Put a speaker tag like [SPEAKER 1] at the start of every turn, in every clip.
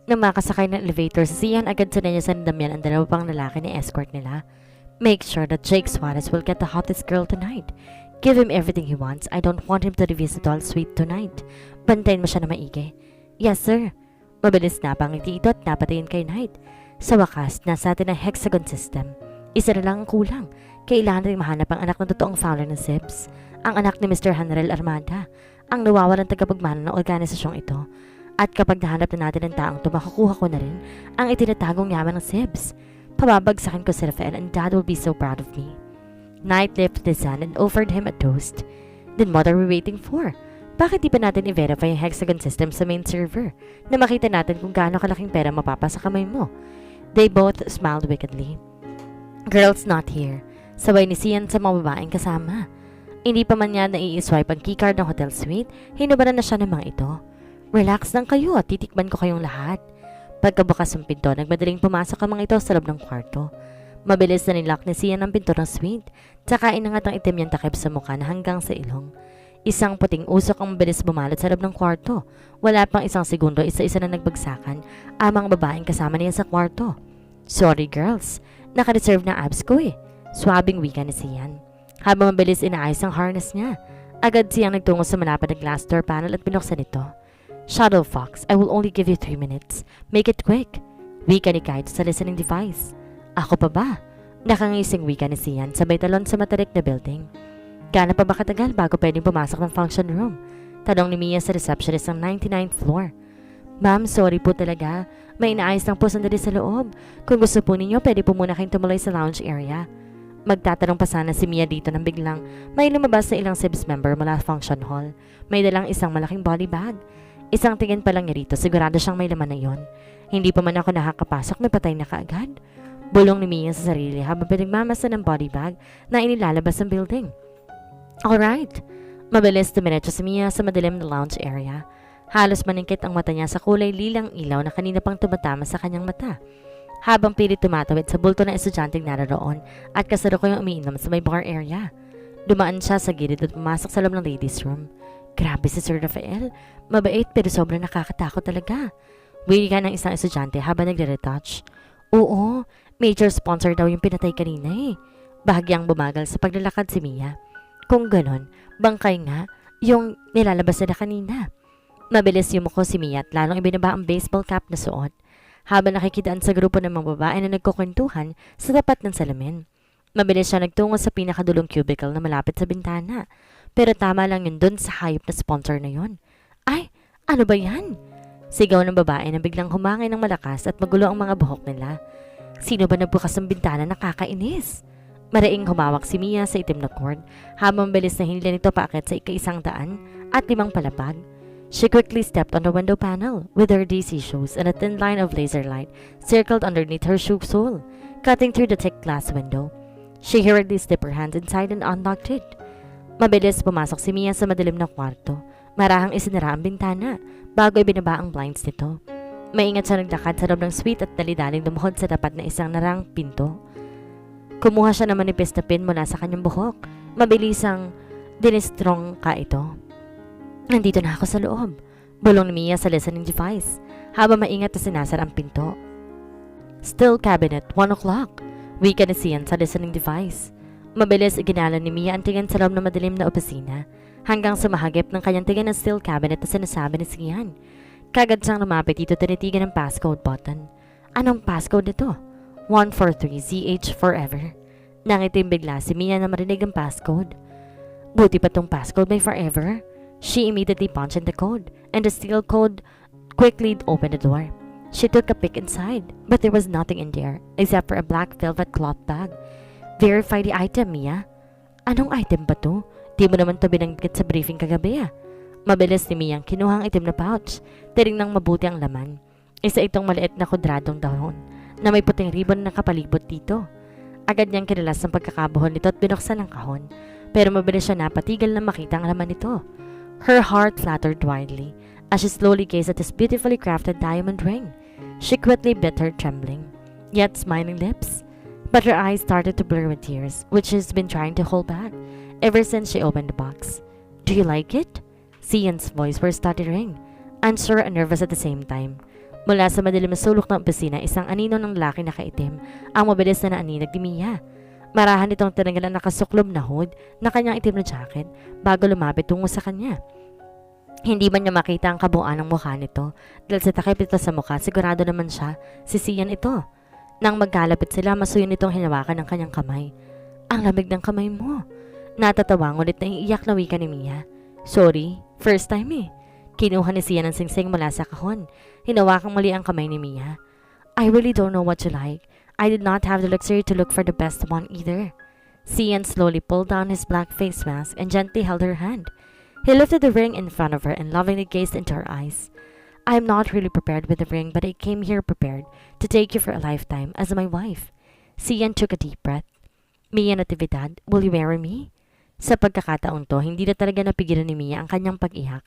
[SPEAKER 1] Nang makasakay ng elevator si Sian, agad sa niya sa nandamyan ang dalawa pang lalaki na escort nila. Make sure that Jake Suarez will get the hottest girl tonight. Give him everything he wants. I don't want him to revisit all sweet tonight. Bantayin mo siya na maigi. Yes, sir. Mabilis na pangiti ito at napatayin kay Knight. Sa wakas, nasa atin ang hexagon system. Isa na lang ang kulang. Kailangan rin mahanap ang anak ng totoong founder ng SIBS. Ang anak ni Mr. Hanrel Armada. Ang nawawalan tagapagmana ng organisasyong ito. At kapag nahanap na natin ang taong ito, makukuha ko na rin ang itinatagong yaman ng SIBS. Pababagsakin ko si Rafael and Dad will be so proud of me. Knight lifted his hand and offered him a toast. Then what are we waiting for? Bakit di pa natin i-verify yung hexagon system sa main server na makita natin kung gaano kalaking pera mapapa sa kamay mo? They both smiled wickedly. Girl's not here. Sabay ni Sian sa mga babaeng kasama. Hindi pa man niya nai-swipe ang keycard ng hotel suite, hinubaran na siya ng mga ito. Relax lang kayo at titikman ko kayong lahat. Pagkabukas ng pinto, nagmadaling pumasok ang mga ito sa loob ng kwarto. Mabilis na nilock ni Sian ang pinto ng suite, tsaka inangat ang itim niyang takip sa mukha na hanggang sa ilong. Isang puting usok ang mabilis bumalot sa loob ng kwarto. Wala pang isang segundo, isa-isa na nagbagsakan ang mga babaeng kasama niya sa kwarto. Sorry girls, naka-reserve na abs ko eh. Swabing wika ni Sian. Habang mabilis inaayos ang harness niya, agad siyang nagtungo sa malapad na glass door panel at binuksan ito. Shadow Fox, I will only give you 3 minutes. Make it quick. Wika ni Kite sa listening device. Ako pa ba? Nakangising wika ni Sian sabay talon sa matarik na building. Gaano pa ba katagal bago pwedeng pumasok ng function room? Tanong ni Mia sa receptionist ng 99th floor. Ma'am, sorry po talaga. May inaayos lang po sandali sa loob. Kung gusto po ninyo, pwede po muna kayong tumuloy sa lounge area. Magtatanong pa sana si Mia dito nang biglang may lumabas na ilang SIBS member mula function hall. May dalang isang malaking body bag. Isang tingin pa lang niya rito, sigurado siyang may laman na yon. Hindi pa man ako nakakapasok, may patay na kaagad. Bulong ni Mia sa sarili habang pinagmamasa ng body bag na inilalabas ng building. Alright. Mabilis dumiretso si Mia sa madilim na lounge area. Halos maningkit ang mata niya sa kulay lilang ilaw na kanina pang tumatama sa kanyang mata. Habang pilit tumatawid sa bulto ng estudyanteng naroon at kasalukuyang umiinom sa may bar area. Dumaan siya sa gilid at pumasok sa loob ng ladies room. Grabe si Sir Rafael. Mabait pero sobrang nakakatakot talaga. Wili ka ng isang estudyante habang nagre-retouch. Oo, major sponsor daw yung pinatay kanina eh. Bahagyang bumagal sa paglalakad si Mia. Kung ganon, bangkay nga yung nilalabas nila kanina. Mabilis yumuko si Mia at lalong ibinaba ang baseball cap na suot. Habang nakikitaan sa grupo ng mga babae na nagkukwentuhan sa tapat ng salamin. Mabilis siya nagtungo sa pinakadulong cubicle na malapit sa bintana. Pero tama lang yun dun sa hayop na sponsor na yun. Ay, ano ba yan? Sigaw ng babae na biglang humangin ng malakas at magulo ang mga buhok nila. Sino ba nagbukas ng bintana? Nakakainis? Maraing humawak si Mia sa itim na cord habang bilis na hinila nito paakit sa ika-100 at 5 palapag. She quickly stepped on the window panel with her DC shoes and a thin line of laser light circled underneath her shoe sole, cutting through the thick glass window. She hurriedly slipped her hands inside and unlocked it. Mabilis pumasok si Mia sa madilim na kwarto. Marahang isinara ang bintana bago ibinaba ang blinds nito. Maingat siya naglakad sa loob ng suite at dali-daling lumuhod sa tapat na isang narang pinto. Kumuha siya ng manipis na pin mula sa kanyang buhok. Mabilisang dinistrong ka ito. Nandito na ako sa loob. Bulong ni Mia sa listening device habang maingat na sinasara ang pinto. Still cabinet, 1 o'clock. Wika ni Sian sa listening device. Mabilis iginala ni Mia ang tingin sa loob ng madilim na opisina hanggang sumahagip ng kanyang tingin ng still cabinet na sinasabi ni Sian. Kagad siyang lumapit dito tinitigan ng passcode button. Anong passcode nito? 143ZH forever. Nangitim bigla si Mia na marinig ang passcode. Buti pa tong passcode may forever. She immediately punched in the code and the steel code quickly opened the door. She took a peek inside, but there was nothing in there except for a black velvet cloth bag. Verify the item, Mia. Anong item ba to? Di mo naman to binanggit sa briefing kagabi ah. Mabilis ni Mia ang kinuhang itim na pouch. Tinignan mabuti ang laman. Isa itong maliit na kwadradong dahon na may puting ribbon na kapalibot dito. Agad niyang kinalas ang pagkakabuhon nito at binuksan ang kahon. Pero mabilis siya napatigil na makita ang laman nito. Her heart fluttered wildly as she slowly gazed at this beautifully crafted diamond ring. She quickly bit her trembling, yet smiling lips. But her eyes started to blur with tears, which she's been trying to hold back ever since she opened the box. Do you like it? Sian's voice was stuttering, unsure and nervous at the same time. Mula sa madilim na sulok ng opisina, isang anino ng lalaki na kaitim ang mabilis na naaninag ni Mia. Marahan itong tinanggal ang nakasuklob na hood na kanyang itim na jacket bago lumapit tungo sa kanya. Hindi man niya makita ang kabuuan ng mukha nito dahil sa takip ito sa mukha, sigurado naman siya si Sian ito. Nang magkalapit sila, masuyon itong hinawakan ng kanyang kamay. Ang lamig ng kamay mo. Natatawa ngunit naiiyak na wika ni Mia. Sorry, first time eh. Kinuha ni Sian ang singsing mula sa kahon. Hinawakang muli ang kamay ni Mia. I really don't know what you like. I did not have the luxury to look for the best one either. Sian slowly pulled down his black face mask and gently held her hand. He lifted the ring in front of her and lovingly gazed into her eyes. I am not really prepared with the ring, but I came here prepared to take you for a lifetime as my wife. Sian took a deep breath. Mia Natividad, will you marry me? Sa pagkakataon to, hindi na talaga napigilan ni Mia ang kanyang pag-iyak.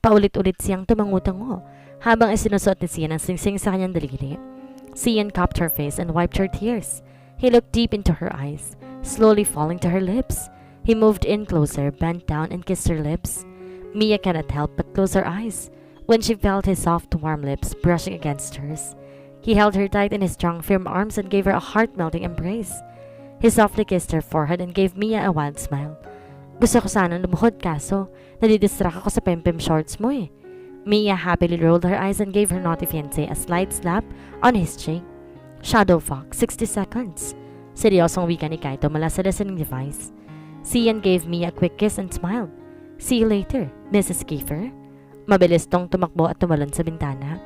[SPEAKER 1] Paulit-ulit siyang tumango-tango habang isinusuot ni Sian ang singsing sa kanyang daliri. Sian cupped her face and wiped her tears. He looked deep into her eyes, slowly falling to her lips. He moved in closer, bent down and kissed her lips. Mia cannot help but close her eyes when she felt his soft, warm lips brushing against hers. He held her tight in his strong, firm arms and gave her a heart-melting embrace. He softly kissed her forehead and gave Mia a wild smile. Gusto ko sanang lumuhod kaso nadidistract ako sa pempem shorts mo eh. Mia happily rolled her eyes and gave her naughty fiancé a slight slap on his cheek. Shadow Fox, 60 seconds. Seryosong wika ni Kaito mula sa listening device. Sian gave Mia a quick kiss and smiled. See you later, Mrs. Kiefer. Mabilis tong tumakbo at tumalon sa bintana.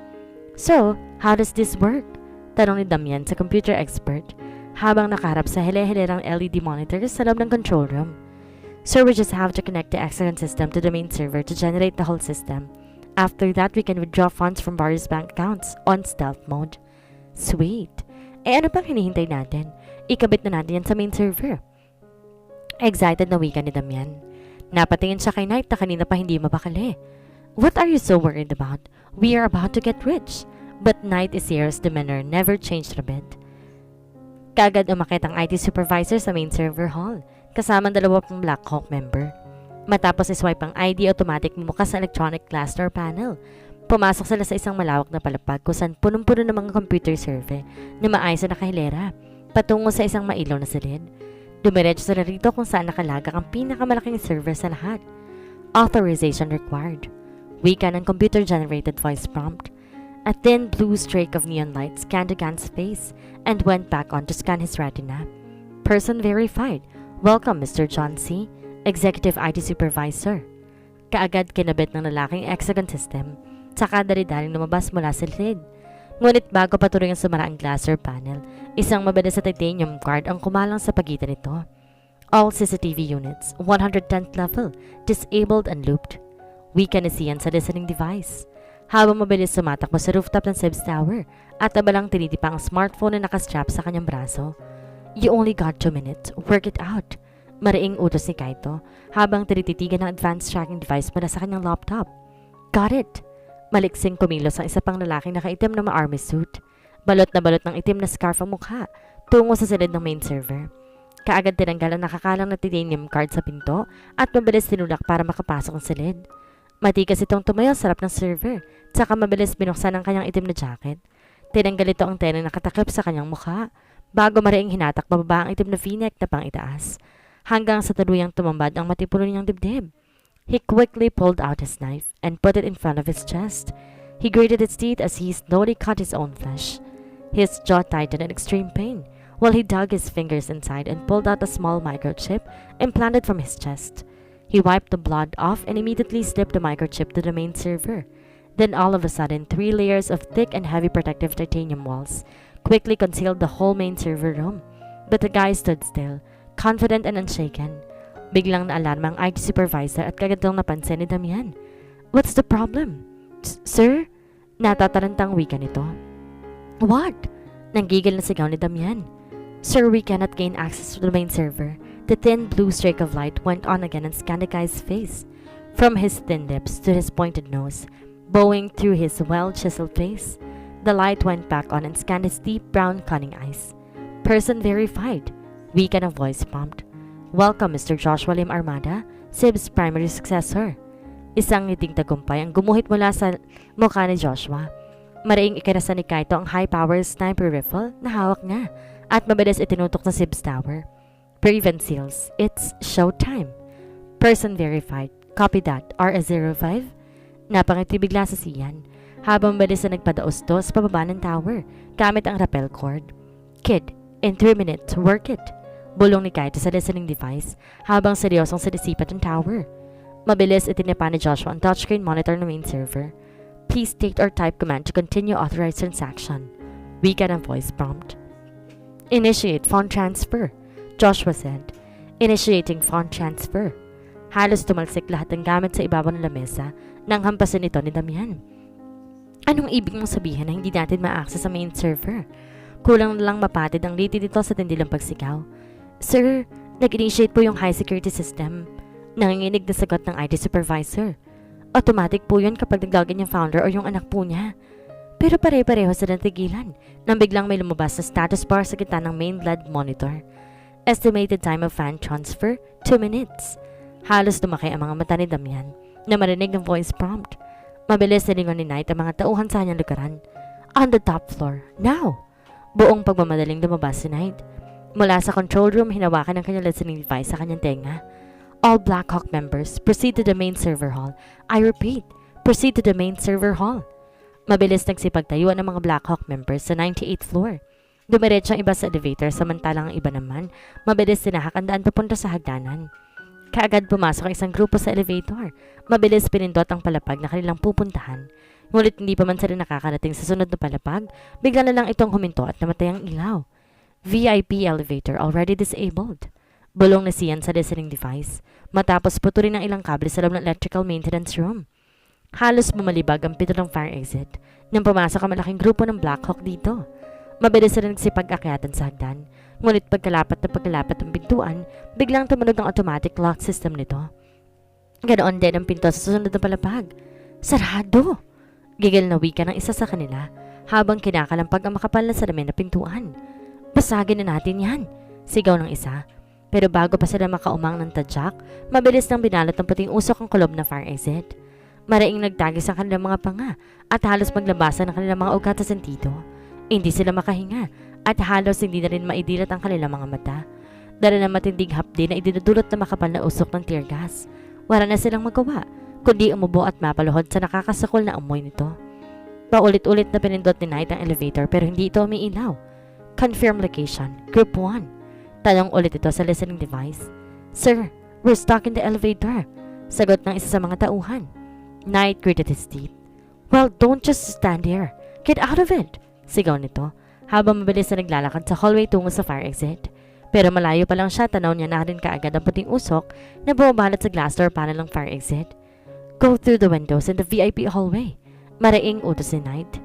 [SPEAKER 1] So, how does this work? Tanong ni Damian sa computer expert habang nakaharap sa hele-helerang LED monitor sa loob ng control room. So we just have to connect the Hexagon system to the main server to generate the whole system. After that, we can withdraw funds from various bank accounts on stealth mode. Sweet. Ano pang hinihintay natin? Ikabit na natin yan sa main server. Excited na wika ni Damian. Napatingin siya kay Knight na kanina pa hindi mapakali. What are you so worried about? We are about to get rich. But Knight Isier's demeanor never changed a bit. Kaagad umakit ang IT supervisor sa main server hall, kasama ang dalawa pang Black Hawk member. Matapos iswipe ang ID, automatic bumukas sa electronic glass door panel. Pumasok sila sa isang malawak na palapag kung saan punong-puno ng mga computer server na maayos na nakahilera, patungo sa isang mailaw na silid. Dumiretso sila rito kung saan nakalagak ang pinakamalaking server sa lahat. Authorization required. Wika ng computer-generated voice prompt. A thin blue streak of neon light scanned the guy's face and went back on to scan his retina. Person verified. Welcome, Mr. John C., Executive IT Supervisor. Kaagad kinabit ng lalaking Hexagon system, saka dali-daling lumabas mula sa lid. Ngunit bago patuloy ang sumara ang glass door panel, isang mabilis sa titanium card ang kumalang sa pagitan nito. All CCTV units, 110th level, disabled and looped. Wika ni Sian sa listening device. Habang mabilis sumatakbo sa rooftop ng Sibs Tower at abalang tinitipa ang smartphone na nakastrap sa kanyang braso. You only got 2 minutes. Work it out. Mariing utos ni Kaito habang tinititigan ng advanced tracking device mula sa kanyang laptop. Got it! Maliksing kumilos ang isa pang lalaking nakaitim na ma-army suit. Balot na balot ng itim na scarf ang mukha tungo sa silid ng main server. Kaagad tinanggal ang nakakalang na titanium card sa pinto at mabilis tinulak para makapasok ang silid. Matikas itong tumayo sa harap ng server, saka mabilis binuksan ang kanyang itim na jacket. Tinanggal ito ang tela na nakatakip sa kanyang mukha, bago mariing hinatak bababa ang itim na v-neck na pang itaas, hanggang sa tuluyang tumambad ang matipulo niyang dibdib. He quickly pulled out his knife and put it in front of his chest. He gritted his teeth as he slowly cut his own flesh. His jaw tightened in extreme pain, while he dug his fingers inside and pulled out a small microchip implanted from his chest. He wiped the blood off and immediately slipped the microchip to the main server. Then all of a sudden, 3 layers of thick and heavy protective titanium walls quickly concealed the whole main server room. But the guy stood still, confident and unshaken. Biglang naalarma ang IT supervisor at kagadong napansin ni Damian. What's the problem? Sir? Natatarantang wika nito. What? Nanggigil na sigaw ni Damian. Sir, we cannot gain access to the main server. The thin blue streak of light went on again and scanned the guy's face. From his thin lips to his pointed nose, bowing through his well-chiseled face, the light went back on and scanned his deep brown cunning eyes. Person verified. Wika na voice prompt. Welcome, Mr. Joshua Lim Armada, Sib's primary successor. Isang ngiting tagumpay ang gumuhit mula sa mukha ni Joshua. Maraing ikarasa ni Kaito ang high-power sniper rifle na hawak niya at mabilis itinutok sa Sibs Tower. Prevent seals, it's showtime. Person verified, copy that, RS-05. Napangiti bigla sa Sian habang mabilis na nagpadaos-dos pababa ng tower gamit ang rappel cord. Kid, in 3 minutes, work it. Bulong ni Kaito sa listening device habang seryosong sinisipat ng tower. Mabilis itinipa ni Joshua ang touchscreen monitor ng main server. Please state or type command to continue authorized transaction. Wika ng voice prompt. Initiate font transfer, Joshua said. Initiating font transfer. Halos tumalsik lahat ng gamit sa ibabaw ng lamesa nang hampasin ito ni Damian. Anong ibig mong sabihin na hindi natin ma-access sa main server? Kulang na lang mapatid ang liti dito sa tindilang pagsigaw. Sir, nag-initiate po yung high security system. Nanginginig na sagot ng IT supervisor. Automatic po yun kapag nag-login yung founder o yung anak po niya. Pero pare-pareho silang tigilan nang biglang may lumabas na status bar sa gitna ng main LED monitor. Estimated time of fan transfer, 2 minutes. Halos lumaki ang mga mata ni Damian na marinig ng voice prompt. Mabilis nilingon ni Knight ang mga tauhan sa kanyang lugaran. On the top floor, now! Buong pagmamadaling lumabas si Knight. Mula sa control room, hinawakan ang kanyang listening device sa kanyang tenga. All Black Hawk members, proceed to the main server hall. I repeat, proceed to the main server hall. Mabilis nagsipagtayuan ng mga Black Hawk members sa 98th floor. Dumiretso ang iba sa elevator samantalang ang iba naman, mabilis sinahak ang daan papunta sa hagdanan. Kaagad pumasok ang isang grupo sa elevator. Mabilis pinindot ang palapag na kanilang pupuntahan. Ngunit hindi pa man sila nakakarating sa sunod na palapag, bigla na lang itong huminto at namatay ang ilaw. VIP elevator already disabled. Bulong na Sian sa listening device matapos puturin ang ilang kable sa loob ng electrical maintenance room. Halos bumalibag ang pito ng fire exit nang pumasok ang malaking grupo ng Black Hawk dito. Mabilis na nagsipag-akyatan sa hagdan, ngunit pagkalapat ng pintuan, biglang tumunog ang automatic lock system nito. Ganoon din ang pinto sa susunod na palapag. Sarado! Gigil na wika ng isa sa kanila habang kinakalampag ang makapal na salamin na pintuan. Basagin na natin yan, sigaw ng isa. Pero bago pa sila makaumang ng tadyak, mabilis nang binalot ng puting usok ang kulob na fire exit. Maraing nagtagis ang kanilang mga panga at halos maglabasan ang kanilang mga ugat sa sentido. Hindi sila makahinga at halos hindi na rin maidilat ang kanilang mga mata. Dala na matinding hapdi na idinudulot na makapal na usok ng tear gas. Wala na silang magawa, kundi umubo at mapaluhod sa nakakasakol na amoy nito. Paulit-ulit na pinindot ni Knight ang elevator pero hindi ito umiilaw. Confirm location, Group 1. Tanong ulit ito sa listening device. Sir, we're stuck in the elevator. Sagot ng isa sa mga tauhan. Knight gritted his teeth. Well, don't just stand here. Get out of it. Sigaw nito habang mabilis na naglalakad sa hallway tungo sa fire exit. Pero malayo pa lang siya, tanaw niya na rin kaagad ang puting usok na bumabalot sa glass door panel ng fire exit. Go through the windows in the VIP hallway. Maraing utos ni Knight.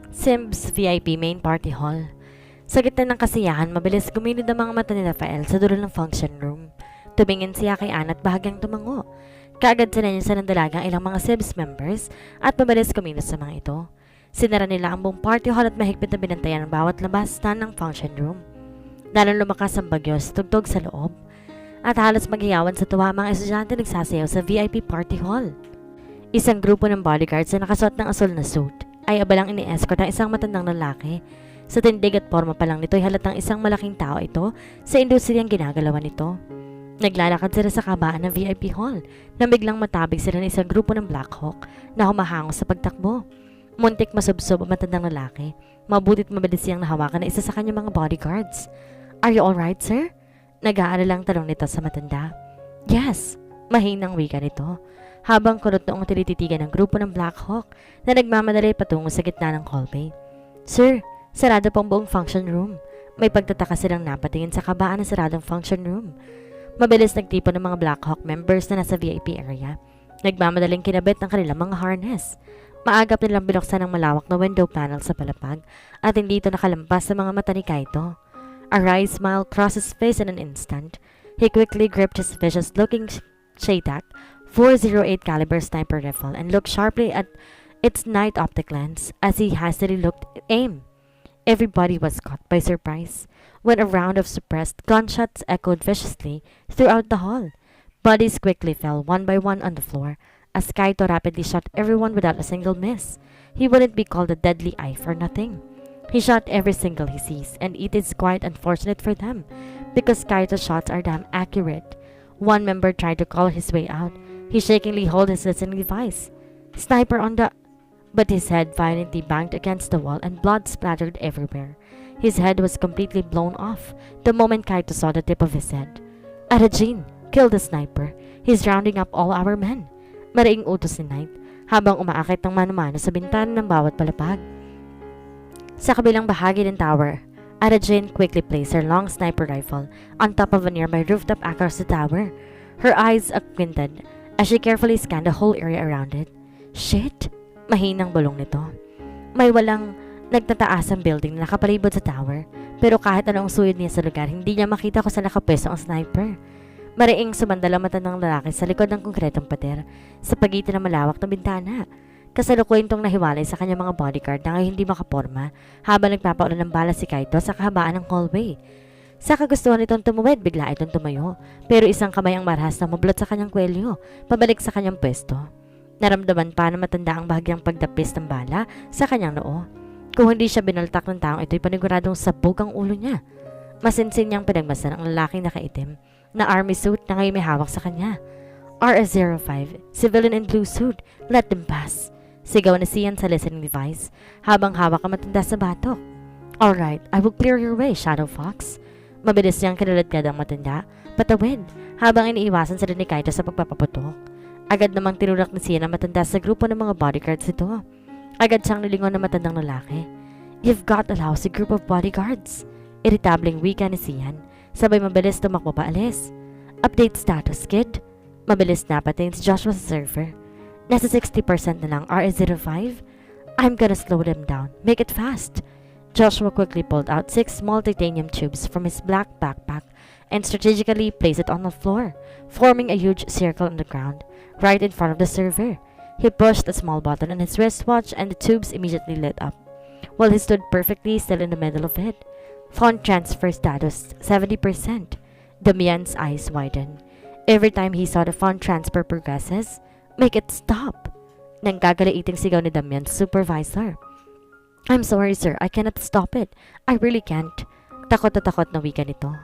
[SPEAKER 1] Sims VIP main party hall. Sa gitna ng kasiyahan, mabilis gumilid ang mga mata ni Rafael sa dulo ng function room. Tumingin siya kay Anna at bahagyang tumango. Kaagad sinenyo ng dalaga ang ilang mga Sibs members at mabilis kumilos sa mga ito. Sinara nila ang buong party hall at mahigpit na binantayan ang bawat labas ng function room. Lalong lumakas ang bagyo sa tugtog sa loob. At halos maghiyawan sa tuwa ang mga estudyante nagsasayaw sa VIP party hall. Isang grupo ng bodyguards na nakasuot ng asul na suit ay abalang ini-escort ang isang matandang lalaki. Sa tindig at forma pa lang nito'y halatang isang malaking tao ito sa industriyang ginagalawan nito. Naglalakad sila sa kabaan ng VIP hall nang biglang matabig sila ng isang grupo ng Black Hawk na humahango sa pagtakbo. Muntik masubsob ang matandang lalaki. Mabutit mabilis siyang nahawakan na isa sa kanyang mga bodyguards. Are you alright, sir? Nag-aalalang tanong nito sa matanda. Yes, mahinang wika nito. Habang kulot noong tinititigan ng grupo ng Black Hawk na nagmamadali patungo sa gitna ng hallway. Sir, sarado pang buong function room. May pagtataka silang napatingin sa kabaan ng saradong function room. Mabilis nagtipon ng mga Black Hawk members na nasa VIP area. Nagmamadaling kinabit ng kanilang mga harness. Maagap nilang binuksan ng malawak na window panel sa palapag at hindi ito nakalampas sa mga mata ni Kaito. A wry smile crossed his face in an instant. He quickly gripped his vicious-looking Shaytak 408 caliber sniper rifle and looked sharply at its night optic lens as he hastily looked aim. Everybody was caught by surprise when a round of suppressed gunshots echoed viciously throughout the hall. Bodies quickly fell one by one on the floor as Kaito rapidly shot everyone without a single miss. he wouldn't be called a deadly eye for nothing. He shot every single he sees, and it is quite unfortunate for them, because Kaito's shots are damn accurate. One member tried to call his way out. He shakingly held his listening device. Sniper on the... But his head violently banged against the wall and blood splattered everywhere. His head was completely blown off the moment Kaito saw the tip of his head. Arajin, kill the sniper. He's rounding up all our men. Maraing utos ni Knight habang umaakit ng mano-mano sa bintana ng bawat palapag. Sa kabilang bahagi ng tower, Arajin quickly placed her long sniper rifle on top of a nearby rooftop across the tower. Her eyes squinted as she carefully scanned the whole area around it. Shit! Mahinang bulong nito. May walang nagtataasang building na nakapalibot sa tower, pero kahit anong suyod niya sa lugar, hindi niya makita kung saan nakapwesto ang sniper. Mariing sumandal ang mata ng lalaki sa likod ng konkretong pader sa pagitan ng malawak na bintana. Kasalukuyan itong nahiwalay sa kanyang mga bodyguard na ngayon hindi makaporma habang nagpapaulan ng bala si Kaito sa kahabaan ng hallway. Sa kagustuhan nitong tumuwid, bigla itong tumayo, pero isang kamay ang marahas na mablot sa kanyang kwelyo, pabalik sa kanyang pwesto. Naramdaman pa na matanda ang bahagyang pagdapis ng bala sa kanyang noo. Kung hindi siya binaltak ng taong ito'y paniguradong sabog ang ulo niya. Masinsin niyang pinagmasan ang lalaking nakaitim na army suit na ngayon may hawak sa kanya. RS-05, civilian in blue suit, let them pass. Sigaw na siyan sa listening device habang hawak ang matanda sa batok. Alright, I will clear your way, Shadow Fox. Mabilis niyang kinaladkad ang matanda, patawid, habang iniiwasan sila ni Kaito sa pagpapaputok. Agad namang tinulak ni siya na matanda sa grupo ng mga bodyguards ito. Agad siyang nilingon na matandang lalaki. You've got a lousy group of bodyguards. Irritabling wika ni Sian, sabay mabilis tumakbo paalis. Update status, kid. Mabilis na patingin si Joshua sa server. Nasa 60% na lang RS-05. I'm gonna slow them down. Make it fast. Joshua quickly pulled out 6 small titanium tubes from his black backpack and strategically placed it on the floor, forming a huge circle on the ground, right in front of the server. He pushed a small button on his wristwatch and the tubes immediately lit up, while he stood perfectly still in the middle of it. Font transfer status 70%. Damian's eyes widened. Every time he saw the font transfer progresses, make it stop. Nang gagalaiting sigaw ni Damian's supervisor. I'm sorry sir, I cannot stop it. I really can't. Takot na takot na wika nito.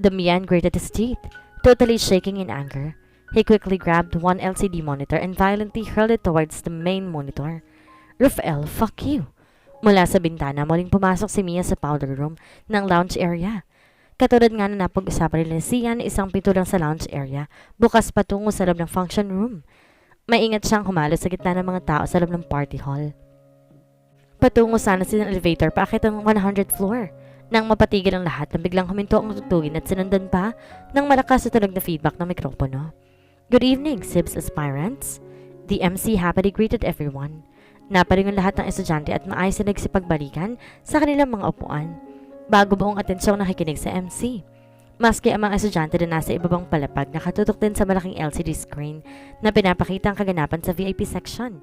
[SPEAKER 1] Damian gritted his teeth, totally shaking in anger. He quickly grabbed one LCD monitor and violently hurled it towards the main monitor. Rafael, fuck you. Mula sa bintana, muling pumasok si Mia sa powder room ng lounge area. Katulad nga na napag-usapan nila Sian, isang pinto lang sa lounge area, bukas patungo sa loob ng function room. Maingat siyang humalo sa gitna ng mga tao sa loob ng party hall. Patungo sana silang elevator paakit ang 100th floor. Nang mapatigil ang lahat, nang biglang huminto ang tutugin at sinundan pa ng malakas na tunog na feedback ng mikropono. Good evening, SIBS aspirants. The MC happily greeted everyone. Napalingon lahat ng estudyante at maayos na nagsipagbalikan sa kanilang mga upuan. Bago buong atensyong nakikinig sa MC. Maski ang mga estudyante na nasa ibabang palapag nakatutok din sa malaking LCD screen na pinapakita ang kaganapan sa VIP section.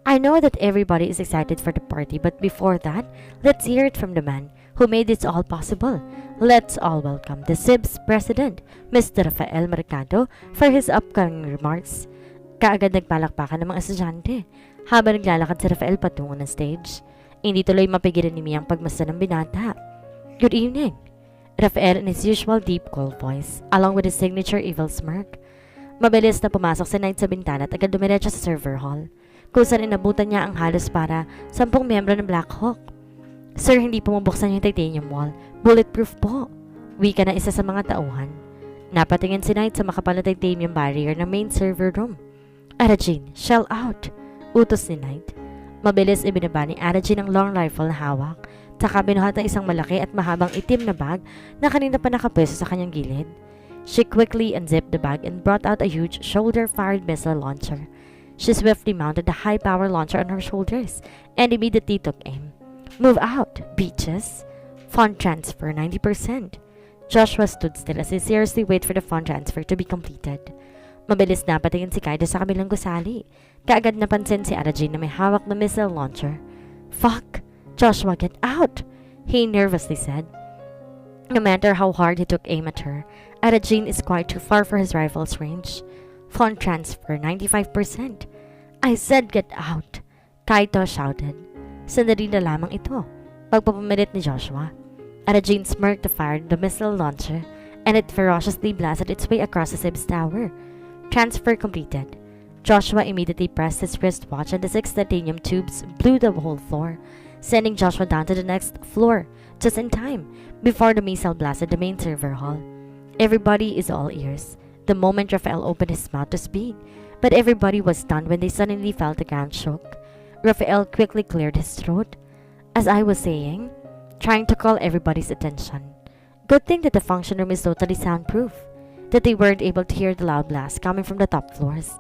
[SPEAKER 1] I know that everybody is excited for the party, but before that, let's hear it from the man who made this all possible. Let's all welcome the SIBS President, Mr. Rafael Mercado, for his upcoming remarks. Kaagad nagpalakpakan ng mga estudyante habang naglalakad si Rafael patungo ng stage. Hindi tuloy mapigilan ni Mia ang pagmasa ng binata. Good evening. Rafael in his usual deep cold voice, along with his signature evil smirk. Mabilis na pumasok si Knight sa bintana at agad dumiretso sa server hall, kung saan inabutan niya ang halos para 10 miyembro ng Black Hawk. Sir, hindi po mabuksan yung titanium wall. Bulletproof po. Wika na isa sa mga tauhan. Napatingin si Knight sa makapal na titanium barrier ng main server room. Arajin, shell out. Utos ni Knight. Mabilis ibinaba ni Arajin ang long rifle na hawak, saka binuhat ng isang malaki at mahabang itim na bag na kanina pa nakapwesto sa kanyang gilid. She quickly unzipped the bag and brought out a huge shoulder-fired missile launcher. She swiftly mounted the high-power launcher on her shoulders and immediately took aim. Move out, bitches. Font transfer 90%. Joshua stood still as he seriously waited for the font transfer to be completed. Mabilis na patingin si Kaido sa kabilang gusali. Kaagad napansin si Arajin na may hawak na missile launcher. Fuck! Joshua, get out! He nervously said. No matter how hard he took aim at her, Arajin is quite too far for his rifle's range. Font transfer 95%. I said get out. Kaito shouted. Sandali na lamang ito. Pagpapumilit ni Joshua. At a Jane smirked to fire the missile launcher, and it ferociously blasted its way across the Sib's tower. Transfer completed. Joshua immediately pressed his wristwatch and the 6 titanium tubes blew the whole floor, sending Joshua down to the next floor, just in time, before the missile blasted the main server hall. Everybody is all ears, the moment Raphael opened his mouth to speak, but everybody was stunned when they suddenly felt the ground shook. Raphael quickly cleared his throat. As I was saying, trying to call everybody's attention. Good thing that the function room is totally soundproof, that they weren't able to hear the loud blast coming from the top floors.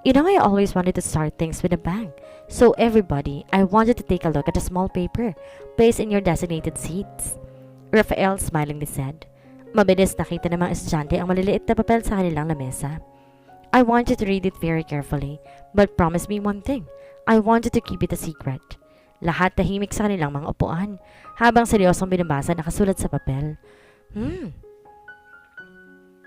[SPEAKER 1] You know, I always wanted to start things with a bang. So everybody, I wanted to take a look at a small paper placed in your designated seats. Raphael smilingly said. Mabilis nakita ng mga estudyante ang maliliit na papel sa kanilang lamesa. I want you to read it very carefully, but promise me one thing. I want you to keep it a secret. Lahat tahimik sa kanilang mga upuan, habang seryosong binabasa nakasulat sa papel.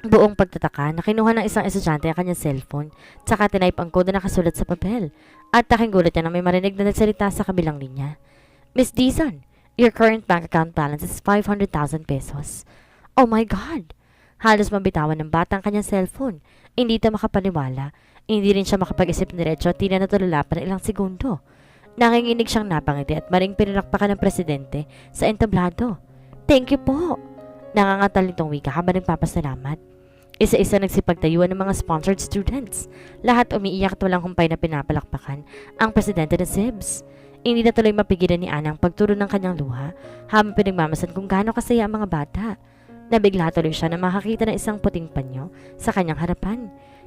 [SPEAKER 1] Buong pagtataka na kinuha ng isang estudyante ang kanyang cellphone, tsaka tinype ang kode na nakasulat sa papel, at taking gulat niya na may marinig na nagsalita sa kabilang linya. Miss Dizon, your current bank account balance is 500,000 pesos. Oh my God! Halos mabitawan ng bata ang kanyang cellphone. Hindi ito makapaniwala. Hindi rin siya makapag-isip ng diretso at tila natulala pa ng ilang segundo. Nanginginig siyang napangiti at maring pinalakpakan ng presidente sa entablado. Thank you po! Nangangatal nitong wika habang nagpapasalamat. Isa-isa nagsipagtayuan ng mga sponsored students. Lahat umiiyak at walang humpay na pinapalakpakan ang presidente ng SIBS. Hindi na tuloy mapigilan ni Ana ang pagturo ng kanyang luha habang pinagmamasan kung gaano kasaya ang mga bata. Nabigla tuloy siya na makakita ng isang puting panyo sa kanyang harapan.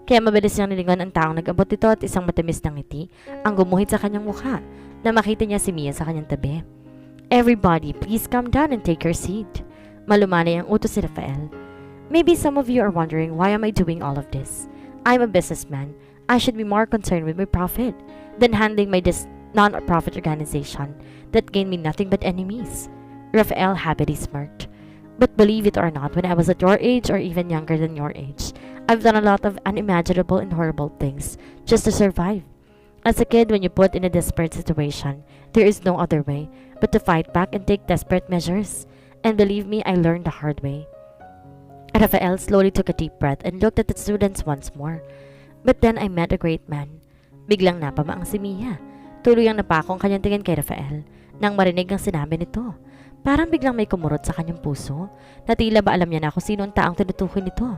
[SPEAKER 1] Kaya mabilis niyang nilingon ang taong nag-abot ito at isang matamis na ngiti ang gumuhit sa kanyang mukha na makita niya si Mia sa kanyang tabi. Everybody, please come down and take your seat. Malumanay ang utos si Rafael. Maybe some of you are wondering why am I doing all of this? I'm a businessman. I should be more concerned with my profit than handling my non-profit organization that gained me nothing but enemies. Rafael happily smirked. But believe it or not, when I was at your age or even younger than your age, I've done a lot of unimaginable and horrible things just to survive. As a kid, when you're put in a desperate situation, there is no other way but to fight back and take desperate measures. And believe me, I learned the hard way. Rafael slowly took a deep breath and looked at the students once more. But then I met a great man. Biglang napamaang si Mia. Tuloy ang napako ang kanyang tingin kay Rafael nang marinig ang sinabi nito. Parang biglang may kumurot sa kanyang puso na tila ba alam niya na kung sino ang taong tinutukoy nito.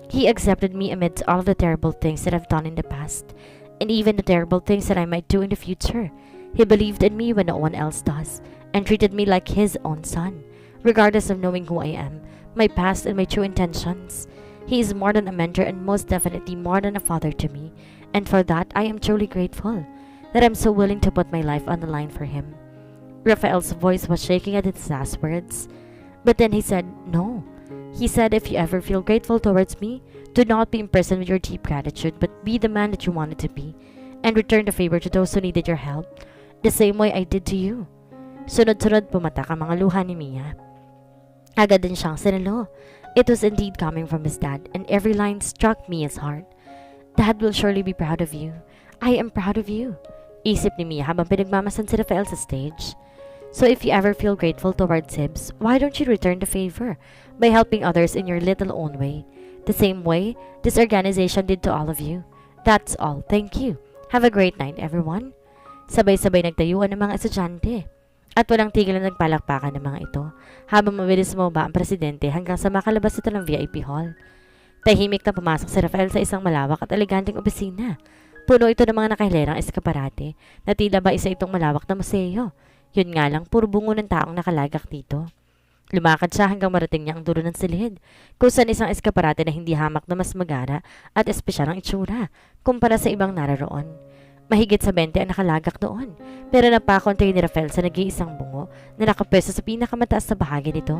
[SPEAKER 1] He accepted me amidst all of the terrible things that I've done in the past, and even the terrible things that I might do in the future. He believed in me when no one else does, and treated me like his own son, regardless of knowing who I am, my past and my true intentions. He is more than a mentor and most definitely more than a father to me, and for that I am truly grateful that I'm so willing to put my life on the line for him. Raphael's voice was shaking at his last words, but then he said, no. He said, if you ever feel grateful towards me, do not be imprisoned with your deep gratitude, but be the man that you wanted to be, and return the favor to those who needed your help, the same way I did to you. Sunod-sunod pumatak ang mga luha ni Mia. Agad din siyang sinalo. It was indeed coming from his dad, and every line struck Mia's heart. Dad will surely be proud of you. I am proud of you. Isip ni Mia habang pinagmamasan si Rafael sa stage. So if you ever feel grateful towards Sibs, why don't you return the favor by helping others in your little own way, the same way this organization did to all of you? That's all. Thank you. Have a great night, everyone. Sabay-sabay nagtayuan ng mga estudyante at walang tigil na nagpalakpakan ng mga ito habang mabilis bumaba ang presidente hanggang sa makalabas ito ng VIP hall. Tahimik na pumasok si Rafael sa isang malawak at eleganteng opisina. Puno ito ng mga nakahilerang eskaparate na tila ba isa itong malawak na museo. Yun nga lang, puro bungo ng taong nakalagak dito. Lumakad siya hanggang marating niya ang dulo ng silid, kung saan isang eskaparate na hindi hamak na mas magara at espesyal ang itsura, kumpara sa ibang nararoon. Mahigit sa 20 ang nakalagak doon, pero napakontay ni Rafael sa nag-iisang bungo na nakapwesto sa pinakamataas na bahagi nito.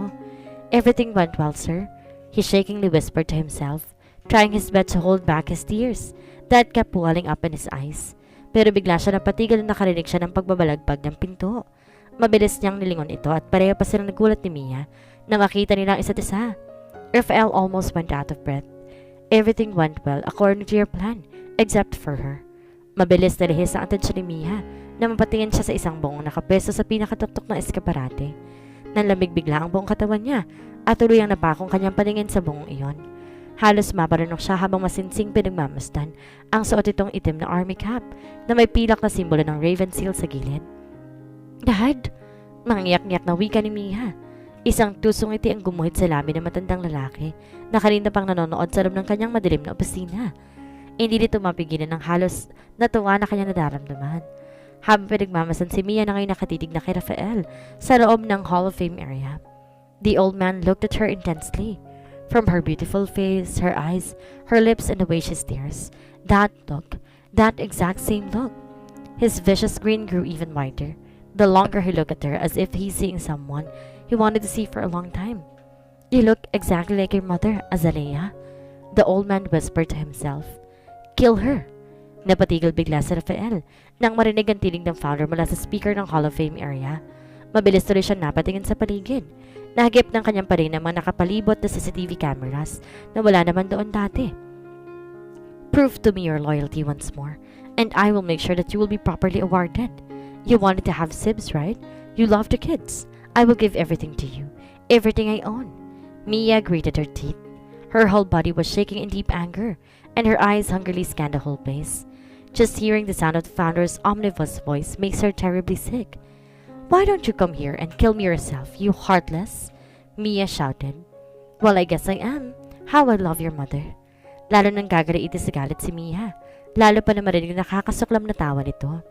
[SPEAKER 1] Everything went well, sir, he shakingly whispered to himself, trying his best to hold back his tears that kept welling up in his eyes. Pero bigla siya napatigil na nakarinig siya ng pagbabalagbag ng pinto. Mabilis niyang nilingon ito at pareho pa silang nagulat ni Mia na makita nila ang isa't isa. Rafael almost went out of breath. Everything went well according to your plan, except for her. Mabilis na lihis ang atensyon ni Mia na mapatingin siya sa isang bongong nakapwesto sa pinakatuktok ng eskaparate. Nanlamig bigla ang buong katawan niya at tuluyang napakong kanyang paningin sa bongong iyon. Halos maparunok siya habang masinsing pinagmamasdan ang suot itong itim na army cap na may pilak na simbolo ng Raven Seal sa gilid. Dad! Mangiyak-ngiyak na wika ni Mia. Isang tusong ngiti ang gumuhit sa labi ng matandang lalaki na kanina pang nanonood sa loob ng kanyang madilim na opisina. Hindi nito mapigilan ng halos natuwa na kanyang nadaramdaman. Habang pinagmamasan si Mia na ngayon nakatitig na kay Rafael sa loob ng Hall of Fame area. The old man looked at her intensely. From her beautiful face, her eyes, her lips, and the way she stares. That look, that exact same look. His vicious grin grew even wider, the longer he looked at her, as if he's seeing someone he wanted to see for a long time. You look exactly like your mother, Azalea, the old man whispered to himself. Kill her. Napatigil bigla si Rafael nang marinig ang tinig ng founder mula sa speaker ng Hall of Fame area. Mabilis tuloy siya napatingin sa paligid. Nahagip ng kanyang parin ng mga nakapalibot na CCTV cameras na wala naman doon dati. Prove to me your loyalty once more, and I will make sure that you will be properly awarded. You wanted to have sibs, right? You love the kids. I will give everything to you, everything I own. Mia gritted her teeth. Her whole body was shaking in deep anger, and her eyes hungrily scanned the whole place. Just hearing the sound of the founder's omnibus voice makes her terribly sick. Why don't you come here and kill me yourself, you heartless? Mia shouted. Well, I guess I am. How I love your mother. Lalo nang gagaliiti sa galit si Mia. Lalo pa na marinig na nakakasuklam na tawa nito.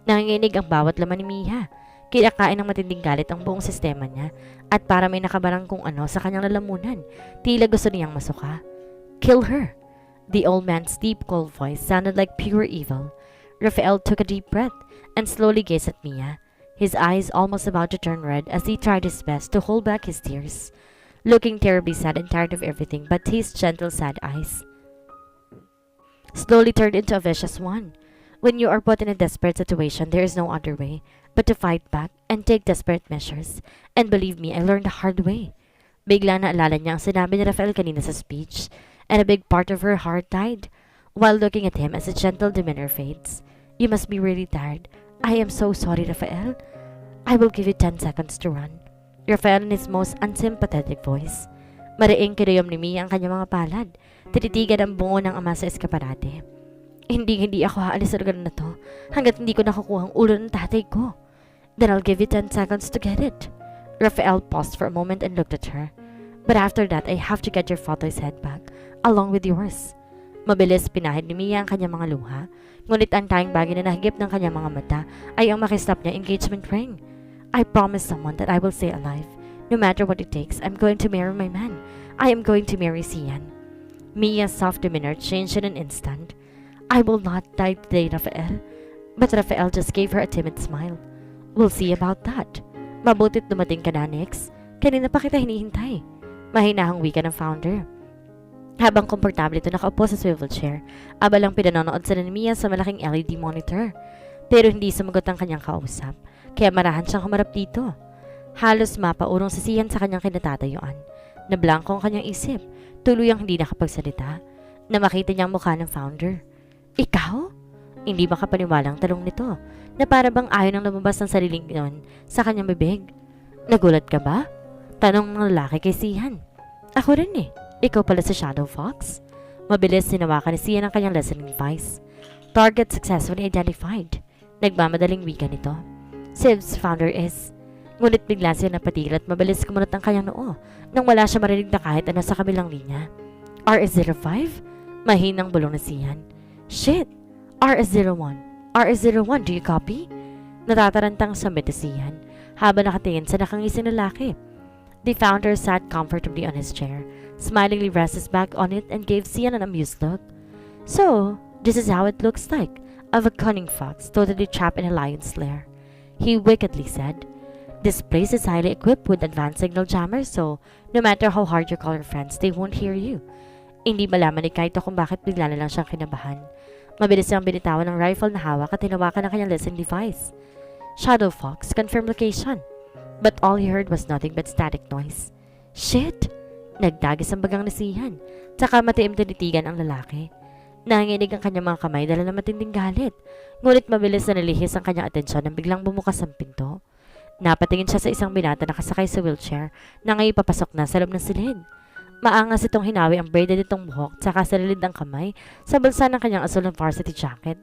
[SPEAKER 1] Nanginginig ang bawat laman ni Mia. Kinakain ng matinding galit ang buong sistema niya at para may nakabarang kung ano sa kanyang lalamunan, tila gusto niyang masuka. Kill her. The old man's deep, cold voice sounded like pure evil. Rafael took a deep breath and slowly gazed at Mia. His eyes almost about to turn red as he tried his best to hold back his tears, looking terribly sad and tired of everything but his gentle, sad eyes slowly turned into a vicious one. When you are put in a desperate situation, there is no other way but to fight back and take desperate measures. And believe me, I learned the hard way. Bigla naalala niya ang sinabi ni Rafael kanina sa speech, and a big part of her heart died while looking at him as a gentle demeanor fades. You must be really tired. I am so sorry, Rafael. I will give you 10 seconds to run. Rafael in his most unsympathetic voice. Mariing kinuyom ni Mia ang kanyang mga palad. Tinitigan ang bungo ng ama sa eskaparate. Hindi ako haalis sa lugar na to hanggat hindi ko nakukuha ang ulo ng tatay ko. Then I'll give you 10 seconds to get it. Rafael paused for a moment and looked at her. But after that, I have to get your father's head back, along with yours. Mabilis pinahid ni Mia ang kanyang mga luha, ngunit ang tanging bagay na nahigip ng kanyang mga mata ay ang makistap niya engagement ring. I promise someone that I will stay alive. No matter what it takes, I'm going to marry my man. I am going to marry Sian. Mia's soft demeanor changed in an instant. I will not die today, Rafael. But Rafael just gave her a timid smile. We'll see about that. Mabutit dumating ka na, Nix. Kanina pa kita hinihintay. Mahinahang wika ng founder. Habang komportable ito nakaupo sa swivel chair, abalang pinanonood sa ni Mia sa malaking LED monitor. Pero hindi sumagot ang kanyang kausap, kaya marahan siyang humarap dito. Halos mapaurong si Sian sa kanyang kinatatayuan. Nablangko ang kanyang isip, tuluyang hindi nakapagsalita, na makita niyang mukha ng founder. Ikaw? Hindi makapaniwalang talong nito, na para bang ayaw nang lumabas ng sariling yon sa kanyang bibig. Nagulat ka ba? Tanong ng lalaki kay Sian. Ako rin eh. Ikaw pala si Shadow Fox? Mabilis sinawakan ni Sian ang kanyang listening device. Target successfully identified. Nagmamadaling wika nito. Sib's founder is... Ngunit bigla siya napatigil at mabilis kumunot ang kanyang noo nang wala siya marinig na kahit ano sa kabilang linya. RS-05? Mahinang bulong na Sian. Shit! RS-01. RS-01, do you copy? Natatarantang sambit ni Sian habang nakatingin sa nakangising lalaki. The founder sat comfortably on his chair, smilingly rested his back on it and gave Sian an amused look. So, this is how it looks like, of a cunning fox totally trapped in a lion's lair. He wickedly said, This place is highly equipped with advanced signal jammers, so no matter how hard you call your friends, they won't hear you. Hindi malaman ni Kaito kung bakit bigla na lang siyang kinabahan. Mabilis siyang binitawan ng rifle na hawak at tinawakan ang kanyang listening device. Shadow Fox, confirm location. But all he heard was nothing but static noise. Shit! Nagdagis ang bagang nasihan, tsaka matiim tinitigan ang lalaki. Nanginginig ang kanyang mga kamay dala ng matinding galit. Ngunit mabilis na nalihis ang kanyang atensyon nang biglang bumukas ang pinto. Napatingin siya sa isang binata na nakasakay sa wheelchair na ngayon papasok na sa loob ng silid. Maangas itong hinawi ang braided nitong buhok tsaka salilid ang kamay sa bulsa ng kanyang asul na varsity jacket.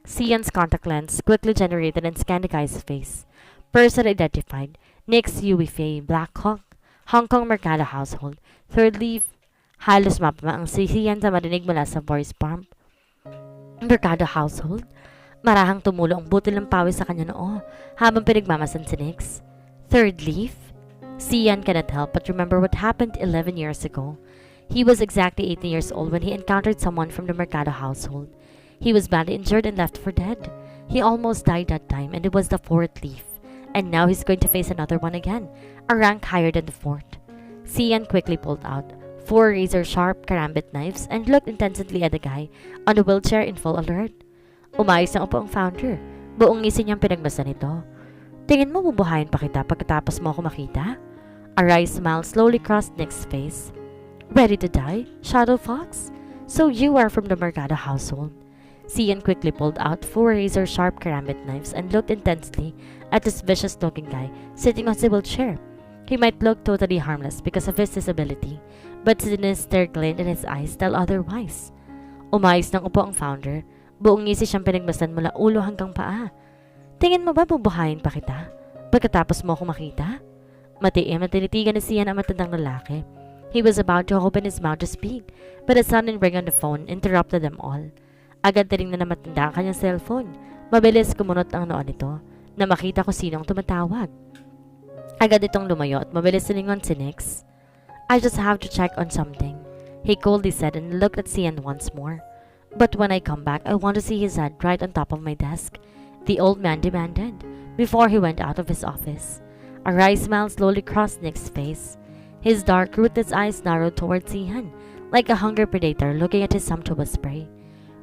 [SPEAKER 1] Sian's contact lens quickly generated and scanned the guy's face. Person identified, Nick's UWF, Black Hawk, Hong Kong Mercado household. Thirdly, halos mapama ang Sian sa marinig mula sa voice prompt. Mercado household? Marahang tumulo ang butil ng pawis sa kanya noo habang pinagmamasan si Nix. Third leaf? Sian cannot help but remember what happened 11 years ago. He was exactly 18 years old when he encountered someone from the Mercado household. He was badly injured and left for dead. He almost died that time and it was the fourth leaf. And now he's going to face another one again, a rank higher than the fourth. Sian quickly pulled out 4 razor-sharp karambit knives and looked intensely at the guy on the wheelchair in full alert. Umayos na upo ang founder. Buong ngisi niyang pinagmasan ito. Tingin mo bubuhayin pa kita pagkatapos mo ako makita? A wry smile slowly crossed Nick's face. Ready to die, Shadow Fox? So you are from the Mercado household. Sian quickly pulled out 4 razor-sharp karambit knives and looked intensely at this vicious-looking guy sitting on the wheelchair. He might look totally harmless because of his disability, but sinister glint in his eyes tell otherwise. Umayos ng upo ang founder. Buong ngisi siyang pinagmasan mula ulo hanggang paa. Tingin mo ba bubuhayin pa kita pagkatapos mo ako makita? Matiim na tinitigan ni Sian ang matandang lalaki. He was about to open his mouth to speak, but a sudden ring on the phone interrupted them all. Agad na rin na matanda ang kanyang cellphone. Mabilis kumunot ang noon nito na makita ko sinong tumatawag. Agad itong lumayo at mabilis siningon si Nix. I just have to check on something, he coldly said and looked at Sian once more. But when I come back, I want to see his head right on top of my desk, the old man demanded, before he went out of his office. A wry smile slowly crossed Nick's face. His dark, ruthless eyes narrowed towards Sian, like a hungry predator looking at his sumptuous prey.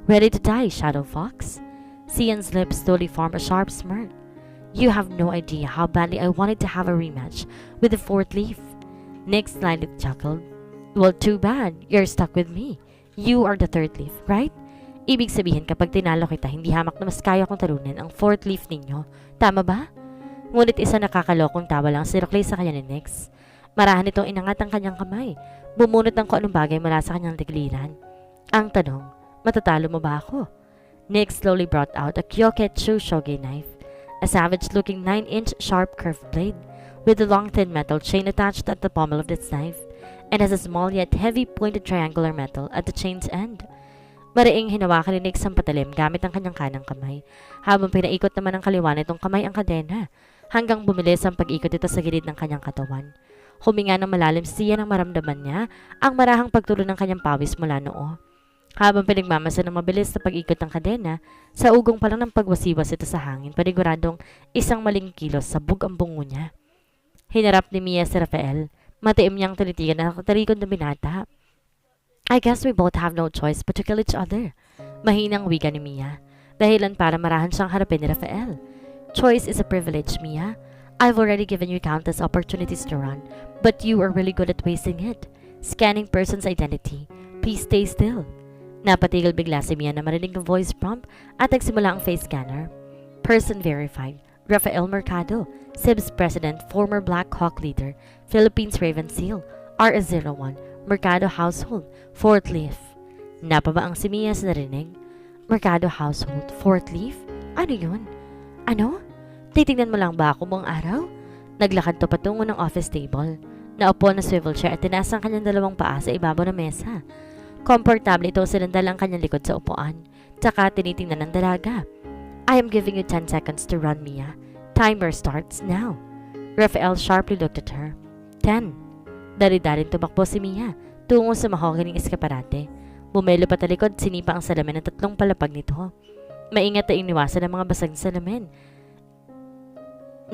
[SPEAKER 1] Ready to die, Shadow Fox? Sian's lips slowly formed a sharp smirk. You have no idea how badly I wanted to have a rematch with the fourth leaf. Nick slightly chuckled. Well, too bad. You're stuck with me. You are the third leaf, right? Ibig sabihin kapag tinalo kita, hindi hamak na mas kaya kong talunin ang fourth leaf ninyo. Tama ba? Ngunit isa nakakalokong tawa lang sinuklay sa kanya ni Nix. Marahan itong inangat ang kanyang kamay. Bumunot ng kung anong bagay mula sa kanyang tigliran. Ang tanong, matatalo mo ba ako? Nick slowly brought out a Kyoketsu shogi knife, a savage-looking 9-inch sharp curved blade with a long thin metal chain attached at the pommel of this knife and has a small yet heavy pointed triangular metal at the chain's end. Mariing hinawakan ni Nick ang patalim gamit ang kanyang kanang kamay habang pinaikot naman ng kaliwa nitong kamay ang kadena hanggang bumilis ang pag-ikot ito sa gilid ng kanyang katawan. Huminga ng malalim siya nang maramdaman niya ang marahang pagtulo ng kanyang pawis mula noo. Habang pinagmamasan ng mabilis na pag-ikot ng kadena, sa ugong pa lang ng pagwasiwas ito sa hangin, paniguradong isang maling kilos sabog ang bungo niya. Hinarap ni Mia si Rafael, matiim niyang tinitigan ang katarikod na binata. I guess we both have no choice but to kill each other. Mahinang wika ni Mia, dahilan para marahan siyang harapin ni Rafael. Choice is a privilege, Mia. I've already given you countless opportunities to run, but you are really good at wasting it. Scanning person's identity. Please stay still. Napatigil bigla si Mia na marinig ng voice prompt at nagsimula ang face scanner. Person verified. Rafael Mercado, SIBS President, former Black Hawk leader, Philippines Raven Seal, RS01, Mercado Household, 4th Leaf. Napabaang si Mia sa narinig. Mercado Household, 4th Leaf? Ano yun? Ano? Titignan mo lang ba ako buong araw? Naglakad to patungo ng office table. Naupo na swivel chair at tinaas ang kanyang dalawang paa sa ibabaw ng mesa. Komportable itong sinandal ang kanyang likod sa upuan. Tsaka tinitingnan ng dalaga. I am giving you 10 seconds to run, Mia. Timer starts now. Rafael sharply looked at her. 10. Dari-daring tumakbo si Mia tungo sa mahoganing eskaparate. Bumelo patalikod, sinipa ang salamin ng 3 palapag nito. Maingat na iniwasan ang mga basag na salamin.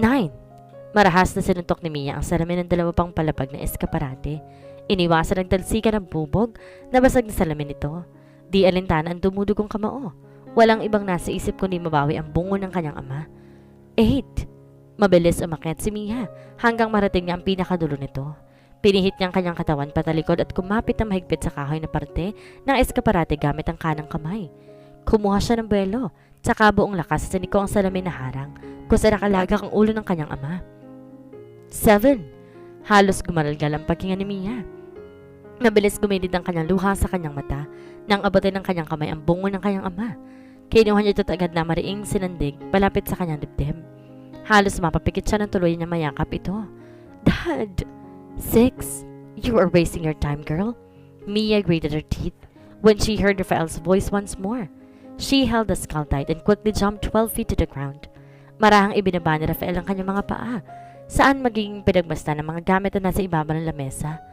[SPEAKER 1] 9. Marahas na sinuntok ni Mia ang salamin ng 2 pang palapag na eskaparate. Iniwasan ang talsikan ng bubog na basag na salamin nito. Di alintana ang dumudugong kamao. Walang ibang nasa isip kundi mabawi ang bungo ng kanyang ama. 8. Mabilis umakyat si Mia hanggang marating niya ang pinakadulo nito. Pinihit niyang kanyang katawan patalikod at kumapit na mahigpit sa kahoy na parte ng eskaparate gamit ang kanang kamay. Kumuha siya ng buwelo, tsaka buong lakas sa siniko ang salamin na harang kung saan nakalagak ang ulo ng kanyang ama. 7. Halos gumaralgal ang paghinga ni Mia. Mabilis gumilid ang kanyang luha sa kanyang mata nang abutin ng kanyang kamay ang bungo ng kanyang ama. Kinuha niya ito agad na mariing sinandig palapit sa kanyang dibdib. Halos mapapikit siya ng tuluyan niya mayakap ito. Dad! 6. You are wasting your time, girl. Mia grated her teeth when she heard Rafael's voice once more. She held the skull tight and quickly jumped 12 feet to the ground. Marahang ibinaba ni Rafael ang kanyang mga paa, saan magiging pinagmasta ng mga gamit na nasa ibaba ng lamesa.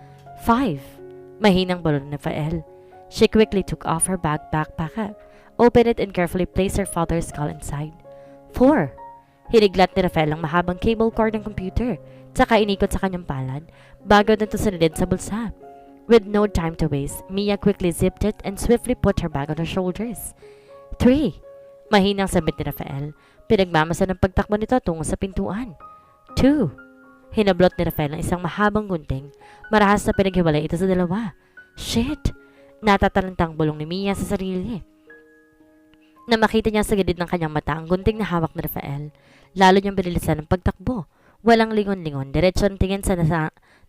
[SPEAKER 1] 5. Mahinang bulong ni Rafael. She quickly took off her backpack, opened it and carefully placed her father's skull inside. 4. Hiniglat ni Rafael ang mahabang cable cord ng computer, tsaka inikot sa kanyang palad, bago nito sinilid sa bulsa. With no time to waste, Mia quickly zipped it and swiftly put her bag on her shoulders. 3. Mahinang sabit ni Rafael. Pinagmamasa ng pagtakbo nito tungo sa pintuan. 2. Hinablot ni Rafael ng isang mahabang gunting. Marahas na pinaghiwalay ito sa dalawa. Shit! Natatalantang bulong ni Mia sa sarili. Na makita niya sa gilid ng kanyang mata ang gunting na hawak ni Rafael. Lalo niyang binilisan ng pagtakbo. Walang lingon-lingon, diretsyo ang tingin sa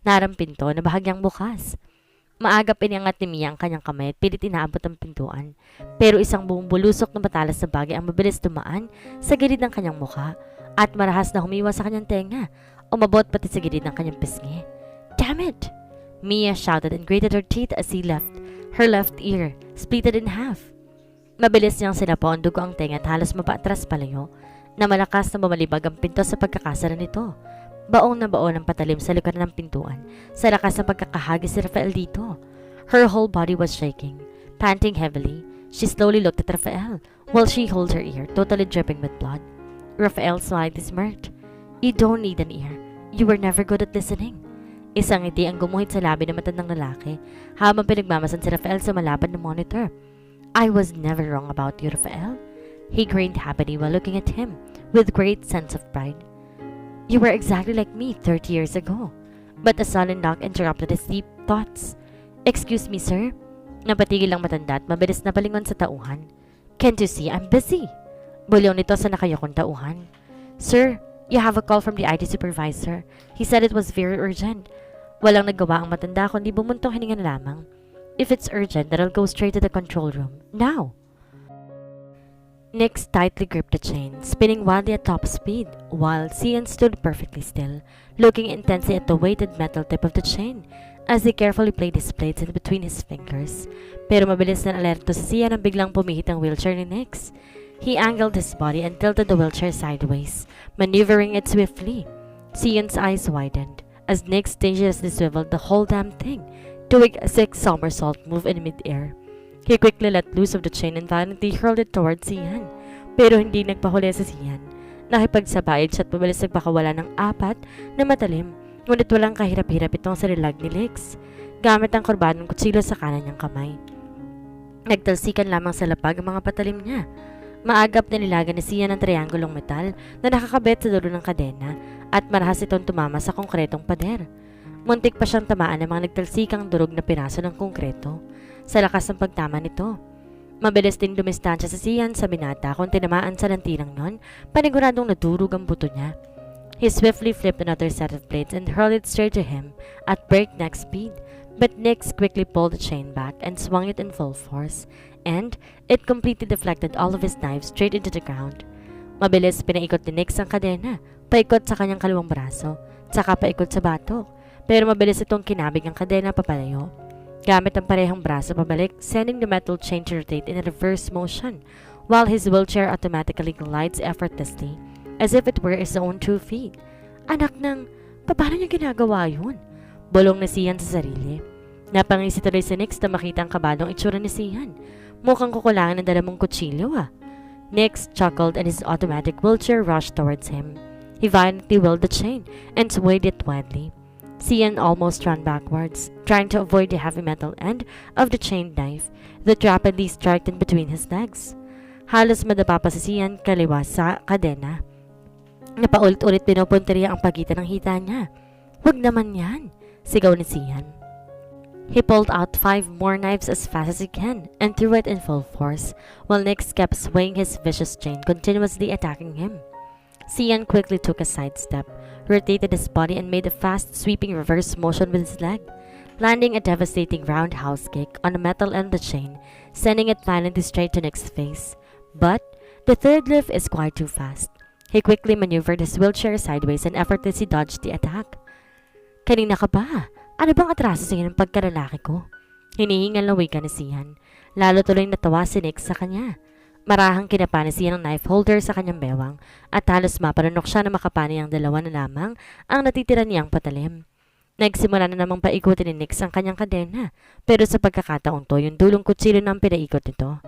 [SPEAKER 1] narang pinto na bahagyang bukas. Maagap iniangat ni Mia ang kanyang kamay at pilit inaabot ang pintuan. Pero isang buong bulusok na matalas na bagay ang mabilis dumaan sa gilid ng kanyang mukha at marahas na humiwa sa kanyang tenga, umabot pati sa gilid ng kanyang pisngi. Damn it! Mia shouted and grated her teeth as her left ear splitted in half. Mabilis niyang sinapo ang dugo ang tenga at halos mapaatras palayo na malakas na bumalibag ang pinto sa pagkakasara nito. Baong na baon ang patalim sa likod ng pintuan sa lakas ng pagkakahagis ni Rafael dito. Her whole body was shaking. Panting heavily, she slowly looked at Rafael while she held her ear, totally dripping with blood. Rafael slightly smirked. You don't need an ear. You were never good at listening. Isang ngiti ang gumuhit sa labi ng matandang lalaki habang pinagmamasan si Rafael sa malapad na monitor. I was never wrong about you, Rafael. He grinned happily while looking at him with great sense of pride. You were exactly like me 30 years ago. But a sudden knock interrupted his deep thoughts. Excuse me, sir. Napatigil ang matanda at mabilis na palingon sa tauhan. Can't you see I'm busy? Bulyaw nito sa nakayakong tauhan. Sir, you have a call from the IT supervisor. He said it was very urgent. Walang nagawa ang matanda kundi bumuntong hininga na lamang. If it's urgent, then I'll go straight to the control room. Now! Nix tightly gripped the chain, spinning wildly at top speed, while Cian stood perfectly still, looking intensely at the weighted metal tip of the chain as he carefully played his plates in between his fingers. Pero mabilis na alerto si Cian nang biglang pumihit ang wheelchair ni Nix. He angled his body and tilted the wheelchair sideways, maneuvering it swiftly. Cian's eyes widened as Nix dangerously swiveled the whole damn thing, doing a 6 somersault move in midair. He quickly let loose of the chain and violently hurled it towards Cian. Pero hindi nagpahuli sa Cian. Nakipagsabayad siya at mabilis nagpakawala ng 4 na matalim, ngunit walang kahirap-hirap itong sarilag ni Lex, gamit ang kurbadong kutsilo sa kanan niyang kamay. Nagtalsikan lamang sa lapag ang mga patalim niya. Maagap na nilagan ni Cian ang triangulong metal na nakakabit sa dulo ng kadena at marahas itong tumama sa konkretong pader. Muntik pa siyang tamaan ng mga nagtalsikang durog na piraso ng konkreto. Sa lakas ng pagtama nito, mabilis ding dumistansya sa Cian sa binata kung tinamaan sa lantirang nun, paniguradong nadurog ang buto niya. He swiftly flipped another set of plates and hurled it straight to him at breakneck speed, but Nix quickly pulled the chain back and swung it in full force, and it completely deflected all of his knives straight into the ground. Mabilis pinaikot ni Nix ang kadena, paikot sa kanyang kaliwang braso, tsaka paikot sa batok, pero mabilis itong kinabig ang kadena papalayo. Gamit ang parehong braso pabalik, sending the metal chain to rotate in a reverse motion, while his wheelchair automatically glides effortlessly, as if it were his own 2 feet. Anak ng, paano niya ginagawa yun? Bulong na Cian sa sarili. Napangisi tuloy si Nix na makita ang kabadong itsura ni Cian. Mukhang kukulangan ng dalamong kutsilyo ah. Nix chuckled and his automatic wheelchair rushed towards him. He violently whirled the chain and swayed it wildly. Cian almost ran backwards, trying to avoid the heavy metal end of the chained knife that rapidly struck in between his legs. Halos madapa pa si Cian kaliwa sa kadena. Napaulit-ulit pinupunteriya ang pagitan ng hita niya. Huwag naman yan! Sigaw ni Sian. He pulled out 5 more knives as fast as he can and threw it in full force, while Nix kept swinging his vicious chain, continuously attacking him. Sian quickly took a sidestep, rotated his body and made a fast sweeping reverse motion with his leg, landing a devastating roundhouse kick on the metal end of the chain, sending it violently straight to Nick's face. But the third lift is quite too fast. He quickly maneuvered his wheelchair sideways and effortlessly dodged the attack. Kanina ka ba? Ano bang atraso sa ng pagkalalaki ko? Hinihingal na wika ni Sian. Lalo tuloy natawa si Nick sa kanya. Marahang kinapani siya ng knife holder sa kanyang bewang at halos mapanunok siya na makapani ang dalawa na lamang ang natitira niyang patalim. Nagsimula na namang paikutin ni Nick ang kanyang kadena, pero sa pagkakataon to, yung dulong kutsilyo na ang pinaikot nito.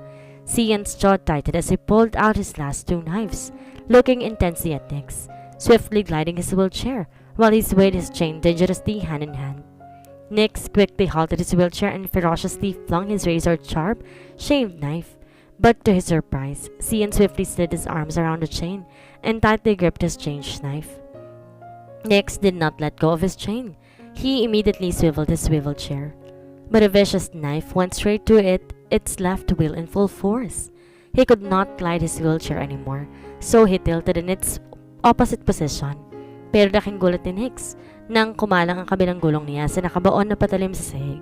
[SPEAKER 1] Sian's jaw tightened as he pulled out his last 2 knives, looking intensely at Nick, swiftly gliding his wheelchair while he swayed his chain dangerously hand in hand. Nick quickly halted his wheelchair and ferociously flung his razor-sharp, shaved knife. But to his surprise, Sian swiftly slid his arms around the chain and tightly gripped his changed knife. Nick did not let go of his chain. He immediately swiveled his swivel chair. But a vicious knife went straight to its left wheel in full force. He could not glide his wheelchair anymore, so he tilted in its opposite position. Pero laking gulat ni Nick nang kumalang ang kabilang gulong niya sa nakabaon na patalim sa sahig.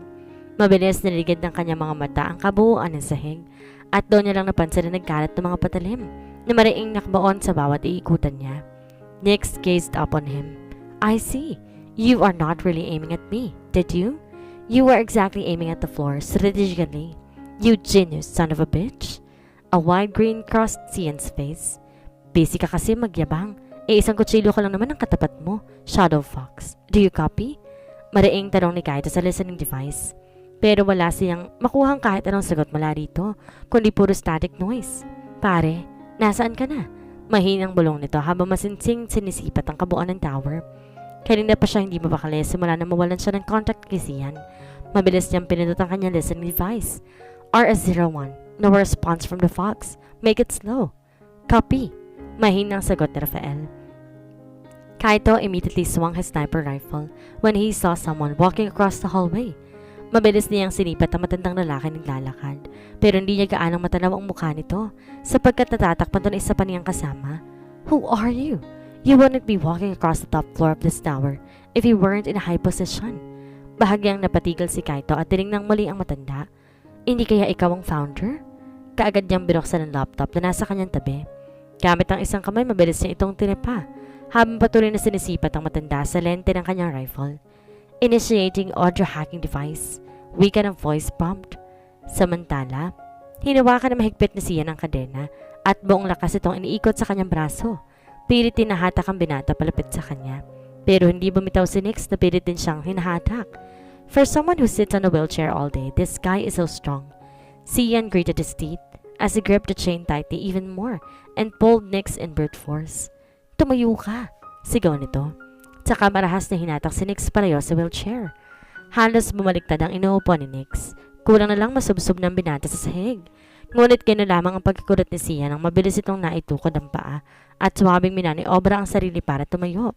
[SPEAKER 1] Mabilis niligid ng kanyang mga mata ang kabuuan ng sahig at doon niya lang napansin na nagkalat ng mga patalim na mariing nakabaon sa bawat iikutan niya. Nick gazed up on him. I see. You are not really aiming at me, did you? You were exactly aiming at the floor, strategically. You genius son of a bitch. A wide grin crossed Sian's face. Busy ka kasi magyabang. Isang kutsilyo ka lang naman ang katapat mo, Shadow Fox. Do you copy? Mariing tanong ni Kaito sa listening device. Pero wala siyang makuhang kahit anong sagot mula rito, kundi puro static noise. Pare, nasaan ka na? Mahinang bulong nito habang masinsing sinisipat ang kabuuan ng tower. Kanina pa siya hindi mapakali simula na mawalan siya ng contact kay Sian. Mabilis niyang pinindot ang kanyang listening device. RS-01, no response from the Fox. Make it slow. Copy. Mahinang sagot ni Rafael. Kaito immediately swung his sniper rifle when he saw someone walking across the hallway. Mabilis niyang sinipat ang matandang lalaki naglalakad, pero hindi niya gaanong matanaw ang mukha nito sapagkat natatakpan doon isa pa niyang kasama. Who are you? You wouldn't be walking across the top floor of this tower if you weren't in a high position. Bahagyang napatigil si Kaito at tinignan muli ang matanda. Hindi kaya ikaw ang founder? Kaagad niyang binuksan ang laptop na nasa kanyang tabi. Gamit ang isang kamay, mabilis niya itong tinipa habang patuloy na sinisipat ang matanda sa lente ng kanyang rifle. Initiating audio hacking device. Wika ng voice prompt. Samantala, hinawakan na mahigpit ni Sian ang kadena at buong lakas itong iniikot sa kanyang braso. Pilit tinahatak ang binata palapit sa kanya. Pero hindi bumitaw si Nick na pilit din siyang hinahatak. For someone who sits on a wheelchair all day, this guy is so strong. Sian gritted his teeth as he gripped the chain tightly even more and pulled Nick in brute force. Tumayo ka! Sigaw nito. Tsaka marahas na hinatak si Nick palayo sa wheelchair. Halos bumaliktad ang inuupo ni Nick. Kulang na lang masubsob ng binata sa sahig. Ngunit gano'n lamang ang pagkakulat ni Sian nang mabilis itong naitukod ang paa at sumabing minaniobra ang sarili para tumayo.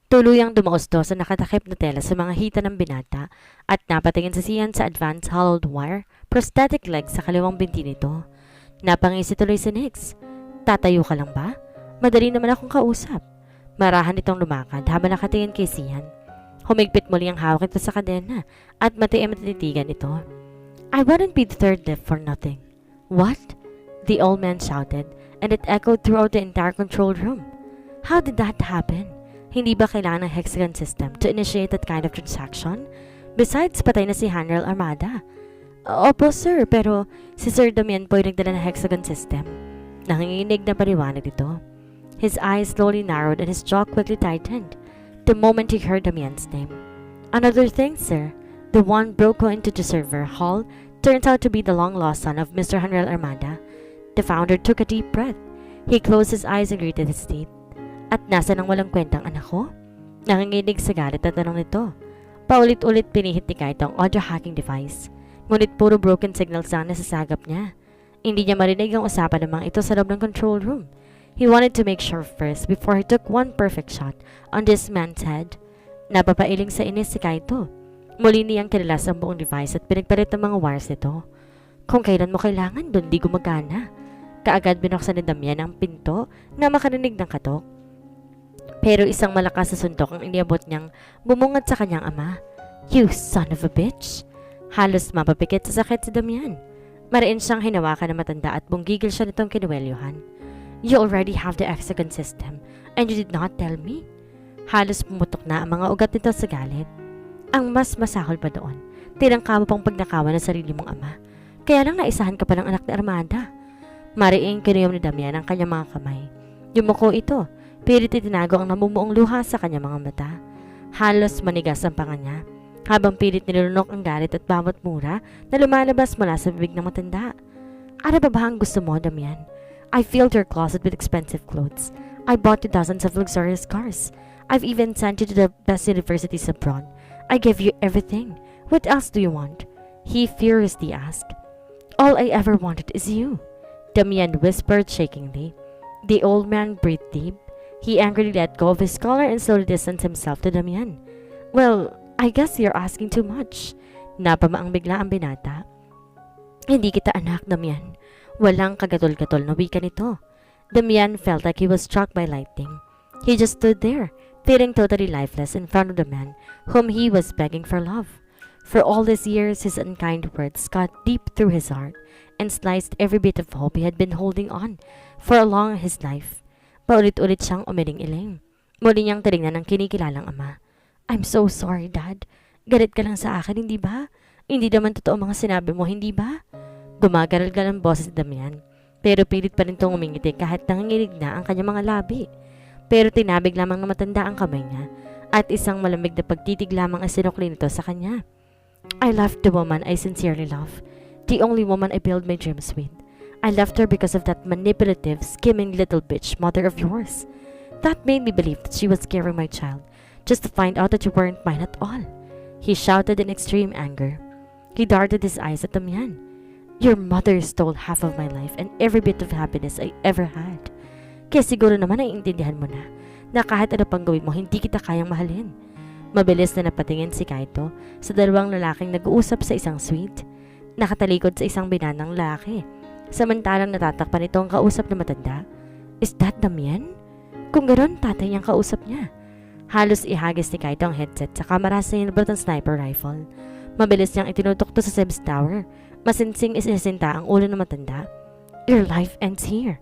[SPEAKER 1] Tuluyang dumausdo sa nakatakip na tela sa mga hita ng binata at napatingin si Sian sa advanced hollowed wire prosthetic leg sa kaliwang binti nito. Napangisi tuloy si Nick. Tatayo ka lang ba? Madali naman akong kausap. Marahan itong lumakad habang nakatingin kay Sian. Humigpit muli ang hawak ito sa kadena at matiim at tinitigan ito. I wouldn't be the third lift for nothing. What? The old man shouted and it echoed throughout the entire control room. How did that happen? Hindi ba kailangan ng hexagon system to initiate that kind of transaction? Besides, patay na si General Armada. Opo sir, pero si Sir Damian po yung nagdala ng hexagon system. Nanginginig na paliwanag ito. His eyes slowly narrowed and his jaw quickly tightened the moment he heard Damian's name. Another thing, sir, the one broke into the server hall turns out to be the long-lost son of Mr. General Armada. The founder took a deep breath. He closed his eyes and gritted his teeth. At nasa nang walang kwentang anak ko? Nanginginig sa galit at tanong nito. Paulit-ulit pinihit ni Kaito ang audio hacking device. Ngunit puro broken signals lang nasasagap niya. Hindi niya marinig ang usapan ng mga ito sa loob ng control room. He wanted to make sure first before he took one perfect shot on this man's head. Napapailing sa inis si Kaito. Muli niyang kinalas ang buong device at pinagpalit ng mga wires nito. Kung kailan mo kailangan, doon di gumagana. Kaagad binuksan ni Damian ang pinto na makarinig ng katok. Pero isang malakas na suntok ang iniabot niyang bumungad sa kanyang ama. You son of a bitch! Halos mapapikit sa sakit si Damian. Mariin siyang hinawakan na matanda at bunggigil siya nitong kinuwelyuhan. You already have the hexagon system and you did not tell me? Halos pumutok na ang mga ugat nito sa galit. Ang mas masahol pa doon, tinangka mo pang pagnakawan ng sarili mong ama. Kaya lang naisahan ka pa ng anak ni Armanda. Mariing kinuyom ni Damian ang kanyang mga kamay. Yumuko ito, pilit itinago ang namumuong luha sa kanyang mga mata. Halos manigas ang panga niya, habang pilit nilunok ang galit at bawat mura na lumalabas mula sa bibig ng matanda. Ano ba ang gusto mo, Damian? I filled your closet with expensive clothes. I bought you dozens of luxurious cars. I've even sent you to the best universities abroad. I gave you everything. What else do you want? He furiously asked. All I ever wanted is you, Damian whispered shakingly. The old man breathed deep. He angrily let go of his collar and slowly distanced himself to Damian. Well, I guess you're asking too much. Napamaang bigla ang binata. Hindi kita anak, Damian. Walang kagatol-gatol na wika nito. Damian felt like he was struck by lightning. He just stood there, feeling totally lifeless in front of the man whom he was begging for love. For all these years, his unkind words cut deep through his heart and sliced every bit of hope he had been holding on for along his life. Paulit-ulit siyang umiling-iling. Muli niyang tinignan ng kinikilalang ama. I'm so sorry, Dad. Galit ka lang sa akin, hindi ba? Hindi naman totoo mga sinabi mo, hindi ba? Gumagaral-gal ang boses ni Damian, pero pilit pa rin itong umingiti kahit nanginginig na ang kanyang mga labi. Pero tinabig lamang na matanda ang kamay niya at isang malamig na pagtitig lamang ang sinukli nito sa kanya. I left the woman I sincerely love, the only woman I build my dreams with. I left her because of that manipulative, scheming little bitch mother of yours. That made me believe that she was carrying my child, just to find out that you weren't mine at all. He shouted in extreme anger. He darted his eyes at Damian. Your mother stole half of my life and every bit of happiness I ever had. Kaya siguro naman naiintindihan mo na kahit ano pang gawin mo, hindi kita kayang mahalin. Mabilis na napatingin si Kaito sa dalawang lalaking nag-uusap sa isang suite. Nakatalikod sa isang binanang lalaki. Samantalang natatakpan ito ang kausap na matanda. Is that Damian? Kung ganoon, tatay niyang kausap niya. Halos ihagis ni Kaito ang headset sa kamera sa nilabot ng sniper rifle. Mabilis niyang itinutok to sa Seb's tower. Masinsing isisinta ang ulo ng matanda. Your life ends here.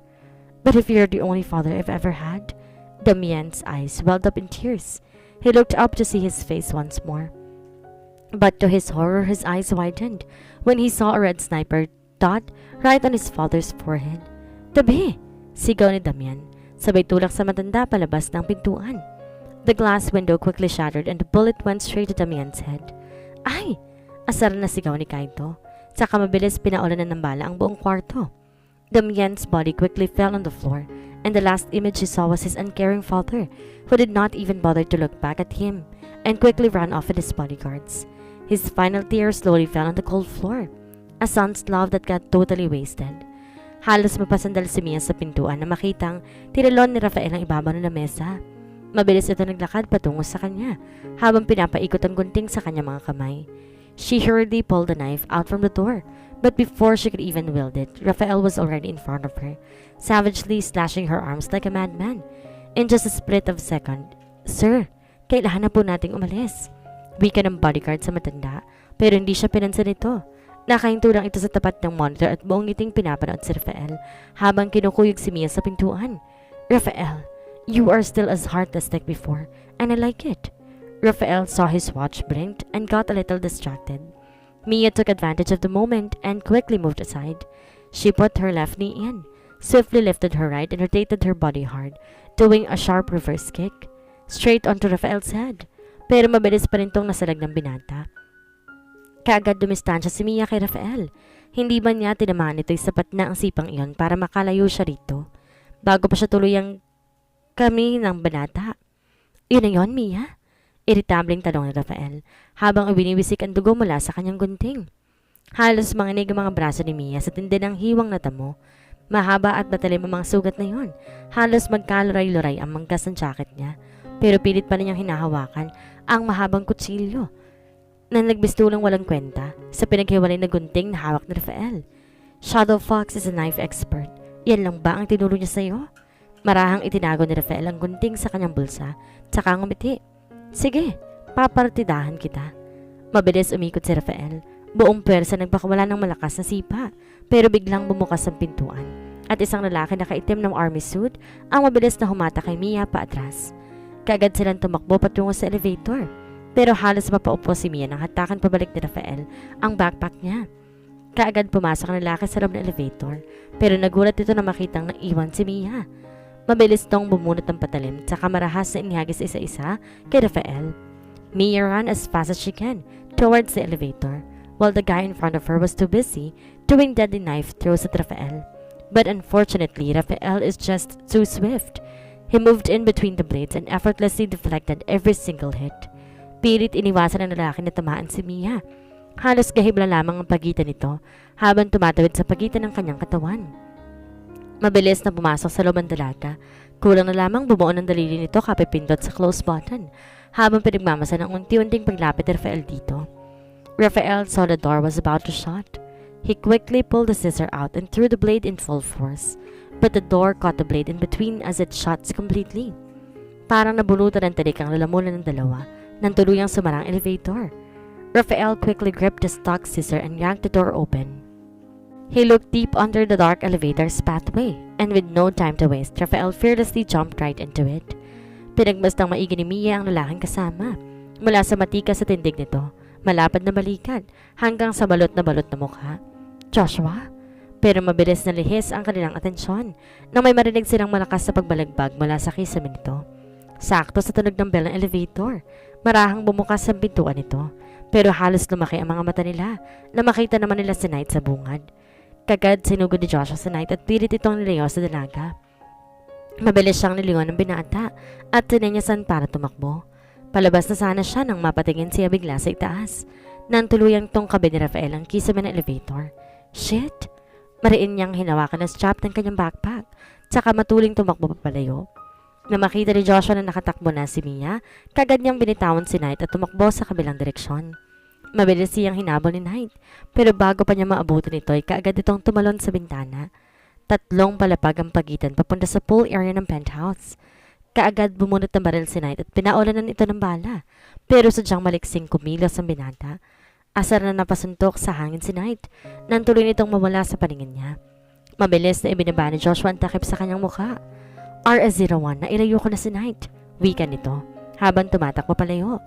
[SPEAKER 1] But if you're the only father I've ever had... Damian's eyes welled up in tears. He looked up to see his face once more. But to his horror, his eyes widened when he saw a red sniper dot right on his father's forehead. Tabi! Sigaw ni Damian. Sabay tulak sa matanda palabas ng pintuan. The glass window quickly shattered and the bullet went straight to Damian's head. Ay! Asar na sigaw ni Kaito. Saka mabilis pinaulan ng bala ang buong kwarto. Damian's body quickly fell on the floor, and the last image he saw was his uncaring father, who did not even bother to look back at him, and quickly ran off with his bodyguards. His final tears slowly fell on the cold floor, a son's love that got totally wasted. Halos mapasandal si Mia sa pintuan na makitang tinalon ni Rafael ang ibabaw ng lamesa. Mabilis ito naglakad patungo sa kanya, habang pinapaikot ang gunting sa kanyang mga kamay. She hurriedly pulled the knife out from the door, but before she could even wield it, Rafael was already in front of her, savagely slashing her arms like a madman. In just a split of a second, Sir, kailangan na po nating umalis. Wika ng bodyguard sa matanda, pero hindi siya pinansin ito. Nakahinto lang ito sa tapat ng monitor at buong ngiting pinapanood si Rafael habang kinukuyog si Mia sa pintuan. Rafael, you are still as heartless like before, and I like it. Rafael saw his watch, blinked, and got a little distracted. Mia took advantage of the moment and quickly moved aside. She put her left knee in, swiftly lifted her right, and rotated her body hard, doing a sharp reverse kick, straight onto Rafael's head. Pero mabilis pa rin tong nasalag ng binata. Kaagad dumistansya si Mia kay Rafael. Hindi ba niya tinamaan ito'y sapat na ang sipang iyon para makalayo siya rito, bago pa siya tuluyang kami ng banata. Yun na yun, Mia? Iritableng tanong ni Rafael habang ibiniwisik ang dugo mula sa kanyang gunting. Halos manginig ang mga braso ni Mia sa tindi ng hiwang na tamo. Mahaba at matalim ang mga sugat na yon. Halos magkaluray-luray ang manggas ng jacket niya. pero pilit pa niyang hinahawakan ang mahabang kutsilyo na nagbistulang walang kwenta sa pinaghiwalay na gunting na hawak ni Rafael. Shadow Fox is a knife expert. Yan lang ba ang tinuro niya sa'yo? Marahang itinago ni Rafael ang gunting sa kanyang bulsa, tsaka ngumiti. Sige, papartidahan kita. Mabilis umikot si Rafael. Buong pwersa nagpakawala ng malakas na sipa, pero biglang bumukas ang pintuan. At isang lalaki na nakaitim ng army suit ang mabilis na humata kay Mia paatras. Kaagad silang tumakbo patungo sa elevator. Pero halos mapaupo si Mia nang hatakan pabalik ni Rafael ang backpack niya. Kaagad pumasok ang lalaki sa loob ng elevator, pero nagulat ito na makitang naiwan si Mia. Mabilis tong bumunot ng patalim tsaka marahas na inihagis isa-isa kay Rafael. Mia ran as fast as she can towards the elevator, while the guy in front of her was too busy doing deadly knife throws at Rafael. But unfortunately, Rafael is just too swift. He moved in between the blades and effortlessly deflected every single hit. Pilit iniwasan ng lalaki na tamaan si Mia. Halos gahibla lamang ang pagitan nito habang tumatawid sa pagitan ng kanyang katawan. Mabilis na pumasok sa loob ang dalaga. Kulang na lamang bumuo ng daliri nito kapipindot sa close button habang pinagmamasa ng unti-unting paglapit ni Rafael dito. Rafael saw the door was about to shut. He quickly pulled the scissor out and threw the blade in full force, but the door caught the blade in between as it shuts completely. Parang nabulutan ng tarik ang lalamunan ng dalawa nang tuluyang sumarang elevator. Rafael quickly gripped the stock scissor and yanked the door open. He looked deep under the dark elevator's pathway, and with no time to waste, Rafael fearlessly jumped right into it. Pinagmastang maigi ni Mia ang lalaking kasama, mula sa matika sa tindig nito, malapad na balikat, hanggang sa balot na mukha. Joshua? Pero mabilis na lihis ang kanilang atensyon nang may marinig silang malakas na pagbalagbag mula sa kisame nito. Sakto sa tunog ng bell ng elevator, marahang bumukas ang pintuan nito, pero halos lumaki ang mga mata nila na makita naman nila si Knight sa bungad. Kagad sinugod ni Joshua sa Knight at pilit itong nilayo sa dalaga. Mabilis siyang nilingon ng binata at tinenyasan para tumakbo. Palabas na sana siya nang mapatingin siya bigla sa itaas. Nang tuluyang tungkabi ni Rafael ang kisame ng elevator. Shit! Mariin niyang hinawakan na strap ng kanyang backpack, tsaka matuling tumakbo papalayo. Na makita ni Joshua na nakatakbo na si Mia, kagad niyang binitawan si Knight at tumakbo sa kabilang direksyon. Mabilis siyang hinabol ni Knight, pero bago pa niya maabutin ito ay kaagad itong tumalon sa bintana. 3 palapag ang pagitan papunta sa pool area ng penthouse. Kaagad bumunot ng baril si Knight at pinaulanan ito ng bala, pero sadyang maliksing kumilos ang binata. Asar na napasuntok sa hangin si Knight, nang tuloy nitong mawala sa paningin niya. Mabilis na ibinaba ni Joshua ang takip sa kanyang mukha. RS-01 na ilayo ko na si Knight, wika nito, habang tumatakbo palayo.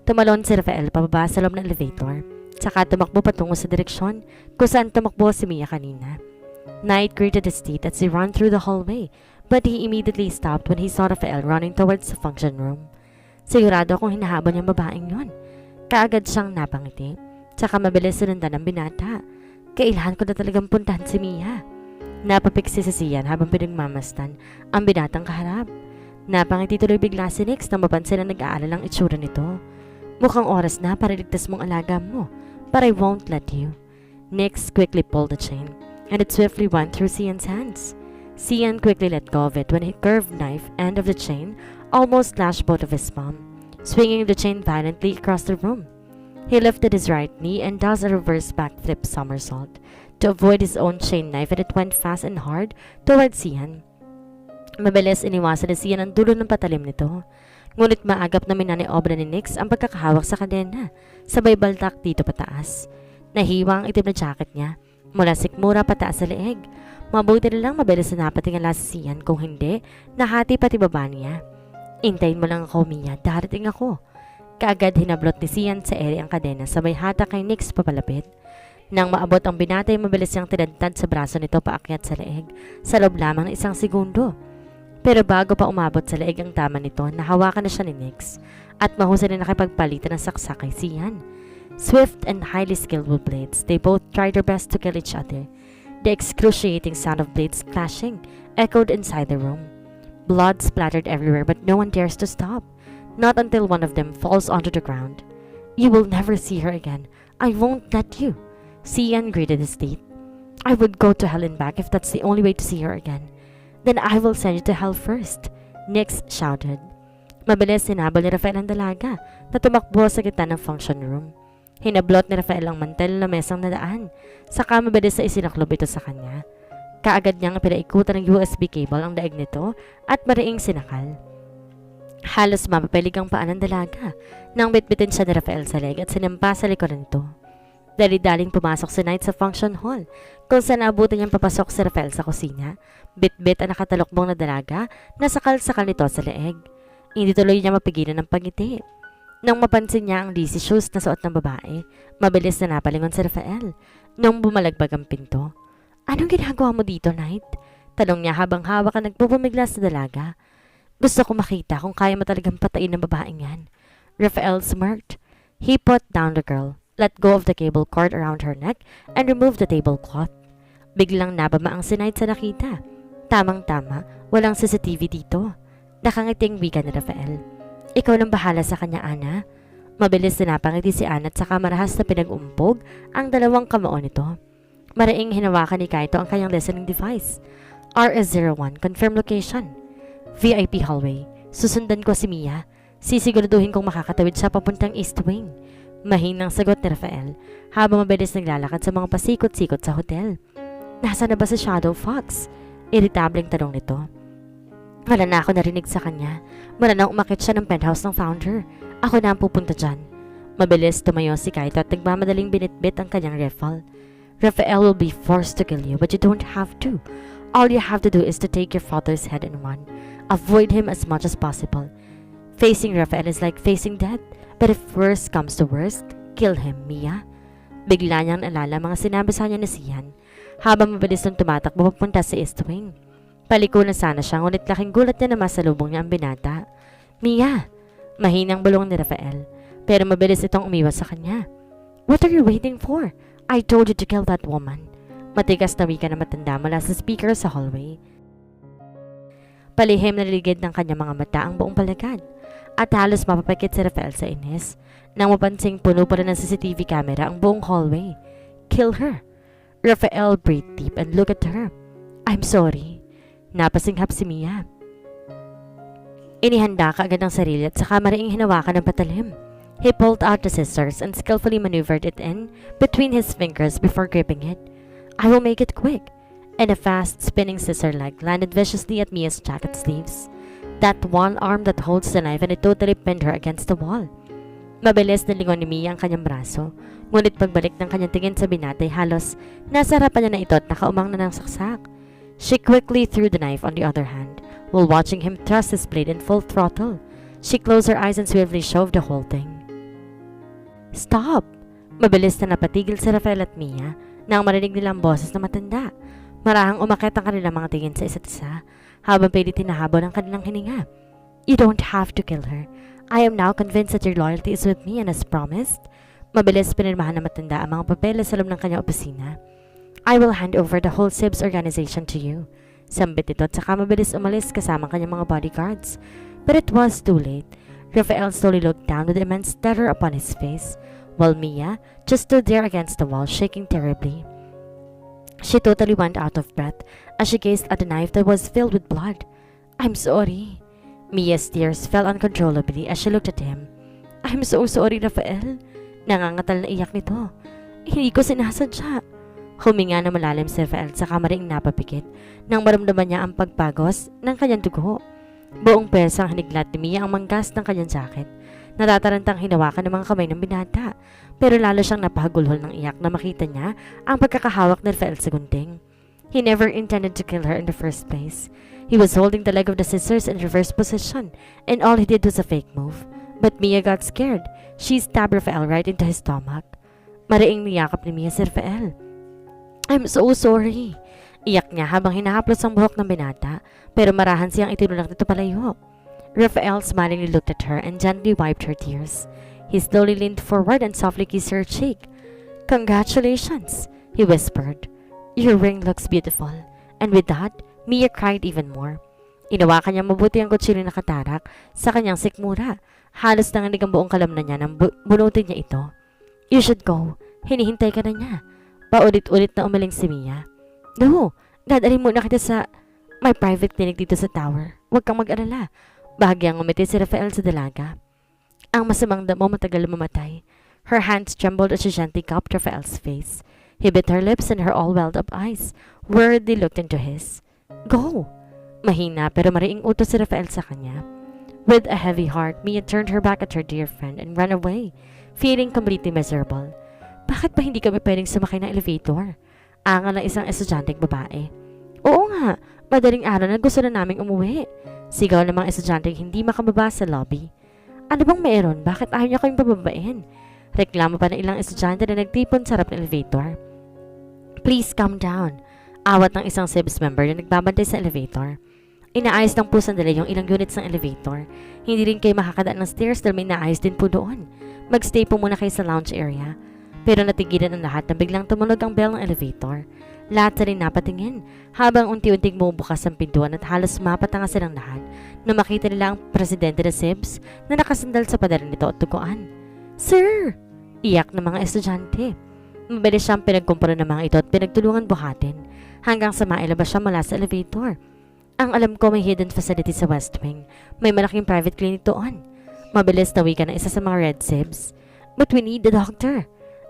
[SPEAKER 1] Tumalon si Rafael pababa sa loob ng elevator, saka tumakbo patungo sa direksyon kung saan tumakbo si Mia kanina. Knight greeted his teeth as he ran through the hallway, but he immediately stopped when he saw Rafael running towards the function room. Sigurado akong hinahabol niyang babaeng yon. Kaagad siyang napangiti, tsaka mabilis sunundan ang binata. Kailangan ko na talagang puntahan si Mia. Napapiksi si Sian habang pinagmamastan ang binatang kaharap. Napangiti tuloy bigla si Nix nang mapansin na nag-aalalang itsura nito. Mukhang oras na para iligtas mong alaga mo, but I won't let you. Nix quickly pulled the chain, and it swiftly went through Sian's hands. Sian quickly let go of it when a curved knife end of the chain almost slashed both of his palm, swinging the chain violently across the room. He lifted his right knee and does a reverse backflip somersault to avoid his own chain knife, and it went fast and hard towards Sian. Mabilis iniwasan ni Sian ang dulo ng patalim nito, ngunit maagap na minaniobra ni Nix ang pagkakahawak sa kadena, sabay baltak dito pataas. Nahiwa ang itim na jacket niya, mula sikmura pataas sa leeg. Mabuti na lang mabilis na napatingala si Sian, kung hindi, nahati pati baba niya. Intayin mo lang ako, Mia, darating ako. Kaagad hinablot ni Sian sa ere ang kadena, sabay hata kay Nix papalapit. Nang maabot ang binata ay mabilis niyang tinadtad sa braso nito paakyat sa leeg, sa loob lamang ng 1 segundo. Pero bago pa umabot sa leeg ang tama nito, nahawakan na siya ni Nix at mahusay na nakipagpalitan ng saksak kay Sian. Swift and highly skilled with blades, they both tried their best to kill each other. The excruciating sound of blades clashing echoed inside the room. Blood splattered everywhere, but no one dares to stop, not until one of them falls onto the ground. You will never see her again. I won't let you. Sian gritted his teeth. I would go to hell and back if that's the only way to see her again. Then I will send you to hell first, Nix shouted. Mabilis sinabol ni Rafael ang dalaga na tumakbo sa gitna ng function room. Hinablot ni Rafael ang mantel na mesang nadaan, saka mabilis na isinaklob ito sa kanya. Kaagad niyang pinaikutan ng USB cable ang daig nito at mariing sinakal. Halos mapapilig ang paa ng dalaga nang bitbitin siya ni Rafael sa leg at sinampa sa likuran nito. Dali-daling pumasok si Knight sa function hall kung saan naabutan niyang papasok si Rafael sa kusina. Bit-bit ang nakatalokbong na dalaga na sakal-sakal nito sa leeg. Hindi tuloy niya mapigilan ng pangiti. Nang mapansin niya ang lacy shoes na suot ng babae, mabilis na napalingon si Rafael nung bumalagbag ang pinto. "Anong ginagawa mo dito, Knight?" Tanong niya habang hawak ang nagpupumigla sa dalaga. "Gusto ko makita kung kaya mo talagang patayin ng babaeng yan." Rafael smirked. He put down the girl, let go of the cable cord around her neck, and removed the tablecloth. Biglang nabama ang si Knight sa nakita. Tamang-tama, walang CCTV dito. Nakangiting wika ni Rafael. "Ikaw nang bahala sa kanya, Ana." Mabilis na napangiti si Ana at saka marahas na pinag-umpog ang dalawang kamao nito. Maraing hinawakan ni Kaito ang kanyang listening device. "RS01, confirm location. VIP hallway. Susundan ko si Mia. Sisiguraduhin kong makakatawid siya papuntang East Wing." Mahinang sagot ni Rafael habang mabilis naglalakad sa mga pasikot-sikot sa hotel. "Nasaan na ba si Shadow Fox?" Iritableng tanong nito. "Wala na ako narinig sa kanya. Wala na umakit siya ng penthouse ng founder. Ako na ang pupunta dyan." Mabilis tumayo si Kaito at nagmamadaling binitbit ang kanyang rifle. "Rafael will be forced to kill you, but you don't have to. All you have to do is to take your father's head and run. Avoid him as much as possible. Facing Rafael is like facing death. But if worst comes to worst, kill him, Mia." Bigla niyang naalala mga sinabi sa kanya ni Sian habang mabilis nang tumatakbo papunta sa East Wing. Paliko na sana siya, ngunit laking gulat niya na masalubong niya ang binata. "Mia!" Mahinang bulong ni Rafael, pero mabilis itong umiwas sa kanya. "What are you waiting for? I told you to kill that woman." Matigas na wika na matanda mula sa speaker sa hallway. Palihim na liligid ng kanyang mga mata ang buong palagad at halos mapapakit si Rafael sa inis nang mapansing puno pa rin ng CCTV camera ang buong hallway. "Kill her." Rafael breathed deep and looked at her. "I'm sorry." Napasinghap si Mia. Inihanda ka agad ang sarili at saka mariing hinawakan ng patalim. He pulled out the scissors and skillfully maneuvered it in between his fingers before gripping it. "I will make it quick." And a fast spinning scissor leg landed viciously at Mia's jacket sleeves. That one arm that holds the knife, and it totally pinned her against the wall. Mabilis na lingon ni Mia ang kanyang braso, ngunit pagbalik ng kanyang tingin sa binatay halos nasa harapan niya na ito at nakaumang na ng saksak. She quickly threw the knife on the other hand, while watching him thrust his blade in full throttle. She closed her eyes and swiftly shoved the whole thing. "Stop!" Mabilis na napatigil si Rafael at Mia nang marinig nilang boses na matanda. Marahang umakit ang kanilang mga tingin sa isa't isa habang pilit hinahabol ang kanilang hininga. "You don't have to kill her. I am now convinced that your loyalty is with me, and as promised." Mabilis pinirmahan na matanda ang mga papeles sa loob ng kanyang opisina. "I will hand over the whole SIBS organization to you." Sambit ito at saka mabilis umalis kasama ang kanyang mga bodyguards. But it was too late. Rafael slowly looked down with immense terror upon his face, while Mia just stood there against the wall, shaking terribly. She totally went out of breath as she gazed at the knife that was filled with blood. "I'm sorry." Mia's tears fell uncontrollably as she looked at him. "I'm so sorry, Rafael." Nangangatal na iyak nito. "Hindi ko sinasadya." Huminga na malalim si Rafael sa kamaring napapikit nang maramdaman niya ang pagpagos ng kanyang dugo. Buong persang hiniglat ni Mia ang manggas ng kanyang jacket. Natatarantang hinawakan ng mga kamay ng binata, pero lalo siyang napahagulhol ng iyak na makita niya ang pagkakahawak ni Rafael sa gunting. He never intended to kill her in the first place. He was holding the leg of the scissors in reverse position, and all he did was a fake move. But Mia got scared. She stabbed Rafael right into his stomach. Mariing niyakap ni Mia si Rafael. "I'm so sorry." Iyak niya habang hinahaplos ang buhok ng binata, pero marahan siyang itinulak nito palayo. Rafael smilingly looked at her and gently wiped her tears. He slowly leaned forward and softly kissed her cheek. "Congratulations," he whispered. "Your ring looks beautiful." And with that, Mia cried even more. Inawakan niya mabuti ang kutsilyo na katarak sa kanyang sikmura. Halos nanganig ang buong kalamnan niya nang bunutin niya ito. "You should go. Hinihintay ka na niya." Paulit-ulit na umaling si Mia. "No, dadalhin muna kita sa my private clinic dito sa tower. Huwag kang mag-alala. Bahagyang umiti si Rafael sa dalaga. Ang masamang damo matagal mamatay. Her hands trembled as she gently cupped Rafael's face. He bit her lips and her all-welled-up eyes worriedly looked into his. Go! Mahina pero mariing utos si Rafael sa kanya. With a heavy heart, Mia turned her back at her dear friend and ran away, feeling completely miserable. Bakit ba hindi kami pwedeng sumakay ng elevator? Angal ng isang estudyanteng babae. Oo nga, madaling araw na gusto na naming umuwi. Sigaw ng mga estudyanteng hindi makababa sa lobby. Ano bang meron? Bakit ayaw niya kaming pababain? Reklamo pa ng ilang estudyante na nagtipon sa harap ng elevator. Please calm down. Awat ng isang SIBS member na nagbabantay sa elevator. Inaayos lang po sandali yung ilang units ng elevator. Hindi rin kayo makakadaan ng stairs dahil may naayos din po doon. Magstay po muna kayo sa lounge area. Pero natigilan ang lahat na biglang tumunog ang bell ng elevator. Lahat sa rin napatingin habang unti-unting bumubukas ang pintuan at halos mapatanga silang lahat na makita nila ang presidente ng SIBS na nakasandal sa pader nito at tuguan. Sir! Iyak ng mga estudyante. Mabilis siyang pinagkumpara ng mga ito at pinagtulungan buhatin hanggang sa mailabas siya mula sa elevator. Ang alam ko may hidden facility sa West Wing. May malaking private clinic doon. Mabilis na wika ng isa sa mga red SIBS. But we need the doctor.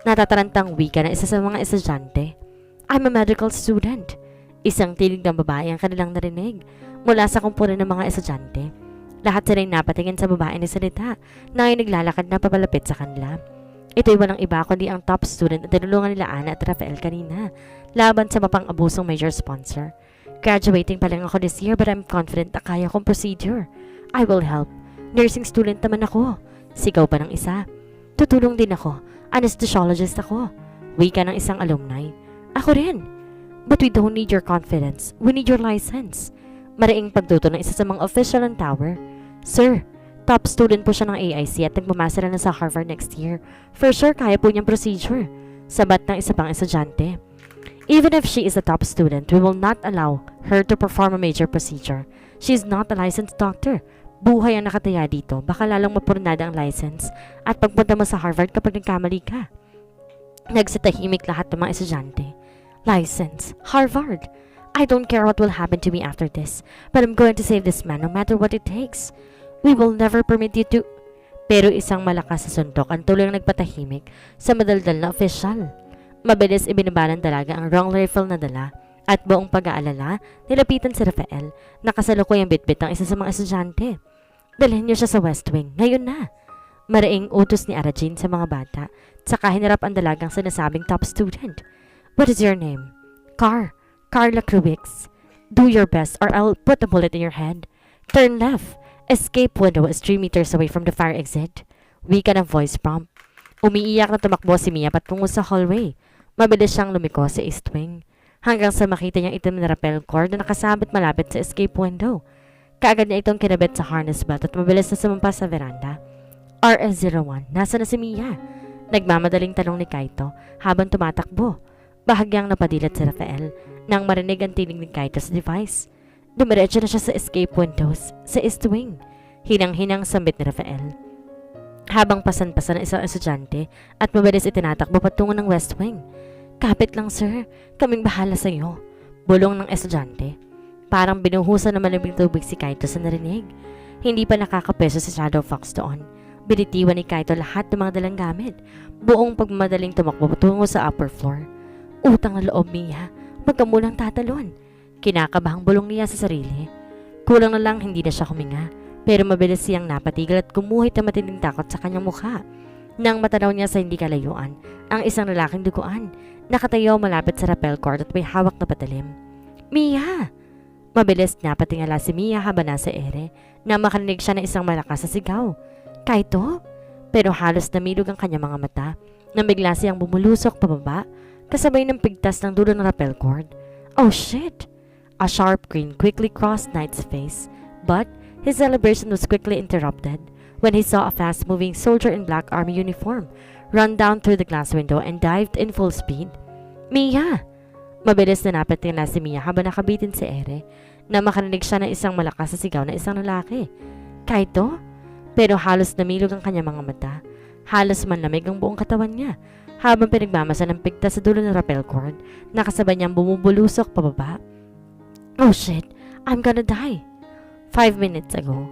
[SPEAKER 1] Natatarantang wika ng isa sa mga estudyante. I'm a medical student. Isang tinig ng babae ang kanilang narinig mula sa kumpulan ng mga estudyante. Lahat sila'y napatingin sa babae na salita na ay naglalakad na papalapit sa kanila. Ito'y walang iba kundi ang top student na tinulungan nila Ana at Rafael kanina laban sa mapang-abusong major sponsor. Graduating pa lang ako this year but I'm confident na kaya kong procedure. I will help. Nursing student naman ako. Sigaw pa ng isa. Tutulong din ako. Anesthesiologist ako. Wika ng isang alumni. Ako rin. But we don't need your confidence. We need your license. Mariing pagtuto ng isa sa mga official ng tower. Sir, top student po siya ng AIC at nagmamasa na sa Harvard next year. For sure, kaya po niyang procedure. Sabat ng isa pang estudyante. Even if she is a top student, we will not allow her to perform a major procedure. She is not a licensed doctor. Buhay ang nakataya dito. Baka lalong mapurnada ang license at pagpunta mo sa Harvard kapag nagkamali ka. Nagsitahimik lahat ng mga estudyante. License. Harvard. I don't care what will happen to me after this, but I'm going to save this man no matter what it takes. We will never permit you to... Pero isang malakas sa suntok ang tuloy nagpatahimik sa madaldal na opisyal. Mabilis ibinaba ng dalaga ang wrong rifle na dala at buong pag-aalala, nilapitan si Rafael na kasalukuyang bitbit ng isa sa mga estudyante. Dalhin niyo siya sa West Wing, ngayon na. Maraing utos ni Arajin sa mga bata, saka hinarap ang dalagang sinasabing top student. What is your name? Carla Cruix. Do your best or I'll put a bullet in your head. Turn left. Escape window is 3 meters away from the fire exit. Wika ng voice prompt. Umiiyak na tumakbo si Mia patungo sa hallway. Mabilis siyang lumiko sa East Wing hanggang sa makita niyang itim na rappel cord na nakasabit malapit sa escape window. Kaagad niya itong kinabit sa harness belt at mabilis na sumampa sa veranda. RS-01, nasa na si Mia? Nagmamadaling tanong ni Kaito habang tumatakbo. Bahagyang napadilat si Rafael nang marinig ang tinig ni Kaito sa device. Dumiretso na siya sa escape windows sa East Wing. Hinang-hinang sambit ni Rafael. Habang pasan-pasan ng isang estudyante at mabilis itinatakbo patungo ng West Wing. Kapit lang sir, kaming bahala sa iyo. Bulong ng estudyante. Parang binuhusan ng malamig tubig si Kaito sa narinig. Hindi pa nakakapeso si Shadow Fox doon. Binitiwan ni Kaito lahat ng mga dalang gamit. Buong pagmamadaling tumakbo patungo sa upper floor. Utang na loob Mia, wag ka munang tatalon. Kinakabahang bulong niya sa sarili. Kulang na lang hindi na siya huminga, pero mabilis siyang napatigil at gumuhit na matinding takot sa kanyang mukha. Nang matanaw niya sa hindi kalayuan, ang isang lalaking duguan, nakatayo malapit sa rappel cord at may hawak na patalim. Mia! Mabilis napatingala si Mia habang nasa ere, na makarinig siya ng isang malakas na sigaw. Kaito? Pero halos namilog ang kanyang mga mata, nang bigla siyang bumulusok pababa, kasabay ng pigtas ng dulo ng rappel cord. Oh shit! A sharp grin quickly crossed Knight's face, but his celebration was quickly interrupted when he saw a fast-moving soldier in black army uniform run down through the glass window and dived in full speed. Mia! Mabilis na napatingala si Mia habang nakabitin si Ere na makarinig siya ng isang malakas na sigaw na isang lalaki. Kaito? Pero halos namilog ang kanyang mga mata. Halos manlamig ang buong katawan niya habang pinagmamasa ng pigtas sa dulo ng rappel cord na kasabay niyang bumubulusok pababa. Oh shit, I'm gonna die. 5 minutes ago.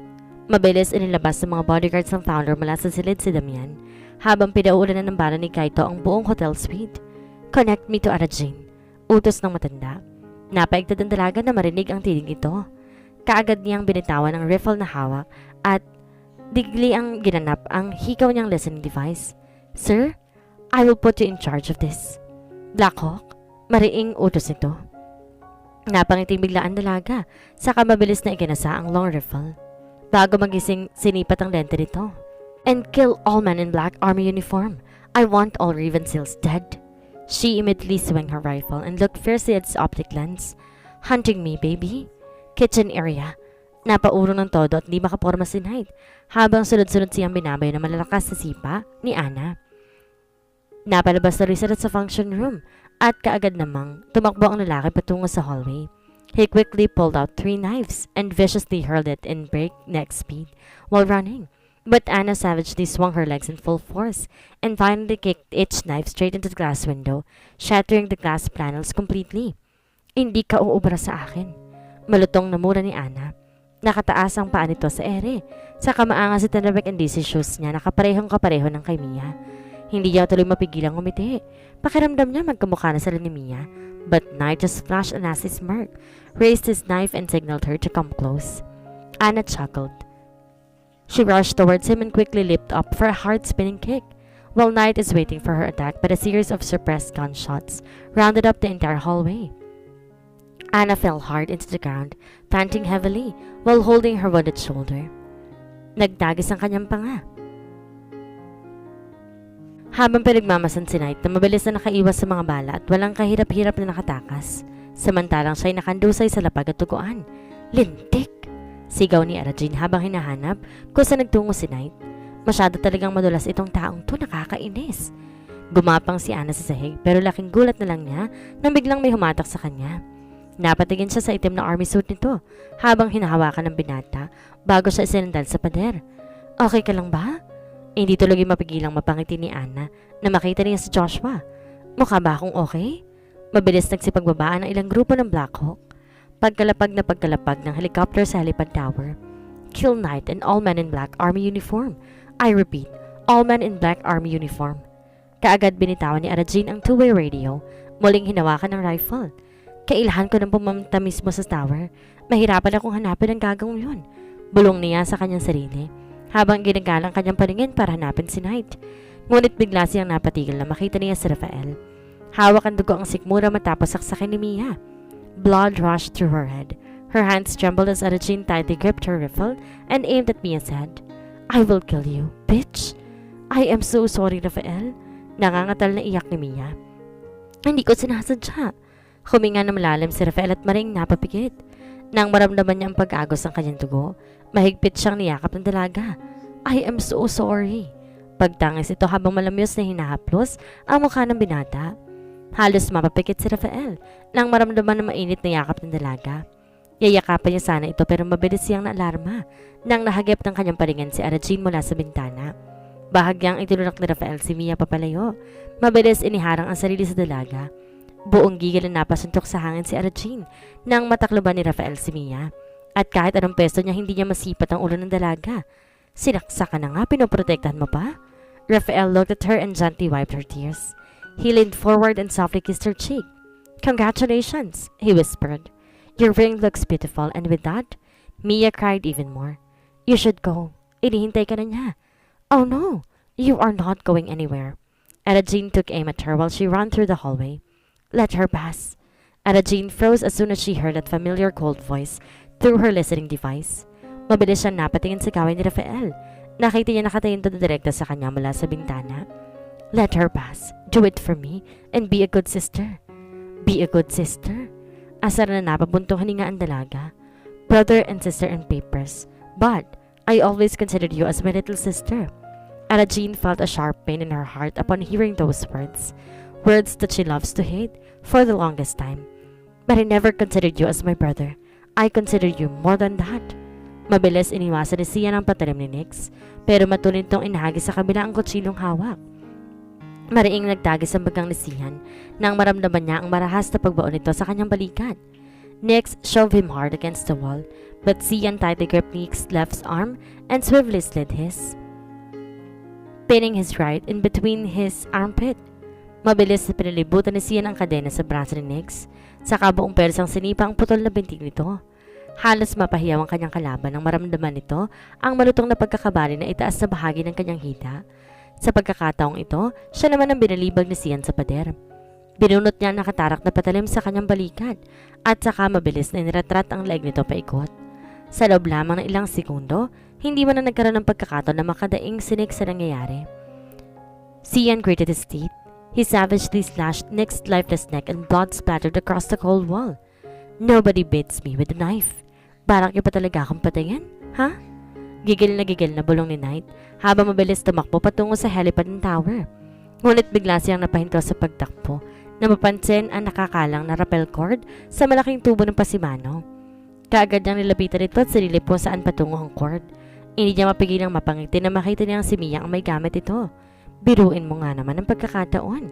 [SPEAKER 1] Mabilis inilabas ng mga bodyguards ng founder mula sa silid si Damian habang pinauulan ng bala ni Kaito ang buong hotel suite. Connect me to Arajin, utos ng matanda. Napaigtad ang dalaga na marinig ang tinig ito. Kaagad niyang binitawan ang rifle na hawak at digli ang ginanap ang hikaw niyang listening device. Sir, I will put you in charge of this. Blackhawk, mariing utos nito. Napangiting bigla ang dalaga, saka mabilis na iginasa ang long rifle. Bago magising, sinipat ang lente nito. And kill all men in black army uniform. I want all Raven Seals dead. She immediately swung her rifle and looked fiercely at its optic lens. Hunting me, baby. Kitchen area. Napauro ng todo at di makaporma si Knight habang sunod-sunod siyang binabayo ng malalakas na sipa ni Ana. Napalabas na Rizal sa function room at kaagad namang tumakbo ang lalaki patungo sa hallway. He quickly pulled out 3 knives and viciously hurled it in breakneck speed while running. But Anna savagely swung her legs in full force and finally kicked each knife straight into the glass window, shattering the glass panels completely. Hindi ka uubra sa akin. Malutong na mura ni Anna. Nakataas ang paa nito sa ere. Sa kamaangas si Tanabek and DC shoes niya nakaparehong-kapareho ng kay Mia. Hindi niya tuloy mapigilang umiti. Pakiramdam niya magkamukha na sila ni Mia. But Knight just flashed a nasty smirk, raised his knife and signaled her to come close. Anna chuckled. She rushed towards him and quickly leaped up for a hard-spinning kick, while Knight is waiting for her attack, but a series of suppressed gunshots rounded up the entire hallway. Anna fell hard into the ground, panting heavily while holding her wounded shoulder. Nagdagis ang kanyang panga. Habang pinagmamasan si Knight na mabilis na nakaiwas sa mga bala at walang kahirap-hirap na nakatakas, samantalang siya'y nakandusay sa lapag at tuguan. Lintik! Sigaw ni Arajin habang hinahanap kung saan nagtungo si Knight. Masyado talagang madulas itong taong to, nakakainis. Gumapang si Anna sa sahig pero laking gulat na lang niya nang biglang may humatak sa kanya. Napatingin siya sa itim na army suit nito habang hinahawakan ng binata bago siya isinandal sa pader. Okay ka lang ba? Hindi tuloy mapigilang mapangiti ni Anna na makita niya si Joshua. Mukha ba akong okay? Mabilis nagsipagbabaan ang ilang grupo ng Black Hawk. Pagkalapag ng helicopter sa helipad tower. Kill Knight and all men in black army uniform. I repeat, all men in black army uniform. Kaagad binitawan ni Arajin ang two-way radio, muling hinawakan ng rifle. Kailangan ko nang pumunta mismo sa tower. Mahirapan akong hanapin ang gagawin yun. Bulong niya sa kanyang sarili, habang ginagalang kanyang paningin para hanapin si Knight. Ngunit bigla siyang napatigil na makita niya si Rafael. Hawak ang dugo ang sikmura matapos saksakin ni Mia. Blood rushed through her head. Her hands trembled as Arajin tightly gripped her rifle and aimed at Mia's head. I will kill you, bitch. I am so sorry, Rafael. Nangangatal na iyak ni Mia. Hindi ko sinasadya. Huminga na malalim si Rafael at maring napapikit. Nang maramdaman niya ang pag-agos ng kanyang dugo, mahigpit siyang niyakap ng dalaga. I am so sorry. Pagtangis ito habang malamyos na hinahaplos ang mukha ng binata. Halos mapapikit si Rafael nang maramdaman na mainit na yakap ng dalaga. Yayakapan niya sana ito pero mabilis siyang naalarma nang nahagip ng kanyang paringin si Arajin mula sa bintana. Bahagyang itinulak ni Rafael si Mia papalayo. Mabilis iniharang ang sarili sa dalaga. Buong gigil na napasuntok sa hangin si Arajin nang matakloban ni Rafael si Mia. At kahit anong pesto niya, hindi niya masipat ang ulo ng dalaga. Sinaksa ka na nga, pinoprotektahan mo pa? Rafael looked at her and gently wiped her tears. He leaned forward and softly kissed her cheek. Congratulations, he whispered. Your ring looks beautiful, and with that, Mia cried even more. You should go. Inihintay ka na niya. Oh no, you are not going anywhere. Arajin took aim at her while she ran through the hallway. Let her pass. Arajin froze as soon as she heard that familiar cold voice through her listening device. Mabilis siya napatingin sa gawin ni Rafael. Nakita niya nakatayin to direkta sa kanya mula sa bintana. Let her pass. Do it for me and be a good sister. Be a good sister? Asar na napabuntong hininga ang dalaga. Brother and sister in papers. But I always considered you as my little sister. Arajin felt a sharp pain in her heart upon hearing those words. Words that she loves to hate for the longest time. But I never considered you as my brother. I considered you more than that. Mabilis iniwasan ni Sia ng patalim ni Nix, pero matuloy nitong inahagis sa kabila ang kutsilong hawak. Mariing nagtagis ang bagang ni Sian nang maramdaman niya ang marahas na pagbaon nito sa kanyang balikat. Nix shoved him hard against the wall, but Sian tightly gripped Nick's left arm and swiftly slid his, pinning his right in between his armpit. Mabilis na pinalibutan ni Sian ang kadena sa braso ni Nix, saka buong persang sinipa ang putol na bintig nito. Halos mapahiyaw ang kanyang kalaban nang maramdaman nito ang malutong na pagkakabali na itaas sa bahagi ng kanyang hita. Sa pagkakataong ito, siya naman ang binalibag ni Sian sa pader. Binunot niya ang nakatarak na patalim sa kanyang balikat at saka mabilis na iniratrat ang leg nito paikot. Sa loob lamang ng ilang segundo, hindi man na nagkaroon ng pagkakataon na makadaing sinig sa nangyayari. Sian gritted his teeth. He savagely slashed Nick's lifeless neck and blood splattered across the cold wall. Nobody beats me with a knife. Parang iba talaga akong patayin, ha? Gigil na bulong ni Knight habang mabilis tumakbo patungo sa helipad ng tower. Ngunit bigla siyang napahinto sa pagtakbo na mapansin ang nakakalang na rappel cord sa malaking tubo ng pasimano. Kaagad niyang nilapitan ito at sinilip kung saan patungo ang cord. Hindi niya mapigilang mapangiti na makita niyang si Mia ang may gamit ito. Biruin mo nga naman ang pagkakataon.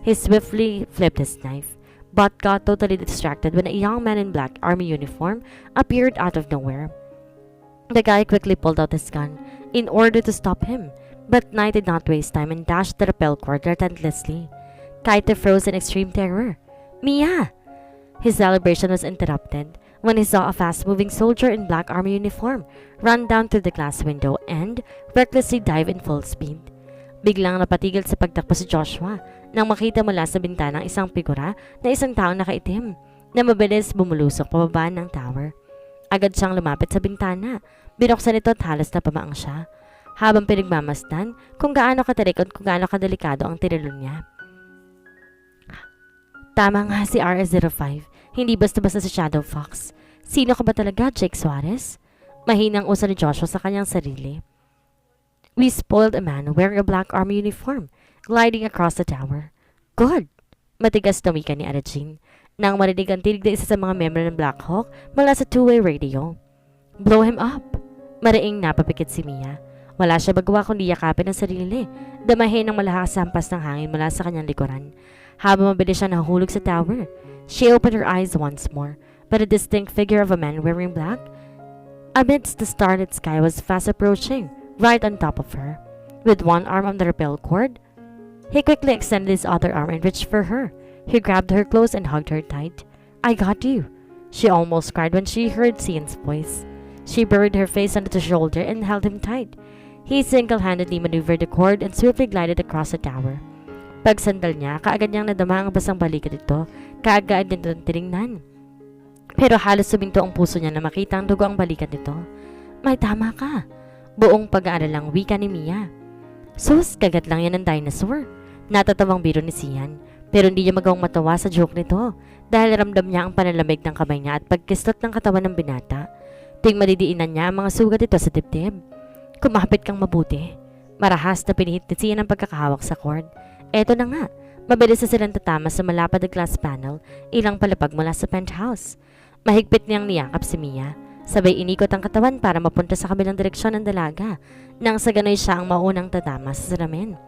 [SPEAKER 1] He swiftly flipped his knife, but got totally distracted when a young man in black army uniform appeared out of nowhere. The guy quickly pulled out his gun in order to stop him, but Knight did not waste time and dashed the rappel cord relentlessly. Kaito froze in extreme terror. Mia! His celebration was interrupted when he saw a fast-moving soldier in black army uniform run down through the glass window and recklessly dive in full speed. Biglang napatigil sa pagtakbo si Joshua nang makita mula sa bintana ang isang figura na isang taong nakaitim na mabilis bumulusok pababa ng tower. Agad siyang lumapit sa bintana. Binuksan ito at halos na pamaang siya habang pinagmamasdan kung gaano katarik at kung gaano kadelikado ang tirilon niya. Tama nga si RS-05. Hindi basta-basta si Shadow Fox. Sino ka ba talaga, Jake Suarez? Mahinang usa ni Joshua sa kanyang sarili. We spoiled a man wearing a black army uniform, gliding across the tower. Good! Matigas na wika ni Arajin nang marinig ang tinig na isa sa mga member ng Black Hawk mula sa two-way radio. Blow him up! Mariing napapikit si Mia. Wala siya magawa kundi yakapin ang sarili. Damahin ng malakas hampas ng hangin mula sa kanyang likuran. Habang mabilis siya nahulog sa tower, she opened her eyes once more, but a distinct figure of a man wearing black amidst the starlit sky was fast approaching, right on top of her. With one arm on the rappel cord, he quickly extended his other arm and reached for her. He grabbed her close and hugged her tight. I got you, she almost cried when she heard Sian's voice. She buried her face under the shoulder and held him tight. He single-handedly maneuvered the cord and swiftly glided across the tower. Pagsandal niya, kaagad niyang nadama ang basang balikat ito, kaagad niya doon tinignan. Pero halos suminto ang puso niya na makita ang dugo ang balikat nito. May tama ka. Buong pag-aalalang wika ni Mia. Sus, kagat lang yan ng dinosaur. Natatawang biro ni Sian, pero hindi niya magawang matawa sa joke nito dahil ramdam niya ang panalamig ng kamay niya at pagkislot ng katawan ng binata. Tuwing madidiinan niya ang mga sugat ito sa dibdib. Kumapit kang mabuti. Marahas na pinihit ni Sian ang pagkakahawak sa cord. Eto na nga, mabilis na silang tatama sa malapad na glass panel, ilang palapag mula sa penthouse. Mahigpit niyang niyakap si Mia. Sabay inikot ang katawan para mapunta sa kabilang direksyon ng dalaga, nang sa ganoy siya ang maunang tatama sa salamin.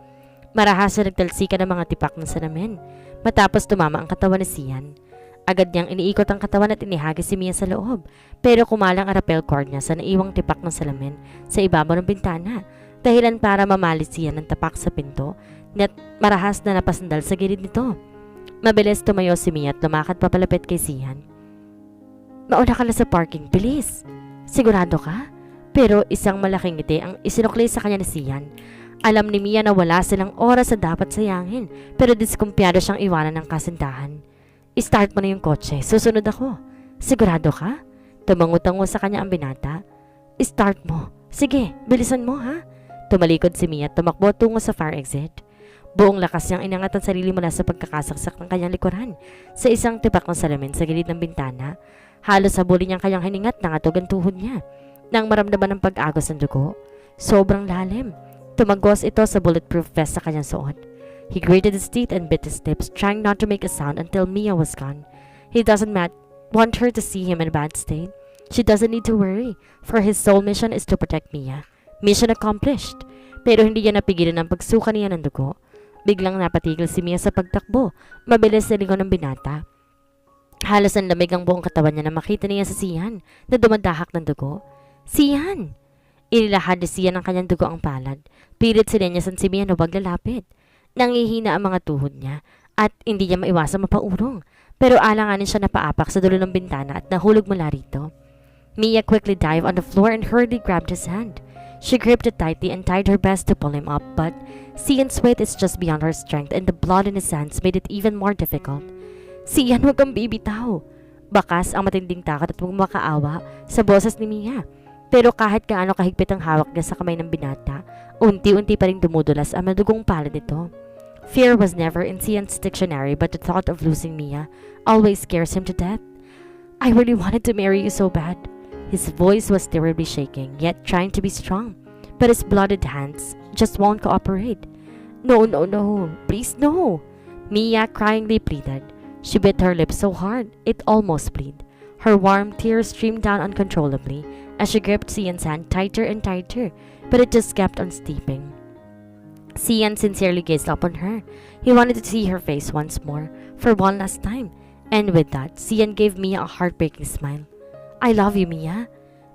[SPEAKER 1] Marahas na nagtalsika ng mga tipak ng salamin, matapos tumama ang katawan ni Sian. Agad niyang iniikot ang katawan at inihagis si Mia sa loob, pero kumalang ang rappel cord niya sa naiwang tipak ng salamin sa ibabaw ng bintana, dahilan para mamalis siya ng tapak sa pinto, at marahas na napasandal sa gilid nito. Mabilis tumayo si Mia at lumakad papalapit kay Sian. Mauna ka na sa parking, bilis. Sigurado ka? Pero isang malaking ngiti ang isinukli sa kanya ni Sian. Alam ni Mia na wala silang oras na dapat sayangin, pero diskumpiyado siyang iwanan ng kasintahan. I-start mo na yung kotse, susunod ako. Sigurado ka? Tumangutango sa kanya ang binata. I-start mo. Sige, bilisan mo ha. Tumalikod si Mia at tumakbo tungo sa fire exit. Buong lakas niyang inangat ang sarili mula sa pagkakasaksak ng kanyang likuran sa isang tipak ng salamin sa gilid ng bintana. Halos habulin niyang kanyang hiningat ng atog ang tuhod niya nang maramdaman ng pag-agos ng dugo. Sobrang lalim. Tumagos ito sa bulletproof vest sa kanyang suot. He gritted his teeth and bit his lips, trying not to make a sound until Mia was gone. He doesn't want her to see him in a bad state. She doesn't need to worry, for his sole mission is to protect Mia. Mission accomplished. Pero hindi niya napigilan ang pagsuka niya ng dugo. Biglang napatigil si Mia sa pagtakbo. Mabilis na lingon ng binata. Halos ang lamig ang buong katawan niya na makita niya sa Sian na dumadahak ng dugo. Sian! Inilahad ni Sian ang kanyang dugo ang palad. Pilit sinenyasan si Mia na huwag lalapit. Nangihina ang mga tuhod niya at hindi niya maiwasang mapaurong. Pero alanganin siya na paapak sa dulo ng bintana at nahulog mula rito. Mia quickly dived on the floor and hurriedly grabbed his hand. She gripped it tightly and tried her best to pull him up, but Sian's weight is just beyond her strength and the blood in his hands made it even more difficult. Sian, huwag kang bibitaw. Bakas ang matinding takot at makaawa sa boses ni Mia. Pero kahit gaano kahigpit ang hawak niya sa kamay ng binata, unti-unti pa rin dumudulas ang madugong palad nito. Fear was never in Sian's dictionary, but the thought of losing Mia always scares him to death. I really wanted to marry you so bad. His voice was terribly shaking, yet trying to be strong. But his blooded hands just won't cooperate. No, no, no. Please, no. Mia cryingly pleaded. She bit her lips so hard, it almost bled. Her warm tears streamed down uncontrollably as she gripped Sian's hand tighter and tighter, but it just kept on steeping. Sian sincerely gazed up on her. He wanted to see her face once more, for one last time. And with that, Sian gave Mia a heartbreaking smile. I love you, Mia.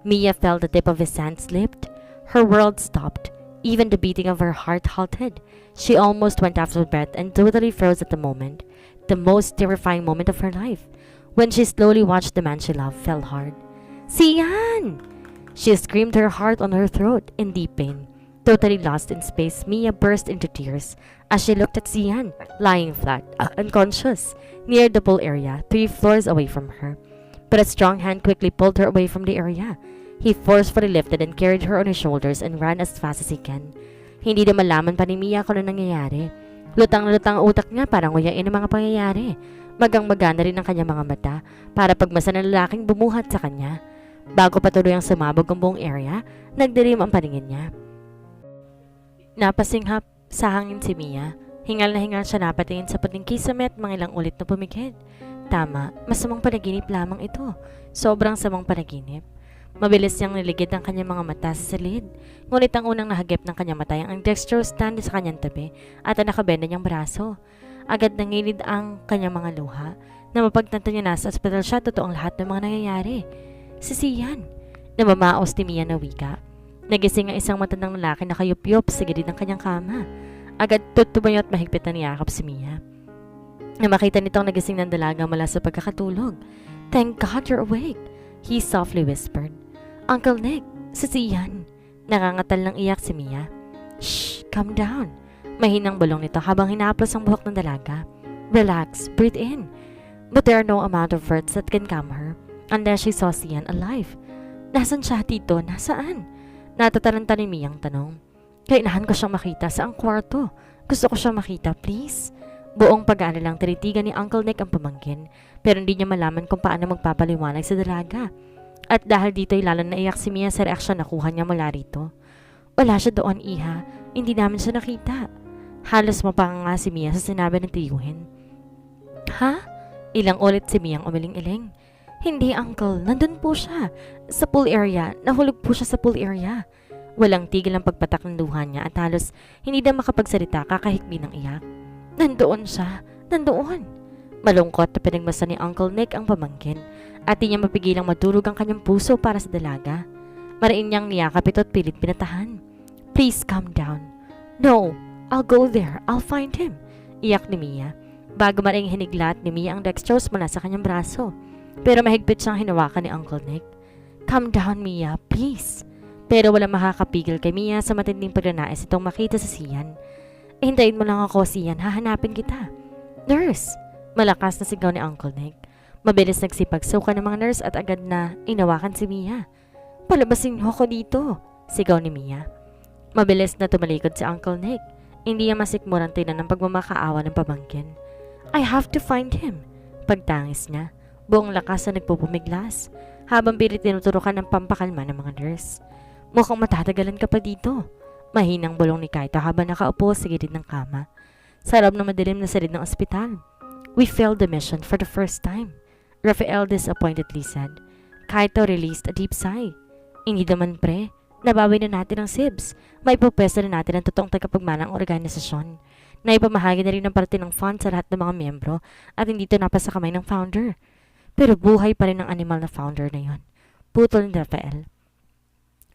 [SPEAKER 1] Mia felt the tip of his hand slipped. Her world stopped. Even the beating of her heart halted. She almost went after breath and totally froze at the moment. The most terrifying moment of her life. When she slowly watched the man she loved fell hard. Sian! She screamed, her heart on her throat in deep pain. Totally lost in space, Mia burst into tears as she looked at Sian, lying flat, unconscious, near the pool area, 3 floors away from her. But a strong hand quickly pulled her away from the area. He forcefully lifted and carried her on his shoulders and ran as fast as he can. Hindi na malaman pa ni Mia kung ano nangyayari. Lutang na lutang ang utak niya para nguyain ang mga pangyayari. Magang-magana rin ang kanyang mga mata para pagmasa ng lalaking bumuhat sa kanya. Bago patuloy ang sumabog ang buong area, nagdilim ang paningin niya. Napasinghap sa hangin si Mia. Hingal na hingal siya napatingin sa puting kisame at mga ilang ulit na pumikit. Tama, masamang panaginip lamang ito. Sobrang samang panaginip. Mabilis niyang niligid ang kanyang mga mata sa silid. Ngunit ang unang nahagip ng kanyang mata ang dextrose stand sa kanyang tabi at ang nakabenda niyang braso. Agad nangilid ang kanyang mga luha na mapagtanto niya na sa ospital siya totoong lahat ng mga nangyayari. Si Sian, namamaos ni Mia na wika. Nagising ang isang matandang lalaki na kayup-yup sa gilid ng kanyang kama. Agad tutumayo at mahigpit na niyakap si Mia. Na makita nitong nagising ng dalaga mula sa pagkakatulog. Thank God you're awake, he softly whispered. Uncle Nick, si Sian. Nakangatal ng iyak si Mia. Shh, calm down. Mahinang bulong nito habang hinaplos ang buhok ng dalaga. Relax, breathe in. But there are no amount of words that can calm her unless she saw Sian alive. Nasaan siya, Tito? Nasaan? Natataranta ni Mia ang tanong. Kailangan ko siyang makita sa ang kwarto. Gusto ko siyang makita, please. Buong pag-aalalang tinitigan ni Uncle Nick ang pamangkin, pero hindi niya malaman kung paano magpapaliwanag sa dalaga. At dahil dito'y lalo naiyak si Mia sa reaksyon na kuha niya mula rito. Wala siya doon, Iha. Hindi namin siya nakita. Halos mapanganga si Mia sa sinabi ng tiyuhin. Ha? Ilang ulit si Mia ang umiling-iling. Hindi, Uncle. Nandun po siya. Sa pool area. Nahulog po siya sa pool area. Walang tigil ang pagpatak ng luha niya at halos hindi na makapagsalita kakahikbi ng iyak. Nandoon siya. Nandoon. Malungkot na pinagmasa ni Uncle Nick ang pamangkin at di niya mapigilang madurog ang kanyang puso para sa dalaga. Mariin niyang niyakap ito at pilit pinatahan. Please calm down. No, I'll go there. I'll find him. Iyak ni Mia. Bago maring hiniglat ni Mia ang dextrose mula sa kanyang braso. Pero mahigpit siyang hinawakan ni Uncle Nick. Calm down, Mia, please. Pero walang makakapigil kay Mia sa matinding pagnanais itong makita sa Sian. Hintayin mo lang ako, Sian. Hahanapin kita. Nurse! Malakas na sigaw ni Uncle Nick. Mabilis nagsipagsuka ng mga nurse at agad na inawakan si Mia. Palabasin niyo ako dito, sigaw ni Mia. Mabilis na tumalikod si Uncle Nick. Hindi niya masikmurang tingnan ng pagmamakaawa ng pamangkin. I have to find him. Pagtangis niya, buong lakas na nagpupumiglas habang pilit tinuturukan ng pampakalma ng mga nurse. Mukhang matatagalan ka pa dito. Mahinang bulong ni Kaito habang nakaupo sa gilid ng kama. Sa loob ng madilim na silid ng ospital. We failed the mission for the first time, Raphael disappointedly said. Kaito released a deep sigh. Hindi naman pre, nabawi na natin ang SIBS. May pupwesto na natin ang totoong tagapagmanang organisasyon. Naipamahagi na rin ng parte ng fund sa lahat ng mga miyembro at hindi ito napasa kamay ng founder. Pero buhay pa rin ang animal na founder na yon. Putol ni Rafael.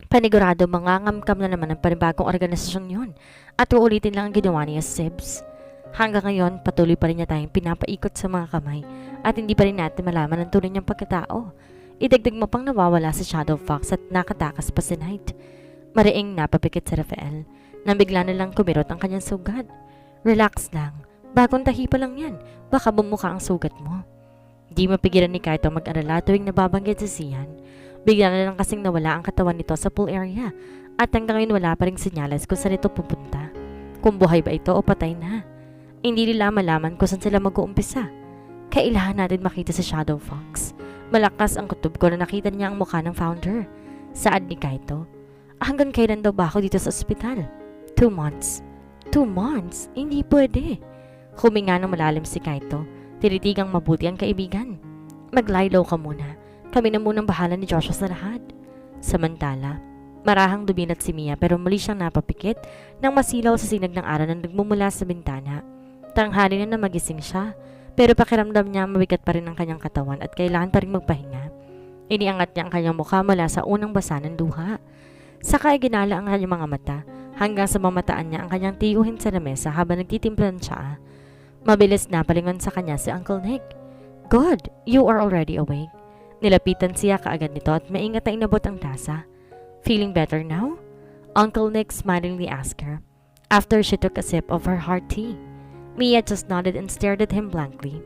[SPEAKER 1] Panigurado mangangamkam na naman ang panibagong organisasyon yon at uulitin lang ang ginawa niya sa Sibs. Hanggang ngayon, patuloy pa rin niya tayong pinapaikot sa mga kamay at hindi pa rin natin malaman ang tunay niyang pagkatao. Idagdag mo pang nawawala si Shadow Fox at nakatakas pa si Knight. Mariing napapikit si Rafael nang bigla na lang kumirot ang kanyang sugat. Relax lang, bagong tahi pa lang yan, baka bumuka ang sugat mo. Di mapigilan ni Kaito mag-alala tuwing nababanggit si Sian. Bigla na lang kasing nawala ang katawan nito sa pool area at hanggang ngayon wala pa ring senyales kung saan ito pupunta. Kung buhay ba ito o patay na. Hindi nila malaman kung saan sila mag-uumpisa. Kailangan natin makita si Shadow Fox. Malakas ang kutob ko na nakita niya ang mukha ng founder. Saad ni Kaito. Hanggang kailan daw ba ako dito sa ospital? 2 months. 2 months? Hindi pwede. Huminga ng malalim si Kaito. Tinitigang mabuti ang kaibigan. Mag-lie low ka muna. Kami na munang bahala ni Joshua sa lahat. Samantala, marahang duminat si Mia pero muli siyang napapikit nang masilaw sa sinag ng araw na nagmumula sa bintana. Tanghali na magising siya pero pakiramdam niya mabigat pa rin ang kanyang katawan at kailangan pa rin magpahinga. Iniangat niya ang kanyang mukha mula sa unang basa ng luha. Saka ay ginala ang kanyang mga mata hanggang sa mamataan niya ang kanyang tiyuhin sa lamesa habang nagtitimplan siya. Mabilis na palingon sa kanya si Uncle Nick. "Good, you are already awake." Nilapitan siya kaagad nito at maingat na inabot ang tasa. "Feeling better now?" Uncle Nick smilingly asked her, after she took a sip of her hard tea. Mia just nodded and stared at him blankly.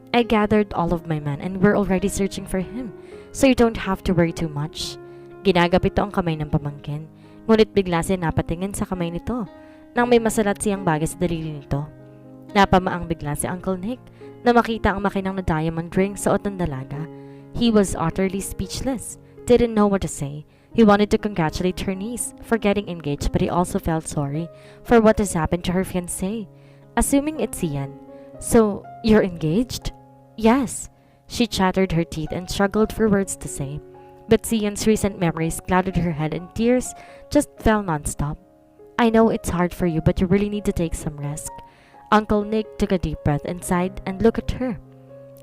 [SPEAKER 1] "I gathered all of my men and we're already searching for him, so you don't have to worry too much." Ginagapit ito ang kamay ng pamangkin, ngunit bigla siya napatingin sa kamay nito nang may masalat siyang bagay sa daliri nito. Napamaang bigla si Uncle Nick na makita ang makinang na diamond ring sa suot ng dalaga. He was utterly speechless, didn't know what to say. He wanted to congratulate her niece for getting engaged, but he also felt sorry for what has happened to her fiancé. Assuming it's Ian. "So, you're engaged?" "Yes." She chattered her teeth and struggled for words to say. But Sian's recent memories clouded her head and tears just fell non-stop. "I know it's hard for you, but you really need to take some rest." Uncle Nick took a deep breath and sighed and looked at her.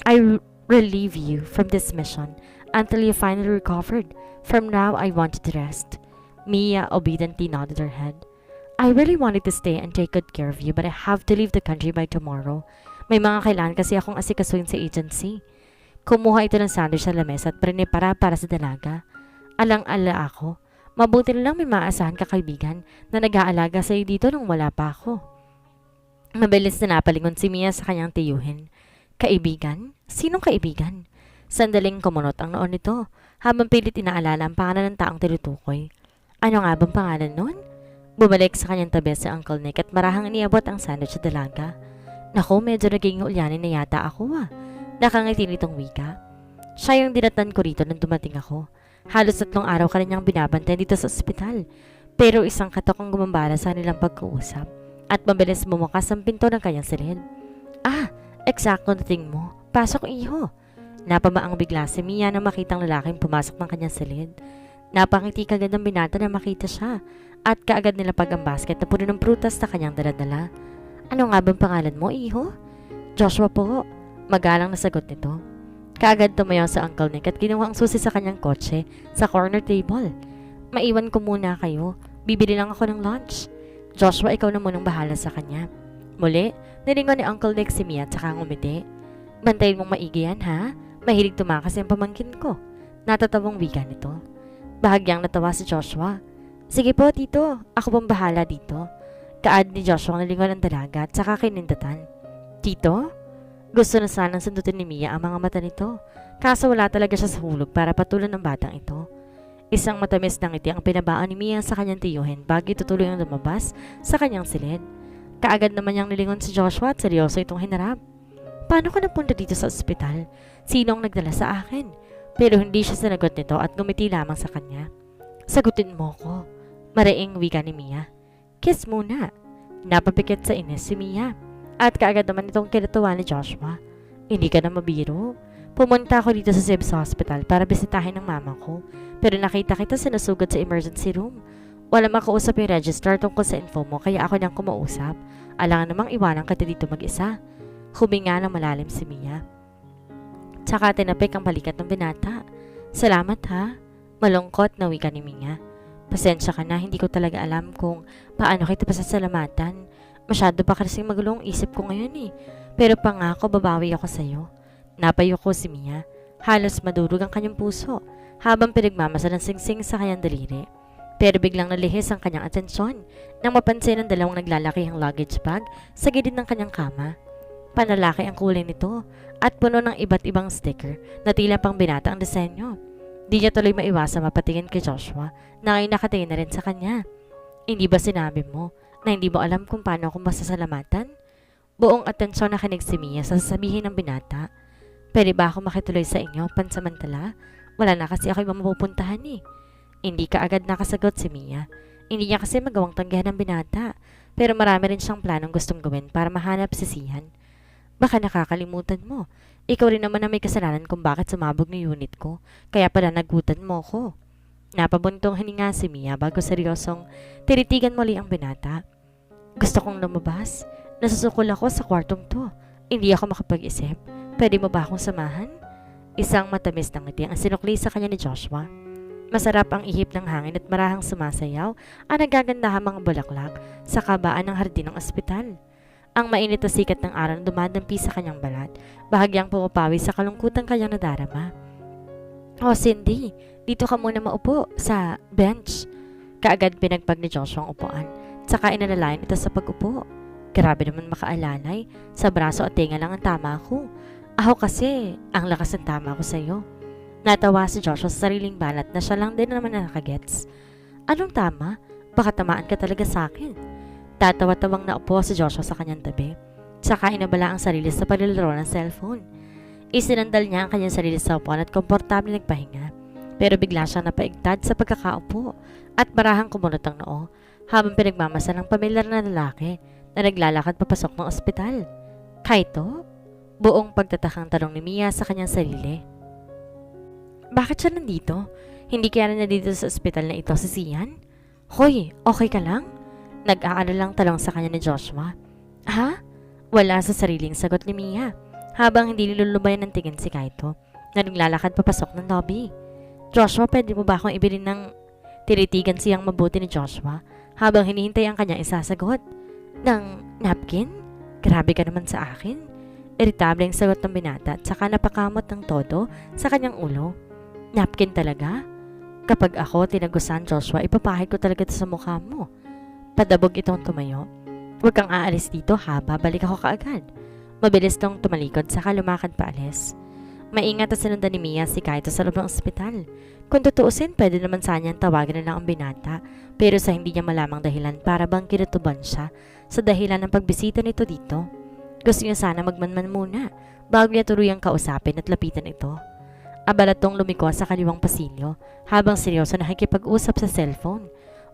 [SPEAKER 1] "I relieve you from this mission until you finally recovered. From now, I wanted to rest." Mia obediently nodded her head. "I really wanted to stay and take good care of you, but I have to leave the country by tomorrow. May mga kailangan kasi akong asikasuhin sa agency." Kumuha ito ng sandwich sa lamesa at prinipara para sa dalaga. Alang-ala ako. Mabuti na lang may maasahan ka kaibigan na nag-aalaga sa iyo dito nung wala pa ako. Mabilis na napalingon si Mia sa kanyang tiyuhin. "Kaibigan? Sinong kaibigan?" Sandaling kumunot ang noon nito habang pilit inaalala ang pangalan ng taong tinutukoy. "Ano nga bang pangalan nun?" Bumalik sa kanyang tabi si Uncle Nick at marahang iniabot ang sandwich sa dalaga. "Naku, medyo naging ulyanin na yata ako ah." Nakangiti nitong wika. "Siya yung dinatan ko rito nang dumating ako. Halos 3 araw ka niyang binabantay dito sa ospital. Pero isang katok ang gumambala sa nilang pagkuusap at mabilis bumukas ang pinto ng kanyang silid. "Ah, eksakto dating mo. Pasok, iho." Napamaang bigla si Mia na makitang lalaking pumasok ng kanyang silid. Napangiti kagad ng binata na makita siya at kaagad nilapag ang basket na puno ng prutas na kanyang daladala. "Ano nga bang pangalan mo, iho?" "Joshua po." Magalang na sagot nito. Kaagad tumayo sa Uncle Nick at kinuha ang susi sa kanyang kotse sa corner table. "Maiwan ko muna kayo. Bibili lang ako ng lunch." "Joshua, ikaw na munang bahala sa kanya." Muli, nilingon ni Uncle Nick si Mia at saka ngumiti. "Bantayin mong maigi yan, ha? Mahilig tumakas yung pamangkin ko." Natatawang wika nito. Bahagyang natawa si Joshua. "Sige po, tito. Ako pang bahala dito." Kaad ni Joshua ang nilingon ang dalaga at saka kinindatan. "Tito?" Gusto na sanang sundutin ni Mia ang mga mata nito, kaso wala talaga siya sa hulog para patulan ng batang ito. Isang matamis na ngiti ang pinabaan ni Mia sa kanyang tiyuhin bago tutuloy ang lumabas sa kanyang silid. Kaagad naman niyang nilingon si Joshua at seryoso itong hinarap. "Paano ka napunta dito sa ospital? Sino ang nagdala sa akin?" Pero hindi siya sinagot nito at ngumiti lamang sa kanya. "Sagutin mo ko." Mariing wika ni Mia. "Kiss muna." Napapikit sa inis si Mia. At kaagad naman itong kinatuwa ni Joshua. "Hindi ka na mabiro. Pumunta ako dito sa Sibs Hospital para bisitahin ng mama ko. Pero nakita kita sinusugod sa emergency room. Wala makausap yung registrar tungkol sa info mo kaya ako niyang kumausap. Alangan namang iwanan kita dito mag-isa." Huminga ng malalim si Mia. Tsaka tinapik ang balikat ng binata. Salamat ha. Malungkot na wika ni Mia. Pasensya ka na, hindi ko talaga alam kung paano kita pasasalamatan. Masyado pa kasing magulong isip ko ngayon eh. Pero pangako babawi ako sa'yo. Napayo ko si Mia. Halos madurog ang kanyang puso habang pinagmamasa ng singsing sa kanyang daliri. Pero biglang nalihis ang kanyang atensyon nang mapansin ang dalawang naglalakihang luggage bag sa gilid ng kanyang kama. Panlalaki ang kulay nito at puno ng iba't ibang sticker na tila pang binata ang disenyo. Di niya tuloy maiwasang mapatingin kay Joshua na ngayon nakatingin na rin sa kanya. Hindi ba sinabi mo na hindi mo alam kung paano ako masasalamatan? Buong atensyon nakinig si Mia sa sasabihin ng binata. Pwede ba ako makituloy sa inyo pansamantala? Wala na kasi ako ibang mapupuntahan eh. Hindi ka agad nakasagot si Mia. Hindi niya kasi magawang tanggihan ng binata. Pero marami rin siyang planong gustong gawin para mahanap si Sian. Baka nakakalimutan mo. Ikaw rin naman na may kasalanan kung bakit sumabog ng unit ko. Kaya pala nagutan mo ko. Napabuntong hininga si Mia bago seryosong tinitigan muli ang binata. Gusto kong lumabas. Nasusukol ako sa kwartong to. Hindi ako makapag-isip. Pwede mo ba akong samahan? Isang matamis na ngiti ang sinukli sa kanya ni Joshua. Masarap ang ihip ng hangin at marahang sumasayaw ang nagagandahang mga bulaklak sa kabaan ng hardin ng ospital. Ang mainit na sikat ng araw na dumadampi sa kanyang balat, bahagyang pumapawi sa kalungkutang kanyang nadarama. Oh Cindy, dito ka muna maupo sa bench. Kaagad pinagpag ni Joshua ang upuan, saka inalalayan ito sa pag-upo. Grabe naman makaalalay, sa braso at tenga lang ang tama ko. Ako kasi, ang lakas ng tama ko sa'yo. Natawa si Joshua sa sariling balat na siya lang din naman nakagets. Anong tama? Baka tamaan ka talaga sa akin. Tatawa-tawang naupo si Joshua sa kanyang tabi. Saka inabala ang sarili sa paglalaro ng cellphone. Isinandal niya ang kanyang sarili sa upuan at komportable nagpahinga. Pero bigla siyang napaigtad sa pagkakaupo at marahang kumunot ang noo habang pinagmamasa ng pamilyar na lalaki na naglalakad papasok ng ospital. Kaito? Buong pagtatakang tanong ni Mia sa kanyang sarili. Bakit siya nandito? Hindi kaya na dito sa ospital na ito si Sian? Hoy, okay ka lang? Nag-aalalang talong sa kanya ni Joshua. Ha? Wala sa sariling sagot ni Mia habang hindi nilulubayan ng tingin si Kaito na naglalakad papasok ng lobby. Joshua, pwede mo ba akong ibilin ng tiritigan siyang mabuti ni Joshua habang hinihintay ang kanyang isasagot? Ng napkin? Grabe ka naman sa akin. Irritable ang sagot ng binata at saka napakamot ng todo sa kanyang ulo. Napkin talaga? Kapag ako tinagusan Joshua, ipapahid ko talaga ito sa mukha mo. Padabog itong tumayo. Huwag kang aalis dito ha, babalik ako kaagad. Mabilis tong tumalikod saka lumakad paalis. Maingat na sinundan ni Mia si Kaito sa loob ng ospital. Kung tutuusin, pwede naman sanyang tawagan na lang ang binata, pero sa hindi niya malamang dahilan para bang kinutuban siya sa dahilan ng pagbisita nito dito. Gusto niya sana magmanman muna bago niya turuyang kausapin at lapitan ito. Abala tong lumiko sa kaliwang pasilyo habang seryoso nakikipag-usap sa cellphone.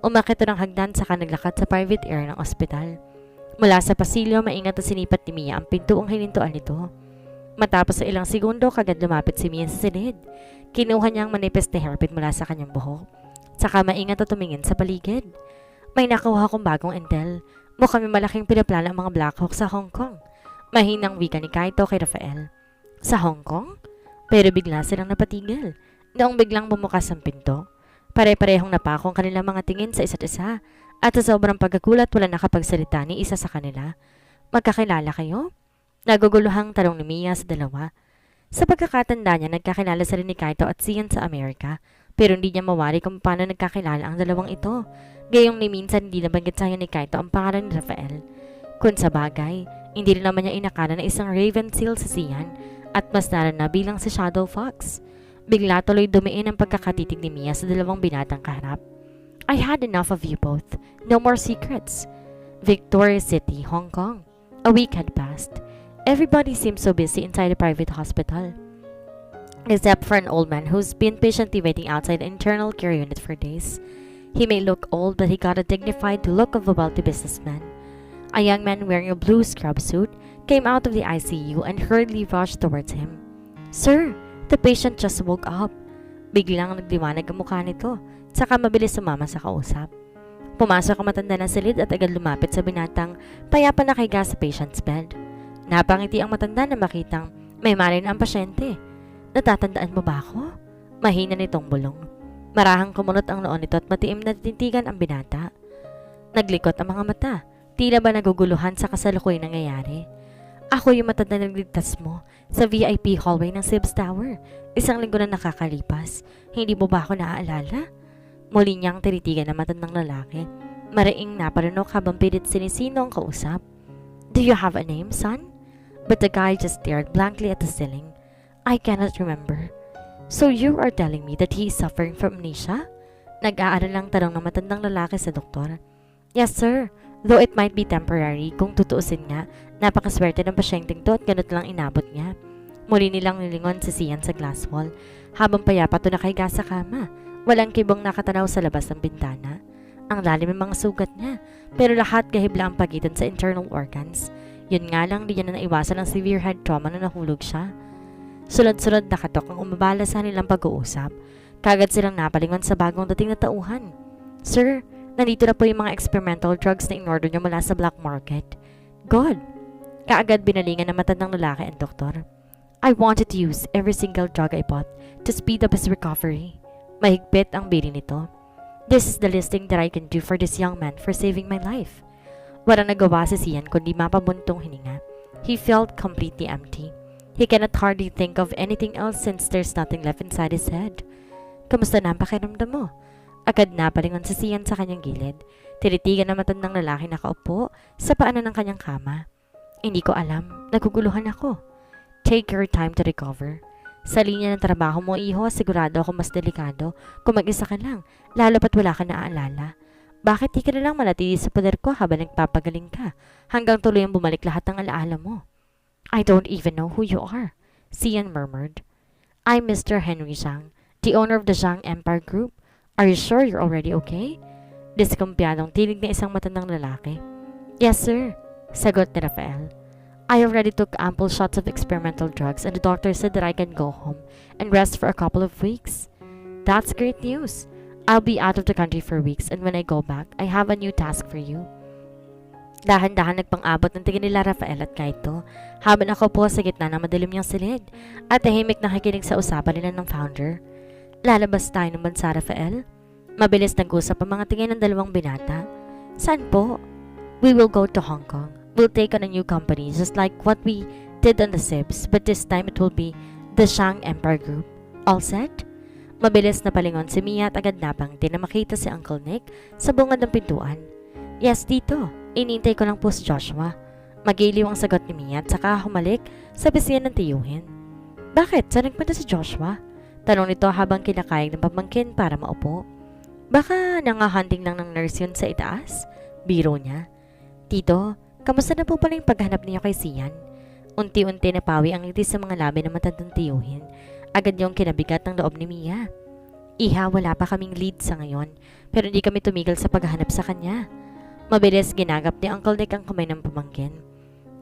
[SPEAKER 1] Umakit ng hagdan saka naglakad sa private area ng ospital. Mula sa pasilyo, maingat na sinipat ni Mia ang pintuong hinintuan nito. Matapos sa ilang segundo, kagad lumapit si Mia sa silid. Kinuha niya ang manipis na hairpin mula sa kanyang buhok. Saka maingat na tumingin sa paligid. May nakuha akong bagong intel. Mukhang may malaking pinaplano ang mga Black Hawk sa Hong Kong. Mahinang wika ni Kaito kay Rafael. Sa Hong Kong? Pero bigla silang napatigil. Noong biglang bumukas ang pinto. Pare-parehong napako ang kanilang mga tingin sa isa't isa at sa sobrang pagkagulat wala nakapagsalita ni isa sa kanila. Magkakilala kayo? Naguguluhang tanong ni Mia sa dalawa. Sa pagkakatanda niya, nagkakilala sa rin ni Kaito at Sian sa Amerika pero hindi niya mawari kung paano nagkakilala ang dalawang ito. Gayong ni minsan hindi nabanggit sa ni Kaito ang pangalan ni Rafael. Kung sa bagay, hindi rin naman niya inakala na isang Raven Seal si Sian at mas na bilang si Shadow Fox. Bigla tuloy dumiin ang pagkakatitig ni Mia sa dalawang binatang kaharap. I had enough of you both. No more secrets. Victoria City, Hong Kong. A week had passed. Everybody seemed so busy inside the private hospital. Except for an old man who's been patiently waiting outside the internal care unit for days. He may look old, but he got a dignified look of a wealthy businessman. A young man wearing a blue scrub suit came out of the ICU and hurriedly rushed towards him. Sir! The patient just woke up. Biglang nagdiwanag ang mukha nito, saka mabilis sumama sa kausap. Pumasok ang matanda na silid at agad lumapit sa binatang payapa na nakahiga sa patient's bed. Napangiti ang matanda na makitang may malay na ang pasyente. Natatandaan mo ba ako? Mahina nitong bulong. Marahang kumunot ang noon nito at matiim na tintigan ang binata. Naglikot ang mga mata. Tila ba naguguluhan sa kasalukuyang nangyayari? Ako yung matanda na nagligtas mo sa VIP hallway ng Sibs Tower. 1 linggo na nakakalipas. Hindi mo ba ako naaalala? Muli niyang tinitigan ang matandang lalaki. Mariing naparunok habang pilit sinisino ang kausap. Do you have a name, son? But the guy just stared blankly at the ceiling. I cannot remember. So you are telling me that he is suffering from amnesia? Nag-aaral lang tanong ng matandang lalaki sa doktor. Yes, sir. Though it might be temporary, kung tutuusin nga, napakaswerte ng pasyenteng to at ganun lang inabot niya. Muli nilang nilingon si Sian sa glass wall, habang payapa to nakahiga sa kama. Walang kibong nakatanaw sa labas ng bintana. Ang lalim ng mga sugat niya, pero lahat gahibla ang pagitan sa internal organs. Yun nga lang, di niya na naiwasan ang severe head trauma na nahulog siya. Sulod-sulod nakatok ang umabala sa nilang pag-uusap. Kagad silang napalingon sa bagong dating na tauhan. Sir, nandito na po yung mga experimental drugs na in-order niyo mula sa black market. Good. Kaagad binalingan ng matandang lalaki ang doktor. I wanted to use every single drug I bought to speed up his recovery. Mahigpit ang bili nito. This is the listing that I can do for this young man for saving my life. Walang nagawa si Sian kundi mapabuntong hininga. He felt completely empty. He cannot hardly think of anything else since there's nothing left inside his head. Kamusta na ang pakiramdam mo? Agad napalingon si Sian sa kanyang gilid. Tinitigan na matandang lalaki nakaupo sa paanan ng kanyang kama. Hindi ko alam. Naguguluhan ako. Take your time to recover. Sa linya ng trabaho mo, iho, sigurado ako mas delikado kung mag-isa ka lang, lalo pat wala ka naaalala. Bakit di ka na lang manatili sa poder ko habang nagpapagaling ka, hanggang tuluyang bumalik lahat ng alaala mo? I don't even know who you are, Sian murmured. I'm Mr. Henry Zhang, the owner of the Zhang Empire Group. Are you sure you're already okay? Diskumpiyadong tinig na isang matandang lalaki. Yes, sir, sagot ni Rafael. I already took ample shots of experimental drugs and the doctor said that I can go home and rest for a couple of weeks. That's great news. I'll be out of the country for weeks and when I go back, I have a new task for you. Dahan-dahan nagpang-abot ng tingin nila Rafael at Kaito habang ako po sa gitna ng madilim niyang silid at tahimik na nakikinig sa usapan nila ng founder. Lalabas tayo ng bansa, Rafael? Mabilis nag-usap ang mga tingin ng dalawang binata. Saan po? We will go to Hong Kong. We'll take on a new company just like what we did on the SIBs, but this time it will be the Zhang Empire Group. All set? Mabilis na palingon si Mia at agad napangti na makita si Uncle Nick sa bungad ng pintuan. Yes, tito. Inintay ko lang po si Joshua. Magiliw ang sagot ni Mia at saka humalik sa bisiyan ng tiyuhin. Bakit? Saan nagpunta si Joshua? Tanong nito habang kinakayag ng pamangkin para maupo. Baka nangahunting lang ng nurse yun sa itaas? Biro niya. Tito, kamusta na po pala yung paghanap niyo kay Sian? Unti-unti napawi ang ngiti sa mga labi ng matandang tiyuhin. Agad yung kinabigat ng loob ni Mia. Iha, wala pa kaming lead sa ngayon, pero hindi kami tumigil sa paghahanap sa kanya. Mabilis ginagap ni Uncle Nick ang kamay ng pamangkin.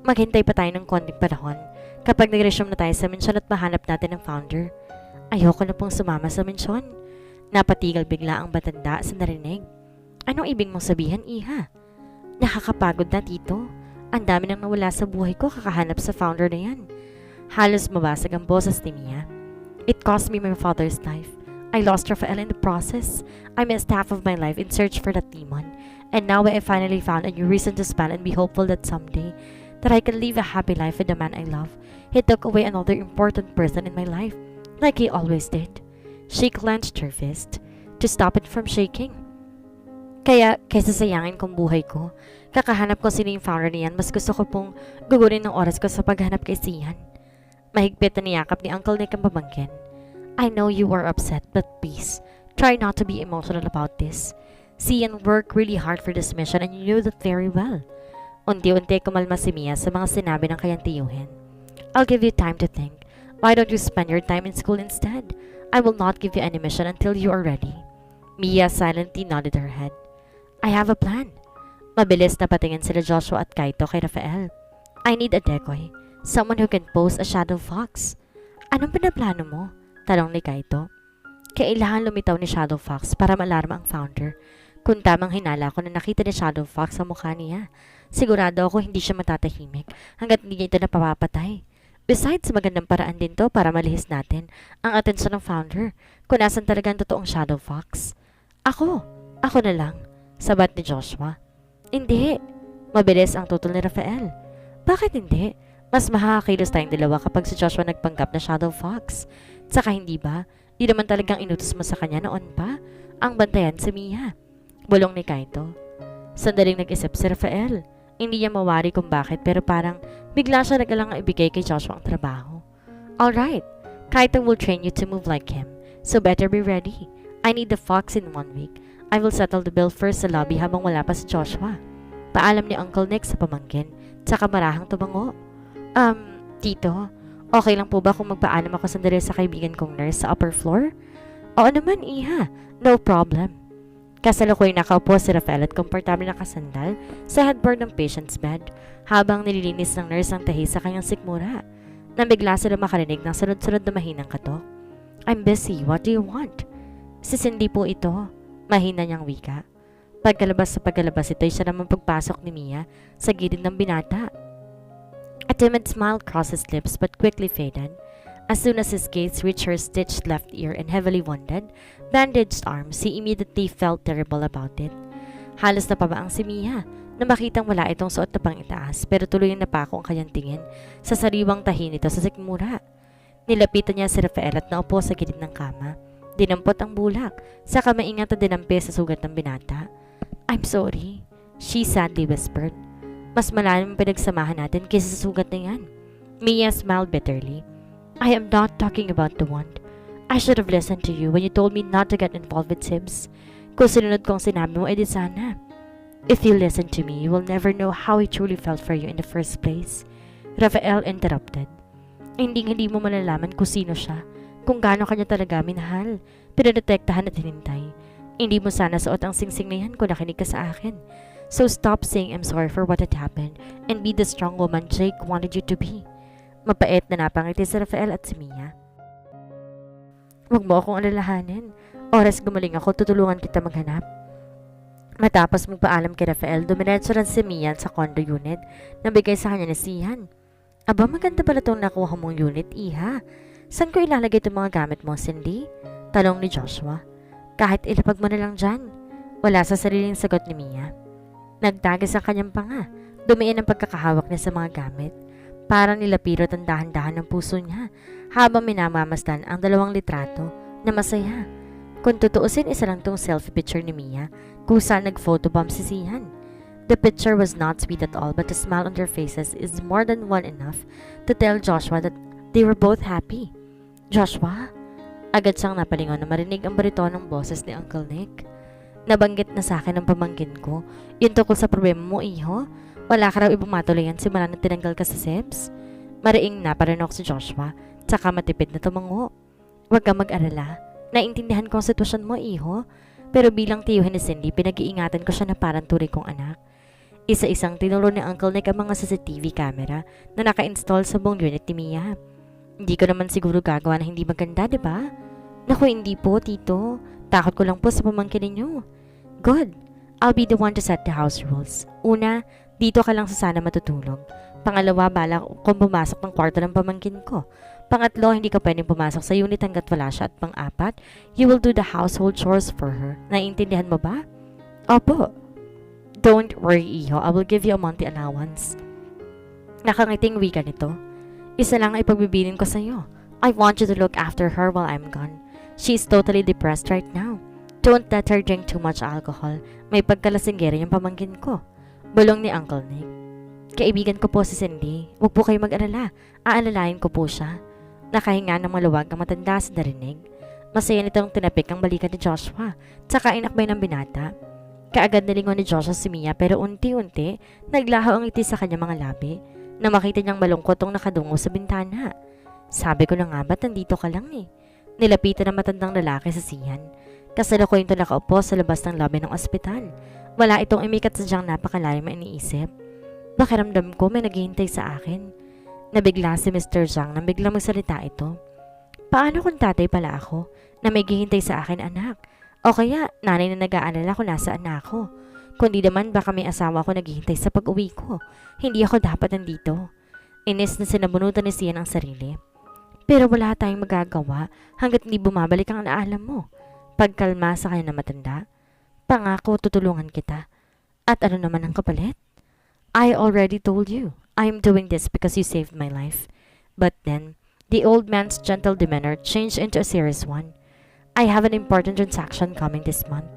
[SPEAKER 1] Maghintay pa tayo ng konting panahon kapag nag-resume na tayo sa mensyon at mahanap natin ang founder. Ayoko na pong sumama sa mensyon. Napatigil bigla ang batanda sa narinig. Anong ibig mong sabihin, Iha? Nakakapagod na, tito. Ang dami nang nawala sa buhay ko kakahanap sa founder na yan. Halos mabasag ang boses ni Mia. It cost me my father's life. I lost Rafael in the process. I missed half of my life in search for that demon. And now I finally found a new reason to spend and be hopeful that someday that I can live a happy life with the man I love. He took away another important person in my life, like he always did. She clenched her fist to stop it from shaking. Kaya, kaysa sayangin kong buhay ko, kakahanap ko sino yung founder niyan, mas gusto ko pong gugunin ng oras ko sa paghanap kay Sian. Mahigpit na niyakap ni Uncle Nick ang pamangkin. I know you are upset, but please, try not to be emotional about this. Sian worked really hard for this mission and you knew that very well. Unti-unti kumalma si Mia sa mga sinabi ng kanyang tiyuhin. I'll give you time to think. Why don't you spend your time in school instead? I will not give you any mission until you are ready. Mia silently nodded her head. I have a plan. Mabilis na patingin sila Joshua at Kaito kay Rafael. I need a decoy. Someone who can pose a shadow fox. Anong pinaplano mo? Tanong ni Kaito. Kailangan lumitaw ni Shadow Fox para malarma ang founder. Kung tamang hinala ko na nakita ni Shadow Fox sa mukha niya, sigurado ako hindi siya matatahimik hanggat hindi niya ito napapapatay. Besides, magandang paraan din to para malihis natin ang atensyon ng founder kung nasan talaga ang totoong Shadow Fox. Ako, ako na lang, sabat ni Joshua. Hindi, mabilis ang tutol ni Rafael. Bakit hindi? Mas makakakilos tayong dalawa kapag si Joshua nagpanggap na Shadow Fox. Saka hindi ba? Di naman talagang inutos mo sa kanya noon pa ang bantayan si Mia. Bulong ni Kaito. Sandaling nag-isip si Rafael. Hindi niya mawari kung bakit pero parang bigla siya nagalang ibigay kay Joshua ang trabaho. Alright, Kaito will train you to move like him. So better be ready. I need the fox in 1 week. I will settle the bill first sa lobby habang wala pa si Joshua. Paalam ni Uncle Nick sa pamangkin. Tsaka marahang tumango. Tito, okay lang po ba kung magpaalam ako sandali sa kaibigan kong nurse sa upper floor? Oo naman, Iha. No problem. Kasalukuy nakaupo si Rafael at komportable nakasandal sa headboard ng patient's bed habang nililinis ng nurse ang tahi sa kanyang sikmura. Nang bigla sila makarinig ng sunod-sunod na mahinang katok. I'm busy, what do you want? Si Cindy po ito, mahina niyang wika. Pagkalabas ito ay siya naman pagpasok ni Mia sa gilid ng binata. A timid smile crossed his lips but quickly faded. As soon as his gaze reached her stitched left ear and heavily wounded, bandaged arms, he immediately felt terrible about it. Halos napabaang si Mia na makitang wala itong suot na pang-itaas pero tuloy na napako ang kanyang tingin sa sariwang tahi nito sa sikmura. Nilapitan niya si Rafael at naupo sa gilid ng kama. Dinampot ang bulak, saka maingat na dinampi sa sugat ng binata. I'm sorry, she sadly whispered. Mas malalim ang pinagsamahan natin kaysa sa sugat na yan. Mia smiled bitterly. I am not talking about the wound. I should have listened to you when you told me not to get involved with Tibbs. Kung sinunod kong sinabi mo, edi sana. If you listen to me, you will never know how he truly felt for you in the first place. Rafael interrupted. Hindi mo malalaman kung sino siya, kung gaano kanya talaga minahal, pinadetektahan at hinintay. Hindi mo sana suot ang singsing na yan kung nakinig ka sa akin. So stop saying I'm sorry for what had happened and be the strong woman Jake wanted you to be. Mapait na napangiti si Rafael at si Mia. Huwag mo akong alalahanin. Oras gumaling ako, tutulungan kita maghanap. Matapos magpaalam kay Rafael, dumiretso rin si Mia sa condo unit na bigay sa kanya ni Sihan. Aba, maganda pala itong nakuha mong unit, Iha. Saan ko ilalagay itong mga gamit mo, Cindy? Tanong ni Joshua. Kahit ilapag mo na lang dyan. Wala sa sariling sagot ni Mia. Nagtagis ang kanyang panga. Dumiin ang pagkakahawak niya sa mga gamit. Parang nilapirot ang dahan-dahan ng puso niya habang minamamasdan ang 2 litrato na masaya. Kung tutuusin, isa lang tong selfie picture ni Mia kung saan nag-photobomb si Sihan. The picture was not sweet at all but the smile on their faces is more than one enough to tell Joshua that they were both happy. Joshua? Agad siyang napalingon na marinig ang baritonong boses ni Uncle Nick. Nabanggit na sa akin ng pamangkin ko, yun tungkol sa problema mo, iho? Wala ka raw ibang matuluyan simula na tinanggal ka sa Sebs? Mariing naparinok si Joshua, tsaka matipid na tumango. Huwag kang mag-alala. Naintindihan ko ang sitwasyon mo, iho. Pero bilang tiyuhin ni Cindy, pinag-iingatan ko siya na parang turi kong anak. Isa-isang tinuro ni Uncle Nick ang mga CCTV camera na naka-install sa buong unit ni Mia. Hindi ko naman siguro gagawa na hindi maganda, di ba? Naku, hindi po, tito. Takot ko lang po sa pamangkin ninyo. Good. I'll be the one to set the house rules. Una, dito ka lang sa sana matutulog. Pangalawa, bala kung pumasok ng kwarto ng pamangkin ko. Pangatlo, hindi ka pwedeng pumasok sa unit hanggat wala siya. At pang-apat, you will do the household chores for her. Naiintindihan mo ba? Opo. Don't worry, iho. I will give you a monthly allowance. Nakangiting wika nito. Isa lang ang ipagbibilin ko sa'yo. I want you to look after her while I'm gone. She's totally depressed right now. Don't let her drink too much alcohol. May pagkalasinggera yung pamangkin ko. Bulong ni Uncle Nick. Kaibigan ko po si Cindy. Huwag po kayo mag-alala. Aalalayan ko po siya. Nakahinga ng maluwag ang matanda sa narinig. Masaya nitong tinapik ang balikan ni Joshua. Tsaka inakbay ng binata. Kaagad nalingon ni Joshua si Mia pero unti-unti naglaho ang ngiti sa kanyang mga labi na makita niyang malungkot ang nakadungo sa bintana. Sabi ko na nga ba't nandito ka lang eh? Nilapitan ng matandang lalaki sa siyan. Kasalukuyan ito nakaupo sa labas ng lobby ng ospital. Wala itong imikat sa diyang napakalalim na iniisip. Pakiramdam ko may naghihintay sa akin. Nabigla si Mr. Zhang nang biglang magsalita ito. Paano kung tatay pala ako na may hihintay sa akin anak? O kaya nanay na nag-aalala kung nasaan na ako? Kundi naman baka may asawa ako naghihintay sa pag-uwi ko. Hindi ako dapat nandito. Inis na sinabunutan ni Sian ang sarili. Pero wala tayong magagawa hanggat hindi bumabalik ang naalam mo. Pagkalma sa kanya na matanda, pangako tutulungan kita. At ano naman ang kapalit? I already told you, I am doing this because you saved my life. But then, the old man's gentle demeanor changed into a serious one. I have an important transaction coming this month.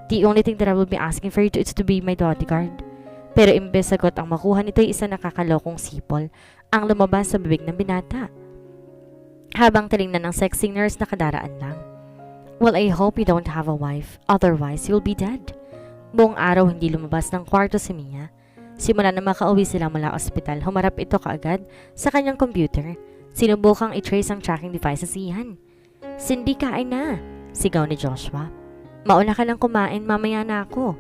[SPEAKER 1] The only thing that I will be asking for you is to be my bodyguard. Pero imbes sagot ang makuha nito ay isa nakakalokong sipol ang lumabas sa bibig ng binata. Habang tinignan ng sexy nurse na kadaraan lang. Well, I hope you don't have a wife, otherwise you'll be dead. Buong araw hindi lumabas ng kwarto si Mia. Simula na makauwi sila mula ospital, humarap ito kaagad sa kanyang computer. Sinubukang i-trace ang tracking device sa Sian. Cindy, kain na, sigaw ni Joshua. Mauna ka lang kumain, mamaya na ako.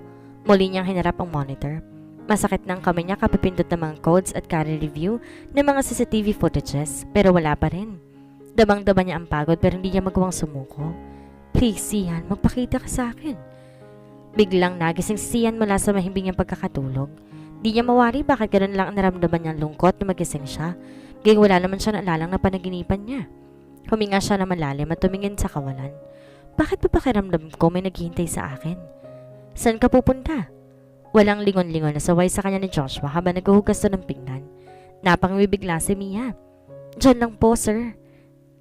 [SPEAKER 1] Muli niyang hinarap ang monitor. Masakit ng kamay niya kapipindot ng mga codes at carry review ng mga CCTV footages, pero wala pa rin. Damang-dama niya ang pagod pero hindi niya magawang sumuko. Please, Sian, magpakita ka sa akin. Biglang nagising si Sian mula sa mahimbing niyang pagkakatulog. Di niya mawari bakit ganoon lang ang naramdaman niyang lungkot na magising siya. Gayong wala naman siya naalalang na panaginipan niya. Huminga siya na malalim at tumingin sa kawalan. Bakit pa pakiramdam ko may naghihintay sa akin? Saan ka pupunta? Walang lingon-lingon na saway sa kanya ni Joshua habang naghuhugas na ng pinggan. Napangibigla si Mia. Diyan lang po, sir.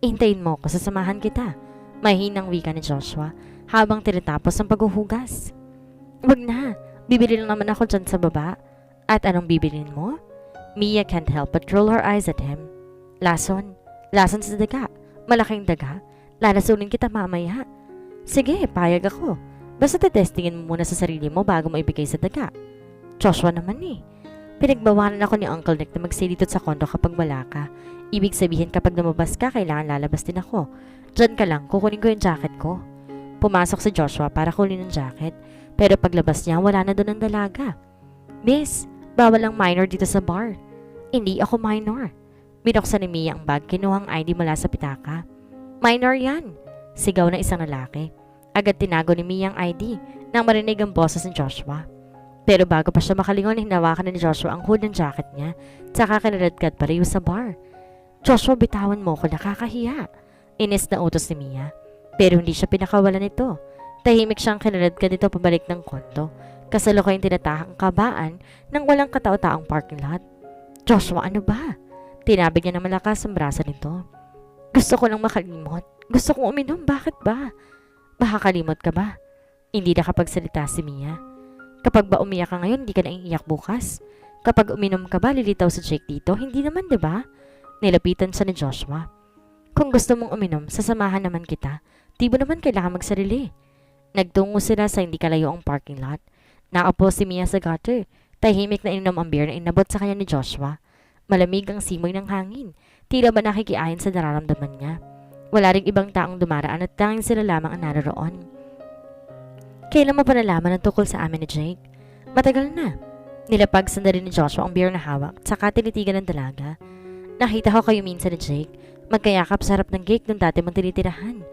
[SPEAKER 1] Hintayin mo ko, sasamahan kita. Mahinang wika ni Joshua habang tinatapos ang paghuhugas. Wag na, bibili lang naman ako dyan sa baba. At anong bibilin mo? Mia can't help but roll her eyes at him. Lason sa daga. Malaking daga. Lalasunin kita mamaya. Sige, payag ako. Basta tetestingin mo muna sa sarili mo bago mo ibigay sa daga. Joshua naman eh. Pinagbawalan ako ni Uncle Nick na magsilitod sa kondo kapag wala ka. Ibig sabihin kapag lumabas ka, kailangan lalabas din ako. Diyan ka lang, kukunin ko yung jacket ko. Pumasok si Joshua para kunin ang jacket, pero paglabas niya, wala na doon ang dalaga. Miss, bawal ang minor dito sa bar. Hindi ako minor. Binuksan ni Mia ang bag, kinuhang ID mula sa pitaka. Minor yan, sigaw ng isang lalaki. Agad tinago ni Mia ang ID nang marinig ang boses ni Joshua. Pero bago pa siya makalingon, hinawakan na ni Joshua ang hood ng jacket niya, tsaka kinaladkad pa rin sa bar. Joshua, bitawan mo ko, nakakahiya. Inis na utos ni Mia. Pero hindi siya pinakawalan nito. Tahimik siyang kinaladkad nito pabalik ng kondo. Kasalukuyang tinatahang kabaan ng walang katao-taong parking lot. Joshua, ano ba? Tinabig niya na malakas ang braso nito. Gusto ko lang makalimot. Gusto kong uminom, bakit ba? Makakalimot ka ba? Hindi nakapagsalita si Mia. Kapag ba umiyak ka ngayon, hindi ka na iiyak bukas. Kapag uminom ka ba, lilitaw sa Jake dito? Hindi naman, di ba? Nilapitan siya ni Joshua. Kung gusto mong uminom, sasamahan naman kita. Di mo naman kailangan magsarili. Nagtungo sila sa hindi kalayo ang parking lot. Nakaupo si Mia sa gutter. Tahimik na ininom ang beer na inabot sa kanya ni Joshua. Malamig ang simoy ng hangin. Tila ba nakikiahin sa nararamdaman niya. Wala ring ibang taong dumaraan at tanging sila lamang ang naroon. Kailan mo pa nalaman ang tukol sa amin ni Jake? Matagal na. Nilapag sandali ni Joshua ang beer na hawak at saka tinitigan ng dalaga. Nakita ko kayo minsan ni Jake. Magkayakap sa harap ng cake nung dati mong tinitirahan.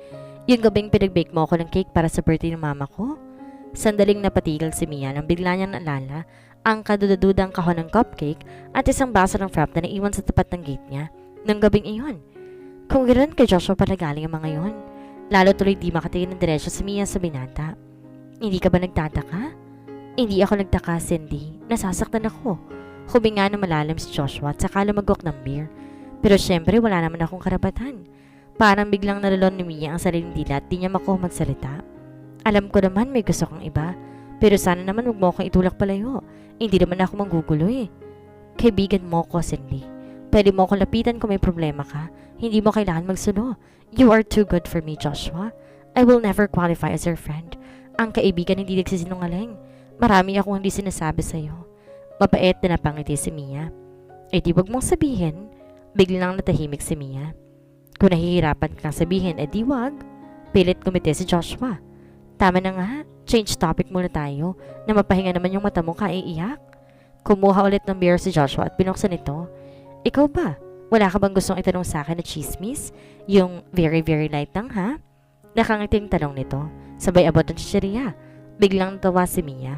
[SPEAKER 1] Yung gabing pinag-bake mo ako ng cake para sa birthday ng mama ko. Sandaling napatigil si Mia nang bigla niyang naalala ang kadududang kahon ng cupcake at isang baso ng frap na naiwan sa tapat ng gate niya nung gabing iyon. Kung ganoon kay Joshua pala galing ang mga yon. Lalo tuloy di makatingin ng diretsyo si Mia sa binata. Hindi ka ba nagtataka? Hindi ako nagtaka, Cindy. Nasasaktan ako. Huminga na malalim si Joshua at saka lumagok ng beer. Pero syempre wala naman akong karapatan. Parang biglang nalulon ni Mia ang sariling dila at di niya makuha magsalita. Alam ko naman may gusto kang iba. Pero sana naman huwag mo akong itulak palayo. Hindi naman ako manggugulo eh. Kaibigan mo ko, Cindy. Pwede mo akong lapitan kung may problema ka. Hindi mo kailangan magsuno. You are too good for me, Joshua. I will never qualify as your friend. Ang kaibigan hindi nagsisinungaling. Marami akong hindi sinasabi sa'yo. Mapait na napangiti si Mia. Eh di wag mong sabihin. Biglang natahimik si Mia. Kung nahihirapan kang sabihin, eh di wag. Pilit kumite si Joshua. Tama na nga, change topic muna tayo na mapahinga naman yung mata mo kaiiyak. Kumuha ulit ng beer si Joshua at binuksan ito. Ikaw ba? Wala ka bang gustong itanong sa akin na chismis? Yung very very light lang ha? Nakangiting tanong nito. Sabay abot ng chicheria. Biglang natawa si Mia.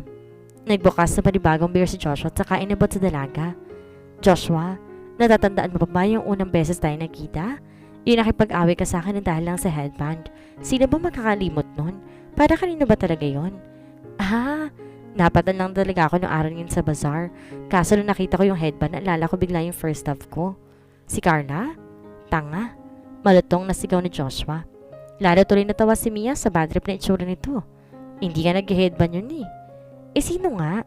[SPEAKER 1] Nagbukas na panibagong beer si Joshua at saka inabot sa dalaga. Joshua, Natatandaan mo pa ba yung unang beses tayo nakita? Yung nakipag-away ka sa akin ng dahil lang sa headband. Sino ba makakalimot nun? Para kanino ba talaga yon? Napatan lang talaga ako nung araw yun sa bazaar. Kaso nung nakita ko yung headband, naalala ko bigla yung first love ko. Si Carla? Tanga. Malutong na sigaw ni Joshua. Lalo tuloy natawa si Mia sa bad trip na itsura nito. Hindi ka nag-headband yun eh. Sino nga?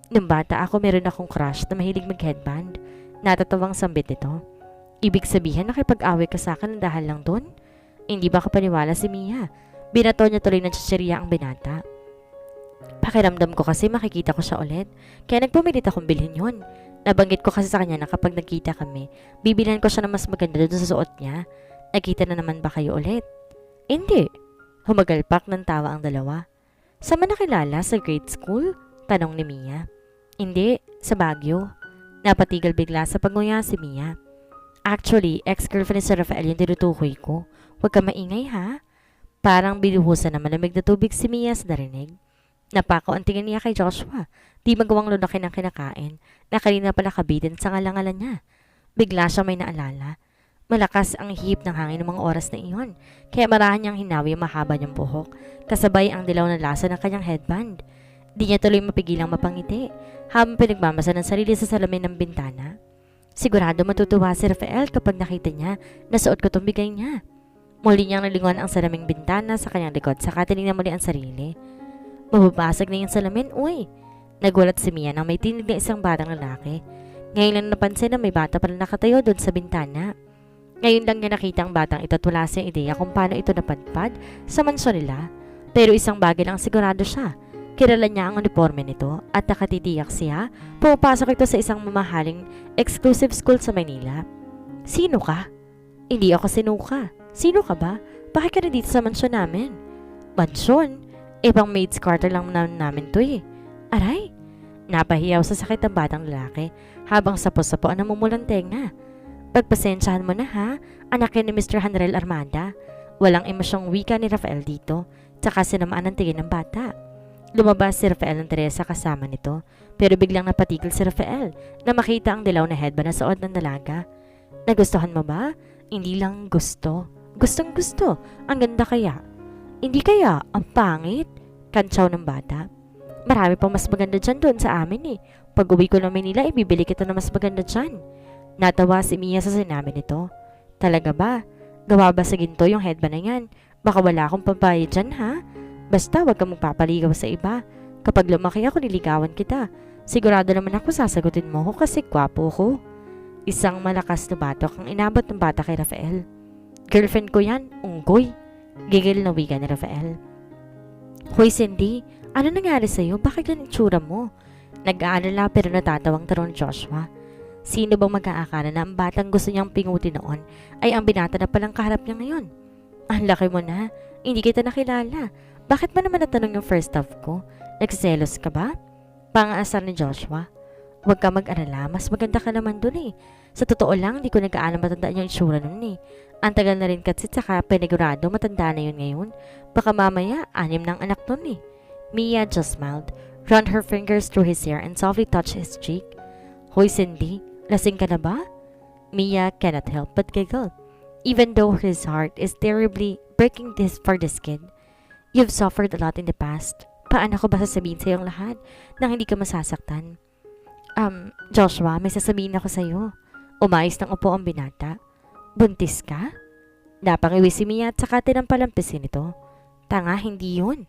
[SPEAKER 1] Nung bata ako, meron akong crush na mahilig mag-headband. Natatawang sambit nito. Ibig sabihin nakipag-away ka sa akin ng dahil lang doon? Hindi ba kapaniwala si Mia? Binato niya tuloy ng chichirya ang binata. Pakiramdam ko kasi makikita ko siya ulit. Kaya nagpumilit akong bilhin yun. Nabanggit ko kasi sa kanya na kapag nagkita kami, bibilhan ko siya ng mas maganda doon sa suot niya. Nagkita na naman ba kayo ulit? Hindi. Humagalpak ng tawa ang dalawa. Saan mo nakilala? Sa grade school? Tanong ni Mia. Hindi, sa Baguio. Napatigil bigla sa pagnguya si Mia. Actually, ex-girlfriend ni Sir Rafael yung tinutukoy ko. Huwag ka maingay ha. Parang binuhusan na malamig na tubig si Mia sa narinig. Napako ang tingin niya kay Joshua. Di magawang lunakin ang kinakain na kanina pala kabitin sa ngalangalan niya. Bigla siya may naalala. Malakas ang hihip ng hangin ng mga oras na iyon. Kaya marahan niyang hinawi ang mahaba niyang buhok. Kasabay ang dilaw na lasa ng kanyang headband. Di niya tuloy mapigilang mapangiti habang pinagmamasa ng sarili sa salamin ng bintana. Sigurado matutuwa si Rafael kapag nakita niya na suot ko itong bigay niya. Muli niyang nalingon ang salaming bintana sa kanyang likod saka tinignan muli ang sarili. Mababasag na yung salamin, uy. Nagulat si Mia nang may tinig na isang batang lalaki. Ngayon lang napansin na may bata pala nakatayo doon sa bintana. Ngayon lang niya nakita ang batang ito at wala siyang ideya kung paano ito napadpad sa mansyon nila. Pero isang bagay lang sigurado siya. Kilala niya ang uniforme nito at nakatitiyak siya pumapasok ito sa isang mamahaling exclusive school sa Manila. Sino ka? Hindi ako sinuka. Sino ka ba? Bakit ka na dito sa mansyon namin? Mansyon? Ibang maid's quarter lang namin to eh. Aray! Napahiyaw sa sakit ang batang lalaki habang sapo-sapo ang namumulang tenga. Pagpasensyahan mo na ha, anak ni Mr. Hanrel Armada. Walang emosyong wika ni Rafael dito, tsaka sinamaan ang tingin ng bata. Lumabas si Rafael ng Teresa kasama nito, pero biglang napatigil si Rafael na makita ang dilaw na headband na suot ng dalaga. Nagustuhan mo ba? Hindi lang gusto. Gustong gusto. Ang ganda kaya. Hindi kaya, ang pangit. Kantsaw ng bata. Marami pang mas maganda dyan doon sa amin eh. Pag uwi ko ng Manila, ibibili kita na mas maganda dyan. Natawa si Mia sa sinabi nito. Talaga ba? Gawa ba sa ginto yung headband na yan? Baka wala akong pambayad dyan ha? Basta wag kang magpapaligaw sa iba. Kapag lumaki ako, niligawan kita. Sigurado naman ako sasagutin mo ko kasi gwapo ko. Isang malakas na batok ang inabot ng bata kay Rafael. Girlfriend ko yan, unggoy. Gigil na wika ni Rafael. Hoy Cindy, ano nangyari sa'yo? Bakit ganang itsura mo? Nag-aalala pero natatawang tanong Joshua. Sino bang mag-aakala na ang batang gusto niyang pinguti noon ay ang binata na palang kaharap niya ngayon? Ang laki mo na, hindi kita nakilala. Bakit ba naman natanong yung first love ko? Nagsiselos ka ba? Pang-aasar ni Joshua. Huwag ka mag-alala, mas maganda ka naman dun eh. Sa totoo lang, hindi ko nag-aalam matandaan yung itsura nun eh. Ang tagal na rin kasi saka pinigurado matanda na yun ngayon. Baka mamaya, 6 ng anak nun eh. Mia just smiled, ran her fingers through his hair and softly touched his cheek. Hoy Cindy, lasing ka na ba? Mia cannot help but giggle, even though his heart is terribly breaking this for this kid. You've suffered a lot in the past. Paano ko ba sasabihin sa'yo ang lahat nang hindi ka masasaktan? Joshua, may sasabihin ako sa'yo. Umayos ng upo ang binata. Buntis ka? Napangiwi si Mia at saka tinampalampisin ito. Tanga, hindi yun.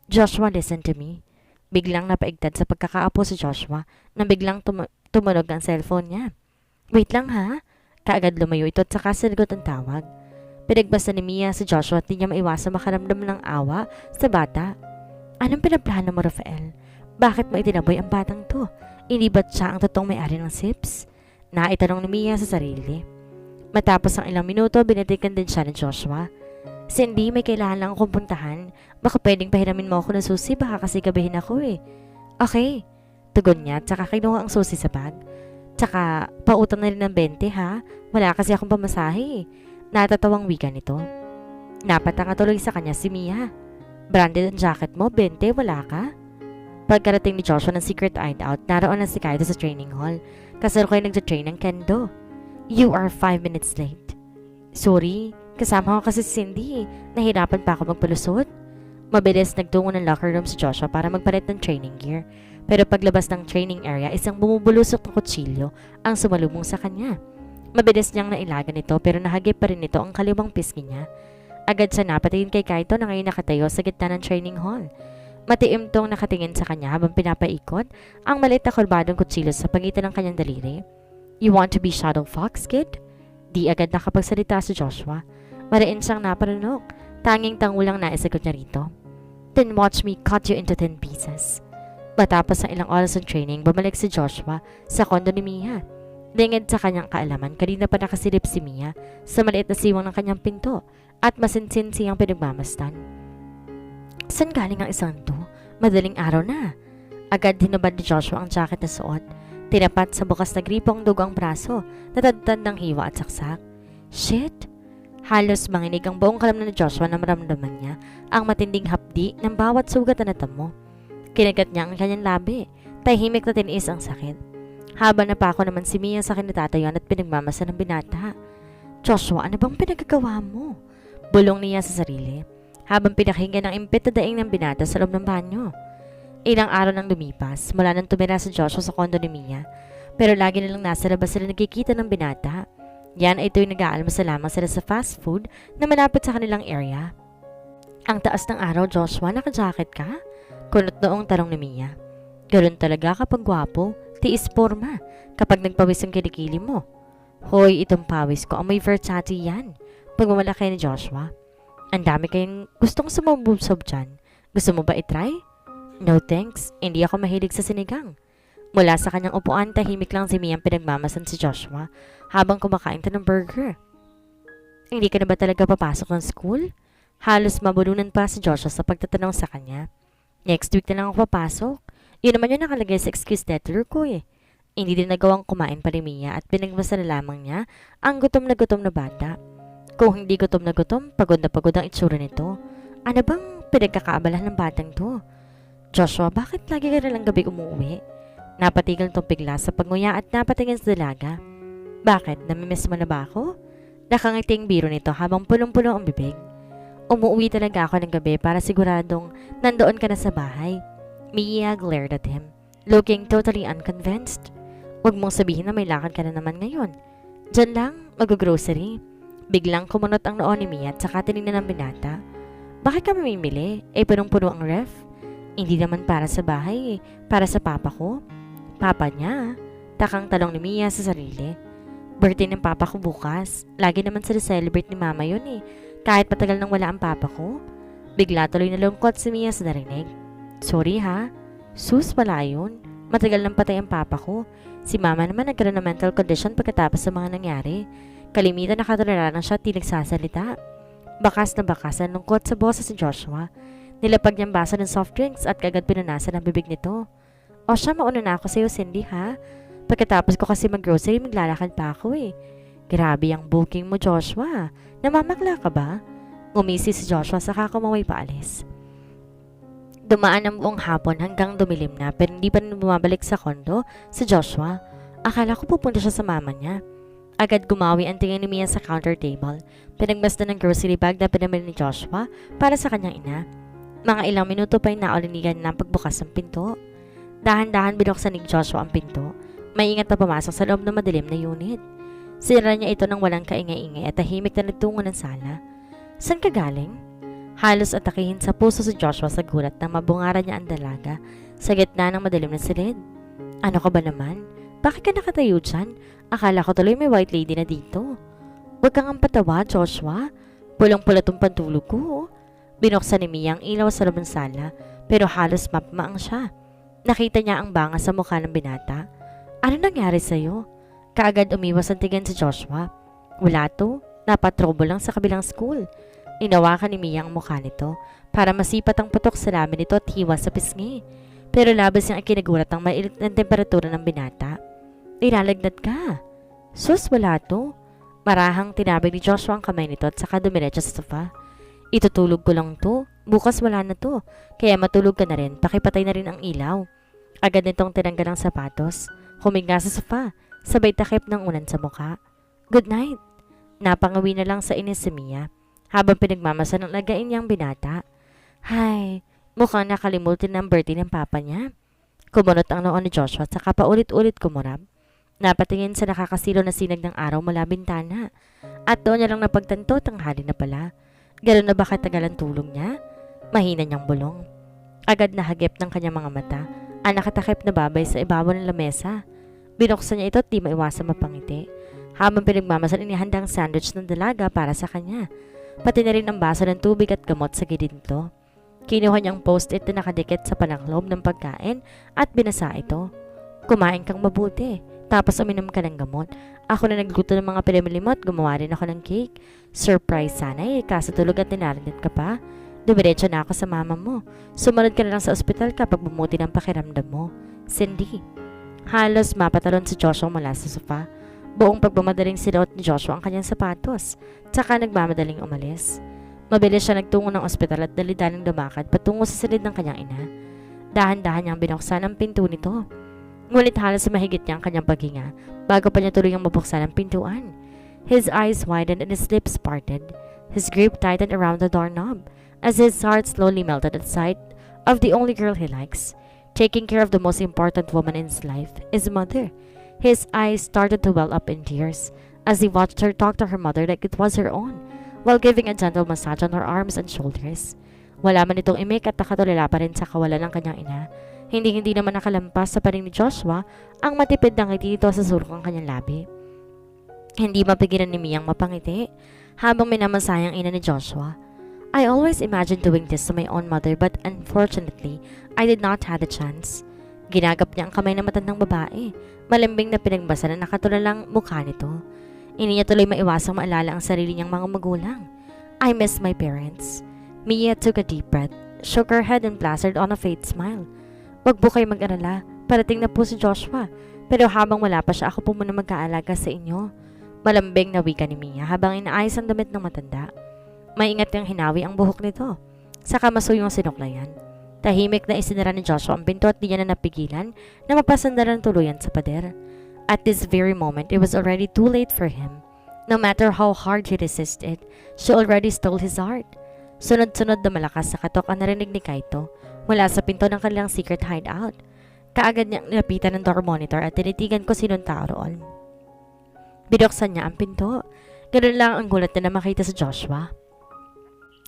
[SPEAKER 1] Joshua, listen to me. Biglang napaigtad sa pagkakaapo si Joshua nang biglang tumunog ang cellphone niya. Wait lang ha. Kaagad lumayo ito at saka sinagot ang tawag. Pinagbasa ni Mia si Joshua at di niya maiwasang makaramdam ng awa sa bata. Anong pinaplano mo, Rafael? Bakit mo itinaboy ang batang to? Hindi ba't siya ang totoong may-ari ng SIPs? Naitanong ni Mia sa sarili. Matapos ang ilang minuto, binatikan din siya ni Joshua. Cindy, may kailangan lang akong puntahan. Baka pwedeng pahiramin mo ako ng susi, baka kasi gabihin ako eh. Okay. Tugon niya, tsaka kinuha ang susi sa bag. Tsaka, pautang na rin ng 20 ha? Wala kasi akong pamasahe eh. Natatawang wika nito. Napatanga tuloy sa kanya si Mia. Branded ang jacket mo, 20, wala ka? Pagkarating ni Joshua ng secret hideout, naroon na si Kaido sa training hall. Kasalukuyan nagja-train ng kendo. You are 5 minutes late. Sorry, kasama ko kasi si Cindy. Nahirapan pa ako magpalusot. Mabilis nagtungo ng locker room si Joshua para magpalit ng training gear. Pero paglabas ng training area, isang bumubulusok ng kutsilyo ang sumalubong sa kanya. Mabilis niyang nailagan ito pero nahagip pa rin ito ang kaliwang pisngi niya. Agad siya napatingin kay Kaito na ngayon nakatayo sa gitna ng training hall. Matiim tong nakatingin sa kanya habang pinapaikot ang maliit na kurbadong kutsilyo sa pagitan ng kanyang daliri. You want to be Shadow Fox, kid? Di agad nakapagsalita si Joshua. Mariin siyang naparanok. Tanging tangulang naisagot niya rito. Then watch me cut you into 10 pieces. Matapos ang ilang oras ng training, bumalik si Joshua sa kondo ni Mia. Lingid sa kanyang kaalaman, kanina pa nakasilip si Mia sa maliit na siwang ng kanyang pinto at masinsin siyang pinagmamastan. Saan galing ang isang to? Madaling araw na. Agad hinubad ni Joshua ang jacket na suot. Tinapat sa bukas na gripo ang dugo ang braso, natadtad ng hiwa at saksak. Shit! Halos manginig ang buong kalamnan ni Joshua na maramdaman niya ang matinding hapdi ng bawat sugat na natamo. Kinagat niya ang kanyang labi, tahimik na tiniis ang sakit. Habang napako naman si Mia sa kinatatayuan at pinagmamasa ng binata. Joshua, ano bang pinagagawa mo? Bulong niya sa sarili, habang pinakinggan ang impit na daing ng binata sa loob ng banyo. Ilang araw nang lumipas, mula nang tumira si Joshua sa kondo ni Mia, pero lagi nilang nasa labas sila nagkikita ng binata. Yan ay tuwing nag-aalmusal lamang sila sa fast food na malapit sa kanilang area. Ang taas ng araw, Joshua, naka-jacket ka? Kunot noong tarong ni Mia. Ganoon talaga kapag gwapo, tiis forma, kapag nagpawis ang kilikili mo. Hoy, itong pawis ko, ang may Versace yan. Pagmamalaki ni Joshua. Ang dami kayong gustong sumubsob dyan. Gusto mo ba itry? No thanks, hindi ako mahilig sa sinigang. Mula sa kanyang upuan, tahimik lang si Mia ang pinagmamasan si Joshua habang kumakain ta ng burger. Hindi ka na ba talaga papasok ng school? Halos mabulunan pa si Joshua sa pagtatanong sa kanya. Next week na lang ako papasok. Yun naman yung nakalagay sa excuse letter ko eh. Hindi din nagawang kumain pa ni Mia at pinagmasala lamang niya ang gutom na bata. Kung hindi gutom na gutom, pagod na pagod ang itsura nito. Ano bang pinagkakaabalahan ng batang to? Joshua, bakit lagi ka nalang gabi umuwi? Napatigil tong bigla sa pagnguya at napatingin sa dalaga. Bakit? Namimiss mo na ba ako? Nakangiting biro nito habang pulong-pulo ang bibig. Umuwi talaga ako ng gabi para siguradong nandoon ka na sa bahay. Mia glared at him, looking totally unconvinced. Huwag mong sabihin na may lakad ka na naman ngayon. Diyan lang, mag-grocery. Biglang kumunot ang noo ni Mia at saka tinignan ng binata. Bakit ka mamimili? Punong-puno ang ref. Hindi naman para sa bahay, para sa papa ko. Papa niya? Takang talong ni Mia sa sarili. Birthday ng papa ko bukas. Lagi naman sila celebrate ni mama yun eh. Kahit matagal nang wala ang papa ko. Bigla tuloy nalungkot si Mia sa narinig. Sorry ha. Sus, wala yun. Matagal nang patay ang papa ko. Si mama naman nagkaroon ng mental condition pagkatapos sa mga nangyari. Kalimitan nakatulala lang siya at di nagsasalita. Bakas na bakas ang lungkot sa boses si Joshua. Nilapag niyang baso ng soft drinks at kagad pinunasan ang bibig nito. O siya, mauna na ako sa'yo, Cindy, ha? Pagkatapos ko kasi mag-grocery, maglalakad pa ako eh. Grabe ang booking mo, Joshua. Namamakla ka ba? Ngumisi si Joshua saka kumaway paalis. Dumaan ang buong hapon hanggang dumilim na pero hindi pa rin bumabalik sa kondo si Joshua. Akala ko pupunta siya sa mama niya. Agad gumawi ang tingin ni Mia sa counter table. Pinagmasdan ng grocery bag na pinamili ni Joshua para sa kanyang ina. Mga ilang minuto pa yung naulinigan ng pagbukas ng pinto. Dahan-dahan binuksan ni Joshua ang pinto. May ingat na pumasok sa loob ng madilim na unit. Sinara niya ito ng walang kaingay-ingay at tahimik na nagtungo ng sala. Saan ka galing? Halos atakihin sa puso si Joshua sa gulat nang mabungara niya ang dalaga sa gitna ng madilim na silid. Ano ka ba naman? Bakit ka nakatayo dyan? Akala ko tuloy may white lady na dito. Huwag kang patawa, Joshua. Pulang-pula tong pantulog ko. Binuksan ni Mia ang ilaw sa loob ng sala pero halos mapmaang siya. Nakita niya ang banga sa mukha ng binata. Ano nangyari sa'yo? Kaagad umiwas ang tingin si Joshua. Wala to. Napatrobo lang sa kabilang school. Inawakan ni Mia ang mukha nito para masipat ang putok sa lamin nito at hiwa sa pisngi. Pero labas niyang ikinagulat ang mailit na temperatura ng binata. Nilalagnat ka. Sus, wala to. Marahang tinabig ni Joshua ang kamay nito at saka dumiretso sa sofa. Itutulog ko lang to. Bukas wala na to. Kaya matulog ka na rin. Pakipatay na rin ang ilaw. Agad nitong tinanggal ang sapatos. Huminga sa sofa. Sabay takip ng unan sa mukha. Good night. Napangawi na lang sa inis si Mia habang pinagmamasan ng lagain niyang binata. Hay, mukhang nakalimutin ng birthday ng papa niya. Kumunot ang noon ni Joshua at saka paulit-ulit kumurap. Napatingin sa nakakasilo na sinag ng araw mula bintana. At doon niya lang napagtanto tanghali na pala. Gano'n na ba katagal ang tulong niya? Mahina niyang bulong. Agad na hagip ng kanyang mga mata ang nakatakip na babay sa ibabaw ng lamesa. Binuksan niya ito at di maiwasang mapangiti. Habang pinagmamasan inihanda ang sandwich ng dalaga para sa kanya. Pati na rin ang baso ng tubig at gamot sa gilid nito. Kinuha niyang post-it na nakadikit sa pananglob ng pagkain at binasa ito. Kumain kang mabuti, tapos uminom ka ng gamot. Ako na nagluto ng mga pinamili mo at gumawa rin ako ng cake. Surprise sana kaso tulog at ninarinit ka pa. Dumiretso na ako sa mama mo. Sumunod ka na lang sa ospital kapag bumuti ng pakiramdam mo. Cindy. Halos mapatalon si Joshua mula sa sofa. Buong pagmamadaling sinuot ni Joshua ang kanyang sapatos. Tsaka nagmamadaling umalis. Mabilis siya nagtungo ng ospital at dalidalang lumakad patungo sa silid ng kanyang ina. Dahan-dahan niyang binuksan ang pinto nito. Ngunit halos mahigit niya ang kanyang paghinga bago pa niya tuluyang mabuksan ang pintuan. His eyes widened and his lips parted. His grip tightened around the doorknob as his heart slowly melted at sight of the only girl he likes. Taking care of the most important woman in his life, his mother. His eyes started to well up in tears as he watched her talk to her mother like it was her own, while giving a gentle massage on her arms and shoulders. Wala man itong imik at nakatulala pa rin sa kawalan ng kanyang ina. Hindi naman nakalampas sa paring ni Joshua ang matipid na ngiti nito sa sulok ng kanyang labi. Hindi mapigilan ni Miyang mapangiti habang minamasayang ina ni Joshua. I always imagined doing this to my own mother but unfortunately, I did not have the chance. Ginagap niya ang kamay ng matandang babae, malambing na pinagbasa na nakatulalang mukha nito. Hindi niya tuloy maiwasang maalala ang sarili niyang mga magulang. I miss my parents. Mia took a deep breath, shook her head and plastered on a faint smile. Wag po kayo mag-alala, parating na po si Joshua. Pero habang wala pa siya, ako po muna mag-aalaga sa inyo. Malambing na wika ni Mia habang inaayos ang damit ng matanda. Maingat niyang hinawi ang buhok nito. Saka masuyong sinuklayan. Tahimik na isinara ni Joshua ang pinto at di niya na napigilan na mapasandaran tuluyan sa pader. At this very moment, it was already too late for him. No matter how hard he resisted, she already stole his heart. Sunod-sunod na malakas sa katok ang narinig ni Kaito mula sa pinto ng kanilang secret hideout. Kaagad niyang nilapitan ng door monitor at tinitigan ko sinong tao roon. Binuksan niya ang pinto. Ganun lang ang gulat na makita sa Joshua.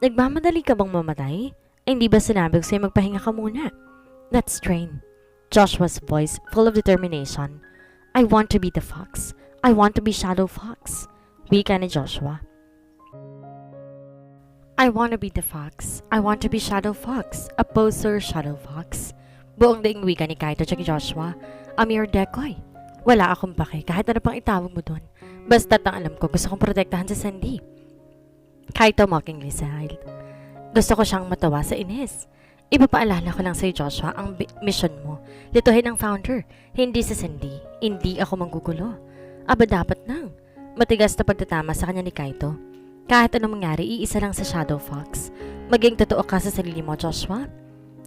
[SPEAKER 1] Nagmamadali ka bang mamatay? Ay, hindi ba sinabi ko sa'yo magpahinga ka muna? That's strange. Joshua's voice full of determination. I want to be the fox. I want to be Shadow Fox. Wika ni Joshua. I want to be the fox. I want to be Shadow Fox. A poser Shadow Fox. Buong daing wika ni Kaito at Joshua. A mere decoy. Wala akong pake kahit ano pang itawag mo dun. Basta't ang alam ko gusto kong protektahan si Sandy. Kaito mockingly smiled. Gusto ko siyang matawa sa inis. Ipapaalala ko lang sa'yo Joshua ang mission mo. Lituhin ang founder, hindi si Cindy. Hindi ako manggugulo. Aba dapat nang. Matigas na pagtatama sa kanya ni Kaito. Kahit anong mangyari, iisa lang sa Shadow Fox. Maging totoo ka sa sarili mo Joshua.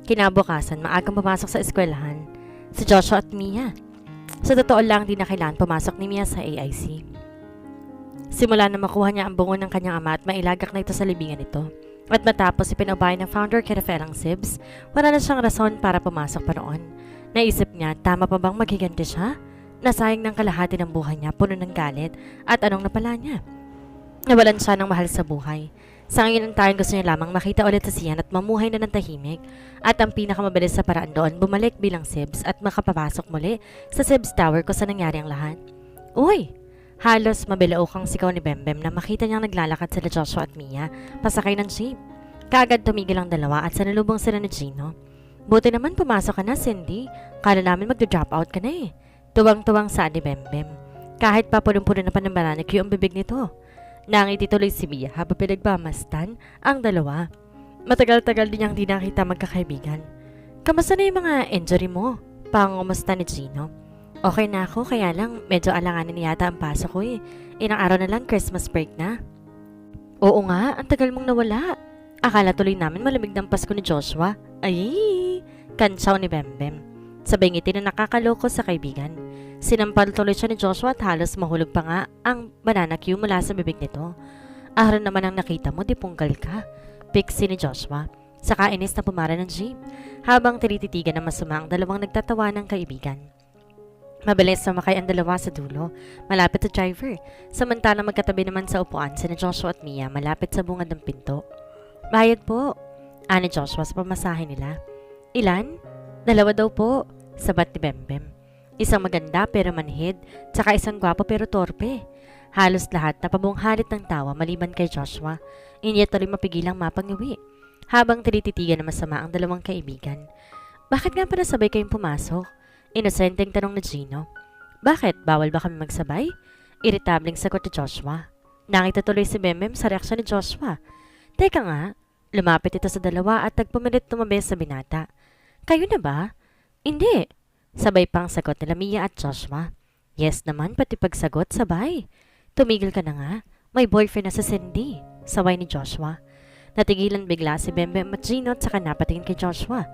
[SPEAKER 1] Kinabukasan, maagang pumasok sa eskwelahan. Si Joshua at Mia. Sa totoo lang, di na kailangan pumasok ni Mia sa AIC. Simula na makuha niya ang bungo ng kanyang ama at mailagak na ito sa libingan nito. At matapos ipinabay ng founder kay Rafael ang Sibs, wala na siyang rason para pumasok pa noon. Naisip niya, tama pa bang maghiganti siya? Nasayang ng kalahati ng buhay niya, puno ng galit, at anong napala niya? Nawalan siya ng mahal sa buhay. Sa ngayon ang tayong gusto niya lamang makita ulit sa siyan at mamuhay na ng tahimik. At ang pinakamabilis sa paraan doon, bumalik bilang Sibs at makapapasok muli sa Sibs Tower kung saan nangyari ang lahat. Uy! Halos mabilaokang sigaw ni Bembem na makita niyang naglalakad sila Joshua at Mia pasakay ng jeep. Kaagad tumigil ang dalawa at sanalubong sila ni Gino. Buti naman pumasok ka na Cindy. Kala namin magdo-drop out ka na eh. Tuwang-tuwang saan ni Bembem. Kahit pa punong-puno na pa ng manicure ang bibig nito. Nangiti tuloy si Mia habang pinagmamastan ang dalawa. Matagal-tagal din niyang di nakita magkakaibigan. Kamusta na yung mga injury mo? Pangumusta ni Gino. Okay na ako, kaya lang medyo alanganin yata ang pasok ko eh. Ilang araw na lang, Christmas break na. Oo nga, ang tagal mong nawala. Akala tuloy namin malamig ng Pasko ni Joshua. Ay, kantsaw ni Bembem. Sabay ngiti na nakakaloko sa kaibigan. Sinampal tuloy siya ni Joshua at halos mahulog pa nga ang banana cue mula sa bibig nito. Ahron naman ang nakita mo, di punggal ka. Pixie ni Joshua. Saka inis na pumara ng jeep habang tinititigan ng masama ang dalawang nagtatawa ng kaibigan. Mabilis sumakay ang dalawa sa dulo, malapit sa driver. Samantalang magkatabi naman sa upuan sina Joshua at Mia malapit sa bungad ng pinto. Bayad po, ani Joshua sa pamasahe nila. Ilan? 2 daw po, sabat ni Bembem. Isang maganda pero manhid, tsaka isang gwapo pero torpe. Halos lahat na pabunghalit ng tawa maliban kay Joshua. Inya tuloy mapigilang mapangiwi. Habang tinititigan na masama ang dalawang kaibigan. Bakit nga pala sabay kayong pumasok? Inosenteng tanong ni Gino. Bakit? Bawal ba kami magsabay? Iritableng sagot ni Joshua. Nakita tuloy si Bembem sa reaksyon ni Joshua. Teka nga, lumapit ito sa dalawa at nagpumilit tumabi sa binata. Kayo na ba? Hindi. Sabay pang sagot nila Mia at Joshua. Yes naman, pati pagsagot sabay. Tumigil ka na nga. May boyfriend na sa Cindy. Saway ni Joshua. Natigilan bigla si Bembem at Gino at saka napatingin kay Joshua.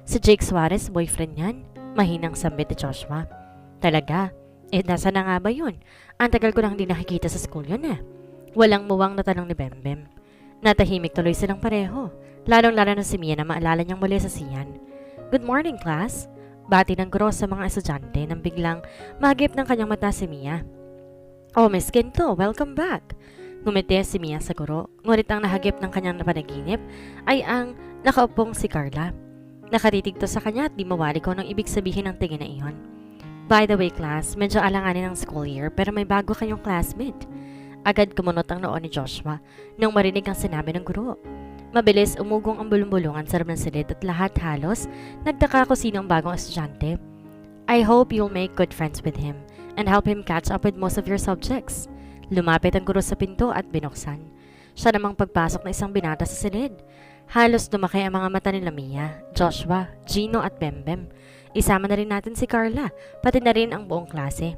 [SPEAKER 1] Si Jake Suarez, boyfriend niyan. Mahinang sambit ni Joshua. Talaga? Nasa na nga ba yun? Ang tagal ko nang hindi nakikita sa school yun Walang muwang na tanong ni Bembem. Natahimik tuloy silang pareho. Lalong-lalo na si Mia na maalala niyang muli sa siyan. Good morning, class. Bati ng guro sa mga estudyante nang biglang magip ng kanyang mata si Mia. Oh, Miss Ginto, welcome back. Ngumiti si Mia sa guro, ngunit ang nahagip ng kanyang panaginip ay ang nakaupong si Carla. Nakatitig to sa kanya at di mawari ko nang ibig sabihin ng tingin na iyon. By the way, class, medyo alanganin ang school year pero may bago kayong classmate. Agad kumunot ang noo ni Joshua nang marinig ang sinabi ng guro. Mabilis umugong ang bulong-bulungan sa ng silid at lahat halos nagtaka kung sino ang bagong estudyante. I hope you'll make good friends with him and help him catch up with most of your subjects. Lumapit ang guro sa pinto at binuksan. Siya namang pagpasok na isang binata sa silid. Halos lumaki ang mga mata ni Mia, Joshua, Gino at Bembem. Isama na rin natin si Carla, pati na rin ang buong klase.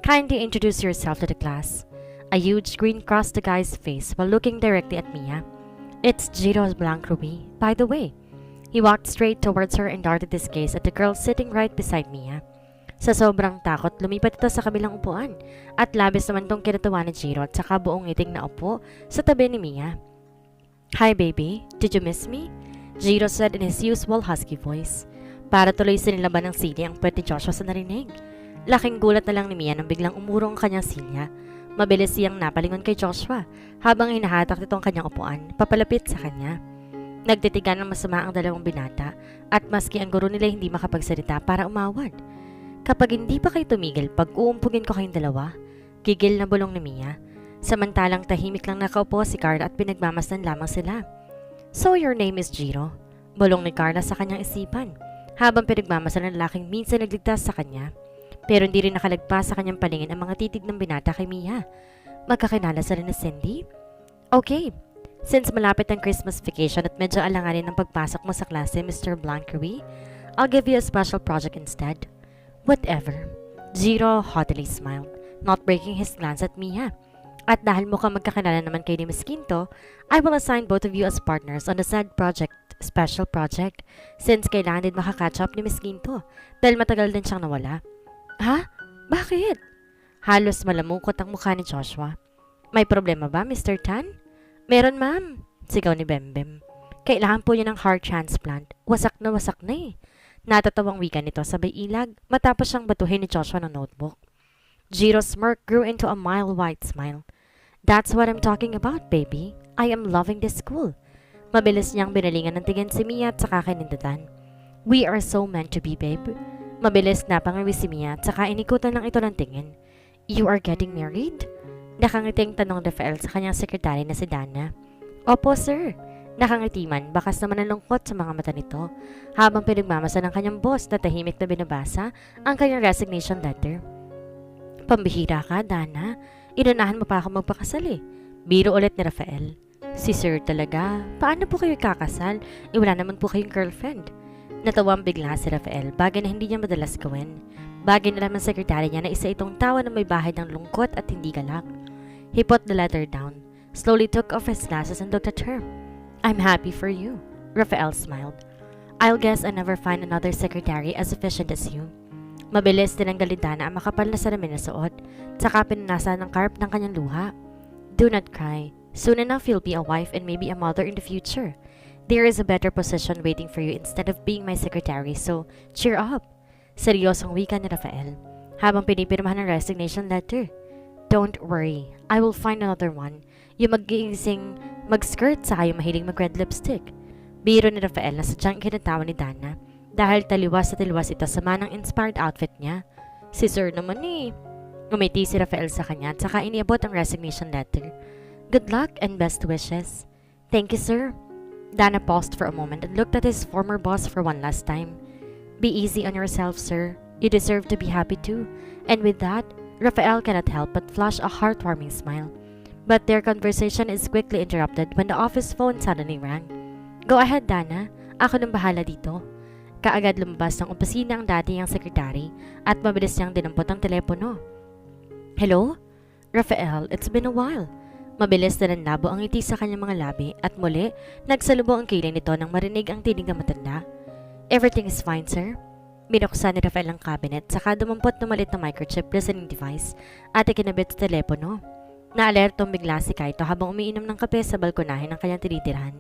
[SPEAKER 1] Kindly introduce yourself to the class. A huge grin crossed the guy's face while looking directly at Mia. It's Giro Blancruby, by the way. He walked straight towards her and darted his gaze at the girl sitting right beside Mia. Sa sobrang takot, lumipat ito sa kabilang upuan at labis naman tong kinatawa ni Giro at saka buong ngiting na upo sa tabi ni Mia. Hi baby, did you miss me? Giro said in his usual husky voice. Para tuloy sinilaban ng sili ang puwet ni Joshua sa narinig. Laking gulat na lang ni Mia nang biglang umurong ang kanyang silya. Mabilis siyang napalingon kay Joshua habang hinahatak nito ang kanyang upuan, papalapit sa kanya. Nagtitigan ng masama ang dalawang binata at maski ang guro nila hindi makapagsalita para umawad. Kapag hindi pa kayo tumigil pag uumpugin ko kayong dalawa, gigil na bulong ni Mia. Samantalang tahimik lang nakaupo si Carla at pinagmamasdan lamang sila. So your name is Giro? Bulong ni Carla sa kanyang isipan habang pinagmamasdan ng lalaking minsan nagligtas sa kanya. Pero hindi rin nakalagpas sa kanyang paningin ang mga titig ng binata kay Mia. Magkakilala sa rin ni Cindy? Okay, since malapit ang Christmas vacation at medyo alanganin ang pagpasok mo sa klase, Mr. Blankery, I'll give you a special project instead. Whatever. Giro haughtily smiled, not breaking his glance at Mia. At dahil mukhang magkakilala naman kayo ni Miss Quinto, I will assign both of you as partners on the said project, special project, since kailangan din makakatch up ni Miss Quinto dahil matagal din siyang nawala. Ha? Bakit? Halos malamukot ang mukha ni Joshua. May problema ba, Mr. Tan? Meron, ma'am. Sigaw ni Bembem. Kailangan po niya ng heart transplant. Wasak na eh. Natatawang wika nito sabay ilag matapos siyang batuhin ni Joshua ng notebook. Giro's smirk grew into a mild white smile. That's what I'm talking about, baby. I am loving this school. Mabilis niyang binalingan ng tingin si Mia at saka kinindutan. We are so meant to be, babe. Mabilis na pangawi si Mia at saka inikutan lang ito ng tingin. You are getting married? Nakangiting tanong Rafael sa kanyang sekretary na si Dana. Opo, sir. Nakangiti man, bakas naman ang lungkot sa mga mata nito habang pinagmamasa ng kanyang boss na tahimik na binabasa ang kanyang resignation letter. Pambihira ka, Dana. Inunahan mo pa ako magpakasal eh. Biro ulit ni Rafael. Si sir talaga. Paano po kayo kakasal? Wala naman po kayong girlfriend. Natawang bigla si Rafael, bagay na hindi niya madalas gawin. Bagay na naman sekretary niya na isa itong tawa na may bahay ng lungkot at hindi galak. He put the letter down, slowly took off his glasses and looked at her. I'm happy for you. Rafael smiled. I'll guess I never find another secretary as efficient as you. Mabilis tinanggal ni Dana ang makapal na salamin na suot, tsaka pinanasa ng carp ng kanyang luha. Do not cry. Soon enough you'll be a wife and maybe a mother in the future. There is a better position waiting for you instead of being my secretary, so cheer up. Seryosong wika ni Rafael, habang pinipirmahan ng resignation letter. Don't worry, I will find another one. Yung magigising mag-skirt saka yung mahiling mag-red lipstick. Biro ni Rafael na sadyang kinatawa ni Dana dahil taliwas sa taliwas ito sa manang inspired outfit niya. Si Sir naman eh. Umiti si Rafael sa kanya at saka iniabot ang resignation letter. Good luck and best wishes. Thank you, sir. Dana paused for a moment and looked at his former boss for one last time. Be easy on yourself, sir. You deserve to be happy too. And with that, Rafael cannot help but flash a heartwarming smile. But their conversation is quickly interrupted when the office phone suddenly rang. Go ahead, Dana. Ako nang bahala dito. Kaagad lumabas ng opisina ang dating sekretary at mabilis niyang dinampot ang telepono. Hello? Rafael, it's been a while. Mabilis na nanlabo ang ngiti sa kanyang mga labi at muli, nagsalubong ang kilay nito nang marinig ang tinig ng matanda. Everything is fine, sir. Binuksan ni Rafael ang cabinet saka dumampot ng maliit na microchip listening device at ikinabit sa telepono. Naalertong bigla si Kaito habang umiinom ng kape sa balkonahe ng kanyang tinitirhan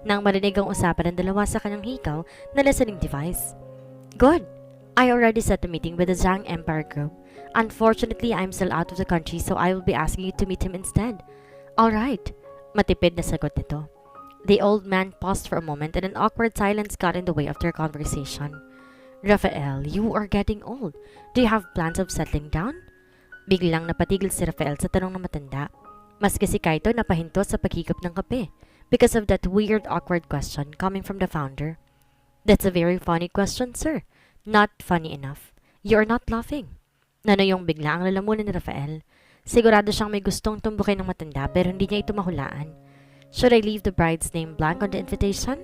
[SPEAKER 1] nang marinig ang usapan ng dalawa sa kanyang hikaw na listening device. Good. I already set a meeting with the Zhang Empire Group. Unfortunately, I'm still out of the country so I will be asking you to meet him instead. Alright, matipid na sagot nito. The old man paused for a moment and an awkward silence got in the way of their conversation. Rafael, you are getting old. Do you have plans of settling down? Biglang napatigil si Rafael sa tanong ng matanda. Maski si Kaito napahinto sa paghigop ng kape because of that weird awkward question coming from the founder. That's a very funny question, sir. Not funny enough. You are not laughing. Nanayong bigla ang lalamunan ni Rafael. Sigurado siyang may gustong tumbukin ng matanda pero hindi niya ito mahulaan. Should I leave the bride's name blank on the invitation?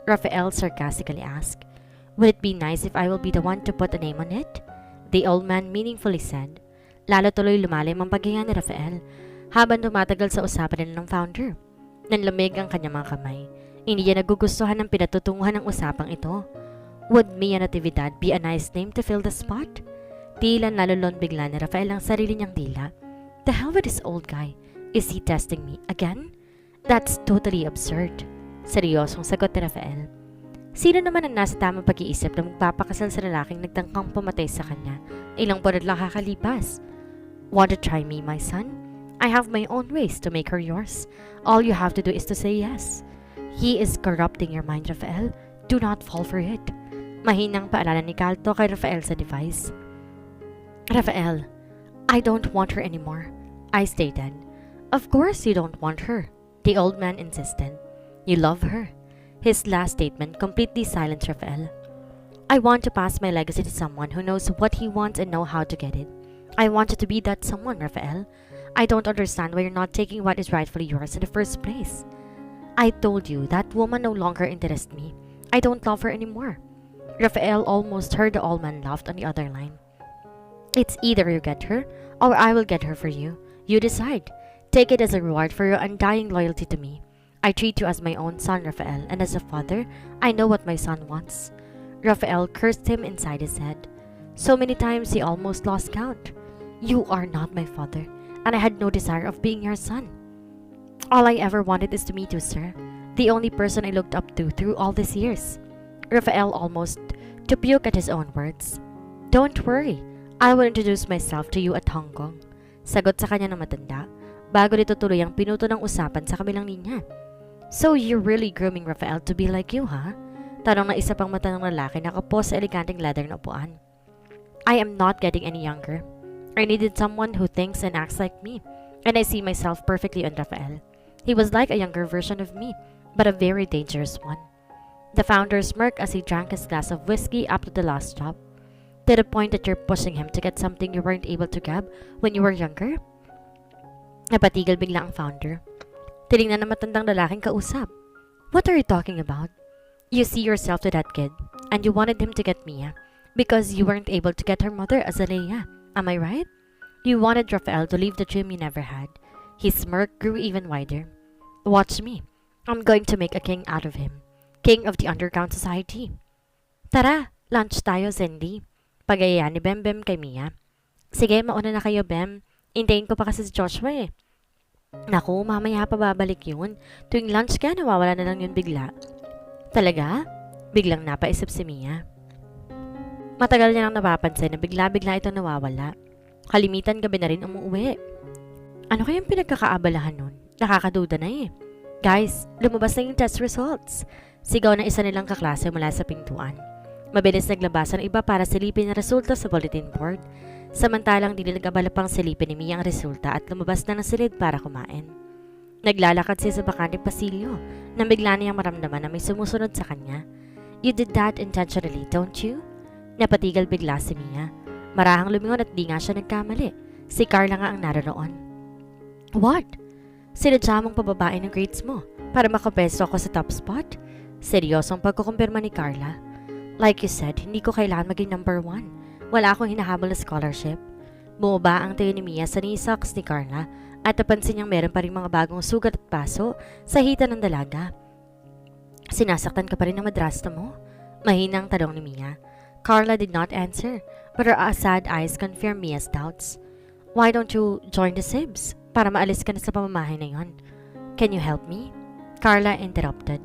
[SPEAKER 1] Rafael sarcastically asked. Would it be nice if I will be the one to put a name on it? The old man meaningfully said. Lalo tuloy lumalim ang paghinga ni Rafael habang tumatagal sa usapan nila ng founder. Nanlamig ang kanyang mga kamay. Hindi niya nagugustuhan ng pinatutunguhan ng usapang ito. Would Mia Natividad be a nice name to fill the spot? Tila nalulon bigla ni Rafael ang sarili niyang dila. The hell with this old guy? Is he testing me again? That's totally absurd. Seryosong sagot ni Rafael. Sino naman ang nasa tamang pag-iisip na magpapakasal sa lalaking nagtangkang pumatay sa kanya? Ilang buwan lang kakalipas. Want to try me, my son? I have my own ways to make her yours. All you have to do is to say yes. He is corrupting your mind, Rafael. Do not fall for it. Mahinang paalala ni Calto kay Rafael sa device. Rafael, I don't want her anymore. I stated. Of course you don't want her, the old man insisted. You love her. His last statement completely silenced Rafael. I want to pass my legacy to someone who knows what he wants and know how to get it. I wanted to be that someone, Rafael. I don't understand why you're not taking what is rightfully yours in the first place. I told you that woman no longer interests me. I don't love her anymore. Rafael almost heard the old man laughed on the other line. It's either you get her or I will get her for you. You decide. Take it as a reward for your undying loyalty to me. I treat you as my own son, Rafael, and as a father, I know what my son wants. Rafael cursed him inside his head. So many times he almost lost count. You are not my father, and I had no desire of being your son. All I ever wanted is to meet you, sir. The only person I looked up to through all these years. Rafael almost to puke at his own words. Don't worry. I will introduce myself to you at Hong Kong. Sagot sa kanya ng matanda, bago nito tuloy ang pinuto ng usapan sa kabilang linya. So you're really grooming Rafael to be like you, huh? Tanong na isa pang mata ng lalaki na kapo sa eleganteng leather na upuan. I am not getting any younger. I needed someone who thinks and acts like me, and I see myself perfectly on Rafael. He was like a younger version of me, but a very dangerous one. The founder smirked as he drank his glass of whiskey up to the last drop. To the point that you're pushing him to get something you weren't able to grab when you were younger? Napatigil bigla ang founder. Tinignan na matandang lalaking kausap. What are you talking about? You see yourself to that kid, and you wanted him to get Mia, because you weren't able to get her mother as Azalea. Am I right? You wanted Rafael to leave the dream you never had. His smirk grew even wider. Watch me. I'm going to make a king out of him. King of the underground society. Tara, lunch tayo, Cindy. Pag-aya ni Bem kay Mia. Sige, mauna na kayo, Bem. Intayin ko pa kasi si Joshua eh. Naku, mamaya pa babalik yun. Tuwing lunch ka, nawawala na lang yun bigla. Talaga? Biglang napaisip si Mia. Matagal niya nang napapansin na bigla-bigla itong nawawala. Kalimitan gabi na rin umuwi. Ano kayang pinagkakaabalahan nun? Nakakaduda na eh. Guys, lumabas na yung test results. Sigaw na isa nilang kaklase mula sa pintuan. Mabilis naglabasan ang iba para silipin ang resulta sa bulletin board. Samantalang di nag-abala pang silipin ni Mia ang resulta at lumabas na ng silid para kumain. Naglalakad siya sa bakanteng pasilyo nang bigla niyang maramdaman na may sumusunod sa kanya. You did that intentionally, don't you? Napatigil bigla si Mia. Marahang lumingon at di nga siya nagkamali. Si Carla nga ang naroon. What? Sinadya mong pababain ng grades mo para makapeso ako sa top spot? Seryosong pagkukumpirma ni Carla. Like you said, hindi ko kailangan maging number 1. Wala akong hinahabol na scholarship. Bumaba ang tayo ni Mia sa knee socks ni Carla at napansin niyang meron pa rin mga bagong sugat at paso sa hita ng dalaga. Sinasaktan ka pa rin ng madrasta mo? Mahinang tanong ni Mia. Carla did not answer, but her sad eyes confirmed Mia's doubts. Why don't you join the Sibs para maalis ka na sa pamamahay na yon? Can you help me? Carla interrupted.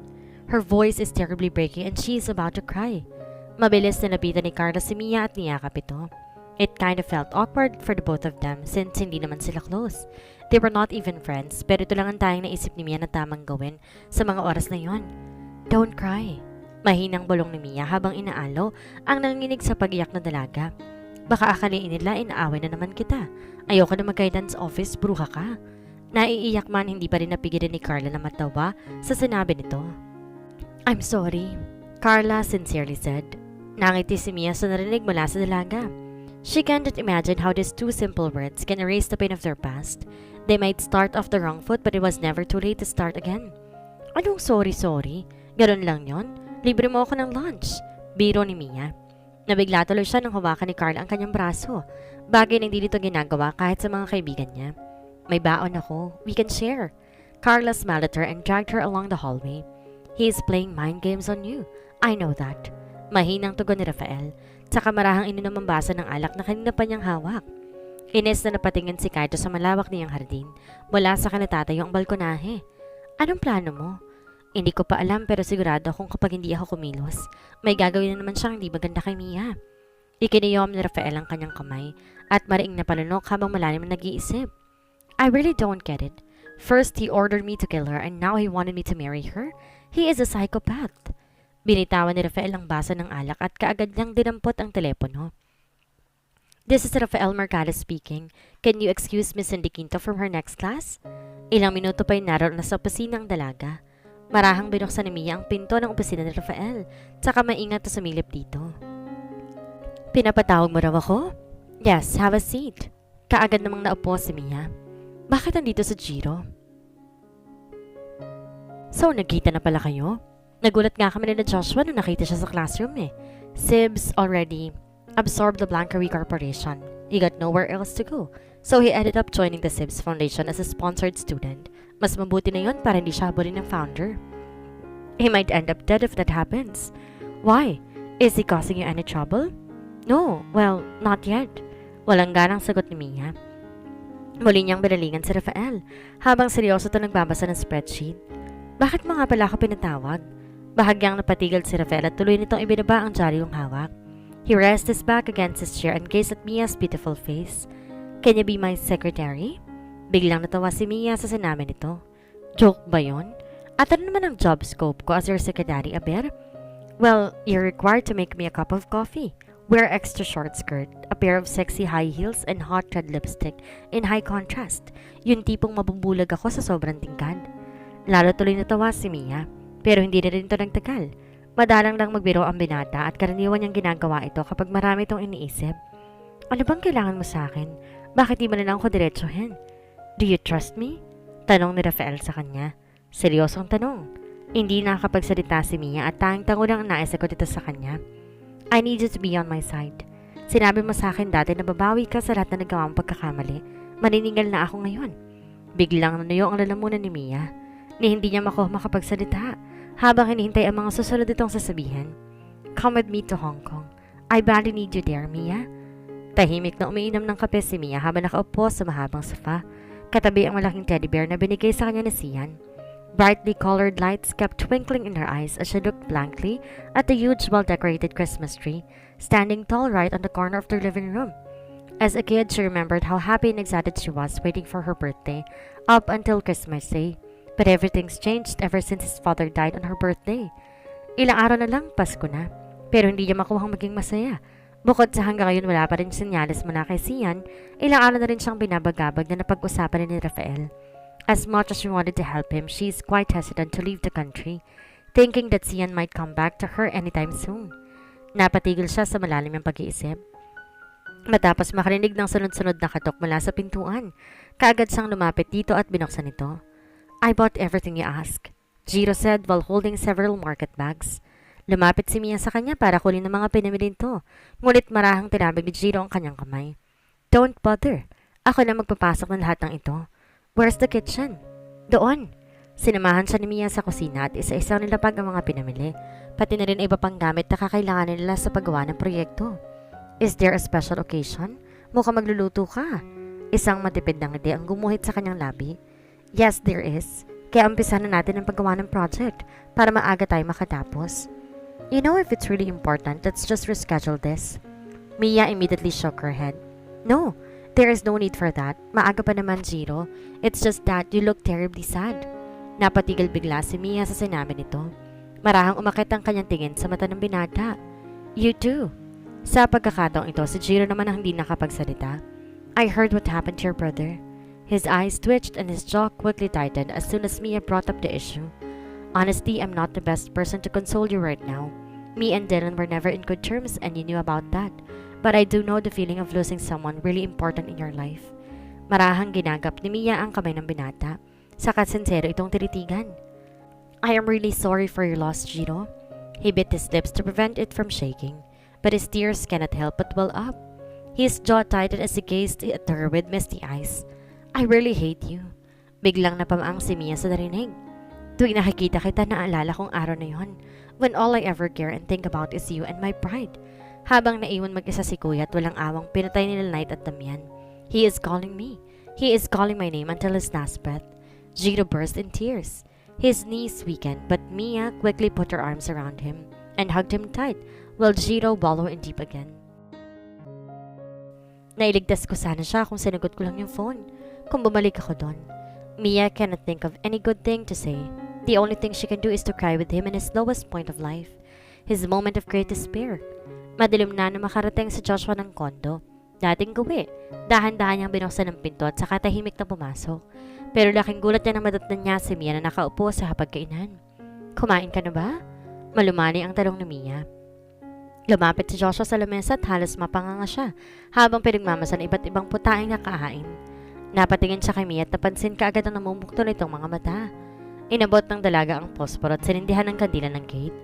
[SPEAKER 1] Her voice is terribly breaking and she is about to cry. Mabilis na napitan ni Carla si Mia at niyakap ito. It kind of felt awkward for the both of them since hindi naman sila close. They were not even friends, pero ito lang ang tayong naisip ni Mia na tamang gawin sa mga oras na yon. Don't cry. Mahinang bulong ni Mia habang inaalo ang nanginginig sa pag-iyak na dalaga. Baka akalain nila inaaway na naman kita. Ayoko na mag-guidance office, bruha ka. Naiiyak man, hindi pa rin napigilan ni Carla na matawa sa sinabi nito. I'm sorry, Carla sincerely said. Nangiti si Mia sa narinig mula sa dalaga. She cannot imagine how these two simple words can erase the pain of their past. They might start off the wrong foot but it was never too late to start again. Anong sorry? Ganon lang yon? Libre mo ako ng lunch. Biro ni Mia. Nabigla tuloy siya nang hawakan ni Carla ang kanyang braso. Bagay na hindi nito ginagawa kahit sa mga kaibigan niya. May baon ako. We can share. Carla smiled at her and dragged her along the hallway. He is playing mind games on you. I know that. Mahinang tugon ni Rafael. Tsaka marahang ininom ang basa ng alak na kanina pa niyang hawak. Ines na napatingin si Kaito sa malawak niyang hardin mula sa kanatatayo ang balkonahe. Anong plano mo? Hindi ko pa alam pero sigurado akong kapag hindi ako kumilos, may gagawin na naman siyang hindi maganda kay Mia. Ikiniyom ni Rafael ang kanyang kamay at mariing na palunok habang malalim na nag-iisip. I really don't get it. First, he ordered me to kill her and now he wanted me to marry her? He is a psychopath. Binitawan ni Rafael ang basa ng alak at kaagad niyang dinampot ang telepono. This is Rafael Mercado speaking. Can you excuse Miss Cindy Quinto from her next class? Ilang minuto pa naroon na sa opisina ang dalaga. Marahang binuksan ni Mia ang pinto ng opisina ni Rafael, tsaka maingat na sumilip dito. Pinapatawag mo raw ako? Yes, have a seat. Kaagad namang naupo si Mia. Bakit nandito sa Giro? So, nagkita na pala kayo? Nagulat nga kami na Joshua nung nakita siya sa classroom eh. Sibs already absorbed the Blankery Corporation. He got nowhere else to go. So he ended up joining the Sibs Foundation as a sponsored student. Mas mabuti na yun para hindi siya habulin ng founder. He might end up dead if that happens. Why? Is he causing you any trouble? No, well, not yet. Walang ganang sagot ni Mia. Muli niyang binalingan si Rafael habang seryoso ito nagbabasa ng spreadsheet. Bakit mo nga pala ako pinatawag? Bahagyang napatigil si Rafael at tuloy nitong ibinaba ang diaryong hawak. He rested his back against his chair and gazed at Mia's beautiful face. Can you be my secretary? Biglang natawa si Mia sa sinabi nito. Joke ba yon? At ano naman ang job scope ko as your secretary, Aber? Well, you're required to make me a cup of coffee. Wear extra short skirt, a pair of sexy high heels, and hot red lipstick in high contrast. Yung tipong mabubulag ako sa sobrang tingkad. Lalo tuloy natawa si Mia, pero hindi na rin ito nagtagal. Madalang lang magbiro ang binata at karaniwan niyang ginagawa ito kapag marami itong iniisip. Ano bang kailangan mo sa akin? Bakit di mo na lang ako diretsuhin? Do you trust me? Tanong ni Rafael sa kanya. Seryosong tanong. Hindi nakakapagsalita si Mia at tanging tango lang ang naisagot ito sa kanya. I need you to be on my side. Sinabi mo sa akin dati na babawi ka sa lahat na nagawang pagkakamali. Maniningal na ako ngayon. Biglang nanuyo ang lalamunan ni Mia. Ni hindi niya makapagsalita habang hinihintay ang mga susunod itong sasabihin. Come with me to Hong Kong. I badly need you there, Mia. Tahimik na umiinom ng kape si Mia habang nakaupo sa mahabang sofa. Katabi ang malaking teddy bear na binigay sa kanya ni Sian. Brightly colored lights kept twinkling in her eyes as she looked blankly at the huge well-decorated Christmas tree standing tall right on the corner of their living room. As a kid, she remembered how happy and excited she was waiting for her birthday up until Christmas Day. But everything's changed ever since his father died on her birthday. Ilang araw na lang, Pasko na. Pero hindi niya makuhang maging masaya. Bukod sa hanggang ngayon wala pa rin senyales mula kay Sian, ilang araw na rin siyang binabagabag na napag-usapan ni Rafael. As much as she wanted to help him, she is quite hesitant to leave the country, thinking that Sian might come back to her anytime soon. Napatigil siya sa malalim ng pag-iisip. Matapos makarinig ng sunod-sunod na katok mula sa pintuan, kaagad siyang lumapit dito at binuksan ito. I bought everything you asked, Jiro said while holding several market bags. Lumapit si Mia sa kanya para kunin ang mga pinamili nito, ngunit marahang tinabig ni Jiro ang kanyang kamay. Don't bother. Ako na magpapasok ng lahat ng ito. Where's the kitchen? Doon. Sinamahan siya ni Mia sa kusina at isa-isang nilapag ang mga pinamili, pati na rin iba pang gamit na kakailangan nila sa paggawa ng proyekto. Is there a special occasion? Mukhang magluluto ka. Isang matipid na ngiti ang gumuhit sa kanyang labi. Yes, there is. Kaya umpisahan na natin ang paggawa ng project para maaga tayo makatapos. You know, if it's really important, let's just reschedule this. Mia immediately shook her head. No, there is no need for that. Maaga pa naman, Jiro. It's just that you look terribly sad. Napatigil bigla si Mia sa sinabi nito. Marahang umakit ang kanyang tingin sa mata ng binata. You too. Sa pagkakataong ito, si Jiro naman ang hindi nakapagsalita. I heard what happened to your brother. His eyes twitched and his jaw quickly tightened as soon as Mia brought up the issue. Honestly, I'm not the best person to console you right now. Me and Dylan were never in good terms and you knew about that. But I do know the feeling of losing someone really important in your life. Marahang ginagap ni Mia ang kamay ng binata. Saka sincero itong tinitigan. I am really sorry for your loss, Jiro. He bit his lips to prevent it from shaking, but his tears cannot help but well up. His jaw tightened as he gazed at her with misty eyes. I really hate you. Biglang napamaang si Mia sa narinig. Tuwing nakikita kita, naalala kong araw na yon, when all I ever care and think about is you and my pride. Habang naiwan mag-isa si Kuya at walang awang, pinatay nila Night at Damian. He is calling me. He is calling my name until his last breath. Jiro burst in tears. His knees weakened, but Mia quickly put her arms around him and hugged him tight, while Jiro wallowed in deep again. Nailigtas ko sana siya kung sinagot ko lang yung phone. Kung bumalik ako doon. Mia cannot think of any good thing to say. The only thing she can do is to cry with him in his lowest point of life. His moment of great despair. Madilim na makarating sa Joshua ng kondo. Dating gawi. Dahan-dahan niyang binuksan ng pinto at saka tahimik na pumasok. Pero laking gulat niya na madatnan niya si Mia na nakaupo sa hapagkainan. Kumain ka na ba? Malumani ang tanong ni Mia. Lumapit si Joshua sa lamesa at halos mapanganga siya habang pinagmamasan ng iba't ibang putaing nakahain. Napatingin siya kay Mia at napansin kaagad ang namumukto nitong mga mata. Inabot ng dalaga ang posporo at sinindihan ng kandila ng gate.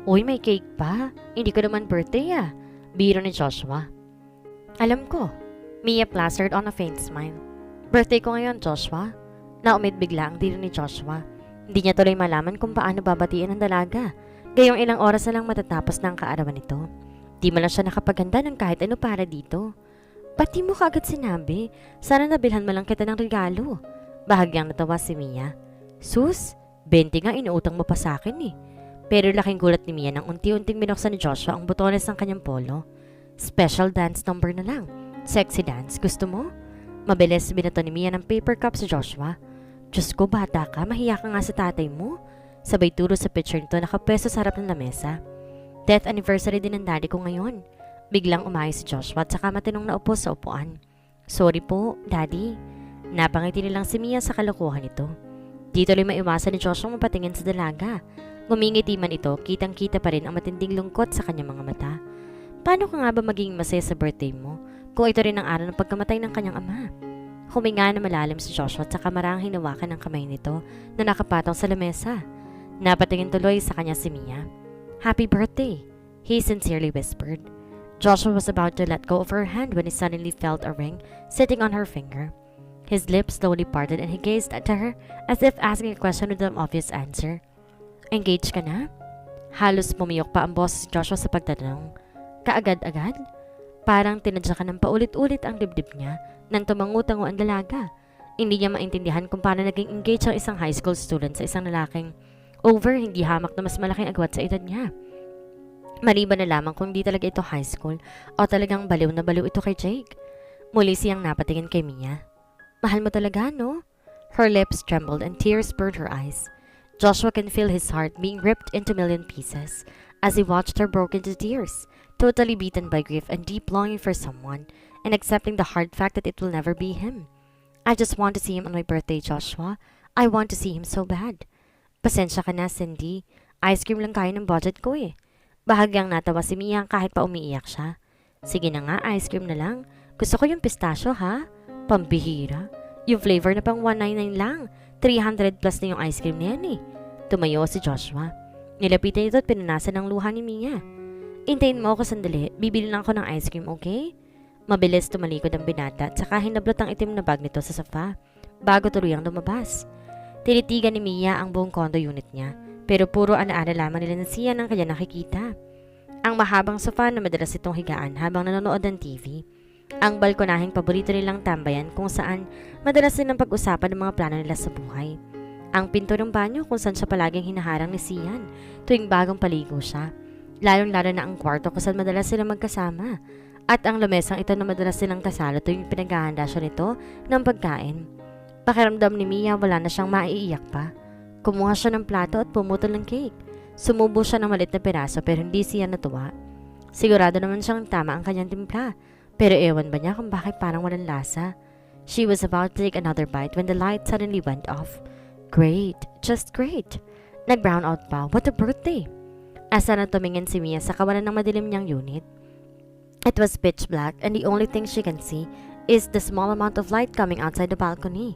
[SPEAKER 1] Uy, may cake pa. Hindi ko naman birthday ah. Biro ni Joshua. Alam ko. Mia plastered on a faint smile. Birthday ko ngayon, Joshua. Naumid bigla ang dilo ni Joshua. Hindi niya tuloy malaman kung paano babatiin ang dalaga. Gayong ilang oras na lang matatapos na ang kaarawan nito. Di mo lang siya nakapaganda ng kahit ano para dito. Ba't di mo kaagad sinabi? Sana nabilhan mo lang kita ng regalo. Bahagyang natawa si Mia. Sus, 20 nga inuutang mo pa sa akin eh. Pero laking gulat ni Mia nang unti-unting binuksan ni Joshua ang butones ng kanyang polo. Special dance number na lang. Sexy dance, gusto mo? Mabilis binato ni Mia ng paper cup si Joshua. Diyos ko, bata ka, mahiya ka nga sa tatay mo. Sabay turo sa picture nito nakapwesto sa harap ng lamesa. Death anniversary din ng daddy ko ngayon. Biglang umayos si Joshua at saka matinong naupo sa upuan. Sorry po, daddy. Napangiti nilang si Mia sa kalokohan nito. Dito rin maiwasan ni Joshua mapatingin sa dalaga. Ngumingiti man ito, kitang-kita pa rin ang matinding lungkot sa kanyang mga mata. Paano ka nga ba maging masaya sa birthday mo kung ito rin ang araw ng pagkamatay ng kanyang ama? Huminga na malalim si Joshua at saka marang hinawakan ng kamay nito na nakapatong sa lamesa. Napatingin tuloy sa kanya si Mia. Happy birthday, he sincerely whispered. Joshua was about to let go of her hand when he suddenly felt a ring sitting on her finger. His lips slowly parted and he gazed at her as if asking a question with an obvious answer. Engaged ka na? Halos pumiyok pa ang boses ni Joshua sa pagtatanong. Kaagad-agad? Parang tinadyakan ng paulit-ulit ang dibdib niya nang tumangutango ang dalaga. Hindi niya maintindihan kung paano naging engaged ang isang high school student sa isang lalaking hindi hamak na mas malaking agwat sa edad niya. Maliban na lamang kung di talaga ito high school o talagang baliw na baliw ito kay Jake. Muli siyang napatingin kay Mia. Mahal mo talaga, no? Her lips trembled and tears burned her eyes. Joshua can feel his heart being ripped into million pieces as he watched her broken to tears, totally beaten by grief and deep longing for someone, and accepting the hard fact that it will never be him. I just want to see him on my birthday, Joshua. I want to see him so bad. Pasensya ka na, Cindy. Ice cream lang kaya ng budget ko eh. Bahagyang natawa si Mia kahit pa umiiyak siya. Sige na nga, ice cream na lang. Gusto ko yung pistachio, ha? Pambihira. Yung flavor na pang 199 lang. 300 plus na yung ice cream na yan eh. Tumayo si Joshua. Nilapitan ito at pinunasan ng luha ni Mia. Intayin mo ako sandali. Bibili lang ako ng ice cream, okay? Mabilis tumalikod ang binata at saka hinablot ang itim na bag nito sa sofa bago tuluyang lumabas. Tinitigan ni Mia ang buong condo unit niya pero puro alaala lamang nila na siya ng kanya nakikita. Ang mahabang sofa na madalas itong higaan habang nanonood ng TV. Ang balkonahing paborito nilang tambayan kung saan madalas nilang pag-usapan ng mga plano nila sa buhay. Ang pinto ng banyo kung saan siya palaging hinaharang ni Sian tuwing bagong paligo siya. Lalong-lalo na ang kwarto kung saan madalas silang magkasama. At ang lamesang ito na madalas silang kasalo tuwing pinaghahanda siya nito ng pagkain. Pakiramdam ni Mia wala na siyang maiiyak pa. Kumuha siya ng plato at pumutol ng cake. Sumubo siya ng malit na piraso pero hindi siya natuwa. Sigurado naman siyang tama ang kanyang timpla. Pero ewan ba niya kung bakit parang walang lasa? She was about to take another bite when the light suddenly went off. Great, just great. Nag-brown out pa. What a birthday! Asa na tumingin si Mia sa kawalan ng madilim niyang unit. It was pitch black and the only thing she can see is the small amount of light coming outside the balcony.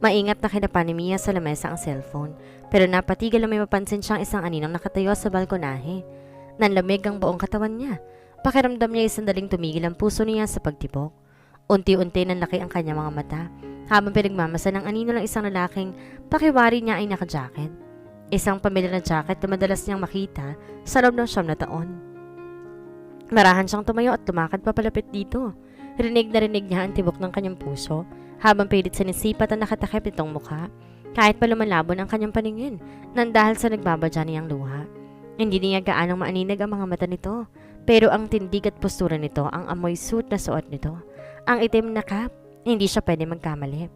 [SPEAKER 1] Maingat na kinapa ni Mia sa lamesa ang cellphone pero napatigil na may mapansin siyang isang aninong nakatayo sa balkonahe. Nanlamig ang buong katawan niya. Pakiramdam niya isang daling tumigil ang puso niya sa pagtibok. Unti-unti nanlaki ang kanyang mga mata habang pinagmamasa ng anino ng isang lalaking pakiwari niya ay naka-jacket. Isang pamilyar na jacket na madalas niyang makita sa loob ng 9 na taon. Marahan siyang tumayo at lumakad papalapit dito. Rinig na rinig niya ang tibok ng kanyang puso habang pilit sinisipat ang nakatakip nitong mukha kahit pa lumalabon ang kanyang paningin nang dahil sa nagbabadya niyang luha. Hindi niya gaanong maaninag ang mga mata nito pero ang tindig at postura nito ang amoy suit na suot nito. Ang itim na cap, hindi siya pwede magkamali.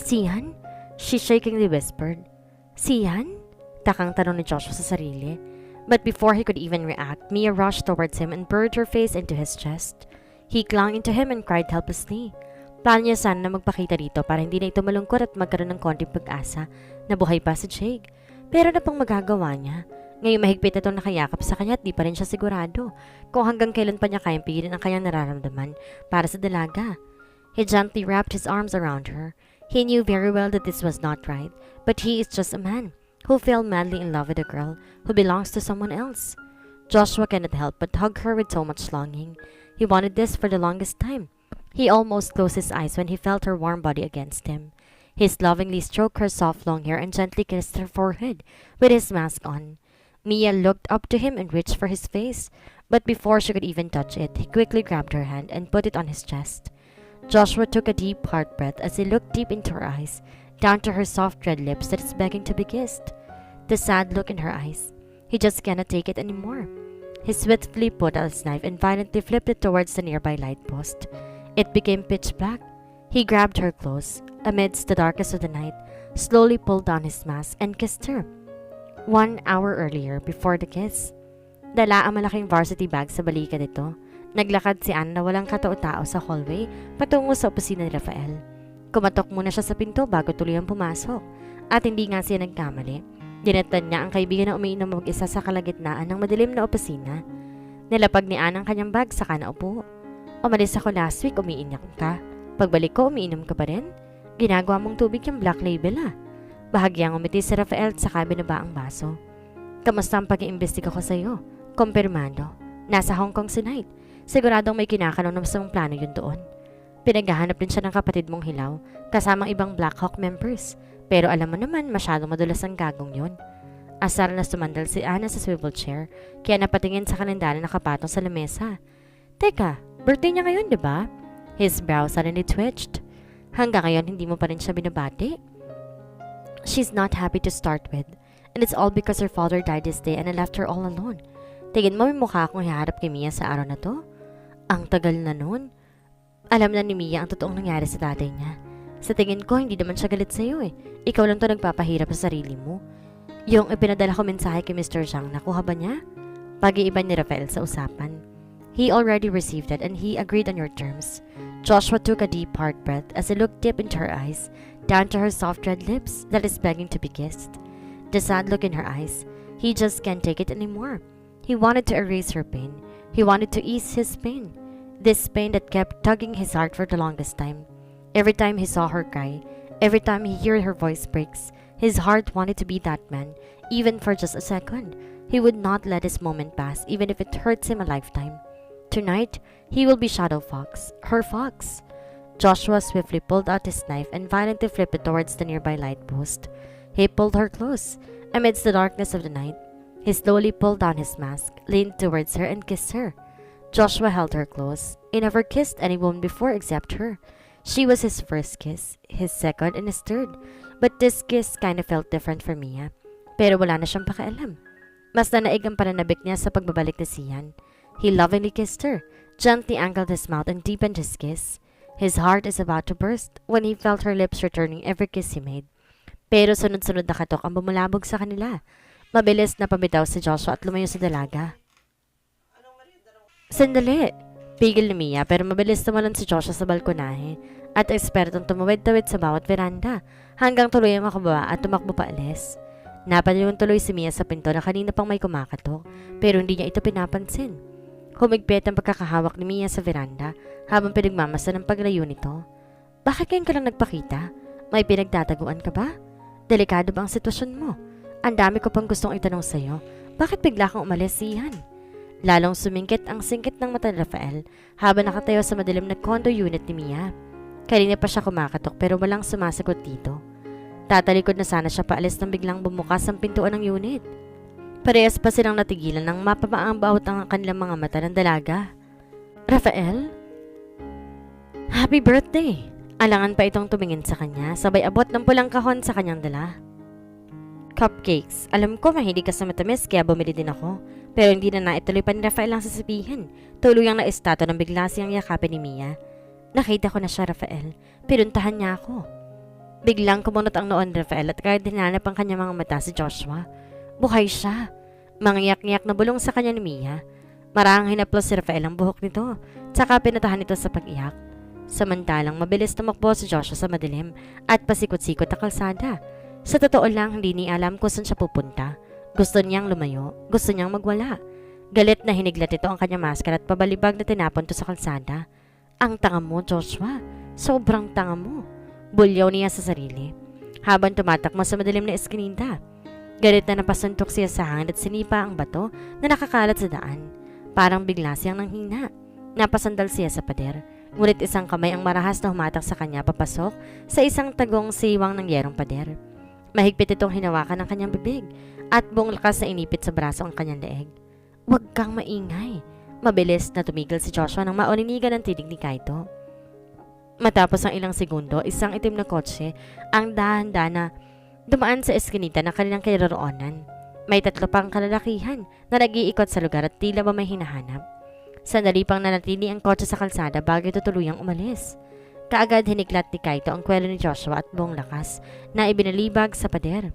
[SPEAKER 1] Sian? She shakingly whispered. Sian? Takang tanong ni Joshua sa sarili. But before he could even react, Mia rushed towards him and buried her face into his chest. He clung into him and cried helplessly. Plano niya sana na magpakita dito para hindi na ito malungkot at magkaroon ng konting pag-asa na buhay pa si Jake. Pero na pang magagawa niya. Ngayong mahigpit na itong nakayakap sa kanya at di pa rin siya sigurado kung hanggang kailan pa niya kayang pigilin ang kanyang nararamdaman para sa dalaga. He gently wrapped his arms around her. He knew very well that this was not right, but he is just a man who fell madly in love with a girl who belongs to someone else. Joshua cannot help but hug her with so much longing. He wanted this for the longest time. He almost closed his eyes when he felt her warm body against him. He lovingly stroked her soft long hair and gently kissed her forehead with his mask on. Mia looked up to him and reached for his face, but before she could even touch it, he quickly grabbed her hand and put it on his chest. Joshua took a deep heart breath as he looked deep into her eyes, down to her soft red lips that is begging to be kissed. The sad look in her eyes. He just cannot take it anymore. He swiftly put out his knife and violently flipped it towards the nearby light post. It became pitch black. He grabbed her close, amidst the darkness of the night, slowly pulled down his mask and kissed her. 1 hour earlier, before the kiss, dala ang malaking varsity bag sa balikat nito. Naglakad si Anna na walang katao-tao sa hallway patungo sa opisina ni Rafael. Kumatok muna siya sa pinto bago tuluyang pumasok. At hindi nga siya nagkamali. Dinatan niya ang kaibigan na umiinom mag-isa sa kalagitnaan ng madilim na opisina. Nilapag ni Anna ang kanyang bag saka naupo. Umalis ako last week, umiiyak ka. Pagbalik ko, umiinom ka pa rin? Ginagawa mong tubig yung Black Label Bahagyang umiti si Rafael at saka binaba ang baso. Kamusta ang pag-iimbestiga ko sa iyo? Kumpirmado. Nasa Hong Kong tonight. Siguradong may kinakanon na masamang plano yun doon. Pinaghahanap din siya ng kapatid mong hilaw, kasamang ibang Black Hawk members. Pero alam mo naman, masyadong madulas ang gagong yun. Asar na sumandal si Anna sa swivel chair, kaya napatingin sa kalendara na nakapatong sa lamesa. Teka, birthday niya ngayon, di ba? His brow suddenly twitched. Hanggang ngayon, hindi mo pa rin siya binabati? She's not happy to start with, and it's all because her father died this day and I left her all alone. Tingin mo may mukha akong hiharap kay Mia sa araw na to? Ang tagal na nun. Alam na ni Mia ang totoong nangyari sa tatay niya. Sa tingin ko, hindi naman siya galit sa'yo eh. Ikaw lang to nagpapahirap sa sarili mo. Yung ipinadala ko mensahe kay Mr. Zhang, nakuha ba niya? Pag-iiba ni Rafael sa usapan. He already received it and he agreed on your terms. Joshua took a deep hard breath as he looked deep into her eyes, down to her soft red lips that is begging to be kissed. The sad look in her eyes. He just can't take it anymore. He wanted to erase her pain. He wanted to ease his pain. This pain that kept tugging his heart for the longest time. Every time he saw her cry, every time he heard her voice breaks, his heart wanted to be that man, even for just a second. He would not let this moment pass, even if it hurts him a lifetime. Tonight, he will be Shadow Fox, her fox. Joshua swiftly pulled out his knife and violently flipped it towards the nearby light post. He pulled her close. Amidst the darkness of the night, he slowly pulled down his mask, leaned towards her, and kissed her. Joshua held her close. He never kissed any woman before except her. She was his first kiss, his second, and his third. But this kiss kind of felt different for Mia. Pero wala na siyang pakialam. Mas nanaig ang pananabik niya sa pagbabalik ni Sian. He lovingly kissed her, gently angled his mouth and deepened his kiss. His heart is about to burst when he felt her lips returning every kiss he made. Pero sunod-sunod na katok ang bumulabog sa kanila. Mabilis na pabitaw si Joshua at lumayo sa dalaga. Sandali! Pigil ni Mia pero mabilis tumalon si Joshua sa balkonahe at ekspertong tumawid-tawid sa bawat veranda hanggang tuloy ang makababa at tumakbo pa alis. Napalingon tuloy si Mia sa pinto na kanina pang may kumakatok pero hindi niya ito pinapansin. Humigpit ang pagkakahawak ni Mia sa veranda habang pinagmamasa ng paglayo nito. Bakit ngayon ka lang nagpakita? May pinagtataguan ka ba? Delikado ba ang sitwasyon mo? Ang dami ko pang gustong itanong sa'yo. Bakit bigla kang umalis, Sian? Lalong sumingkit ang singkit ng mata ni Rafael habang nakatayo sa madilim na condo unit ni Mia. Kanina pa siya kumakatok pero walang sumasagot dito. Tatalikod na sana siya paalis nang biglang bumukas ang pintuan ng unit. Parehas pa silang natigilan nang mapamaang bawat ang kanilang mga mata ng dalaga. Rafael? Happy birthday! Alangan pa itong tumingin sa kanya, sabay abot ng pulang kahon sa kanyang dala. Cupcakes. Alam ko mahilig ka sa matamis kaya bumili din ako. Pero hindi na naituloy pa ni Rafael ang sasabihin. Tuluyang na estatwa ng bigla siyang yakapin ni Mia. Nakita ko na siya, Rafael. Pinuntahan niya ako. Biglang kumunot ang noon ni Rafael at kahit hinanap ang kanyang mga mata si Joshua. Buhay siya. Mangyak-ngyak na bulong sa kanya ni Mia. Marahang hinaplos si Rafael ang buhok nito. Tsaka pinatahan ito sa pag-iyak. Samantalang mabilis tumakbo si Joshua sa madilim at pasikot-sikot na kalsada. Sa totoo lang, hindi niya alam kung saan siya pupunta. Gusto niyang lumayo, gusto niyang magwala. Galit na hiniglat ito ang kanyang maskara at pabalibag na tinapon to sa kalsada. Ang tanga mo, Joshua. Sobrang tanga mo. Bulyaw niya sa sarili. Habang tumatakbo sa madilim na eskinita. Galit na napasuntok siya sa hangin at sinipa ang bato na nakakalat sa daan. Parang bigla siyang nanghina. Napasandal siya sa pader. Ngunit isang kamay ang marahas na humatak sa kanya papasok sa isang tagong siwang ng yerong pader. Mahigpit itong hinawakan ng kanyang bibig at buong lakas na inipit sa braso ang kanyang leeg. Huwag kang maingay. Mabilis na tumigil si Joshua nang mauninigan ang tinig ni Kaito. Matapos ang ilang segundo, isang itim na kotse ang dahan-dahan na dumaan sa eskinita ng kanilang kinaroroonan. May 3 pang kalalakihan na nag-iikot sa lugar at tila ba may hinahanap. Sandali pang nanatili ang kotse sa kalsada bago ito tuluyang umalis. Kaagad hiniklat ni Kaito ang kwelo ni Joshua at buong lakas na ibinalibag sa pader.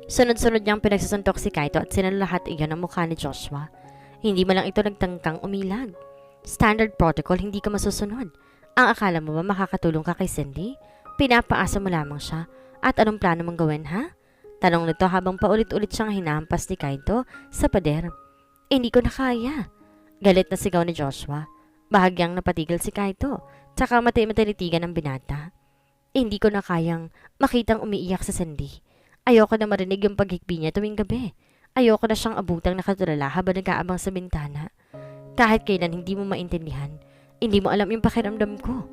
[SPEAKER 1] Sunod-sunod niyang pinagsusuntok si Kaito at sinalahat iyon ang mukha ni Joshua. Hindi mo lang ito nagtangkang umilag. Standard protocol, hindi ka masusunod. Ang akala mo ba makakatulong ka kay Cindy? Pinapaasa mo lamang siya. At anong plano mong gawin, ha? Tanong nito habang paulit-ulit siyang hinahampas ni Kaito sa pader. Hindi ko na kaya. Galit na sigaw ni Joshua. Bahagyang napatigil si Kaito. Tsaka matay-matalitigan ang binata. Hindi ko na kayang makitang umiiyak sa Cindy. Ayoko na marinig yung paghikbi niya tuwing gabi. Ayoko na siyang abutang nakatulala habang nag-aabang sa bintana. Kahit kailan hindi mo maintindihan, hindi mo alam yung pakiramdam ko.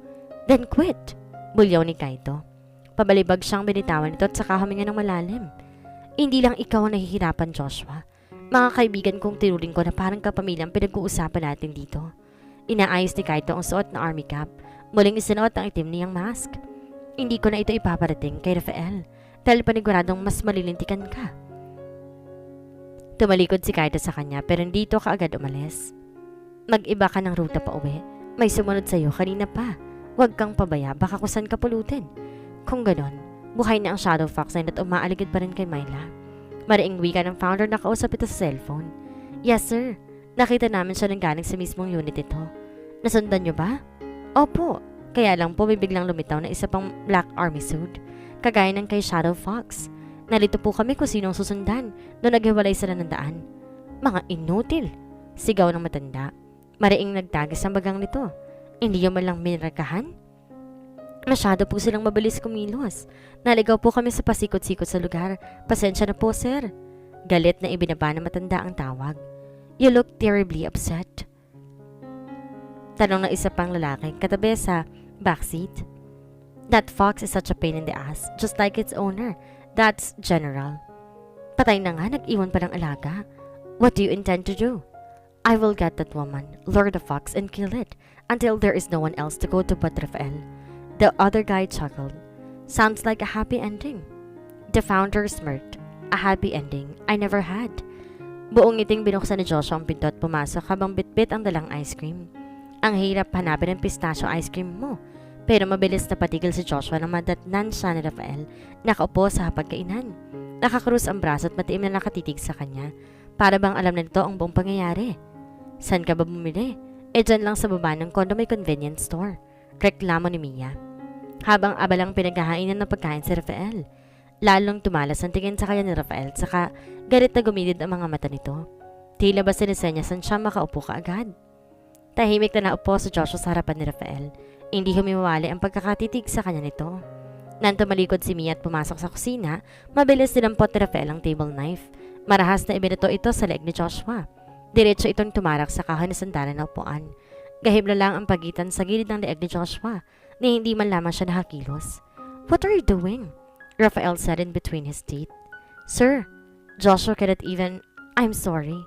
[SPEAKER 1] Then quit! Bulyaw ni Kaito. Pabalibag siyang binitawan nito at saka huminga ng malalim. Hindi lang ikaw ang nahihirapan, Joshua. Mga kaibigan kong tinuring ko na parang kapamilyang pinag-uusapan natin dito. Inaayos ni Kaito ang suot na army cap. Muling isinuot ang itim niyang mask. Hindi ko na ito ipaparating kay Rafael dahil paniguradong mas malilintikan ka. Tumalikod si Kaito sa kanya pero hindi ito kaagad umalis. Mag-iba ka ng ruta pa uwi. May sumunod sa'yo kanina pa. Huwag kang pabaya, baka kusan ka pulutin. Kung ganon, buhay na ang Shadow Fox at umaaligid pa rin kay Myla. Mariing wika ng founder na kausap ito sa cellphone. Yes sir, nakita namin siya nang galing sa mismong unit ito. Nasundan niyo ba? Opo, kaya lang po biglang lumitaw na isa pang black army suit. Kagaya ng kay Shadow Fox. Nalito po kami kung sinong susundan noong naghiwalay sila ng daan. Mga inutil, sigaw ng matanda. Mariing nagtagis ang bagang nito. Hindi yung malang minragahan? Masyado po silang mabilis kumilos. Naligaw po kami sa pasikot-sikot sa lugar. Pasensya na po, sir. Galit na ibinaba ng matanda ang tawag. You look terribly upset. Tanong ng isa pang lalaki katabi sa backseat. That fox is such a pain in the ass, just like its owner. That's General. Patay na nga, nag-iwan pa ng alaga. What do you intend to do? I will get that woman, lure the fox, and kill it until there is no one else to go to but Rafael. The other guy chuckled. Sounds like a happy ending. The founder smirked. A happy ending I never had. Buong ngiting binuksan ni Joshua ang pinto at pumasok habang bitbit ang dalang ice cream. Ang hirap hanapin ng pistachio ice cream mo. Pero mabilis na patigil si Joshua nang madatnan siya ni Rafael. Nakaupo sa hapagkainan. Nakakrus ang braso at matiim na nakatitig sa kanya. Para bang alam na nito ang buong pangyayari. Saan ka ba bumili? Dyan lang sa baba ng condo may convenience store. Reklamo ni Mia. Habang abalang pinaghahainan ng pagkain si Rafael. Lalong tumalas ang tingin sa kanya ni Rafael saka galit na gumilid ang mga mata nito. Tila ba sinisenyasan siya makaupo ka agad? Tahimik na naupo si Joshua sa harapan ni Rafael. Hindi humiwali ang pagkakatitig sa kanya nito. Nang tumalikod si Mia at pumasok sa kusina, mabilis dinampot ni Rafael ang table knife. Marahas na ibinato ito sa leeg ni Joshua. Diretso itong tumarak sa kahoy na sandalan na upuan. Gahib na lang ang pagitan sa gilid ng leeg ni Joshua na hindi man lamang siya nakakilos. What are you doing? Rafael said in between his teeth. Sir, Joshua cannot even... I'm sorry.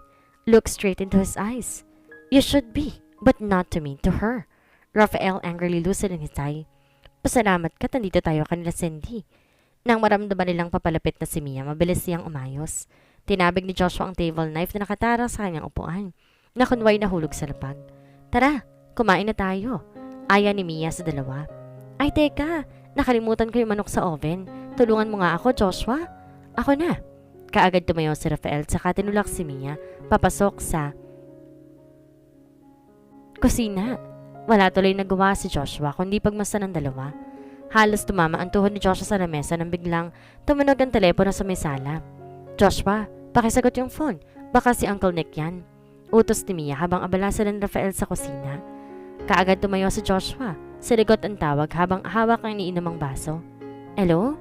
[SPEAKER 1] Look straight into his eyes. You should be, but not to me, to her. Rafael angrily loosened his tie. Pasalamat ka, tandito tayo kanila Cindy. Nang maramdaman nilang papalapit na si Mia, mabilis siyang umayos. Tinabig ni Joshua ang table knife na nakatara sa kanyang upuan. Nakunway na hulog sa lapag. Tara, kumain na tayo. Aya ni Mia sa dalawa. Ay teka, nakalimutan ko yung manok sa oven. Tulungan mo nga ako, Joshua. Ako na. Kaagad tumayo si Rafael saka tinulak si Mia papasok sa kusina. Wala tuloy nagawa si Joshua kundi pagmasdan ng dalawa. Halos tumama ang tuhod ni Joshua sa lamesa nang biglang tumunog ang telepono sa may sala. Joshua, pakisagot yung phone. Baka si Uncle Nick yan. Utos ni Mia habang abala sila ni Rafael sa kusina. Kaagad tumayo si Joshua. Siligot ang tawag habang hawak ang iniinamang baso. Hello?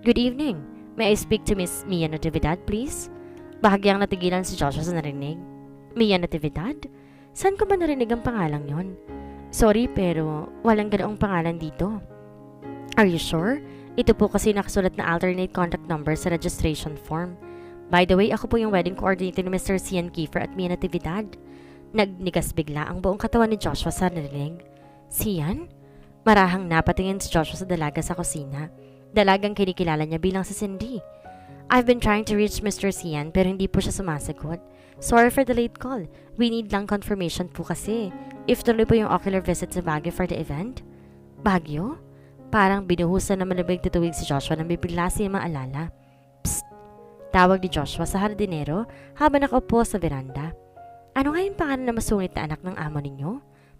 [SPEAKER 1] Good evening. May I speak to Miss Mia Natividad, please? Bahagyang natigilan si Joshua sa narinig. Mia Natividad? Saan ko ba narinig ang pangalang yon? Sorry pero walang ganoong pangalan dito. Are you sure? Ito po kasi nakasulat na alternate contact number sa registration form. By the way, ako po yung wedding coordinator ni Mr. Cian Kiefer at Mia Natividad. Nagnigas bigla ang buong katawan ni Joshua sa narinig. Cian? Marahang napatingin si Joshua sa dalaga sa kusina. Dalagang kinikilala niya bilang si Cindy. I've been trying to reach Mr. Cian pero hindi po siya sumasagot. Sorry for the late call. We need lang confirmation po kasi. If tuloy po yung ocular visit sa Baguio for the event. Baguio? Parang binuhusan na malabig tituwig si Joshua nang bibigla siya maalala. Psst! Tawag ni Joshua sa hardinero habang nakaupo sa veranda. Ano nga yung pangalan na masungit na anak ng amo ninyo?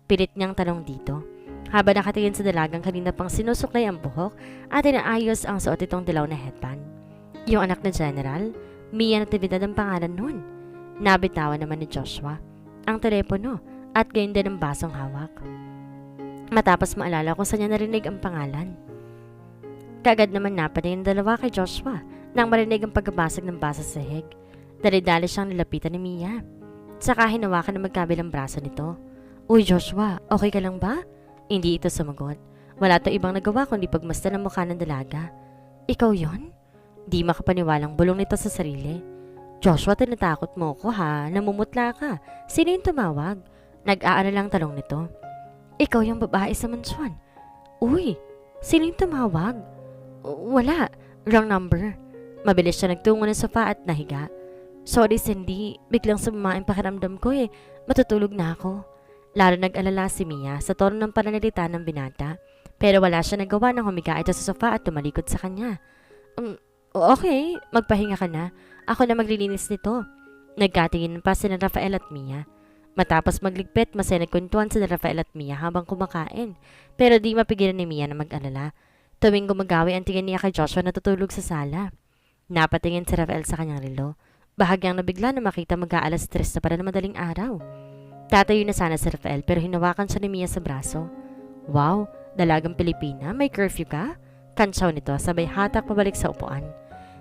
[SPEAKER 1] Pilit niyang tanong dito. Habang nakatingin sa dalagang kanina pang sinusuklay ang buhok at inaayos ang suot itong dilaw na headband. Yung anak na General, Mia Natividad ang pangalan nun. Nabitawan naman ni Joshua ang telepono at gayon din ang basong hawak. Matapos maalala kung saan niya narinig ang pangalan. Kaagad naman napatingin ang dalawa kay Joshua nang marinig ang pagkabasag ng basa sa sahig. Dali-dali siyang nilapitan ni Mia. Saka hinawakan ng magkabilang braso nito. Uy Joshua, okay ka lang ba? Hindi ito sumagot. Wala to ibang nagawa kundi pagmasdan ang mukha ng dalaga. Ikaw yon? Di makapaniwalang bulong nito sa sarili. Joshua, tinatakot mo ko ha, namumutla ka. Sino yung tumawag? Nag-aalalang tanong nito. Ikaw yung babae sa mansyon. Uy, sino yung tumawag? Wala, wrong number. Mabilis siya nagtungo ng sofa at nahiga. Sorry Cindy, biglang sumama ang pakiramdam ko matutulog na ako. Lalo nag-alala si Mia sa tono ng pananalita ng binata. Pero wala siya nagawa nang humiga ito sa sofa at tumalikod sa kanya. Okay, magpahinga ka na. Ako na maglilinis nito. Nagkatingin pa si Rafael at Mia. Matapos magligpit, masaya nagkwentuhan si Rafael at Mia habang kumakain. Pero di mapigilan ni Mia na mag-alala. Tuwing gumagawi ang tingin niya kay Joshua na tutulog sa sala. Napatingin si Rafael sa kanyang relo. Bahagyang nabigla na makita mag-aalas 3 na para na madaling araw. Tatayo na sana si Rafael pero hinawakan siya ni Mia sa braso. Wow, dalagang Pilipina, may curfew ka? Kantsaw nito sabay hatak pabalik sa upuan.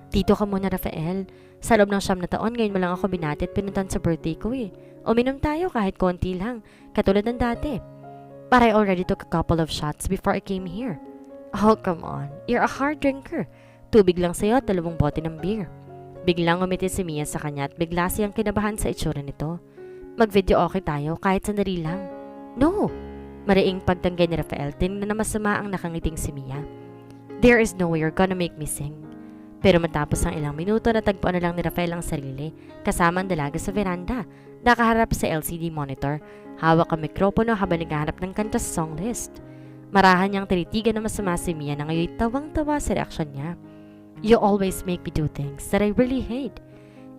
[SPEAKER 1] Dito ka muna Rafael. Sa loob ng 9 na taon ngayon mo lang ako binati at pinuntan sa birthday ko Uminom tayo kahit konti lang, katulad ng dati. But I already took a couple of shots before I came here. Oh, come on. You're a hard drinker. Tubig lang sa'yo at 2 bote ng beer. Biglang umiti si Mia sa kanya at bigla siyang kinabahan sa itsura nito. Mag-video okay tayo kahit sandali lang. No! Mariing pagtanggay ni Rafael, tinignan na masama ang nakangiting si Mia. There is no way you're gonna make me sing. Pero matapos ang ilang minuto, natagpuan na lang ni Rafael ang sarili, kasama ang dalaga sa veranda, nakaharap sa LCD monitor, hawak ang mikropono habang naghahanap ng kanta sa song list. Marahan niyang tinitigan na masama si Mia na ngayon tawang-tawa sa reaksyon niya. You always make me do things that I really hate.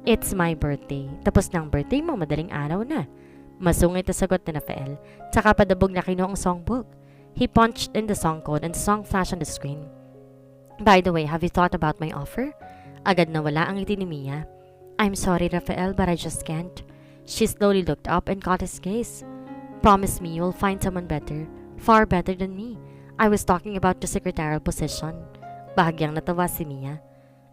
[SPEAKER 1] It's my birthday. Tapos ng birthday mo, madaling araw na. Masungit na sagot ni Rafael, tsaka padabog na kinuha ang songbook. He punched in the song code and the song flashed on the screen. By the way, have you thought about my offer? Agad na wala ang ngiti ni Mia. I'm sorry, Rafael, but I just can't. She slowly looked up and caught his gaze. Promise me you'll find someone better, far better than me. I was talking about the secretarial position. Bahagyang natawa si Mia.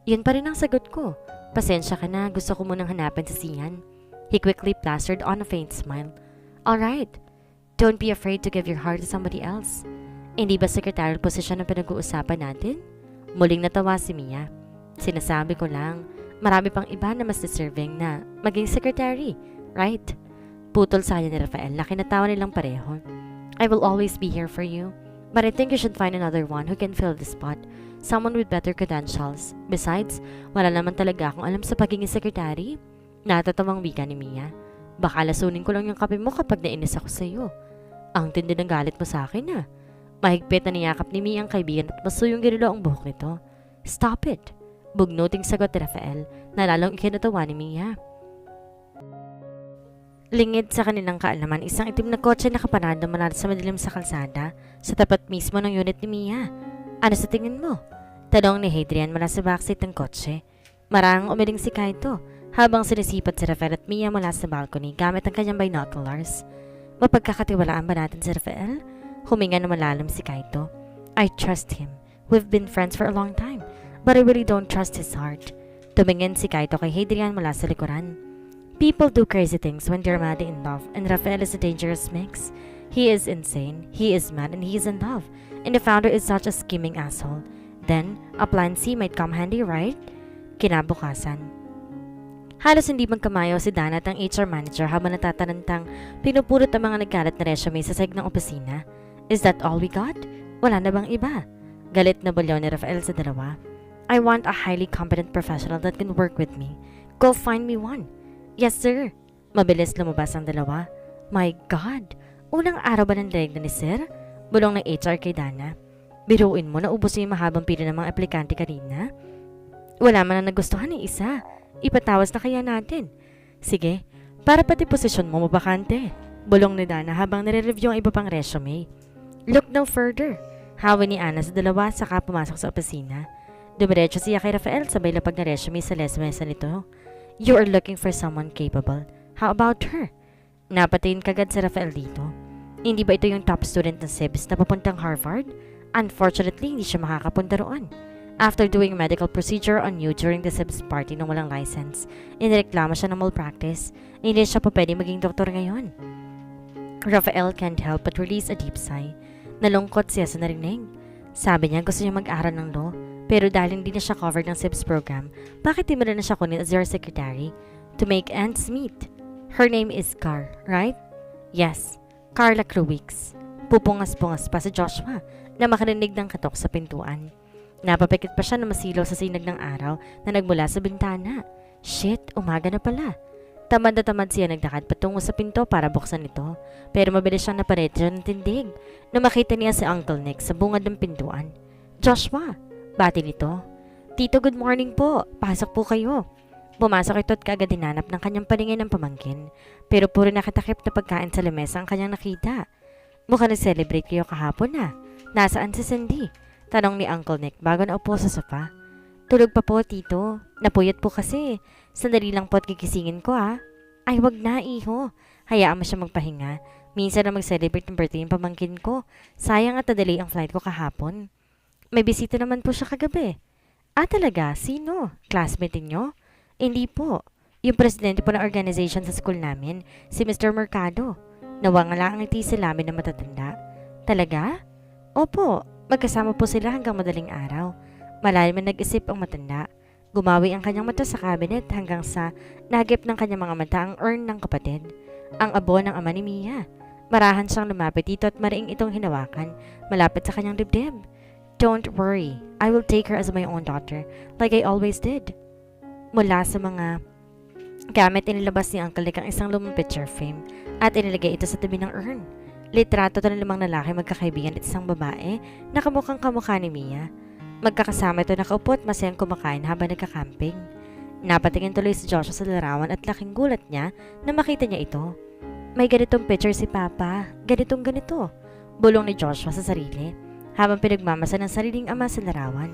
[SPEAKER 1] Yun pa rin ang sagot ko. Pasensya ka na, gusto ko munang hanapin si Sian. He quickly plastered on a faint smile. Alright, don't be afraid to give your heart to somebody else. Hindi ba secretarial position ang pinag-uusapan natin? Muling natawa si Mia. Sinasabi ko lang, marami pang iba na mas deserving na maging secretary, right? Putol sa kanya ni Rafael na kinatawa nilang pareho. I will always be here for you, but I think you should find another one who can fill the spot. Someone with better credentials. Besides, wala naman talaga akong alam sa pagiging secretary. Natatawang wika ni Mia. Baka lasunin ko lang yung kape mo kapag nainis ako sa iyo. Ang tindi ng galit mo sa akin Mahigpit na niyakap ni Mia ang kaibigan at masuyong ginilo ang buhok nito. Stop it! Bugnuting sagot ni Rafael na lalong ikinatawa ni Mia. Lingid sa kanilang kaalaman, isang itim na kotse nakaparado malapit sa madilim sa kalsada sa tapat mismo ng unit ni Mia. Ano sa tingin mo? Tanong ni Hadrian mula sa backseat ng kotse. Marang umiling si Kaito habang sinisipat si Rafael at Mia mula sa balcony gamit ang kanyang binoculars. Mapagkakatiwalaan ba natin si Rafael? Huminga na malalim si Kaito. I trust him. We've been friends for a long time, but I really don't trust his heart. Tumingin si Kaito kay Hadrian mula sa likuran. People do crazy things when they're madly in love, and Rafael is a dangerous mix. He is insane, he is mad, and he is in love. And the founder is such a scheming asshole. Then, a plan C might come handy, right? Kinabukasan. Halos hindi magkamayo si Dana at ang HR manager habang natatanantang pinupulot ang mga nagkalat na resume sa sahig ng opisina. Is that all we got? Wala na bang iba? Galit na bulyaw ni Rafael sa dalawa. I want a highly competent professional that can work with me. Go find me one. Yes, sir. Mabilis lumabas ang dalawa. My God! Unang araw ba ng leg na ni Sir? Bulong ng HR kay Dana. Biruin mo na ubos yung mahabang pila ng mga aplikante kanina. Wala man na nagustuhan ng isa. Ipatawas na kaya natin. Sige, para pati posisyon mo mabakante. Bulong ni Dana habang nire-review ang iba pang resume. Look no further. Hawi ni Ana sa dalawa saka pumasok sa opisina. Dumiretso siya kay Rafael sabay lapag na resume sa lesmesa nito. You are looking for someone capable. How about her? Napatingin kagad si Rafael dito. Hindi ba ito yung top student ng SIBS na papuntang Harvard? Unfortunately, hindi siya makakapunta roon. After doing a medical procedure on you during the SIBS party nang walang license, inireklamo siya ng malpractice. Hindi siya pa pwede maging doktor ngayon. Rafael can't help but release a deep sigh. Nalungkot siya sa narinig. Sabi niya gusto niya mag-aral ng law, Pero dahil hindi na siya covered ng SIBS program, bakit di mo na siya kunin as your secretary? To make ends meet. Her name is Car, right? Yes, Carla Cruwix. Pupungas-pungas pa si Joshua na makarinig ng katok sa pintuan. Napapikit pa siya na masilaw sa sinag ng araw na nagmula sa bintana. Shit, umaga na pala. Tamad na tamad siya nagdakad patungo sa pinto para buksan ito. Pero mabilis siyang naparetso ng tindig na makita niya si Uncle Nick sa bungad ng pintuan. Joshua, bati nito. Tito, good morning po. Pasok po kayo. Pumasok ito at kaagad dinanap ng kanyang paningin ng pamangkin. Pero puro nakatakip na pagkain sa lamesa ang kanyang nakita. Mukhang nag-celebrate kayo kahapon na. Nasaan si Cindy? Tanong ni Uncle Nick bago naupo sa sofa. Tulog pa po, Tito. Napuyat po kasi. Sandali lang po at kikisingin ko Ay, wag na, iho. Hayaan mo siya magpahinga. Minsan na mag-celebrate ng birthday ng pamangkin ko. Sayang at na-delay ang flight ko kahapon. May bisita naman po siya kagabi. Talaga? Sino? Classmate niyo? Hindi po. Yung presidente po ng organization sa school namin, si Mr. Mercado. Nawangala ang ngiti sila namin na matatanda. Talaga? Opo. Magkasama po sila hanggang madaling araw. Malalim na nag-isip ang matanda. Gumawi ang kanyang mata sa cabinet hanggang sa nagip ng kanyang mga mata ang urn ng kapatid. Ang abo ng ama ni Mia. Marahan siyang lumapit dito at mariing itong hinawakan malapit sa kanyang dibdib. Don't worry, I will take her as my own daughter like I always did. Mula sa mga gamit inilabas ni Uncle Nick ang isang lumang picture frame at inilagay ito sa tabi ng urn. Litrato ito ng 5 lalaki magkakaibigan at isang babae na kamukhang kamukha ni Mia. Magkakasama ito nakaupo at masayang kumakain habang nagkakamping. Napatingin tuloy si Joshua sa larawan at laking gulat niya na makita niya ito. May ganitong picture si Papa, ganitong ganito. Bulong ni Joshua sa sarili habang pinagmamasa ng sariling ama sa larawan.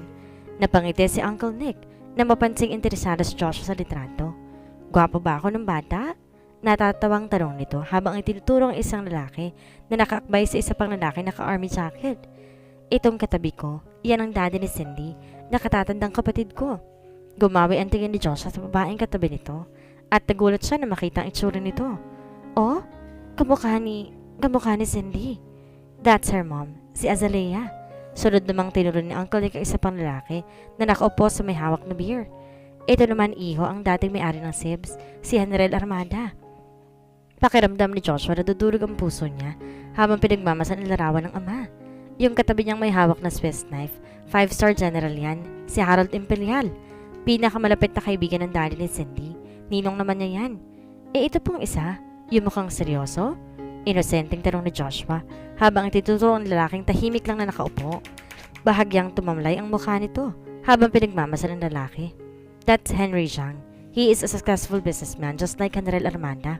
[SPEAKER 1] Napangiti si Uncle Nick na mapansing interesado si Joshua sa litrato. Gwapo ba ako ng bata? Natatawang tanong nito habang itinuturo ang isang lalaki na nakaakbay sa isa pang lalaki naka-army jacket. Itong katabi ko, yan ang daddy ni Cindy, nakatatandang kapatid ko. Gumawi ang tingin ni Joshua sa babaeng katabi nito at nagulat siya na makita ang itsura nito. Oh, kamukha ni Cindy. That's her mom, si Azalea. Sunod namang tinuro ni Uncle Nick ang isa pang lalaki na nakaupo sa may hawak na beer. Ito naman iho ang dating may-ari ng SIBS, si General Armada. Pakiramdam ni Joshua na dudurog ang puso niya habang pinagmamasan ang larawan ng ama. Yung katabi niyang may hawak na Swiss knife, 5-star general yan, si Harold Imperial. Pinakamalapit na kaibigan ng daddy ni Cindy. Ninong naman niya yan. Ito pong isa, yung mukhang seryoso? Inosenteng tanong ni Joshua habang ituturo ang lalaking tahimik lang na nakaupo. Bahagyang tumamlay ang mukha nito habang pinagmamasan ng lalaki. That's Henry Zhang. He is a successful businessman just like General Armanda.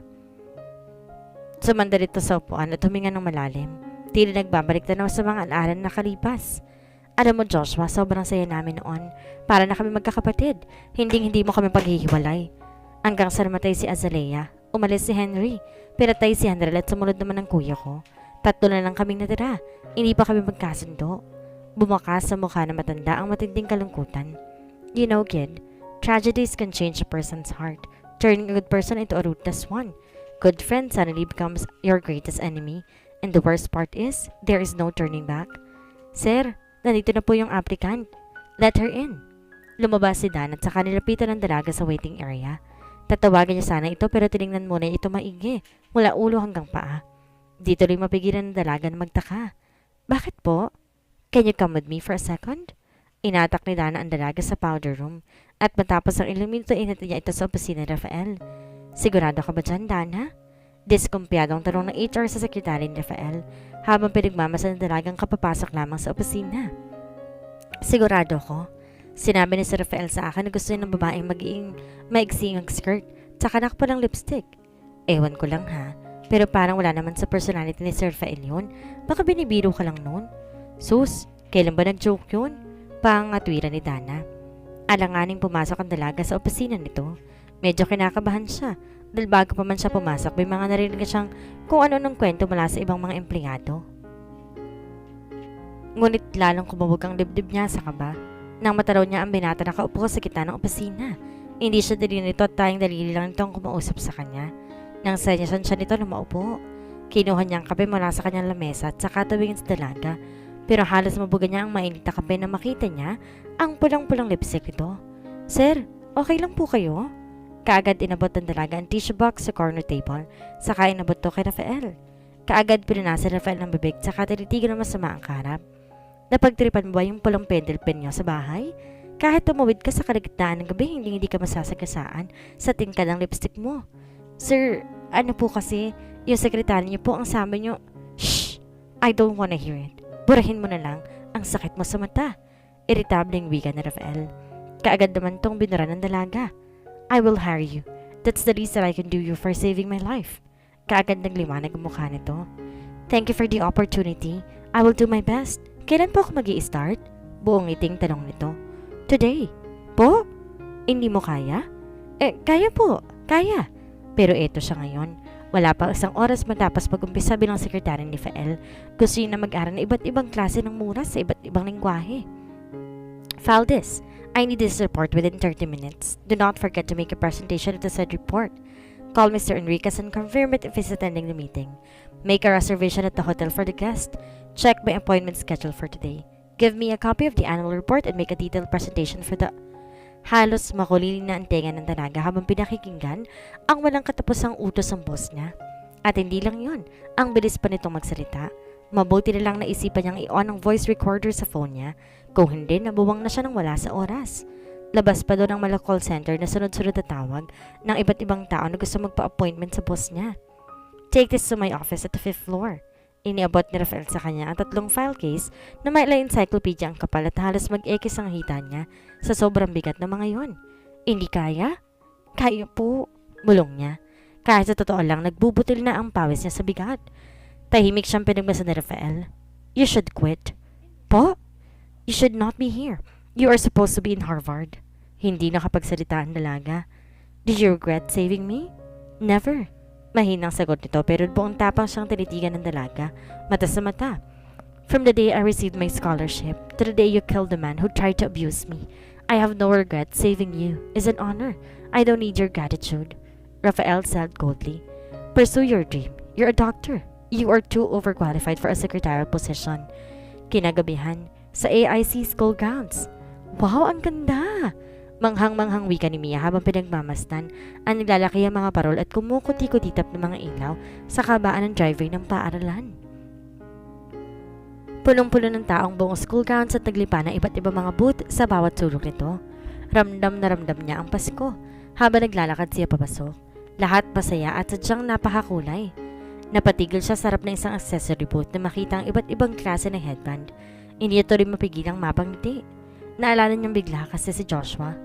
[SPEAKER 1] Sumanda dito sa upuan at huminga ng malalim. Tila nagbabalik tanaw sa mga alaala na nakalipas. Alam mo Joshua, sobrang saya namin noon. Para na kami magkakapatid. Hindi mo kami paghihiwalay. Hanggang sa namatay si Azalea, umalis si Henry. Pinatay si Henry at sumunod naman ang kuya ko. 3 na lang kaming natira. Hindi pa kami magkasundo. Bumakas sa mukha na matanda ang matinding kalungkutan. You know kid, tragedies can change a person's heart, turning a good person into a ruthless one. Good friend suddenly becomes your greatest enemy. And the worst part is, there is no turning back. Sir, nandito na po yung applicant. Let her in. Lumabas si Dan at saka nilapitan ng dalaga sa waiting area. Tatawagin niya sana ito pero tinignan muna ito maigi, mula ulo hanggang paa. Di tuloy mapigilan ng dalaga na magtaka. Bakit po? Can you come with me for a second? Inatak ni Dana ang dalaga sa powder room at matapos ang ilang minuto inatid niya ito sa opisina ni Rafael. Sigurado ka ba dyan, Dana? Diskumpiyadong tanong ng HR sa sekretary ni Rafael habang pinagmamasa ng dalagang kapapasok lamang sa opisina. Sigurado ko. Sinabi ni Sir Rafael sa akin na gusto niya ng babaeng maigsing ang skirt tsaka nakpa ng lipstick. Ewan ko lang ha, pero parang wala naman sa personality ni Sir Rafael yun. Baka binibiro ka lang noon. Sus, kailan ba nag-joke yun? Pangatwiran ni Dana. Alanganing pumasok ang dalaga sa opisina nito. Medyo kinakabahan siya dahil bago pa man siya pumasok may mga narinig siyang kung ano ng kwento mula sa ibang mga empleyado. Ngunit lalong kumabog ang dibdib niya sa kaba nang mataraw niya ang binata na kaupo sa gitna ng opisina. Hindi siya dalili nito at tayong dalili lang nito ang kumausap sa kanya. Nang senyasan siya nito na maupo. Kinuha niya ang kape mula sa kanyang lamesa at saka tumingin sa dalaga. Pero halos mabuga niya ang mainit na kape na makita niya ang pulang-pulang lipstick nito. Sir, okay lang po kayo? Kaagad inabot ng dalaga ang tissue box sa corner table, saka inabot to kay Rafael. Kaagad pinunasa si Rafael ng bibig, saka tinitigan ng masama ang karap. Napagtripan mo ba yung pulang pendel pen niyo sa bahay? Kahit tumawid ka sa kalagitnaan ng gabi, hindi ka masasagasaan sa tingkad ng lipstick mo. Sir, ano po kasi, yung sekretary niyo po ang sabi niyo, shh, I don't wanna hear it. Burahin mo na lang ang sakit mo sa mata. Irritableng wika ni Rafael. Kaagad naman tong binura ng dalaga. I will hire you. That's the least that I can do you for saving my life. Kaagad nagliwanag ang mukha nito. Thank you for the opportunity. I will do my best. Kailan po ako mag-i-start? Buong ngiting tanong nito. Today. Po? Hindi mo kaya? Kaya po. Kaya. Pero eto siya ngayon. Wala pa isang oras matapos mag-umpisa bilang sekretary ni Fael. Gusto niya na mag-aral ng iba't ibang klase ng mura sa iba't ibang lengguwahe. File this. I need this report within 30 minutes. Do not forget to make a presentation of the said report. Call Mr. Enriquez and confirm it if he's attending the meeting. Make a reservation at the hotel for the guest. Check my appointment schedule for today. Give me a copy of the annual report and make a detailed presentation for the... Halos makuliling na ang tenga ng dalaga habang pinakikinggan ang walang katapusang utos ng boss niya. At hindi lang yon, ang bilis pa nitong magsalita. Mabuti na lang naisipan niyang i-on ang voice recorder sa phone niya. Kung hindi, nabuwang na siya ng wala sa oras. Labas pa doon ang mala call center na sunod-sunod na tawag ng iba't ibang tao na gusto magpa-appointment sa boss niya. Take this to my office at the 5th floor. Iniabot ni Rafael sa kanya ang 3 file case na may encyclopedia ang kapal at halos mag-ekis ang hita niya sa sobrang bigat ng mga yon. Hindi kaya? Kaya po, bulong niya. Kahit sa totoo lang, nagbubutil na ang pawis niya sa bigat. Tahimik siyang pinagmasa ni Rafael. You should quit. Po? You should not be here. You are supposed to be in Harvard. Hindi nakapagsalita ang dalaga. Did you regret saving me? Never. Mahinang sagot nito pero buong tapang siyang tinitigan ng dalaga, mata sa mata. From the day I received my scholarship to the day you killed the man who tried to abuse me, I have no regret. Saving you is an honor. I don't need your gratitude. Rafael said coldly. Pursue your dream. You're a doctor. You are too overqualified for a secretarial position. Kinagabihan, sa AIC school grounds. Wow, ang ganda! Manghang-manghang wika ni Mia habang pinagmamasdan ang naglalaki ang mga parol at kumukuti-kutitap ng mga ilaw sa kabaan ng driveway ng paaralan. Punong-puno ng taong buong school grounds at naglipa ng iba't ibang mga booth sa bawat sulok nito. Ramdam na ramdam niya ang Pasko habang naglalakad siya papasok. Lahat masaya at sadyang napakakulay. Napatigil siya sa harap ng isang accessory booth na makita ang iba't ibang klase ng headband. Hindi ito rin mapigilang mapangiti. Naalala niyang bigla kasi si Joshua.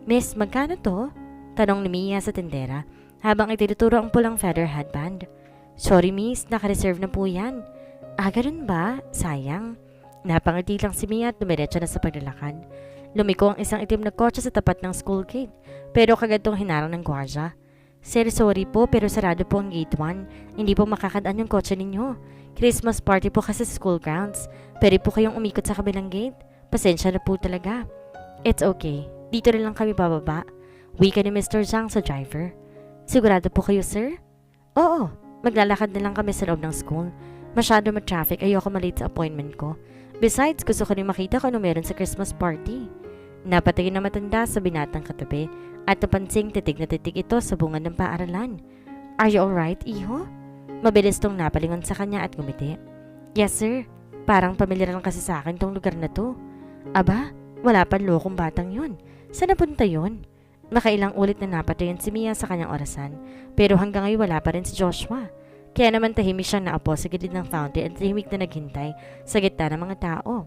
[SPEAKER 1] Miss, magkano to? Tanong ni Mia sa tindera habang itinuturo ang pulang feather headband. Sorry miss, naka-reserve na po yan. Ganun ba? Sayang. Napangiti lang si Mia at dumiretso na sa paglalakad. Lumiko ang isang itim na kotse sa tapat ng school gate pero kagad tong hinarang ng gwardya. Sir, sorry po pero sarado po ang gate 1. Hindi po makakadaan yung kotse ninyo. Christmas party po kasi sa school grounds. Pwede po kayong umikot sa kabilang gate. Pasensya na po talaga. It's okay. Dito rin lang kami bababa. Wika ni Mr. Zhang sa driver. Sigurado po kayo, sir? Oo. Maglalakad na lang kami sa loob ng school. Masyado ma-traffic. Ayoko malate sa appointment ko. Besides, gusto ko rin makita kung ano meron sa Christmas party. Napatingin na matanda sa binatang katabi at napansing titig na titig ito sa bungad ng paaralan. Are you alright, iho? Mabilis tong napalingon sa kanya at ngumiti. Yes, sir. Parang pamilyar lang kasi sa akin tong lugar na to. Aba, wala pa lokong batang yun. Saan napunta yun? Makailang ulit na napatingin si Mia sa kanyang orasan, pero hanggang ngayon wala pa rin si Joshua. Kaya naman tahimik siyang naapo sa gilid ng fountain at tahimik na naghintay sa gitna ng mga tao.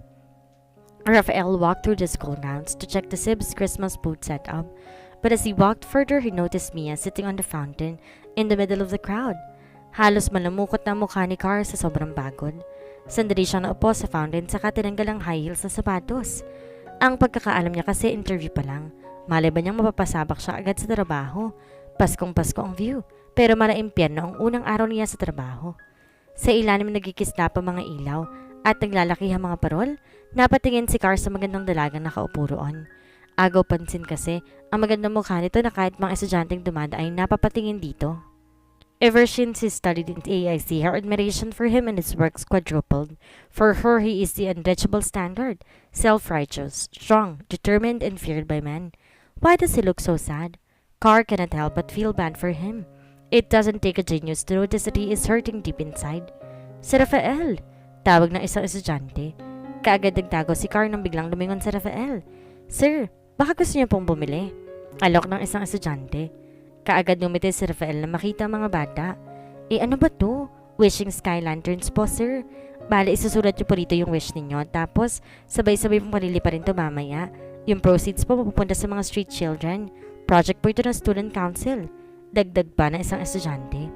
[SPEAKER 1] Rafael walked through the school grounds to check the Sib's Christmas booth setup, but as he walked further, he noticed Mia sitting on the fountain in the middle of the crowd. Halos malamukot na mukha ni Carl sa sobrang pagod. Sandali siyang naupo sa fountain saka tinanggal ang high heels na sapatos. Ang pagkakaalam niya kasi interview pa lang. Malay ba niyang mapapasabak siya agad sa trabaho? Paskong Pasko ang view, pero malaimpyerno ang unang araw niya sa trabaho. Sa ilalim nagkikisla pa mga ilaw at naglalaki ang mga parol, napatingin si Carl sa magandang dalagang nakaupo roon. Agaw pansin kasi ang magandang mukha nito na kahit mga estudyanteng dumada ay napapatingin dito. Ever since he studied in AIC, her admiration for him and his works quadrupled. For her, he is the untouchable standard, self-righteous, strong, determined, and feared by men. Why does he look so sad? Carr cannot help but feel bad for him. It doesn't take a genius to notice that he is hurting deep inside. Si Rafael! Tawag ng isang estudyante. Kaagad nagtago si Carr nang biglang lumingon si Rafael. Sir, baka gusto niyo pong bumili? Alok ng isang estudyante. Kaagad ngumiti si Rafael na makita ang mga bata. Ano ba to? Wishing sky lanterns po, sir. Bale, isusulat niyo po rito yung wish ninyo. Tapos, sabay-sabay pong palili pa rin to mamaya. Yung proceeds po mapupunta sa mga street children. Project po ito ng student council. Dagdag pa ng isang estudyante.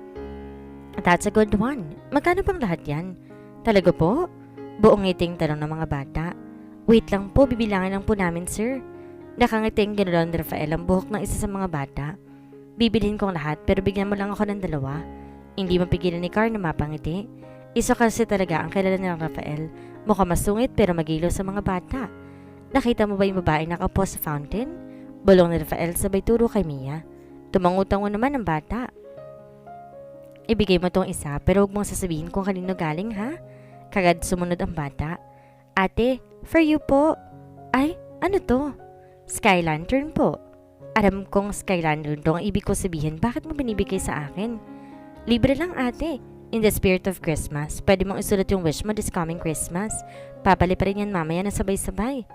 [SPEAKER 1] That's a good one. Magkano bang lahat yan? Talaga po? Buong ngiting tanong ng mga bata. Wait lang po, bibilangin lang po namin, sir. Nakangiting ganoon ni Rafael ang buhok ng isa sa mga bata. Bibilhin kong lahat pero bigyan mo lang ako ng 2. Hindi mapigilan ni Carr na mapangiti. Isa kasi talaga ang kilala ng Rafael. Mukhang masungit pero magilo sa mga bata. Nakita mo ba yung babae nakaupo sa fountain? Bulong ni Rafael sabay turo kay Mia. Tumangutango naman ang bata. Ibigay mo tong isa pero huwag mong sasabihin kung kanino galing ha? Kagad sumunod ang bata. Ate, for you po. Ay, ano to? Sky lantern po. Alam kong sky lantern to ang ibig ko sabihin. Bakit mo binibigay sa akin? Libre lang ate. In the spirit of Christmas, pwede mong isulat yung wish mo this coming Christmas. Papali pa rin yan mamaya na sabay-sabay.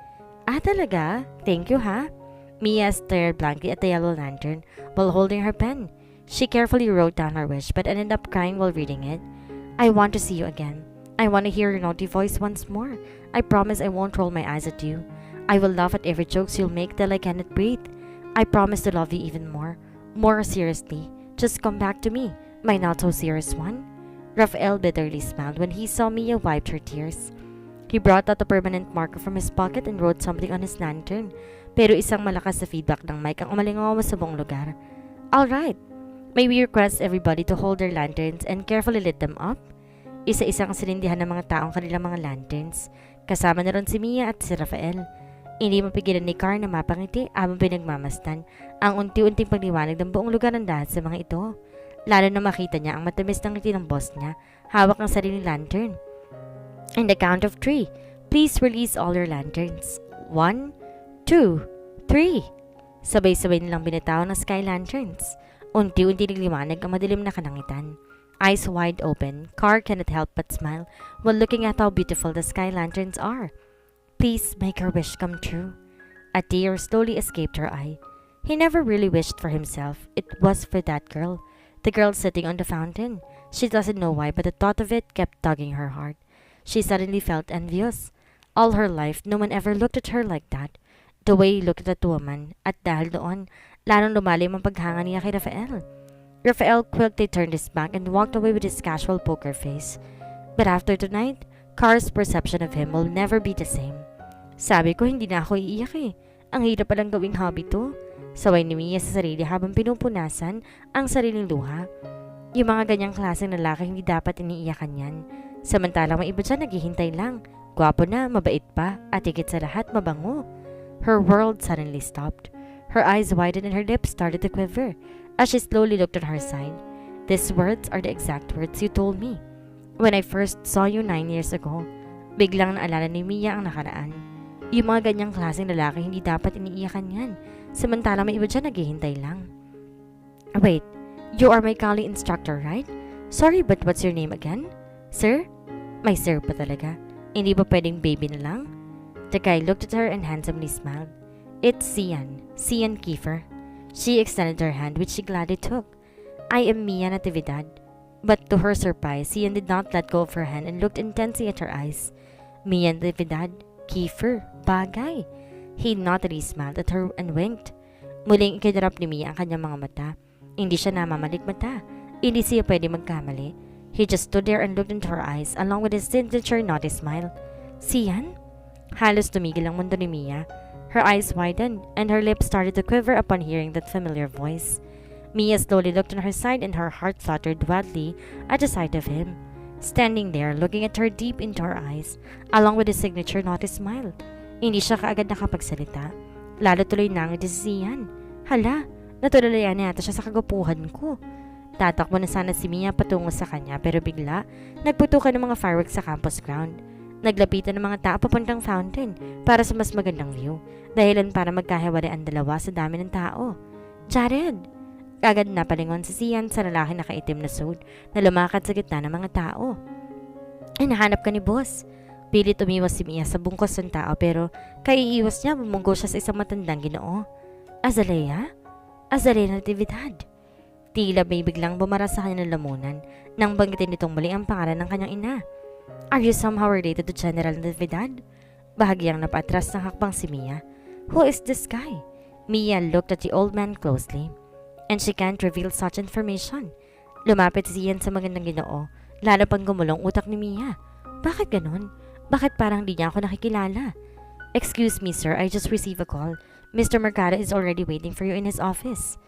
[SPEAKER 1] Ah, talaga? Thank you ha? Mia stared blankly at the yellow lantern while holding her pen. She carefully wrote down her wish but ended up crying while reading it. I want to see you again. I want to hear your naughty voice once more. I promise I won't roll my eyes at you. I will laugh at every jokes you'll make till I cannot breathe. I promise to love you even more seriously. Just come back to me, my not so serious one. Raphael bitterly smiled when he saw Mia wiped her tears. He brought out a permanent marker from his pocket and wrote something on his lantern. Pero isang malakas na feedback ng mic ang umalingaw sa buong lugar. Alright, may we request everybody to hold their lanterns and carefully lit them up? Isa-isang sinindihan ng mga taong kanilang mga lanterns. Kasama na ron si Mia at si Rafael. Hindi mapigilan ni Carr na mapangiti habang pinagmamastan ang unti-unting pagliwanag ng buong lugar ng dahil sa mga ito. Lalo na makita niya ang matamis ng ngiti ng boss niya, hawak ng sariling lantern. In the count of 3, please release all your lanterns. 1, 2, 3. Sabay-sabay nilang binatawan ng sky lanterns. Unti-unti nagliwanag ang madilim na kanangitan. Eyes wide open, Carr cannot help but smile while looking at how beautiful the sky lanterns are. Please make her wish come true. A tear slowly escaped her eye. He never really wished for himself. It was for that girl. The girl sitting on the fountain. She doesn't know why, but the thought of it kept tugging her heart. She suddenly felt envious. All her life, no one ever looked at her like that. The way he looked at that woman. At dahil doon, lalong lumalim ang paghanga niya kay Rafael. Rafael quickly turned his back and walked away with his casual poker face. But after tonight, Carr's perception of him will never be the same. Sabi ko hindi na ako iiyak eh. Ang hirap palang gawing hobby to. Saway ni Mia sa sarili habang pinupunasan ang sariling luha. Yung mga ganyang klaseng lalaki hindi dapat iniiyakan yan. Samantalang may iba dyan naghihintay lang. Gwapo na, mabait pa, at higit sa lahat mabango. Her world suddenly stopped. Her eyes widened and her lips started to quiver as she slowly looked at her side. These words are the exact words you told me when I first saw you 9 years ago. Biglang naalala ni Mia ang nakaraan. Yung mga ganyang klaseng lalaki hindi dapat iniiyakan yan. Samantalang may iba dyan naghihintay lang. Wait, you are my Kali instructor, right? Sorry, but what's your name again? Sir? May sir pa talaga. Hindi ba pwedeng baby na lang? The guy looked at her and handsomely smiled. It's Sian Kiefer. She extended her hand, which she gladly took. I am Mia Natividad. But to her surprise, Sian did not let go of her hand and looked intensely at her eyes. Mia Natividad, Kiefer, bagay. He naughtily smiled at her and winked. Muling ikinarap ni Mia ang kanyang mga mata. Hindi siya namamalikmata. Hindi siya pwede magkamali. He just stood there and looked into her eyes along with his signature naughty smile. Sian? Halos tumigil ang mundo ni Mia. Her eyes widened and her lips started to quiver upon hearing that familiar voice. Mia slowly looked on her side and her heart fluttered wildly at the sight of him. Standing there, looking at her deep into her eyes, along with his signature naughty smile. Hindi siya kaagad nakapagsalita. Lalo tuloy nangiti si Sian. Hala, natulalayan yata siya sa kagapuhan ko. Tatakbo na sana si Mia patungo sa kanya pero bigla, nagputukan ng mga fireworks sa campus ground. Naglapitan ng mga tao papuntang fountain para sa mas magandang view, dahilan para magkahiwalay ang dalawa sa dami ng tao. Jared! Agad napalingon si Sian sa lalaki nakaitim na suit na lumakad sa gitna ng mga tao. Hinahanap ka ni boss. Pilit umiwas si Mia sa bungkos ng tao pero kaiiwas niya bumunggo siya sa isang matandang Ginoo. Azalea? Azalea Natividad. Tila may biglang bumara sa kanya ng lamunan nang banggitin nitong muli ang pangalan ng kanyang ina. Are you somehow related to General Natividad? Bahagyang napatras ng hakbang si Mia. Who is this guy? Mia looked at the old man closely. And she can't reveal such information. Lumapit si Ian sa magandang Ginoo, lalo pang gumulong utak ni Mia. Bakit ganun? Bakit parang di niya ako nakikilala? Excuse me sir, I just received a call. Mr. Mercado is already waiting for you in his office.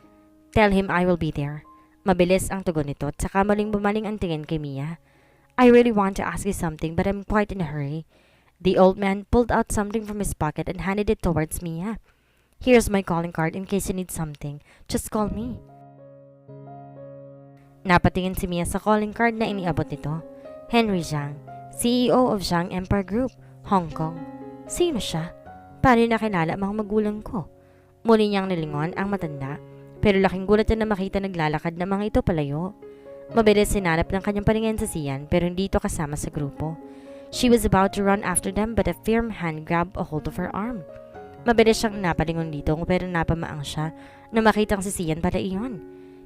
[SPEAKER 1] Tell him I will be there. Mabilis ang tugon nito at saka muling bumaling ang tingin kay Mia. I really want to ask you something but I'm quite in a hurry. The old man pulled out something from his pocket and handed it towards Mia. Here's my calling card in case you need something. Just call me. Napatingin si Mia sa calling card na iniabot nito. Henry Zhang, CEO of Zhang Empire Group, Hong Kong. Sino siya? Paano nakilala ang mga magulang ko? Muli niyang nilingon ang matanda, pero laking gulat niya na makita naglalakad na mga ito palayo. Mabilis sinanap ng kanyang paningin sa Sian pero hindi ito kasama sa grupo. She was about to run after them but a firm hand grabbed a hold of her arm. Mabilis siyang napalingon dito pero napamaang siya na makitang si Sian pala iyon.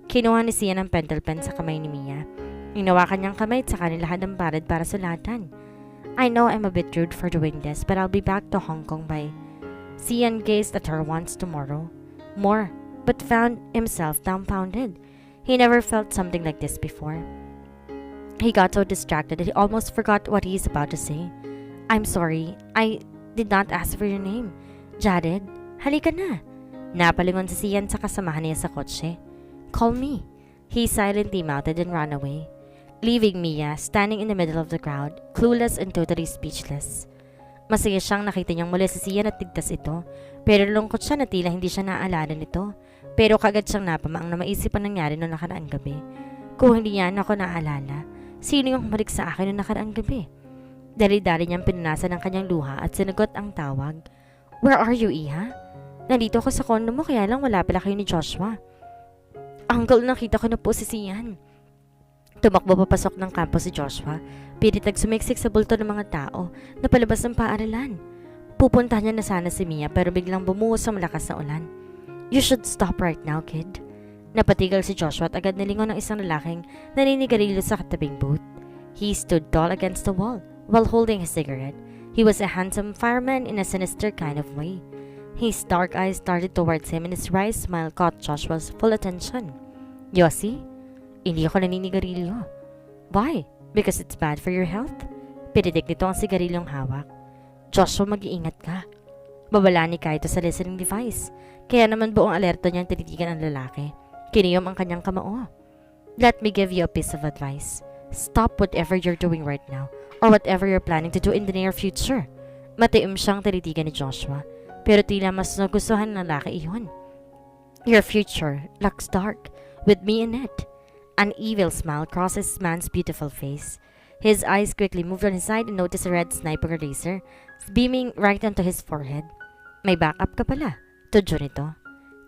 [SPEAKER 1] Kinuha ni Sian ang pentel pen sa kamay ni Mia. Inawakan niyang kamay at saka nilahad ang parad para sulatan. I know I'm a bit rude for doing this but I'll be back to Hong Kong by... Sian gazed at her once tomorrow. More, but found himself dumbfounded. He never felt something like this before. He got so distracted that he almost forgot what he is about to say. I'm sorry, I did not ask for your name. Jared, halika na. Napalingon si Sian sa kasamahan niya sa kotse. Call me. He silently mounted and ran away, leaving Mia standing in the middle of the crowd, clueless and totally speechless. Masaya siyang nakita niyang muli si Sian at tigtas ito, pero lungkot siya na tila hindi siya naaalala nito. Pero kagad siyang napamaang na maisip ang nangyari noong nakaraang gabi. Kung hindi niya ako naaalala, sino yung humalik sa akin noong nakaraang gabi? Dali-dali niyang pinunasan ang kanyang luha at sinagot ang tawag. Where are you, Iha? Nandito ako sa kondo mo kaya lang wala pala kayo ni Joshua. Uncle, nakita ko na po si Sian. Tumakbo papasok ng campus si Joshua. Pilit nagsumiksik sa bulto ng mga tao na palabas ng paaralan. Pupunta niya na sana si Mia pero biglang bumuhos ang malakas na ulan. You should stop right now, kid. Napatigal si Joshua at agad nalingon ng isang lalaking naninigarilyo sa katabing booth. He stood tall against the wall while holding his cigarette. He was a handsome fireman in a sinister kind of way. His dark eyes started towards him and his wry smile caught Joshua's full attention. Yossi? Hindi ako naninigarilyo. Why? Because it's bad for your health? Pinitik nito ang sigarilyong hawak. Joshua, mag-iingat ka. Babala ni Kaito sa listening device. Kaya naman buong alerto niyang tinitigan ang lalaki. Kiniyom ang kanyang kamao. Let me give you a piece of advice. Stop whatever you're doing right now or whatever you're planning to do in the near future. Matiim siyang tinitigan ni Joshua. Pero tila mas nagustuhan ng lalaki iyon. Your future looks dark with me in it. An evil smile crossed his man's beautiful face. His eyes quickly moved on his side and noticed a red sniper laser beaming right onto his forehead. May backup ka pala, tudyo nito.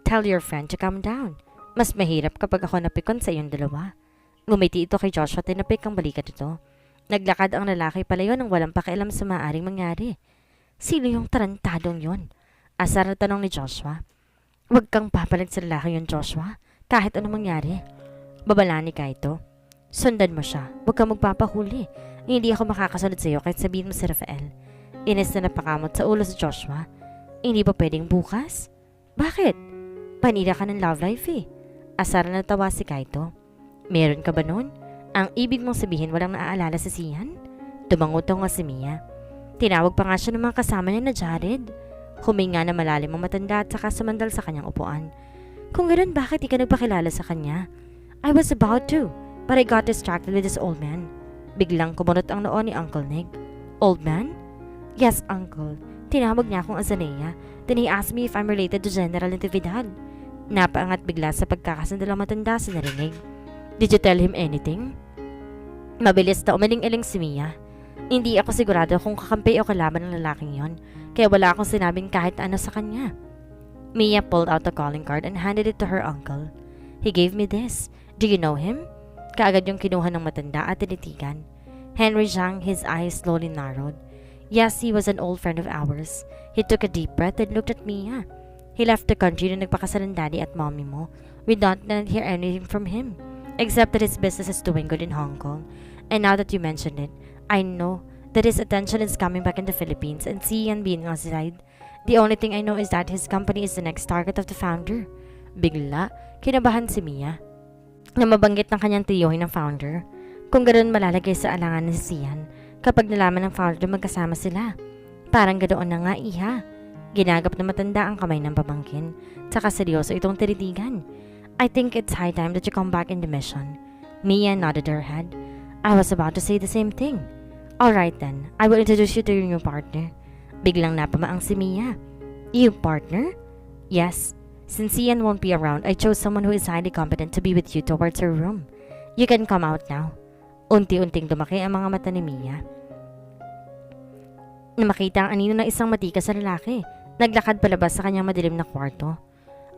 [SPEAKER 1] Tell your friend to calm down. Mas mahirap kapag ako napikon sa iyong dalawa. Ngumiti ito kay Joshua at tinapik ang balikat ito. Naglakad ang lalaki palayo nang walang pakialam sa maaaring mangyari. Sino yung tarantadong yon? Asar na tanong ni Joshua. Huwag kang papalag sa lalaki yun, Joshua. Kahit anong mangyari. Babala ni Kaito. Sundan mo siya. Huwag kang magpapahuli. Hindi ako makakasunod sa iyo kahit sabihin mo si Rafael. Inis na napakamot sa ulo si Joshua. Hindi ba pwedeng bukas? Bakit? Panira ka ng love life eh. Asar na natawa si Kaito. Meron ka ba nun? Ang ibig mong sabihin walang naaalala si Sian? Tumanguto nga si Mia. Tinawag pa nga siya ng mga kasama niya na Jared. Huminga na malalim ang matanda at saka sumandal sa kanyang upuan. Kung ganoon, bakit di ka nagpakilala sa kanya? I was about to, but I got distracted with this old man. Biglang kumunot ang noo ni Uncle Nick. Old man? Yes, Uncle. Tinawag niya akong Azalea. Then he asked me if I'm related to General Natividad. Napaangat bigla sa pagkakasandalang matanda sa narinig. Did you tell him anything? Mabilis na umiling-iling si Mia. Hindi ako sigurado kung kakampi o kalaban ng lalaking yon, kaya wala akong sinabing kahit ano sa kanya. Mia pulled out the calling card and handed it to her uncle. He gave me this. Do you know him? Kaagad yung kinuha ng matanda at tinitigan. Henry Zhang, his eyes slowly narrowed. Yes, he was an old friend of ours. He took a deep breath and looked at Mia. He left the country nung nagpakasal ng daddy at mommy mo. We did not hear anything from him, except that his business is doing good in Hong Kong. And now that you mentioned it, I know that his attention is coming back in the Philippines and Sian being outside. The only thing I know is that his company is the next target of the founder. Bigla, kinabahan si Mia na mabanggit ng kanyang tiyuhin ng founder. Kung ganoon malalagay sa alangan ni Sian kapag nalaman ng founder magkasama sila. Parang ganoon na nga iha. Ginagap na matanda ang kamay ng pamangkin. Tsaka seryoso itong tinitigan. I think it's high time that you come back in the mission. Mia nodded her head. I was about to say the same thing. Alright then, I will introduce you to your new partner. Biglang napamaang si Mia. You partner? Yes. Since Ian won't be around, I chose someone who is highly competent to be with you towards her room. You can come out now. Unti-unting lumaki ang mga mata ni Mia. Namakita ang anino ng isang matikas na lalaki. Naglakad palabas sa kanyang madilim na kwarto.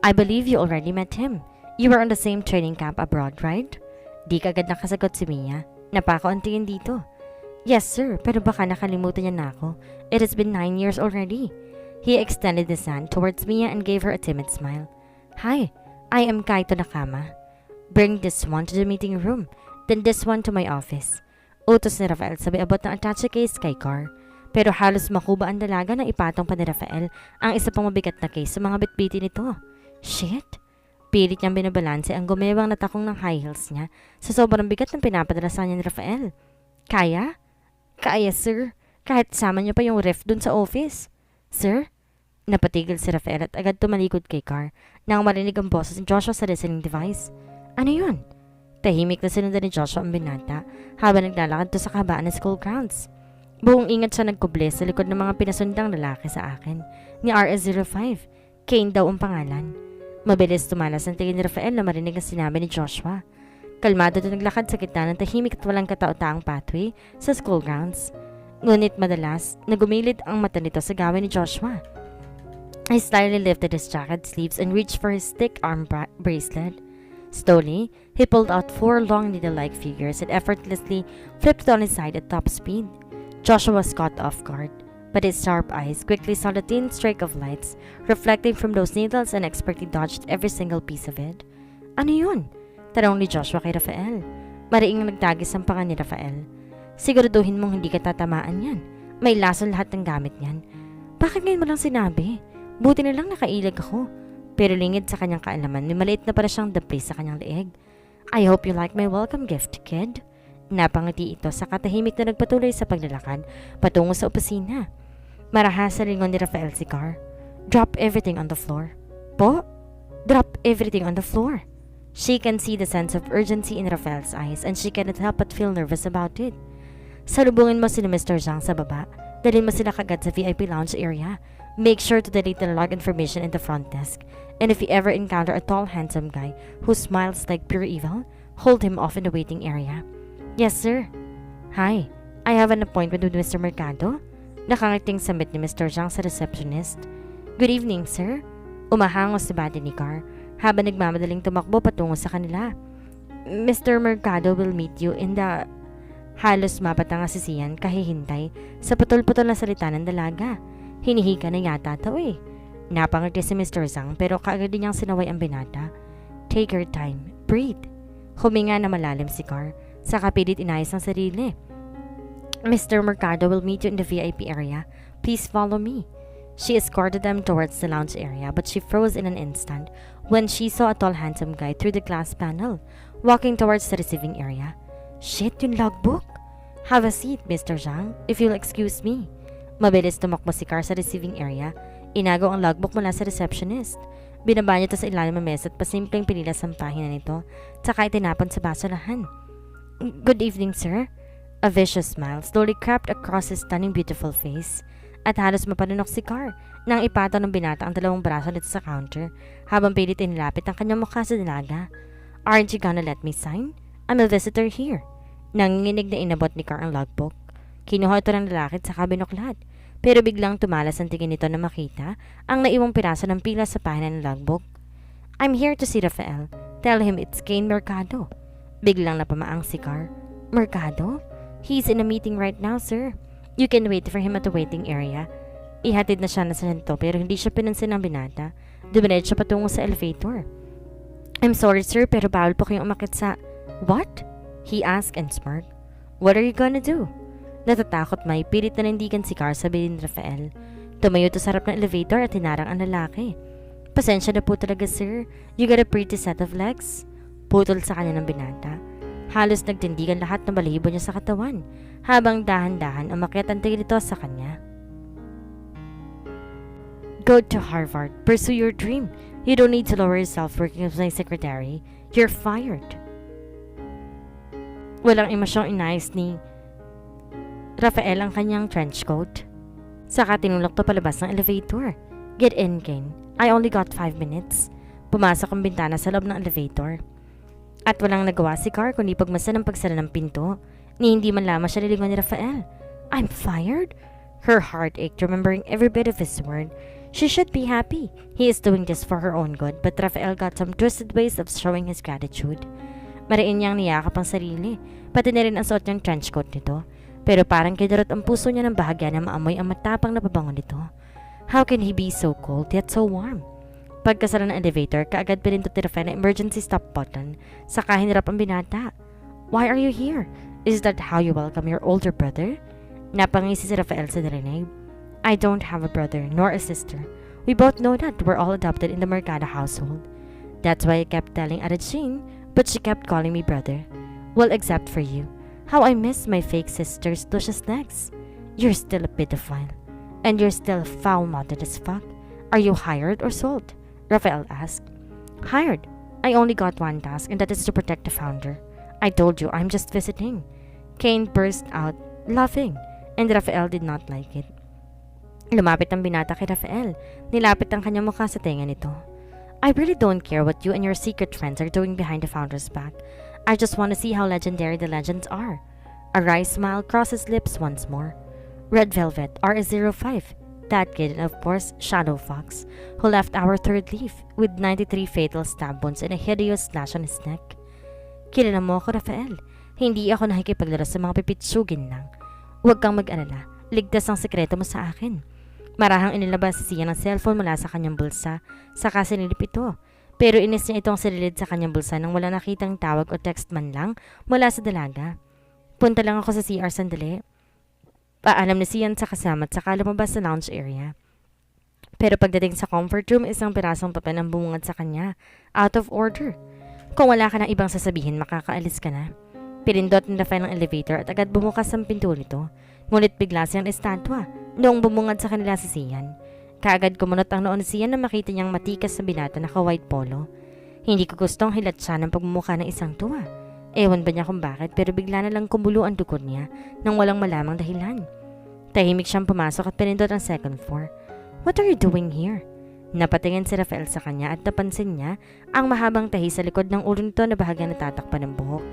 [SPEAKER 1] I believe you already met him. You were on the same training camp abroad, right? Di kagad nakasagot si Mia. Napakauntingin dito. Yes, sir, pero baka nakalimutan niya na ako. It has been 9 years already. He extended his hand towards Mia and gave her a timid smile. Hi, I am Kaito Nakama. Bring this one to the meeting room, then this one to my office. Utos ni Rafael sabay abot ng attache case kay Car. Pero halos makuba ang dalaga na ipatong pa ni Rafael ang isa pang mabigat na case sa mga bitbiti nito. Shit! Pilit niyang binabalanse ang gumewang na takong ng high heels niya sa sobrang bigat ng pinapadala sa niya ni Rafael. Kaya? Kaya, sir. Kahit sama niyo pa yung ref dun sa office. Sir? Napatigil si Rafael at agad tumalikod kay Car nang marinig ang boses ni Joshua sa listening device. Ano yun? Tahimik na sinundan ni Joshua ang binata habang naglalakad to sa kahabaan ng school grounds. Buong ingat siya nagkuble sa likod ng mga pinasundang lalaki sa akin ni RS-05. Kane daw ang pangalan. Mabilis tumalas ang tingin ni Rafael na marinig ang sinabi ni Joshua. Kalmado na naglakad sa gitna ng tahimik at walang katao-taang pathway sa school grounds. Ngunit madalas, nagumilid ang mata nito sa gawin ni Joshua. He slightly lifted his jacket sleeves and reached for his thick arm bracelet. Slowly, he pulled out 4 long needle-like figures and effortlessly flipped on his side at top speed. Joshua was caught off guard, but his sharp eyes quickly saw the thin streak of lights reflecting from those needles and expertly dodged every single piece of it. Ano yun? Tanong ni Joshua kay Rafael. Mariing nagtagis ang panga ni Rafael. Siguraduhin mong hindi ka tatamaan yan. May lason lahat ng gamit niyan. Bakit ngayon mo lang sinabi? Buti na lang nakailag ako. Pero lingid sa kanyang kaalaman, may maliit na para siyang dapli sa kanyang leeg. I hope you like my welcome gift, kid. Napangiti ito sa katahimik na nagpatuloy sa paglalakad patungo sa opisina. Marahas sa lingon ni Rafael si Car. Drop everything on the floor. Po? Drop everything on the floor. She can see the sense of urgency in Rafael's eyes and she cannot help but feel nervous about it. Salubungin mo si Mr. Zhang sa baba. Dalhin mo sila kagad sa VIP lounge area. Make sure to delete the log information in the front desk. And if you ever encounter a tall, handsome guy who smiles like pure evil, hold him off in the waiting area. Yes, sir. Hi, I have an appointment with Mr. Mercado. Nakangiting samit ni Mr. Zhang sa receptionist. Good evening, sir. Umahangos si body ni Car habang nagmamadaling tumakbo patungo sa kanila. Mr. Mercado will meet you in the... Halos mapatanga si Sian kahihintay sa putol-putol na salita ng dalaga. Hinihika na yata ito eh. Napangiti si Mr. Zhang pero kaagad din niyang sinaway ang binata. Take your time. Breathe. Huminga na malalim si Car. Sa kapilit inayos ang sarili. Mr. Mercado will meet you in the VIP area. Please follow me. She escorted them towards the lounge area but she froze in an instant when she saw a tall handsome guy through the glass panel walking towards the receiving area. Shit, yung logbook. Have a seat, Mr. Zhang, if you'll excuse me. Mabilis tumakbo si Car sa receiving area. Inagaw ang logbook mula sa receptionist. Binaba niya ito sa ilalim ng mesa at pasimpleng pinilas ang pahina nito, tsaka itinapon sa basurahan. Good evening, sir. A vicious smile slowly crept across his stunning beautiful face at halos mapanunok si Car nang ipataw ng binata ang dalawang braso nito sa counter habang pilit inilapit ang kanyang mukha sa dalaga. Aren't you gonna let me sign? I'm a visitor here. Nanginginig na inabot ni Carl ang logbook. Kinuha ito ng lalaki at saka binuklat. Pero biglang tumalas ang tingin nito na makita ang naiwang piraso ng pila sa pahina ng logbook. I'm here to see Rafael. Tell him it's Kane Mercado. Biglang napamaang si Car. Mercado? He's in a meeting right now, sir. You can wait for him at the waiting area. Ihatid na siya na sa nito pero hindi siya pinansin ng binata. Dumiretso patungo sa elevator. I'm sorry, sir, pero bawal po kayong umakit sa... What? He asked and smirked. What are you gonna do? Natatakot may pilit na nandigan si Car, sabi ni Rafael. Tumayo to sa harap ng elevator at hinarang ang lalaki. Pasensya na po talaga, sir. You got a pretty set of legs. Putol sa kanya ng binata. Halos nagtindigan lahat ng balahibo niya sa katawan habang dahan-dahan umakyat ang tingin nito sa kanya. Go to Harvard. Pursue your dream. You don't need to lower yourself working as my secretary. You're fired. Walang emosyong inayos ni Rafael ang kanyang trench coat. Saka tinulak to palabas ng elevator. Get in, Kane. I only got 5 minutes. Pumasok ang bintana sa loob ng elevator. At walang nagawa si Car kundi pagmasa ng pagsara ng pinto. Ni hindi man lamang siya nilingon ni Rafael. I'm fired? Her heart ached remembering every bit of his word. She should be happy. He is doing this for her own good, but Rafael got some twisted ways of showing his gratitude. Mariin niyang niyakap ang sarili, pati na rin ang suot niyang trench coat nito. Pero parang kidarot ang puso niya ng bahagya na maamoy ang matapang na pabango nito. How can he be so cold yet so warm? Pagkasara ng elevator, kaagad pinindot ni Rafael ang emergency stop button, saka hinarap ang binata. Why are you here? Is that how you welcome your older brother? Napangisi si Rafael sa narinig. I don't have a brother nor a sister. We both know that we're all adopted in the Mercado household. That's why I kept telling Arajin, but she kept calling me brother. Well, except for you. How I miss my fake sister's luscious legs. You're still a pedophile. And you're still foul-mouthed as fuck. Are you hired or sold? Rafael asked. Hired. I only got one task and that is to protect the founder. I told you I'm just visiting. Kane burst out, laughing, and Rafael did not like it. Lumapit ang binata kay Rafael. Nilapit ang kanyang mukha sa tenga nito. I really don't care what you and your secret friends are doing behind the founder's back. I just want to see how legendary the legends are. A wry smile crossed his lips once more. Red Velvet, RS05. That kid, and of course, Shadow Fox, who left our third leaf with 93 fatal stab wounds and a hideous slash on his neck. Kilala mo ako, Rafael. Hindi ako nakikipaglaro sa mga pipitsugin lang. Huwag kang mag-alala. Ligtas ang sekreto mo sa akin. Marahang inilabas si Sian ng cellphone mula sa kanyang bulsa, saka sinilip ito. Pero inis niya itong silid sa kanyang bulsa nang wala nakitang tawag o text man lang mula sa dalaga. Punta lang ako sa CR sandali. Paalam ni Sian sa kasama at saka lumabas sa lounge area. Pero pagdating sa comfort room, isang pirasong papel ang bumungad sa kanya. Out of order. Kung wala ka ng ibang sasabihin, makakaalis ka na. Pinindot ni Rafael ng elevator at agad bumukas ang pinto nito. Ngunit bigla siyang estatwa noong bumungad sa kanila si Sian. Kaagad kumunot ang noon ni Sian na makita niyang matikas sa binata naka-white polo. Hindi ko gustong hilat siya ng pagmumukha ng isang tuwa. Ewan ba niya kung bakit pero bigla na lang kumulo ang dugo niya nang walang malamang dahilan. Tahimik siyang pumasok at pinindot ang second floor. What are you doing here? Napatingin si Rafael sa kanya at napansin niya ang mahabang tahi sa likod ng ulo nito na bahagyang natatakpan ng buhok.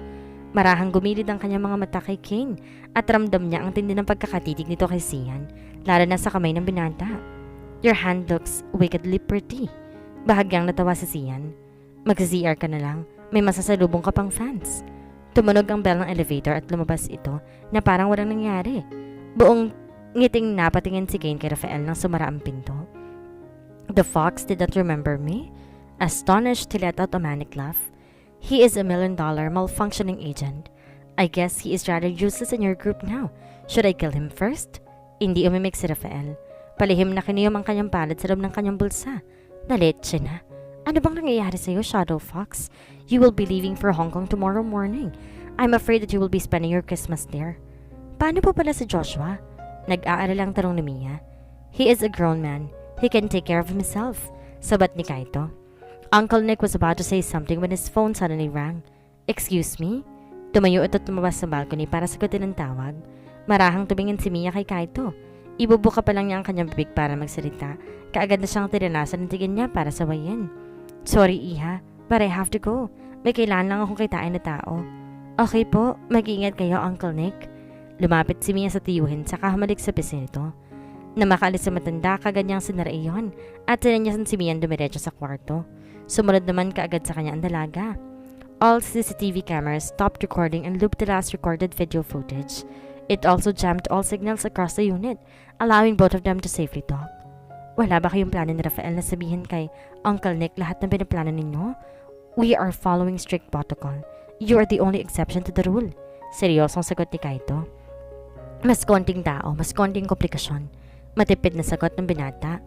[SPEAKER 1] Marahang gumilid ang kanyang mga mata kay Kane at ramdam niya ang tindi ng pagkakatitig nito kay Sian, lalo na sa kamay ng binata. Your hand looks wickedly pretty. Bahagyang natawa si Sian. Mag-CR ka na lang, may masasalubong ka pang fans. Tumunog ang bell ng elevator at lumabas ito na parang walang nangyari. Buong ngiting napatingin si Kane kay Rafael nang sumara ang pinto. The fox did not remember me? Astonished, he let out a manic laugh. He is $1 million malfunctioning agent. I guess he is rather useless in your group now. Should I kill him first? Hindi umimik si Rafael. Palihim na kiniyom ang kanyang palad sa loob ng kanyang bulsa. Naletse na. Ano bang nangyayari sa'yo, Shadow Fox? You will be leaving for Hong Kong tomorrow morning. I'm afraid that you will be spending your Christmas there. Paano po pala si Joshua? Nag-aaralang tanong ni Mia. He is a grown man. He can take care of himself. Sabat ni Kaito. Uncle Nick was about to say something when his phone suddenly rang. Excuse me? Tumayo ito at lumabas sa balcony para sagutin ang tawag. Marahang tumingin si Mia kay Kaito. Ibubuka pa lang niya ang kanyang bibig para magsalita. Kaagad na siyang tinanasan ng tingin niya para sawayin. Sorry, Iha, but I have to go. May kailangan lang akong kitain na tao. Okay po, mag-iingat kayo, Uncle Nick. Lumapit si Mia sa tiyuhin saka humalik sa pisngi nito. Na makaalis sa matanda, kaganyang sinara iyon at sinanyasan si Mia dumiretso sa kwarto. Sumunod naman kaagad sa kanya ang dalaga. All CCTV cameras stopped recording and looped the last recorded video footage. It also jammed all signals across the unit, allowing both of them to safely talk. Wala ba kayong plano ni Rafael na sabihin kay Uncle Nick lahat ng pinaplano ninyo? We are following strict protocol. You are the only exception to the rule. Seryosong sagot ni Kaito. Mas konting tao, mas konting komplikasyon. Matipid na sagot ng binata.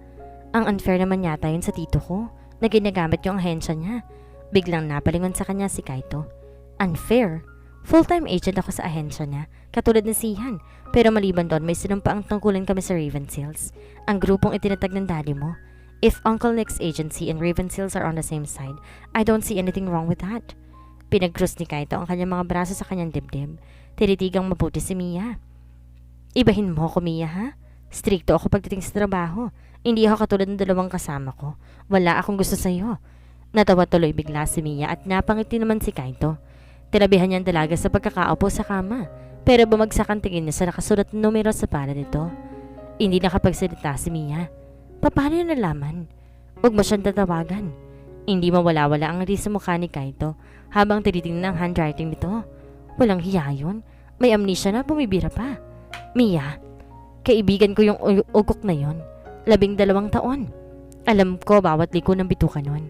[SPEAKER 1] Ang unfair naman yata yun sa tito ko na ginagamit yung ahensya niya. Biglang napalingon sa kanya si Kaito. Unfair? Full-time agent ako sa ahensya niya, katulad ni Sihan. Pero maliban doon, may sinumpaang tungkulin kami sa Raven Seals, ang grupong itinatag ng daddy mo. If Uncle Nick's agency and Raven Seals are on the same side, I don't see anything wrong with that. Pinag-cross ni Kaito ang kanyang mga braso sa kanyang dibdib. Tinitigang mabuti si Mia. Ibahin mo ako, Mia, ha? Stricto ako pagdating sa trabaho. Hindi ako katulad ng dalawang kasama ko. Wala akong gusto sa'yo. Natawa tuloy bigla si Mia at napangiti naman si Kaito. Tinabihan niya ang dalaga sa pagkakaupo sa kama, pero bumagsak ang tingin niya sa nakasulat na numero sa palad nito. Hindi nakapagsalita si Mia. Paano niya nalaman? Huwag mo siyang tatawagan. Hindi mawala-wala ang ngiti sa mukha ni Kaito habang tinitingnan ang handwriting nito. Walang hiya yun. May amnesia na, bumibira pa. Mia, kaibigan ko yung ugok na yon. 12 taon. Alam ko bawat liko ng bituka nun.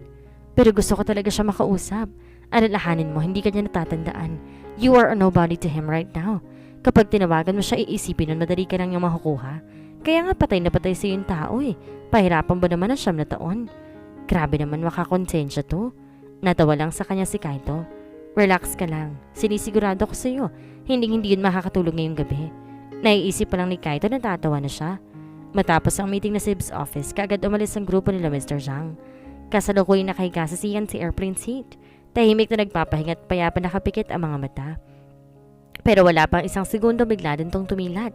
[SPEAKER 1] Pero gusto ko talaga siya makausap. Alalahanin mo, hindi ka niya natatandaan. You are a nobody to him right now. Kapag tinawagan mo siya, iisipin nun madali ka lang yung makukuha. Kaya nga patay na patay sa yung tao eh. Pahirapan ba naman ang 9 na taon? Grabe naman makakonsensya to. Natawa lang sa kanya si Kaito. Relax ka lang. Sinisigurado ko sa'yo. Hindi yun makakatulog ngayong gabi. Naiisip pa lang ni Kaito na tatawa na siya. Matapos ang meeting na Sib's office, kaagad umalis ang grupo nila Mr. Zhang. Kasalukuyan nakahiga sa siyan si airplane seat. Tahimik na nagpapahinga at payapa nakapikit ang mga mata. Pero wala pang isang segundo bigla din tong tumilat.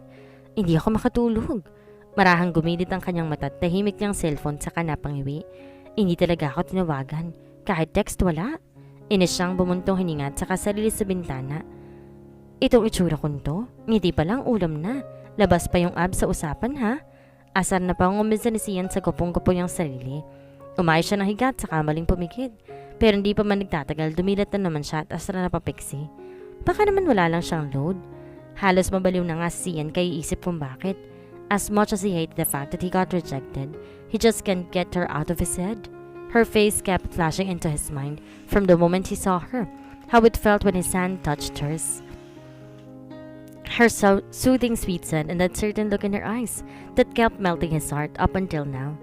[SPEAKER 1] Hindi ako makatulog. Marahang gumilit ang kanyang mata at tahimik niyang cellphone sa kanapangiwi. Hindi talaga ako tinawagan. Kahit text wala. Inis siyang bumuntong hininga at saka sarili sa bintana. Itong itsura ko nito, ngiti pa lang ulam na. Labas pa yung abs sa usapan ha. Asar na pa ang umisa ni Sian sa gupong-gupo niyang sarili. Umayos siya ng higa at saka maling pumikit. Pero hindi pa man nagtatagal, dumilat na naman siya at asar na papiksi. Baka naman wala lang siyang load. Halos mabaliw na nga si Sian kaya isip kung bakit. As much as he hated the fact that he got rejected, he just can't get her out of his head. Her face kept flashing into his mind from the moment he saw her. How it felt when his hand touched hers. Her soothing sweet scent and that certain look in her eyes that kept melting his heart up until now.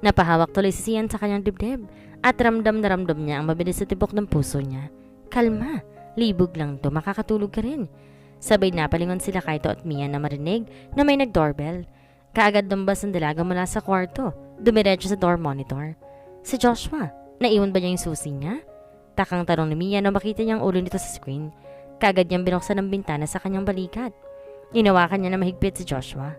[SPEAKER 1] Napahawak tuloy si Sian sa kanyang dibdib at ramdam na ramdam niya ang mabilis sa tibok ng puso niya. Kalma, libog lang to, makakatulog ka rin. Sabay napalingon sila Kaito at Mia na marinig na may nag-doorbell. Kaagad dumbas ang dalaga mula sa kwarto, dumiretso sa door monitor. Si Joshua, naiwan ba niya yung susi niya? Takang tanong ni Mia na makita niya ang ulo nito sa screen. Kaagad niyang binuksan ang bintana sa kanyang balikat. Inawakan niya na mahigpit si Joshua.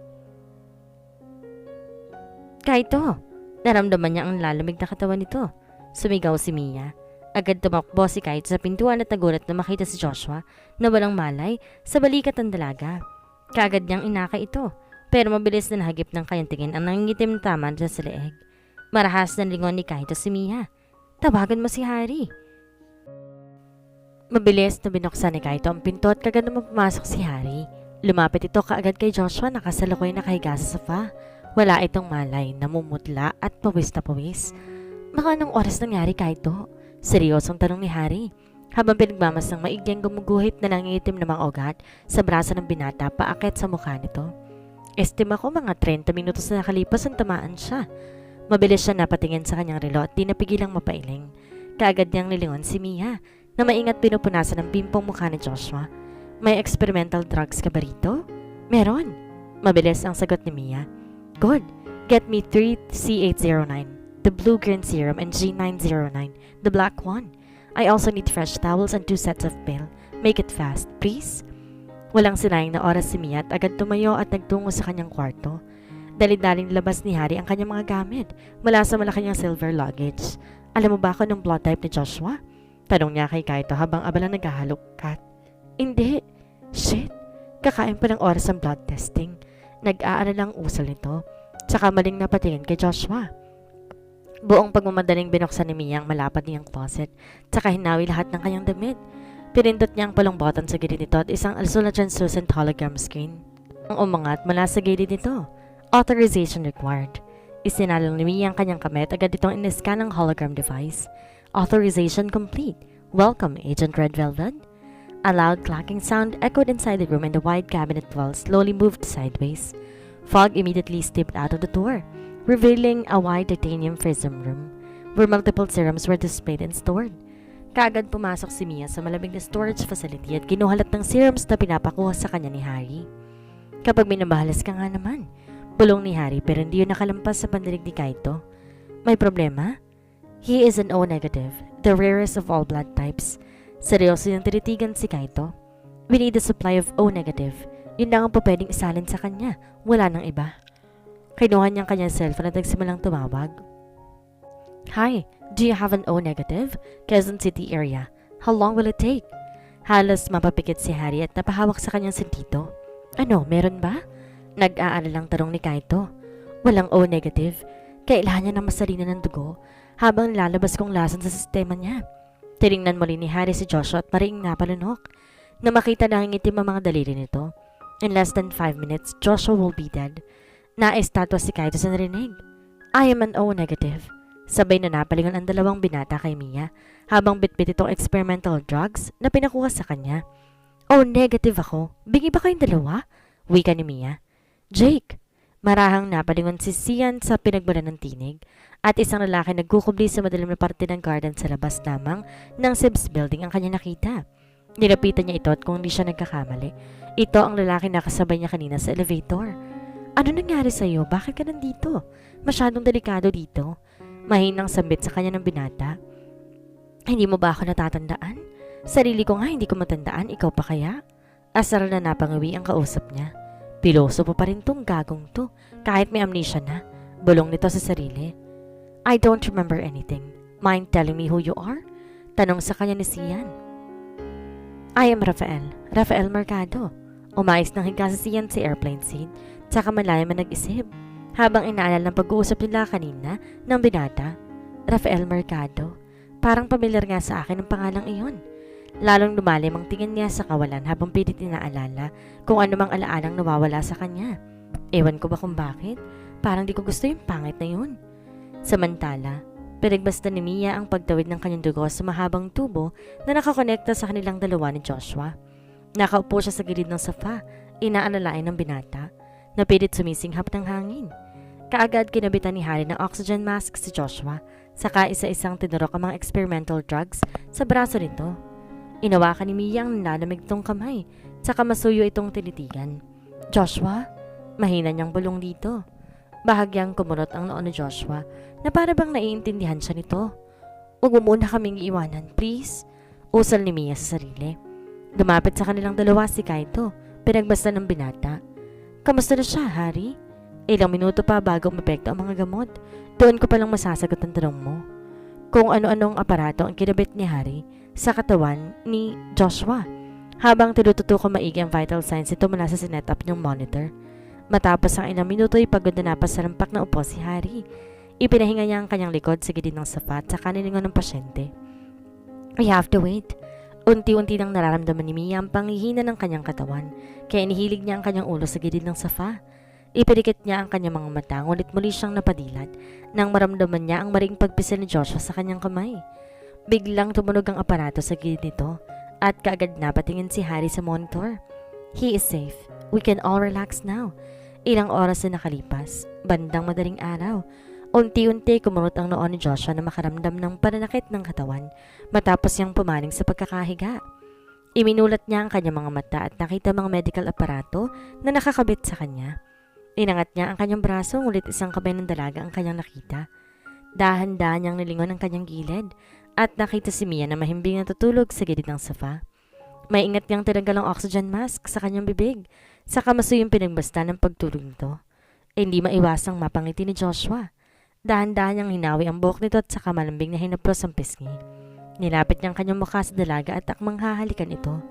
[SPEAKER 1] Kaito! Naramdaman niya ang lalamig na katawan nito. Sumigaw si Mia. Agad tumakbo si Kaito sa pintuan at nagulat na makita si Joshua na walang malay sa balikat ng dalaga. Kaagad niyang inakay ito. Pero mabilis na nahagip ng kanyang tingin ang nangingitim na tama dyan sa leeg. Marahas na lingon ni Kaito si Mia. Tawagan mo si Harry. Mabilis na binuksan ni Kaito ang pinto at kagad na pumasok si Harry. Lumapit ito kaagad kay Joshua na kasalukuy nakahiga sa sofa. Wala itong malay, namumutla at pawis na pawis. Baka anong oras nangyari Kaito? Seryosong tanong ni Harry. Habang pinagmamasang maigyang gumuguhit na nangingitim na mga ugat sa braso ng binata paakit sa mukha nito. Estima ko mga 30 minutos na nakalipas ang tamaan siya. Mabilis siya napatingin sa kanyang relo at di napigilang mapailing. Kaagad niyang nilingon si Mia na maingat pinupunasan ng pimpong mukha ni Joshua. May experimental drugs ka ba rito? Meron. Mabilis ang sagot ni Mia. Good. Get me 3 C809, the blue-green serum and G909, the black one. I also need fresh towels and 2 sets of pill. Make it fast, please. Walang sinayang na oras si Mia at agad tumayo at nagtungo sa kanyang kwarto. Dali-daling labas ni Harry ang kanyang mga gamit mula sa malaki niyang silver luggage. Alam mo ba kung anong blood type ni Joshua? Tanong niya kay Kaito habang abalang naghahalukkat. Hindi. Shit. Kakain pa ng oras ang blood testing. Nag-aaral ang usal nito. Tsaka maling napatingin kay Joshua. Buong pagmamadaling binuksan ni Mia ang malapad niyang closet. Tsaka hinawi lahat ng kanyang damit. Pinindot niya ang palong button sa gilid nito at isang alsul na translucent hologram screen ang umangat mula sa gilid nito. Authorization required. Isinalong ni Mia ang kanyang kamay at agad itong iniscan ng hologram device. Authorization complete. Welcome, Agent Red Velvet. A loud clacking sound echoed inside the room and the wide cabinet walls slowly moved sideways. Fog immediately stepped out of the door, revealing a wide titanium prism room where multiple serums were displayed and stored. Kaagad pumasok si Mia sa malamig na storage facility at kinuhalat ng serums na pinapakuha sa kanya ni Harry. Kapag minabahalas ka nga naman, bulong ni Harry pero hindi yun nakalampas sa pandinig ni Kaito. May problema? He is an O-negative, the rarest of all blood types. Seryoso yung tinitigan si Kaito. We need a supply of O-negative. Yun lang ang pwedeng isalin sa kanya. Wala nang iba. Kinuha niyang kanyang cellphone at nagsimulang tumawag. Hi, do you have an O-negative? Quezon City area. How long will it take? Halos mapapikit si Harry at napahawak sa kanyang sentido. Ano, meron ba? Nag-aalalang tanong ni Kaito. Walang O-negative. Kailangan niya ng masalina ng dugo habang nilalabas kong lason sa sistema niya. Tiningnan muli ni Harry si Joshua at mariing napalunok na makita na itim ang mga daliri nito. In less than 5 minutes, Joshua will be dead. Naistatwa si Kaito sa narinig. I am an O-negative. Sabay na napalingon ang dalawang binata kay Mia habang bitbit itong experimental drugs na pinakuha sa kanya. O-negative ako. Bingi ba kayong dalawa? Wika ni Mia. Jake. Marahang napalingon si Sian sa pinagbura ng tinig at isang lalaki nagkukubli sa madilim na parte ng garden sa labas lamang ng Sibs building ang kanya nakita. Nilapitan niya ito at kung hindi siya nagkakamali, ito ang lalaki na kasabay niya kanina sa elevator. Ano nangyari sa iyo? Bakit ka nandito? Masyadong delikado dito. Mahinang sambit sa kanya ng binata. Hindi mo ba ako natatandaan? Sarili ko nga hindi ko matandaan, ikaw pa kaya? Asar na napangawi ang kausap niya. Piloso pa rin tong gagong to, kahit may amnesia na. Bulong nito sa sarili. I don't remember anything. Mind telling me who you are? Tanong sa kanya ni Sian. I am Rafael. Rafael Mercado. Umayos ng higa sa Sian sa airplane seat, tsaka malaya man nag-isip. Habang inaalala ng pag-uusap nila kanina ng binata. Rafael Mercado. Parang pamilyar nga sa akin ang pangalang iyon. Lalong lumalim ang tingin niya sa kawalan habang pilit inaalala kung ano mang alaalang nawawala sa kanya. Ewan ko ba kung bakit? Parang di ko gusto yung pangit na yun. Samantala, pinagbasta ni Mia ang pagtawid ng kanyang dugo sa mahabang tubo na nakakonekta sa kanilang dalawa ni Joshua. Nakaupo siya sa gilid ng sofa, inaalalain ng binata, na pilit sumisinghap ng hangin. Kaagad kinabitan ni Harry ng oxygen mask si Joshua, saka isa-isang tinurok ang mga experimental drugs sa braso nito. Inawakan ni Mia ang nalamig itong kamay, tsaka masuyo itong tinitigan. Joshua? Mahina niyang bulong dito. Bahagyang kumurot ang noo ni Joshua na para bang naiintindihan siya nito. Huwag mo muna kaming iiwanan, please. Usal ni Mia sa sarili. Lumapit sa kanilang dalawa si Kaito, pinagbasta ng binata. Kamusta na siya, Harry? Ilang minuto pa bago mapekto ang mga gamot. Doon ko palang masasagot ang tanong mo. Kung ano-anong aparato ang kinabit ni Harry sa katawan ni Joshua habang tinututukan maigi ang vital signs ito mula sa sinet-up niyong monitor. Matapos ang ilang minuto ay pagod na napasalampak na upo si Harry. Ipinahinga niya ang kanyang likod sa gilid ng sapat sa kanilingon ng pasyente. I have to wait. Unti-unti nang nararamdaman ni Mia ang panghihina ng kanyang katawan kaya inihilig niya ang kanyang ulo sa gilid ng safa. Ipidikit niya ang kanyang mga mata ngunit muli siyang napadilat nang maramdaman niya ang maring pagpisil ni Joshua sa kanyang kamay. Biglang tumunog ang aparato sa gilid nito at kaagad na patingin si Harry sa monitor. He is safe. We can all relax now. Ilang oras na nakalipas, bandang madaling araw. Unti-unti kumurot ang noo ni Joshua na makaramdam ng pananakit ng katawan matapos niyang pumaling sa pagkakahiga. Iminulat niya ang kanyang mga mata at nakita mga medical aparato na nakakabit sa kanya. Inangat niya ang kanyang braso ngunit isang kamay ng dalaga ang kanyang nakita. Dahan-dahan niyang nilingon ang kanyang gilid at nakita si Mia na mahimbing natutulog sa gilid ng sofa. May ingat niyang tinanggal ang oxygen mask sa kanyang bibig, saka masuyong pinagbasta ng pagtulog nito. Hindi maiwasang mapangiti ni Joshua. Dahan-dahan niyang hinawi ang buhok nito at saka malambing na hinaplos ang pisngi. Nilapit niyang kanyang mukha sa dalaga at akmang hahalikan ito.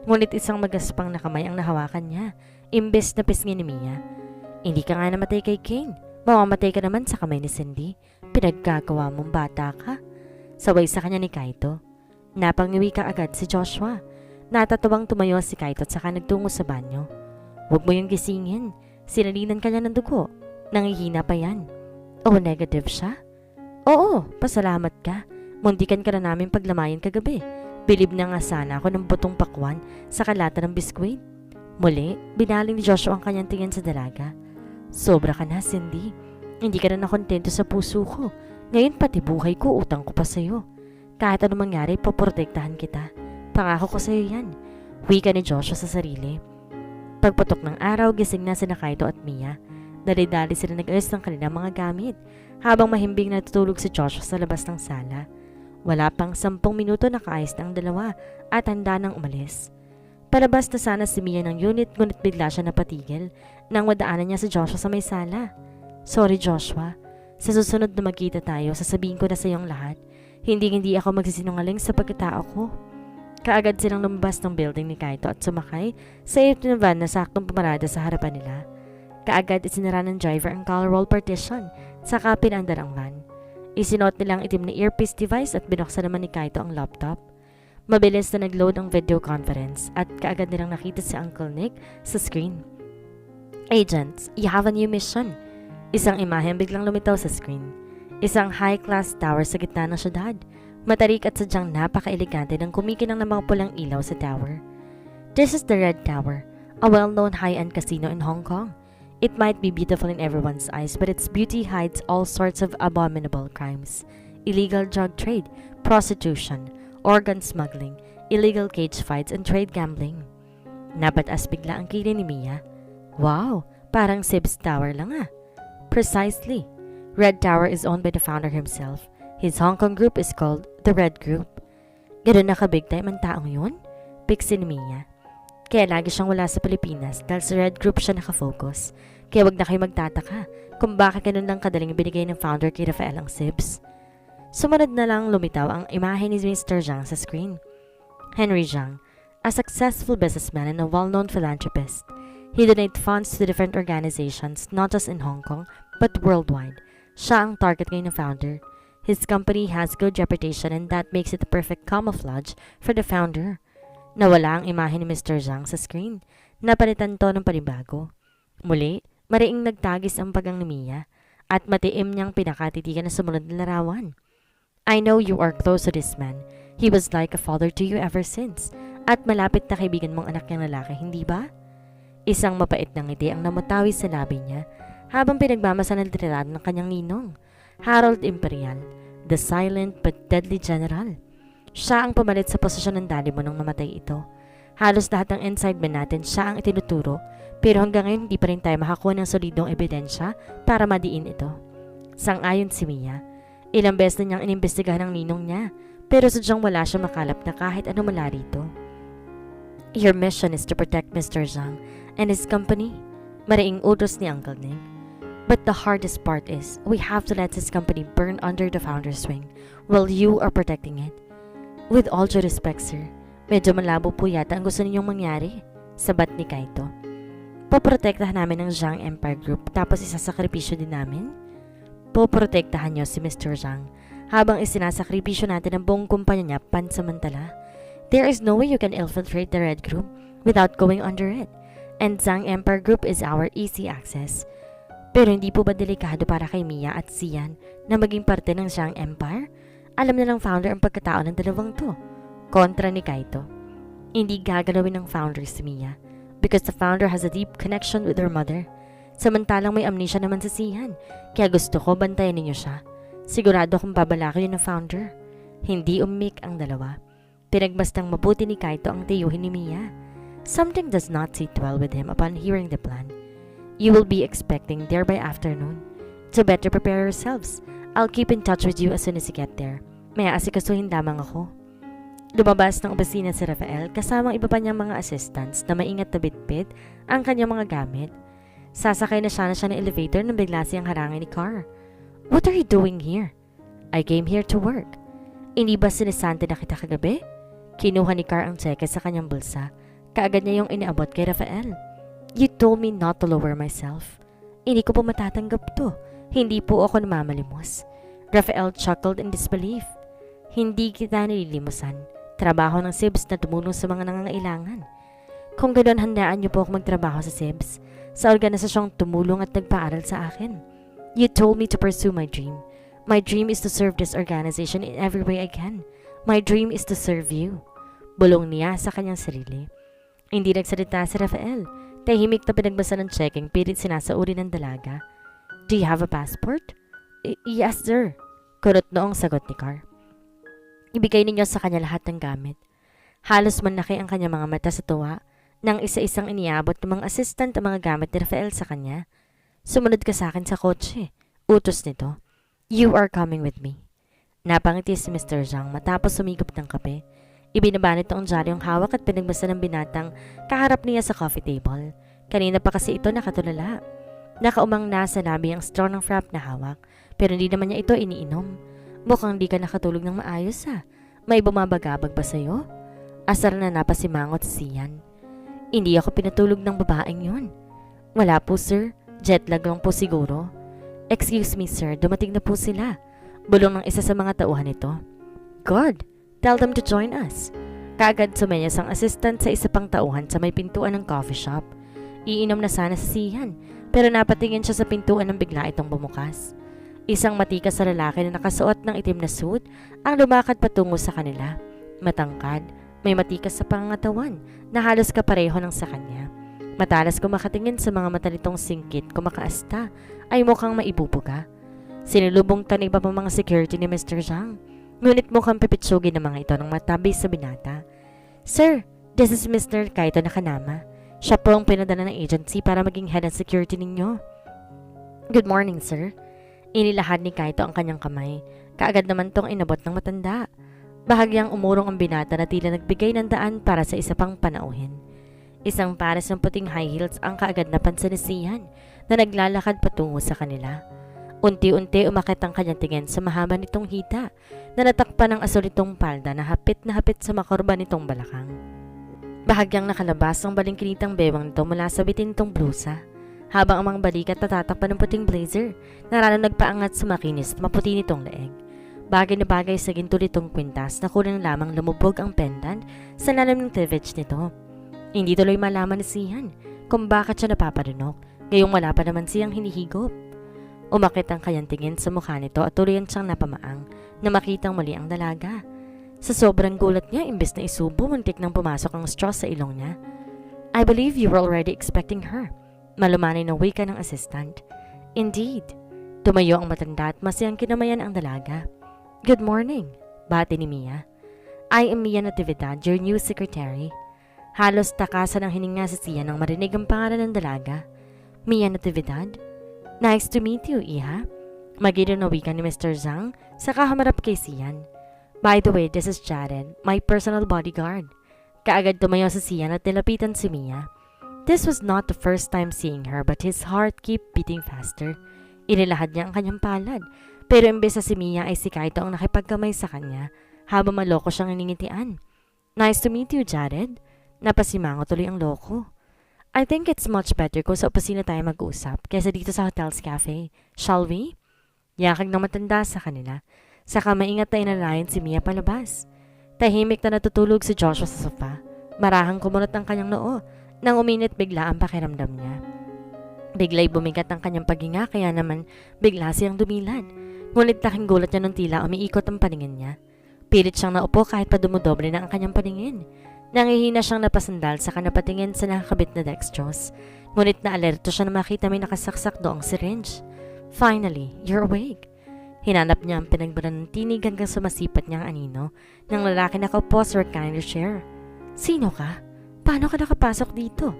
[SPEAKER 1] Ngunit isang magaspang na kamay ang nahawakan niya, imbes na pisngin ni Mia. Hindi ka nga namatay kay Kane. Mamamatay ka naman sa kamay ni Cindy. Pinaggagawa mong bata ka. Saway sa kanya ni Kaito. Napangiwi ka agad si Joshua. Natatuwang tumayo si Kaito at saka nagtungo sa banyo. Huwag mo yung gisingin. Sinalinan ka niya ng dugo. Nangihina pa yan. Oh, negative siya? Oo, pasalamat ka. Muntikan ka na namin paglamayan kagabi. Bilib na nga sana ako ng butong pakwan sa kalata ng biskwit. Muli, binaling ni Joshua ang kanyang tingin sa dalaga. Sobra ka na, Cindy. Hindi ka na nakontento sa puso ko. Ngayon pati buhay ko, utang ko pa sa'yo. Kahit anong mangyari, paprotektahan kita. Pangako ko sa'yo yan. Wika ni Joshua sa sarili. Pagputok ng araw, gising na sina Kaito at Mia. Dali-dali sila nag-ayos ng kanilang mga gamit habang mahimbing natutulog si Joshua sa labas ng sala. Wala pang 10 minuto nakaayos na ang dalawa at handa nang umalis. Palabas na sana si Mia ng unit ngunit bigla siya napatigil nang madaanan niya si Joshua sa may sala. Sorry Joshua, sa susunod na magkita tayo sasabihin ko na sa iyong lahat. Hindi ako magsisinungaling sa pagkatao ko. Kaagad silang lumabas ng building ni Kaito at sumakay sa na van na saktong pumarada sa harapan nila. Kaagad isinara ng driver ang collar wall partition saka pinandar ang van. Isinuot nilang itim na earpiece device at binuksan naman ni Kaito ang laptop. Mabilis na nag-load ang video conference at kaagad nilang nakita si Uncle Nick sa screen. Agents, you have a new mission. Isang imahe ang biglang lumitaw sa screen. Isang high-class tower sa gitna ng syudad. Matarik at sadyang napaka-elegante ng kumikinang ng mga pulang ilaw sa tower. This is the Red Tower, a well-known high-end casino in Hong Kong. It might be beautiful in everyone's eyes, but its beauty hides all sorts of abominable crimes. Illegal drug trade, prostitution, organ smuggling, illegal cage fights, and trade gambling. Nabatas bigla ang kilay ni Mia. Wow, parang Sib's Tower lang ah. Precisely. Red Tower is owned by the founder himself. His Hong Kong group is called the Red Group. Ganun na ka-big time ang taong yun? Pixie ni Mia. Kaya lagi siyang wala sa Pilipinas dahil sa Red Group siya nakafocus. Kaya wag na kayo magtataka kung bakit ganun lang kadaling binigay ng founder kay Rafael ang Sibs. Sumunod na lang lumitaw ang imahe ni Mr. Zhang sa screen. Henry Zhang, a successful businessman and a well-known philanthropist. He donates funds to different organizations not just in Hong Kong but worldwide. Siya ang target ngayon ng founder. His company has good reputation and that makes it the perfect camouflage for the founder. Nawala ang imahe ni Mr. Zhang sa screen. Napalitan to ng panibago. Muli, mariing nagtagis ang pagang ni Mia at matiim niyang pinakatitigan na sumunod na larawan. I know you are close to this man. He was like a father to you ever since. At malapit na kaibigan mong anak niyang lalaki, hindi ba? Isang mapait na ngiti ang namutawi sa labi niya habang pinagmamasa ng litrato ng kanyang ninong, Harold Imperial, the silent but deadly general. Siya ang pumalit sa posisyon ng daddy mo nung namatay ito. Halos lahat ng inside man natin siya ang itinuturo pero hanggang ngayon hindi pa rin tayo makakuha ng solidong ebidensya para madiin ito. Sang-ayon si Mia. Ilang beses na niyang inimbestigahan ng ninong niya pero sadyang wala siya makalap na kahit ano mula rito. Your mission is to protect Mr. Zhang and his company. Mariing utos ni Uncle Nick. But the hardest part is we have to let his company burn under the founder's wing while you are protecting it. With all due respect, sir, medyo malabo po yata ang gusto ninyong mangyari, sabat ni Kaito. Poprotektahan namin ang Zhang Empire Group tapos isasakripisyo din namin? Poprotektahan niyo si Mr. Zhang habang isinasakripisyo natin ang buong kumpanya niya pansamantala. There is no way you can infiltrate the Red Group without going under it. And Zhang Empire Group is our easy access. Pero hindi po ba delikado para kay Mia at Sian na maging parte ng Zhang Empire? Alam na lang founder ang pagkatao ng dalawang to. Kontra ni Kaito. Hindi gagalawin ng founder si Mia because the founder has a deep connection with her mother. Samantalang may amnesia naman sa Sian, kaya gusto ko bantayan ninyo siya. Sigurado kung babalaki yun ng founder. Hindi umik ang dalawa. Pinagmastang mabuti ni Kaito ang tiyuhin ni Mia. Something does not sit well with him upon hearing the plan. You will be expecting there by afternoon. To better prepare yourselves, I'll keep in touch with you as soon as you get there. May aasikasuhin lamang ako. Lumabas ng opisina si Rafael kasamang iba pa niyang mga assistants na maingat na bitbit ang kanyang mga gamit. Sasakay na siya ng elevator nang bigla siyang harangin ni Carr. What are you doing here? I came here to work. Hindi ba sinisante na kita kagabi? Kinuha ni Carr ang cheque sa kanyang bulsa Kaagad niya yung iniabot kay Rafael. You told me not to lower myself. Hindi ko po matatanggap to. Hindi po ako namamalimos. Rafael chuckled in disbelief. Hindi kita nililimusan. Trabaho ng SIBS na tumulong sa mga nangangailangan. Kung ganoon, handaan niyo po ako magtrabaho sa SIBS, sa organisasyong tumulong at nagpaaral sa akin. You told me to pursue my dream. My dream is to serve this organization in every way I can. My dream is to serve you. Bulong niya sa kanyang sarili. Hindi nagsalita si Rafael. Tahimik na pinagbasa ng checking, pilit sinasauri ng dalaga. Do you have a passport? Yes, sir. Kurot noong sagot ni Carr. Ibigay ninyo sa kanya lahat ng gamit. Halos manlaki ang kanyang mga mata sa tuwa nang isa-isang iniabot ng mga assistant ang mga gamit ni Rafael sa kanya. Sumunod ka sa akin sa kotse. Utos nito. You are coming with me. Napangiti si Mr. Zhang matapos sumigop ng kape. Ibinaba nito ang diaryong hawak at pinagbasa ng binatang kaharap niya sa coffee table. Kanina pa kasi ito nakatulala. Nakaumang nasa labi ang straw ng frap na hawak, pero hindi naman niya ito iniinom. Mukhang di ka nakatulog ng maayos ah. May bumabagabag ba sa'yo? Asar na napasimangot si Sian. Hindi ako pinatulog ng babaeng yun. Wala po sir, jet lag lang po siguro. Excuse me sir, dumating na po sila. Bulong ng isa sa mga tauhan nito. Good, tell them to join us. Kaagad sumenyas ang assistant sa isa pang tauhan sa may pintuan ng coffee shop. Iinom na sana si Sian, pero napatingin siya sa pintuan nang bigla itong bumukas. Isang matikas na lalaki na nakasuot ng itim na suit ang lumakad patungo sa kanila. Matangkad, may matikas sa pangangatawan na halos kapareho ng sa kanya. Matalas kung makatingin sa mga mata nitong singkit kung makaasta ay mukhang maibubuga. Sinulubong tanig pa mga security ni Mr. Zhang. Ngunit mukhang pipitsugin ng mga ito ng matabi sa binata. Sir, this is Mr. Kaito Nakanama. Siya po ang pinadala ng agency para maging head of security ninyo. Good morning, sir. Inilahad ni Kaito ang kanyang kamay. Kaagad naman tong inabot ng matanda. Bahagyang umurong ang binata na tila nagbigay ng daan para sa isa pang panauhin. Isang pares ng puting high heels ang kaagad napansin ni Sian na naglalakad patungo sa kanila. Unti-unti umakit ang kanyang tingin sa mahaba nitong hita na natakpan ng asul nitong palda na hapit sa makorba nitong balakang. Bahagyang nakalabas ang balingkinitang bewang nito mula sa bitin nitong blusa, habang ang mga balikat natatakpan ng puting blazer na rano nagpaangat sa makinis at maputi nitong leeg. Bagay na bagay sa ginto nitong kwintas na kulang lamang lumubog ang pendant sa lalim ng cleavage nito. Hindi tuloy malaman ni Sian kung bakit siya napapadunok, ngayong wala pa naman siyang hinihigop. Umakit ang kanyang tingin sa mukha nito at tuloy siyang napamaang na makitang muli ang dalaga. Sa sobrang gulat niya, imbes na isubo, muntik nang pumasok ang straw sa ilong niya. I believe you were already expecting her. Malumanay na wika ng assistant. Indeed. Tumayo ang matanda at masayang kinamayan ang dalaga. Good morning, bati ni Mia. I am Mia Natividad, your new secretary. Halos takasan ang hininga sa siya nang marinig ang pangalan ng dalaga. Mia Natividad? Nice to meet you, Iha. Magiliw na wika ni Mr. Zhang sa kahamarap kay Sian. By the way, this is Jared, my personal bodyguard. Kaagad tumayo sa Sian at nilapitan si Mia. This was not the first time seeing her but his heart kept beating faster. Inilahad niya ang kanyang palad, pero imbes na si Mia ay si Kaito ang nakipagkamay sa kanya habang maloko siyang iningitian. Nice to meet you, Jared. Napasimango tuloy ang loko. I think it's much better kung sa opisina tayo mag-usap kaysa dito sa hotel's cafe. Shall we? Yakag ng matanda sa kanila. Saka maingat na inalayan si Mia palabas. Tahimik na natutulog si Joshua sa sofa. Marahang kumunot ang kanyang noo nang uminit bigla ang pakiramdam niya. Bigla'y bumigat ang kanyang paghinga kaya naman bigla siyang dumilad. Ngunit laking gulat niya nung tila umiikot ang paningin niya. Pilit siyang naupo kahit pa dumudoble na ang kanyang paningin. Nangihina siyang napasandal sa kanapatingin sa nakakabit na dextrose. Ngunit na alerto siya na makita may nakasaksak doong syringe. Finally, you're awake. Hinanap niya ang pinagbaran ng tinig hanggang sumasipat niya ang anino ng lalaki na kaupo sa recliner chair. Sino ka? Paano ka nakapasok dito?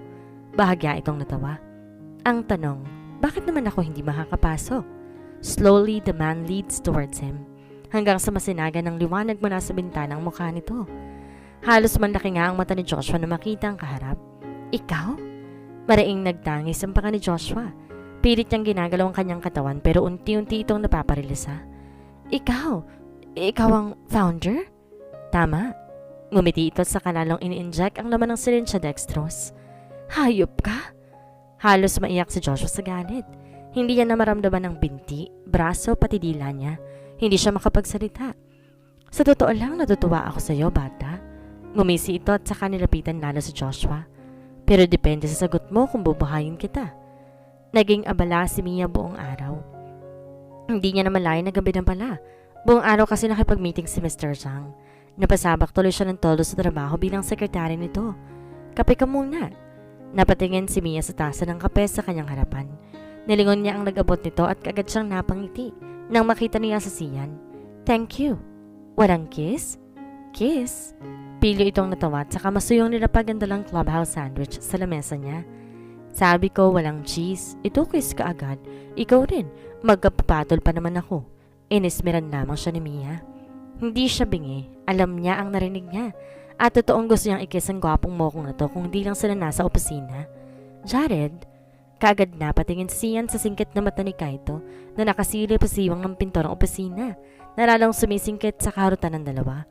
[SPEAKER 1] Bahagya itong natawa. Ang tanong, bakit naman ako hindi makakapasok? Slowly, the man leads towards him. Hanggang sa masinaga ng liwanag mula sa bintana ang mukha nito. Halos manlaki nga ang mata ni Joshua na makita ang kaharap. Ikaw? Maraing nagtangis ang panga ni Joshua. Pilit niyang ginagalaw ang kanyang katawan pero unti-unti itong napaparilisa. Ikaw ang founder? Tama. Ngumiti ito sa kalalong ini-inject ang laman ng syringe dextrose. Hayop ka? Halos maiyak si Joshua sa galit. Hindi niya na maramdaman ng binti, braso pati dila niya. Hindi siya makapagsalita. Sa totoo lang, natutuwa ako sa iyo, bata. Ngumisi ito at saka nilapitan lalo si Joshua. Pero depende sa sagot mo kung bubuhayin kita. Naging abala si Mia buong araw. Hindi niya naman layan na gabi na pala. Buong araw kasi nakipag-meeting si Mr. Zhang. Napasabak tuloy siya ng todo sa trabaho bilang sekretary nito. Kape ka muna. Napatingin si Mia sa tasa ng kape sa kanyang harapan. Nilingon niya ang nag-abot nito at kaagad siyang napangiti nang makita niya sa siyan. Thank you. Walang kiss? Kiss? Pilyo itong natawa at saka masuyong nilapag ang dalang clubhouse sandwich sa lamesa niya. Sabi ko walang cheese. Ito kiss ka agad. Ikaw rin. Magkapapatol pa naman ako. Inismeran lamang siya ni Mia. Hindi siya bingi. Alam niya ang narinig niya. At totoong gusto niyang ikiss ang gwapong mokong na to kung di lang sila nasa opisina. Jared? Kaagad na patingin siyan sa singkit na mata ni Kaito na nakasilip sa siwang ng pinto ng opisina na lalong sumisingkit sa kaharutan ng dalawa.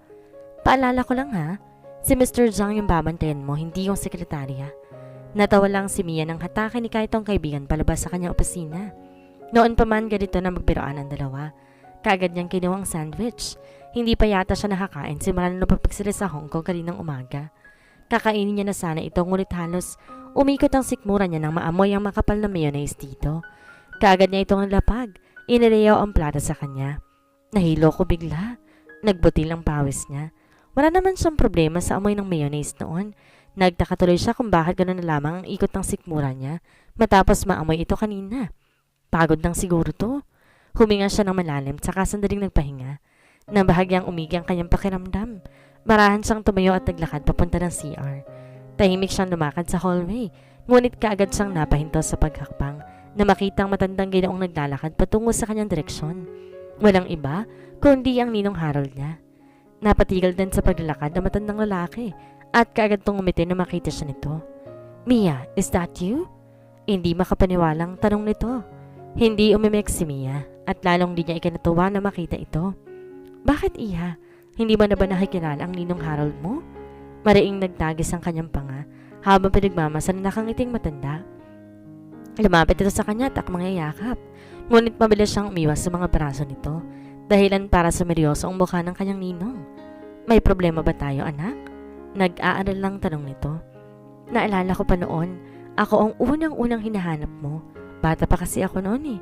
[SPEAKER 1] Paalala ko lang ha, si Mr. Zhang yung babantayan mo, hindi yung sekretarya. Natawa lang si Mia nang hatakin ni Kaito ang kaibigan palabas sa kanyang opisina. Noon pa man ganito na magbiroan ang dalawa. Kaagad niyang kinuha ang sandwich. Hindi pa yata siya nakakain simula na napapagsili sa Hong Kong kaninang umaga. Kakainin niya na sana ito ngunit halos umikot ang sikmura niya nang maamoy ang makapal na mayonnaise dito. Kaagad niya itong nalapag. Inilayaw ang plata sa kanya. Nahilo ko bigla. Nagbutil ang pawis niya. Wala naman siyang problema sa amoy ng mayonnaise noon. Nagtaka tuloy siya kung bakit gano'n na lamang ang ikot ng sikmura niya matapos maamoy ito kanina. Pagod lang siguro to. Huminga siya ng malalim tsaka sandaling nagpahinga. Nang bahagyang umigi ang kanyang pakiramdam. Marahan siyang tumayo at naglakad papunta ng CR. Tahimik siyang lumakad sa hallway. Ngunit kaagad siyang napahinto sa paghakbang na makita ang matandang ginoong naglalakad patungo sa kanyang direksyon. Walang iba kundi ang ninong Harold niya. Napatigil din sa paglalakad ang matandang lalaki at kaagad tong umiti na makita siya nito. Mia, is that you? Hindi makapaniwalang tanong nito. Hindi umimik si Mia at lalong di niya ikinatuwa na makita ito. Bakit iha? Hindi mo na ba nakikilala ang ninong Harold mo? Mariing nagtagis ang kanyang panga habang pinagmamasan na nakangiting matanda. Lumapit ito sa kanya at mangyayakap. Ngunit mabilis siyang umiwas sa mga braso nito. Dahilan para sumeryoso ang mukha ng kanyang ninong. May problema ba tayo, anak? Nag-aaral lang tanong nito. Naalala ko pa noon, ako ang unang-unang hinahanap mo. Bata pa kasi ako noon eh.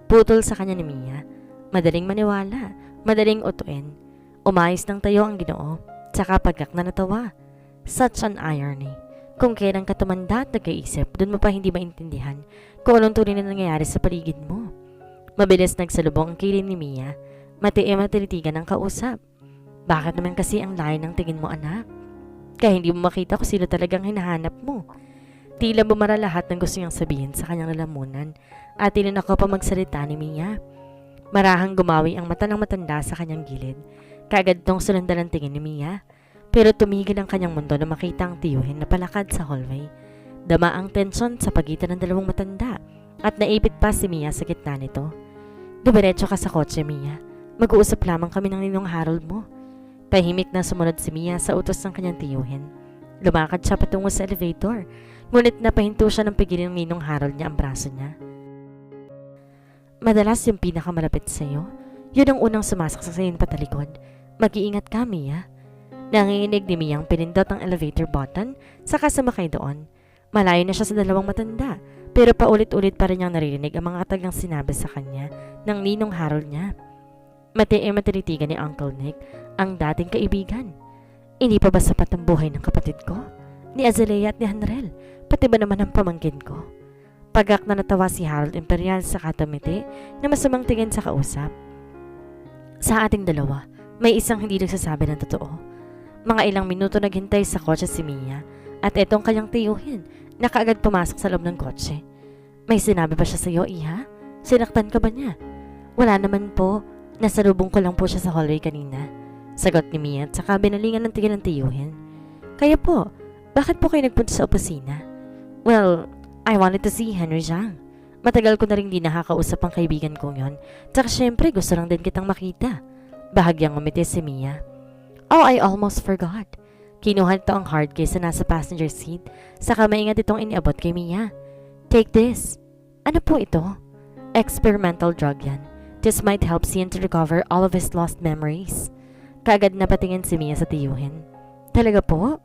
[SPEAKER 1] Putol sa kanya ni Mia. Madaling maniwala, madaling utuin. Umayos ng tayo ang Ginoo, tsaka pagkak na natawa. Such an irony. Kung kailan ka tumanda at nag-iisip, dun mo pa hindi maintindihan kung anong tunay na nangyayari sa paligid mo. Mabilis nagsalubong ang kilin ni Mia. Matilitigan ang kausap. Bakit naman kasi ang layo ng tingin mo, anak? Kaya hindi mo makita kung sino talagang hinahanap mo. Tila bumara lahat ng gusto niyang sabihin sa kanyang lalamunan at tinanako pa magsalita ni Mia. Marahang gumawi ang mata ng matanda sa kanyang gilid. Kaagad tong sunundan ang tingin ni Mia. Pero tumigil ang kanyang mundo na makita ang tiyuhin na palakad sa hallway. Dama ang tensyon sa pagitan ng dalawang matanda at naipit pa si Mia sa gitna nito. Dumiretso ka sa kotse, Mia. Mag-uusap lamang kami ng ninong Harold mo. Tahimik na sumunod si Mia sa utos ng kanyang tiyuhin. Lumakad siya patungo sa elevator. Ngunit napahinto siya ng pigilin ng ninong Harold niya ang braso niya. Madalas yung pinakamalapit sa iyo, yun ang unang sumasaksak sa iyong patalikod. Mag-iingat ka, Mia. Nanginginig ni Mia ang pinindot ang elevator button saka sumakay doon. Malayo na siya sa dalawang matanda pero paulit-ulit pa rin niyang naririnig ang mga katagang sinabi sa kanya ng ninong Harold niya. Matilitigan ni Uncle Nick ang dating kaibigan. Hindi pa ba sapat ang buhay ng kapatid ko? Ni Azalea at ni Hanrel, pati ba naman ang pamangkin ko? Pagak na natawa si Harold Imperial sa katamiti na masamang tingin sa kausap. Sa ating dalawa, may isang hindi nagsasabi ng totoo. Mga ilang minuto naghintay sa kotse si Mia at etong kanyang tiyuhin na kaagad pumasok sa loob ng kotse. May sinabi ba siya sa iyo, iha? Sinaktan ka ba niya? Wala naman po. Nasalubong ko lang po siya sa hallway kanina. Sagot ni Mia at saka binalingan ng tingin ng tiyuhin. Kaya po, bakit po kayo nagpunta sa opisina? Well, I wanted to see Henry Zhang. Matagal ko na rin di nakakausap ang kaibigan kong yon. Tsaka syempre gusto lang din kitang makita. Bahagyang umiti si Mia. Oh, I almost forgot. Kinuha nito ang hard case na nasa passenger seat, saka maingat itong iniabot kay Mia. Take this. Ano po ito? Experimental drug yan. This might help Sian to recover all of his lost memories. Kaagad na patingin si Mia sa tiyuhin. Talaga po?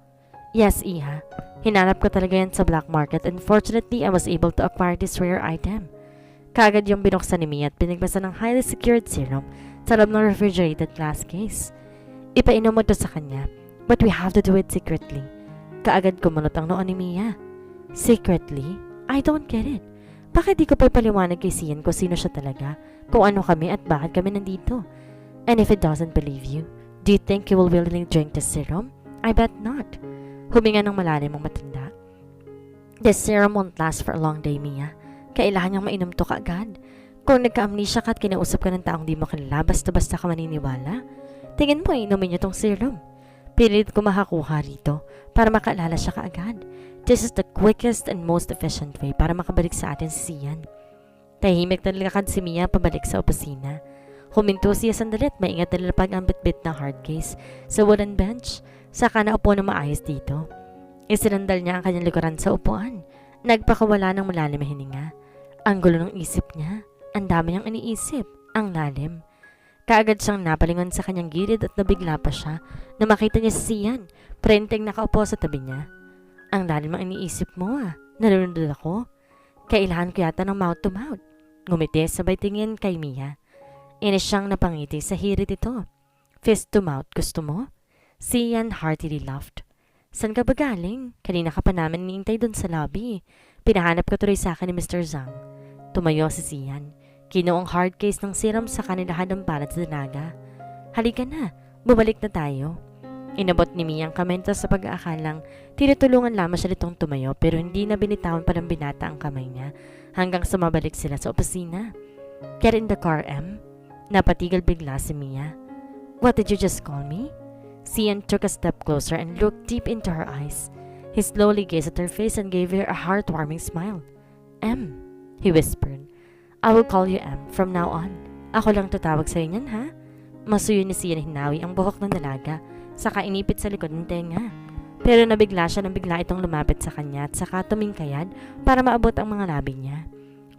[SPEAKER 1] Yes, Iha. Hinanap ko talaga yan sa black market and fortunately I was able to acquire this rare item. Kaagad yung binuksan ni Mia at pinagbasan ng highly secured serum sa loob ng refrigerated glass case. Ipainom mo to sa kanya, but we have to do it secretly. Kaagad kumunot ang noon ni Mia. Secretly? I don't get it. Bakit di ko pa paliwanag kay Sian kung sino siya talaga, kung ano kami at bakit kami nandito? And if it doesn't believe you, do you think he will willingly drink the serum? I bet not. Huminga ng malalim ang matanda. This serum won't last for a long day, Mia. Kailangan niyang mainom to kaagad. Kung nagka-amnesia ka at kinausap ka ng taong di mo kilala, basta-basta ka maniniwala, tingin mo inumin niyo tong serum. Pinilit ko makakuha rito para makaalala siya kaagad. This is the quickest and most efficient way para makabalik sa atin si Sian. Tahimik na nilakad si Mia pabalik sa opisina. Huminto siya sandali at maingat na nilapag ang bitbit na hard case sa wooden bench. Saka naupo na maayos dito. Isinandal niya ang kanyang likuran sa upuan. Nagpakawala ng malalim na hininga. Ang gulo ng isip niya. Ang dami niyang iniisip. Ang lalim. Kaagad siyang napalingon sa kanyang gilid at nabigla pa siya na makita niya si Sian, prenteng nakaupo sa tabi niya. Ang lalim ang iniisip mo ah. Nalulundod ako. Kailangan ko yata ng mouth to mouth. Ngumiti sabay tingin kay Mia. Inis siyang napangiti sa hirit ito. Fist to mouth, gusto mo? Sian heartily laughed. San ka ba galing? Kanina ka pa namin niintay dun sa lobby. Pinahanap ka tuloy sa akin ni Mr. Zhang. Tumayo si Sian. Kinuha ang hard case ng serum sa kanilahan ng balat sa danaga. Halika na, bumalik na tayo. Inabot ni Mia ang kamay sa pag-aakalang tinutulungan lamang siya nitong tumayo pero hindi na binitawan pa ng binata ang kamay niya hanggang sa mabalik sila sa opisina. Get in the car, M. Napatigil bigla si Mia. What did you just call me? Sian took a step closer and looked deep into her eyes. He slowly gazed at her face and gave her a heartwarming smile. M, he whispered. I will call you M from now on. Ako lang tatawag sa'yo niyan, ha? Masuyo ni Sian hinawi ang buhok ng dalaga, saka inipit sa likod ng tenga. Pero nabigla siya nang bigla itong lumapit sa kanya at saka tumingkayad para maabot ang mga labi niya.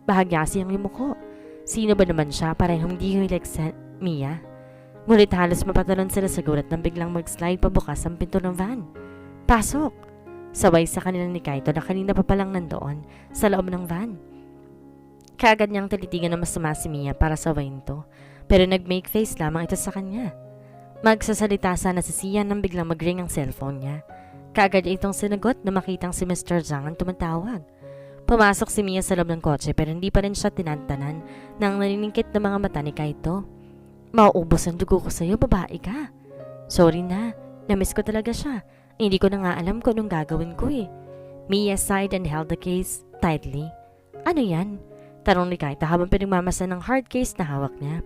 [SPEAKER 1] Bahagya siyang yumuko. Sino ba naman siya para hindi humilig sa Mia? Ngunit halos mapatalon sila sa gulat nang biglang mag-slide pabukas ang pinto ng van. Pasok! Saway sa kanila ni Kaito na kanina pa palang nandoon sa loob ng van. Kaagad niyang tilitigan na masama si Mia para sawayin to, pero nag-make face lamang ito sa kanya. Magsasalita sana si Sian nang biglang mag-ring ang cellphone niya. Kaagad itong sinagot na makitang si Mr. Zhang ang tumatawag. Pumasok si Mia sa loob ng kotse pero hindi pa rin siya tinantanan ng naniningkit na mga mata ni Kaito. Mauubos ang dugo ko sa'yo, babae ka. Sorry na, namiss ko talaga siya. Hindi ko na nga alam kung anong gagawin ko eh. Mia sighed and held the case tightly. Ano yan? Tanong ni Kaito habang pinagmamasa ng hard case na hawak niya.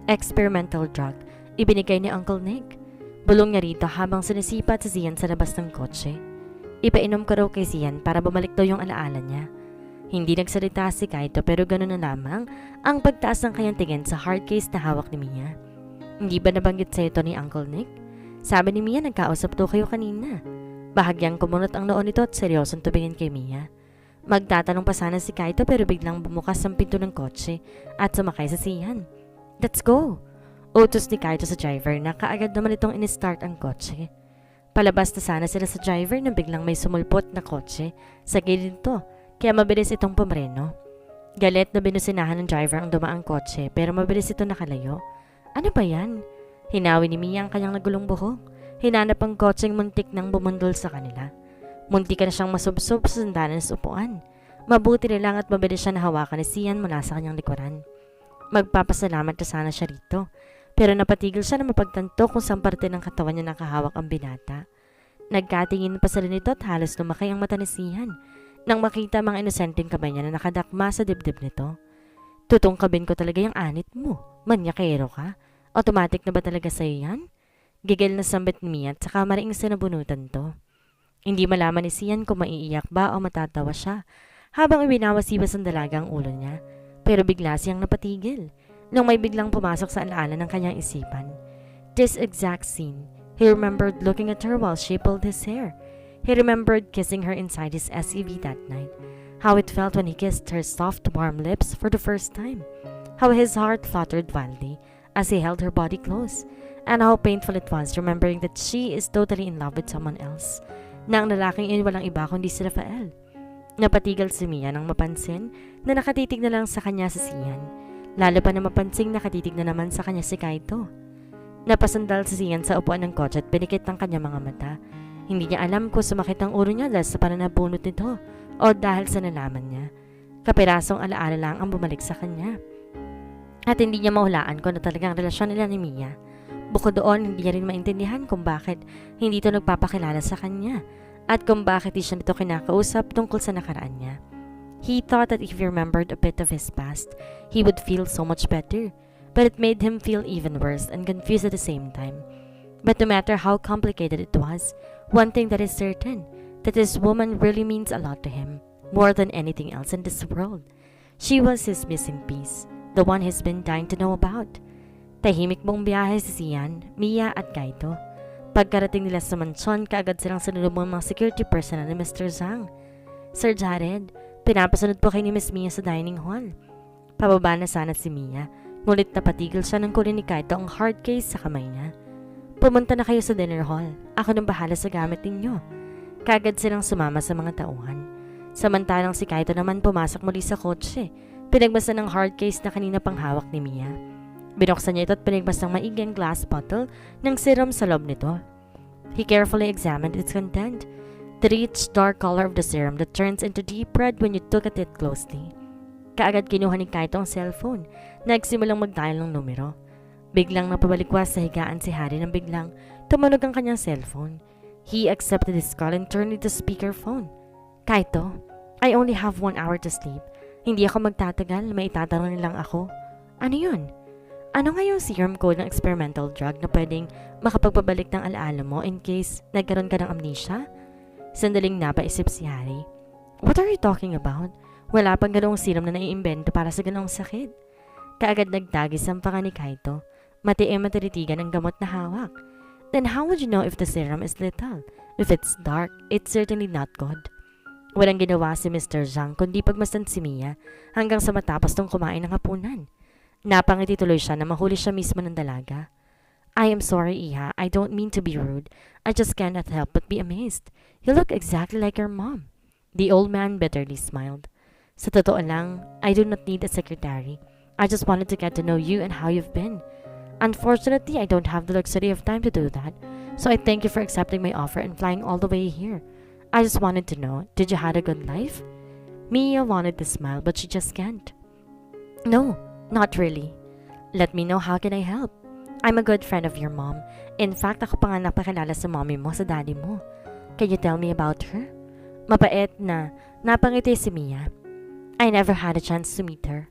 [SPEAKER 1] Experimental drug, ibinigay ni Uncle Nick. Bulong niya rito habang sinisipat si Sian sa labas ng kotse. Ipainom ko raw kay Sian para bumalik daw yung alaala niya. Hindi nagsalita si Kaito pero gano'n na lamang ang pagtaas ng kanyang tingin sa hard case na hawak ni Mia. Hindi ba nabanggit sa ito ni Uncle Nick? Sabi ni Mia nagkausap daw kayo kanina. Bahagyang kumunot ang noon nito at seryosong tubingin kay Mia. Magtatanong pa sana si Kaito pero biglang bumukas ang pinto ng kotse at sumakay sa Sian. Let's go! Utos ni Kaito sa driver na kaagad naman itong in-start ang kotse. Palabas na sana sila sa driver na biglang may sumulpot na kotse sa gilid nito. Kaya mabilis itong pumreno. Galit na binusinahan ng driver ang dumaang kotse pero mabilis ito nakalayo. Ano ba yan? Hinawi ni Mia ang kanyang nagulong buhok. Hinanap ang kotseng muntik nang bumundol sa kanila. Muntik na siyang masubsob sa sandalan sa upuan. Mabuti na lang at mabilis siya nahawakan ni Sian mula sa kanyang likuran. Magpapasalamat na sana siya rito. Pero napatigil siya na mapagtanto kung saan parte ng katawan niya nakahawak ang binata. Nagkatingin pa sila nito at halos lumakay ang mata ni Sian nang makita mga inosenteng kamay niya na nakadakma sa dibdib nito. Tutungkabin ko talaga yung anit mo. Manyakero ka? Automatic na ba talaga sa'yo yan? Gigil na sambit ni Mia at saka mariing sinabunutan to. Hindi malaman ni Sian kung maiiyak ba o matatawa siya habang ibinawasibas ang dalaga ang ulo niya. Pero bigla siyang napatigil nung may biglang pumasok sa alaala ng kanyang isipan. This exact scene, He remembered looking at her while she pulled his hair. He remembered kissing her inside his SUV that night. How it felt when he kissed her soft, warm lips for the first time. How his heart fluttered wildly as he held her body close. And how painful it was remembering that she is totally in love with someone else. Na ang lalaking yun walang iba kundi si Rafael. Napatigal si Mia nang mapansin na nakatitig na lang sa kanya si Sian. Lalo pa na mapansing nakatitig na naman sa kanya si Kaito. Napasandal si Sian sa upuan ng kotse at pinikit ang kanya mga mata. Hindi niya alam kung sumakit ang ulo niya dahil sa pananabunot nito o dahil sa nalaman niya. Kapirasong alaala lang ang bumalik sa kanya. At hindi niya mahulaan kung ano talagang relasyon nila ni Mia. Bukod doon, hindi niya rin maintindihan kung bakit hindi ito nagpapakilala sa kanya at kung bakit di siya nito kinakausap tungkol sa nakaraan niya. He thought that if he remembered a bit of his past, he would feel so much better, but it made him feel even worse and confused at the same time. But no matter how complicated it was, one thing that is certain, that this woman really means a lot to him, more than anything else in this world. She was his missing piece, the one he's been dying to know about. Tahimik mong biyahe si Sian, Mia at Kaito. Pagkarating nila sa mansyon, kaagad silang sinulubong mga security personnel ni Mr. Zhang. Sir Jared, pinapasunod po kay ni Miss Mia sa dining hall. Pababa na sana si Mia, ngunit napatigil siya nang kunin ni Kaito ang hard case sa kamay niya. Pumunta na kayo sa dinner hall. Ako nang bahala sa gamit ninyo. Kaagad silang sumama sa mga tauhan. Samantalang si Kaito naman pumasok muli sa kotse. Pinagmasan ng hard case na kanina pang hawak ni Mia. Binuksan niya ito at pinagmas ng maiging glass bottle ng serum sa loob nito. He carefully examined its content. The rich, dark color of the serum that turns into deep red when you look at it closely. Kaagad kinuha ni Kaito ang cellphone. Nagsimulang mag-dial ng numero. Biglang napabalikwas sa higaan si Harry nang biglang tumunog ang kanyang cellphone. He accepted his call and turned it to speakerphone. Kaito, I only have 1 hour to sleep. Hindi ako magtatagal, may itatanong lang ako. Ano yun? Ano nga yung serum code ng experimental drug na pwedeng makapagpabalik ng alaala mo in case nagkaroon ka ng amnesia? Sandaling napaisip si Harry. What are you talking about? Wala pang ganoong serum na naiimbento para sa ganoong sakit. Kaagad nagtagis ang panga ni Kaito. Matiim at tiritigan ang gamot na hawak. Then how would you know if the serum is lethal? If it's dark, it's certainly not good. Walang ginawa si Mr. Zhang kundi pagmasdan si Mia hanggang sa matapos nung kumain ng hapunan. Napangiti tuloy siya na mahuli siya mismo ng dalaga. I am sorry, Iha. I don't mean to be rude. I just cannot help but be amazed. You look exactly like your mom. The old man bitterly smiled. Sa totoo lang, I do not need a secretary. I just wanted to get to know you and how you've been. Unfortunately, I don't have the luxury of time to do that. So I thank you for accepting my offer and flying all the way here. I just wanted to know, did you had a good life? Mia wanted to smile, but she just can't. No. Not really. Let me know how can I help. I'm a good friend of your mom. In fact, ako pa nga napakilala sa mommy mo sa daddy mo. Can you tell me about her? Mapait na napangiti si Mia. I never had a chance to meet her.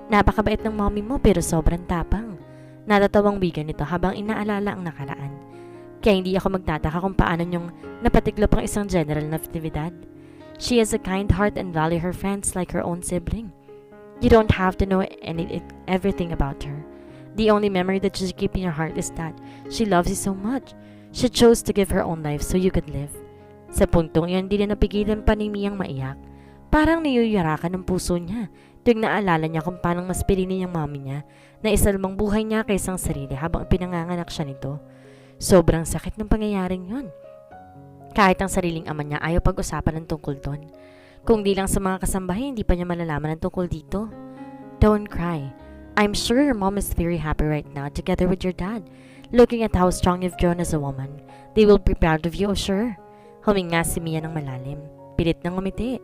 [SPEAKER 1] Napakabait ng mommy mo pero sobrang tapang. Natatawang bigan nito habang inaalala ang nakaraan. Kaya hindi ako magtataka kung paano niyong napatiklop ang isang general na aktibidad. She has a kind heart and value her friends like her own sibling. You don't have to know everything about her. The only memory that you keep in your heart is that she loves you so much. She chose to give her own life so you could live. Sa puntong iyon, di na napigilan pa ni Miyang maiyak. Parang niyuyarakan ng puso niya tuwing naalala niya kung paano mas pirinin niyang mami niya na isalmang buhay niya kaysang sarili habang pinanganganak siya nito. Sobrang sakit ng pangyayaring yun. Kahit ang sariling ama niya ayaw pag-usapan ng tungkol doon. Kung di lang sa mga kasambahay, hindi pa niya malalaman ang tungkol dito. Don't cry. I'm sure your mom is very happy right now together with your dad. Looking at how strong you've grown as a woman, they will be proud of you, sure. Huminga si Mia ng malalim. Pilit nang umiti.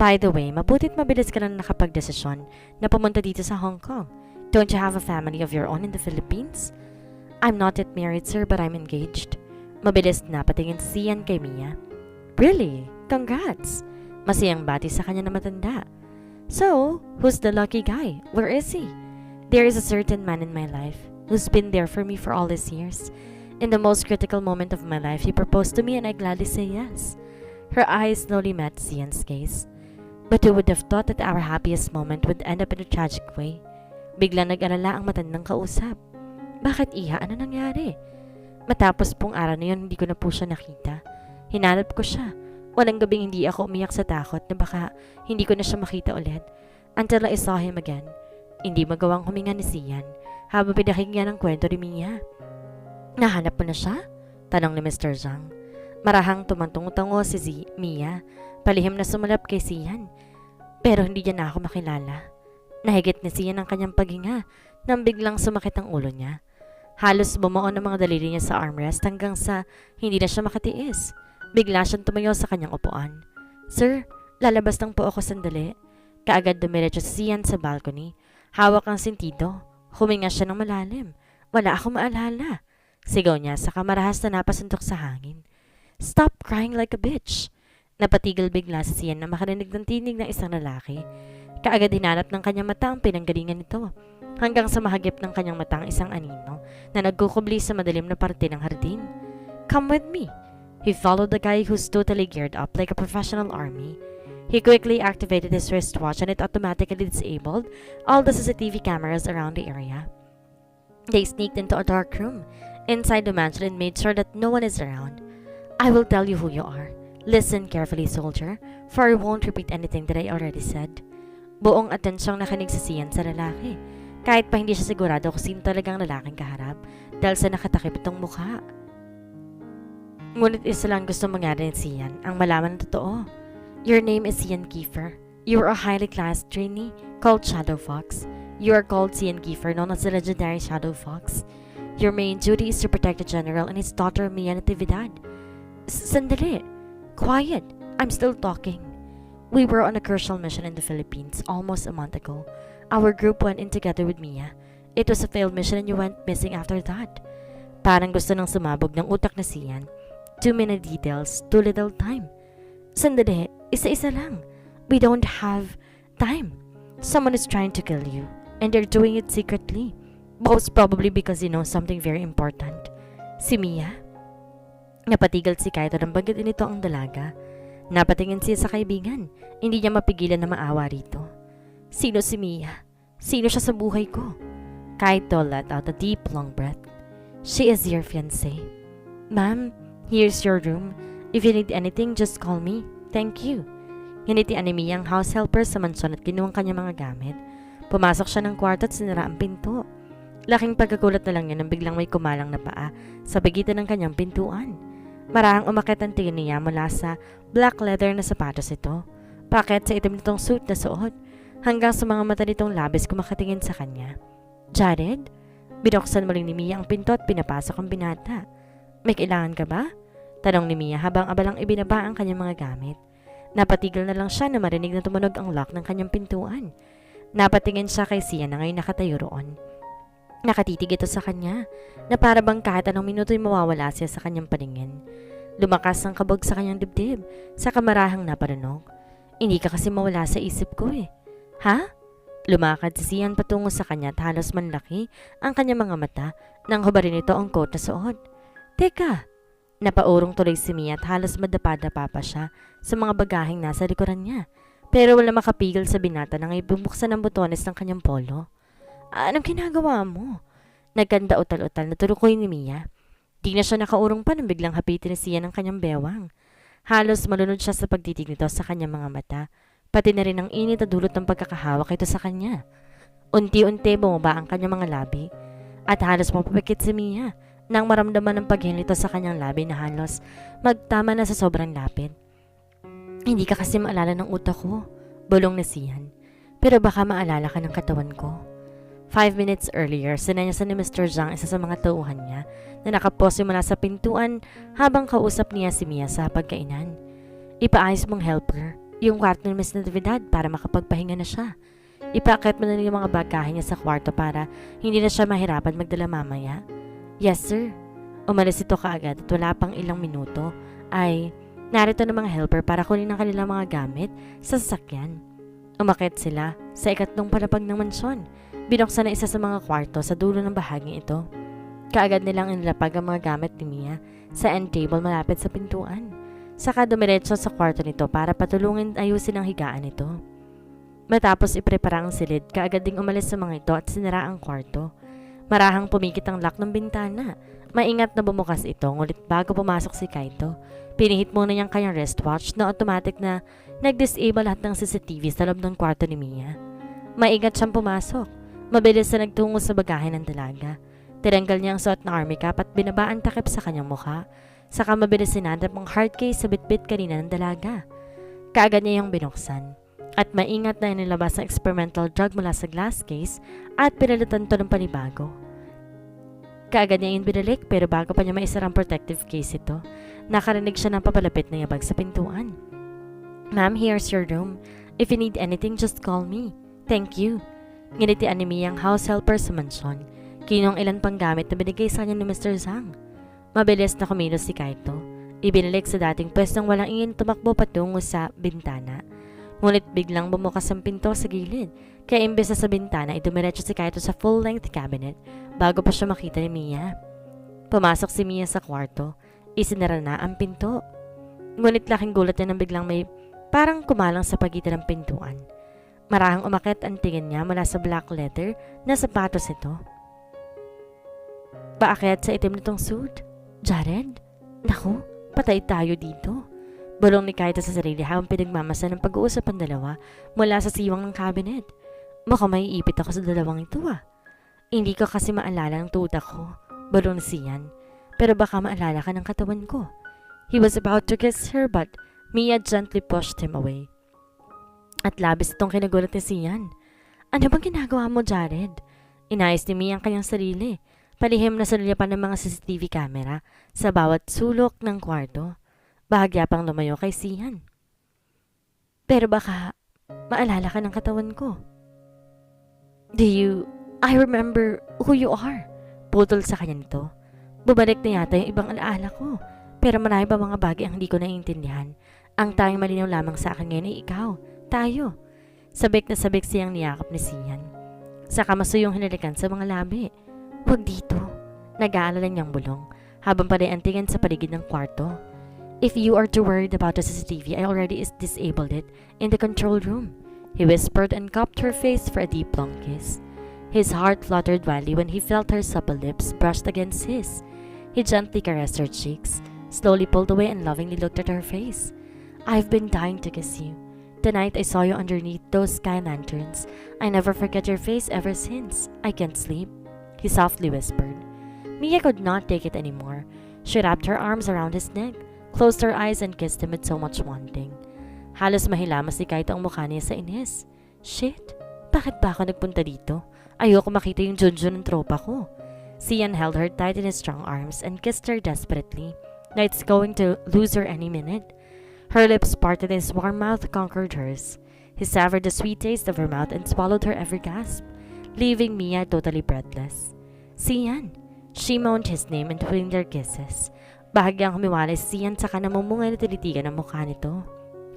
[SPEAKER 1] By the way, mabutit mabilis ka na nakapagdesisyon na pumunta dito sa Hong Kong. Don't you have a family of your own in the Philippines? I'm not yet married, sir, but I'm engaged. Mabilis na patingin si Ian kay Mia. Really? Congrats! Masayang bati sa kanya na matanda. So, who's the lucky guy? Where is he? There is a certain man in my life who's been there for me for all these years. In the most critical moment of my life, he proposed to me and I gladly say yes. Her eyes slowly met Sian's gaze. But who would have thought that our happiest moment would end up in a tragic way? Bigla nag-alala ang matandang kausap. Bakit, Iha? Ano nangyari? Matapos pong araw na yun, hindi ko na po siya nakita. Hinanap ko siya. Walang gabing hindi ako umiyak sa takot na baka hindi ko na siya makita ulit. Until I saw him again. Hindi magawang huminga ni Sian habang pinakinggan ang kwento ni Mia. Nahanap mo na siya? Tanong ni Mr. Zhang. Marahang tumantong-tango si Mia. Palihim na sumulap kay Sian. Pero hindi niya na ako makilala. Nahigit ni Sian ang kanyang paghinga nang biglang sumakit ang ulo niya. Halos bumuo ang mga daliri niya sa armrest hanggang sa hindi na siya makatiis. Bigla siyang tumayo sa kanyang upuan. Sir, lalabas lang po ako sandali. Kaagad dumiretso si Sian sa balcony. Hawak ang sentido. Huminga siya ng malalim. Wala akong maalala. Sigaw niya sa kamarahas na napasuntok sa hangin. Stop crying like a bitch. Napatigil bigla si Sian na makarinig ng tinig ng isang lalaki. Kaagad hinanap ng kanyang mata ang pinanggalingan nito. Hanggang sa mahagip ng kanyang mata ang isang anino na nagkukubli sa madilim na parte ng hardin. Come with me. He followed the guy who's totally geared up like a professional army. He quickly activated his wristwatch and it automatically disabled all the CCTV cameras around the area. They sneaked into a dark room inside the mansion and made sure that no one is around. I will tell you who you are. Listen carefully, soldier, for I won't repeat anything that I already said. Buong atensyong nakinig si Sian sa lalaki. Kahit pa hindi siya sigurado kung sino talagang lalaking kaharap dahil sa nakatakip itong mukha. Ngunit isa lang gusto mangyari ni Sian, ang malaman ng totoo. Your name is Sian Kiefer. You are a highly classed trainee called Shadow Fox. You are called Sian Kiefer, known as the legendary Shadow Fox. Your main duty is to protect the general and his daughter Mia Natividad. Sandali. Quiet. I'm still talking. We were on a crucial mission in the Philippines almost a month ago. Our group went in together with Mia. It was a failed mission and you went missing after that. Parang gusto nang sumabog ng utak na Sian. Too many details, too little time. Sandali, isa-isa lang. We don't have time. Someone is trying to kill you, and they're doing it secretly. Most probably because they know something very important. Si Mia? Napatigil si Kaito nang banggitin nito ang dalaga. Napatingin siya sa kaibigan. Hindi niya mapigilan na maawa rito. Sino si Mia? Sino siya sa buhay ko? Kaito let out a deep long breath. She is your fiancé. Ma'am, here's your room. If you need anything, just call me. Thank you. Hinitian ni Mia ang house helper sa mansyon at kinuha ang kanyang mga gamit. Pumasok siya ng kwarto at sinara ang pinto. Laking pagkagulat na lang niya nang biglang may kumalang na paa sa pagitan ng kanyang pintuan. Marahang umakit ang tingin niya mula sa black leather na sapatos ito, pakit sa itim nitong suit na suot, hanggang sa mga mata nitong labis kumakatingin sa kanya. Jared? Binuksan muli ni Mia ang pinto at pinapasok ang binata. May kailangan ka ba? Tanong ni Mia habang abalang ibinaba ang kanyang mga gamit. Napatigil na lang siya na marinig na tumunog ang lock ng kanyang pintuan. Napatingin siya kay Sian na ngayon nakatayo roon. Nakatitig ito sa kanya na para bang kahit anong minuto ay mawawala siya sa kanyang paningin. Lumakas ang kabog sa kanyang dibdib sa kamarahang napanunog. Hindi ka kasi mawala sa isip ko eh. Ha? Lumakad si Sian patungo sa kanya at halos manlaki ang kanyang mga mata nang hubarin nito ang coat na suot. Teka! Napaurong tuloy si Mia at halos madapa-dapa pa siya sa mga bagaheng nasa likuran niya. Pero wala makapigil sa binata nang ibubuksan ang butones ng kanyang polo. Anong ginagawa mo? Nagkanda utal-utal na turukoy ni Mia. Di na siya nakaurong pa nang biglang hapitin ni Sian ang kanyang bewang. Halos malunod siya sa pagtitig nito sa kanyang mga mata, pati na rin ang init na dulot ng pagkakahawak ito sa kanya. Unti-unti bumaba ang kanyang mga labi at halos mapapikit si Mia nang maramdaman ng paghinlito sa kanyang labi na halos magtama na sa sobrang lapid. Hindi ka kasi maalala ng utak ko, bulong ni Sian. Pero baka maalala ka ng katawan ko. 5 minutes earlier, sinanyasan ni Mr. Zhang isa sa mga tauhan niya na nakapose mula sa pintuan habang kausap niya si Mia sa pagkainan. Ipaayos mong helper yung kwarto ni Miss Natividad para makapagpahinga na siya. Ipaakit mo na yung mga bagahe niya sa kwarto para hindi na siya mahirapan magdala mamaya. Yes, sir. Umalis ito kaagad at wala pang ilang minuto ay narito ng mga helper para kunin ang kanilang mga gamit sa sasakyan. Umakit sila sa ikatlong palapag ng mansyon. Binuksan na isa sa mga kwarto sa dulo ng bahaging ito. Kaagad nilang inilapag ang mga gamit ni Mia sa end table malapit sa pintuan. Saka dumiretso sa kwarto nito para patulungin ayusin ang higaan nito. Matapos iprepara ang silid, kaagad ding umalis sa mga ito at sinara ang kwarto. Marahang pumikit ang lock ng bintana Maingat na bumukas ito, ngulit bago pumasok si Kaito, pinihit muna niyang kanyang wristwatch na automatic na nag-disable lahat ng CCTV sa loob ng kwarto ni Mia. Maingat siyang pumasok. Mabilis na nagtungo sa bagahe ng dalaga. Tinanggal niya ang suot na army cap at binaba ang takip sa kanyang mukha. Saka mabilis sinadap ang hard case sa bitbit kanina ng dalaga. Kaagad niya yung binuksan. At maingat na inilabas ang experimental drug mula sa glass case at pinalitan to ng panibago. Kaagad niya yung binalik pero bago pa niya maisara ang protective case ito, nakarinig siya ng papalapit na yabag sa pintuan. "Ma'am, here's your room. If you need anything, just call me. Thank you." Nginitian ni Mia ang house helper sa mansyon. Kinong ilan pang gamit na binigay sa kanya ni Mr. Zhang. Mabilis na kumilos si Kaito. Ibinalik sa dating pwestong walang ingin tumakbo patungo sa bintana. Ngunit biglang bumukas ang pinto sa gilid. Kaya imbes na sa bintana ay dumiretso si Kaito sa full-length cabinet bago pa siya makita ni Mia. Pumasok si Mia sa kwarto. Isinara na ang pinto. Ngunit laking gulat niya nang biglang may parang kumalang sa pagitan ng pintuan. Marahang umakit ang tingin niya mula sa black leather na sapatos ito. Paakyat sa itim nitong suit. "Jared? Naku, patay tayo dito." Bulong ni Kaito sa sarili habang pinagmamasa ng pag-uusap ang dalawa mula sa siwang ng cabinet. "Mukhang maiipit ako sa dalawang ito ah. Hindi ko kasi maalala ng tuta ko," bulong ni Sian. "Pero baka maalala ka ng katawan ko." He was about to kiss her but Mia gently pushed him away. At labis itong kinagulat ni Sian. "Ano bang ginagawa mo, Jared?" Inayos ni Mia ang kanyang sarili. Palihim na pa ng mga CCTV camera sa bawat sulok ng kwarto. Bahagya pang lumayo kay Sian. "Pero baka maalala ka ng katawan ko." I remember who you are." Putol sa kanya nito. Bumalik na yata yung ibang alaala ko. Pero marami pa mga bagay ang hindi ko naiintindihan. Ang tanging malinaw lamang sa akin ngayon ay ikaw, tayo. Sabik na sabik siyang niyakap ni Sian. Saka masuyong hinalikan sa mga labi. "Huwag dito." Nag-aalala niyang bulong habang panay ang tingin sa paligid ng kwarto. "If you are too worried about the CCTV, I already disabled it in the control room," he whispered and cupped her face for a deep long kiss. His heart fluttered wildly when he felt her supple lips brushed against his. He gently caressed her cheeks, slowly pulled away and lovingly looked at her face. "I've been dying to kiss you. The night I saw you underneath those sky lanterns, I never forget your face ever since. I can't sleep," he softly whispered. Mia could not take it anymore. She wrapped her arms around his neck, closed her eyes and kissed him with so much wanting. Halos mahilamas ni Kaito ang mukha niya sa inis. "Shit, bakit ba ako nagpunta dito? Ayoko makita yung Junjun ng tropa ko." Sian held her tight in his strong arms and kissed her desperately. Night's going to lose her any minute. Her lips parted and his warm mouth conquered hers. He savored the sweet taste of her mouth and swallowed her every gasp, leaving Mia totally breathless. "Sian!" She moaned his name in between their kisses. Bahagyang humiwalay si Sian saka namumungay na tinitigan ang mukha nito.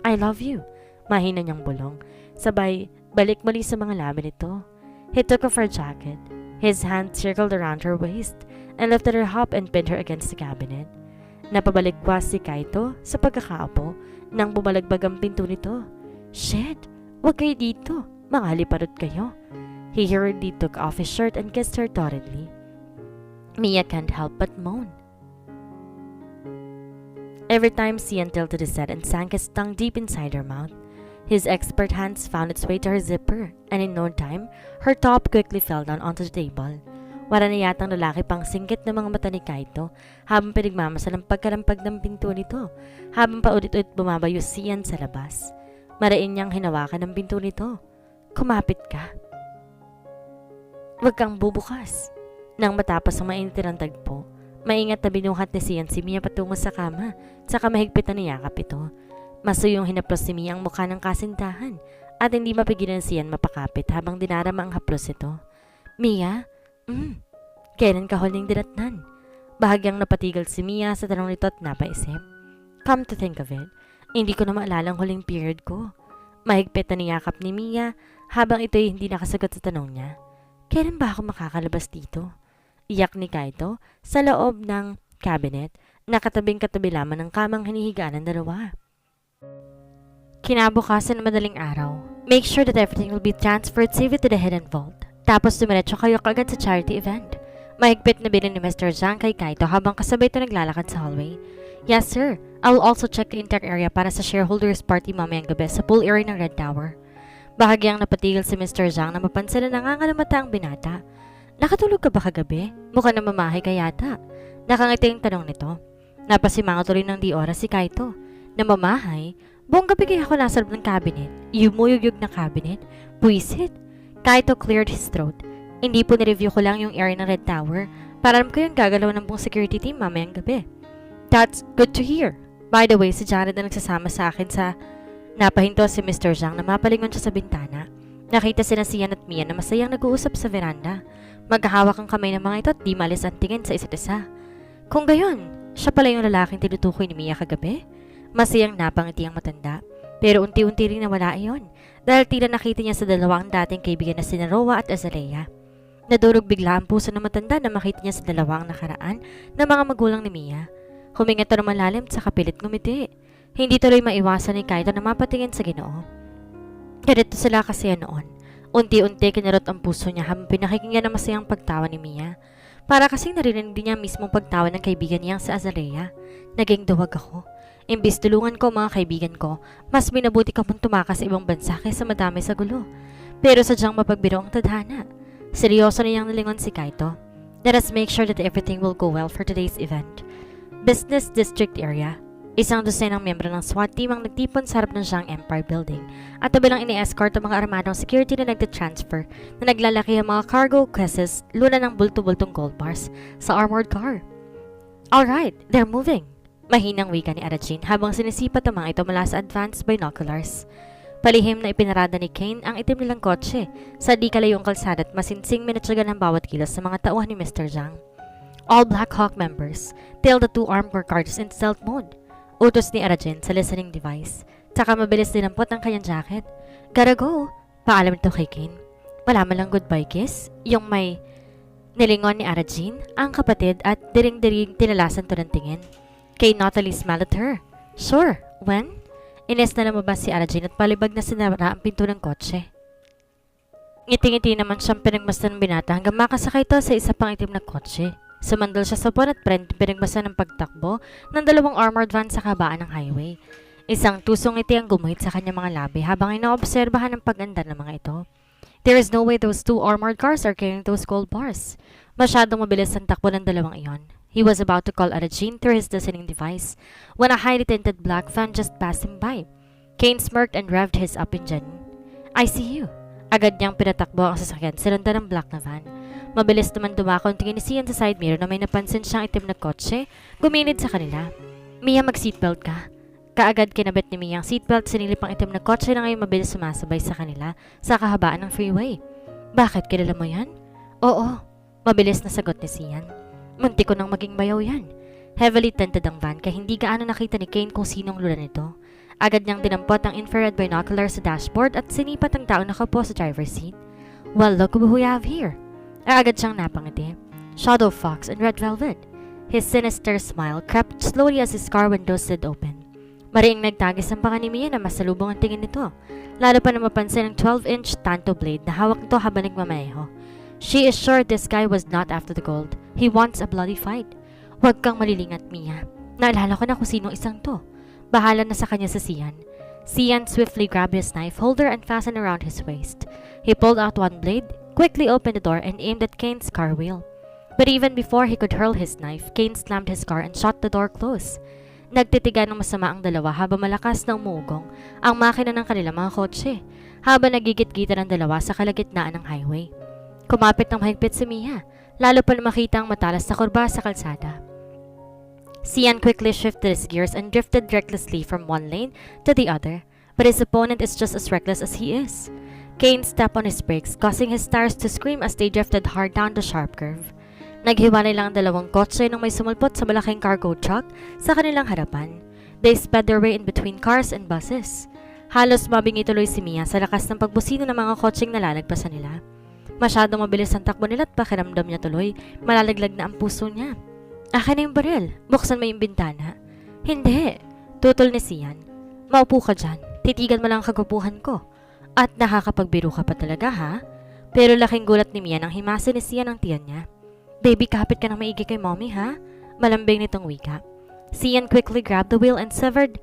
[SPEAKER 1] "I love you," mahina niyang bulong. Sabay, balik muli sa mga labi nito. He took off her jacket. His hand circled around her waist and lifted her up and pinned her against the cabinet. Napabalikwas si Kaito sa pagkakaapo nang bumalagbag ang pinto nito. "Shit! Huwag kayo dito! Mga haliparot kayo!" He hurriedly took off his shirt and kissed her torridly. Mia can't help but moan. Every time Sian tilted his head and sank his tongue deep inside her mouth, his expert hands found its way to her zipper, and in no time, her top quickly fell down onto the table. Wala na yatang lalaki pang singkit ng mga mata ni Kaito habang pinagmamasal ang pagkalampag ng pinto nito, habang paulit-ulit bumabayo Sian sa labas. Marain niyang hinawakan ang pinto nito. "Kumapit ka. Huwag kang bubukas." Nang matapos ang mainit na tagpo, maingat na binuhat ni Sian si Mia patungo sa kama, saka mahigpit na niyakap ito. Masuyong hinaplos si Mia ang mukha ng kasintahan at hindi mapigilan Sian mapakapit habang dinarama ang haplos ito. "Mia? Kailan ka huling dinatnan?" Bahagyang napatigal si Mia sa tanong nito at napaisip. "Come to think of it, hindi ko na maalala ang huling period ko." Mahigpit na niyakap ni Mia habang ito'y hindi nakasagot sa tanong niya. "Kailan ba ako makakalabas dito?" Iyak ni Kaito sa loob ng cabinet na katabing-katabi lamang ng kamang hinihigaan ng dalawa. Kinabukasan madaling araw, make sure that everything will be transferred safely to the hidden vault. Tapos dumiretso kayo kagad sa charity event. Mahigpit na bilin ni Mr. Zhang kay Kaito habang kasabay ito naglalakad sa hallway. Yes sir, I will also check the entire area para sa shareholders party mamayang gabi sa pool area ng Red Tower. Bahagyang napatigil si Mr. Zhang na mapansin na nangangalamata ang binata. Nakatulog ka ba kagabi? Mukha na mamahay ka yata. Nakangiti yung tanong nito. Napasimangot tuloy ng di oras si Kaito. Namamahay? Buong gabi kaya ako nasa loob ng cabinet. Yumuyugyug na cabinet? Buisit? Kaito cleared his throat. Hindi po nireview ko lang yung area ng Red Tower. Para alam ko yung gagalaw ng buong security team mamayang gabi. That's good to hear. By the way, si Janet na nagsasama sa akin sa... Napahinto si Mr. Zhang na mapalingon siya sa bintana. Nakita sina Sian at Mia na masayang nag-uusap sa veranda. Magkahawak ang kamay ng mga ito at di malis ang tingin sa isa't isa. Kung gayon, siya pala yung lalaking tinutukoy ni Mia kagabi? Masayang napangiti ang matanda. Pero unti-unti rin nawala iyon dahil tila nakita niya sa dalawang dating kaibigan na sina Roa at Azalea. Nadurog bigla ang puso ng matanda na makita niya sa dalawang nakaraan na mga magulang ni Mia. Huminga ito ng malalim sa kapilit ngumiti. Hindi tuloy maiwasan ni Kaito na mapatingin sa Ginoo. Ganito sila kasi noon. Unti-unti kinarot ang puso niya habang pinakikinggan ang masayang pagtawa ni Mia. Para kasing narinig din niya mismo pagtawa ng kaibigan niyang si Azalea. Naging duwag ako. Imbis tulungan ko mga kaibigan ko, mas minabuti ka mong tumakas sa ibang bansa kaysa madami sa gulo. Pero sadyang mapagbiro ang tadhana. Seryoso niyang nalingon si Kaito. Let us make sure that everything will go well for today's event. Business District Area. Isang dosenang miyembro ng SWAT team ang nagtipon sa harap ng Zhang Empire Building at tabilang ini-escort ang mga armadong security na nagte-transfer na naglalaki ang mga cargo cases luna ng bulto-bultong gold bars sa armored car. Alright, they're moving. Mahinang wika ni Arajin habang sinisipat ang mga ito mula sa advanced binoculars. Palihim na ipinarada ni Kane ang itim nilang kotse sa di kalayong kalsada at masinsing minatsagan ng bawat kilos sa mga tauhan ni Mr. Zhang. All Black Hawk members, tail the two armed guards in stealth mode. Utos ni Arajin sa listening device. Tsaka mabilis dinampot ang kanyang jacket. Gotta go. Paalam ito kay Kane. Wala man lang goodbye kiss. Yung may nilingon ni Arajin, ang kapatid at diring-diring tinalasan to ng tingin. Kay Natalie smiled at her. Sure, when? Ines na lumabas si Arajin at palibag na sinara ang pinto ng kotse. Ngiti-ngiti naman siyang pinagmasdan ng binata hanggang makasakay ito sa isa pang itim na kotse. Sumandal siya sa buwan at pinagmasdan ng pagtakbo ng dalawang armored van sa kabaan ng highway. Isang tusong ngiti ang gumuhit sa kanyang mga labi habang inaobserbahan ang pag-anda ng mga ito. There is no way those two armored cars are carrying those gold bars. Masyadong mabilis ang takbo ng dalawang iyon. He was about to call Arajin through his listening device when a highly tinted black van just passed him by. Kane smirked and revved his up engine. I see you. Agad niyang pinatakbo ang sasakyan sa landa ng black na van. Mabilis naman dumako ang tingin ni Sian sa side mirror na may napansin siyang itim na kotse gumilid sa kanila. Mia, mag-seatbelt ka. Kaagad kinabit ni Mia ang seatbelt, sinilip ang itim na kotse na ngayon mabilis sumasabay sa kanila sa kahabaan ng freeway. Bakit, kilala mo yan? Oo, mabilis na sagot ni Sian. Munti ko nang maging bayaw yan. Heavily tinted ang van kaya hindi gaano nakita ni Kane kung sinong lula nito. Agad niyang dinampot ang infrared binocular sa dashboard at sinipat ang tao nakapo sa driver's seat. Well, look who we have here. Agad siyang napangiti. Shadow Fox in red velvet. His sinister smile crept slowly as his car windows slid open. Mariing nagtagis ang panga ni Mia na masalubong ang tingin nito. Lalo pa na mapansin ang 12-inch tanto blade na hawak nito habang nagmamaneho. She is sure this guy was not after the gold. He wants a bloody fight. Huwag kang malilingat, Mia. Naalala ko na kung sinong isang to. Bahala na sa kanya sa Sian. Sian swiftly grabbed his knife holder and fastened around his waist. He pulled out one blade, quickly opened the door, and aimed at Kane's car wheel. But even before he could hurl his knife, Kane slammed his car and shot the door close. Nagtitigan ng masama ang dalawa habang malakas na umuugong ang makina ng kanilang mga kotse habang nagigit-gita ng dalawa sa kalagitnaan ng highway. Kumapit ng mahigpit si Mia, lalo pa na makita ang matalas na kurba sa kalsada. Sian quickly shifted his gears and drifted recklessly from one lane to the other, but his opponent is just as reckless as he is. Kane stepped on his brakes, causing his tires to scream as they drifted hard down the sharp curve. Naghiwalay lang ang dalawang kotse nang may sumulpot sa malaking cargo truck sa kanilang harapan. They sped their way in between cars and buses. Halos mabingi tuloy si Mia sa lakas ng pagbusino ng mga kotseng nalalagpasan nila. Masyadong mabilis ang takbo nila at pakiramdam niya tuloy, malalaglag na ang puso niya. Akin na yung baril, buksan mo yung bintana. Hindi, tutol ni Sian. Maupo ka dyan, titigan mo lang ang kagwapuhan ko. At nakakapagbiro ka pa talaga ha? Pero laking gulat ni Mia nang himasin ni Sian ang tiyan niya. Baby, kapit ka ng maigi kay mommy, ha? Malambing nitong wika. Sian quickly grabbed the wheel and swerved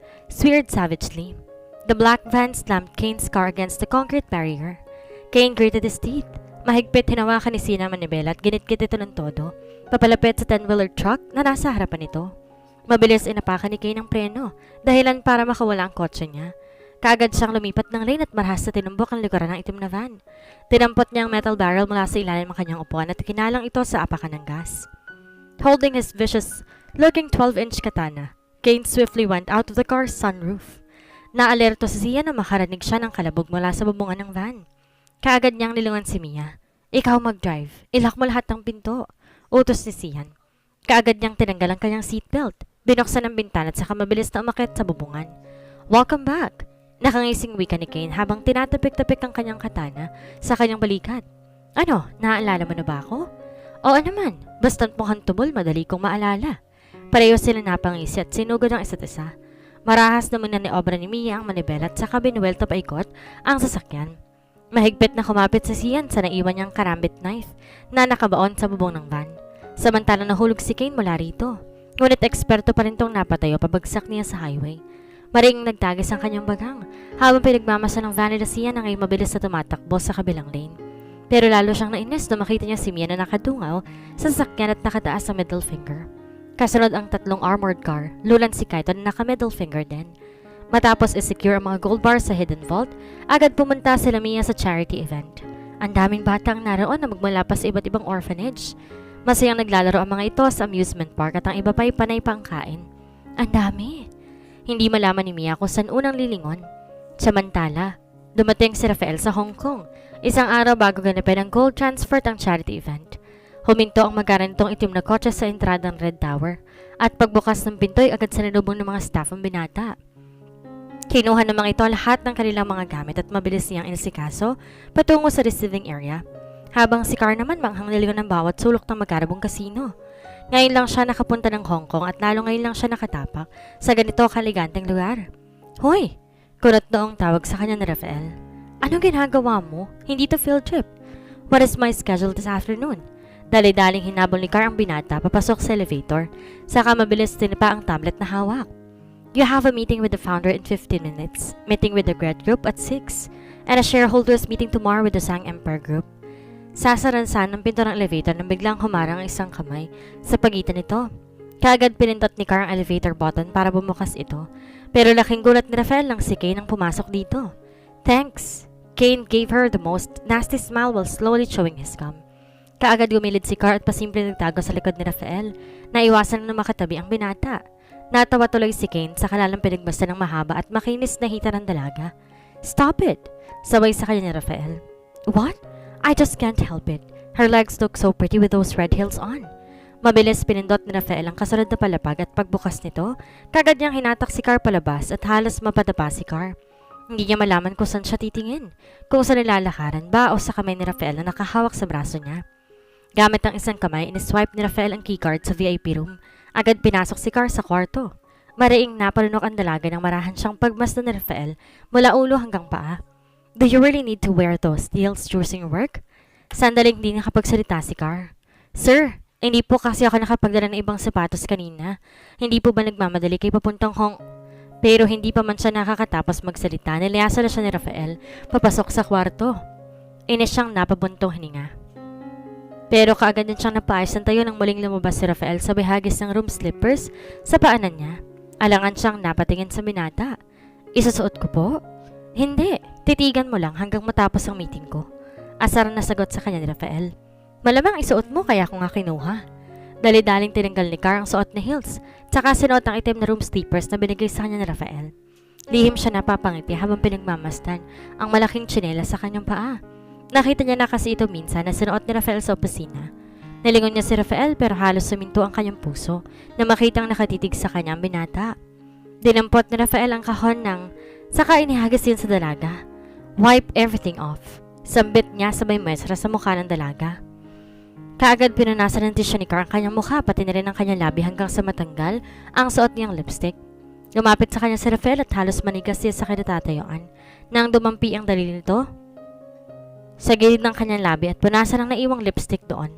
[SPEAKER 1] savagely. The black van slammed Kane's car against the concrete barrier. Kane gritted his teeth. Mahigpit hinawakan ni Sian ang manibela at ginitkit ito ng todo, papalapit sa 10-wheeler truck na nasa harapan nito. Mabilis inapakan ni Kane ang preno, dahilan para makawala ang kotse niya. Kaagad siyang lumipat ng lane at marahas na tinumbok ang likuran ng itim na van. Tinampot niya ang metal barrel mula sa ilalim ng kanyang upuan at kinalang ito sa apakan ng gas. Holding his vicious-looking 12-inch katana, Kane swiftly went out of the car's sunroof. Naalerto si Zia na makarinig siya ng kalabog mula sa bubungan ng van. Kaagad niyang nilungan si Mia. Ikaw mag-drive. Ilak mo lahat ng pinto. Utos ni Sian. Kaagad niyang tinanggal ang kanyang seatbelt. Binuksan ang bintana at saka mabilis na umakyat sa bubungan. Welcome back! Nakangising wika ni Kane habang tinatapik-tapik ang kanyang katana sa kanyang balikat. Ano, naaalala mo na ba ako? Oo naman, basta't mukhang tubol, madali kong maalala. Pareho sila napangisi at sinugod ang isa't isa. Marahas naman na ni obra ni Mia ang manibela at saka binuwelto paikot ang sasakyan. Mahigpit na kumapit sa Sian sa naiwan niyang karambit knife na nakabaon sa bubong ng van. Samantalang nahulog si Kane mula rito. Ngunit eksperto pa rin tong napatayo pabagsak niya sa highway. Maring nagtagis ang kanyang bagang habang pinagmamasa ng van nila Sian na ngayon mabilis na tumatakbo sa kabilang lane. Pero lalo siyang nainis na makita niya si Mia na nakadungaw sa sasakyan at nakataas sa middle finger. Kasunod ang 3 armored car, lulan si Kaito na naka-middle finger din. Matapos i-secure ang mga gold bars sa hidden vault, agad pumunta sila Mia sa charity event. Ang daming bata ang naroon na magmula pa sa iba't ibang orphanage. Masayang naglalaro ang mga ito sa amusement park at ang iba pa'y panay pang kain. Ang dami! Hindi malaman ni Mia kung saan unang lilingon. Samantala, dumating si Rafael sa Hong Kong, isang araw bago ganapin ang gold transfer ang charity event. Huminto ang magarantong itim na kotse sa entradang Red Tower at pagbukas ng pinto'y agad sinalubong ng mga staff ang binata. Kinuha ng mga ito lahat ng kanilang mga gamit at mabilis niyang inisikaso patungo sa receiving area. Habang si Carr naman manghang nilingon ng bawat sulok ng magkarabong kasino. Ngayon lang siya nakapunta ng Hong Kong at lalo ngayon lang siya nakatapak sa ganito kaliganteng lugar. Hoy! Kunot noong tawag sa kanya ni Rafael. Anong ginagawa mo? Hindi to field trip. What is my schedule this afternoon? Dali-daling hinabol ni Carr ang binata papasok sa elevator. Saka mabilis tinipa ang tablet na hawak. You have a meeting with the founder in 15 minutes, meeting with the Gret Group at 6, and a shareholders meeting tomorrow with the Sang Empire Group. Sasaransan ng pinto ng elevator nang biglang humarang ang isang kamay sa pagitan nito. Kaagad pinindot ni Carr ang elevator button para bumukas ito, pero laking gulat ni Rafael nang si Kane ang pumasok dito. Thanks! Kane gave her the most nasty smile while slowly chewing his gum. Kaagad gumilid si Carr at pasimple nagtago sa likod ni Rafael, na iwasan na makatabi ang binata. Natawa tuloy si Kane sa kalalang pinagbasta ng mahaba at makinis na hita ng dalaga. Stop it! Sabay sa kanya ni Rafael. What? I just can't help it. Her legs look so pretty with those red heels on. Mabilis pinindot ni Rafael ang kasunod na palapag at pagbukas nito, kagad niyang hinatak si Carr palabas at halos mapadapa si Carr. Hindi niya malaman kung saan siya titingin, kung saan nilalakaran ba o sa kamay ni Rafael na nakahawak sa braso niya. Gamit ang isang kamay, iniswipe ni Rafael ang keycard sa VIP room. Agad pinasok si Carr sa kwarto. Mariing napalunok ang dalaga ng marahan siyang pagmasdan ni Rafael mula ulo hanggang paa. Do you really need to wear those heels during work? Sandaling di nakapagsalita si Carr. Sir, hindi po kasi ako nakapagdala ng ibang sapatos kanina. Hindi po ba nagmamadali kayo papuntang Pero hindi pa man siya nakakatapos magsalita, nilayasa na siya ni Rafael papasok sa kwarto. Inis siyang napabuntong hininga. Pero kaagad din siyang napaayos ng tayo nang muling lumabas si Rafael sa bahagis ng room slippers sa paanan niya. Alangan siyang napatingin sa binata. Isusuot ko po? Hindi, titigan mo lang hanggang matapos ang meeting ko. Asar na sagot sa kanya ni Rafael. Malamang isuot mo kaya ko nga kinuha. Dali-daling tinanggal ni Carr ang suot na heels, tsaka sinuot ang itim na room slippers na binigay sa kanya ni Rafael. Lihim siya napapangiti habang pinagmamasdan ang malaking tsinela sa kanyang paa. Nakita niya na kasi ito minsan na sinuot ni Rafael sa opisina. Nalingon niya si Rafael pero halos suminto ang kanyang puso na makitang nakatitig sa kanyang binata. Dinampot ni Rafael ang kahon ng saka inihagis yun sa dalaga. Wipe everything off. Sambit niya sabay mesra sa mukha ng dalaga. Kaagad pinunasan ng tissue ni Carr ang kanyang mukha pati na rin ang kanyang labi hanggang sa matanggal ang suot niyang lipstick. Lumapit sa kanya si Rafael at halos manigas siya sa kinatatayuan. Nang dumampi ang daliri nito sa gilid ng kanyang labi at punasan ang naiwang lipstick doon.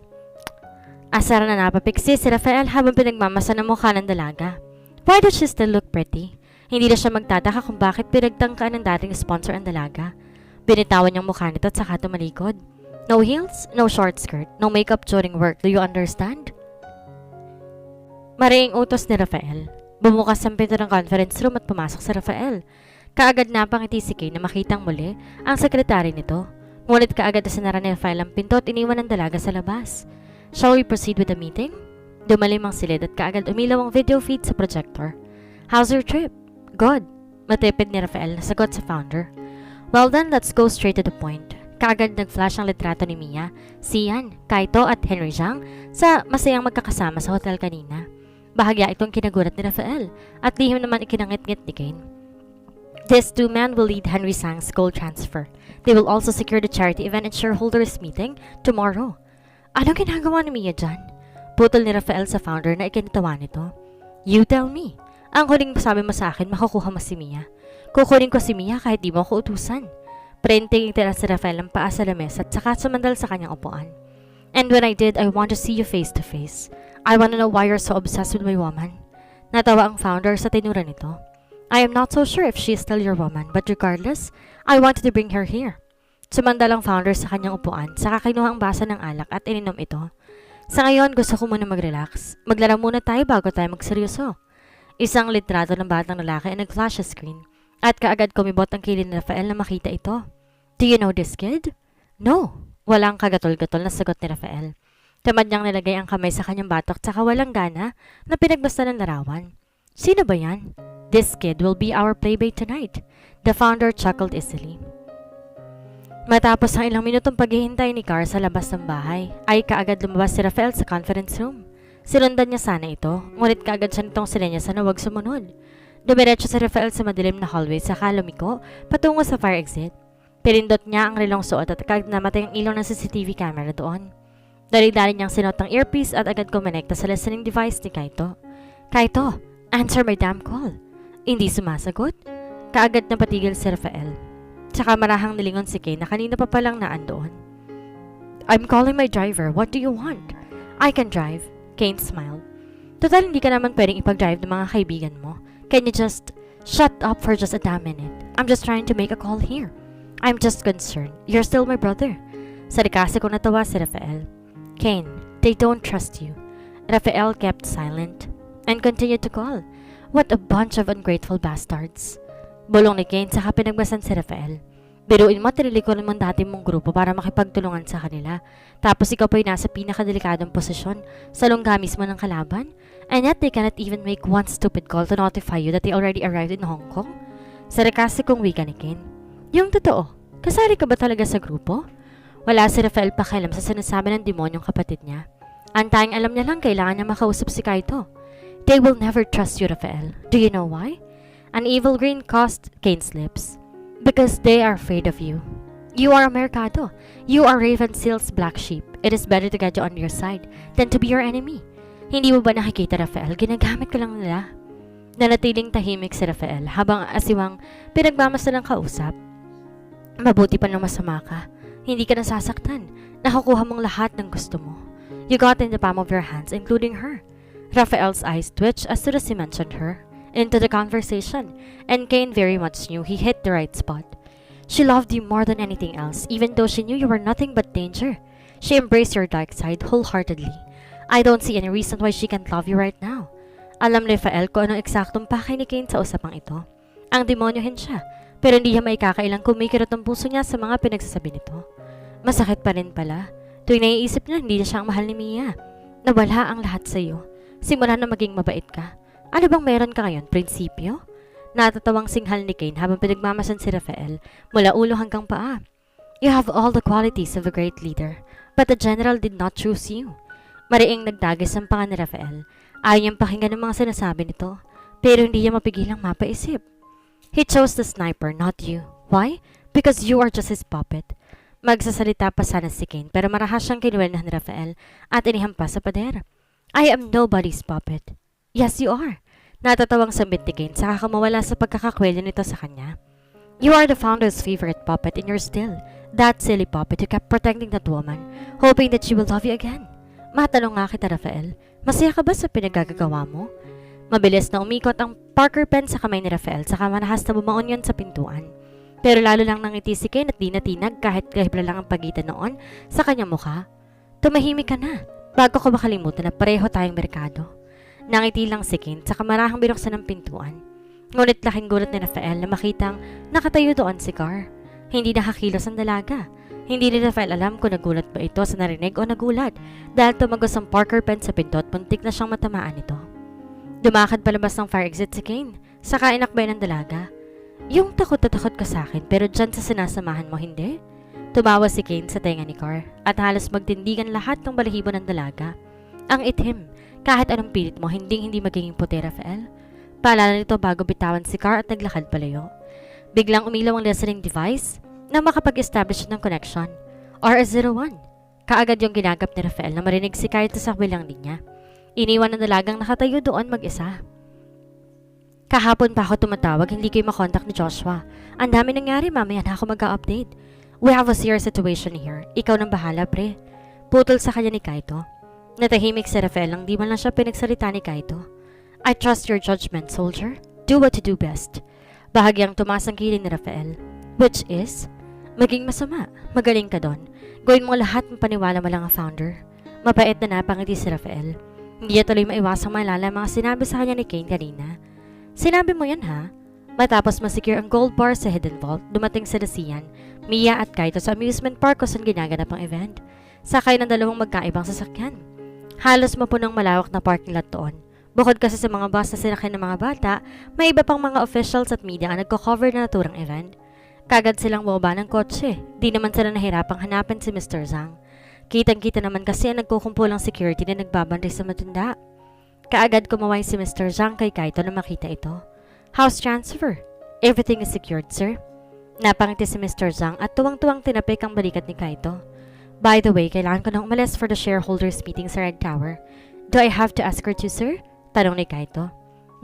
[SPEAKER 1] Asar na napapiksi si Rafael habang pinagmamasa ng mukha ng dalaga. Why does she still look pretty? Hindi na siya magtataka kung bakit pinagtangkaan ng dating sponsor ang dalaga. Binitawan niyang mukha nito at saka tumalikod. No heels, no short skirt, no makeup during work, do you understand? Mariing utos ni Rafael. Bumukas ang pinto ng conference room at pumasok si Rafael. Kaagad napangiti si Kane na makitang muli ang sekretary nito. Ngunit kaagad na sinara ni Rafael ang pinto at iniwan ang dalaga sa labas. Shall we proceed with the meeting? Dumalim ang silid at kaagad umilaw ang video feed sa projector. How's your trip? Good. Matipid ni Rafael na sagot sa founder. Well then, let's go straight to the point. Kaagad nag-flash ang litrato ni Mia, Sian, Kaito at Henry Zhang sa masayang magkakasama sa hotel kanina. Bahagya itong kinagulat ni Rafael at lihim naman ikinangit-ngit ni Kane. These two men will lead Henry Zhang's gold transfer. They will also secure the charity event and shareholders meeting tomorrow. Anong ginagawa ni Mia dyan? Putol ni Rafael sa founder na ikinitawa nito. You tell me. Ang huling sabi mo sa akin, makukuha mo si Mia. Kukunin ko si Mia kahit di mo ako utusan. Printing itira si Rafael ang paa sa lamesa at saka sumandal sa kanyang upuan. And when I did, I want to see you face to face. I want to know why you're so obsessed with my woman. Natawa ang founder sa tinura nito. I am not so sure if she is still your woman, but regardless, I wanted to bring her here. Sumandal ang founder sa kanyang upuan, saka kinuha ang basa ng alak at ininom ito. Sa ngayon, gusto ko muna mag-relax. Maglaro muna tayo bago tayo magseryoso. Isang litrato ng batang lalaki ay nag-flash sa screen. At kaagad kumibot ang kilid ni Rafael na makita ito. Do you know this kid? No. Walang kagatol-gatol na sagot ni Rafael. Tamad niyang nilagay ang kamay sa kanyang batok tsaka walang gana na pinagbasta ng larawan. Sino ba yan? This kid will be our playmate tonight. The founder chuckled easily. Matapos ang ilang minutong paghihintay ni Carl sa labas ng bahay, ay kaagad lumabas si Rafael sa conference room. Sinundan niya sana ito, ngunit kaagad siya nitong sinenyasan na huwag sumunod. Dumiretso si Rafael sa madilim na hallway sa lumiko patungo sa fire exit. Pinindot niya ang relong suot at kaagad namatay ang ilaw ng CCTV camera doon. Dali-dali niyang sinuot ang earpiece at agad kumonekta sa listening device ni Kaito. Kaito, answer my damn call. Hindi sumasagot. Kaagad na patigil si Rafael. Tsaka marahang nilingon si Kane na kanina pa palang naandoon. I'm calling my driver. What do you want? I can drive. Kane smiled. Total hindi ka naman pwedeng ipag-drive ng mga kaibigan mo. Can you just shut up for just a damn minute? I'm just trying to make a call here. I'm just concerned. You're still my brother. Sarikasi ko natawa si Rafael. Kane, they don't trust you. Rafael kept silent and continued to call. What a bunch of ungrateful bastards. Bulong ni Kane saka pinagbasan si Rafael. Biruin mo, tinilikuran mo dati mong grupo para makipagtulungan sa kanila. Tapos ikaw pa'y nasa pinakadelikadong posisyon sa lungga mismo ng kalaban. And yet they cannot even make one stupid call to notify you that they already arrived in Hong Kong. Sarkastikong wika ni Kane. Yung totoo, kasali ka ba talaga sa grupo? Wala si Rafael pakialam sa sinasabi ng demonyong kapatid niya. Ang tanging alam niya lang kailangan niya makausap si Kaito. They will never trust you, Rafael. Do you know why? An evil grin crossed Kane's lips. Because they are afraid of you. You are a mercado. You are Raven Seal's black sheep. It is better to get you on your side than to be your enemy. Hindi mo ba nakikita, Rafael? Ginagamit ka lang nila. Nanatiling tahimik si Rafael habang asiwang pinagmamasa ng kausap. Mabuti pa nang masama ka. Hindi ka nasasaktan. Nakukuha mong lahat ng gusto mo. You got in the palm of your hands, including her. Rafael's eyes twitched as soon as he mentioned her into the conversation, and Kane very much knew he hit the right spot. She loved you more than anything else, even though she knew you were nothing but danger. She embraced your dark side wholeheartedly. I don't see any reason why she can't love you right now. Alam ni Rafael kung anong eksaktong pakay ni Kane sa usapang ito. Ang demonyohin siya, pero hindi niya maikakailang kumikirot ang puso niya sa mga pinagsasabi nito. Masakit pa rin pala. Tuwing naiisip niya, hindi na siya ang mahal ni Mia. Nawala ang lahat sa iyo. Simula na maging mabait ka. Ano bang meron ka ngayon, prinsipyo? Natatawang singhal ni Kane habang pinagmamasan si Rafael mula ulo hanggang paa. You have all the qualities of a great leader, but the general did not choose you. Mariing nagdagis ang panga ni Rafael. Ayaw niyang pakinggan ng mga sinasabi nito, pero hindi niya mapigilang mapaisip. He chose the sniper, not you. Why? Because you are just his puppet. Magsasalita pa sana si Kane, pero marahas siyang kinuwelnahan ni Rafael at inihampas sa pader. I am nobody's puppet. Yes, you are. Natatawang sambit ni Kane saka kamawala sa pagkakakwelyo nito sa kanya. You are the founder's favorite puppet and you're still that silly puppet who kept protecting that woman, hoping that she will love you again. Matanong nga kita, Rafael, masaya ka ba sa pinagagagawa mo? Mabilis na umikot ang Parker pen sa kamay ni Rafael saka manahas na bumaon yon sa pintuan. Pero lalo lang nangiti si Ken at di natinag kahit kahibla lang ang pagitan noon sa kanyang mukha. Tumahimik ka na, bago ko makalimutan na pareho tayong merkado. Nangiti lang si Ken saka marahang binuksan ang pintuan. Ngunit laking gulat ni Rafael na makitang nakatayo doon si Car. Hindi nakakilos ang dalaga. Hindi ni Rafael alam kung nagulat ba ito sa narinig o nagulat dahil tumagos ang Parker pen sa pinto at puntik na siyang matamaan ito. Dumakad palabas ng fire exit si Kane, saka inakbay ng dalaga. Yung takot na takot ka sa akin pero dyan sa sinasamahan mo hindi? Tumawa si Kane sa tenga ni Car at halos magtindigan lahat ng balahibo ng dalaga. Ang itim, kahit anong pilit mo hindi magiging puti, Rafael. Paalala nito bago bitawan si Car at naglakad palayo. Biglang umilaw ang listening device na makapag-establish ng connection. RS01. Kaagad yung ginagap ni Rafael na marinig si Kaito sa kabilang linya. Iniwan ng dalagang nakatayo doon mag-isa. Kahapon pa ako tumatawag, hindi kayo makontak ni Joshua. Ang dami nangyari, mamaya na ako mag-update. We have a serious situation here. Ikaw nang bahala, pre. Putol sa kanya ni Kaito. Natahimik si Rafael nang di man lang siya pinagsalita ni Kaito. I trust your judgment, soldier. Do what you do best. Bahagyang tumaas ang kiling ni Rafael. Which is, maging masama. Magaling ka doon. Gawin mo lahat mapaniwala mo lang ang founder. Mapait na napangiti si Rafael. Hindi niya tuloy maiwasang maalala mga sinabi sa kanya ni Kane kanina. Sinabi mo yan ha? Matapos masecure ang gold bar sa Hidden Vault, dumating si Sian, Mia at Kaito sa amusement park kung saan ginaganap ang event. Sakay ng dalawang magkaibang sasakyan. Halos mapunong malawak na parking lot doon. Bukod kasi sa mga bus na sinakay ng mga bata, may iba pang mga officials at media ang nagko-cover na naturang event. Kagad silang bumaba ng kotse. Di naman sila nahirapang hanapin si Mr. Zhang. Kitang-kita naman kasi ang nagkukumpulang security na nagbabantay sa matanda. Kaagad kumaway si Mr. Zhang kay Kaito na makita ito. House transfer. Everything is secured, sir. Napangiti si Mr. Zhang at tuwang-tuwang tinapik ang balikat ni Kaito. By the way, kailangan ko nang umalis for the shareholders meeting sa Red Tower. Do I have to escort you, sir? Tanong ni Kaito.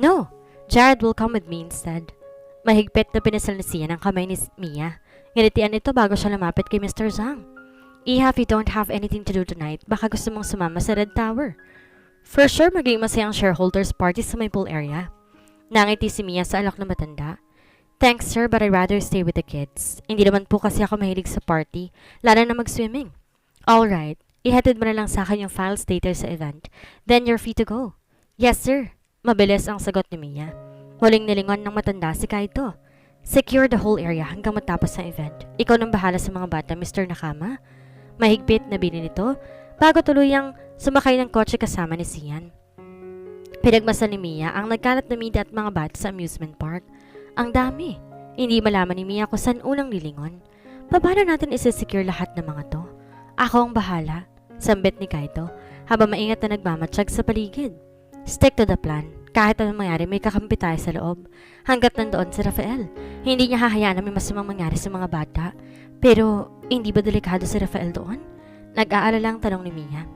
[SPEAKER 1] No, Jared will come with me instead. Mahigpit na pinasal ni Sian ang kamay ni Mia. Nginitian ito bago siya lumapit kay Mr. Zhang. If you don't have anything to do tonight, baka gusto mong sumama sa Red Tower. For sure, maging masayang shareholders party sa may pool area. Nangiti si Mia sa alak na matanda. Thanks sir, but I'd rather stay with the kids. Hindi naman po kasi ako mahilig sa party, lalo na mag-swimming. Alright, ihatid mo na lang sa akin yung files later sa event. Then you're free to go. Yes sir. Mabilis ang sagot ni Mia. Muling nilingon ng matanda si Kaito. Secure the whole area hanggang matapos ang event. Ikaw nang bahala sa mga bata, Mr. Nakama. Mahigpit na bini nito bago tuluyang sumakay ng kotse kasama ni Sian. Pinagmasdan ni Mia ang nagkalat na media at mga bata sa amusement park. Ang dami. Hindi malaman ni Mia kung saan unang lilingon. Paano natin isi-secure lahat ng mga to? Ako ang bahala, sambit ni Kaito habang maingat na nagmamatsyag sa paligid. Stick to the plan. Kahit anong mangyari, may kakampi tayo sa loob. Hanggat nandoon si Rafael. Hindi niya hahayaan na may masamang mangyari sa mga bata. Pero, hindi ba delikado si Rafael doon? Nag-aalala ang tanong ni Mia.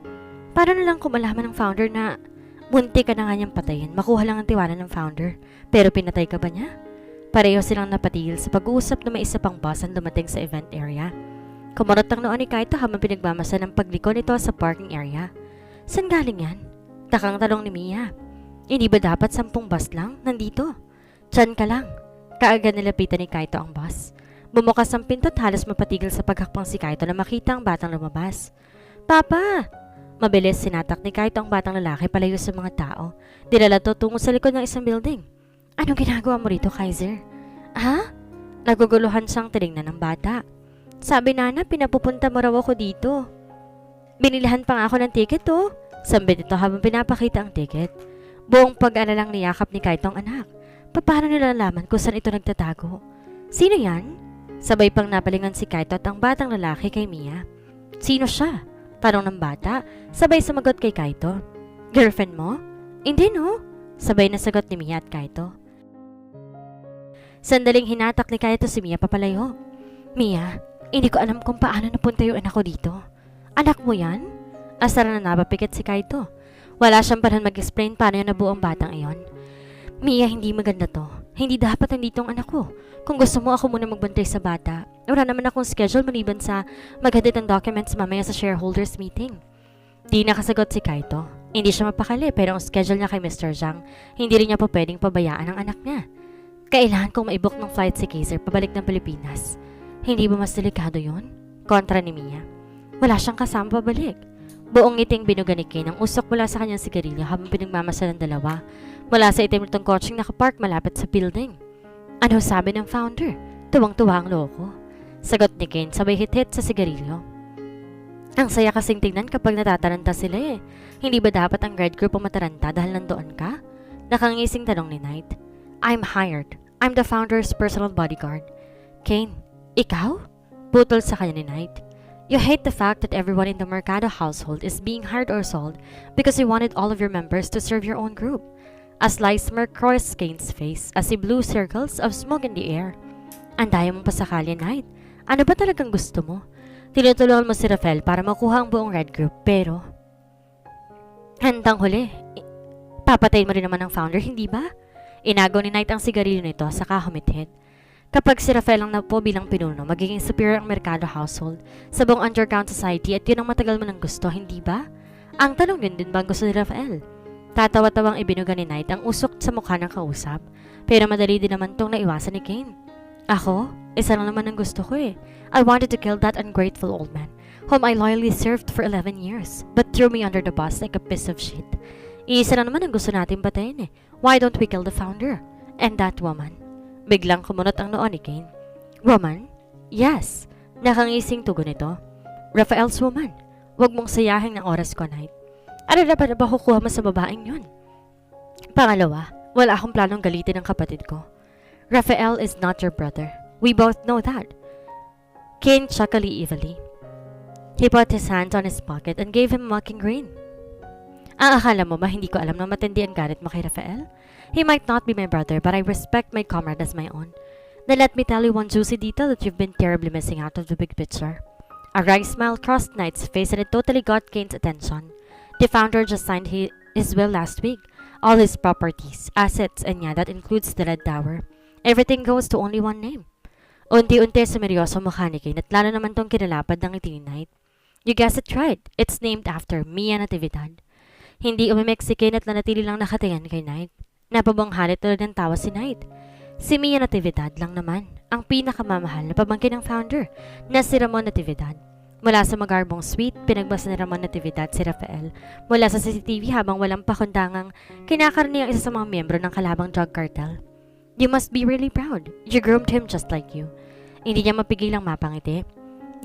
[SPEAKER 1] Para na lang kung malaman ng founder na bunti ka na nga niyang patayin, makuha lang ang tiwala ng founder. Pero pinatay ka ba niya? Pareho silang napatigil sa pag-uusap na may isa pang bus ang dumating sa event area. Kumarot ang noon ni Kaito habang pinagmamasa ng pagliko nito sa parking area. Saan galing yan? Takang tanong ni Mia. Hindi ba dapat 10 bus lang? Nandito. Diyan ka lang. Kaagad nilapitan ni Kaito ang bus. Bumukas ang pinto at halos mapatigil sa paghakbang si Kaito na makita ang batang lumabas. Papa! Mabilis sinatak ni Kaito ang batang lalaki palayo sa mga tao. Dinala to tungo sa likod ng isang building. Anong ginagawa mo rito, Kaiser? Ha? Naguguluhan siyang tinignan ng bata. Sabi nana, pinapupunta mo raw ako dito. Binilihan pa nga ako ng ticket oh. Sambit ito habang pinapakita ang ticket. Buong pag-alalang niyakap ni Kaito ang anak. Paano nila nalaman kung saan ito nagtatago? Sino yan? Sabay pang napalingan si Kaito at ang batang lalaki kay Mia. Sino siya? Tanong ng bata, sabay sumagot kay Kaito. Girlfriend mo? Hindi no? Sabay na sagot ni Mia at Kaito. Sandaling hinatak ni Kaito si Mia papalayo. Mia, hindi ko alam kung paano napunta yung anak ko dito. Anak mo yan? Asar na napapikit si Kaito. Wala siyang panahon mag-explain paano yung nabuo ang batang iyon. Mia, hindi maganda to. Hindi dapat nandito ang anak ko. Kung gusto mo, ako muna magbantay sa bata. Wala naman akong schedule maliban sa maghatid ng documents mamaya sa shareholders meeting. Di nakasagot si Kaito. Hindi siya mapakali pero ang schedule niya kay Mr. Zhang, hindi rin niya pa pwedeng pabayaan ang anak niya. Kailangan kong maibook ng flight si Kaiser pabalik ng Pilipinas. Hindi ba mas delikado yun? Kontra ni Mia. Wala siyang kasama pabalik. Buong ngiting binuga ni Kane ang usok mula sa kanyang sigarilyo habang pinagmamasal ng dalawa mula sa itim nitong kotseng nakapark malapit sa building. Ano sabi ng founder? Tuwang-tuwa ang loko. Sagot ni Kane sabay hit-hit sa sigarilyo. Ang saya kasing tingnan kapag natataranta sila eh. Hindi ba dapat ang red group ang mataranta dahil nandoon ka? Nakangising tanong ni Knight. I'm hired. I'm the founder's personal bodyguard. Kane, ikaw? Putol sa kanya ni Knight. You hate the fact that everyone in the Mercado household is being hired or sold because you wanted all of your members to serve your own group. A sly smirk crossed Kane's face as he blew circles of smoke in the air. Andaya mong pasakali, Knight. Ano ba talagang gusto mo? Tinutulungan mo si Rafael para makuha ang buong red group pero... Handang huli. Papatayin mo rin naman ang founder, hindi ba? Inagaw ni Knight ang sigarilyo nito saka humithit. Kapag si Rafael ang napo bilang pinuno, magiging superior ang Mercado household sa buong underground society at yun ang matagal mo nang gusto, hindi ba? Ang tanong din ba ang gusto ni Rafael? Tatawa-tawang ibinuga ni Knight ang usok sa mukha ng kausap, pero madali din naman tong naiwasan ni Kane. Ako? Isa lang naman ang gusto ko eh. I wanted to kill that ungrateful old man, whom I loyally served for 11 years, but threw me under the bus like a piece of shit. Iisa lang naman ang gusto natin patayin eh. Why don't we kill the founder? And that woman? Biglang kumunot ang noon ni Kane. Woman? Yes. Nakangising tugon nito. Rafael's woman. Huwag mong sayahing ng oras ko, Knight. Ano na ba kukuha mo sa babaeng yun? Pangalawa, wala akong planong galitin ang kapatid ko. Rafael is not your brother. We both know that. Kane chuckled evilly. He put his hands on his pocket and gave him a mocking grin. Ang akala mo ba hindi ko alam na matindi ang galit mo kay Rafael? He might not be my brother, but I respect my comrade as my own. Now let me tell you one juicy detail that you've been terribly missing out of the big picture. A wry smile crossed Knight's face and it totally got Kane's attention. The founder just signed his will last week. All his properties, assets, and yeah, that includes the Red Tower. Everything goes to only one name. Unti-unti sumeryoso mukha ni Kane at lalo naman tong kinalapad ng ngiti ni Knight. You guessed it right. It's named after Mia Natividad. Hindi umimik si Kane at nanatili lang nakatingin kay Knight. Napabanghalit tulad ng tawa si Knight. Si Mia Natividad lang naman, ang pinakamamahal na pamangkin ng founder na si Ramon Natividad. Mula sa magarbong suite, pinagbasa ni Ramon Natividad si Rafael mula sa CCTV habang walang pakundangang kinakarni ang isa sa mga miyembro ng kalabang drug cartel. You must be really proud. You groomed him just like you. Hindi niya mapigilang mapangiti.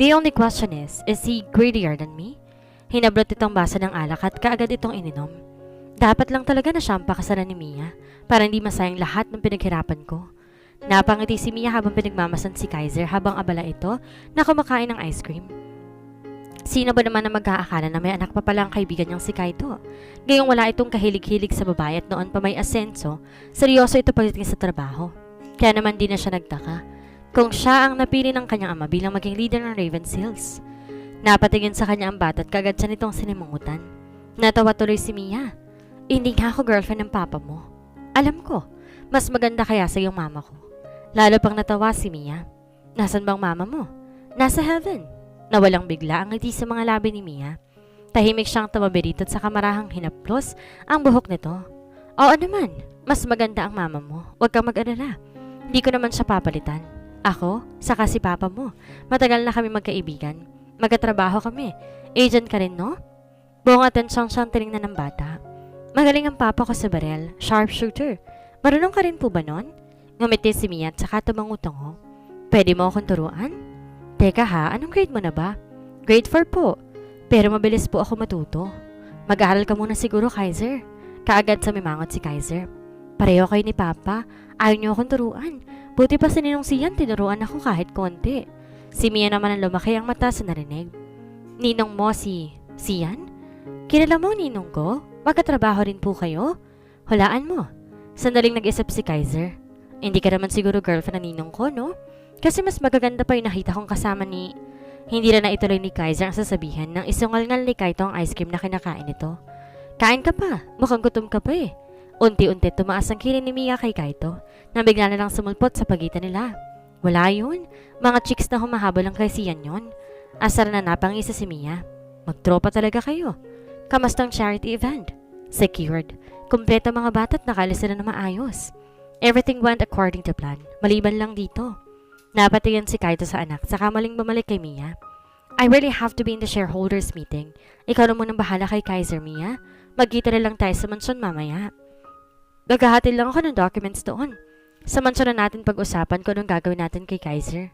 [SPEAKER 1] The only question is he greedier than me? Hinablot itong basa ng alak at kaagad itong ininom. Dapat lang talaga na siya ang pakasalan ni Mia para hindi masayang lahat ng pinaghirapan ko. Napangiti si Mia habang pinagmamasan si Kaiser habang abala ito na kumakain ng ice cream. Sino ba naman na mag-aakala na may anak pa pala ang kaibigan niyang si Kaito? Gayong wala itong kahilig-hilig sa babae at noon pa may asenso, seryoso ito pagdating sa trabaho. Kaya naman di na siya nagtaka kung siya ang napili ng kanyang ama bilang maging leader ng Raven's Hills. Napatingin sa kanya ang bata at kagad siya nitong sinimungutan. Natawa tuloy si Mia. Hindi nga ako girlfriend ng papa mo. Alam ko, mas maganda kaya sa iyong mama ko. Lalo pang natawa si Mia. Nasaan bang mama mo? Nasa heaven. Nawalang bigla ang ngiti sa mga labi ni Mia. Tahimik siyang tumabirito at sa kamarahang hinaplos ang buhok nito. Oo naman, mas maganda ang mama mo. Huwag kang mag-alala. Hindi ko naman siya papalitan. Ako, saka si papa mo. Matagal na kami magkaibigan. Magkatrabaho kami. Agent ka rin, no? Buong atensyon siyang tinignan ng bata. Magaling ang papa ko sa barel, sharpshooter. Marunong ka rin po ba nun? Ngumiti si Mia at saka tumangutungo. Pwede mo akong turuan? Teka ha, anong grade mo na ba? Grade 4 po. Pero mabilis po ako matuto. Mag-aaral ka muna siguro, Kaiser. Kaagad sa mimangot si Kaiser. Pareho kayo ni Papa. Ayaw niyo akong turuan. Buti pa si Ninong Sian, tinuruan ako kahit konti. Si Mia naman ang lumaki ang mata sa narinig. Ninong mo si Sian? Kilala mo ninong ko? Magkatrabaho rin po kayo? Hulaan mo. Sandaling nag-isip si Kaiser. Hindi ka naman siguro girlfriend ng ninong ko, no? Kasi mas magaganda pa yung nakita kong kasama ni... Hindi na naituloy ni Kaiser ang sasabihan nang isungal-ngal ni Kaito ang ice cream na kinakain nito. Kain ka pa. Mukhang gutom ka pa eh. Unti-unti tumaas ang kirin ni Mia kay Kaito na bigla na lang sumulpot sa pagitan nila. Wala yun. Mga chicks na humahabol lang kay Sian yun. Asar na napangisa si Mia. Magtropa talaga kayo. Kamastang charity event? Secured. Kumpleto mga bata at nakalis sila na maayos. Everything went according to plan. Maliban lang dito. Napatiyan si Kaito sa anak saka maling bumalik kay Mia. I really have to be in the shareholders meeting. Ikaw na munang bahala kay Kaiser, Mia. Magkita na lang tayo sa mansyon mamaya. Gagahatid lang ako ng documents doon. Sa mansyon na natin pag-usapan kung anong gagawin natin kay Kaiser.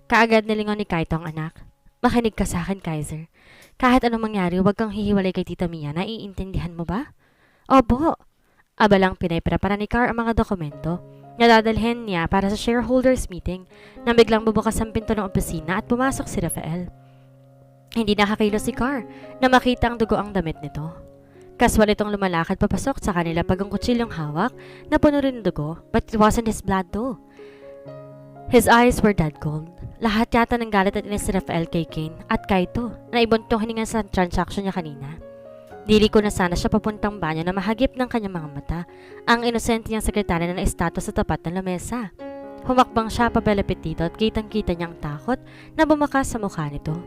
[SPEAKER 1] Kaagad nilingon ni Kaito ang anak. Makinig ka sa akin, Kaiser. Kahit anong mangyari, huwag kang hihiwalay kay Tita Mia. Naiintindihan mo ba? Opo. Abalang pinay-prepara ni Car ang mga dokumento. Nadadalhin niya para sa shareholders meeting na biglang bubukas ang pinto ng opisina at pumasok si Rafael. Hindi nakakilos si Car na makita ang dugo ang damit nito. Kaswal itong lumalakad papasok sa kanila pag ang kutsilyong hawak na puno rin ng dugo, but it wasn't his blood though. His eyes were dead cold. Lahat yata ng galit at inis si Rafael kay Kane at Kaito na ibuntong hininga sa transaction niya kanina. Dili ko na sana siya papuntang banyo na mahagip ng kanyang mga mata ang inosente niyang sekretary na naistato sa tapat ng lamesa. Humakbang siya papalapit dito at kitang-kita niyang takot na bumakas sa mukha nito.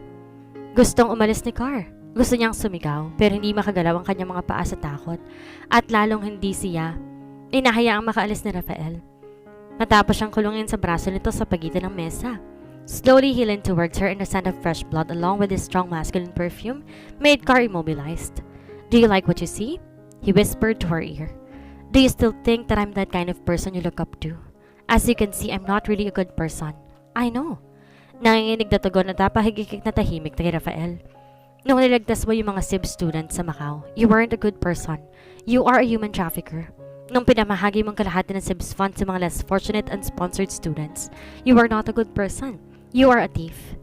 [SPEAKER 1] Gustong umalis ni Car. Gusto niyang sumigaw pero hindi makagalaw ang kanyang mga paa sa takot at lalong hindi siya inahayaang makaalis ni Rafael. Matapos siyang kulungin sa braso nito sa pagitan ng mesa. Slowly he leaned towards her and the scent of fresh blood along with his strong masculine perfume made Car immobilized. Do you like what you see? He whispered to her ear. Do you still think that I'm that kind of person you look up to? As you can see, I'm not really a good person. I know. Nanginginig na tugon at napahigikik na tahimik kay Rafael. Nung nilagtas mo yung mga SIB students sa Macau, you weren't a good person. You are a human trafficker. Nung pinamahagi mong kalahati ng SIB's funds sa mga less fortunate and sponsored students, you are not a good person. You are a thief.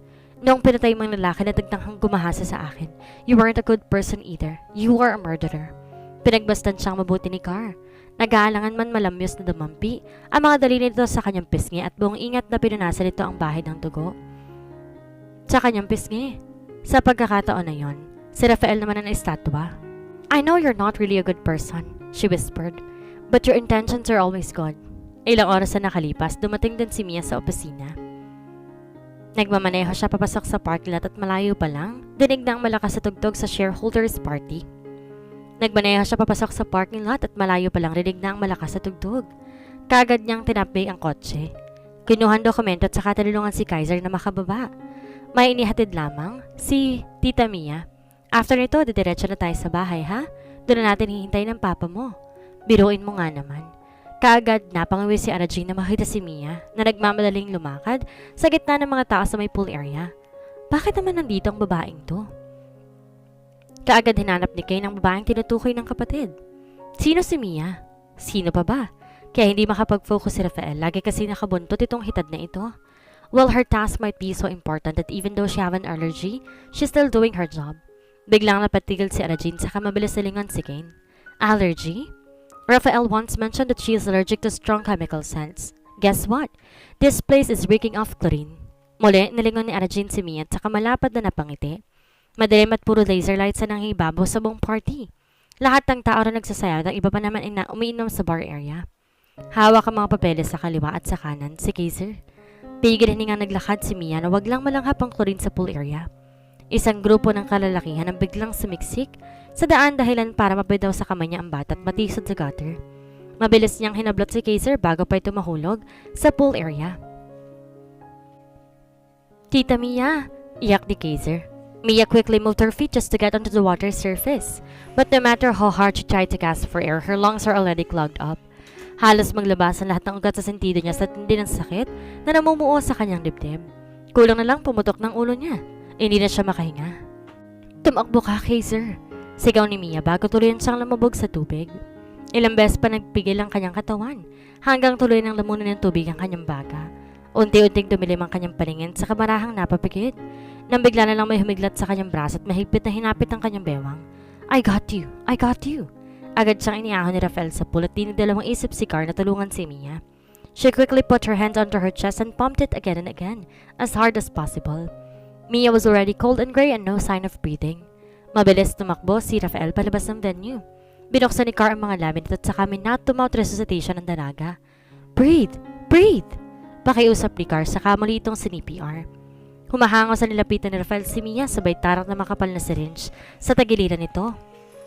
[SPEAKER 1] Nung pinatay mong lalaki na tagtanghang gumahasa sa akin, you weren't a good person either. You are a murderer. Pinagbastan siyang mabuti ni Car. Nag-aalangan man malamyos na dumampi ang mga daliri nito sa kanyang pisngi at buong ingat na pinunasan nito ang bahid ng dugo. Sa kanyang pisngi. Sa pagkakataon na yon, si Rafael naman ang estatwa. I know you're not really a good person, she whispered, but your intentions are always good. Ilang oras na nakalipas, dumating din si Mia sa opisina. Nagmamaneho siya papasok sa parking lot at malayo pa lang, dinig na ang malakas na tugtog sa shareholders party. Nagmaneho siya papasok sa parking lot at malayo pa lang rinig na ang malakas na tugtog. Kaagad niyang tinapay ang kotse. Kinuhan dokumento at saka tinulungan si Kaiser na makababa. May inihatid lamang si Tita Mia. After nito, didiretso na tayo sa bahay ha? Doon na natin hihintayin ng papa mo. Biruin mo nga naman. Kaagad napangawi si Arajin na makita si Mia na nagmamadaling lumakad sa gitna ng mga tao sa may pool area. Bakit naman nandito ang babaeng to? Kaagad hinanap ni Kane ang babaeng tinutukoy ng kapatid. Sino si Mia? Sino pa ba? Kaya hindi makapag-focus si Rafael, lagi kasi nakabuntot itong hitad na ito. Well, her task might be so important that even though she have an allergy, she's still doing her job. Biglang napatigil si Arajin saka mabilis nalingon si Kane. Allergy? Rafael once mentioned that she is allergic to strong chemical scents. Guess what? This place is reeking of chlorine. Muli, nalingon ni Arajin si Mia at saka malapad na napangiti. Madilim at puro laser lights na nangibabaw sa buong party. Lahat ng tao na nagsasayad at iba pa naman ay umiinom sa bar area. Hawak ang mga papeles sa kaliwa at sa kanan si Kaiser. Pigil hiningang naglakad si Mia na wag lang malanghap ang chlorine sa pool area. Isang grupo ng kalalakihan ang biglang sumiksik sa daan dahilan para mapidaw sa kamay niya ang bata at matisod sa gutter. Mabilis niyang hinablot si Kaiser bago pa ito mahulog sa pool area. Tita Mia! Iyak ni Kaiser. Mia quickly moved her feet just to get onto the water surface. But no matter how hard she tried to gasp for air, her lungs are already clogged up. Halos maglabas ang lahat ng ugat sa sentido niya sa tindi ng sakit na namumuo sa kanyang dibdib. Kulang na lang pumutok ng ulo niya. Hindi na siya makahinga. Tumakbo ka, Kaiser. Sigaw ni Mia bago tuluyan siyang lumubog sa tubig. Ilang beses pa nagpigil ang kanyang katawan hanggang tuloy ng lamunan ng tubig ang kanyang baga. Unti-unting dumilim ang kanyang paningin sa kamarahang napapikit. Nang bigla na lang may humiglat sa kanyang braso at mahigpit na hinapit ang kanyang bewang. I got you! I got you! Agad siyang iniahon ni Rafael sa pool at dinidalawang isip si Car na tulungan si Mia. She quickly put her hand under her chest and pumped it again and again, as hard as possible. Mia was already cold and gray and no sign of breathing. Mabilis tumakbo si Rafael palabas ng venue. Binuksan ni Car ang mga lamin at saka minat-to-mouth resuscitation ng dalaga. Breathe! Breathe! Pakiusap ni Car sa kamali itong sinipr. Humahango sa nilapitan ni Rafael si Mia sabay tarak na makapal na syringe sa tagiliran nito.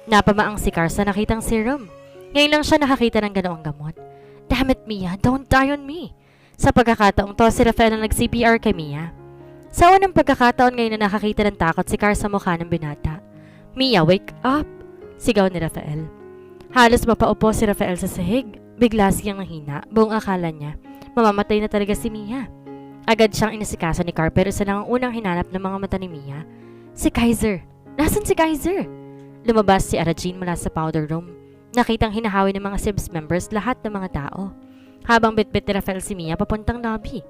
[SPEAKER 1] Napamaang si Car sa nakitang serum. Ngayon lang siya nakakita ng ganoong gamot. Damn it, Mia, don't die on me. Sa pagkakataong to, si Rafael ang nag-CPR kay Mia. Sa unang pagkakataon ngayon na nakakita ng takot si Car sa mukha ng binata. Mia, wake up! Sigaw ni Rafael. Halos mapaupo si Rafael sa sahig. Bigla siyang nahina, buong akala niya. Mamamatay na talaga si Mia. Agad siyang inasikaso ni Car pero isa lang ang unang hinanap ng mga mata ni Mia. Si Kaiser! Nasaan si Kaiser? Lumabas si Arajin mula sa powder room. Nakitang hinahawi ng mga SIBS members lahat ng mga tao. Habang bitbit ni Rafael si Mia papuntang lobby.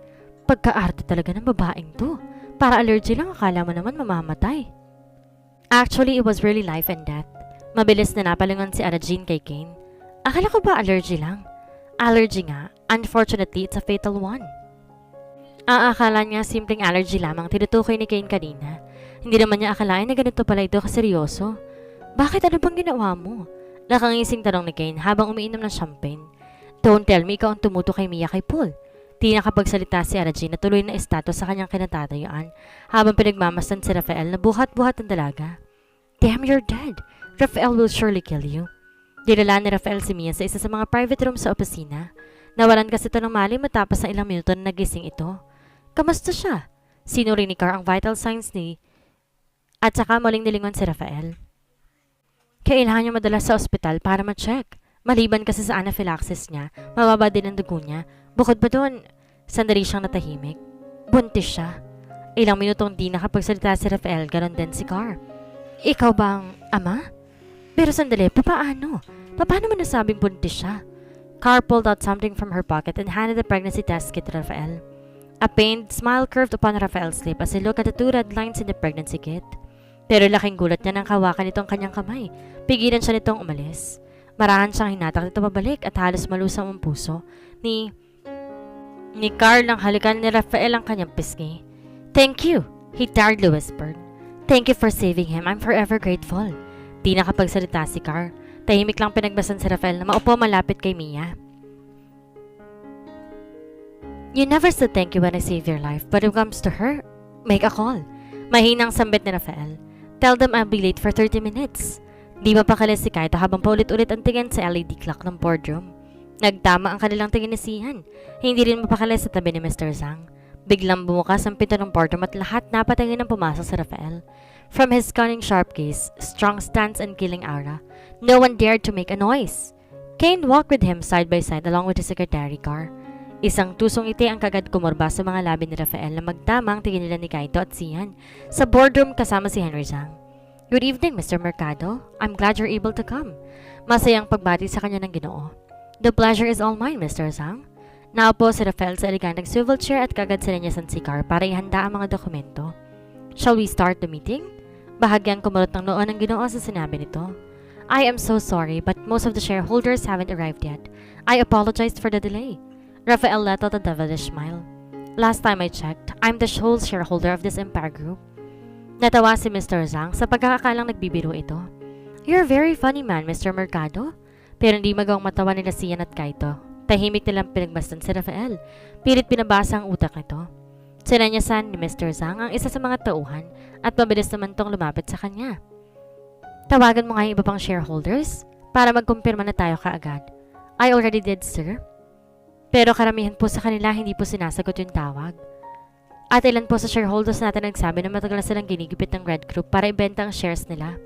[SPEAKER 1] Pagkaarte talaga ng babaeng to. Para allergy lang, akala mo naman mamamatay. Actually, it was really life and death. Mabilis na napalingon si Arajin kay Kane. Akala ko ba allergy lang? Allergy nga. Unfortunately, it's a fatal one. Akala niya simpleng allergy lamang tinutukoy ni Kane kanina. Hindi naman niya akalain na ganito pala ito kaseryoso. Bakit, ano bang ginawa mo? Nakangising tanong ni Kane habang umiinom ng champagne. Don't tell me ikaw ang tumuto kay Mia kay Paul. Di nakapagsalita si Arajin na tuloy na estatwa sa kanyang kinatatayuan habang pinagmamasdan si Rafael na buhat-buhat ng dalaga. Damn, you're dead. Rafael will surely kill you. Dinala ni Rafael si Mia sa isa sa mga private room sa opisina. Nawalan kasi ito ng mali matapos ng ilang minuto na nagising ito. Kamusta siya? Sinuri ni Car ang vital signs ni at saka muling nilingon si Rafael. Kailangan niya madala sa ospital para ma-check. Maliban kasi sa anaphylaxis niya, mababa din ang dugo niya. Bukod pa doon, sandali siyang natahimik. Buntis siya. Ilang minutong di nakapagsalita si Rafael, ganon din si Car. Ikaw bang ama? Pero sandali, paano? Paano mo nasabing buntis siya? Car pulled out something from her pocket and handed the pregnancy test kit to Rafael. A pained smile curved upon Rafael's lip as he looked at the 2 red lines in the pregnancy kit. Pero laking gulat niya nang hawakan nitong kanyang kamay. Pigilan siya nitong umalis. Marahan siyang hinatak nito pabalik at halos malusang ang puso ni Carl nang halikan ni Rafael ang kanyang pisngi. Thank you, he tiredly whispered. Thank you for saving him. I'm forever grateful. Di nakapagsalita si Carl. Tahimik lang pinagbasan si Rafael na maupo malapit kay Mia. You never said thank you when I saved your life, but when it comes to her, make a call. Mahinang sambit ni Rafael. Tell them I'll be late for 30 minutes. Di mapakali si Kaito habang paulit-ulit ang tingin sa LED clock ng boardroom. Nagtama ang kanilang tingin ni Sihan. Hindi rin mapakali sa tabi ni Mr. Zhang. Biglang bumukas ang pinto ng boardroom at lahat napatingin ang pumasok sa Rafael. From his cunning sharp gaze, strong stance and killing aura, no one dared to make a noise. Kane walked with him side by side along with his secretary Car. Isang tusong iti ang kagad kumurba sa mga labi ni Rafael na magtamang tingin nila ni Kaito at Sihan sa boardroom kasama si Henry Zhang. Good evening, Mr. Mercado. I'm glad you're able to come. Masayang pagbati sa kanya ng Ginoo. The pleasure is all mine, Mr. Zhang. Naupo si Rafael sa eleganteng swivel chair at kagad sinenyasan si Car para ihanda ang mga dokumento. Shall we start the meeting? Bahagyang kumulot ng noo ng Ginoo sa sinabi nito. I am so sorry, but most of the shareholders haven't arrived yet. I apologized for the delay. Rafael let out a devilish smile. Last time I checked, I'm the sole shareholder of this empire group. Natawa si Mr. Zhang sa pagkakakalang nagbibiro ito. You're a very funny man, Mr. Mercado. Pero hindi magawang matawa nila Sian at Kaito. Tahimik nilang pinagmasdan si Rafael. Pilit pinabasa ang utak nito. Sinanyasan ni Mr. Zhang ang isa sa mga tauhan at mabilis naman tong lumapit sa kanya. Tawagan mo nga yung iba pang shareholders para magkumpirma na tayo kaagad. I already did, sir. Pero karamihan po sa kanila hindi po sinasagot yung tawag. At ilan po sa shareholders natin nagsabi na matagal na silang ginigipit ng Red Group para ibenta ang shares nila.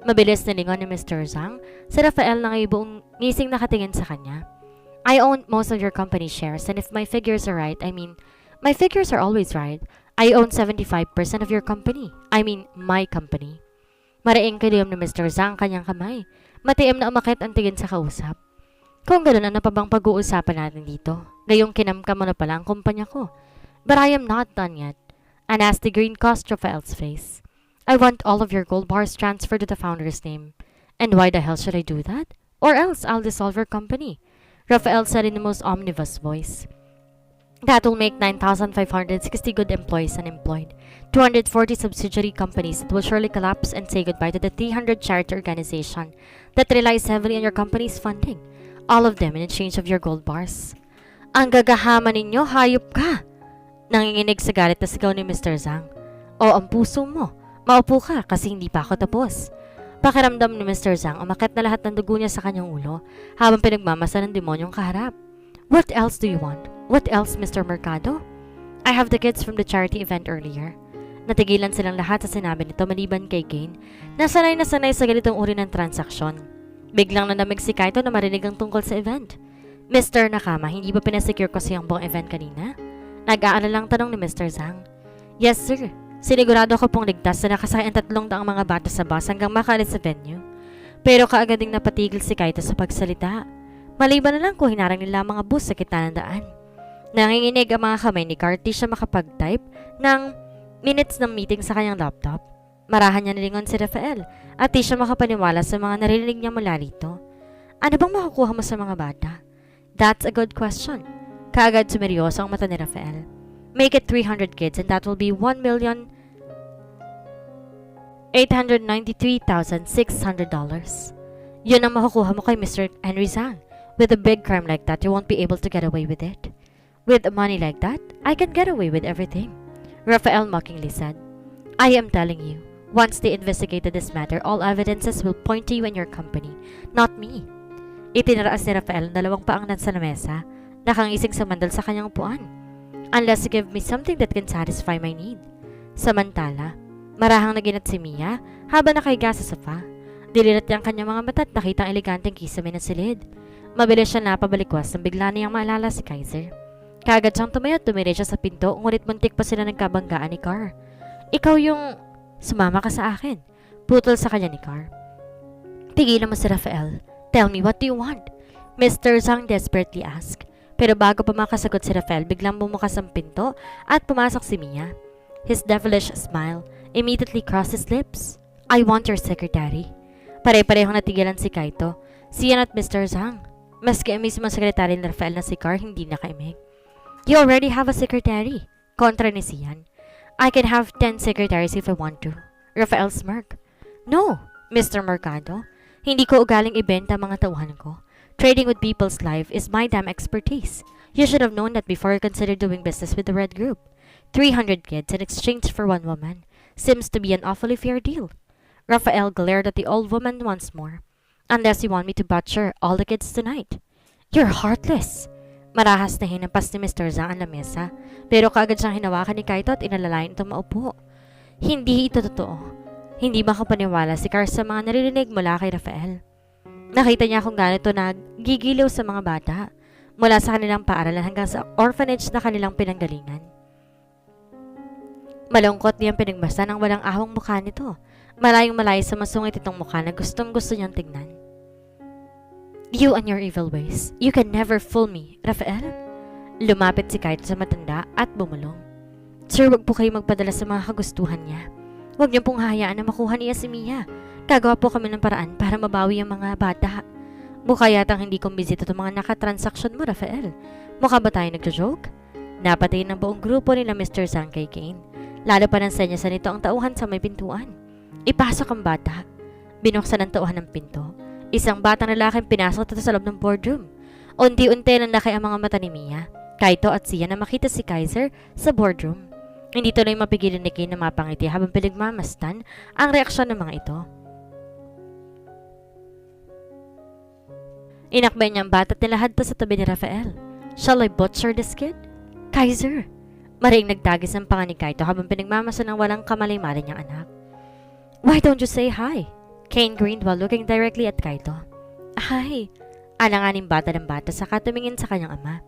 [SPEAKER 1] Mabilis na lingon ni Mr. Zhang, si Rafael na ngayon buong ngising nakatingin sa kanya. I own most of your company shares and if my figures are right, my figures are always right. I own 75% of your company. My company. Maraing kaliyom ni Mr. Zhang kanyang kamay. Matiim na umakit ang tingin sa kausap. Kung gano'n, ano pa bang pag-uusapan natin dito? Gayong kinamkam mo na pala ang kumpanya ko. But I am not done yet. A nasty grin crossed Rafael's face. I want all of your gold bars transferred to the founder's name. And why the hell should I do that? Or else I'll dissolve your company. Rafael said in the most omnibus voice. That will make 9,560 good employees unemployed, 240 subsidiary companies that will surely collapse and say goodbye to the 300 charity organization that relies heavily on your company's funding. All of them in exchange of your gold bars. Ang gagahama ninyo, hayop ka! Nanginginig sa galit na sigaw ni Mr. Zhang. O ang puso mo, maupo ka kasi hindi pa ako tapos. Pakiramdam ni Mr. Zhang, umakit na lahat ng dugo niya sa kanyang ulo habang pinagmamasa ng demonyong kaharap. What else do you want? What else, Mr. Mercado? I have the kids from the charity event earlier. Natigilan silang lahat sa sinabi nito maliban kay Kane na sanay sa ganitong uri ng transaksyon. Biglang nanamig si Kaito na marinig ang tungkol sa event. Mr. Nakama, hindi ba pinasecure ko siyang buong event kanina? Nag-aalalang tanong ni Mr. Zhang. Yes, sir. Sinigurado ko pong ligtas na nakasakay ang 300 mga bata sa bus hanggang makaalis sa venue. Pero kaagad ding napatigil si Kaito sa pagsalita. Maliban na lang kung hinarang nila ang mga bus sa gitna ng daan. Nanginginig ang mga kamay ni Car, di siya makapag-type ng minutes ng meeting sa kanyang laptop. Marahan niya nilingon si Rafael at di siya makapaniwala sa mga narinig niya mula rito. Ano bang makukuha mo sa mga bata? That's a good question. Kaagad sumeryoso ang mata ni Rafael. Make it 300 kids and that will be 1,893,600 dollars. Yun ang makukuha mo kay Mr. Henry Zhang. With a big crime like that, you won't be able to get away with it. With money like that, I can get away with everything. Rafael mockingly said. I am telling you, once they investigated this matter, all evidences will point to you and your company, not me. Itinaraas ni Rafael ang dalawang paang nasa lamesa, nakangising sa mandal sa kanyang upuan. Unless you give me something that can satisfy my need. Samantala, marahang naginat si Mia habang nakahiga sa sofa. Dilirat niya ang kanyang mga mata at nakitang eleganteng kisame na silid. Mabilis siya napabalikwas nang bigla niyang maalala si Kaiser. Kaagad siyang tumayo at tumiri siya sa pinto, ngunit muntik pa sila nagkabanggaan ni Car. Ikaw yung sumama ka sa akin. Putol sa kanya ni Car. Tigilan mo si Rafael. Tell me, what do you want? Mr. Zhang desperately asked. Pero bago pa makasagot si Rafael, biglang bumukas ang pinto at pumasok si Mia. His devilish smile immediately crossed his lips. I want your secretary. Pare-parehong natigilan si Kaito, Sian at Mr. Zhang. Maski ang mismo sekretary ni Rafael na si Car hindi nakaimik. You already have a secretary. Kontra ni Sian. I can have 10 secretaries if I want to. Rafael smirk. No, Mr. Mercado. Hindi ko ugaling ibenta mga tauhan ko. Trading with people's life is my damn expertise. You should have known that before you considered doing business with the Red Group. 300 kids in exchange for one woman seems to be an awfully fair deal. Rafael glared at the old woman once more. Unless you want me to butcher all the kids tonight. You're heartless. Marahas na hinampas ni Mr. Zhang ang lamesa, pero kaagad siyang hinawakan ni Kaito at inalalayan itong maupo. Hindi ito totoo. Hindi makapaniwala si Car sa mga naririnig mula kay Rafael. Nakita niya kung gaano ito nagigiliw sa mga bata, mula sa kanilang paaralan hanggang sa orphanage na kanilang pinanggalingan. Malungkot niyang pinagmasa ng walang ahong mukha nito, malayong malayo sa masungit itong mukha na gustong gusto niyang tignan. You and your evil ways, you can never fool me, Rafael. Lumapit si Kaito sa matanda at bumulong. Sir, wag po kayo magpadala sa mga kagustuhan niya. Huwag niyo pong hayaan na makuha niya si Mia. Gagawa po kami ng paraan para mabawi ang mga bata. Mukha yatang hindi kumbisita itong mga nakatransaksyon mo, Rafael. Mukha ba tayo nagjo-joke? Napatay ng buong grupo nila Mr. Zhang kay Kane. Lalo pa ng senyasan nito ang tauhan sa may pintuan. Ipasok ang bata. Binuksan ang tauhan ng pinto. Isang batang lalaking pinasok ito sa loob ng boardroom. Unti-unti nanlaki ang mga mata ni Mia, Kaito at Sia na makita si Kaiser sa boardroom. Hindi tuloy mapigilan ni Kane na mapangiti habang pinagmamastan ang reaksyon ng mga ito. Inakbay niya ang bata at nilahad to sa tabi ni Rafael. Shall I butcher this kid? Kaiser! Maring nagtagis ang panga ni Kaito habang pinagmamasan ng walang kamalay-malay niyang anak. Why don't you say hi? Kane grinned while looking directly at Kaito. Hi! Alanganing bata ng bata saka tumingin sa kanyang ama.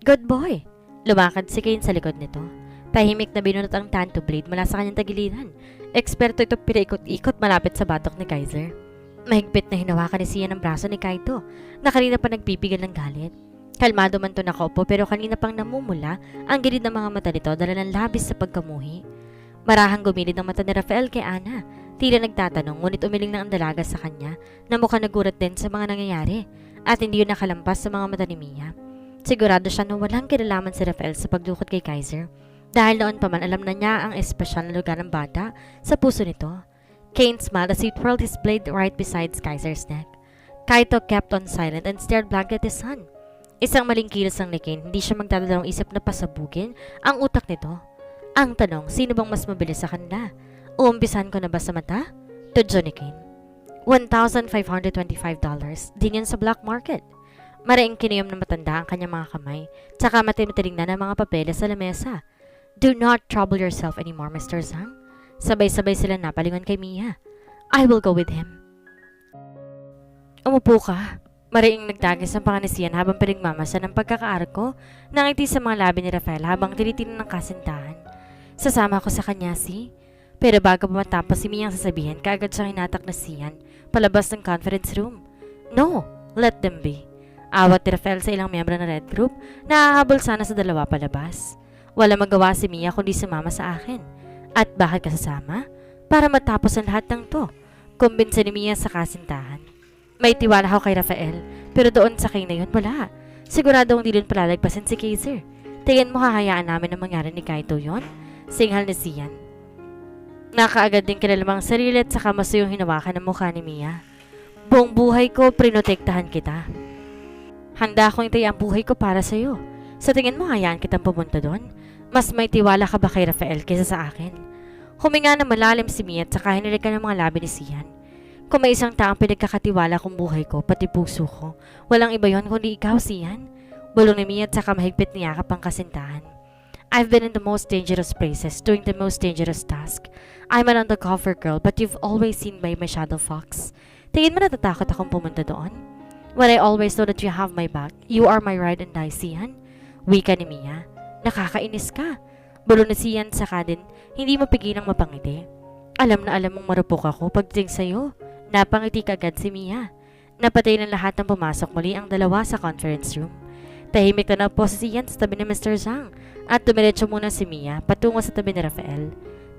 [SPEAKER 1] Good boy! Lumakad si Kane sa likod nito. Tahimik na binunot ang tanto blade mula sa kanyang tagiliran. Eksperto ito pinaikot-ikot malapit sa batok ni Kaiser. Mahigpit na hinawakan ni Sia ng braso ni Kaito na kanina pa nagpipigil ng galit. Kalmado man to nakaupo pero kanina pang namumula ang gilid ng mga mata nito dala ng labis sa pagkamuhi. Marahang gumilid ang mata ni Rafael kay Ana. Tila nagtatanong ngunit umiling na ang dalaga sa kanya na mukhang nagulat din sa mga nangyayari at hindi yun nakalampas sa mga mata ni Mia. Sigurado siya na walang kinalaman si Rafael sa pagdukot kay Kaiser dahil noon pa man alam na niya ang espesyal na lugar ng bata sa puso nito. Kane smiled as he twirled his blade right beside Kaiser's neck. Kaito kept on silent and stared blankly at his son. Isang maling kilos ang ni Kane, hindi siya magdadalawang isip na pasabugin ang utak nito. Ang tanong, sino bang mas mabilis sa kanila? Uumpisahan ko na ba sa mata? Tudyo ni Kane. $1,525. Din yun sa black market. Maraing kiniyom na matanda ang kanyang mga kamay, tsaka matimiting na ng mga papeles sa lamesa. Do not trouble yourself anymore, Mr. Zhang. Sabay-sabay sila napalingon kay Mia. I will go with him. Umupo ka. Mariing nagtagis ang panganisiyan habang pinagmamasa ng pagkakaarag ko, nangiti sa mga labi ni Rafael habang tinitingnan ng kasintahan. Sasama ko sa kanya, si? Pero bago pa matapos si Mia ang sasabihin, kaagad siyang hinatak na siyan, palabas ng conference room. No, let them be. Awat ni Rafael sa ilang miyembro ng Red Group, naahabol sana sa dalawa palabas. Wala magawa si Mia kundi sumama sa akin. At bakit ka sasama? Para matapos ang lahat ng to. Kumbinsa ni Mia sa kasintahan. May tiwala ako kay Rafael, pero doon sa kay na yun wala. Siguradong hindi doon palalagpasin si Kaiser. Tingin mo hahayaan namin na mangyari ni Kaito yon? Singhal ni Sian. Nakaagad din kinalamang sarili at saka masayong hinawakan ng mukha ni Mia. Buong buhay ko, prinotektahan kita. Handa akong itay ang buhay ko para sa'yo. Sa tingin mo, hayaan kitang pumunta doon? Mas may tiwala ka ba kay Rafael kaysa sa akin? Huminga na malalim si Mia at saka hinilikan ng mga labi ni Sian. Kung may isang taong pinagkakatiwala kong buhay ko, pati puso ko, walang iba yon kundi ikaw, Sian. Bulong ni Mia at saka mahigpit niyakap ang kasintahan. I've been in the most dangerous places, doing the most dangerous task. I'm an undercover girl, but you've always seen by my shadow fox. Tingin mo natatakot akong pumunta doon? When I always know that you have my back, you are my ride and die, Sian. Wika ni Mia. Nakakainis ka. Bulong ni Sian saka din, hindi mo pigilang mapangiti. Alam na alam mong marupok ako pagdating sa'yo. Napangiti ka agad si Mia. Napatay ng lahat ng pumasok muli ang dalawa sa conference room. Tahimik na po si Sian sa tabi ni Mr. Zhang at dumiretso muna si Mia patungo sa tabi ni Rafael.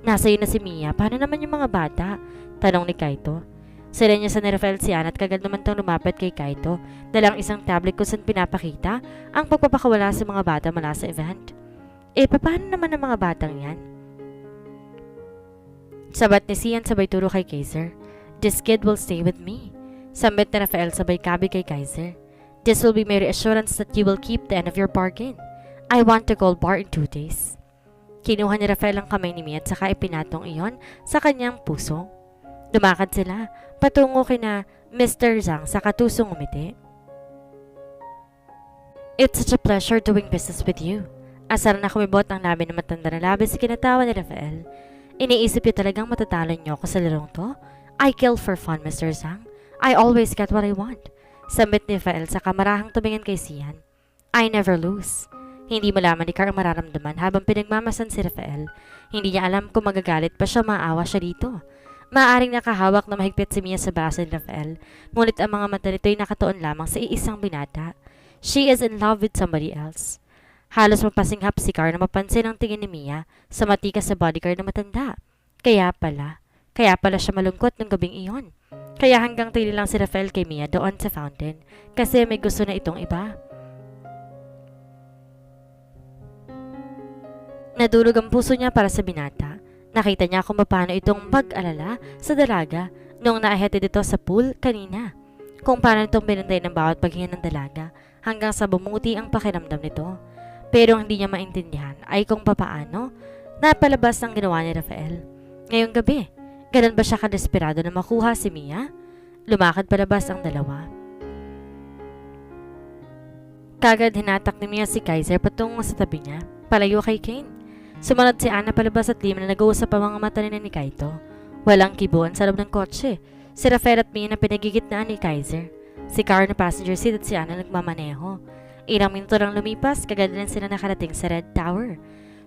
[SPEAKER 1] Nasa iyo na si Mia, paano naman yung mga bata? Tanong ni Kaito. Sila niya sa ni Rafael Sian at kagad naman tong lumapit kay Kaito, dalang isang tablet kung saan pinapakita ang pagpapakawala sa mga bata mula sa event. Paano naman ang mga batang yan? Sabat ni Sian sabay turo kay Kaiser. This kid will stay with me. Sambit ni Rafael sabay kabi kay Kaiser. This will be my reassurance that you will keep the end of your bargain. I want to gold bar in 2 days. Kinuha ni Rafael ang kamay ni Mia at saka ipinatong iyon sa kanyang puso. Lumakad sila, patungo kina Mr. Zhang sa katusong umiti. It's such a pleasure doing business with you. Asar na kumibot ang labi na matanda na labi sa kinatawa ni Rafael. Iniisip niyo talagang matatalo niyo ako sa larong to? I kill for fun, Mr. Zhang. I always get what I want. Sambit ni Rafael sa kamarahang tumingin kay Sian. I never lose. Hindi malaman ni Carl ang mararamdaman habang pinagmamasan si Rafael. Hindi niya alam kung magagalit pa siya, maawa siya dito. Maaaring nakahawak na mahigpit si Mia sa baso ni Rafael, ngunit ang mga mata nito'y nakatuon lamang sa iisang binata. She is in love with somebody else. Halos mapasinghap si Carl na mapansin ang tingin ni Mia sa matikas sa bodyguard na matanda. Kaya pala siya malungkot ng gabing iyon. Kaya hanggang tili lang si Rafael kay Mia doon sa fountain kasi may gusto na itong iba. Nadulog ang puso niya para sa binata. Nakita niya kung paano itong mag-alala sa dalaga noong naahatid ito sa pool kanina. Kung paano itong binantay ng bawat paghinga ng dalaga hanggang sa bumuti ang pakiramdam nito. Pero hindi niya maintindihan ay kung papaano napalabas ang ginawa ni Rafael. Ngayong gabi, ganun ba siya kadesperado na makuha si Mia? Lumakad palabas ang dalawa. Kagad hinatak ni Mia si Kaiser patungo sa tabi niya, palayo kay Kane. Sumunod si Anna palabas at Lim na nag-uusap ang mga mata ni Kaito. Walang kibuan sa loob ng kotse. Si Rafael at Mia na pinagigitnaan ni Kaiser. Si Carl na passenger seat at si Anna nagmamaneho. Ilang minuto lang lumipas, kagad din sila nakarating sa Red Tower.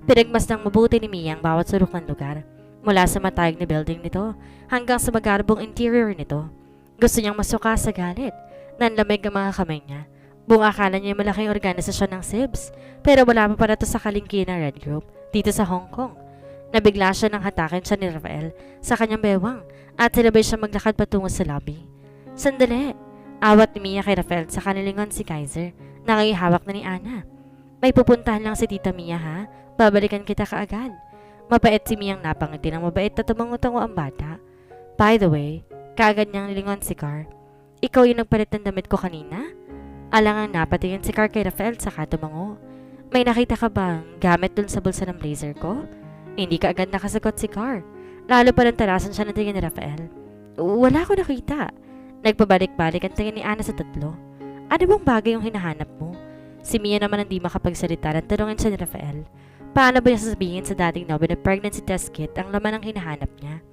[SPEAKER 1] Pinagmasdang mabuti ni Mia ang bawat sulok ng lugar. Mula sa matayog na building nito hanggang sa magarbong interior nito. Gusto niyang masuka sa galit. Nanlamig ang mga kamay niya. Buong akala niya malaking organisasyon ng SIBS, pero wala pa para to sa kalingki ng Red Group dito sa Hong Kong. Nabigla siya nang hatakin siya ni Rafael sa kanyang bewang at sinabay siya maglakad patungo sa lobby. Sandali! Awat ni Mia kay Rafael sa kanilingon si Kaiser. Nakihawak na ni Anna. May pupuntahan lang si Tita Mia ha? Babalikan kita kaagad. Mabait si Mia ang napangiti ng mabait na tumango-tango ang bata. By the way, kaagad niyang nilingon si Car. Ikaw yung nagpalit ng damit ko kanina? Alangang napatingin si Car kay Rafael saka tumango. May nakita ka bang gamit dun sa bulsa ng blazer ko? Hindi ka agad nakasagot si Car. Lalo pa rin tarasan siya ng tingin ni Rafael. Wala ko nakita. Nagpabalik-balik ang tingin ni Ana sa tatlo. Ano bang bagay yung hinahanap mo? Si Mia naman hindi makapagsalita at tanungin siya ni Rafael. Paano ba niya sasabihin sa dating nobel na pregnancy test kit ang laman ng hinahanap niya?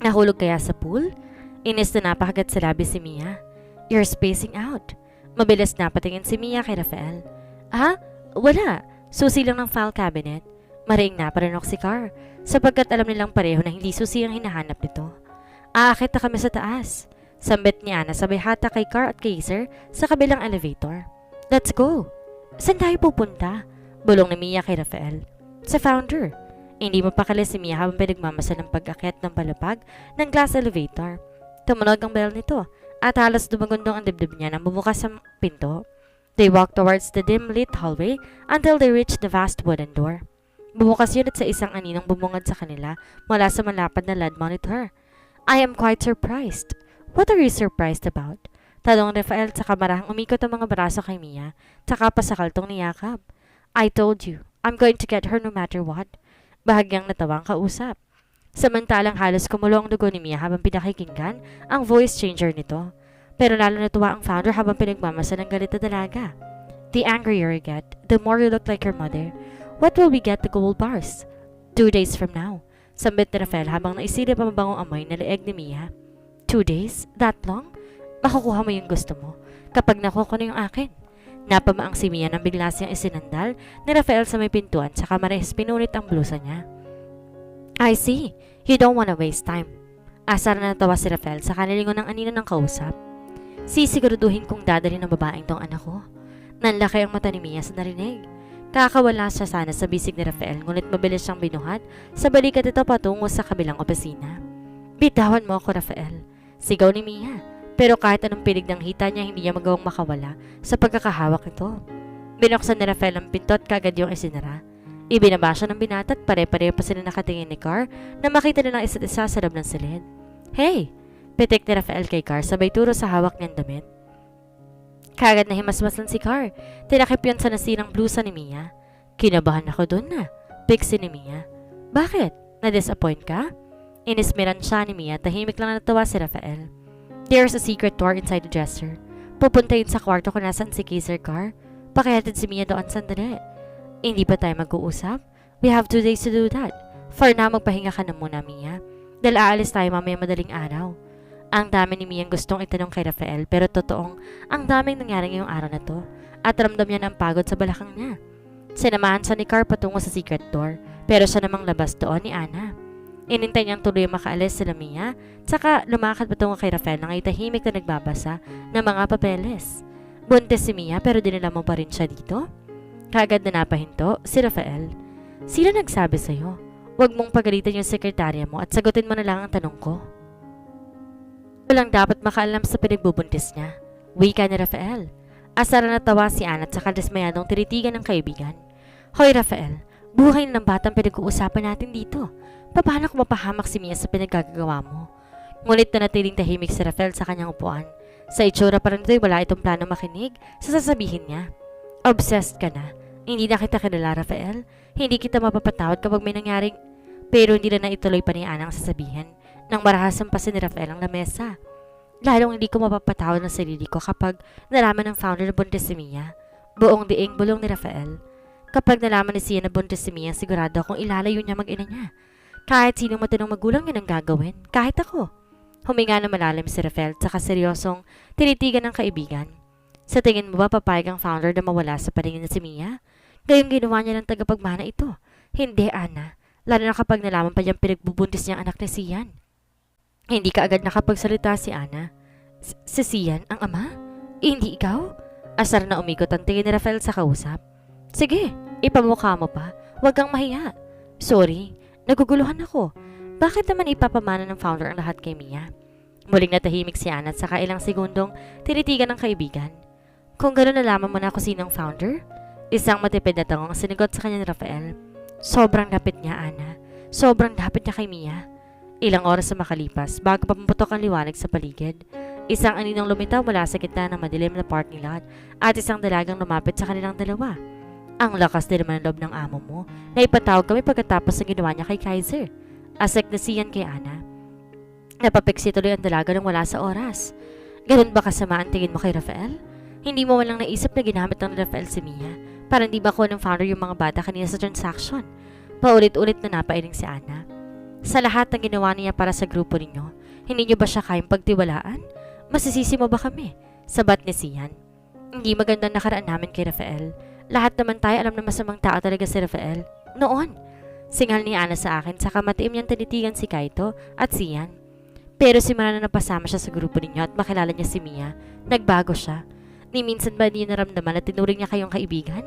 [SPEAKER 1] Nahulog kaya sa pool? Inis na napakagat sa labi si Mia. You're spacing out. Mabilis na patingin si Mia kay Rafael. Wala. Susi lang ng file cabinet. Maring naparinok si Car sapagkat alam nilang pareho na hindi susi ang hinahanap nito. Aakit na kami sa taas. Sambit ni Ana sabay hata kay Car at kay Sir sa kabilang elevator. Let's go. Saan tayo pupunta? Bulong ni Mia kay Rafael. Sa founder. Hindi mapakali si Mia habang pinagmamasa ng pag-akyat ng palapag ng glass elevator. Tumunog ang bell nito at halos dumagundong ang dibdib niya nang bumukas ang pinto. They walked towards the dim-lit hallway until they reached the vast wooden door. Bumukas yun at sa isang aninang bumungad sa kanila mula sa malapad na LED monitor. I am quite surprised. What are you surprised about? Tanong Rafael sa kamarahang umikot ang mga braso kay Mia, tsaka pa sa kaltong niyakap. I told you, I'm going to get her no matter what. Bahagyang natawang kausap. Samantalang halos kumulo ang dugo ni Mia habang pinakikinggan ang voice changer nito. Pero lalo natuwa ang founder habang pinagmamasa ng galit na dalaga. The angrier you get, the more you look like your mother. What will we get the gold bars? 2 days from now. Sambit ni Rafael habang naisilip ang mabangong amoy na leeg ni Mia. 2 days? That long? Makukuha mo yung gusto mo kapag nakuha ko na yung akin. Napamaang si Mia nang bigla siyang isinandal ni Rafael sa may pintuan sa kamarehas pinunit ang blusa niya. I see. You don't wanna waste time. Asar na natawa si Rafael sa kanilingon ng anino ng kausap. Sisiguraduhin kong dadalhin ng babaeng tong anak ko. Nanlaki ang mata ni Mia sa narinig. Kakawala siya sana sa bisig ni Rafael ngunit mabilis siyang binuhat sa balikat ito patungo sa kabilang opisina. Bitawan mo ako, Rafael. Sigaw ni Mia. Pero kahit anong pilig ng hita niya, hindi niya magawang makawala sa pagkakahawak nito. Binuksan ni Rafael ang pinto at kagad yung isinara. Ibinaba siya ng binata at pare-pareho pa sila nakatingin ni Car na makita nilang isa't isa sa loob ng silid. Hey! Pitik ni Rafael kay Car sabay turo sa hawak niyang damit. Kagad na himasmasan si Car. Tinakip yun sa nasirang blusa ni Mia. Kinabahan ako doon na. Pixie ni Mia. Bakit? Na-disappoint ka? Inismiran siya ni Mia, tahimik lang natawa si Rafael. There's a secret door inside the dresser. Pupunta yun sa kwarto kung nasaan si Kaiser Car. Pakihatid si Mia doon sandali. Hindi pa tayo mag-uusap? We have 2 days to do that. For now, magpahinga ka na muna, Mia. Dahil aalis tayo mamaya madaling araw. Ang dami ni Mia gustong itanong kay Rafael pero totoong ang daming nangyari ngayong araw na to at ramdam niya ng pagod sa balakang niya. Sinamahan siya ni Car patungo sa secret door pero siya namang labas doon ni Ana. Inintay niyang tuloy makaalis sila Mia, tsaka lumakad patungo kay Rafael nang itahimik na nagbabasa ng mga papeles. Buntis si Mia pero dinala mo pa rin siya dito? Kagad na napahinto si Rafael. Sino nagsabi sa'yo? Huwag mong pagalitan yung sekretarya mo at sagutin mo na lang ang tanong ko. Walang dapat makaalam sa pinagbubuntis niya. Wika ni Rafael. Asar na tawa si Ana at saka dismayadong tinitigan ng kaibigan. Hoy Rafael, buhay na ng batang pinag-uusapan natin dito. Paano kung mapahamak si Mia sa pinagagagawa mo? Ngunit nanatiling tahimik si Rafael sa kanyang upuan. Sa itsura pa rin ito'y wala itong plano makinig sa sasabihin niya. Obsessed ka na. Hindi na kita kilala, Rafael. Hindi kita mapapatawad kapag may nangyaring... Pero hindi na ituloy pa ni Ana ang sasabihin nang marahasan pa si ni Rafael ang lamesa. Lalong hindi ko mapapatawad ng sarili ko kapag nalaman ng founder na buntis si Mia. Buong diing bulong ni Rafael. Kapag nalaman ni Sia na buntis si Mia, sigurado akong ilalayo niya mag-ina niya. Kahit sinong matinong magulang yun ang gagawin. Kahit ako. Huminga na malalim si Rafael saka seryosong tinitigan ng kaibigan. Sa tingin mo ba papayag ang founder na mawala sa paningin na si Mia? Gayong ginawa niya ng tagapagmana ito. Hindi, Ana. Lalo na kapag nalaman pa niyang pinagbubuntis niyang anak ni Sian. Hindi ka agad nakapagsalita si Ana. Si Sian, ang ama? Hindi ikaw? Asar na umikot ang tingin ni Rafael sa kausap. Sige, ipamukha mo pa. Huwag kang mahiya. Sorry. Naguguluhan ako. Bakit naman ipapamana ng founder ang lahat kay Mia? Muling natahimik si Ana at saka ilang segundong tinitigan ng kaibigan. Kung gano'n nalaman mo na ako sinong founder? Isang matipid na tangong sinigot sa kanya ni Rafael. Sobrang lapit niya, Ana. Sobrang lapit niya kay Mia. Ilang oras na makalipas bago papuputok ang liwanag sa paligid. Isang aninong lumitaw mula sa gitna ng madilim na parking lot at isang dalagang lumapit sa kanilang dalawa. Ang lakas din naman ng loob ng amo mo na ipatawag kami pagkatapos ng ginawa niya kay Kaiser. Asek na siyan kay Ana. Napapiksi tuloy ang dalaga nang wala sa oras. Ganun ba kasama ang tingin mo kay Rafael? Hindi mo walang naisip na ginamit ng Rafael si Mia para hindi ba ko ng founder yung mga bata kanina sa transaction? Paulit-ulit na napailing si Ana. Sa lahat ng ginawa niya para sa grupo ninyo, hindi niyo ba siya kayang pagtiwalaan? Masisisi mo ba kami? Sabat ni Sian. Hindi magandang nakaraan namin kay Rafael. Lahat naman tayo alam na masamang tao talaga si Rafael. Noon, singal ni Ana sa akin saka matiim niyang tinitigan si Kaito at Sian. Pero simula na napasama siya sa grupo ninyo at makilala niya si Mia, nagbago siya. Ni minsan ba niyo naramdaman na tinuring niya kayong kaibigan?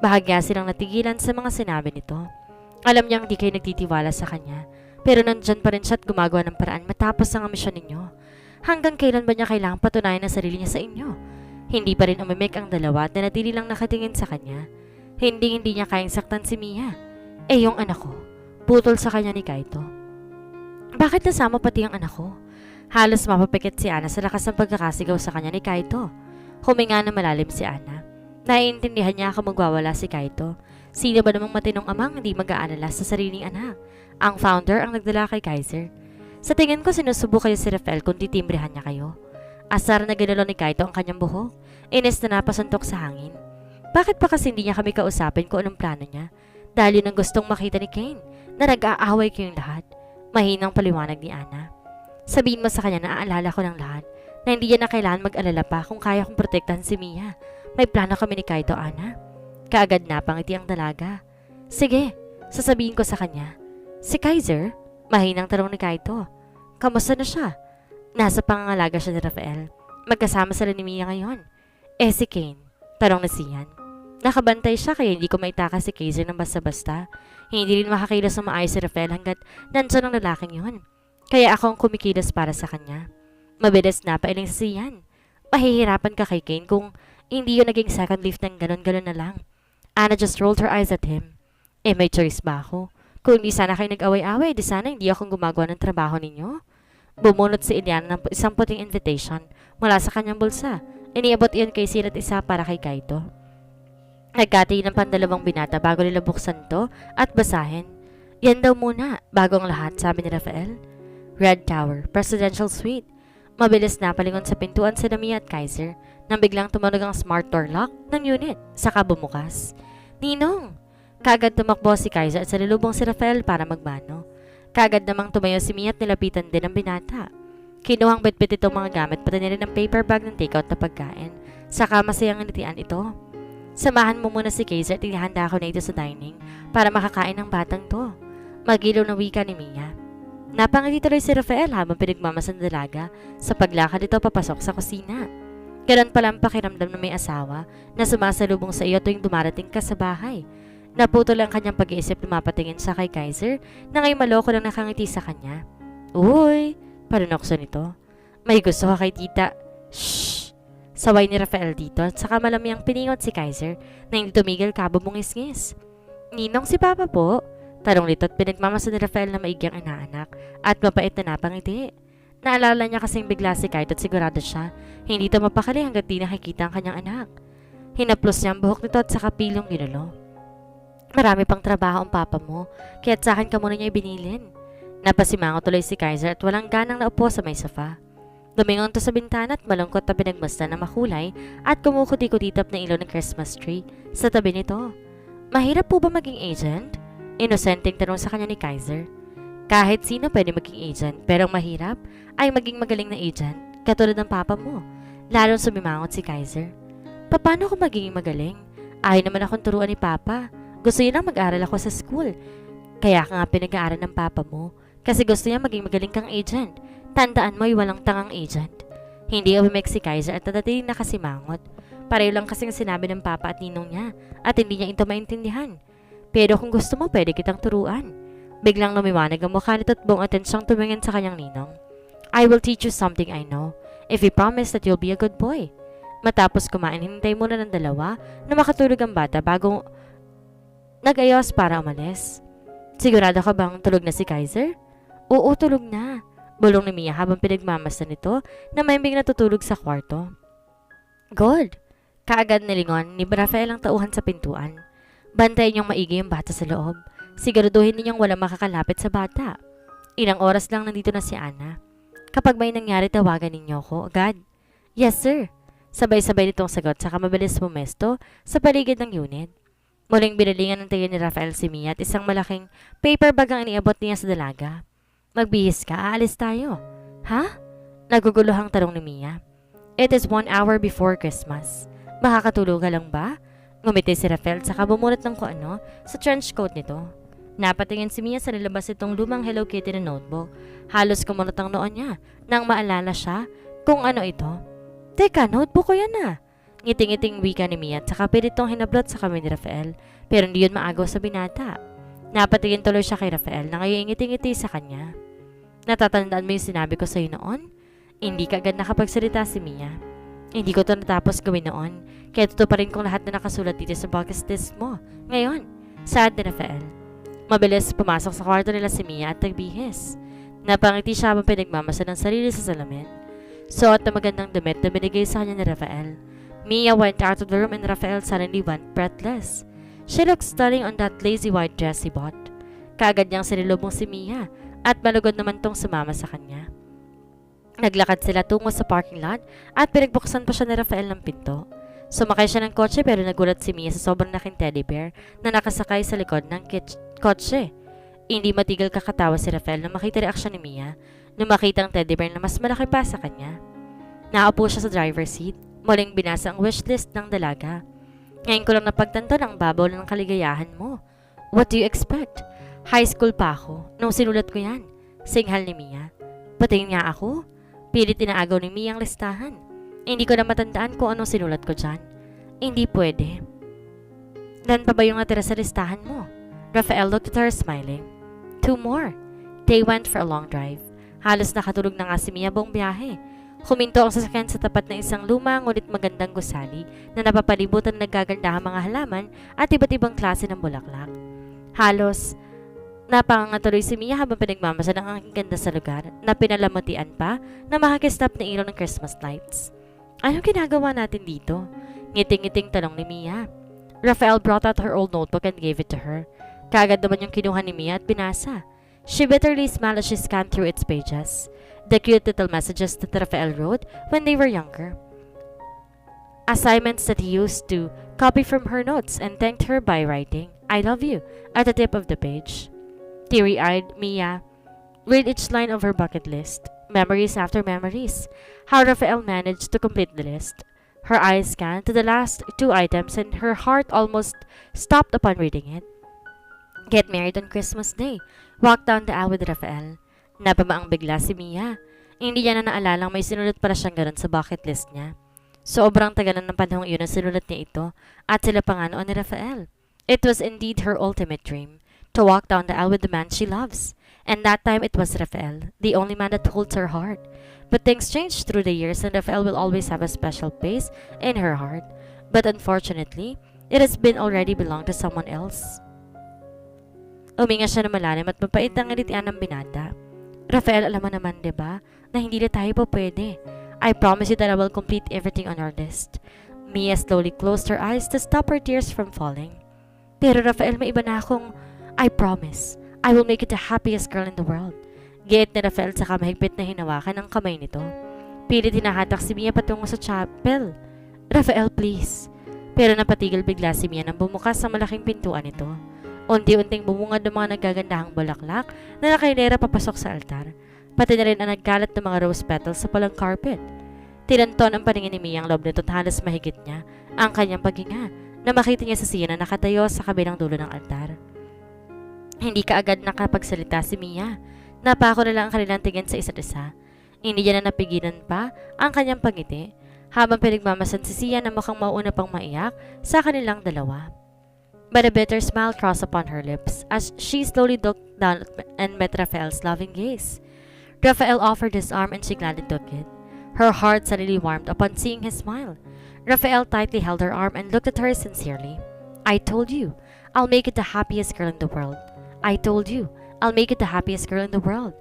[SPEAKER 1] Bahagya silang natigilan sa mga sinabi nito. Alam niyang di kayo nagtitiwala sa kanya, pero nandyan pa rin siya at gumagawa ng paraan matapos ang misyon ninyo. Hanggang kailan ba niya kailangang patunayan ang sarili niya sa inyo? Hindi pa rin umimik ang dalawa at nanatili lang nakatingin sa kanya. Hindi niya kayang saktan si Mia. Yung anak ko, putol sa kanya ni Kaito. Bakit nasama pati ang anak ko? Halos mapapikit si Ana sa lakas ng pagkakasigaw sa kanya ni Kaito. Huminga na malalim si Ana. Naiintindihan niya kung magwawala si Kaito. Sino ba namang matinong amang hindi mag-aalala sa sariling anak? Ang founder ang nagdala kay Kaiser. Sa tingin ko sinusubok kayo si Rafael kung titimbrihan niya kayo. Asar na ginalo ni Kaito ang kanyang buhok. Ines na napasuntok sa hangin. Bakit pa kasi hindi niya kami kausapin kung anong plano niya? Dahil yun ang gustong makita ni Kane na nag-aaway kayong lahat. Mahinang paliwanag ni Ana. Sabihin mo sa kanya na aalala ko ng lahat na hindi niya na kailangan mag-alala pa kung kaya kong protektahan si Mia. May plano kami ni Kaito, Ana. Kaagad na pangiti ang dalaga. Sige, sasabihin ko sa kanya. Si Kaiser? Mahinang tanong ni Kaito. Kamusta na siya? Nasa pangangalaga siya ni Rafael. Magkasama sila ni Mia ngayon. Si Kane? Tanong na siyan. Nakabantay siya kaya hindi ko maitaka si Kaiser ng basta-basta. Hindi rin makakilos ng maayos si Rafael hanggat nandyan ang lalaking yun. Kaya ako ang kumikilos para sa kanya. Mabilis na pailing sa siyan. Mahihirapan ka kay Kane kung hindi yun naging second lift ng ganon-ganon na lang. Anna just rolled her eyes at him. May choice ba ako? Kung hindi sana kayo nag-away-away, di sana hindi akong gumagawa ng trabaho ninyo. Bumunot si Iliana ng isang puting invitation mula sa kanyang bulsa. Iniabot iyon kay Sil at isa para kay Kaito. Nagkati ng pandalawang binata bago nila buksan to at basahin. Yan daw muna, bago ang lahat, sabi ni Rafael. Red Tower, Presidential Suite. Mabilis na palingon sa pintuan si Mia at Kaiser nang biglang tumunog ang smart door lock ng unit, saka bumukas. Ninong! Kagad tumakbo si Kaiser at salilubong si Rafael para magmano. Kagad namang tumayo si Mia at nilapitan din ang binata. Kinuhang bitbit itong mga gamit pati na rin ang paper bag ng takeout na pagkain, saka masayang nitian ito. Samahan mo muna si Kaiser at ihanda ako na ito sa dining para makakain ng batang to. Magilaw na wika ni Mia. Napangiti tuloy si Rafael habang pinagmamas ng dalaga sa paglakad ito papasok sa kusina. Ganun pala ang pakiramdam na may asawa na sumasalubong sa iyo tuwing dumarating ka sa bahay. Naputol ang kanyang pag-iisip na mapatingin sa kay Kaiser na ngayon maloko lang nakangiti sa kanya. Uy, panunokso nito. May gusto ka kay tita. Shhh! Saway ni Rafael dito at saka malamyang piningot si Kaiser na hindi tumigil kabumungis-ngis. Ninong si Papa po? Tanong nito at pinagmamasa ni Rafael na maigyang inaanak at mapait na napangiti. Naalala niya kasing bigla si Kaito at sigurado siya hindi ito mapakali hanggang di nakikita ang kanyang anak. Hinaplos niya ang buhok nito at saka pilong ginulo. Marami pang trabaho ang papa mo kaya't sa akin ka muna niya ibinilin. Napasimango tuloy si Kaiser at walang ganang naupo sa may sofa. Dumingon to sa bintana at malungkot na pinagmasdan na makulay at kumukuti-kutitap na ilaw ng Christmas tree sa tabi nito. Mahirap po ba maging agent? Inosenteng tanong sa kanya ni Kaiser. Kahit sino pwede maging agent pero ang mahirap ay maging magaling na agent katulad ng papa mo. Lalong sumimangot si Kaiser. Paano ko magiging magaling? Ayaw naman akong turuan ni papa. Gusto niya lang mag-aral ako sa school. Kaya ka nga pinag-aaral ng papa mo kasi gusto niya maging magaling kang agent. Tandaan mo, walang tangang agent. Hindi umimik si Kaiser at natatiling nakasimangot. Pareho lang kasing sinabi ng papa at ninong niya at hindi niya ito maintindihan. Pero kung gusto mo, pwede kitang turuan. Biglang lumiwanag ang mukha nito at buong atensyang tumingin sa kanyang ninong. I will teach you something I know, if you promise that you'll be a good boy. Matapos kumain, hinintay muna ng dalawa na makatulog ang bata bago nag-ayos para umalis. Sigurado ka bang tulog na si Kaiser? Oo, tulog na. Bulong ni Mia habang pinagmamasdan nito na may natutulog sa kwarto. Good! Kaagad nilingon ni Rafael ang tauhan sa pintuan. Bantayan niyang maigi ang bata sa loob. Siguraduhin ninyong walang makakalapit sa bata. Ilang oras lang nandito na si Ana. Kapag may nangyari, tawagan ninyo ako agad. Yes, sir. Sabay-sabay nitong sagot saka mabilis bumesto sa paligid ng unit. Muling binalingan ng tiyan ni Rafael si Mia at isang malaking paper bag ang iniabot niya sa dalaga. Magbihis ka, aalis tayo. Ha? Naguguluhang tanong ni Mia. It is 1 hour before Christmas. Makakatulog ka lang ba? Ngumiti si Rafael saka bumunot ng kung ano sa trench coat nito. Napatingin si Mia sa nilabas itong lumang Hello Kitty na notebook. Halos kumunot ang noon niya nang maalala siya kung ano ito. Teka, notebook ko yan ah. Ngiting-ngiting wika ni Mia at saka piritong hinablot sa kamay ni Rafael pero hindi yun maagaw sa binata. Napatingin tuloy siya kay Rafael na ngayon ngiting-ngiti sa kanya. Natatandaan mo yung sinabi ko sa'yo noon? Hindi ka agad nakapagsalita si Mia. Hindi ko ito natapos gawin noon kaya totoo pa rin kung lahat na nakasulat dito sa bucket list mo. Ngayon, saad ni Rafael. Mabilis pumasok sa kwarto nila si Mia at nagbihis. Napangiti siya habang pinagmamasa ng sarili sa salamin. Suot na magandang damit na binigay sa kanya ni Rafael. Mia went out of the room and Rafael suddenly went breathless. She looked stunning on that lazy white dress he bought. Kaagad niyang sinilubong si Mia at malugod naman tong sumama sa kanya. Naglakad sila tungo sa parking lot at pinagbuksan pa siya ni Rafael ng pinto. Sumakay siya ng kotse pero nagulat si Mia sa sobrang laking teddy bear na nakasakay sa likod ng kotse. Hindi matigil kakatawa si Rafael na makita reaksyon ni Mia nung makita ang teddy bear na mas malaki pa sa kanya. Nakaupo siya sa driver's seat. Muling binasa ang wishlist ng dalaga. Ngayon ko lang napagtanto ng babaw ng kaligayahan mo. What do you expect? High school pa ako nung sinulat ko yan. Singhal ni Mia. Patingin nga ako. Pilit inaagaw ni Mia ang listahan. Hindi ko na matandaan kung anong sinulat ko dyan. Hindi pwede. Dan pa ba yung natira sa listahan mo? Rafael looked at her smiling. 2 more. They went for a long drive. Halos nakatulog na nga si Mia buong biyahe. Huminto ang sasakyan sa tapat ng isang luma ngunit magandang gusali na napapalibutan ng nagagandahang mga halaman at iba't ibang klase ng bulaklak. Halos napangangatuloy si Mia habang pinagmamasa ng ang ganda sa lugar na pinalamutian pa na makakistap na ilaw ng Christmas lights. Anong ginagawa natin dito? Ngiting-ngiting tanong ni Mia. Rafael brought out her old notebook and gave it to her. Kaagad naman yung kinuha ni Mia at binasa. She bitterly smiled as she scanned through its pages. The cute little messages that Rafael wrote when they were younger. Assignments that he used to copy from her notes and thanked her by writing, I love you, at the tip of the page. Teary-eyed, Mia read each line of her bucket list. Memories after memories. How Rafael managed to complete the list. Her eyes scanned to the last 2 items and her heart almost stopped upon reading it. Get married on Christmas Day. Walk down the aisle with Rafael. Napamaang bigla si Mia. Hindi niya na naalalang may sinulat para siyang ganun sa bucket list niya. Sobrang tagal na ng panahong iyon ang sinulat niya ito at sila pa nga noon ni Rafael. It was indeed her ultimate dream, to walk down the aisle with the man she loves. And that time it was Rafael, the only man that holds her heart. But things changed through the years and Rafael will always have a special place in her heart. But unfortunately, it has been already belonged to someone else. Uminga siya na malalim at mapait ang ngitian ng binata. Rafael, alam mo naman, diba, na hindi na tayo pa pwede. I promise you that I will complete everything on our list. Mia slowly closed her eyes to stop her tears from falling. Pero Rafael, may iba na akong, I promise, I will make you the happiest girl in the world. Giit ni Rafael saka mahigpit na hinawakan ang kamay nito. Pilit hinahatak si Mia patungo sa chapel. Rafael, please. Pero napatigil bigla si Mia nang bumukas sa malaking pintuan nito. Unti-unting bumungad ng mga nagagandahang bulaklak na nakailera papasok sa altar. Pati na rin ang nagkalat ng mga rose petals sa palang carpet. Tinanton ang paningin ni Mia ang loob nito at halos mahigit niya ang kanyang paghinga na makita niya sa siya na nakatayo sa kabilang dulo ng altar. Hindi kaagad nakapagsalita si Mia. Napako na lang ang kanilang tingin sa isa't isa. Hindi niya na napigilan pa ang kanyang pangiti habang pinagmamasan si Sia na mukhang mauuna pang maiyak sa kanilang dalawa. But a bitter smile crossed upon her lips as she slowly looked down and met Rafael's loving gaze. Rafael offered his arm and she gladly took it. Her heart suddenly warmed upon seeing his smile. Rafael tightly held her arm and looked at her sincerely. I told you, I'll make it the happiest girl in the world. I told you, I'll make it the happiest girl in the world.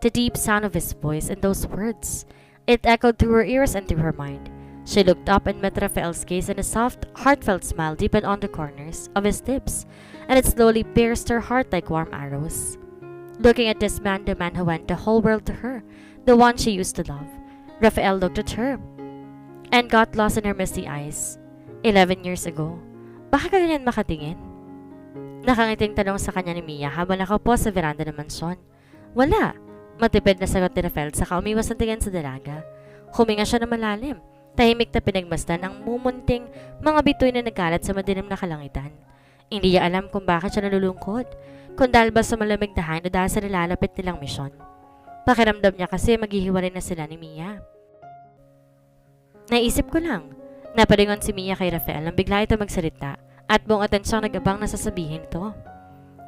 [SPEAKER 1] The deep sound of his voice and those words, it echoed through her ears and through her mind. She looked up and met Rafael's gaze and a soft, heartfelt smile deepened on the corners of his lips, and it slowly pierced her heart like warm arrows. Looking at this man, the man who meant the whole world to her, the one she used to love. Rafael looked at her and got lost in her misty eyes. 11 years ago. Bakit ka ganyan makatingin? Nakangiting tanong sa kanya ni Mia habang nakaupo sa veranda ng mansyon. Wala. Matipid na sagot ni Rafael saka umiwas ang tingin sa dalaga. Huminga siya ng malalim. Tahimik na pinagmasdan ang mumunting mga bitoy na nagkalat sa madilim na kalangitan. Hindi niya alam kung bakit siya nalulungkot. Kung dahil ba sa malamig na hangin o dahil sa nilalapit nilang misyon. Pakiramdam niya kasi maghihiwalay na sila ni Mia. Naisip ko lang. Napalingon si Mia kay Rafael nang bigla ito magsalita at buong atensyong nag-abang na sasabihin ito.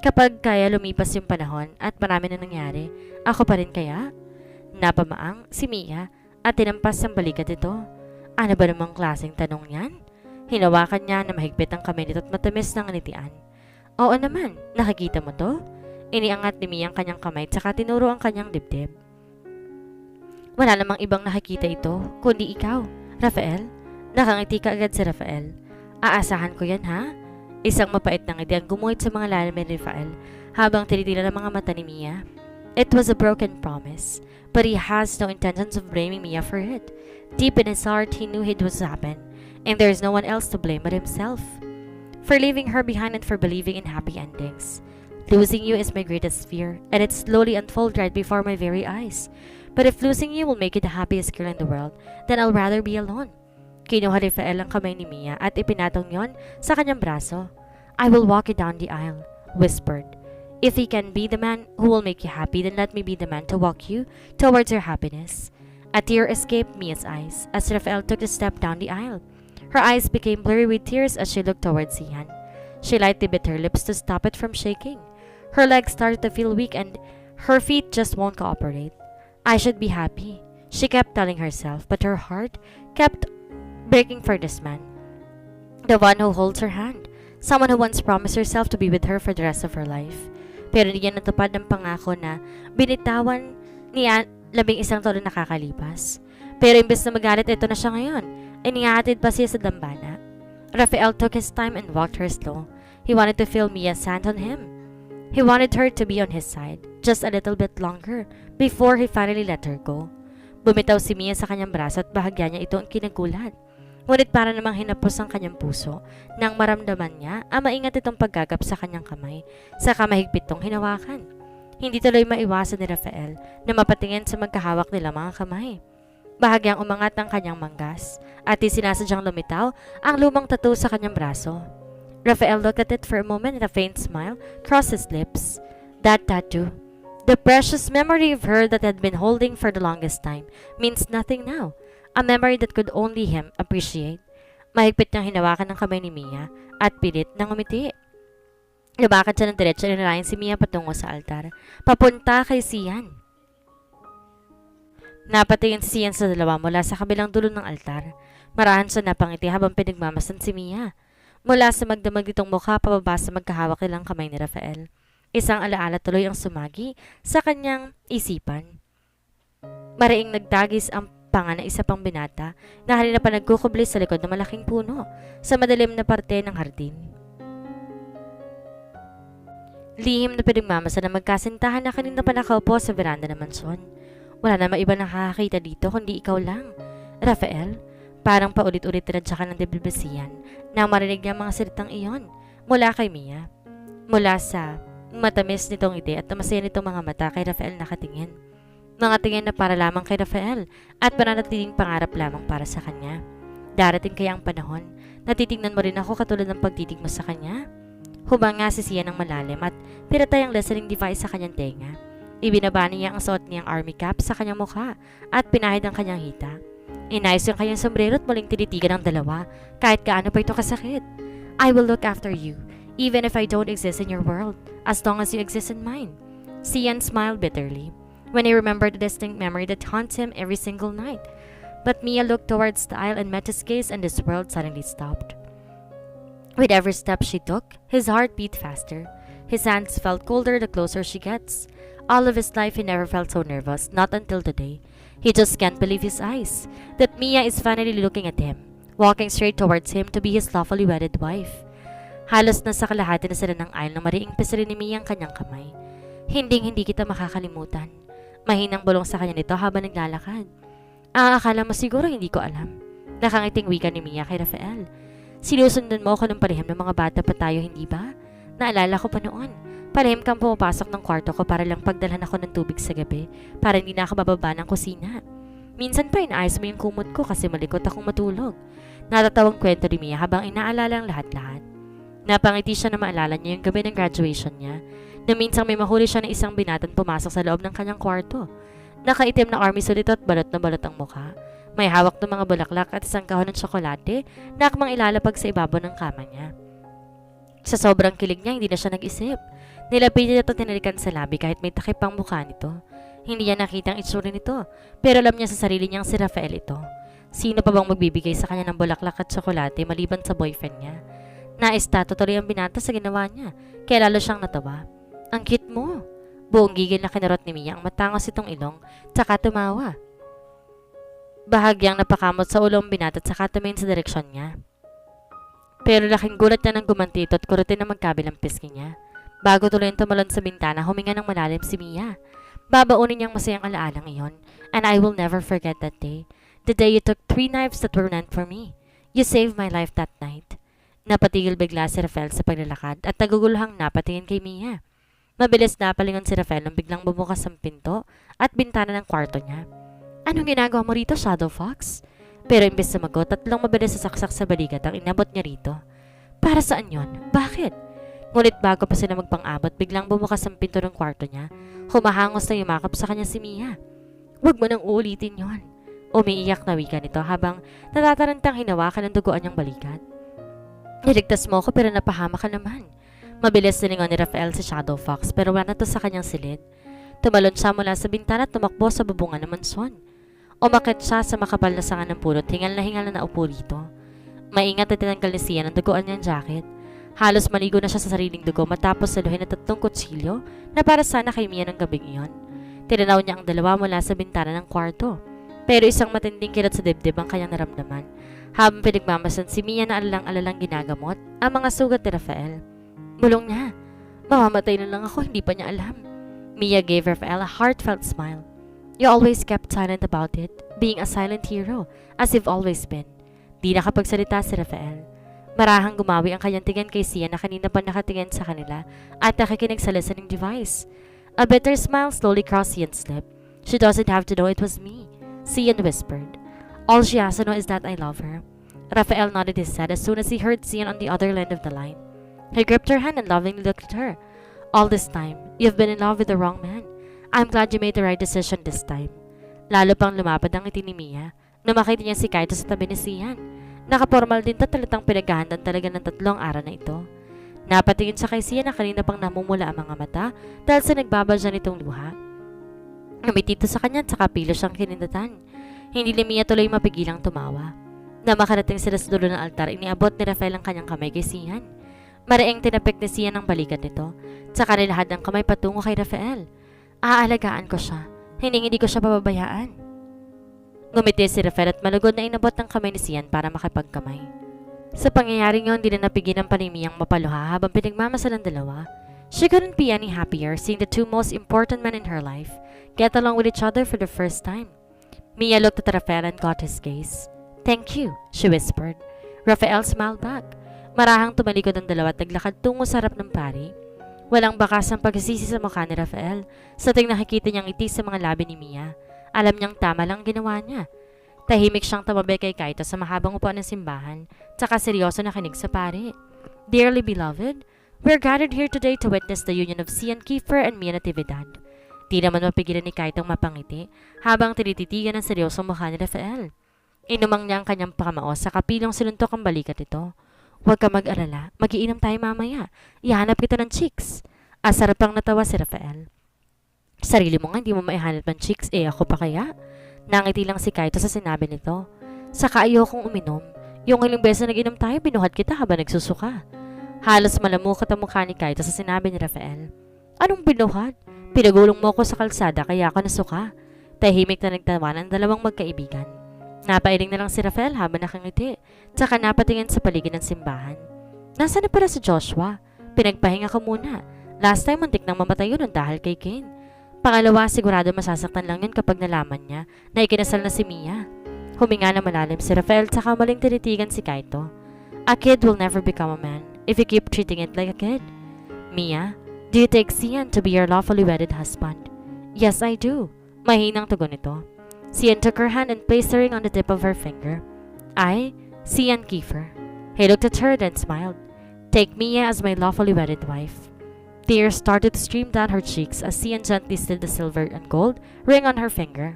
[SPEAKER 1] Kapag kaya lumipas yung panahon at marami na nangyari, ako pa rin kaya? Napamaang si Mia at tinampas ang balikat ito. Ano ba namang klaseng tanong yan? Hinawakan niya na mahigpit ang kamay nito at matamis ng nitian. Oo naman, nakikita mo to? Iniangat ni Mia ang kanyang kamay at saka tinuro ang kanyang dibdib. Wala namang ibang nakikita ito, kundi ikaw, Rafael. Nakangiti ka agad si Rafael. Aasahan ko yan ha? Isang mapait na ngiti ang gumuhit sa mga lalim ni Rafael habang tinitila ng mga mata ni Mia. It was a broken promise, but he has no intentions of blaming Mia for it. Deep in his heart, he knew it was happen, and there is no one else to blame but himself. For leaving her behind and for believing in happy endings. Losing you is my greatest fear, and it slowly unfolds right before my very eyes. But if losing you will make you the happiest girl in the world, then I'll rather be alone. Kinuha ni Rafael ang kamay ni Mia at ipinatong yon sa kanyang braso. I will walk you down the aisle, whispered. If he can be the man who will make you happy, then let me be the man to walk you towards your happiness. A tear escaped Mia's eyes as Rafael took a step down the aisle. Her eyes became blurry with tears as she looked towards Ian. She lightly bit her lips to stop it from shaking. Her legs started to feel weak and her feet just won't cooperate. I should be happy, she kept telling herself, but her heart kept breaking for this man. The one who holds her hand. Someone who once promised herself to be with her for the rest of her life. Pero hindi niya natupad ang pangako na binitawan niya 11 taon na nakakalipas. Pero imbes na magalit, ito na siya ngayon. Inihatid pa siya sa dambana. Rafael took his time and walked her slow. He wanted to feel Mia's hand on him. He wanted her to be on his side, just a little bit longer, before he finally let her go. Bumitaw si Mia sa kanyang braso at bahagya niya ito ang kinagulat. Ngunit para namang hinapos ang kanyang puso nang maramdaman niya ang maingat itong paggagap sa kanyang kamay sa kamahigpit tong hinawakan. Hindi tuloy maiwasan ni Rafael na mapatingin sa magkahawak nila mga kamay. Bahagyang umangat ang kanyang manggas at isinasadyang lumitaw ang lumang tattoo sa kanyang braso. Rafael looked at it for a moment and a faint smile crossed his lips. That tattoo, the precious memory of her that had been holding for the longest time, means nothing now. A memory that could only him appreciate. Mahigpit niyang hinawakan ng kamay ni Mia at pilit nang umiti. Lumakad siya ng diretso at inalayan si Mia patungo sa altar. Papunta kay Sian. Napatingin si Sian sa dalawa mula sa kabilang dulo ng altar. Marahan siya napangiti habang pinagmamasdan si Mia. Mula sa magdamag nitong mukha pababa sa magkahawak nilang kamay ni Rafael. Isang alaala tuloy ang sumagi sa kanyang isipan. Mariing nagtagis ang panga ng isa pang binata na halina pa nagkukubli sa likod ng malaking puno sa madilim na parte ng hardin. Lihim na pinagmamasa na magkasintahan na kanina pa nakaupo sa veranda ng mansyon. Wala na maiba nakakakita dito kundi ikaw lang. Rafael, parang paulit-ulit tinadya ka ng dibdibesiyan nang marinig niya mga salitang iyon mula kay Mia. Mula sa matamis nitong ngiti at masaya nitong mga mata kay Rafael nakatingin. Mga tingin na para lamang kay Rafael at pananatiling pangarap lamang para sa kanya. Darating kaya ang panahon na titignan mo rin ako katulad ng pagtitig mo sa kanya? Humanga si Sian ng malalim at pinatay ang listening device sa kanyang tenga. Ibinaba niya ang suot niyang army cap sa kanyang mukha at pinahid ang kanyang hita. Inayos yung kanyang sombrero at muling tinitigan ang dalawa kahit gaano pa ito kasakit. I will look after you, even if I don't exist in your world, as long as you exist in mine. Sian smiled bitterly when he remembered the distinct memory that haunts him every single night. But Mia looked towards the aisle and met his gaze, and this world suddenly stopped. With every step she took, his heart beat faster. His hands felt colder the closer she gets. All of his life he never felt so nervous, not until today. He just can't believe his eyes, that Mia is finally looking at him, walking straight towards him to be his lawfully wedded wife. Halos nasa kalahati na sila ng aisle nang mariing pisrin ni Mia ang kanyang kamay. Hindi kita makakalimutan. Mahinang bulong sa kanya nito habang naglalakad. Akala mo siguro hindi ko alam. Nakangiting wika ni Mia kay Rafael. Sinusundan mo ako ng palihim ng mga bata pa tayo, hindi ba? Naalala ko pa noon. Palihim kang pumapasok ng kwarto ko para lang pagdalhan ako ng tubig sa gabi para hindi na ako bababa ng kusina. Minsan pa inaayos mo yung kumot ko kasi malikot akong matulog. Natatawang kwento ni Mia habang inaalala ang lahat-lahat. Napangiti siya na maalala niya yung gabi ng graduation niya na minsang may mahuli siya ng isang binatan pumasok sa loob ng kanyang kwarto. Nakaitim na army sulit at balot na balot ang mukha. May hawak ng mga bulaklak at isang kahon ng tsokolate na akmang ilalapag sa ibabaw ng kama niya. Sa sobrang kilig niya, hindi na siya nag-isip. Nilapitan niya ito tinalikan sa labi kahit may takip ang mukha nito. Hindi niya nakita ang itsura nito, pero alam niya sa sarili niyang si Rafael ito. Sino pa bang magbibigay sa kanya ng bulaklak at tsokolate maliban sa boyfriend niya? Naistato tuloy ang binata sa ginawa niya, kaya lalo siyang natawa. Ang cute mo! Buong gigil na kinarot ni Mia ang matangos itong ilong, tsaka tumawa. Bahagyang napakamot sa ulo ang binata at saka tumingin sa direksyon niya. Pero laking gulat niya nang gumanti ito at kurutin na magkabilang pisngi niya. Bago tuloy tumalon sa bintana, huminga ng malalim si Mia. Babaunin niyang masayang alaalang iyon, and I will never forget that day. The day you took 3 knives that were meant for me. You saved my life that night. Napatigil bigla si Rafael sa paglalakad at naguguluhang napatingin kay Mia. Mabilis na palingon si Rafael nang biglang bumukas ang pinto at bintana ng kwarto niya. Anong ginagawa mo rito, Shadow Fox? Pero imbes sumagot, tatlong mabilis sasaksak sa balikat ang inabot niya rito. Para saan yon? Bakit? Ngunit bago pa sila magpang-abot, biglang bumukas ang pinto ng kwarto niya. Humahangos na yumakap sa kanya si Mia. Huwag mo nang uulitin yon. Umiiyak na wika nito habang natatarantang hinawakan ng duguan niyang balikat. Niligtas mo ako pero napahama ka naman. Mabilis nilingon ni Rafael si Shadow Fox pero wala na to sa kanyang silid. Tumalon siya mula sa bintana at tumakbo sa bubungan ng mansyon. Umakit siya sa makapal na sanga ng pulot, hingal na naupo rito. Maingat na tinanggal ni Sian ang duguan niyang jacket. Halos maligo na siya sa sariling dugo matapos saluhin ang 3 kutsilyo na para sana kay Mia ng gabing iyon. Tinanaw niya ang dalawa mula sa bintana ng kwarto. Pero isang matinding kilat sa dibdib ang kanyang naramdaman. Habang pinagmamasan si Mia na alalang ginagamot ang mga sugat ni Rafael. Bulong niya. Mamamatay na lang ako, hindi pa niya alam. Mia gave Rafael a heartfelt smile. You always kept silent about it, being a silent hero, as you've always been. Di nakapagsalita si Rafael. Marahang gumawi ang kanyang tingin kay Sian na kanina pa nakatingin sa kanila at nakikinig sa listening device. A bitter smile slowly crossed Sian's lip. She doesn't have to know it was me, Sian whispered. All she has to know is that I love her. Rafael nodded his head as soon as he heard Sian on the other end of the line. He gripped her hand and lovingly looked at her. All this time, you've been in love with the wrong man. I'm glad you made the right decision this time. Lalo pang lumapad ang ngiti ni Mia na makita niya si Kaito sa tabi ni Sian. Nakapormal din talatang pinaghahandaan talaga ng 3 araw na ito. Napatingin siya kay Sian na kanina pang namumula ang mga mata dahil sa nagbabadya nitong luha. Umitito sa kanya at saka pilo siyang kinindatan. Hindi ni Mia tuloy mapigilang tumawa. Na makarating sila sa dulo ng altar, iniabot ni Rafael ang kanyang kamay kay Sian. Maraing tinapik ni Sian ang balikat nito, tsaka nilahad ng kamay patungo kay Rafael. Aalagaan ko siya. Hindi ko siya pababayaan. Ngumiti si Rafael at malugod na inabot ng kamay ni Sian para makipagkamay. Sa pangyayaring yun, di na napigilan pa ni Miyang mapaluha habang pinagmamasal ang dalawa. She couldn't be any happier seeing the 2 most important men in her life get along with each other for the first time. Mia looked at Rafael and caught his gaze. Thank you, she whispered. Rafael smiled back. Marahang tumalikod ang dalawa at naglakad tungo sa harap ng pari. Walang bakas ang pagsisisi sa mukha ni Rafael sa ting nakikita niyang ngiti sa mga labi ni Mia. Alam niyang tama lang ginawa niya. Tahimik siyang tumabi kay Kaito sa mahabang upuan ng simbahan, tsaka seryoso na kinig sa pari. Dearly beloved, we're gathered here today to witness the union of Sian Kiefer and Mia Natividad. Di naman mapigilan ni Kaitong mapangiti habang tinititigan ng seryosong mukha ni Rafael. Inumang niya ang kanyang pakamao sa kapilong sinuntok ang balikat ito. Huwag ka mag-alala, mag-iinom tayo mamaya. Ihanap kita ng chicks. Asarap pang natawa si Rafael. Sarili mo nga hindi mo maihanap ng chicks, ako pa kaya? Nangiti lang si Kaito sa sinabi nito. Saka ayokong uminom. Yung ilang beses na nag-inom tayo, binuhat kita habang nagsusuka. Halos malamukot ang mukha ni Kaito sa sinabi ni Rafael. Anong binuhat? Pinagulong mo ko sa kalsada kaya ako nasuka. Tahimik na nagtawanan ang dalawang magkaibigan. Napailing na lang si Rafael habang nakangiti, tsaka napatingin sa paligid ng simbahan. Nasaan na pala si Joshua? Pinagpahinga ka muna. Last time muntik nang mamatay yun dahil kay Kane. Pangalawa, sigurado masasaktan lang yun kapag nalaman niya na ikinasal na si Mia. Huminga na malalim si Rafael saka maling tinitigan si Kaito. A kid will never become a man if you keep treating it like a kid. Mia, do you take Sian to be your lawfully wedded husband? Yes, I do. Mahinang tugon nito. Sian took her hand and placed the ring on the tip of her finger. I, Sian Kiefer. He looked at her then smiled. Take Mia as my lawfully wedded wife. Tears started to stream down her cheeks as Sian gently slid the silver and gold ring on her finger.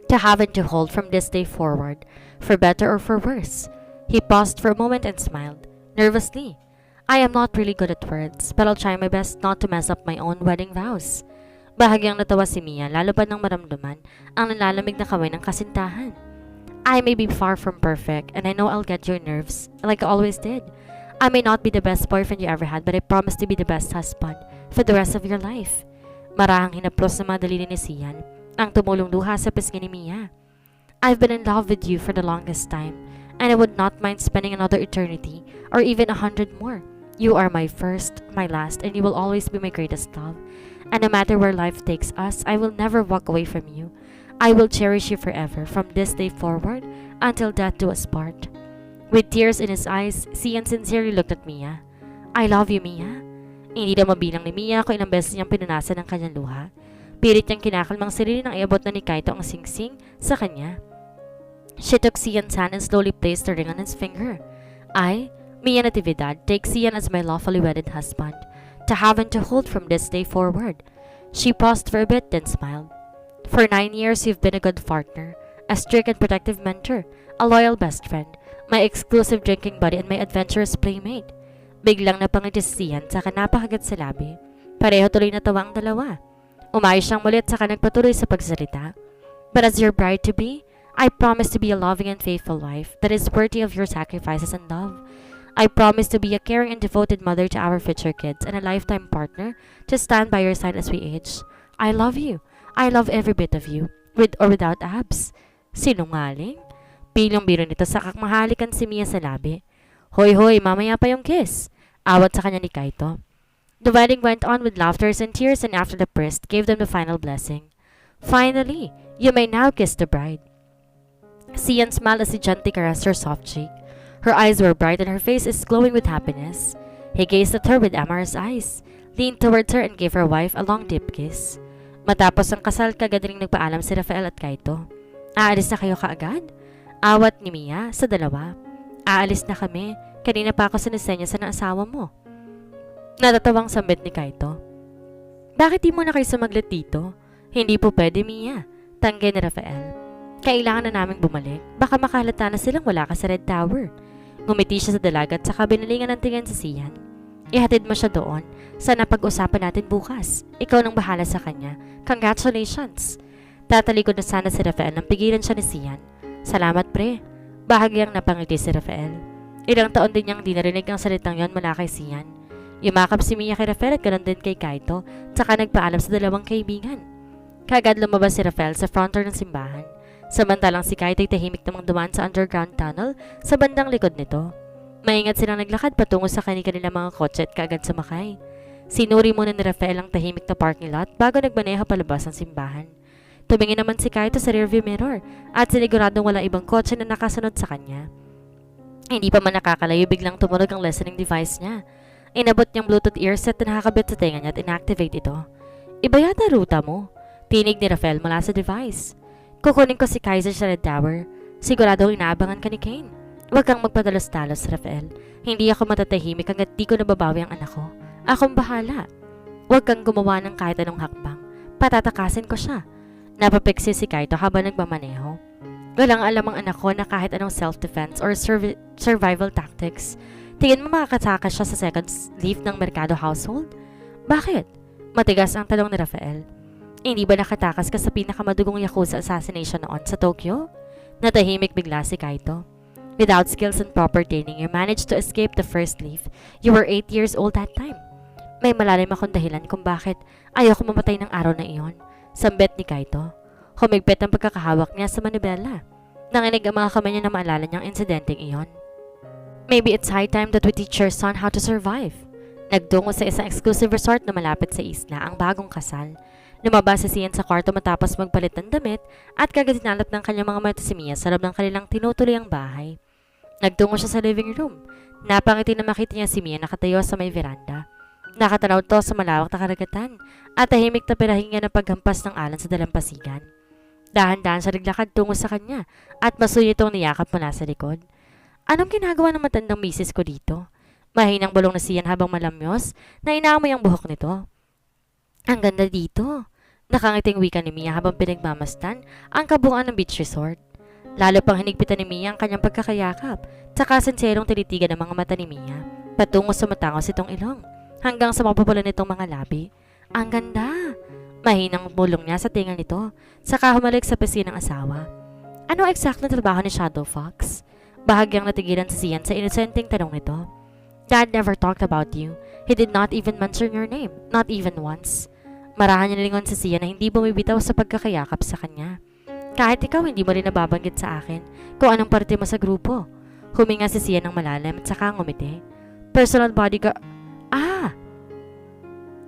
[SPEAKER 1] To have and to hold from this day forward, for better or for worse. He paused for a moment and smiled, nervously. I am not really good at words, but I'll try my best not to mess up my own wedding vows. Bahagyang natawa si Mia, lalo pa nang maramdaman ang nalalamig na kamay ng kasintahan. I may be far from perfect, and I know I'll get your nerves, like I always did. I may not be the best boyfriend you ever had, but I promise to be the best husband for the rest of your life. Marahang hinaplos na mga daliri ni Sian, ang tumulong luha sa pisngi ni Mia. I've been in love with you for the longest time, and I would not mind spending another eternity, or even 100 more. You are my first, my last, and you will always be my greatest love. And no matter where life takes us, I will never walk away from you. I will cherish you forever, from this day forward, until death do us part. With tears in his eyes, Sian sincerely looked at Mia. I love you, Mia. Hindi na mabilang ni Mia kung ilang beses niyang pinunasan ang kanyang luha. Pilit niyang kinakalmang sarili nang iabot na ni Kaito ang singsing sa kanya. She took Sian's hand and slowly placed the ring on his finger. I, Mia Natividad, take Sian as my lawfully wedded husband, to have and to hold from this day forward. She paused for a bit, then smiled. For 9 years, you've been a good partner, a strict and protective mentor, a loyal best friend, my exclusive drinking buddy and my adventurous playmate. Biglang napangiti si Sian saka napakagat sa labi. Pareho tuloy na tawa ang dalawa. Umayos siyang mulit saka nagpatuloy sa pagsalita. But as your bride-to-be, I promise to be a loving and faithful wife that is worthy of your sacrifices and love. I promise to be a caring and devoted mother to our future kids and a lifetime partner to stand by your side as we age. I love you. I love every bit of you, with or without abs. Sinungaling? Pilong-biro nito sa kakmahalikan si Mia sa labi. Hoy, mamaya pa yung kiss. Awat sa kanya ni Kaito. The wedding went on with laughters and tears, and after the priest gave them the final blessing. Finally, you may now kiss the bride. Sian smiled as he gently caressed her soft cheek. Her eyes were bright and her face is glowing with happiness. He gazed at her with amorous eyes, leaned towards her and gave her wife a long deep kiss. Matapos ang kasal, kagad ring nagpaalam si Rafael at Kaito. Aalis na kayo kaagad? Awat ni Mia sa dalawa. Aalis na kami. Kanina pa ako sinisenya sa ng asawa mo. Natatawang sambit ni Kaito. Bakit di mo na kayo sumaglit dito? Hindi po pwede, Mia. Tanggay ni Rafael. Kailangan na naming bumalik. Baka makalata na silang wala ka sa Red Tower. Ngumiti siya sa dalaga at saka binalingan ng tingin sa Sian. Ihatid mo siya doon. Sana pag-usapan natin bukas. Ikaw nang bahala sa kanya. Congratulations! Tatalikod na sana si Rafael nang pigilan siya ni Sian. Salamat pre. Bahagyang napangiti si Rafael. Ilang taon din niyang di narinig ang salitang yon mula kay Sian. Yumakap si Mia kay Rafael at ganoon din kay Kaito, tsaka nagpaalam sa dalawang kaibigan. Kagad lumabas si Rafael sa front door ng simbahan. Samantalang si Kaito ay tahimik namang dumaan sa underground tunnel sa bandang likod nito. Maingat silang naglakad patungo sa kanilang mga kotse at kaagad sumakay. Sinuri muna ni Rafael ang tahimik na parking lot bago nagmaneho palabas ng simbahan. Tumingin naman si Kaito sa rearview mirror at siniguradong walang ibang kotse na nakasunod sa kanya. Hindi pa man nakakalayo, biglang tumunog ang listening device niya. Inabot niyang Bluetooth earset na nakakabit sa tenga niya at inactivate ito. Iba yata ruta mo, tinig ni Rafael mula sa device. Kukunin ko si Kaiser sa Red Tower. Siguradong inaabangan ka ni Kane. Huwag kang magpadalos-talos, Rafael. Hindi ako matatahimik hanggat di ko nababawi ang anak ko. Akong bahala. Huwag kang gumawa ng kahit anong hakbang. Patatakasin ko siya. Napapiksi si Kaito habang nagmamaneho. Walang alam ang anak ko na kahit anong self-defense or survival tactics. Tingin mo makakatakas siya sa second leaf ng Mercado household? Bakit? Matigas ang tanong ni Rafael. Hindi ba nakatakas ka sa pinakamadugong Yakuza assassination noon sa Tokyo? Natahimik bigla si Kaito. Without skills and proper training, you managed to escape the first leaf. You were 8 years old that time. May malalim akong dahilan kung bakit ayoko mamatay ng araw na iyon. Sambet ni Kaito. Humigpit ang pagkakahawak niya sa manibela. Nanginig ang mga kamay niya na maalala niyang insidenteng iyon. Maybe it's high time that we teach your son how to survive. Nagtungo sa isang exclusive resort na malapit sa isla ang bagong kasal. Lumabas si Sian sa kwarto matapos magpalit ng damit at kagad hinalap ng kanyang mga mata si Mia sa loob ng kanilang tinutuloy ang bahay. Nagtungo siya sa living room. Napangiti na makita niya si Mia nakatayo sa may veranda. Nakatanaw to sa malawak na karagatan at tahimik na pinahinga ng paghampas ng alon sa dalampasigan. Dahan-dahan siya naglakad tungo sa kanya at masuyo itong niyakap mula sa likod. Anong ginagawa ng matandang misis ko dito? Mahinang bulong na Sian habang malamyos na inaamoy ang buhok nito. Ang ganda dito. Nakangiting wika ni Mia habang pinagmamastan ang kabuuan ng beach resort. Lalo pang hinigpitan ni Mia ang kanyang pagkakayakap, tsaka sinserong tinitigan ng mga mata ni Mia patungo sa matangos itong ilong hanggang sa mapapulan nitong mga labi. Ang ganda! Mahinang bulong niya sa tinga nito, saka humalik sa pisngi ng asawa. Ano exactly trabaho ni Shadow Fox? Bahagyang natigilan si Sian sa inosenteng tanong nito. Dad never talked about you. He did not even mention your name, not even once. Marahan niya nilingon si Sian na hindi bumibitaw sa pagkakayakap sa kanya. Kahit ikaw hindi mo rin nababanggit sa akin kung anong parte mo sa grupo. Huminga si Sian ng malalim at saka ngumiti. Personal bodyguard...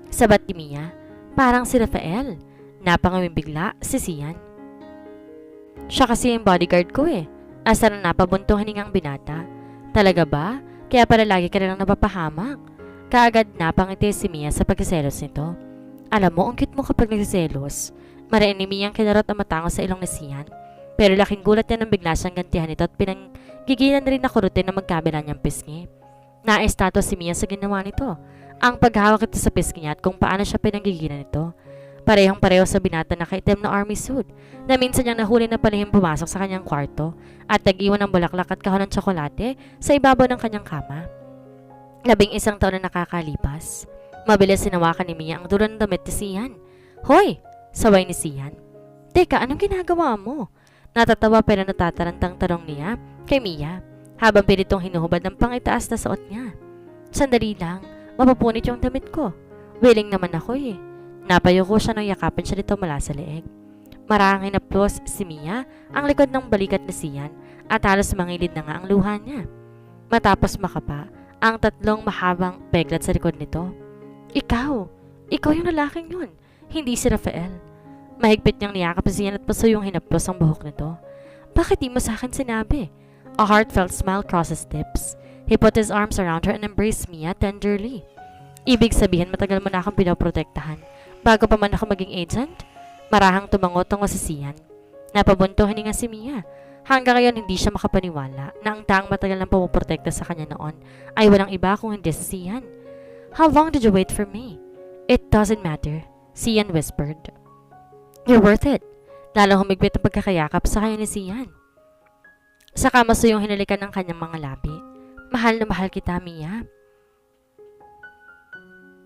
[SPEAKER 1] Sabat ni Mia. Parang si Rafael. Napangawing bigla si Sian. Siya kasi yung bodyguard ko eh. Asa na napabuntong hiningang binata. Talaga ba? Kaya pala lagi ka na lang napapahamak. Kaagad napangiti si Mia sa pagkiselos nito. Alam mo, ang cute mo kapag nagsiselos. Marain ni Mia ang kinarot ang matangos sa ilong ni Sian. Pero laking gulat niya nang bigla siyang gantihan nito at pinanggigilan rin na kurutin na magkabila niyang pisngi. Naestato si Mia sa ginawa nito. Ang paghawak ito sa pisngi niya at kung paano siya pinanggigilan nito. Parehong-pareho sa binata na kaitim na army suit na minsan niyang nahuli na palihim pumasok sa kanyang kwarto at nag-iwan ng bulaklak at kahon ng tsokolate sa ibabaw ng kanyang kama. 11 taon na nakakalipas. Mabilis sinawakan ni Mia ang dulo ng damit ni Sian. Hoy! Saway ni Sian. Teka, anong ginagawa mo? Natatawa pero natatarantang tanong niya kay Mia habang pilitong hinuhubad ng pangitaas na suot niya. Sandali lang, mapapunit yung damit ko. Willing naman ako eh. Napayo ko siya nang yakapin siya nito mula sa leeg. Marahang hinaplos si Mia ang likod ng balikat ni Sian at halos mangilid na nga ang luha niya. Matapos makapa ang tatlong mahabang peklat sa likod nito. Ikaw yung lalaking yun, hindi si Rafael. Mahigpit niyang niyakap si Sian at pasuyong hinaplos ang buhok nito. Bakit di mo sa akin sinabi? A heartfelt smile crossed his lips. He put his arms around her and embraced Mia tenderly. Ibig sabihin matagal mo na akong pinoprotektahan bago pa man ako maging agent? Marahang tumango-tungo si Sian. Napabuntuhan nga si Mia. Hanggang ngayon hindi siya makapaniwala na ang taong matagal nang pumoprotekta sa kanya noon ay walang iba kung hindi si Sian. How long did you wait for me? It doesn't matter, Sian whispered. You're worth it. Lalong humigpit ang pagkakayakap sa kanya ni Sian. Saka masuyong hinalikan ng kanyang mga labi. Mahal na mahal kita, Mia.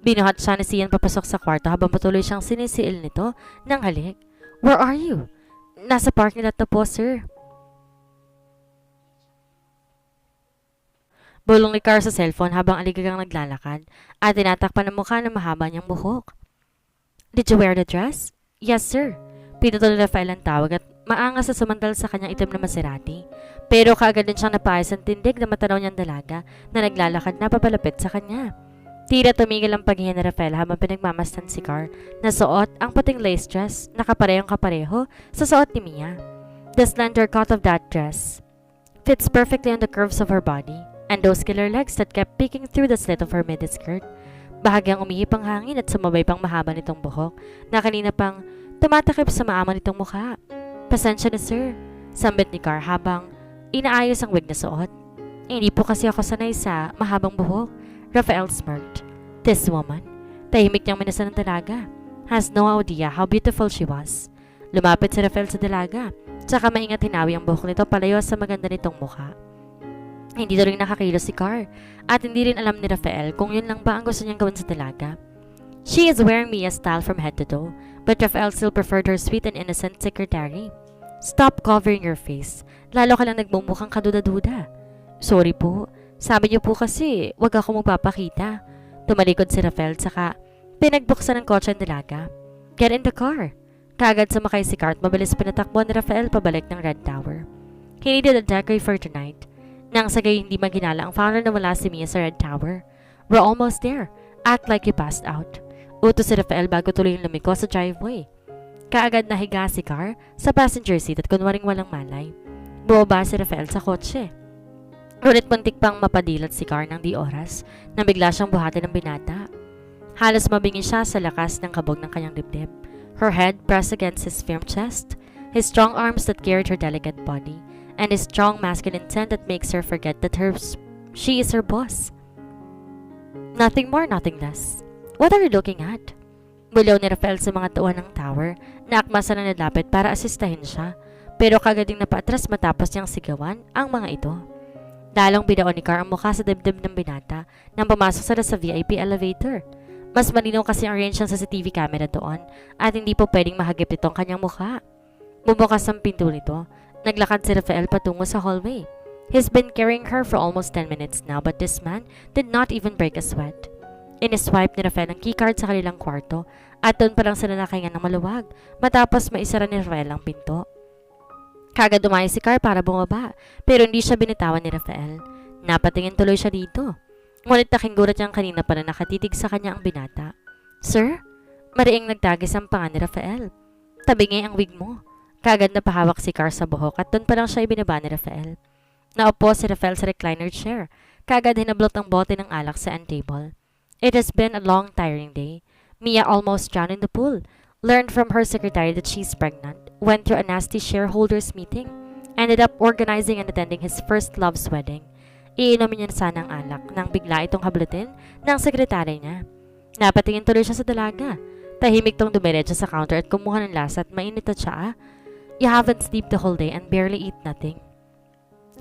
[SPEAKER 1] Binuhat siya ni Sian papasok sa kwarto habang patuloy siyang sinisiil nito ng halik. Where are you? Nasa parking lot na po, sir. Bulong ni Car sa cellphone habang aligagang naglalakad at tinatakpan ng mukha ng mahaba niyang buhok. Did you wear the dress? Yes, sir. Pinutol ni Rafael ang tawag at maangas sa sumantal sa kanyang itim na Maserati. Pero kaagad din siyang napaayos ang tindig na matanaw niyang dalaga na naglalakad na papalapit sa kanya. Tira tumigil ang paghinga ni Rafael habang pinagmamastan si Car na suot ang puting lace dress na kaparehong kapareho sa suot ni Mia. The slender cut of that dress fits perfectly on the curves of her body and those killer legs that kept peeking through the slit of her miniskirt. Bahagyang umihip ang hangin at sumabay pang mahaba nitong buhok na kanina pang tumatakip sa maamo nitong mukha. Pasensya na sir, sambit ni Car habang inaayos ang wig na suot. Hindi po kasi ako sanay sa mahabang buhok. Rafael smirked. This woman, tahimik niyang minasan ng dalaga, has no idea how beautiful she was. Lumapit si Rafael sa dalaga, tsaka maingat hinawi ang buhok nito palayo sa maganda nitong mukha. Hindi na rin nakakilos si Car at hindi rin alam ni Rafael kung yun lang ba ang gusto niyang gawin sa dalaga. She is wearing Mia's style from head to toe, but Rafael still preferred her sweet and innocent secretary. Stop covering your face. Lalo ka lang nagmumukhang kaduda-duda. Sorry po. Sabi niyo po kasi, wag ako magpapakita. Tumalikod si Rafael saka pinagbuksan ng kotse ang dalaga. Get in the car. Kagad sumakay si Car at mabilis pinatakbo ni Rafael pabalik ng Red Tower. He needed a decoy for tonight. Nang sagay hindi maginala ang founder na wala si Mia sa Red Tower. We're almost there. Act like you passed out. Utos si Rafael bago tuloy lumiko sa driveway. Kaagad nahiga si Car sa passenger seat at kunwaring walang malay. Bumaba si Rafael sa kotse. Ngunit muntik pang mapadilat si Car ng di oras na bigla siyang buhatin ng binata. Halos mabingi siya sa lakas ng kabog ng kanyang dibdib. Her head pressed against his firm chest, his strong arms that carried her delicate body, and his strong masculine intent that makes her forget that she is her boss. Nothing more, nothing less. What are you looking at? Bulaw ni Rafael sa mga tuwan ng tower na akmasa na nalapit para asistahin siya, pero kagading napaatras matapos niyang sigawan ang mga ito. Lalong binaon ni Car ang mukha sa dibdib ng binata nang pumasok sila sa VIP elevator. Mas malinaw kasi ang range ng CCTV camera doon at hindi po pwedeng mahagip ito ang kanyang mukha. Bumukas ang pinto nito. Naglakad si Rafael patungo sa hallway. He's been carrying her for almost 10 minutes now but this man did not even break a sweat. Iniswipe ni Rafael ang keycard sa kanilang kwarto at doon pa lang sila nakahinga ng maluwag matapos maisara ni Rafael ang pinto. Kagad umayos si Car para bumaba pero hindi siya binitawan ni Rafael. Napatingin tuloy siya dito. Ngunit nakinggurat niyang kanina pa na nakatitig sa kanya ang binata. Sir? Mariing nagtagis ang panga ni Rafael. Tabingi ang wig mo. Kagad napahawak si Car sa buhok at doon pa lang siya ibinaba ni Rafael. Naupo si Rafael sa recliner chair. Kagad hinablot ang bote ng alak sa end table. It has been a long, tiring day. Mia almost drowned in the pool. Learned from her secretary that she's pregnant. Went through a nasty shareholders meeting. Ended up organizing and attending his first love's wedding. Iinumin niya na sana ang alak nang bigla itong hablutin ng sekretary niya. Napatingin tuloy siya sa dalaga. Tahimik tong dumiretso sa counter at kumuha ng lasa at mainit at siya. You haven't slept the whole day and barely eat nothing.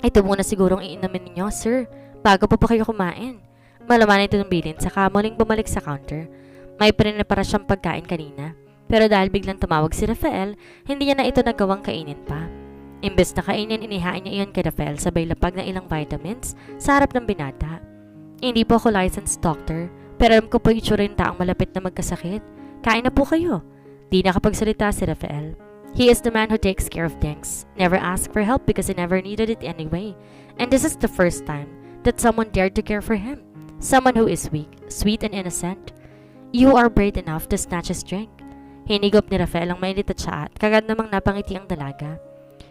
[SPEAKER 1] Ito muna sigurong iinumin ninyo, sir, bago pa kayo kumain. Malaman ito ng bilin saka muling bumalik sa counter. May para siyang pagkain kanina. Pero dahil biglang tumawag si Rafael, hindi niya na ito nagawang kainin pa. Imbes na kainin, inihain niya iyon kay Rafael sabay lapag ng ilang vitamins sa harap ng binata. Hindi po ako licensed doctor, pero alam ko po itsura yung taong malapit na magkasakit. Kain na po kayo. Di nakapagsalita si Rafael. He is the man who takes care of things. Never asked for help because he never needed it anyway. And this is the first time that someone dared to care for him. Someone who is weak, sweet and innocent. You are brave enough to snatch his drink. Hinigop ni Rafael ang mainit at siya at kagad namang napangiti ang dalaga.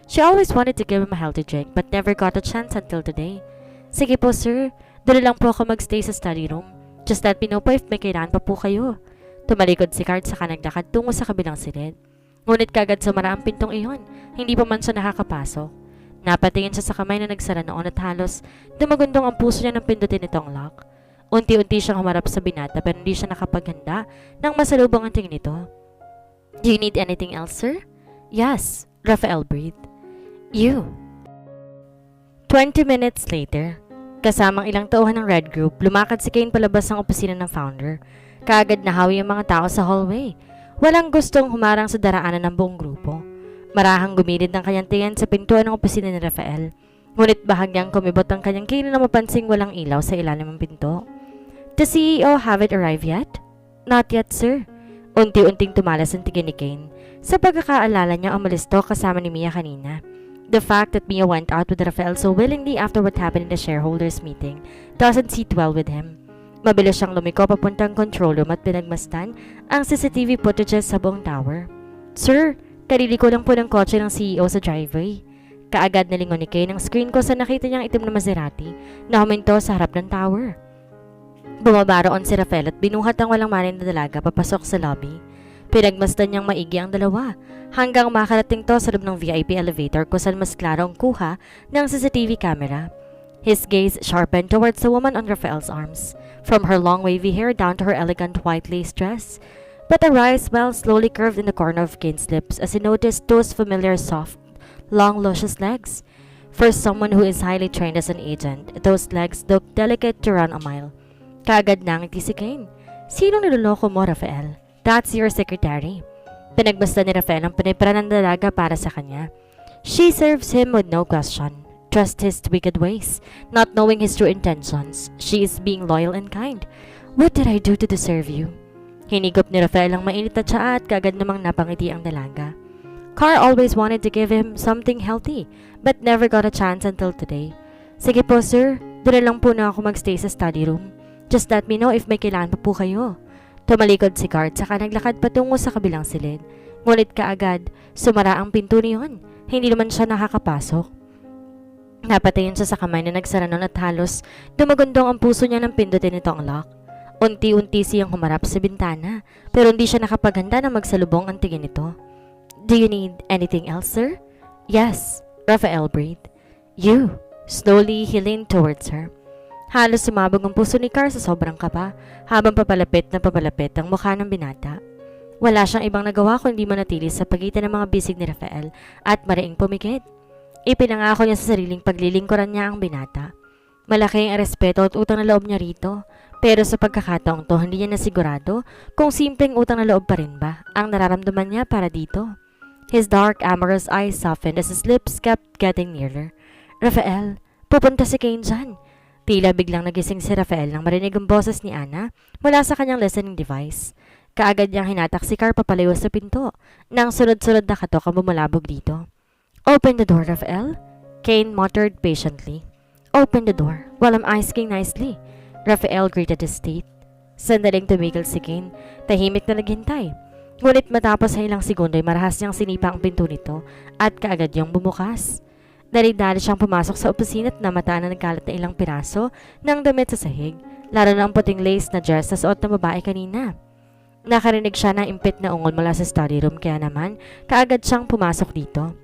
[SPEAKER 1] She always wanted to give him a healthy drink but never got a chance until today. Sige po sir, dali lang po ako magstay sa study room. Just let me know po if may kailangan pa po kayo. Tumalikod si Card saka naglakad tungo sa kabilang silid. Ngunit kagad sumara ang pintong iyon, hindi pa man siya nakakapasok. Napatingin siya sa kamay na nagsara noon at halos dumagundong ang puso niya ng pindutin itong lock. Unti-unti siyang humarap sa binata pero hindi siya nakapaghanda nang masalubong ang tingin nito. Do you need anything else, sir? Yes, Rafael breathed. You. 20 minutes later, kasamang ilang tauhan ng Red Group, lumakad si Kane palabas ng opisina ng founder. Kaagad nahawi ang mga tao sa hallway. Walang gustong humarang sa daraanan ng buong grupo. Marahang gumilid ng kanyang tingin sa pintuan ng opisina ni Rafael. Ngunit bahagyang kumibot ang kanyang Kane na mapansing walang ilaw sa ilalim ng pinto. The CEO have it arrived yet? Not yet, sir. Unti-unting tumalas ang tingin ni Kane. Sa pagkakaalala niya umalis to kasama ni Mia kanina. The fact that Mia went out with Rafael so willingly after what happened in the shareholders meeting doesn't sit well with him. Mabilis siyang lumiko papuntang control room at pinagmasdan ang CCTV footages sa buong tower. Sir, kaliliko lang po ng kotse ng CEO sa driveway. Kaagad nalingon ni Kane ang screen ko sa nakita niyang itim na Maserati na huminto sa harap ng tower. Bumaba roon si Rafael at binuhat ang walang malay na dalaga papasok sa lobby. Pinagmasdan niyang maigi ang dalawa hanggang makarating to sa loob ng VIP elevator kung saan mas klaro ang kuha ng CCTV camera. His gaze sharpened towards the woman on Rafael's arms, from her long wavy hair down to her elegant white lace dress. But a wry smile slowly curved in the corner of Kane's lips as he noticed those familiar soft, long luscious legs. For someone who is highly trained as an agent, those legs looked delicate to run a mile. Kaagad nangiti si Kane. Sinong niloloko mo, Rafael? That's your secretary. Pinagbasta ni Rafael ang pinipira ng dalaga para sa kanya. She serves him with no question. Trust his wicked ways, not knowing his true intentions. She is being loyal and kind. What did I do to deserve you? Hinigop ni Rafael ang mainit na tsaa at kagad namang napangiti ang dalaga. Carr always wanted to give him something healthy, but never got a chance until today. Sige po sir, dala lang po na ako magstay sa study room. Just let me know if may kailangan pa po kayo. Tumalikod si Car saka naglakad patungo sa kabilang silid. Ngunit kaagad, sumara ang pinto niyon. Hindi naman siya nakakapasok. Napatingin siya sa kamay na nagsara nun at halos dumagundong ang puso niya ng pindutin nito ang lock. Unti-unti siyang humarap sa bintana pero hindi siya nakapaghanda na magsalubong ang tingin nito. Do you need anything else, sir? Yes, Rafael breathed. You. Slowly he leaned towards her. Halos sumabog ang puso ni Car sa sobrang kaba habang papalapit na papalapit ang mukha ng binata. Wala siyang ibang nagawa kundi manatili sa pagitan ng mga bisig ni Rafael at mariing pumikit. Ipinangako niya sa sariling paglilingkuran niya ang binata. Malaki ang respeto at utang na loob niya rito. Pero sa pagkakataong to, hindi niya nasigurado kung simpleng utang na loob pa rin ba ang nararamdaman niya para dito. His dark, amorous eyes softened as his lips kept getting nearer. Rafael, pupunta si Kane dyan. Tila biglang nagising si Rafael nang marinig ang boses ni Ana mula sa kanyang listening device. Kaagad niyang hinatak si Car papalayo sa pinto nang sunod-sunod na katok ang bumulabog dito. Open the door, Rafael. Kane muttered patiently. Open the door while I'm asking nicely. Rafael greeted his state. Sandaling tumigil si Kane, tahimik na naghintay. Ngunit matapos sa ilang segundo ay marahas niyang sinipa ang pinto nito at kaagad niyang bumukas. Dali-dali siyang pumasok sa opisina at namataan na nagkalat na ilang piraso ng damit sa sahig, lalo na ang puting lace na dress na suot ng babae kanina. Nakarinig siya ng impit na ungol mula sa study room kaya naman kaagad siyang pumasok dito.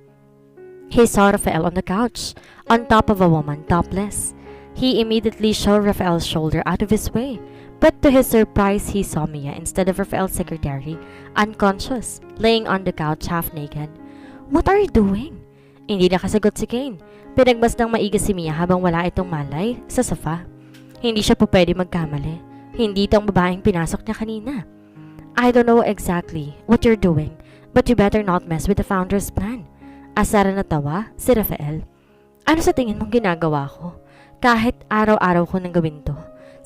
[SPEAKER 1] He saw Rafael on the couch, on top of a woman, topless. He immediately shoved Rafael's shoulder out of his way, but to his surprise he saw Mia instead of Rafael's secretary, unconscious, laying on the couch half naked. What are you doing? Hindi nakasagot si Kane. Pinagmasdang maigi si Mia habang wala itong malay sa sofa. Hindi siya po pwede magkamali. Hindi itong babaeng pinasok niya kanina. I don't know exactly what you're doing, but you better not mess with the founder's plan. Asara na tawa si Rafael. Ano sa tingin mong ginagawa ko? Kahit araw-araw ko nang gawin to,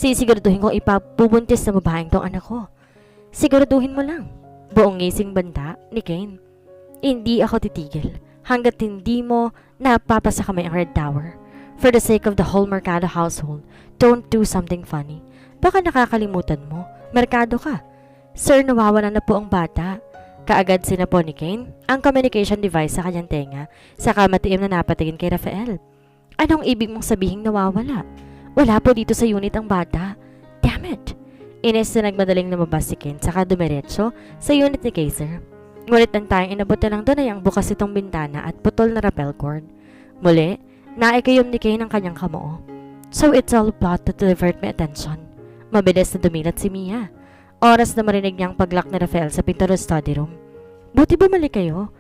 [SPEAKER 1] sisiguraduhin ko ipabubuntis sa babaeng tong anak ko. Siguraduhin mo lang. Buong ngising banta ni Kane. Hindi ako titigil hanggat hindi mo napapasa kamay ang Red Tower. For the sake of the whole Mercado household, don't do something funny. Baka nakakalimutan mo, Mercado ka. Sir, nawawala na po ang bata. Kaagad sinapo ni Kane ang communication device sa kanyang tenga, saka matiim na napatingin kay Rafael. Anong ibig mong sabihing nawawala? Wala po dito sa unit ang bata. Damn it! Ines na nagmadaling lumabas si Kane saka dumiretso sa unit ni Kaiser. Ngunit ang tayong inabot na lang doon ay ang bukas itong bintana at putol na rappel cord. Muli, naikayom ni Kane ang kanyang kamoo. So it's all a plot to divert my attention. Mabilis na dumilat si Mia. Oras na marinig niyang paglock na Rafael sa pinto ng study room. Buti bumalik kayo?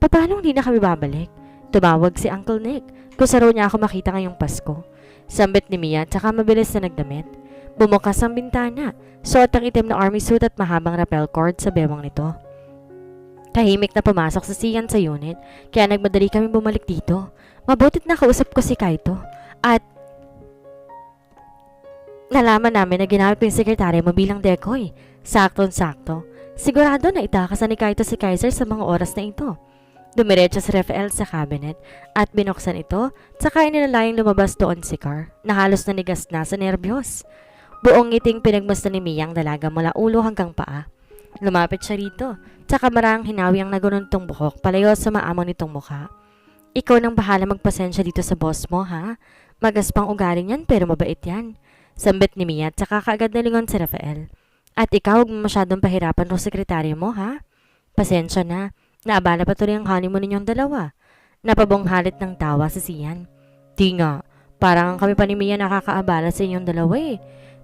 [SPEAKER 1] Paano hindi na kami babalik? Tumawag si Uncle Nick. Gusto raw niya ako makita ngayong Pasko. Sambit ni Mia tsaka mabilis na nagdamit. Bumukas ang bintana. Suot ang itim na army suit at mahabang rappel cord sa bewang nito. Tahimik na pumasok si Sian sa unit kaya nagmadali kami bumalik dito. Mabutit na kausap ko si Kaito at nalaman namin na ginamit ko yung sekretary mo bilang decoy. Saktong-sakto. Sigurado na itakasan ni Kaito si Kaiser sa mga oras na ito. Dumiretso si Rafael sa cabinet at binuksan ito tsaka inilalayang lumabas doon si Car na halos nanigas na sa nerbiyos. Buong ngiting pinagmasdan ni Mia ang dalaga mula ulo hanggang paa. Lumapit siya rito tsaka marang hinawi ang nagununtong buhok palayo sa maamon nitong mukha. Ikaw nang bahala magpasensya dito sa boss mo, ha? Magaspang ugali niyan pero mabait yan. Sambit ni Mia tsaka kaagad nalingon si Rafael. At ikaw huwag mo masyadong pahirapan ng sekretaryo mo, ha? Pasensya na. Naabala pa tuloy ang honeymoon ninyong dalawa. Napabonghalit ng tawa si Sian. Di nga, parang kami pa ni Mia nakakaabala sa inyong dalawa eh.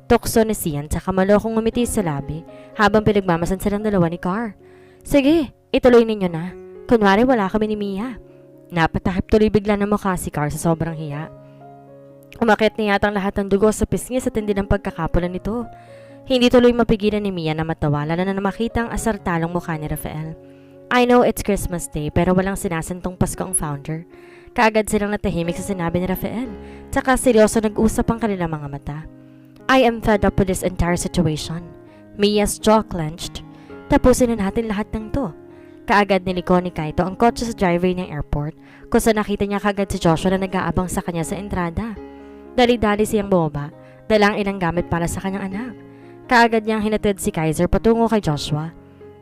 [SPEAKER 1] Tukso ni Sian tsaka malokong ngumiti sa labi habang pinagmamasan silang dalawa ni Car. Sige, ituloy ninyo na. Kunwari wala kami ni Mia. Napatakip tuloy bigla ng mukha si Car sa sobrang hiya. Umakit niya yatang lahat ng dugo sa pisngi sa tindi ng pagkakapulan nito. Hindi tuloy mapigilan ni Mia na matawa lalo na makita ang asartalong mukha ni Rafael. I know it's Christmas Day pero walang sinasantong Pasko ang founder. Kaagad silang natahimik sa sinabi ni Rafael. Tsaka seryoso nag-usap ang kanilang mga mata. I am fed up with this entire situation. Mia's jaw clenched. Tapusin na natin lahat ng to. Kaagad niliko ni Kaito ang kotse sa driveway ng airport kung saan nakita niya kaagad si Joshua na nag-aabang sa kanya sa entrada. Dali-dali siyang bumaba, dalang ilang gamit para sa kanyang anak. Kaagad niyang hinatid si Kaiser patungo kay Joshua.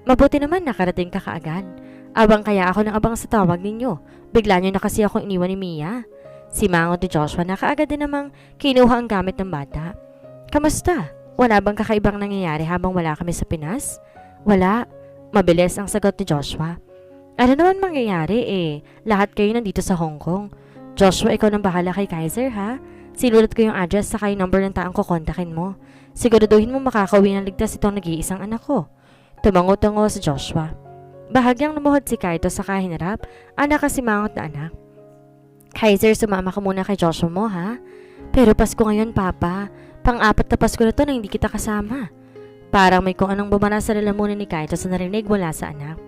[SPEAKER 1] Mabuti naman nakarating ka kaagad. Abang kaya ako ng abang sa tawag ninyo. Bigla niyo na kasi akong iniwan ni Mia. Simangot ni Joshua na kaagad din namang kinuha ang gamit ng bata. Kamusta? Wala bang kakaibang nangyayari habang wala kami sa Pinas? Wala. Mabilis ang sagot ni Joshua. Ano naman mangyayari lahat kayo nandito sa Hong Kong. Joshua, ikaw nang bahala kay Kaiser ha? Sinulat ko yung address sa yung number ng taong kukontakin mo. Siguraduhin mo makakauwi ng ligtas itong nag-iisang anak ko. Tumango-tango si Joshua. Bahagyang lumuhod si Kaito sa kahinarap ang nakasimangot na anak. Kaiser, sumama ka muna kay Joshua mo ha? Pero Pasko ngayon, Papa. Pang-apat na Pasko na to na hindi kita kasama. Parang may kung anong bumara sa lalamunan ni Kaito sa narinig mula sa anak.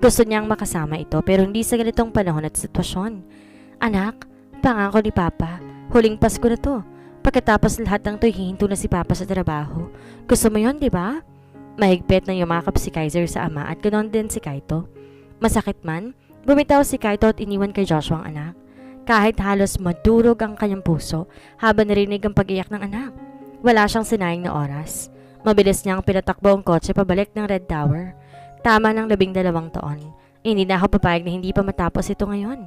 [SPEAKER 1] Gusto niyang makasama ito pero hindi sa ganitong panahon at sitwasyon. Anak, pangako ni Papa, huling Pasko na to. Pagkatapos lahat ng to'y hihinto na si Papa sa trabaho. Gusto mo yon, di ba? Mahigpit na yumakap si Kaiser sa ama at ganoon din si Kaito. Masakit man, bumitaw si Kaito at iniwan kay Joshua ang anak. Kahit halos madurog ang kanyang puso habang narinig ang pag-iyak ng anak. Wala siyang sinayang na oras. Mabilis niyang pinatakbo ang kotse pabalik ng Red Tower. Tama ng 12 taon. Hindi na ako papayag na hindi pa matapos ito ngayon.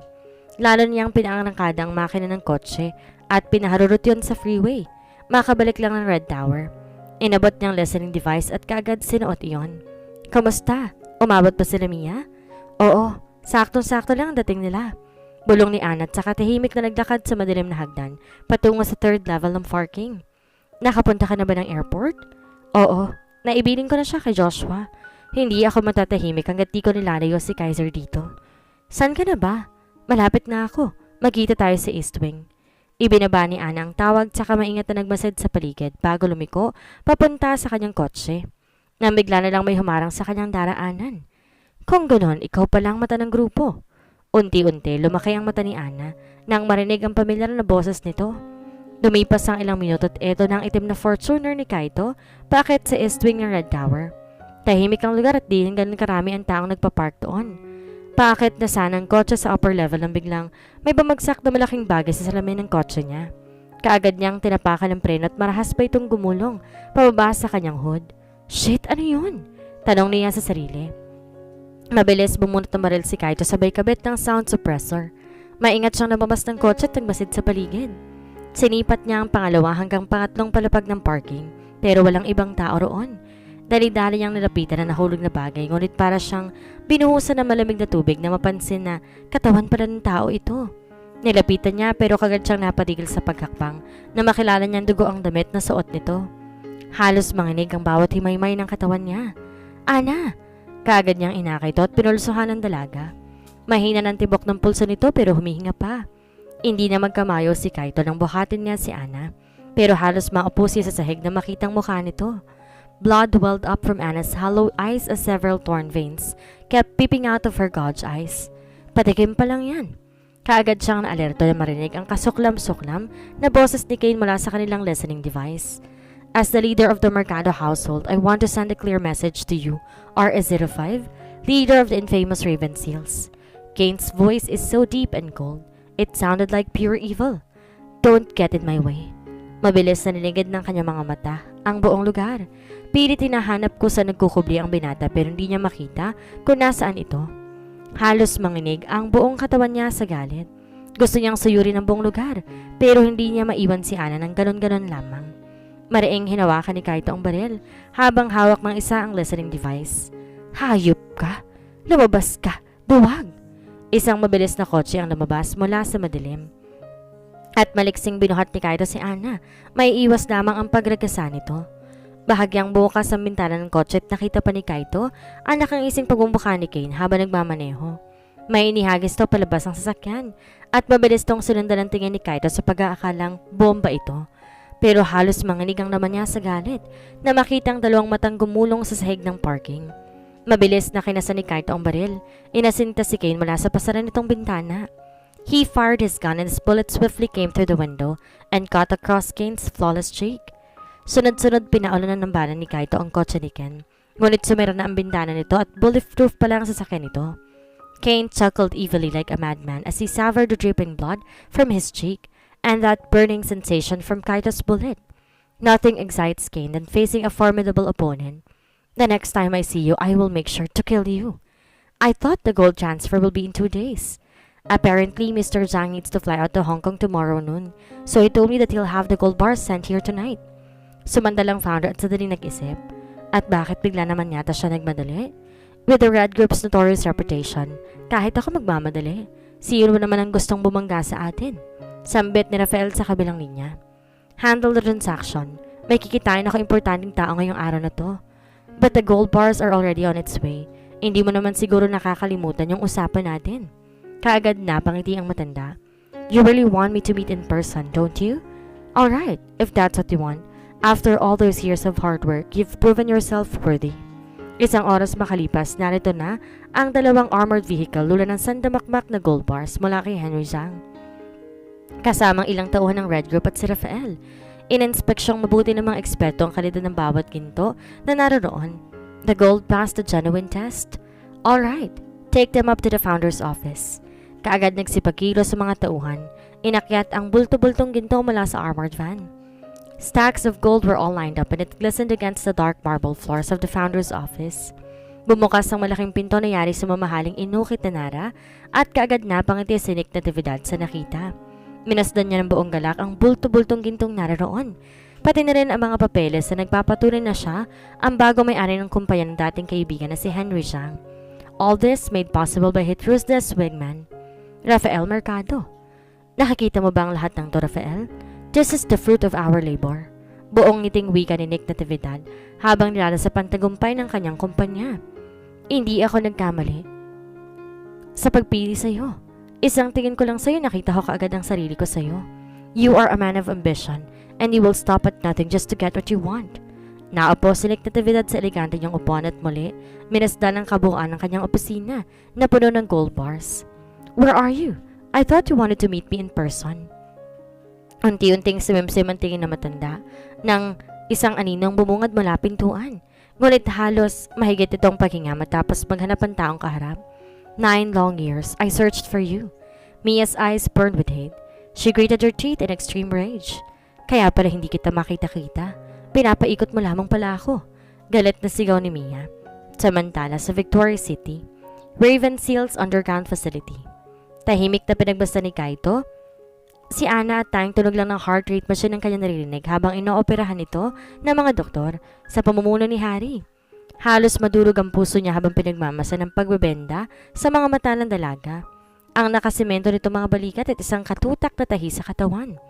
[SPEAKER 1] Lalo niyang pinaangangkada ang makina ng kotse at pinaharurot yun sa freeway. Makabalik lang ng Red Tower. Inabot niyang listening device at kaagad sinuot iyon. Kamusta? Umabot pa sila Mia? Oo, saktong-sakto lang ang dating nila. Bulong ni Anna at saka tahimik na naglakad sa madilim na hagdan patungo sa 3rd level ng parking. Nakapunta ka na ba ng airport? Oo, naibiling ko na siya kay Joshua. Hindi ako matatahimik hanggat di ko nilalayo si Kaiser dito. San ka na ba? Malapit na ako. Magkita tayo sa East Wing. Ibinaba ni Ana ang tawag tsaka maingat na nagmasid sa paligid bago lumiko papunta sa kanyang kotse. Nang bigla na lang may humarang sa kanyang daraanan. Kung ganon, ikaw pa lang mata ng grupo. Unti-unti lumaki ang mata ni Ana nang marinig ang pamilyar na boses nito. Dumipas ang ilang minuto at eto na ang itim na Fortuner ni Kaito paakit sa East Wing ng Red Tower. Tahimik ang lugar at di ganun karami ang taong nagpapark doon. Paakit na sana ang kotse sa upper level nang biglang may bumagsak na malaking bagay sa salamin ng kotse niya. Kaagad niyang tinapakan ng preno at marahas pa itong gumulong pababa sa kanyang hood. Shit, ano yun? Tanong niya sa sarili. Mabilis bumunot ng baril si Kaito sabay kabit ng sound suppressor. Maingat siyang nababas ng kotse at nagmasid sa paligid. Sinipat niya ang pangalawa hanggang pangatlong palapag ng parking pero walang ibang tao roon. Dali-dali niyang nilapitan na nahulog na bagay ngunit para siyang binuhusan ng malamig na tubig na mapansin na katawan pala ng tao ito. Nilapitan niya pero kagad siyang napatigil sa paghakbang na makilala niyang dugo ang damit na suot nito. Halos manginig ang bawat himaymay ng katawan niya. Ana! Kaagad niyang inakay ito at pinulsuhan ng dalaga. Mahina ng tibok ng pulso nito pero humihinga pa. Hindi na magkamayo si Kaito nang buhatin niya si Ana pero halos maupo siya sa sahig na makitang mukha nito. Blood welled up from Anna's hollow eyes as several torn veins kept peeping out of her gouge eyes. Patikim pa lang yan. Kaagad siyang naalerto na marinig ang kasuklam-suklam na boses ni Kane mula sa kanilang listening device. As the leader of the Mercado household, I want to send a clear message to you, R05, leader of the infamous Raven Seals. Kane's voice is so deep and cold, it sounded like pure evil. Don't get in my way. Mabilis na niligid ng kanyang mga mata ang buong lugar. Pilit hinahanap ko sa nagkukubli ang binata pero hindi niya makita kung nasaan ito. Halos manginig ang buong katawan niya sa galit. Gusto niyang suyurin ang buong lugar pero hindi niya maiwan si Ana ng ganon-ganon lamang. Mariing hinawakan ni Kaito ang baril habang hawak ng isa ang listening device. Hayop ka! Lumabas ka! Duwag! Isang mabilis na kotse ang lumabas mula sa madilim. At maliksing binuhat ni Kaito si Ana. May iwas lamang ang pagragasa nito. Bahagyang bukas ang bintana ng kotse at nakita pa ni Kaito ang nakangising pagbumbuka ni Kane habang nagmamaneho. May inihagis to palabas ang sasakyan at mabilis tong sinundan ng tingin ni Kaito sa pag-aakalang bomba ito. Pero halos manginig ang naman niya sa galit na makitang dalawang matang gumulong sa sahig ng parking. Mabilis na kinasa ni Kaito ang baril. Inasinta si Kane mula sa pasaran nitong bintana. He fired his gun and his bullet swiftly came through the window and cut across Kane's flawless cheek. Sunod-sunod pinaulanan ng bala ni Kaito ang kotse ni Ken. Ngunit sumira na ang bintana nito at bulletproof pa lang ang sasakyan nito. Kane chuckled evilly like a madman as he savored the dripping blood from his cheek and that burning sensation from Kaito's bullet. Nothing excites Kane than facing a formidable opponent. The next time I see you, I will make sure to kill you. I thought the gold transfer will be in 2 days. Apparently, Mr. Zhang needs to fly out to Hong Kong tomorrow noon, so he told me that he'll have the gold bars sent here tonight. Sumandalang founder at sadaling nag-isip. At bakit bigla naman yata siya nagmadali? With the Red Group's notorious reputation, kahit ako magmamadali, sino naman ang gustong bumangga sa atin? Sambit ni Rafael sa kabilang linya. Handle the transaction. May kikitain ako importanteng tao ngayong araw na to. But the gold bars are already on its way. Hindi mo naman siguro nakakalimutan yung usapan natin. Kaagad na pangiti ang matanda. You really want me to meet in person, don't you? Alright, if that's what you want. After all those years of hard work, you've proven yourself worthy. Isang oras makalipas, narito na ang dalawang armored vehicle lula ng sandamakmak na gold bars mula kay Henry Zhang. Kasamang ilang tauhan ng Red Group at si Rafael. Ininspeksyong mabuti ng mga eksperto ang kalidad ng bawat ginto na naroon. The gold passed the genuine test. Alright, take them up to the founder's office. Kaagad nagsipagkilo sa mga tauhan. Inakyat ang bulto-bultong ginto mula sa armored van. Stacks of gold were all lined up and it glistened against the dark marble floors of the founder's office. Bumukas ang malaking pinto na yari sa mamahaling inukit na nara at kaagad na pangiti si Nick Natividad sa nakita. Minasdan niya ng buong galak ang bulto-bultong gintong naroon. Pati na rin ang mga papeles na nagpapatunay na siya ang bago may-ari ng kumpanya ng dating kaibigan na si Henry Zhang. All this made possible by his ruthless wingman, Rafael Mercado. Nakakita mo ba ang lahat ng to, Rafael? This is the fruit of our labor. Buong ngiting wika ni Nick Natividad habang nilala sa pantagumpay ng kanyang kumpanya. Hindi ako nagkamali sa pagpili sa'yo. Isang tingin ko lang sa'yo, nakita ko kaagad ang sarili ko sa'yo. You are a man of ambition and you will stop at nothing just to get what you want. Naupo si Nick Natividad sa elegante niyang upuan at muli, minasdan ang kabuuan ng kanyang opisina na puno ng gold bars. Where are you? I thought you wanted to meet me in person. Unti-unting simimsim ang tingin na matanda ng isang aninong bumungad mula pintuan. Ngunit halos mahigit itong paghinga matapos maghanap ang taong kaharap. 9 long years, I searched for you. Mia's eyes burned with hate. She gritted her teeth in extreme rage. Kaya pala hindi kita makita-kita. Pinapaikot mo lamang pala ako. Galit na sigaw ni Mia. Samantala sa Victoria City, Raven Seal's underground facility. Tahimik na pinagbasta ni Kaito. Si Ana at tayong tunog lang ng heart rate machine ang kanya naririnig habang inooperahan ito ng mga doktor sa pamumuno ni Harry. Halos madurog ang puso niya habang pinagmamasa ng pagbebenda sa mga mata ng dalaga. Ang nakasemento nito mga balikat at isang katutak na tahi sa katawan.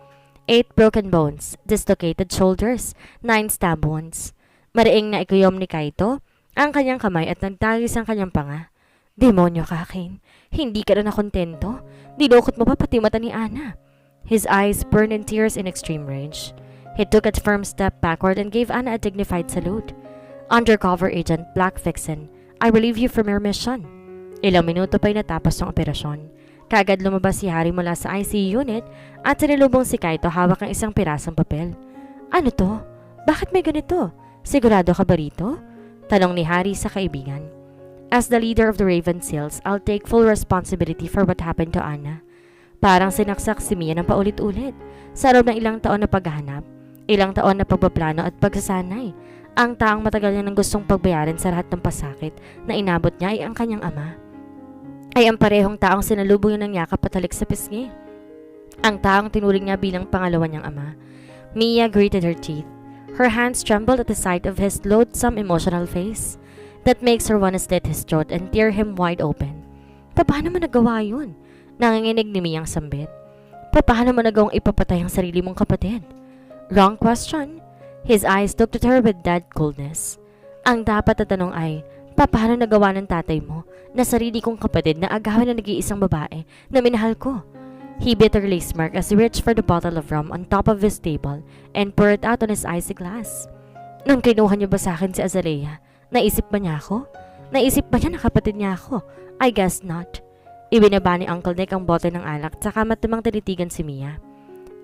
[SPEAKER 1] 8 broken bones, dislocated shoulders, 9 stab wounds. Mariing na ikuyom ni Kaito ang kanyang kamay at nagtagis ang kanyang panga. Demonyo ka, Kane. Hindi ka na nakontento. Dilukot mo pa pati mata ni Ana. His eyes burned in tears in extreme rage. He took a firm step backward and gave Ana a dignified salute. Undercover Agent Black Vixen, I relieve you from your mission. Ilang minuto pa'y natapos ng operasyon. Kaagad lumabas si Harry mula sa ICU unit at sinilubong si Kaito hawak ng isang pirasong papel. Ano to? Bakit may ganito? Sigurado ka ba rito? Tanong ni Harry sa kaibigan. As the leader of the Raven Seals, I'll take full responsibility for what happened to Ana. Parang sinaksak si Mia ng paulit-ulit sa loob ng ilang taon na paghahanap, ilang taon na pagpaplano at pagsasanay. Ang taong matagal niya nang gustong pagbayaran sa lahat ng pasakit na inabot niya ay ang kanyang ama. Ay ang parehong taong sinalubong niya ng yakap at halik sa pisngi. Ang taong tinuring niya bilang pangalawa niyang ama. Mia gritted her teeth. Her hands trembled at the sight of his loathsome emotional face that makes her want to slit his throat and tear him wide open. Paano mo nagawa yun? Nanginginig ni Miyang sambit. Paano mo nagawang ipapatay ang sarili mong kapatid? Wrong question. His eyes looked at her with dead coldness. Ang dapat na tanong ay, paano nagawa ng tatay mo na sarili kong kapatid na agawin ng nag-iisang babae na minahal ko? He bitterly smirked as he reached for the bottle of rum on top of his table and poured it out on his icy glass. Nung kinuha niyo ba sa akin si Azalea, naisip ba niya ako? Naisip ba niya na kapatid niya ako? I guess not. Ibinaba ni Uncle Nick ang bote ng alak tsaka matamang tinitigan si Mia.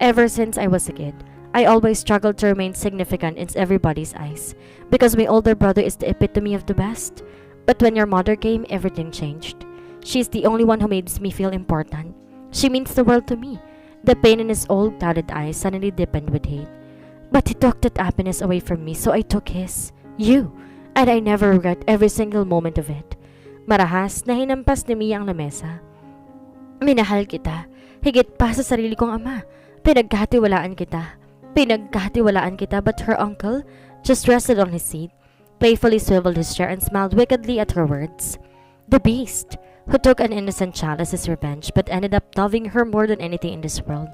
[SPEAKER 1] Ever since I was a kid, I always struggled to remain significant in everybody's eyes because my older brother is the epitome of the best. But when your mother came, everything changed. She's the only one who makes me feel important. She means the world to me. The pain in his old clouded eyes suddenly deepened with hate. But he took that happiness away from me, so I took his. You. And I never regret every single moment of it. Marahas na hinampas ni Mia ang lamesa. Minahal kita. Higit pa sa sarili kong ama. Pinagkatiwalaan kita, but her uncle just rested on his seat, playfully swiveled his chair and smiled wickedly at her words. The beast, who took an innocent child as his revenge but ended up loving her more than anything in this world.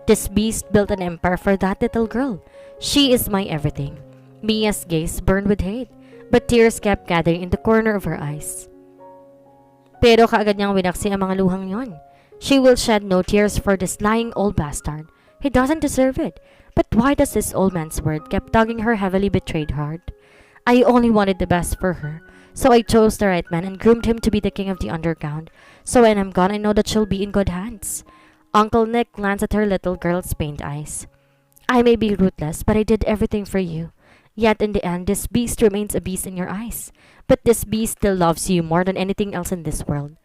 [SPEAKER 1] This beast built an empire for that little girl. She is my everything. Mia's gaze burned with hate, but tears kept gathering in the corner of her eyes. Pero kaagad niyang winaksi ang mga luhang yon. She will shed no tears for this lying old bastard. He doesn't deserve it. But why does this old man's word kept tugging her heavily betrayed heart? I only wanted the best for her, so I chose the right man and groomed him to be the king of the underground. So when I'm gone, I know that she'll be in good hands. Uncle Nick glanced at her little girl's pained eyes. I may be ruthless, but I did everything for you. Yet in the end, this beast remains a beast in your eyes. But this beast still loves you more than anything else in this world.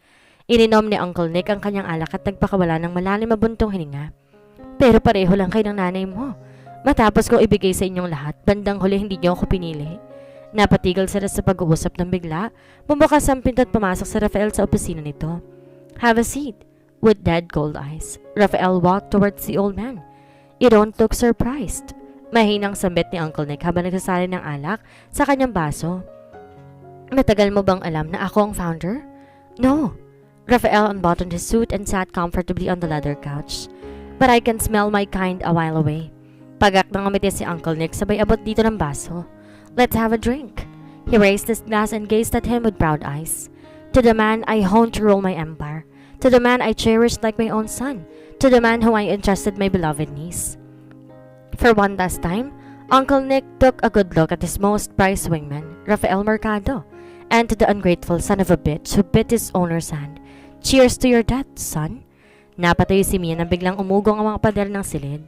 [SPEAKER 1] Ininom ni Uncle Nick ang kanyang alak at nagpakawala ng malalim na buntong hininga. Pero pareho lang kayo ng nanay mo. Matapos kong ibigay sa inyong lahat, bandang huli hindi niyo ako pinili. Napatigil sila sa pag-uusap ng bigla, bumukas ang pinto at pumasok si Rafael sa opisina nito. Have a seat. With dead cold eyes, Rafael walked towards the old man. You don't look surprised. Mahinang sambit ni Uncle Nick habang nagsasali ng alak sa kanyang baso. Matagal mo bang alam na ako ang founder? No. Rafael unbuttoned his suit and sat comfortably on the leather couch. But I can smell my kind a while away. Pagak ng ngumiti si Uncle Nick sabay abot dito ng baso. Let's have a drink. He raised his glass and gazed at him with proud eyes. To the man I honed to rule my empire. To the man I cherished like my own son. To the man whom I entrusted my beloved niece. For one last time, Uncle Nick took a good look at his most prized wingman, Rafael Mercado, and to the ungrateful son of a bitch who bit his owner's hand. Cheers to your death, son. Napatayo si Mia nang biglang umugong ang mga pader ng silid.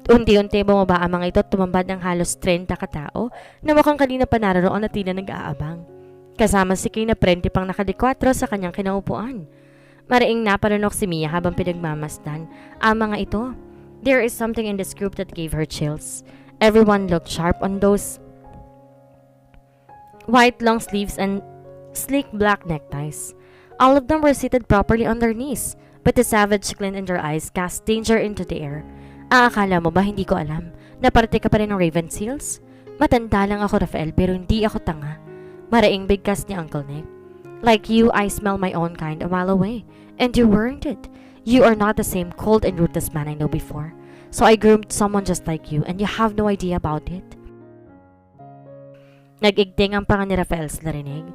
[SPEAKER 1] Unti-unti bumaba ang mga ito at tumambad ng halos 30 katao na mukhang kanina pa naroon at tila nag-aabang. Kasama si Kay na prente pang nakadikwatro sa kanyang kinaupuan. Mariing naparanok si Mia habang pinagmamasdan ang mga ito. There is something in this group that gave her chills. Everyone looked sharp on those white long sleeves and sleek black neckties. All of them were seated properly on their knees, but the savage glint in their eyes cast danger into the air. Akala mo ba hindi ko alam na parte ka pa rin ng Raven Seals? Matanda lang ako, Rafael, pero hindi ako tanga. Maraing bigkas ni Uncle Nick. Like you, I smell my own kind a mile away, and you weren't it. You are not the same cold and ruthless man I know before. So I groomed someone just like you, and you have no idea about it. Nag-igting ang panga ni Rafael sa narinig.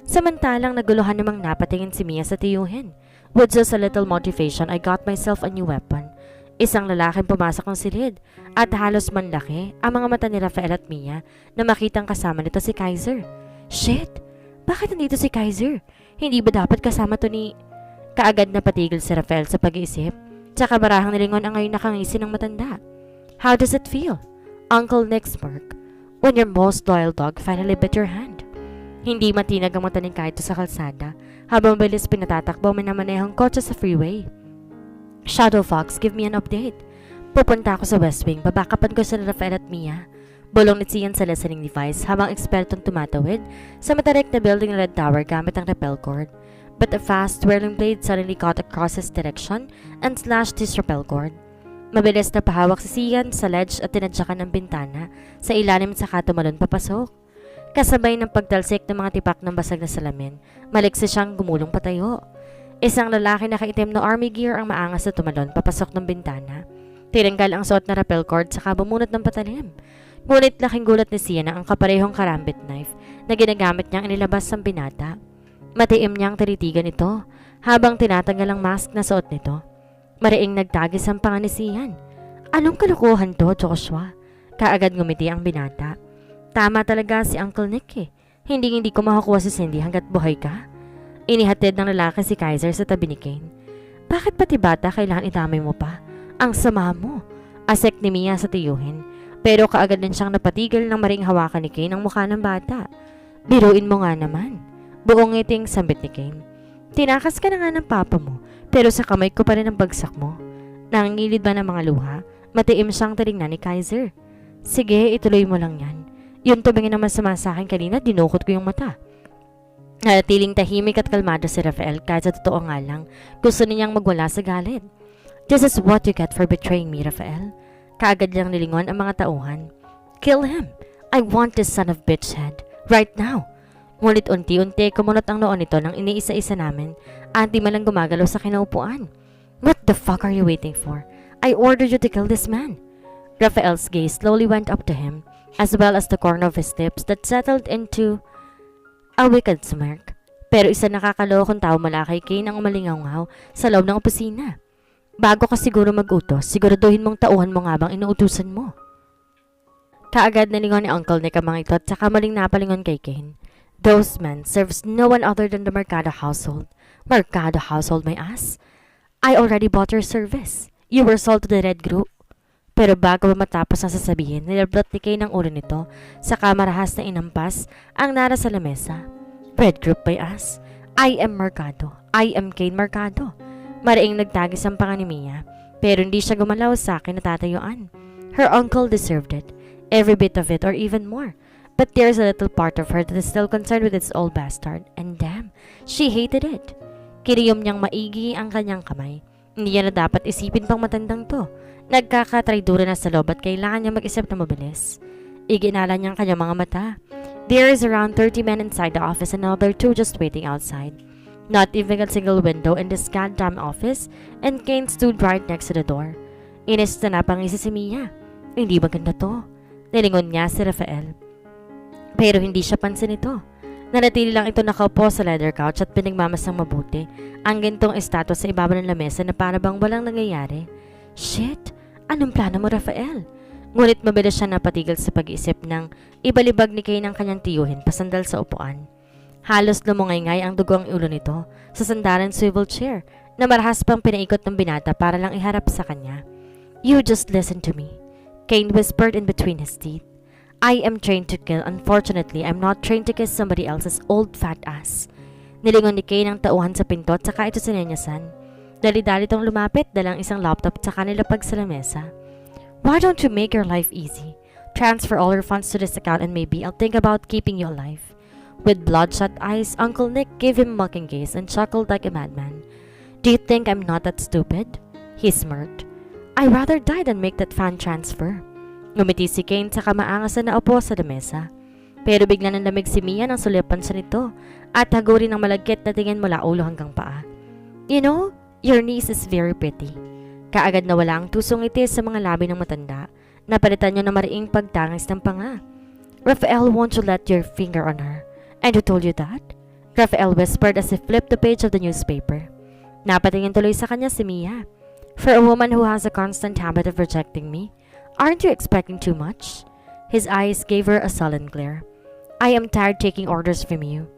[SPEAKER 1] Samantalang naguluhan namang napatingin si Mia sa tiyuhin. With just a little motivation, I got myself a new weapon. Isang lalaking pumasok ng silid at halos manlaki ang mga mata ni Rafael at Mia na makitang kasama nito si Kaiser. Shit! Bakit nandito si Kaiser? Hindi ba dapat kasama to ni... Kaagad na patigil si Rafael sa pag-iisip. Tsaka barahang nilingon ang ngayon nakangisi ng matanda. How does it feel? Uncle Nick smirked. When your most loyal dog finally bit your hand. Hindi matinag ang mata ni Kaito sa kalsada habang bilis pinatatakbo minamanehong kotse sa freeway. Shadow Fox, give me an update. Pupunta ako sa West Wing, babakapan ko sila Rafael at Mia. Bulong ni Sian sa listening device habang ekspertong tumatawid sa matarik na building ng Red Tower gamit ang rappel cord. But a fast whirling blade suddenly cut across his direction and slashed his rappel cord. Mabilis na pahawak si Sian sa ledge at tinadyakan ng bintana sa ilalim sa tumalon papasok. Kasabay ng pagtalsik ng mga tipak ng basag na salamin, maliksi siyang gumulong patayo. Isang lalaki na kaitim na army gear ang maangas na tumalon papasok ng bintana. Tinanggal ang suot na rappel cord saka bumunot ng patalim. Ngunit laking gulat ni Sienna ang kaparehong karambit knife na ginagamit niyang inilabas ng binata. Matiim niyang tinitigan ito habang tinatanggal ang mask na suot nito. Mariing nagtagis ang panga ni Sian. Anong kalukuhan to, Joshua? Kaagad ngumiti ang binata. Tama talaga si Uncle Nick eh. Hindi ko makakuha si Cindy hanggat buhay ka. Inihatid ng lalaki si Kaiser sa tabi ni Kane. Bakit pati bata kailangan idamay mo pa? Ang sama mo. Asek ni Mia sa tiyuhin. Pero kaagad din siyang napatigil nang maring hawakan ni Kane ang mukha ng bata. Biruin mo nga naman. Buong ngiting sambit ni Kane. Tinakas ka na nga ng papa mo, pero sa kamay ko pa rin ang bagsak mo. Nangingilid ba ng mga luha? Matiim siyang tinignan ni Kaiser. Sige, ituloy mo lang yan. Yung tumingin naman sa akin kanina, dinukot ko yung mata. Natiling tahimik at kalmado si Rafael kahit sa totoo nga lang, gusto niyang magwala sa galit. This is what you get for betraying me, Rafael. Kaagad niyang nilingon ang mga tauhan. Kill him. I want this son of bitch head. Right now. Ngunit unti-unti kumunot ang noon nito nang iniisa-isa namin at di man lang gumagalaw sa kinaupuan. What the fuck are you waiting for? I ordered you to kill this man. Rafael's gaze slowly went up to him, as well as the corner of his lips that settled into a wicked smirk. Pero isa nakakalokong tao mula kay Kane ang umalingaw-ngaw sa loob ng opisina. Bago ka siguro mag-utos, siguraduhin mong tauhan mo nga bang inuutusan mo. Kaagad nalingon ni Uncle Nick ang mga ito at saka maling napalingon kay Kane. Those men serves no one other than the Mercado household. Mercado household, my ass. I already bought your service. You were sold to the Red Group. Pero bago ba matapos ang sasabihin, nilablot ni Kane ang ulo nito sa kamarahas na inampas ang nara sa lamesa. Red Group by us. I am Mercado. I am Kane Mercado. Maraing nagtagis ang panga ni Mia, pero hindi siya gumalaw sa akin na tatayuan. Her uncle deserved it. Every bit of it or even more. But there's a little part of her that is still concerned with its old bastard. And damn, she hated it. Kiniyom niyang maigi ang kanyang kamay. Hindi niya na dapat isipin pang matandang to. Nagkakatraidura na sa loob at kailangan niya mag-isip na mabilis. Iginala niyang kanyang mga mata. There is around 30 men inside the office and another 2 just waiting outside. Not even a single window in this goddamn office, and Kane stood right next to the door. Inis na napangisi si Mia. Hindi maganda to. Nilingon niya si Rafael. Pero hindi siya pansin ito. Nanatili lang ito nakaupo sa leather couch at pinagmamasang mabuti ang gintong estatwa sa ibabaw ng lamesa na para bang walang nangyayari. Shit! Anong plano mo, Rafael? Ngunit mabilis siya napatigil sa pag-iisip ng ibalibag ni Kane ang kanyang tiyuhin pasandal sa upuan. Halos lumungay-ngay ang dugong ulo nito sa sandalan swivel chair na marahas pang pinaikot ng binata para lang iharap sa kanya. You just listen to me, Kane whispered in between his teeth. I am trained to kill. Unfortunately, I'm not trained to kiss somebody else's old fat ass. Nilingon ni Kane ang tauhan sa pinto at saka ito sinenyasan. Dali-dali tong lumapit dalang isang laptop at saka nilapag sa lamesa. Why don't you make your life easy? Transfer all your funds to this account and maybe I'll think about keeping you alive. With bloodshot eyes, Uncle Nick gave him a mocking gaze and chuckled like a madman. Do you think I'm not that stupid? He smirked. I'd rather die than make that fan transfer. Ngumiti si Kane sa kamaangas na naupo sa lamesa. Pero bigla nang lamig si Mia nang sulipan siya nito at hagurin ng malagkit na tingin mula ulo hanggang paa. You know, your niece is very pretty. Kaagad na wala ang tusong itis sa mga labi ng matanda. Napalitan niyo na mariing pagtangis ng panga. Rafael, won't you let your finger on her? And who told you that? Rafael whispered as he flipped the page of the newspaper. Napatingin tuloy sa kanya si Mia. For a woman who has a constant habit of rejecting me, aren't you expecting too much? His eyes gave her a sullen glare. I am tired taking orders from you.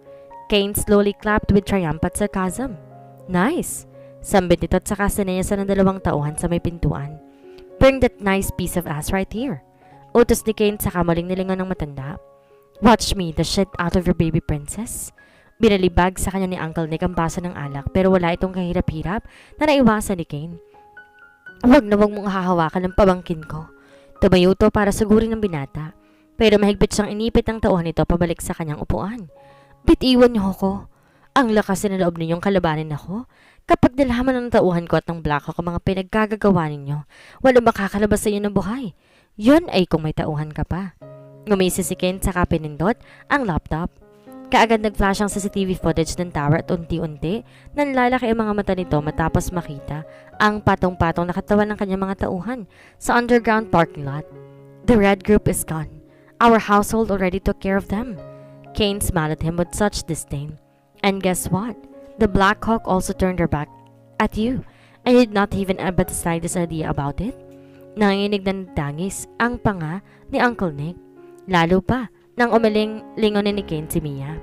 [SPEAKER 1] Kane slowly clapped with triumph at sarcasm. Nice! Sambit nito at saka sineyasan ng dalawang tauhan sa may pintuan. Bring that nice piece of ass right here. Utos ni Kane sa kamaling nilingon ng matanda. Watch me, the shit out of your baby princess. Binalibag sa kanya ni Uncle Nick ang baso ng alak pero wala itong kahirap-hirap na naiwasan ni Kane. Huwag na huwag mong hahawakan ng pabangkin ko. Tumayo to para sugurin ng binata. Pero mahigpit siyang inipit ang tauhan nito pabalik sa kanyang upuan. Bitiwan niyo ako. Ang lakas na loob ninyong kalabanin ako. Kapag nalaman ng tauhan ko at ng black ako mga pinaggagawa ninyo, walang makakalabas sa inyo ng buhay. Yun ay kung may tauhan ka pa. Ngumisi si Ken sa pinindot ang laptop. Kaagad nag-flash ang CCTV footage ng tower at unti-unti nanlalaki ang mga mata nito matapos makita ang patong-patong na katawan ng kanyang mga tauhan sa underground parking lot. The Red Group is gone. Our household already took care of them. Kane smiled at him with such disdain. And guess what? The Black Hawk also turned her back at you and did not even have the slightest idea about it. Nanginig na nagdangis ang panga ni Uncle Nick. Lalo pa nang umiling-lingon ni Kane si Mia.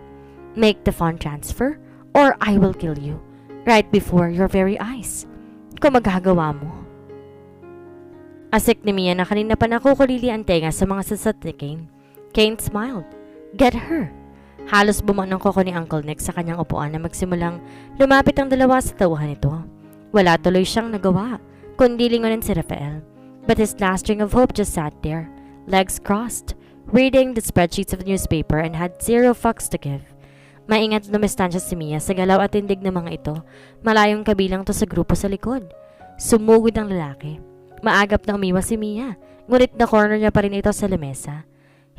[SPEAKER 1] Make the fund transfer or I will kill you right before your very eyes. Kung magagawa mo. Asik ni Mia na kanina pa nakukulili ang tenga sa mga sasat ni Kane. Kane smiled. Get her. Halos bumuan ng koko ni Uncle Nick sa kanyang upuan na magsimulang lumapit ang dalawa sa tauhan nito. Wala tuloy siyang nagawa, kundi lingonin si Rafael. But his last string of hope just sat there, legs crossed, reading the spreadsheets of the newspaper and had zero fucks to give. Maingat na lumistansya si Mia sa galaw at tindig ng mga ito, malayong kabilang to sa grupo sa likod. Sumugod ang lalaki. Maagap na umiwas si Mia, ngunit na-corner niya pa rin ito sa lamesa.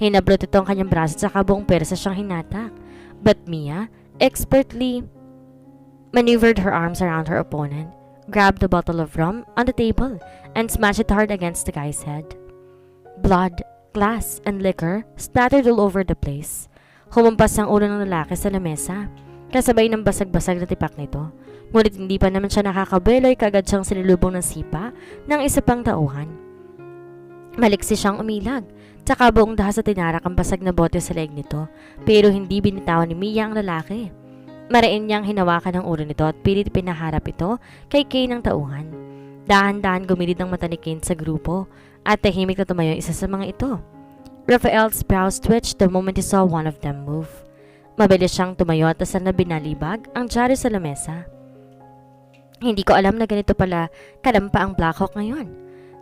[SPEAKER 1] Hinablot ito ang kanyang braso at saka buong persa siyang hinatak. But Mia expertly maneuvered her arms around her opponent, grabbed the bottle of rum on the table, and smashed it hard against the guy's head. Blood, glass, and liquor splattered all over the place. Humampas ang ulo ng lalaki sa lamesa, kasabay ng basag-basag na tipak nito. Ngunit hindi pa naman siya nakakabeloy, kaagad siyang sinilubong ng sipa ng isa pang tauhan. Maliksi siyang umilag, tsaka buong dahas at tinarak ang basag na bote sa leeg nito, pero hindi binitawan ni Mia ang lalaki. Marain niyang hinawakan ang ulo nito at pilit pinaharap ito kay Kay ng tauhan. Dahan-dahan gumilid ang mata ni Kane sa grupo at tahimik na tumayo isa sa mga ito. Raphael's brows twitched the moment he saw one of them move. Mabilis siyang tumayo at asal na binalibag ang dyaryo sa lamesa. Hindi ko alam na ganito pala kalampa ang Blackhawk ngayon.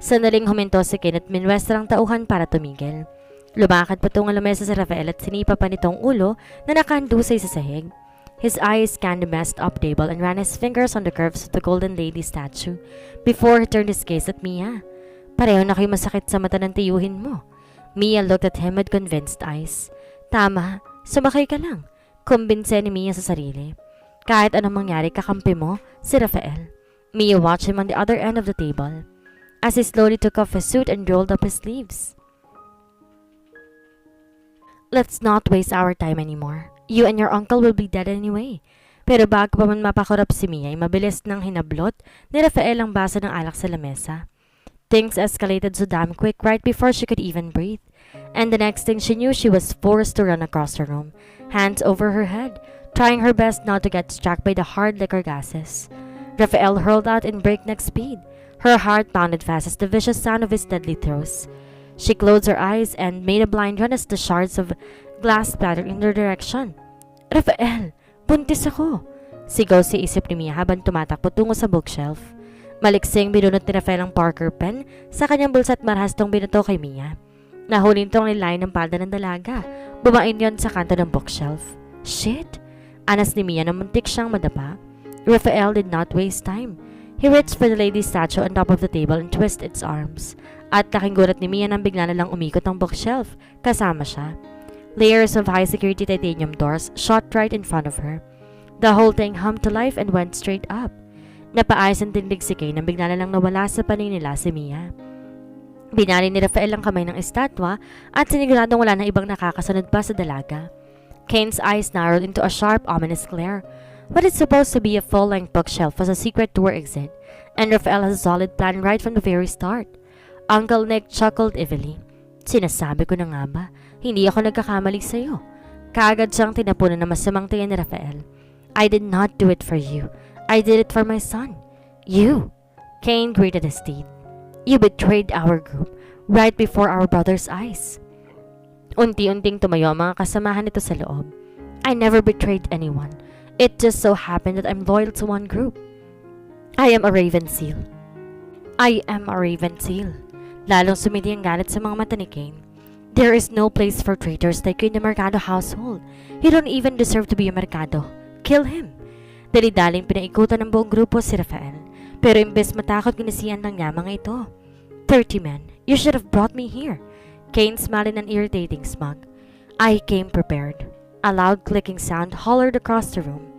[SPEAKER 1] Sandaling huminto si Ken at minwestra ang tauhan para tumigil. Lumakad patungo ang lamesa si Raphael at sinipa pa nitong ulo na nakahandusay sa sahig. His eyes scanned the messed up table and ran his fingers on the curves of the golden lady statue before he turned his gaze at Mia. Pareho na kayo masakit sa mata ng tiyuhin mo. Mia looked at him with convinced eyes. Tama, sumakay ka lang. Kumbinse ni Mia sa sarili. Kahit anong mangyari, kakampi mo, si Raphael. Mia watched him on the other end of the table as he slowly took off his suit and rolled up his sleeves. Let's not waste our time anymore. You and your uncle will be dead anyway. Pero bago pa man mapakurap si Mia, ay mabilis nang hinablot ni Raphael ang baso ng alak sa lamesa. Things escalated so damn quick right before she could even breathe. And the next thing she knew, she was forced to run across the room, hands over her head, trying her best not to get struck by the hard liquor gases. Raphael hurled out in breakneck speed. Her heart pounded fast as the vicious sound of his deadly throws. She closed her eyes and made a blind run as the shards of glass splattered in their direction. Raphael, buntis ako! Sigaw si isip ni Mia habang tumatakbo tungo sa bookshelf. Maliksing binunot ni Raphael ang Parker pen sa kanyang bulsa at marahas tong binato kay Mia. Nahulin tong nilayan ng palda ng dalaga. Bumain yon sa kanto ng bookshelf. Shit! Anas ni Mia na muntik siyang madapa. Raphael did not waste time. He reached for the lady's statue on top of the table and twisted its arms. At laking gulat ni Mia nang bigla na lang umikot ang bookshelf. Kasama siya. Layers of high-security titanium doors shot right in front of her. The whole thing hummed to life and went straight up. Napaayos ang tindig si Kay nang bigla na lang nawala sa paningin nila si Mia. Binali ni Raphael ang kamay ng estatwa at siniguradong wala na ibang nakakasunod pa sa dalaga. Kane's eyes narrowed into a sharp, ominous glare. What is supposed to be a full-length bookshelf was a secret door exit, and Raphael has a solid plan right from the very start. Uncle Nick chuckled evilly. Sinasabi ko na nga ba, hindi ako nagkakamali sa'yo. Kaagad siyang tinapunan na masamang tingin ni Raphael. I did not do it for you. I did it for my son. You! Kane gritted his teeth. You betrayed our group right before our brother's eyes. Unti-unting tumayo ang mga kasamahan nito sa loob. I never betrayed anyone. It just so happened that I'm loyal to one group. I am a Raven Seal. I am a Raven Seal. Lalong sumiti ang galit sa mga mata ni Kane. There is no place for traitors like you in the Mercado household. You don't even deserve to be a Mercado. Kill him. Dali-daling pinaikutan ng buong grupo si Raphael. Pero imbes matakot ginisiyan lang niya mga ito. 30 men, you should have brought me here. Kane smiled in an irritating smug. I came prepared. A loud clicking sound hollered across the room.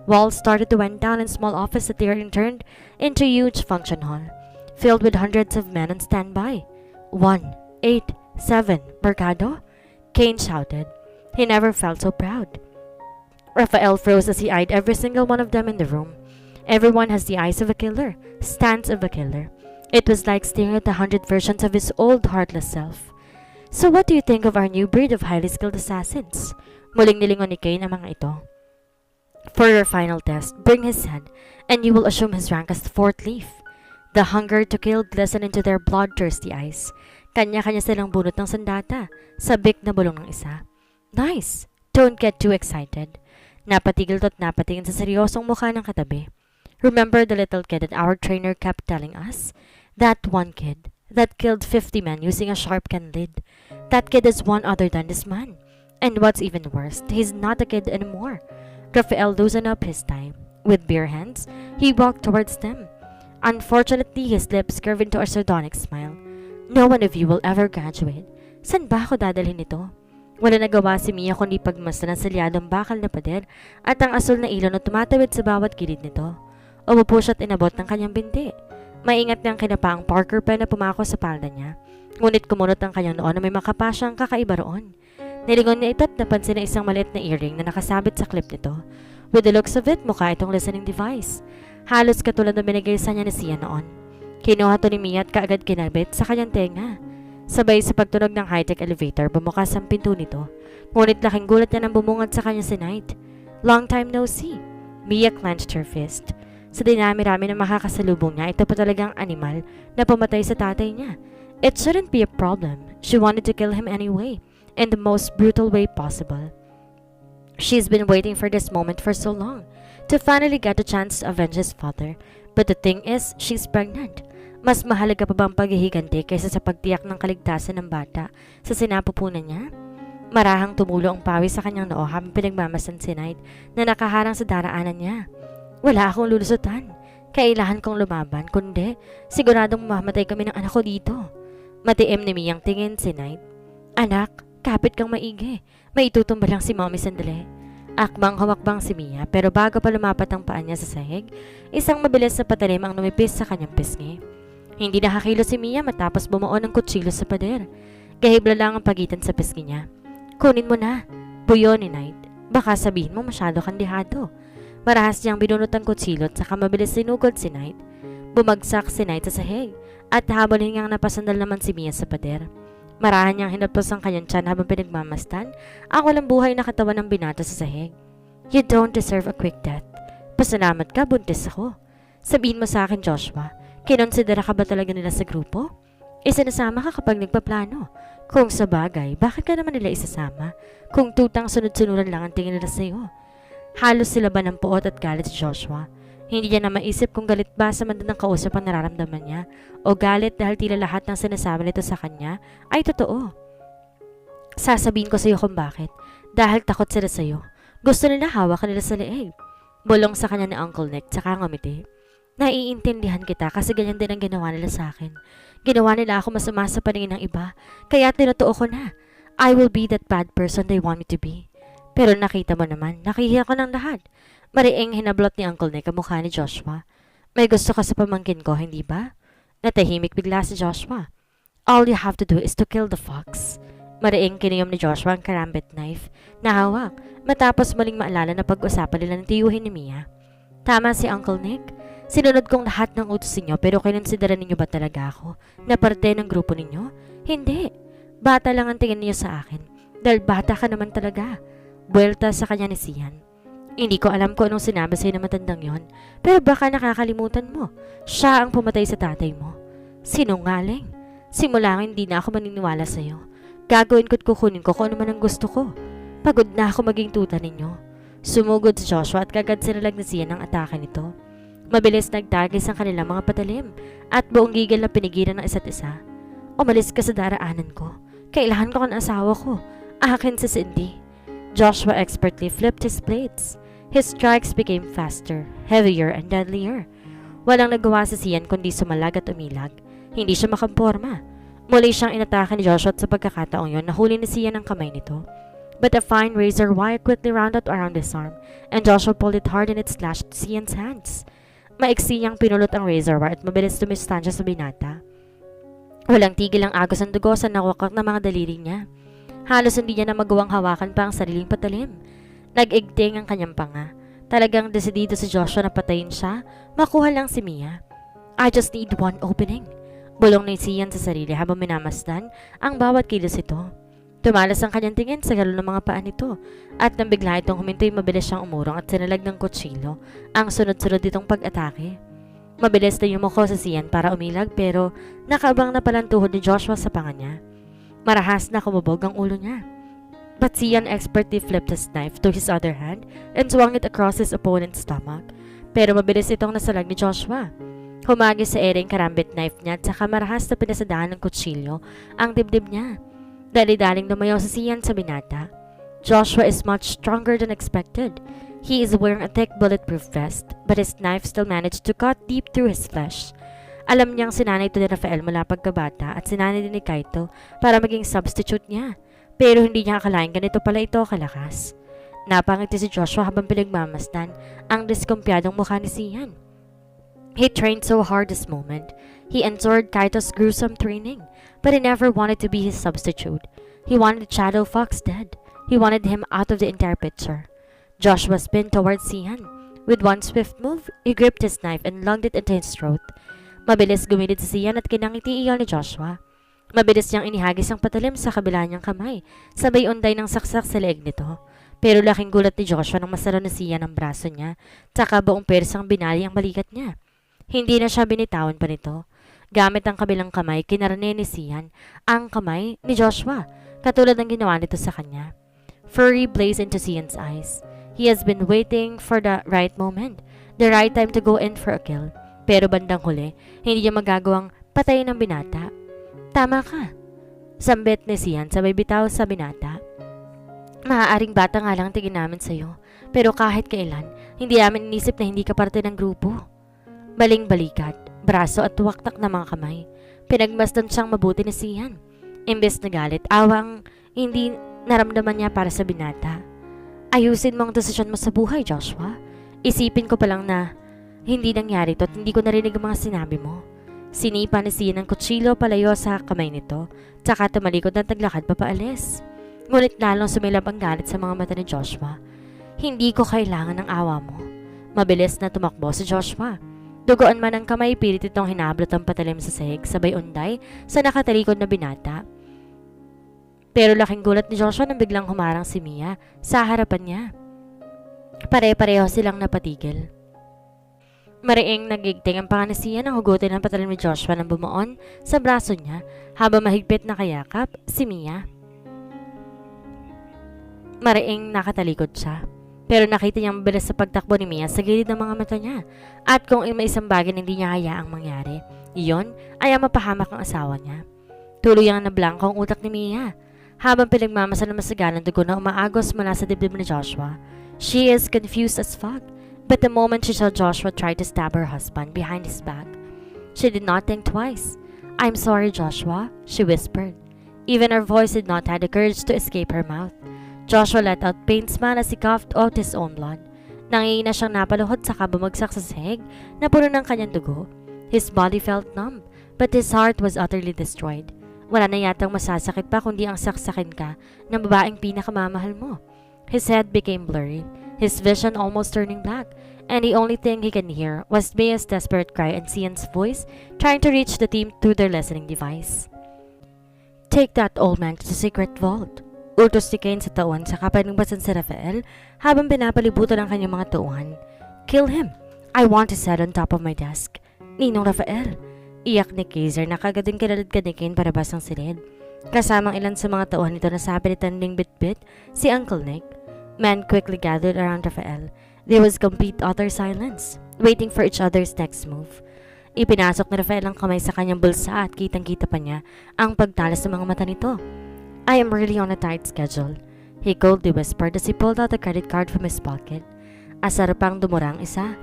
[SPEAKER 1] Walls started to wind down and small office turned into a huge function hall, filled with hundreds of men on standby. 1, 8, 7, Mercado? Kane shouted. He never felt so proud. Raphael froze as he eyed every single one of them in the room. Everyone has the eyes of a killer, stance of a killer. It was like staring at 100 versions of his old heartless self. So what do you think of our new breed of highly skilled assassins? Muling nilingon ni Kane ang mga ito. For your final test, bring his head, and you will assume his rank as the fourth leaf. The hunger to kill glistened into their bloodthirsty eyes. Kanya-kanya silang bunot ng sandata, sabik na bulong ng isa. Nice! Don't get too excited. Napatigil to't napatingin sa seryosong mukha ng katabi. Remember the little kid that our trainer kept telling us? That one kid. that killed 50 men using a sharp can lid. That kid is one other than this man. And what's even worse, he's not a kid anymore. Raphael loosened up his tie. With bare hands, he walked towards them. Unfortunately, his lips curved into a sardonic smile. No one of you will ever graduate. San ba ako dadalhin ito? Wala nagawa si Mia kundi pagmasdan ng salyadong bakal na pader at ang asul na ilaw na tumatawid sa bawat gilid nito. Umupo siya at inabot ng kanyang binti. Maingat niyang kinapa ang Parker pen na pumako sa palda niya. Ngunit kumunot ang kanyang noon na may makapasyang kakaiba roon. Nilingon niya ito at napansin na isang maliit na earring na nakasabit sa clip nito. With the looks of it, mukha itong listening device. Halos katulad na binigay sa niya ni Sia noon. Kinuha to ni Mia at kaagad kinabit sa kanyang tenga. Sabay sa pagtunog ng high-tech elevator, bumukas ang pinto nito. Ngunit laking gulat niya nang bumungad sa kanya si Knight. Long time no see. Mia clenched her fist. Sa dinami-rami na makakasalubong niya, ito pa talagang animal na pumatay sa tatay niya. It shouldn't be a problem. She wanted to kill him anyway, in the most brutal way possible. She's been waiting for this moment for so long, to finally get a chance to avenge his father. But the thing is, she's pregnant. Mas mahalaga pa bang paghihiganti kaysa sa pagtiyak ng kaligtasan ng bata sa sinapupunan niya? Marahang tumulo ang pawis sa kanyang noo habang pinagmamasan si Knight na nakaharang sa daraanan niya. Wala akong lulusutan. Kailangan kong lumaban, kundi siguradong mamamatay kami ng anak ko dito. Matiim ni Miyang tingin si Knight. Anak, kapit kang maigi. May itutumba lang si Mommy sandali. Akbang hamakbang si Mia pero bago pa lumapat ang paa niya sa sahig, isang mabilis na patalim ang numipis sa kanyang pisngi. Hindi nakakilo si Mia matapos bumuo ng kutsilyo sa pader. Gahibla lang ang pagitan sa pisngi niya. Kunin mo na, buyo ni Knight. Baka sabihin mo masyado kang dihado. Marahas niyang binunot ang kutsilyo at saka mabilis sinugod si Knight. Bumagsak si Knight sa sahig at habang niyang napasandal naman si Mia sa pader. Marahan niyang hinapos ang kanyang tiyan habang pinagmamastan ang walang buhay na katawan ng binata sa sahig. You don't deserve a quick death. Pasalamat ka, buntis ako. Sabihin mo sa akin, Joshua, kinonsidera ka ba talaga nila sa grupo? Isinasama ka kapag nagpaplano. Kung sa bagay, bakit ka naman nila isasama? Kung tutang sunod-sunuran lang ang tingin nila sa'yo. Halos sila ba ng puot at galit si Joshua? Hindi niya na maisip kung galit ba sa mandang kausap ang nararamdaman niya o galit dahil tila lahat ng sinasabi nito sa kanya ay totoo. Sasabihin ko sa iyo kung bakit. Dahil takot sila sa iyo. Gusto nila hawakan nila sa leeg. Bulong sa kanya ni Uncle Nick tsaka ngumiti. Naiintindihan kita kasi ganyan din ang ginawa nila sa akin. Ginawa nila ako masama sa paningin ng iba kaya tinutuo ko na. I will be that bad person they want me to be. Pero nakita mo naman, nakihiya ko ng lahat. Mariing hinablot ni Uncle Nick ang mukha ni Joshua. May gusto ka sa pamangkin ko, hindi ba? Natahimik bigla si Joshua. All you have to do is to kill the fox. Mariing kiniyom ni Joshua ang karambit knife na hawak matapos muling maalala na pag-usapan nila ng tiyuhin ni Mia. Tama si Uncle Nick. Sinunod kong lahat ng utos ninyo pero kinonsidera ninyo ba talaga ako na parte ng grupo ninyo? Hindi. Bata lang ang tingin niyo sa akin. Dahil bata ka naman talaga. Buwelta sa kanya ni Sian. Hindi ko alam kung anong sinabi sa'yo na matandang yon, pero baka nakakalimutan mo. Siya ang pumatay sa tatay mo. Sinungaling. Simula ngayon hindi na ako maniniwala sa'yo. Gagawin ko't kukunin ko kung ano man ang gusto ko. Pagod na ako maging tuta ninyo. Sumugod si Joshua at kagad sinalag na siya ng atake nito. Mabilis nagtagis ang kanilang mga patalim at buong gigil na pinigilan ng isa't isa. Umalis ka sa daraanan ko. Kailangan ko ng asawa ko. Akin si Cindy. Joshua expertly flipped his blades. His strikes became faster, heavier, and deadlier. Walang nagawa si Sian kundi sumalag at umilag. Hindi siya makamporma. Muli siyang inatake ni Joshua at sa pagkakataong yon nahuli ni Sian ang kamay nito. But a fine razor wire quickly rounded around his arm, and Joshua pulled it hard and it slashed Sian's hands. Maiksi niyang pinulot ang razor wire at mabilis tumistansya sa binata. Walang tigil ang agos ng dugo sa nawakak na mga daliri niya. Halos hindi niya na magawang hawakan pa ang sariling patalim. Nag-igting ang kanyang panga. Talagang desidido si Joshua na patayin siya, makuha lang si Mia. I just need one opening. Bulong ni Sian sa sarili habang minamasdan ang bawat kilos ito. Tumalas ang kanyang tingin sa galo ng mga paa nito at nang bigla itong huminto'y mabilis siyang umurong at sinalag ng kutsilyo ang sunod-sunod itong pag-atake. Mabilis na yumuko sa Sian para umilag pero nakaabang na palang tuhod ni Joshua sa panga niya. Marahas na kumubog ang ulo niya. But Sian expertly flipped his knife to his other hand and swung it across his opponent's stomach. Pero mabilis itong nasalag ni Joshua. Humagis sa ereng karambit knife niya at saka marahas na pinasadahan ng kutsilyo ang dibdib niya. Dali-daling lumayaw si Sian sa binata. Joshua is much stronger than expected. He is wearing a thick bulletproof vest, but his knife still managed to cut deep through his flesh. Alam niyang sinanay ito ni Rafael mula pagkabata at sinanay din ni Kaito para maging substitute niya. Pero hindi niya akalain ganito pala ito kalakas. Napangiti si Joshua habang pinagmamasdan ang diskumpyadong mukha ni Sian. He trained so hard this moment. He endured Kaito's gruesome training, but he never wanted to be his substitute. He wanted Shadow Fox dead. He wanted him out of the entire picture. Joshua spun towards Sian. With one swift move, he gripped his knife and lunged it into his throat. Mabilis gumilid si Sian at kinangiti iyon ni Joshua. Mabilis niyang inihagis ang patalim sa kabila niyang kamay, sabay unday ng saksak sa leeg nito. Pero laking gulat ni Joshua nang masara na Sian ang braso niya, tsaka buong persang binali ang balikat niya. Hindi na siya binitawan pa nito. Gamit ang kabilang kamay, kinarne ni Sian ang kamay ni Joshua, katulad ng ginawa nito sa kanya. Fury blazed into Sian's eyes. He has been waiting for the right moment, the right time to go in for a kill. Pero bandang huli, hindi niya magagawang patayin ang binata. Tama ka, sambit ni Sian sabay bitaw sa binata. Maaaring bata nga lang tingin namin sa'yo, pero kahit kailan, hindi namin inisip na hindi ka parte ng grupo. Baling-balikat, braso at tuwaktak na mga kamay. Pinagmasdan siyang mabuti ni Sian. Imbes na galit, awang hindi naramdaman niya para sa binata. Ayusin mo ang desisyon mo sa buhay, Joshua. Isipin ko pa lang na hindi nangyari to at hindi ko narinig ang mga sinabi mo. Sinipa ni Sian ang kutsilyo palayo sa kamay nito, tsaka tumalikod at naglakad papaalis. Ngunit lalong sumilab ang galit sa mga mata ni Joshua. Hindi ko kailangan ng awa mo. Mabilis na tumakbo si Joshua. Dugoan man ang kamay, pilit itong hinablot ang patalim sa sahig, sabay unday sa nakatalikod na binata. Pero laking gulat ni Joshua nang biglang humarang si Mia sa harapan niya. Pare-pareho silang napatigil. Mariing nagigting ang panga ni Sian nang hugutin ang patalim ni Joshua nang bumuon sa braso niya habang mahigpit na kayakap si Mia. Mariing nakatalikod siya. Pero nakita niyang mabilis sa pagtakbo ni Mia sa gilid ng mga mata niya. At kung may isang bagay na hindi niya hayaang mangyari, iyon ay ang mapahamak ang asawa niya. Tuluyang nablangko ang utak ni Mia. Habang pinagmamasa ng masaganang dugo na umaagos mula sa dibdib ni Joshua, she is confused as fuck. But the moment she saw Joshua try to stab her husband behind his back, she did not think twice. "I'm sorry, Joshua," she whispered. Even her voice did not have the courage to escape her mouth. Joshua let out pain smile as he coughed out his own blood. Nangihina siyang napaluhod saka bumagsak sa sahig na puno ng kanyang dugo. His body felt numb, but his heart was utterly destroyed. Wala na yatang masasakit pa kundi ang saksakin ka ng babaeng pinakamamahal mo. His head became blurry, his vision almost turning black, and the only thing he can hear was Mia's desperate cry and Sian's voice trying to reach the team through their listening device. "Take that old man to the secret vault," utos ni Kane sa tauhan sa kapaningbasan si Rafael habang pinapalibutan ang kanyang mga tauhan. "Kill him. I want his head on top of my desk." "Ninong Rafael," iyak ni Kaiser na kagading kilalad ni Kane para basang silid. Kasamang ilan sa mga tauhan nito na sabi ni Tanding Bitbit, si Uncle Nick. Men quickly gathered around Rafael. There was complete utter silence, waiting for each other's next move. Ipinasok ni Rafael ang kamay sa kanyang bulsa at kitang-kita pa niya ang pagtalas ng mga mata nito. "I am really on a tight schedule," he coldly whispered as he pulled out a credit card from his pocket. Asar pang dumurang isa.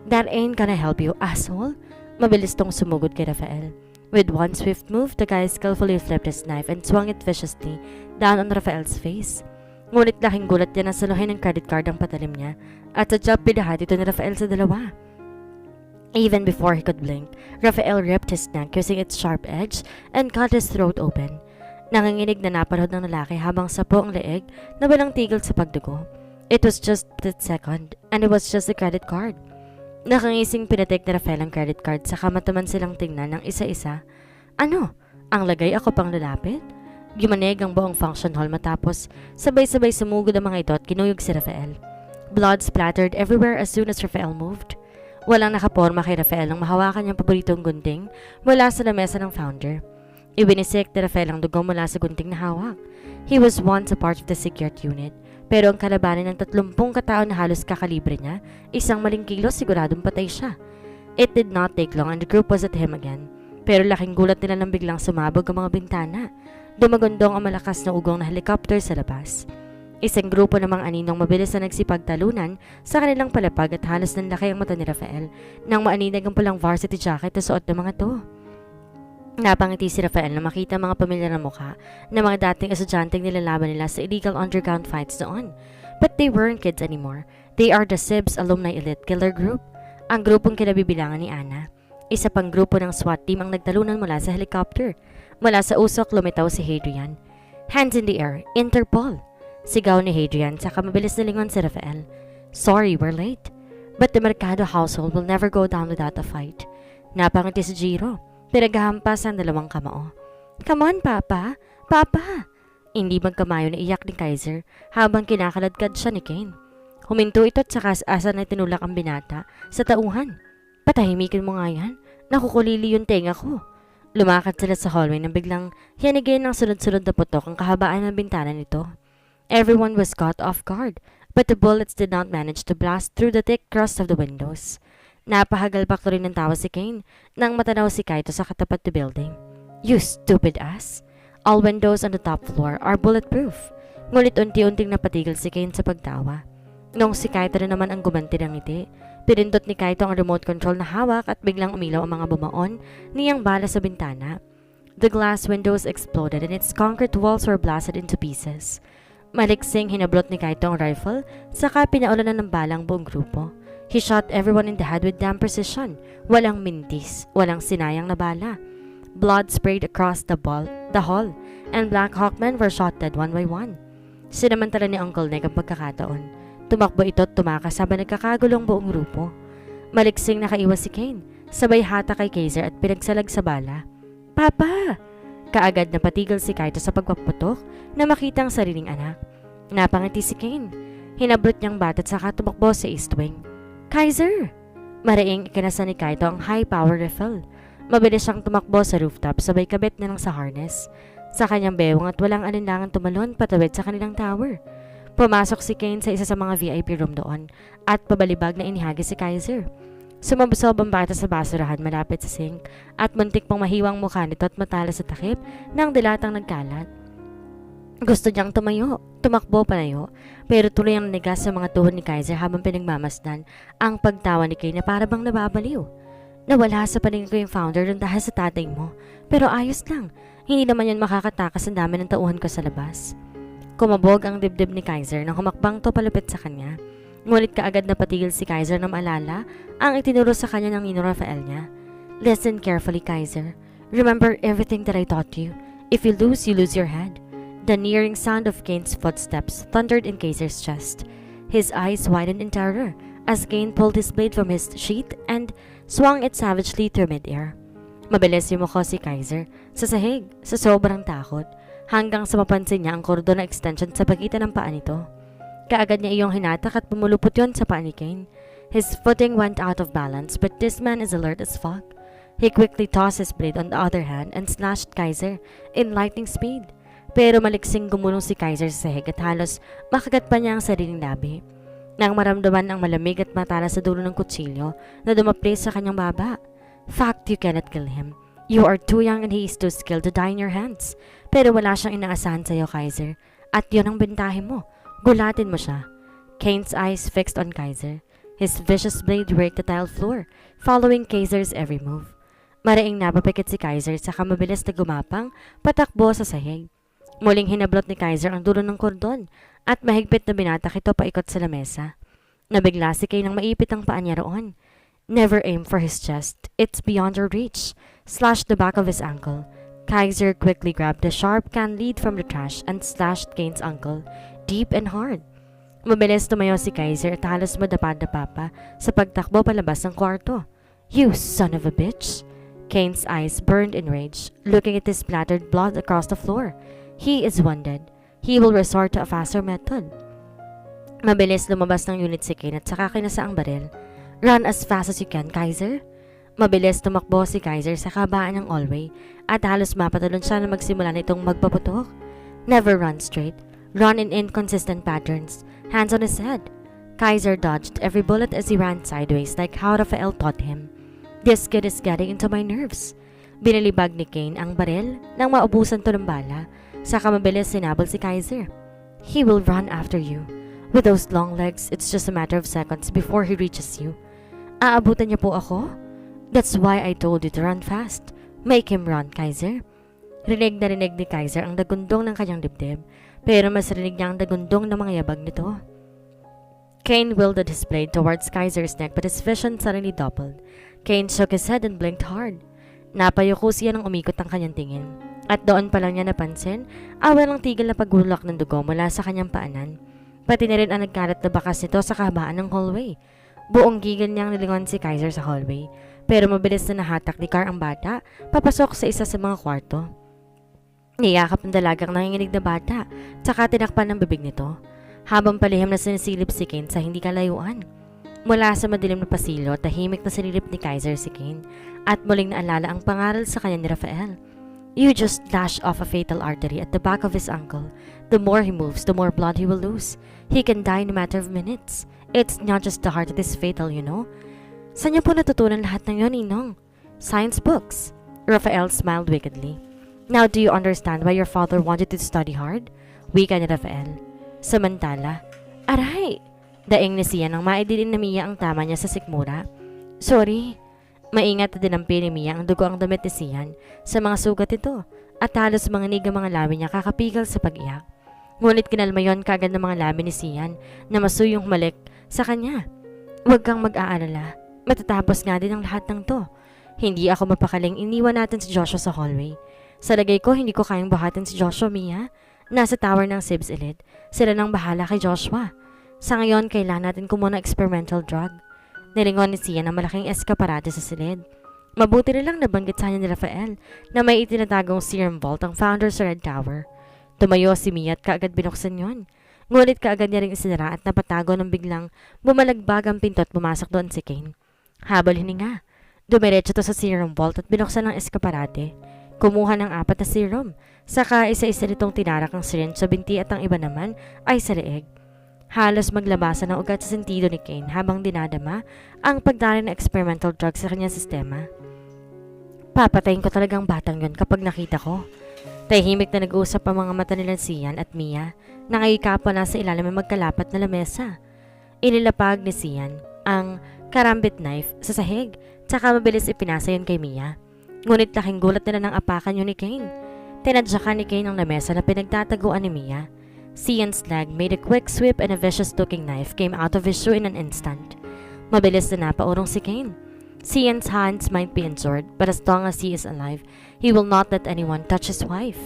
[SPEAKER 1] "That ain't gonna help you, asshole." Mabilis tong sumugod kay Rafael. With one swift move, the guy skillfully flipped his knife and swung it viciously down on Rafael's face. Ngunit laking gulat niya na saluhin ng credit card ang patalim niya at sa job pinahati ito ni Rafael sa dalawa. Even before he could blink, Rafael ripped his neck using its sharp edge and cut his throat open. Nanginginig na napanood ng lalaki habang sapo ang leeg na walang tigil sa pagdugo. It was just that second, and it was just a credit card. Nakangising pinatek ni Rafael ang credit card saka mataman silang tingnan ng isa-isa. "Ano? Ang lagay ako pang lalapit?" Gimanig ang buong function hall matapos sabay-sabay sumugod ang mga ito at kinuyog si Rafael. Blood splattered everywhere as soon as Rafael moved. Walang nakaporma kay Rafael nang mahawakan niyang paboritong gunting mula sa lamesa ng founder. Ibinisik ni Rafael ang dugo mula sa gunting na hawak. He was once a part of the secured unit, pero ang kalabanin ng 30 katao na halos kakalibre niya, isang maling kilos siguradong patay siya. It did not take long and the group was at him again. Pero laking gulat nila nang biglang sumabog ang mga bintana. Dumagundong ang malakas na ugong na helicopter sa labas. Isang grupo ng mga aninong mabilis na nagsipagtalunan sa kanilang palapag at halos nanlaki ang mata ni Rafael nang maaninag ang pulang varsity jacket na suot ng mga to. Napangiti si Rafael na makita mga pamilyar na mukha na mga dating estudyanteng nilalaban nila sa illegal underground fights noon. But they weren't kids anymore. They are the SIBS Alumni Elite Killer Group, ang grupong kinabibilangan ni Ana. Isa pang grupo ng SWAT team ang nagtalunan mula sa helicopter. Mula sa usok lumitaw si Hadrian. Hands in the air, Interpol! Sigaw ni Hadrian saka mabilis na lingon si Rafael. Sorry, we're late. But the Mercado household will never go down without a fight. Napangiti si Jiro. Pinaghahampas ang dalawang kamao. Come on, Papa! Papa! Hindi magkamayo na iyak ni Kaiser habang kinakaladkad siya ni Kane. Huminto ito at saka asa na tinulak ang binata sa tauhan. Patahimikin mo nga yan. Nakukulili yung tenga ko. Lumakad sila sa hallway nang biglang hinigin ng sunod-sunod na putok ang kahabaan ng bintana nito. Everyone was caught off guard, but the bullets did not manage to blast through the thick crust of the windows. Napahagalbak na rin ng tawa si Kane nang matanaw si Kaito sa katapat na building. You stupid ass! All windows on the top floor are bulletproof. Ngunit unti-unting napatigil si Kane sa pagtawa. Nung si Kaito na naman ang gumanti ng ngiti, pinindot ni Kaito ang remote control na hawak at biglang umilaw ang mga bumaon niyang bala sa bintana. The glass windows exploded and its concrete walls were blasted into pieces. Maliksing hinablot ni Kaito ang rifle, saka pinaulanan ng balang buong grupo. He shot everyone in the head with damn precision. Walang mintis, walang sinayang na bala. Blood sprayed across the hall, and Black Hawkmen were shot dead one by one. Sinamantala ni Uncle Nick ang pagkakataon. Tumakbo ito at tumakas habang nagkakagulong buong grupo. Maliksing nakaiwas si Kane, sabay hata kay Kaiser at pinagsalag sa bala. Papa! Kaagad na patigil si Kaito sa pagpaputok na makita ang sariling anak. Napangiti si Kane. Hinablot niyang bata at saka tumakbo sa East Wing. Kaiser! Maraing ikinasa ni Kaito ang high-power rifle. Mabilis siyang tumakbo sa rooftop sabay kabit na lang sa harness. Sa kanyang bewang at walang alinlangan tumalon patawid sa kanilang tower. Pumasok si Kane sa isa sa mga VIP room doon at pabalibag na inihagi si Kaiser. Sumabsob ang bata sa basurahan malapit sa sink at muntik pang mahiwang mukha nito at matala sa takip ng dilatang nagkalat. Gusto niyang tumakbo palayo, pero tuloy ang nigas sa mga tuhod ni Kaiser habang pinagmamasdan ang pagtawa ni Kane na para bang nababaliw. Nawala sa paningin ko yung founder ng dahil sa tatay mo, pero ayos lang, hindi naman yan makakatakas ang dami ng tauhan ko sa labas. Kumabog ang dibdib ni Kaiser nang humakbang to palapit sa kanya. Ngunit kaagad na patigil si Kaiser na maalala ang itinuro sa kanya ng Ninong Rafael niya. Listen carefully, Kaiser. Remember everything that I taught you. If you lose your head. The nearing sound of Kane's footsteps thundered in Kaiser's chest. His eyes widened in terror as Kane pulled his blade from his sheath and swung it savagely through mid-air. Mabilis yumuko si Kaiser sa sahig sa sobrang takot hanggang sa mapansin niya ang kordon na extension sa pagitan ng paa nito. Kaagad niya iyong hinatak at pumulupot yon sa paa ni Kane. His footing went out of balance, but this man is alert as fuck. He quickly tossed his blade on the other hand and slashed Kaiser in lightning speed. Pero maliksing gumulong si Kaiser sa sahig at halos makagat pa niya ang sariling labi. Nang maramdaman ang malamig at matala sa dulo ng kutsilyo na dumapli sa kanyang baba. Fact, you cannot kill him. You are too young and he is too skilled to die in your hands. Pero wala siyang inaasahan sa iyo, Kaiser. At yon ang bentahe mo. Gulatin mo siya. Kane's eyes fixed on Kaiser. His vicious blade raked the tile floor, following Kaiser's every move. Maraing napapikit si Kaiser saka mabilis na gumapang, patakbo sa sahig. Muling hinablot ni Kaiser ang dulo ng kordon at mahigpit na binatak ito paikot sa lamesa. Nabigla si Kane nang maipit ang paa niya roon. Never aim for his chest. It's beyond your reach. Slashed the back of his ankle. Kaiser quickly grabbed the sharp can lead from the trash and slashed Kane's ankle deep and hard. Mabilis tumayo si Kaiser at halos madapa-dapa pa sa pagtakbo palabas ng kwarto. You son of a bitch! Kane's eyes burned in rage, looking at the splattered blood across the floor. He is wounded. He will resort to a faster method. Mabilis lumabas ng unit si Kane at saka kinasa ang baril. Run as fast as you can, Kaiser! Mabilis tumakbo si Kaiser sa kabaan ng hallway at halos mapatalon siya na magsimula nitong magpaputok. Never run straight. Run in inconsistent patterns, hands on his head. Kaiser dodged every bullet as he ran sideways like how Rafael taught him. This kid is getting into my nerves. Binalibag ni Kane ang baril nang maubusan to ng bala. Saka mabilis sinabol si Kaiser. He will run after you. With those long legs, it's just a matter of seconds before he reaches you. Aabutan niya po ako? That's why I told you to run fast. Make him run, Kaiser. Rinig na rinig ni Kaiser ang dagundong ng kanyang dibdib, pero mas rinig niya ang dagundong ng mga yabag nito. Kane wielded his blade towards Kaiser's neck but his vision suddenly doubled. Kane shook his head and blinked hard. Napayuko siya nang umikot ang kanyang tingin. At doon pa lang niya napansin, walang tigil na pagbulak ng dugo mula sa kanyang paanan. Pati na rin ang nagkalat na bakas nito sa kahabaan ng hallway. Buong gigil niyang nilingon si Kaiser sa hallway, pero mabilis na nahatak ni Carr ang bata, papasok sa isa sa mga kwarto. Niyakap ng dalagang nanginginig na bata, tsaka tinakpan ng bibig nito, habang palihim na sinisilip si Kane sa hindi kalayuan. Mula sa madilim na pasilyo, tahimik na sinilip ni Kaiser si Kane, at muling naalala ang pangaral sa kanya ni Rafael. You just dash off a fatal artery at the back of his ankle. The more he moves, the more blood he will lose. He can die in a matter of minutes. It's not just the heart that is fatal, you know. Saan niya po natutunan lahat ng yon, Ninong? Science books. Rafael smiled wickedly. Now do you understand why your father wanted you to study hard? Wika ni Rafael. Samantala, aray! Daing ni Sian nang maidilin na Mia ang tama niya sa sikmura. Sorry. Maingat na dinampi ni Mia ang dugo ang damit ni Sian sa mga sugat ito at halos manginig ang mga labi niya kakapigil sa pag-iyak. Ngunit kinalma yon kagad ng mga labi ni Sian na masuyong humalik sa kanya. Huwag kang mag-aalala. Matatapos nga din ang lahat ng to. Hindi ako mapakaling iniwan natin si Joshua sa hallway. Sa lagay ko, hindi ko kayang buhatin si Joshua, Mia. Nasa tower ng Sibs Elite. Sila nang bahala kay Joshua. Sa ngayon, kailangan natin kumuna experimental drug. Nilingon ni Sian ang malaking eskaparate sa silid. Mabuti na lang nabanggit sa ni Rafael na may itinatagong serum vault ang founder sa Red Tower. Tumayo si Mia at kaagad binuksan yon. Ngunit kaagad niya ring isinara at napatago nang biglang bumalagbag ang pinto at pumasok doon si Kane. Habol hininga. Dumiretso to sa serum vault at binuksan ang eskaparate. Kumuha ng 4 na serum. Saka isa-isa nitong tinarak ang syringe sa binti at ang iba naman ay sa leeg. Halos maglabasan ng ugat sa sentido ni Kane habang dinadama ang pagdali ng experimental drug sa kanyang sistema. Papatayin ko talagang batang yon kapag nakita ko. Tahimik na nag-uusap ang mga mata nila Sian at Mia na ngayikapa na sa ilalim ng magkalapat na lamesa. Inilapag ni Sian ang karambit knife sa sahig tsaka mabilis ipinasa yun kay Mia. Ngunit laking gulat nila ng apakan yun ni Kane. Tinadyakan ni Kane ang lamesa na pinagtataguan ni Mia. Sian's leg made a quick sweep and a vicious-looking knife came out of his shoe in an instant. Mabilis na napaurong si Kane. Sian's hands might be injured, but as long as he is alive, he will not let anyone touch his wife.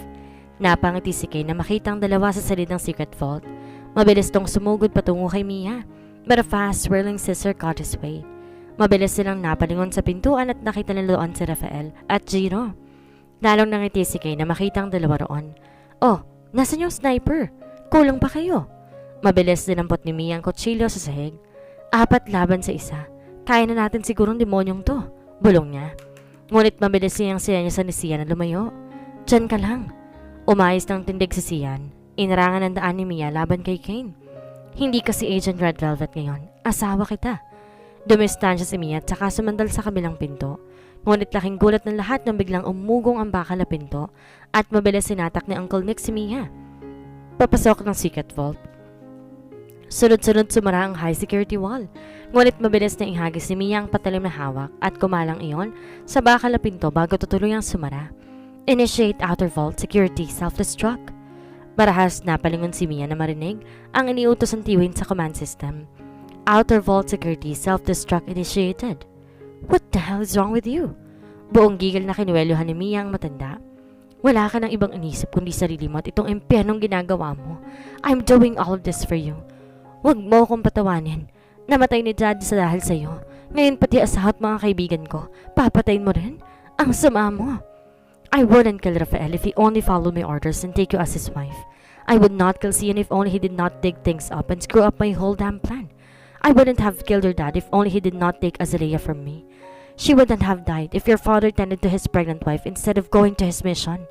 [SPEAKER 1] Napangiti si Kane na makita ang dalawa sa salid ng secret vault. Mabilis tong sumugod patungo kay Mia, but a fast swirling scissor caught his way. Mabilis silang napalingon sa pintuan at nakita nila doon si Rafael at Giro. Lalong nangiti si Kane na makita ang dalawa roon. Oh, nasan yung sniper? Kulang pa kayo. Mabilis dinampot ni Mia ang kutsilyo sa sahig. 4 laban sa isa. Kaya na natin sigurong demonyong to. Bulong niya. Ngunit mabilis niyang sinanyasan ni Sian na lumayo. Diyan ka lang. Umayos ng tindig si Sian. Inarangan ng daan ni Mia laban kay Kane. Hindi kasi Agent Red Velvet ngayon. Asawa kita. Dumistansya si Mia at saka sumandal sa kabilang pinto. Ngunit laking gulat ng lahat nang biglang umugong ang bakal na pinto at mabilis sinatak ni Uncle Nick si Mia. Papasok ng secret vault. Sunod-sunod sumara ang high security wall. Ngunit mabilis na ihagis ni Mia ang patalim na hawak at kumalang iyon sa bakal na pinto bago tutuluyang sumara. Initiate outer vault security self-destruct. Marahas napalingon si Mia na marinig ang iniutos ng tiwin sa command system. Outer vault security self-destruct initiated. What the hell is wrong with you? Buong gigil na kinuwelyuhan ni Mia ang matanda. Wala ka ng ibang inisip kundi sarili mo at itong impyernong ginagawa mo. I'm doing all of this for you. Huwag mo akong patawanin. Namatay ni Dad sa dahil sa'yo. Ngayon pati asawa at mga kaibigan ko. Papatayin mo rin? Ang sama mo. I wouldn't kill Rafael if he only followed my orders and take you as his wife. I would not kill Sian if only he did not dig things up and screw up my whole damn plan. I wouldn't have killed your dad if only he did not take Azalea from me. She wouldn't have died if your father tended to his pregnant wife instead of going to his mission.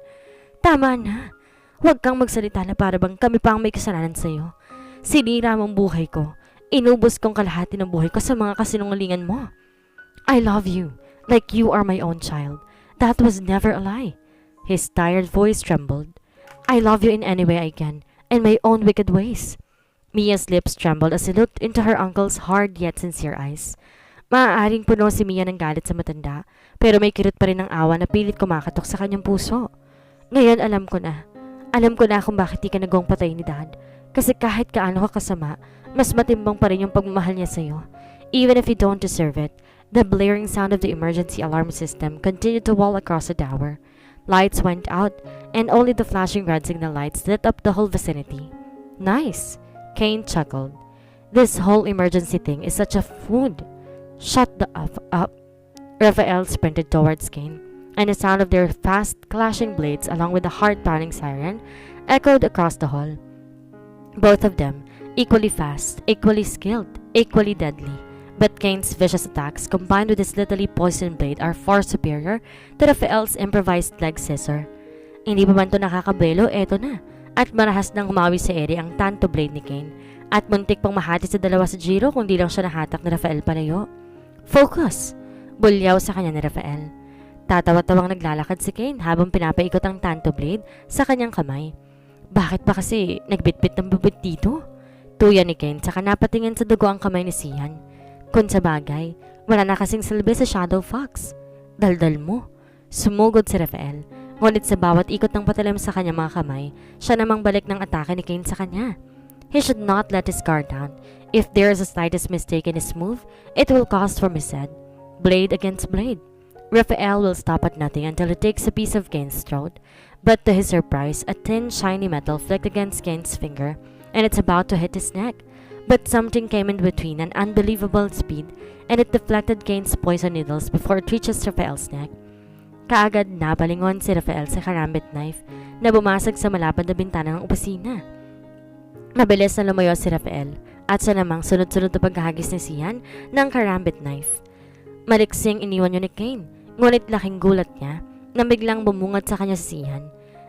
[SPEAKER 1] Tama na. Huwag kang magsalita na para bang kami pa ang may kasalanan sa'yo. Sinira mong buhay ko. Inubos kong kalahati ng buhay ko sa mga kasinungalingan mo. I love you. Like you are my own child. That was never a lie. His tired voice trembled. I love you in any way I can, in my own wicked ways. Mia's lips trembled as he looked into her uncle's hard yet sincere eyes. Maaaring puno si Mia ng galit sa matanda, pero may kirot pa rin ng awa na pilit kumakatok sa kanyang puso. Ngayon alam ko na. Alam ko na kung bakit di ka nagawang patay ni Dad. Kasi kahit kaano ka kasama, mas matimbang pa rin yung pagmamahal niya sa'yo. Even if you don't deserve it, the blaring sound of the emergency alarm system continued to wail across the tower. Lights went out, and only the flashing red signal lights lit up the whole vicinity. Nice, Kane chuckled. This whole emergency thing is such a food. Shut the F up. Raphael sprinted towards Kane, and the sound of their fast clashing blades along with the heart-pounding siren echoed across the hall. Both of them, equally fast, equally skilled, equally deadly. But Kane's vicious attacks combined with his literally poison blade are far superior to Raphael's improvised leg scissor. Hindi pa man to nakakabelo, eto na. At marahas nang humawi sa ere ang tanto blade ni Kane. At muntik pang mahati sa dalawa sa Jiro kung di lang siya nahatak ni Raphael palayo. Focus! Bulyaw sa kanya ni Raphael. Tatawa-tawang naglalakad si Kane habang pinapaikot ang tanto blade sa kanyang kamay. Bakit ba kasi nagbitbit ng bubit dito? Tuya ni Kane saka napatingin sa dugo ang kamay ni Sian. Kung sa bagay, wala na kasing silbi sa Shadow Fox. Daldal mo. Sumugod si Raphael. Ngunit sa bawat ikot ng patalim sa kanyang mga kamay, siya namang balik ng atake ni Kane sa kanya. He should not let his guard down. If there is a slightest mistake in his move, it will cost for Mised. Blade against blade. Raphael will stop at nothing until he takes a piece of Kane's throat. But to his surprise, a thin, shiny metal flicked against Kane's finger, and it's about to hit his neck. But something came in between an unbelievable speed, and it deflected Kane's poison needles before it reaches Raphael's neck. Kaagad nabalingon si Raphael sa karambit knife na bumasag sa malapad na bintana ng opisina. Mabilis na lumayo si Raphael at siya namang sunod-sunod na paghahagis ni Sian ng karambit knife. Maliksing iniwan yun ni Kane, ngunit laking gulat niya na biglang bumungad sa kanya si Sian.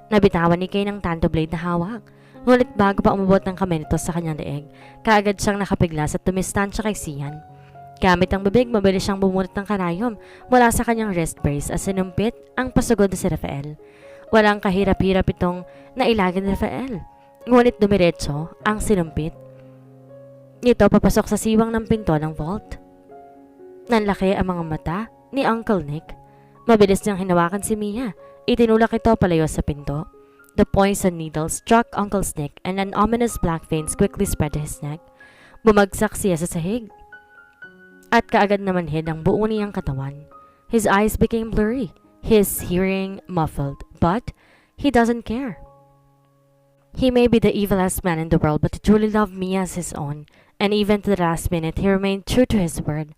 [SPEAKER 1] Nabitawan ni Kane ang tanto blade na hawak. Ngunit bago pa umabot ng kamay nito sa kanyang leeg, kaagad siyang nakapiglas at tumistansya kay Sian. Gamit ang bibig, mabilis siyang bumunot ng karayom mula sa kanyang wrist brace as sinumpit ang pasugod na si Raphael. Walang kahirap-hirap itong nailagin ni Raphael. Ngunit dumiretso ang sinumpit nito papasok sa siwang ng pinto ng vault. Nanlaki ang mga mata ni Uncle Nick. Mabilis niyang hinawakan si Mia. Itinulak ito palayo sa pinto. The poison needle struck Uncle's neck and an ominous black veins quickly spread to his neck. Bumagsak siya sa sahig. At kaagad na manhid ang buo niyang katawan. His eyes became blurry, his hearing muffled, but he doesn't care. He may be the evilest man in the world, but he truly loved Mia as his own, and even to the last minute he remained true to his word.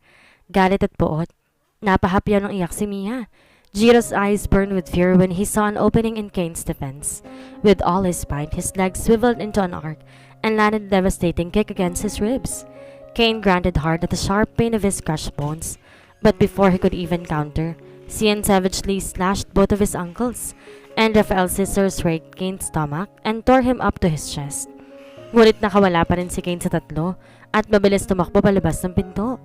[SPEAKER 1] Galit at buot. Napahapyaw ng iyak si Mia. Jiro's eyes burned with fear when he saw an opening in Kane's defense. With all his might, his legs swiveled into an arc and landed a devastating kick against his ribs. Kane grunted hard at the sharp pain of his crushed bones, but before he could even counter, Sian savagely slashed both of his uncles, and Raphael's scissors raked Kane's stomach and tore him up to his chest. Ngunit nakawala pa rin si Kane sa tatlo at mabilis tumakbo palabas ng pinto.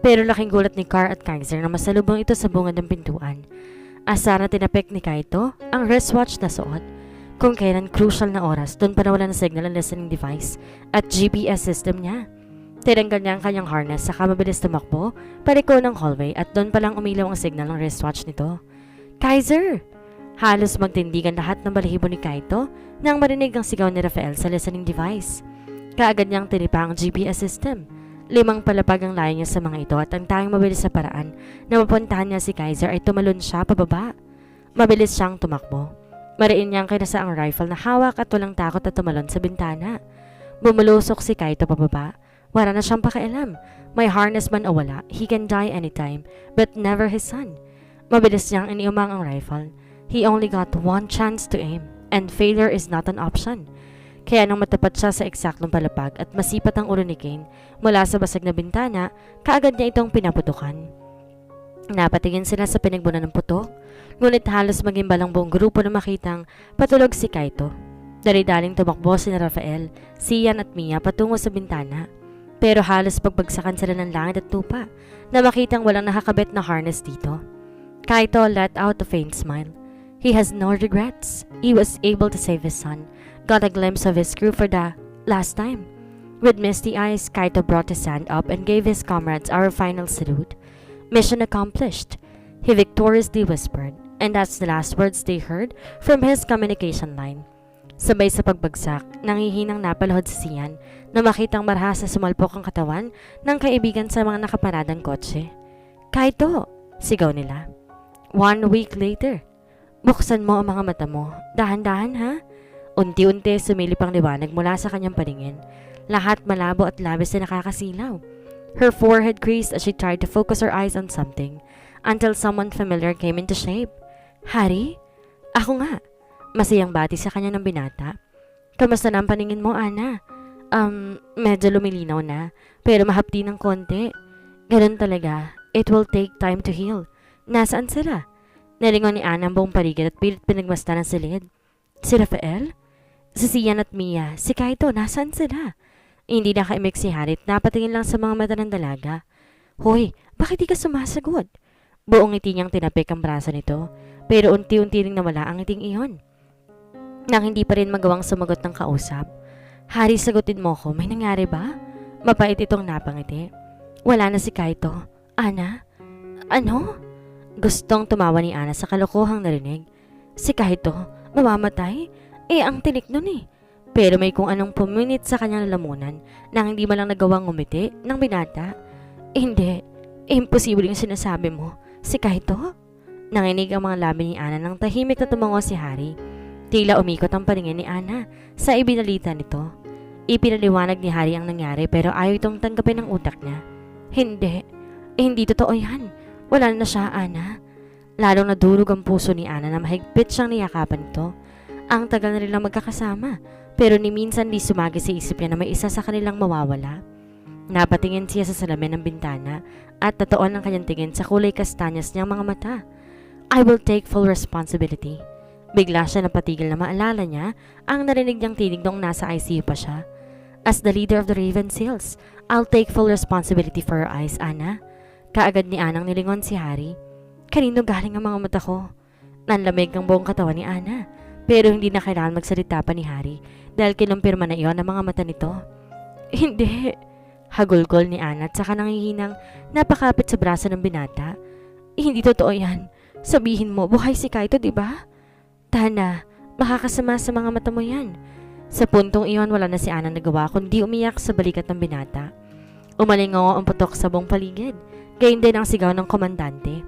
[SPEAKER 1] Pero laking gulat ni Carr at Kaiser na masalubong ito sa bungad ng pintuan. Asar na tinapik ni Kaito ang wristwatch na suot. Kung kailan crucial na oras, doon pa nawala na signal ang listening device at GPS system niya. Tinanggal niya ang kanyang harness saka mabilis tumakbo paliko ng hallway at doon pa lang umilaw ang signal ng wristwatch nito. Kaiser! Halos magtindigan lahat ng balahibo ni Kaito nang marinig ang sigaw ni Raphael sa listening device. Kaagad niyang tinipa ang GPS system. 5 palapag ang layo niya sa mga ito at ang tanging mabilis sa paraan na mapuntahan niya si Kaiser ay tumalon siya pababa. Mabilis siyang tumakbo. Mariin niyang kinasa ang rifle na hawak at walang takot at tumalon sa bintana. Bumulusok si Kaito pababa. Wala na siyang pakialam. May harness man o wala, he can die anytime, but never his son. Mabilis niyang iniumang ang rifle. He only got one chance to aim, and failure is not an option. Kaya nang matapat siya sa eksaktong palapag at masipat ang ulo ni Kane mula sa basag na bintana, kaagad niya itong pinaputukan. Napatingin sila sa pinagbunan ng putok, ngunit halos maging balang buong grupo na makitang patulog si Kaito. Dali-daling tumakbo si Raphael, Sian at Mia patungo sa bintana. Pero halos pagbagsakan sila ng langit at lupa na makitang walang nakakabit na harness dito. Kaito let out a faint smile. He has no regrets. He was able to save his son, got a glimpse of his crew for the last time. With misty eyes, Kaito brought his hand up and gave his comrades our final salute. Mission accomplished, he victoriously whispered, and that's the last words they heard from his communication line. Sabay sa pagbagsak, nangihinang napalahod si Sian na makitang marahas na sumalpok ang katawan ng kaibigan sa mga nakaparadang kotse. Kaito! Sigaw nila. 1 week later. Buksan mo ang mga mata mo. Dahan-dahan ha? Unti-unti sumilip ang liwanag mula sa kanyang paningin. Lahat malabo at labis na nakakasilaw. Her forehead creased as she tried to focus her eyes on something until someone familiar came into shape. Hari? Ako nga. Masayang bati sa kanya ng binata. Kamusta na ang paningin mo, Ana? Medyo lumilinaw na, pero mahapdi ng konti. Ganun talaga. It will take time to heal. Nasaan sila? Nalingon ni Ana ang buong paligid at pilit pinagmasdan ng silid. Si Rafael? Si Sian at Mia, si Kaito, nasaan sila? Hindi nakaimik si Harit, napatingin lang sa mga mata ng dalaga. Hoy, bakit di ka sumasagot? Buong ngiti niyang tinapik ang braso nito, pero unti-unti ring nawala ang ngiting iyon. Nang hindi pa rin magawang sumagot ng kausap. Hari, sagutin mo ko, may nangyari ba? Mapait itong napangiti. Wala na si Kaito. Ana? Ano? Gustong tumawa ni Ana sa kalokohang narinig. Si Kaito, mamamatay? Ang tinik nun eh. Pero may kung anong pumunit sa kanyang lalamunan nang hindi man lang nagawang umiti ng binata. Hindi, imposible yung sinasabi mo. Si Kaito? Nanginig ang mga labi ni Ana nang tahimik na tumango si Hari. Tila umikot ang paningin ni Ana sa ibinalita nito. Ipinaliwanag ni Hari ang nangyari pero ayaw itong tanggapin ng utak niya. Hindi totoo yan. Wala na siya, Ana. Lalong nadurog ang puso ni Ana na mahigpit siyang niyakapan nito. Ang tagal na nilang magkakasama, pero ni minsan di sumagi sa isip niya na may isa sa kanilang mawawala. Napatingin siya sa salamin ng bintana at tatoon ang kanyang tingin sa kulay kastanyas niyang mga mata. I will take full responsibility. Bigla siya napatigil na maalala niya ang narinig niyang tinig noong nasa ICU pa siya. As the leader of the Raven Seals, I'll take full responsibility for your eyes, Ana. Kaagad ni Anang nilingon si Hari. Kanino galing ang mga mata ko? Nanlamig ang buong katawan ni Ana, pero hindi na kailangan magsalita pa ni Hari dahil kinumpirma na iyon ang mga mata nito. Hindi, hagulgol ni Ana at saka nangihinang napakapit sa braso ng binata. Hindi totoo yan. Sabihin mo, buhay si Kaito, di ba? Tana, makakasama sa mga mata mo yan. Sa puntong iyon, wala na si Ana nagawa kundi umiyak sa balikat ng binata. Umalingaw ang putok sa buong paligid. Gayun din ang sigaw ng komandante.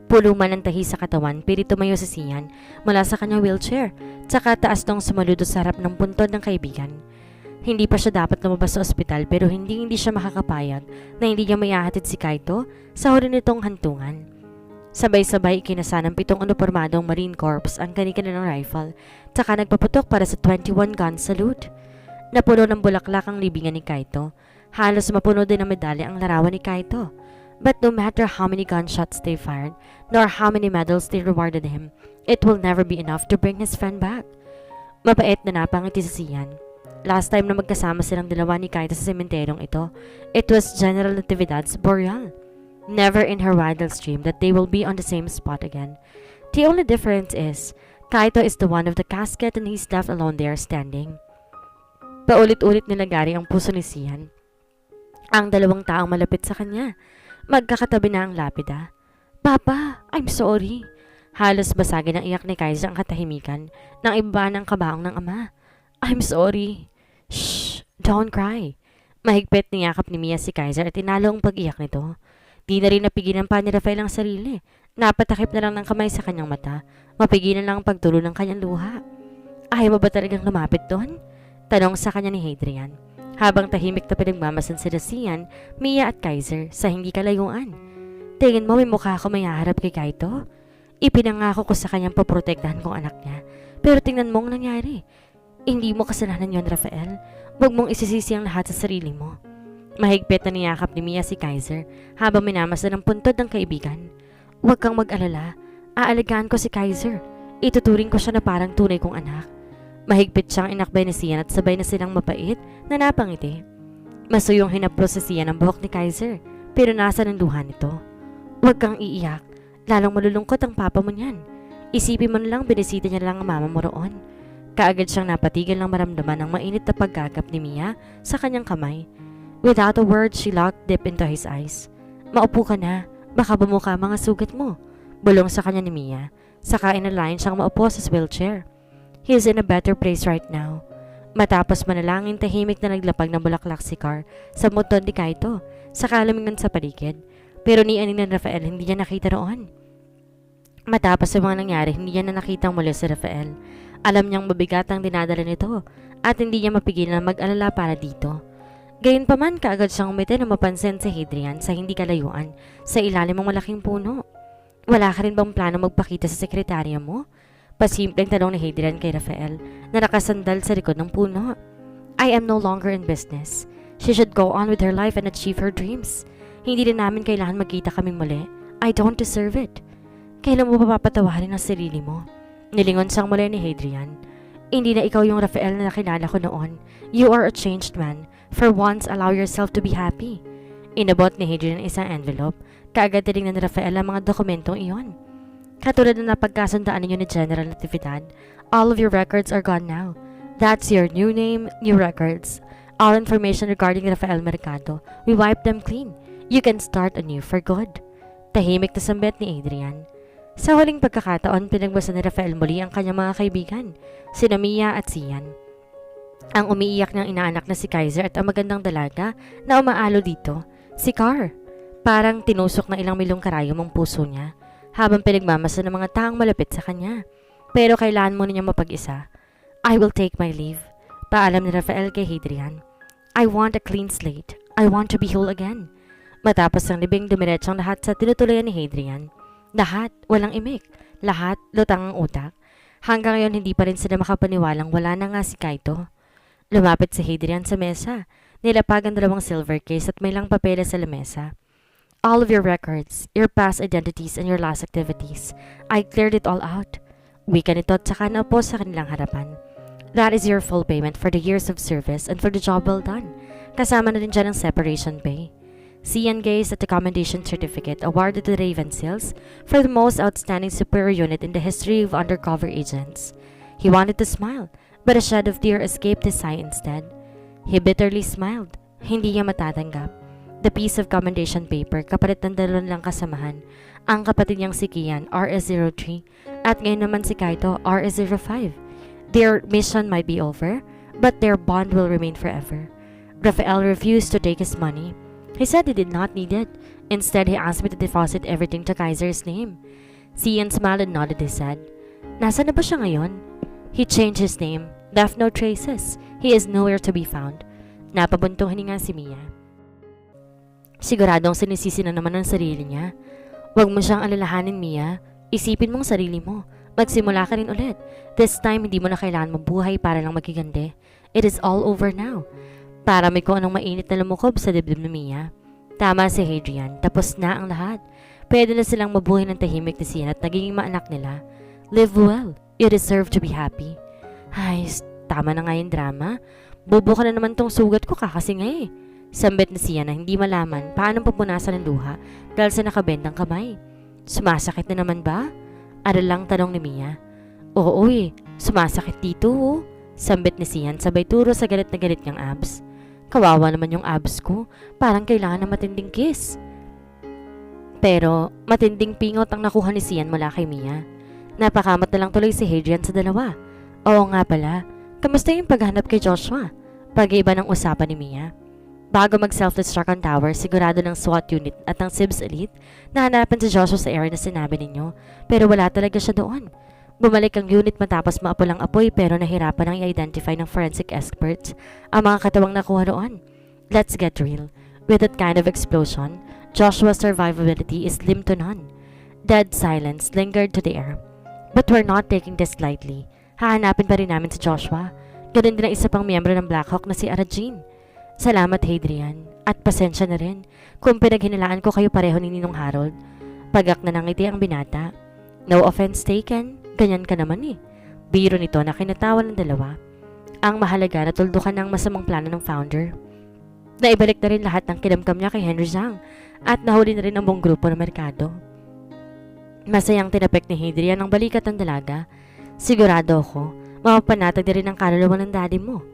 [SPEAKER 1] Puluman ang tahi sa katawan pero tumayo si Sian mula sa kanyang wheelchair tsaka taas nung sumaludo sa harap ng puntod ng kaibigan. Hindi pa siya dapat lumabas sa ospital pero hindi siya makakapayag na hindi niya maihahatid si Kaito sa huli nitong hantungan. Sabay-sabay ikinasa ng 7 unipormadong Marine Corps ang kanilang rifle tsaka nagpaputok para sa 21 gun salute. Napuno ng bulaklak ang libingan ni Kaito. Halos mapuno din ng medalya ang larawan ni Kaito. But no matter how many gunshots they fired, nor how many medals they rewarded him, it will never be enough to bring his friend back. Mapait na napangiti si Sian. Last time na magkasama silang dalawa ni Kaito sa sementeryong ito, it was General Natividad's burial. Never in her wildest dream that they will be on the same spot again. The only difference is, Kaito is the one of the casket and he's left alone there standing. Paulit-ulit nilagari ang puso ni Sian. Ang dalawang taong malapit sa kanya. Magkakatabi na ang lapida. Papa, I'm sorry. Halos basagin ang iyak ni Kaiser ang katahimikan nang iba ng kabaong ng ama. I'm sorry. Shh, don't cry. Mahigpit niyakap ni Mia si Kaiser at tinalo ang pag-iyak nito. Di na rin napigilan pa ni Rafael ang sarili. Napatakip na lang ng kamay sa kanyang mata. Mapigilan lang ang pagtulo ng kanyang luha. Ayaw mo ba talagang lumapit doon? Tanong sa kanya ni Hadrian. Habang tahimik na pinagmamasan sila Sian, Mia at Kaiser sa hindi kalayuan. Tingin mo may mukha ako may haharap kay Kaito? Ipinangako ko sa kanyang paprotektahan kong anak niya. Pero tingnan mo ang nangyari. Hindi mo kasalanan yon, Rafael. Huwag mong isisisi ang lahat sa sarili mo. Mahigpit na niyakap ni Mia si Kaiser habang minamasan ang puntod ng kaibigan. Huwag kang mag-alala. Aalagaan ko si Kaiser. Ituturing ko siya na parang tunay kong anak. Mahigpit siyang inakbay ni Sian at sabay na silang mapait na napangiti. Masuyong hinaplos si Sian ang buhok ni Kaiser pero nasa ng luha nito. Huwag kang iiyak. Lalong malulungkot ang papa mo niyan. Isipin mo na lang binisita niya lang ang mama mo roon. Kaagad siyang napatigil ng maramdaman ang mainit na paggagap ni Mia sa kanyang kamay. Without a word, she looked deep into his eyes. Maupo ka na, baka bumuka mga sugat mo. Bulong sa kanya ni Mia, saka inalayan siyang maupo sa wheelchair. He is in a better place right now. Matapos manalangin, tahimik na naglapag ng bulaklak si Car sa muton ni Kaito sa kalamingan sa paligid. Pero ni Aning ng Rafael hindi niya nakita roon. Matapos sa mga nangyari, hindi niya na nakitang muli si Rafael. Alam niyang mabigat ang dinadala nito at hindi niya mapigilan na mag-alala para dito. Gayunpaman, kaagad siyang umiti na mapansin si Hadrian sa hindi kalayuan sa ilalim ng malaking puno. Wala ka rin bang plano magpakita sa sekretarya mo? Pasimpleng tanong ni Hadrian kay Rafael na nakasandal sa likod ng puno. I am no longer in business. She should go on with her life and achieve her dreams. Hindi rin namin kailangan magkita kaming muli. I don't deserve it. Kailan mo pa papatawarin ang sarili mo? Nilingon siyang muli ni Hadrian. Hindi na ikaw yung Rafael na nakilala ko noon. You are a changed man. For once, allow yourself to be happy. Inabot ni Hadrian isang envelope. Kaagad tinignan ni Rafael ang mga dokumentong iyon. Katulad na napagkasundaan ninyo ni General Natividad, all of your records are gone now. That's your new name, new records. All information regarding Rafael Mercado, we wiped them clean. You can start anew for good. Tahimik na sambit ni Adrian. Sa huling pagkakataon, pinagbasa ni Rafael muli ang kanyang mga kaibigan, sina Mia at Sian. Ang umiiyak ng inaanak na si Kaiser at ang magandang dalaga na umaalo dito, si Car. Parang tinusok ng ilang milong karayom ang puso niya habang pinagmamasa ng mga taong malapit sa kanya. Pero kailangan mo niya mapag-isa. I will take my leave. Paalam ni Rafael kay Hadrian. I want a clean slate. I want to be whole again. Matapos ang libing, dumiretsang lahat sa tinutuloyan ni Hadrian. Lahat, walang imik. Lahat, lutang ang utak. Hanggang ngayon hindi pa rin sila makapaniwalang wala na nga si Kaito. Lumapit si Hadrian sa mesa. Nilapag ang dalawang silver case at may lang papeles sa lamesa. All of your records, your past identities and your last activities. I cleared it all out. Wika nito at saka naupo sa kanilang harapan. That is your full payment for the years of service and for the job well done. Kasama na rin dyan ang separation pay. Sian gazed at the commendation certificate awarded to the Raven Seals for the most outstanding superior unit in the history of undercover agents. He wanted to smile, but a shed of tear escaped his eye instead. He bitterly smiled. Hindi niya matatanggap. The piece of commendation paper, kapalit ng dalawang lang kasamahan, ang kapatid niyang si Kian, RS-03, at ngayon naman si Kaito, RS-05. Their mission might be over, but their bond will remain forever. Rafael refused to take his money. He said he did not need it. Instead, he asked me to deposit everything to Kaiser's name. Sian smiled and nodded his head. Nasaan na ba siya ngayon? He changed his name, left no traces. He is nowhere to be found. Napabuntong hininga si Mia. Siguradong sinisisi na naman ang sarili niya. Huwag mo siyang alalahanin, Mia. Isipin mong sarili mo. Magsimula ka rin ulit. This time, hindi mo na kailangan mabuhay para lang magigande. It is all over now. Para may kung anong mainit na lumukob sa dibdib ni Mia. Tama si Hadrian, tapos na ang lahat. Pwede na silang mabuhay ng tahimik ni Sian at nagiging maanak nila. Live well. You deserve to be happy. Ay, tama na nga yung drama. Bobo ka na naman tong sugat ko kakasi nga eh. Sambit ni Sian na hindi malaman paano pupunasan ng luha dahil sa nakabendang kamay. Sumasakit na naman ba? Aralang tanong ni Mia. Oo eh, sumasakit dito oh. Sambit ni Sian sabay turo sa galit na galit niyang abs. Kawawa naman yung abs ko, parang kailangan ng matinding kiss. Pero matinding pingot ang nakuha ni Sian mula kay Mia. Napakamat na lang tuloy si Hadrian sa dalawa. Oo nga pala, kamusta yung paghanap kay Joshua? Pag-iba ng usapan ni Mia. Bago mag-self-destruct ang tower, sigurado ng SWAT unit at ng SIBS Elite na hanapan si Joshua sa area na sinabi ninyo, pero wala talaga siya doon. Bumalik ang unit matapos maapol ang apoy pero nahirapan ang i-identify ng forensic experts ang mga katawang nakuha roon. Let's get real. With that kind of explosion, Joshua's survivability is slim to none. Dead silence lingered to the air. But we're not taking this lightly. Hahanapin pa rin namin si Joshua. Ganun din ang isa pang miyembro ng Black Hawk na si Arajin. Salamat, Hadrian. At pasensya na rin kung pinaghinalaan ko kayo pareho ni Ninong Harold. Pagak na nangiti ang binata. No offense taken. Ganyan ka naman eh. Biro nito na kinatawan ng dalawa. Ang mahalaga na tuldukan ng masamang plano ng founder. Naibalik na rin lahat ng kinamkam niya kay Henry Zhang at nahuli na rin ang buong grupo ng merkado. Masayang tinapik ni Hadrian ang balikat ng dalaga. Sigurado ako, mapapanatag na rin ang kaluluwa ng daddy mo.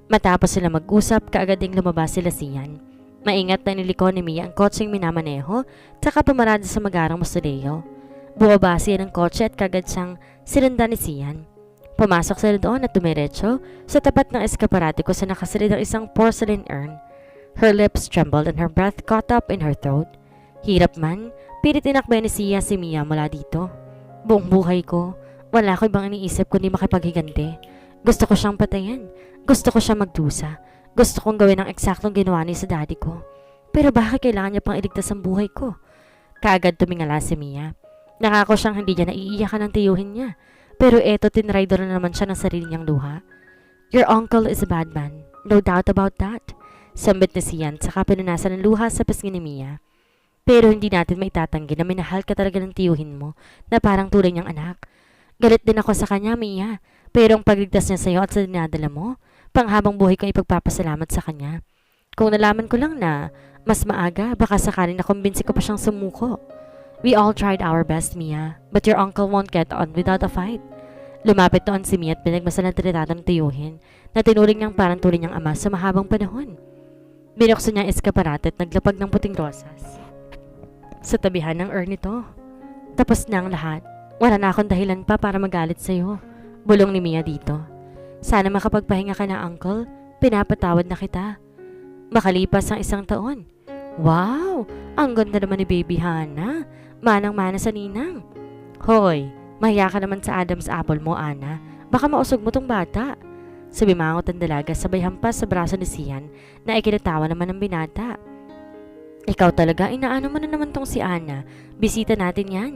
[SPEAKER 1] Matapos sila mag-usap, kaagad ding lumabas sila Sian. Maingat na niliko ni Mia ang kotseng minamaneho, tsaka pumarada sa magarang mausoleo. Bumaba siya ng kotse at kaagad siyang sinundan ni Sian. Pumasok sila doon at dumiretso sa tapat ng eskaparate ko sa nakasilid ang isang porcelain urn. Her lips trembled and her breath caught up in her throat. Hirap man, pilit tinakbay ni Sia si Mia mula dito. Buong buhay ko, wala ko ibang iniisip kundi makipaghiganti. Gusto ko siyang patayin. Gusto ko siyang magdusa. Gusto kong gawin ang eksaktong ginawa niya sa daddy ko. Pero bakit kailangan niya pang iligtas ang buhay ko? Kaagad tumingala si Mia. Nakako siyang hindi niya naiiyakan ang tiyuhin niya. Pero eto tinrider na naman siya ng sarili niyang luha. Your uncle is a bad man. No doubt about that. Sambit ni Sian saka pinunasan ng luha sa pisngi ni Mia. Pero hindi natin maitatanggi na minahal ka talaga ng tiyuhin mo na parang tulay niyang anak. Galit din ako sa kanya, Mia. Pero ang pagligtas niya sa iyo at sa dinadala mo, panghabang buhay kong ipagpapasalamat sa kanya. Kung nalaman ko lang na mas maaga, baka sakaling nakumbinsi ko pa siyang sumuko. We all tried our best, Mia, but your uncle won't get on without a fight. Lumapit doon si Mia at pinagmasal ng tritado ng tiyuhin na tinuring niyang parang tuloy niyang ama sa mahabang panahon. Binuksan niya ang eskaparate at naglapag ng puting rosas sa tabihan ng urn nito. Tapos na ang lahat. Wala na akong dahilan pa para magalit sa'yo. Bulong ni Mia dito. Sana makapagpahinga ka na, uncle. Pinapatawad na kita. Makalipas ang 1 taon. Wow! Ang ganda naman ni baby Hana. Manang-mana sa ninang. Hoy, mahiya ka naman sa Adam's apple mo, Ana. Baka mausog mo tong bata. Sabi mangot ang dalaga sabay hampas sa braso ni Sian na ikinatawa naman ng binata. Ikaw talaga, inaano mo na naman tong si Ana. Bisita natin yan.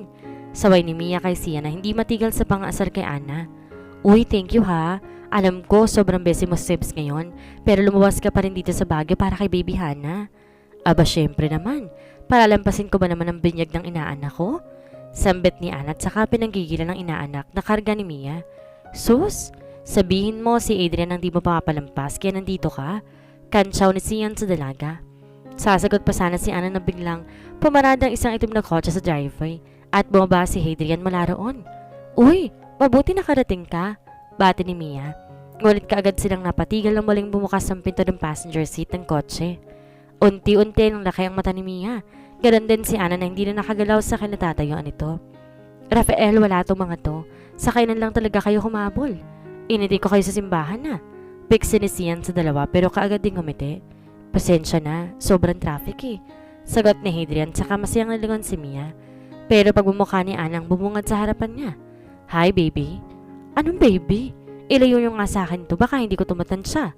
[SPEAKER 1] Saway ni Mia kay Sian na hindi matigil sa pang-aasar kay Ana. Uy, thank you ha. Alam ko sobrang busy mo strips ngayon, pero lumuwas ka pa rin dito sa Baguio para kay baby Hana. Aba syempre naman, palalampasin ko ba naman ang binyag ng inaanak ko? Sambit ni Ana at saka pinanggigilan ng inaanak na karga ni Mia. Sus, sabihin mo si Adrian ang di mo papalampas kaya nandito ka? Kantsaw ni Sian sa dalaga. Sasagot pa sana si Ana na biglang pumarada ang isang itim na kotse sa driveway at bumaba si Adrian mula roon. Uy, mabuti nakarating ka, bati ni Mia. Ngunit kaagad silang napatigil nang muling bumukas ang pinto ng passenger seat ng kotse. Unti-unti nang laki ang mata ni Mia. Ganon din si Ana na hindi na nakagalaw sa kinatatayuan nito. Rafael, wala tong mga to. Sa kainan lang talaga kayo humabol. Initi ko kayo sa simbahan na. Piksi ni Sian sa dalawa pero kaagad ding umiti. Pasensya na, sobrang traffic eh. Sagot ni Hadrian saka masayang nalingon si Mia. Pero pagbumukha ni Ana ang bumungad sa harapan niya. Hi baby. Anong baby? Ilayo nyo nga sa akin to, baka hindi ko tumatansya.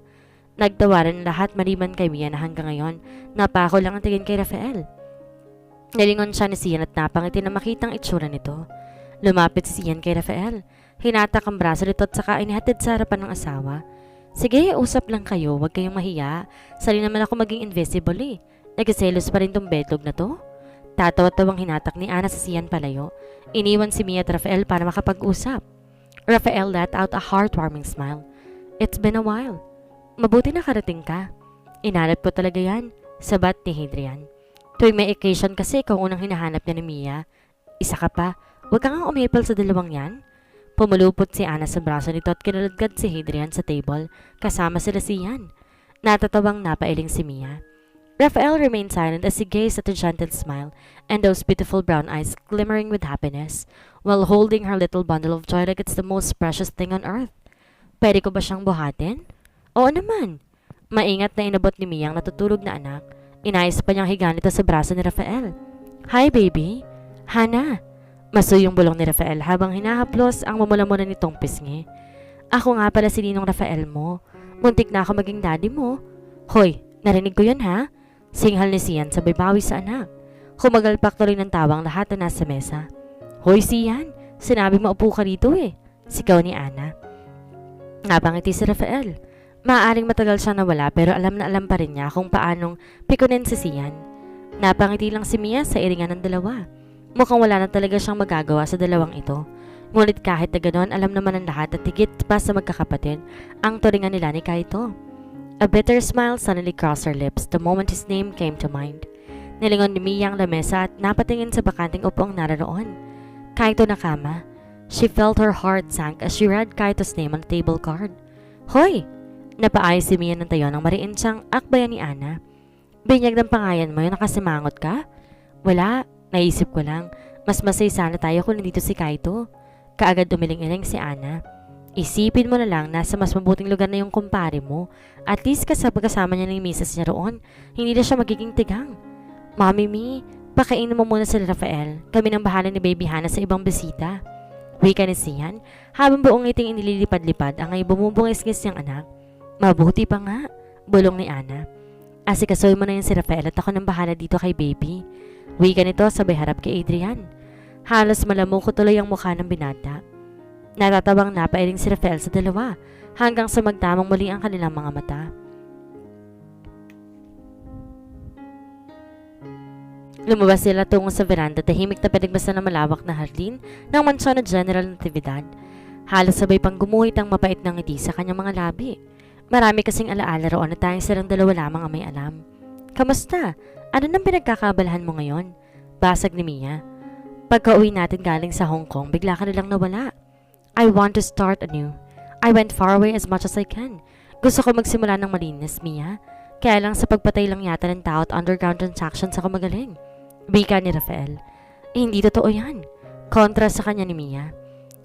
[SPEAKER 1] Nagtawaran lahat maliban kay Mia na hanggang ngayon, napako lang ang tingin kay Rafael. Nalingon siya ni Sian at napangiti na makitang itsura nito. Lumapit si Sian kay Rafael. Hinatak ang braso nito at saka inihatid sa harapan ng asawa. Sige, usap lang kayo, huwag kayong mahiya. Sali naman ako maging invisible eh. Nagselos pa rin tong bedlog na to. Tatawa-tawang hinatak ni Ana sa Sian palayo. Iniwan si Mia at Rafael para makapag-usap. Rafael let out a heartwarming smile. It's been a while. Mabuti nakarating ka. Inanap ko talaga yan, sabat ni Hadrian. Tuwing may occasion kasi ikaw unang hinahanap niya ni Mia. Isa ka pa, huwag kang umipal sa dalawang yan. Pumulupot si Ana sa braso nito at kinaladkad si Hadrian sa table kasama sila Sian. Natatawang napailing si Mia. Rafael remained silent as he gazed at the gentle smile and those beautiful brown eyes glimmering with happiness while holding her little bundle of joy like it's the most precious thing on earth. Pwede ko ba siyang buhatin? Oo naman. Maingat na inabot ni Mia ang natutulog na anak. Inayos pa niyang higa nito sa braso ni Rafael. Hi baby. Hana. Masuyong bulong ni Rafael habang hinahaplos ang mamula-mula nitong pisngi. Ako nga pala si Ninong Rafael mo. Muntik na ako maging daddy mo. Hoy, narinig ko yun ha? Singhal ni Sian sabay bawi sa anak. Kumagalpak tuloy ng tawang lahat na nasa mesa. Hoy Sian, sinabi mo upo ka dito eh. Sigaw ni Ana. Napangiti si Rafael. Maaaring matagal siya nawala pero alam na alam pa rin niya kung paanong pikunin si Sian. Napangiti lang si Mia sa iringan ng dalawa. Mukhang wala na talaga siyang magagawa sa dalawang ito. Ngunit kahit na ganoon, alam naman ng lahat at higit pa sa magkakapatid ang turingan nila ni Kaito. A bitter smile suddenly crossed her lips the moment his name came to mind. Nilingon ni Mia ang lamesa at napatingin sa bakanting upong nararoon. Kaito Nakama. She felt her heart sank as she read Kaito's name on the table card. Hoy! Napaayos si Mia ng tayo ng mariin siyang akbayan ni Ana. Binyag ng pangayan mo yun, nakasimangot ka? Wala, naisip ko lang. Mas masay sana tayo kung nandito si Kaito. Kaagad umiling-iling si Ana. Isipin mo na lang, nasa mas mabuting lugar na yung kumpare mo. At least kasama niya ng misis niya roon. Hindi na siya magiging tigang. Mami Mi, pakainin mo muna sila Rafael. Kami nang bahala ni Baby Hana sa ibang bisita. Wika ni Sian, habang buong ngiting inililipad-lipad ang ay bumubungis-ngis niyang anak. Mabuti pa nga, bulong ni Ana. Asikasuhin mo na yun si Rafael at ako nang bahala dito kay Baby. Wika nito sabay harap kay Adrian. Halos malamok ko tuloy ang mukha ng binata. Natatabang napailing si Rafael sa dalawa hanggang sa magtamang muli ang kanilang mga mata. Lumabas sila tungo sa veranda, tahimik na pinagbasan ng malawak na hardin ng mansyon na General Natividad. Halos sabay pang gumuhit ang mapait ng ngiti sa kanyang mga labi. Marami kasing alaala roon na tayong silang dalawa lamang ang may alam. Kamusta? Ano nang pinagkakabalahan mo ngayon? Basag ni Mia. Pagka-uwi natin galing sa Hong Kong, bigla ka nilang nawala. I want to start anew. I went far away as much as I can. Gusto ko magsimula ng malinis, Mia. Kaya lang sa pagpatay lang yata ng tao at underground transactions ako magaling. Bika ni Rafael. Hindi totoo yan. Kontra sa kanya ni Mia.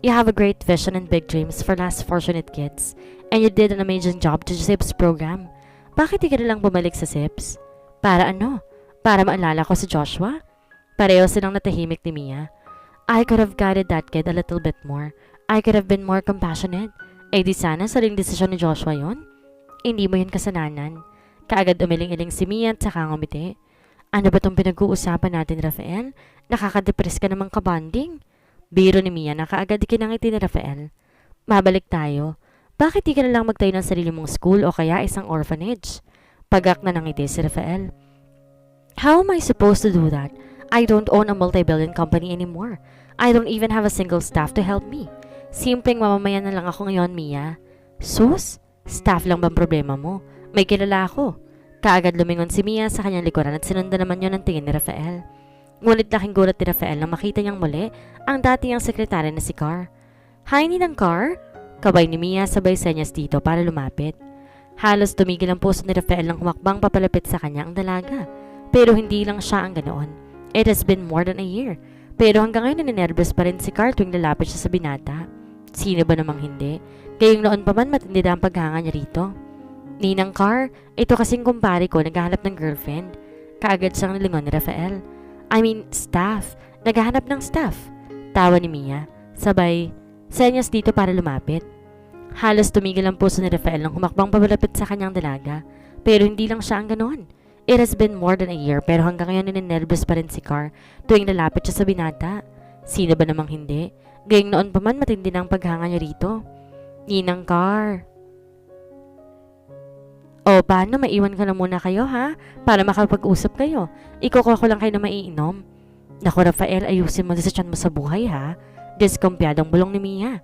[SPEAKER 1] You have a great vision and big dreams for less fortunate kids. And you did an amazing job to SIPS program. Bakit di ka na lang bumalik sa SIPS? Para ano? Para maalala ko si Joshua? Pareho silang natahimik ni Mia. I could have guided that kid a little bit more. I could have been more compassionate. Eh di sana saling desisyon ni Joshua yon. Hindi mo yun kasalanan. Kaagad umiling-iling si Mia at saka ngumiti. Ano ba tong pinag-uusapan natin, Rafael? Nakaka-depress ka namang kabanding. Biro ni Mia na kaagad kinangiti ni Rafael. Mabalik tayo. Bakit di ka na lang magtayo ng sarili mong school o kaya isang orphanage? Pagak na nangiti si Rafael. How am I supposed to do that? I don't own a multi-billion company anymore. I don't even have a single staff to help me. Simpleng mamamayan na lang ako ngayon, Mia. Sus? Staff lang bang problema mo? May kilala ako. Kaagad lumingon si Mia sa kanyang likuran at sinundan naman yun ang tingin ni Rafael. Ngunit laking gulat ni Rafael nang makita niyang muli ang dati niyang sekretary na si Car. Hi, Ninang Car? Kabay ni Mia sabay senyas dito para lumapit. Halos tumigil ang puso ni Rafael nang humakbang papalapit sa kanya ang dalaga. Pero hindi lang siya ang ganoon. It has been more than a year. Pero hanggang ngayon naninervous pa rin si Car tuwing lalapit siya sa binata. Sino ba namang hindi? Gayong noon pa man matindi na ang paghanga niya rito. Ninang Car, ito kasing kumpare ko naghahanap ng girlfriend. Kaagad siyang nilingon ni Rafael. I mean, staff. Naghahanap ng staff. Tawa ni Mia. Sabay, senyas dito para lumapit. Halos tumigil ang puso ni Rafael nang humakbang pabalapit sa kanyang dalaga. Pero hindi lang siya ang ganoon. It has been more than a year pero hanggang ngayon ninenervous pa rin si Car tuwing lalapit siya sa binata. Sino ba namang hindi? Gayong noon pa man matindi na ang paghanga niya rito. Ninang Car. O, paano? Maiwan ka na muna kayo, ha? Para makapag-usap kayo. Ikukuha ko lang kayo na maiinom. Naku, Rafael, ayusin mo desisyon mo sa buhay, ha? Diskumpiyadong bulong ni Mia.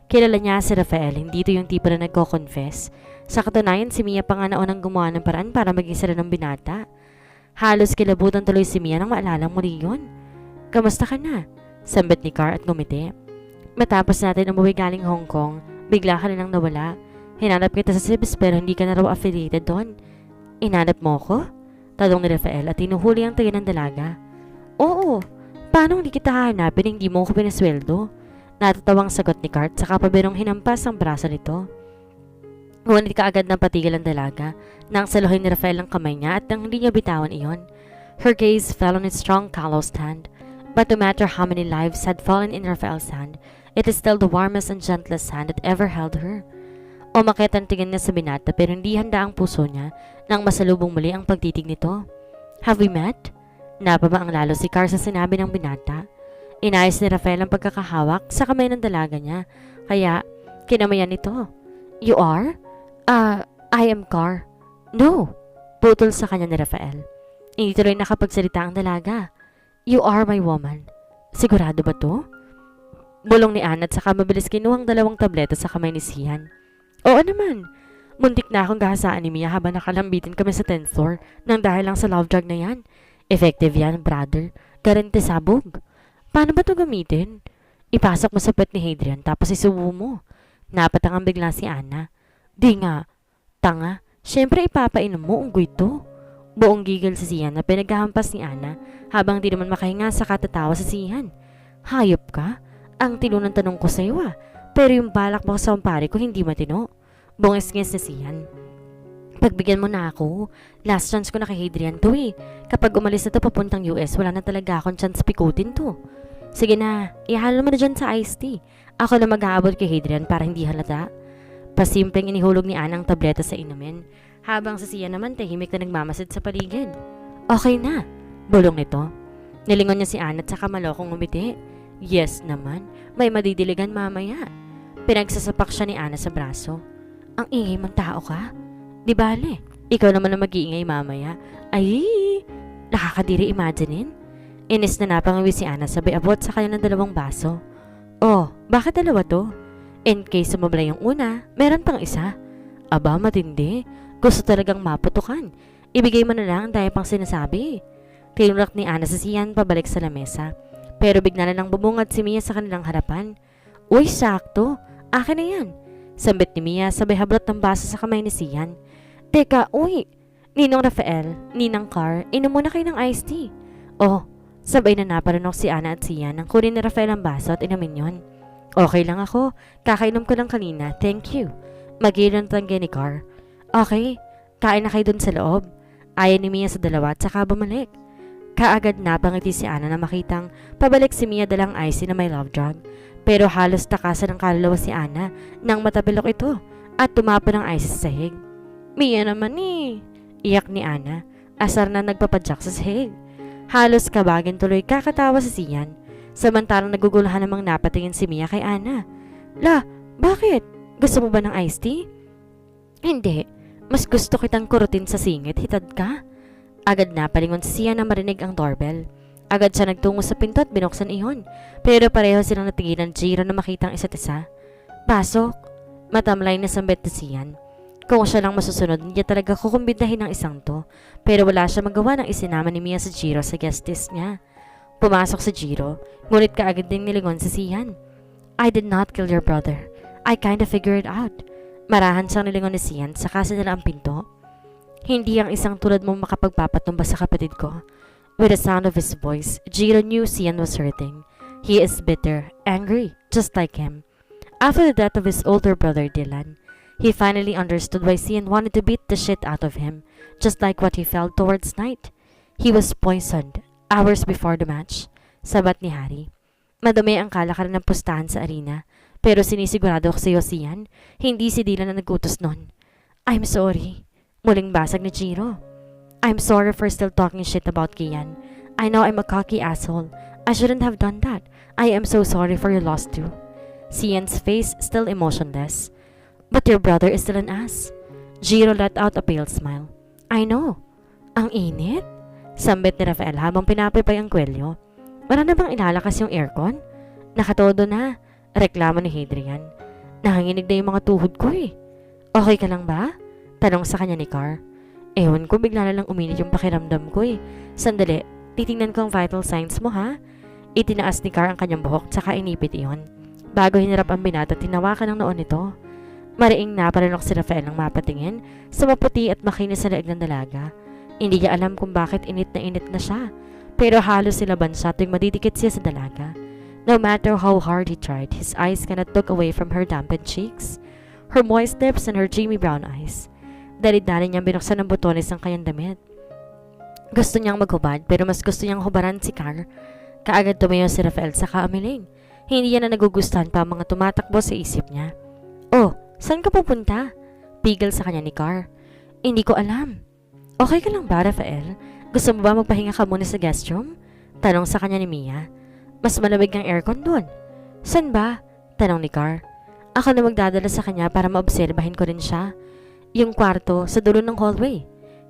[SPEAKER 1] Kilala niya si Rafael, hindi ito yung tipo na nagko-confess. Sa katunayan, si Mia pa nga naunang gumawa ng paraan para maging sila ng binata. Halos kilabutan tuloy si Mia nang maalalang muli yun. Kamusta ka na? Sambit ni Car at ngumiti. Matapos natin umuwi galing Hong Kong, bigla ka nilang nawala. Hinanap kita sa SIBS pero hindi ka na raw affiliated doon. Inanap mo ko? Tanong ni Rafael at tinuhuli ang tayo ng dalaga. Oo, paano hindi kita hahanapin hindi mo ko pinasweldo? Natatawang sagot ni Cart saka pabirong hinampas ang braso nito. Ngunit kaagad nang patigil ang dalaga nang saluhin ni Rafael ang kamay niya at nang hindi niya bitawan iyon. Her gaze fell on his strong calloused hand. But no matter how many lives had fallen in Rafael's hand, it is still the warmest and gentlest hand that ever held her. Umakit ang tingin niya sa binata pero hindi handa ang puso niya nang masalubong muli ang pagtitig nito. Have we met? Napamaang lalo si Car sa sinabi ng binata. Inayos ni Rafael ang pagkakahawak sa kamay ng dalaga niya kaya kinamayan nito. You are? I am Car. No, putol sa kanya ni Rafael. Hindi tuloy nakapagsalita ang dalaga. You are my woman. Sigurado ba to? Bulong ni Anna at saka mabilis kinuhang dalawang tableta sa kamay ni Sian. Oo naman. Muntik na akong gahasaan ni Mia habang nakalambitin kami sa 10th floor nang dahil lang sa love drug na yan. Effective yan, brother. Garanti sabog. Paano ba ito gamitin? Ipasok mo sa puwet ni Hadrian tapos isubo mo. Napatangang bigla si Ana. Di nga, tanga, syempre ipapainom mo, unggoy to. Buong gigil si Sian na pinaghahampas ni Ana habang di naman makahinga sa katatawa sa Sian. Hayop ka? Ang tino ng tanong ko sa'yo pero yung balak mo sa kumpare ko hindi matino. Bungis-ngis ni Sian. Pagbigyan mo na ako. Last chance ko na kay Hadrian to Kapag umalis na to papuntang US, wala na talaga akong chance pikutin to. Sige na, ihalo mo na dyan sa iced tea. Ako na mag-aabot kay Hadrian para hindi halata. Pasimpleng inihulog ni Ana ang tableta sa inumin, habang sa Sian naman tahimik na nagmamasid sa paligid. Okay na, bulong nito. Nilingon niya si Ana at saka malokong umiti. Yes naman, may madidiligan mamaya. Pinagsasapak siya ni Ana sa braso. Ang ingay mong tao ka? Di bale, ikaw naman ang mag-iingay mamaya. Ay, nakakadiri imaginein. Inis na napangawi si Ana sabay abot sa kanya ng 2 baso. Oh, bakit 2 to? In case sumabla yung una, meron pang isa. Aba, matindi. Gusto talagang maputukan. Ibigay mo na lang dahil pang sinasabi. Tinulak ni Ana sa Sian pabalik sa lamesa. Pero bigla na lang bumungad si Mia sa kanilang harapan. Uy, sakto. Akin na yan. Sambit ni Mia sabay hablot ng baso sa kamay ni Sian. Teka, uy. Ninong Rafael, Ninang Car, inom muna kayo ng iced tea. Oh, sabay na naparanok si Ana at Sian nang kunin ni Rafael ang baso at inamin yon. Okay lang ako. Kakainom ko lang kanina. Thank you. Magilong tanggi ni Car. Okay, kain na kayo dun sa loob. Ayaw ni Mia sa dalawa at saka bumalik. Kaagad napangiti si Ana na makitang pabalik si Mia dalang icy na may love drug. Pero halos takasan ng kaluluwa si Ana nang matabilok ito at tumapa ng icy sa sahig. Mia naman Iyak ni Ana. Asar na nagpapadyak sa sahig. Halos kabagin tuloy kakatawa si Sian. Samantalang naguguluhan namang napatingin si Mia kay Ana. La, bakit? Gusto mo ba ng iced tea? Hindi. Mas gusto kitang kurutin sa singit, hitad ka? Agad na palingon si Sian na marinig ang doorbell. Agad siya nagtungo sa pinto at binuksan iyon. Pero pareho silang natigilan Jiro na makitang isa't isa. Pasok. Matamlay na sambit ni Sian. Kung siya lang masusunod, hindi talaga kukumbindahin ng isang to. Pero wala siya magawa nang isinama ni Mia si Jiro sa guest list niya. Pumasok si Jiro, ngunit kaagad ding nilingon si Sian. I did not kill your brother. I kinda figured it out. Marahan siyang nilingon ni Sian sa kasinala ang pinto. Hindi ang isang tulad mong makapagpapatumba sa kapatid ko. With the sound of his voice, Jiro knew Sian was hurting. He is bitter, angry, just like him. After the death of his older brother Dylan, he finally understood why Sian wanted to beat the shit out of him, just like what he felt towards Knight. He was poisoned hours before the match. Sabat ni Harry. Madumi ang kalakaran ng pustahan sa arena, pero sinisigurado ko sa iyo, Sian, hindi si Dylan na nagutos nun. I'm sorry. Muling basag ni Jiro. I'm sorry for still talking shit about Kian. I know I'm a cocky asshole. I shouldn't have done that. I am so sorry for your loss too. Sian's face still emotionless. But your brother is still an ass. Jiro let out a pale smile. I know. Ang init? Sambit ni Rafael habang pinapipay ang kwelyo. Wala na bang ilalakas yung aircon? Nakatodo na. Reklamo ni Hadrian. Nanganginig na yung mga tuhod ko Okay ka lang ba? Tanong sa kanya ni Car. Ewan ko, bigla na lang uminit yung pakiramdam ko Sandali, titingnan ko ang vital signs mo ha? Itinaas ni Car ang kanyang buhok tsaka inipit iyon. Bago hinarap ang binata, tinawakan ng noon nito. Mariing naparanok si Rafael ng mapatingin sa maputi at makinis sa leeg ng dalaga. Hindi niya alam kung bakit init na siya. Pero halos silaban siya tuwing madidikit siya sa dalaga. No matter how hard he tried, his eyes cannot look away from her dampened cheeks, her moist lips and her dreamy brown eyes. Dali-dali niyang binuksan ng butones ng kanyang damit. Gusto niyang maghubad pero mas gusto niyang hubaran si Car. Kaagad tumayo si Rafael sa kaamiling. Hindi niya na nagugustuhan pa ang mga tumatakbo sa isip niya. Oh, saan ka pupunta? Pigil sa kanya ni Car. Hindi ko alam. Okay ka lang ba, Rafael? Gusto mo ba magpahinga ka muna sa guest room? Tanong sa kanya ni Mia. Mas malamig ang aircon doon. San ba? Tanong ni Car. Ako na magdadala sa kanya para maobserbahin ko rin siya. Yung kwarto sa dulo ng hallway.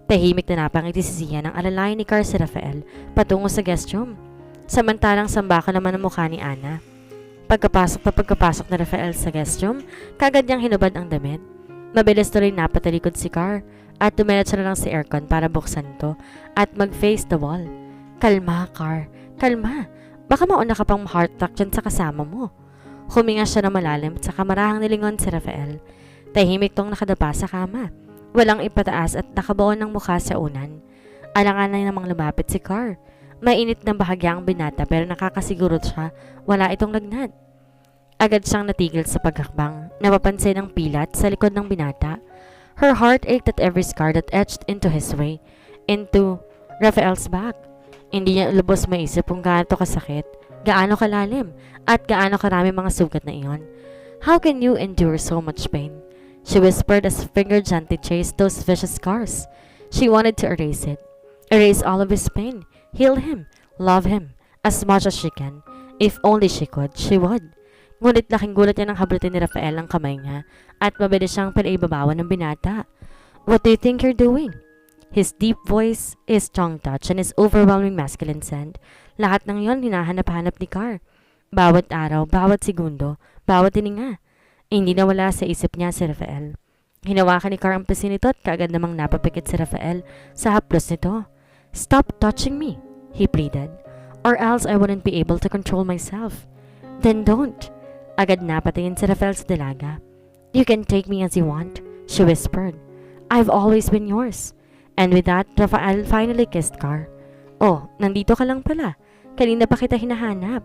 [SPEAKER 1] Tahimik na napangiti si Zia nang alalayan ni Car si Rafael patungo sa guest room. Samantalang sambaka naman ang mukha ni Ana. Pagkapasok na Rafael sa guest room, kagad niyang hinubad ang damit. Mabilis tuloy napatalikod si Car at tumilat siya na lang sa aircon para buksan to at mag-face the wall. Kalma, Car. Kalma. Baka mauna ka pang heart attack dyan sa kasama mo. Huminga siya na malalim at saka marahang nilingon si Rafael. Tahimik tong nakadapa sa kama. Walang ipataas at nakabaon ng mukha sa unan. Alanganan namang lumapit si Car. Mainit na bahagya ang binata pero nakakasiguro siya wala itong lagnat. Agad siyang natigil sa paghakbang. Napapansin ang pilat sa likod ng binata. Her heart ached at every scar that etched into his way, into Rafael's back. Hindi niya lubos maisip kung gaano kasakit, gaano kalalim, at gaano karami mga sugat na iyon. How can you endure so much pain? She whispered as finger gently traced those vicious scars. She wanted to erase it. Erase all of his pain. Heal him. Love him. As much as she can. If only she could, she would. Ngunit laking gulat niya nang hablutin ni Rafael ang kamay niya at mabilis siyang pinaibabawan ng binata. What do you think you're doing? His deep voice, his strong touch, and his overwhelming masculine scent. Lahat ng yon hinahanap-hanap ni Car. Bawat araw, bawat segundo, bawat hininga. Hindi na wala sa isip niya si Rafael. Hinawakan ni Car ang pisi nito at kaagad namang napapikit si Rafael sa haplos nito. Stop touching me, he pleaded, or else I wouldn't be able to control myself. Then don't. Agad napatingin si Rafael sa dalaga. You can take me as you want, she whispered. I've always been yours. And with that, Rafael finally kissed Car. Oh, nandito ka lang pala. Kanina pa kita hinahanap.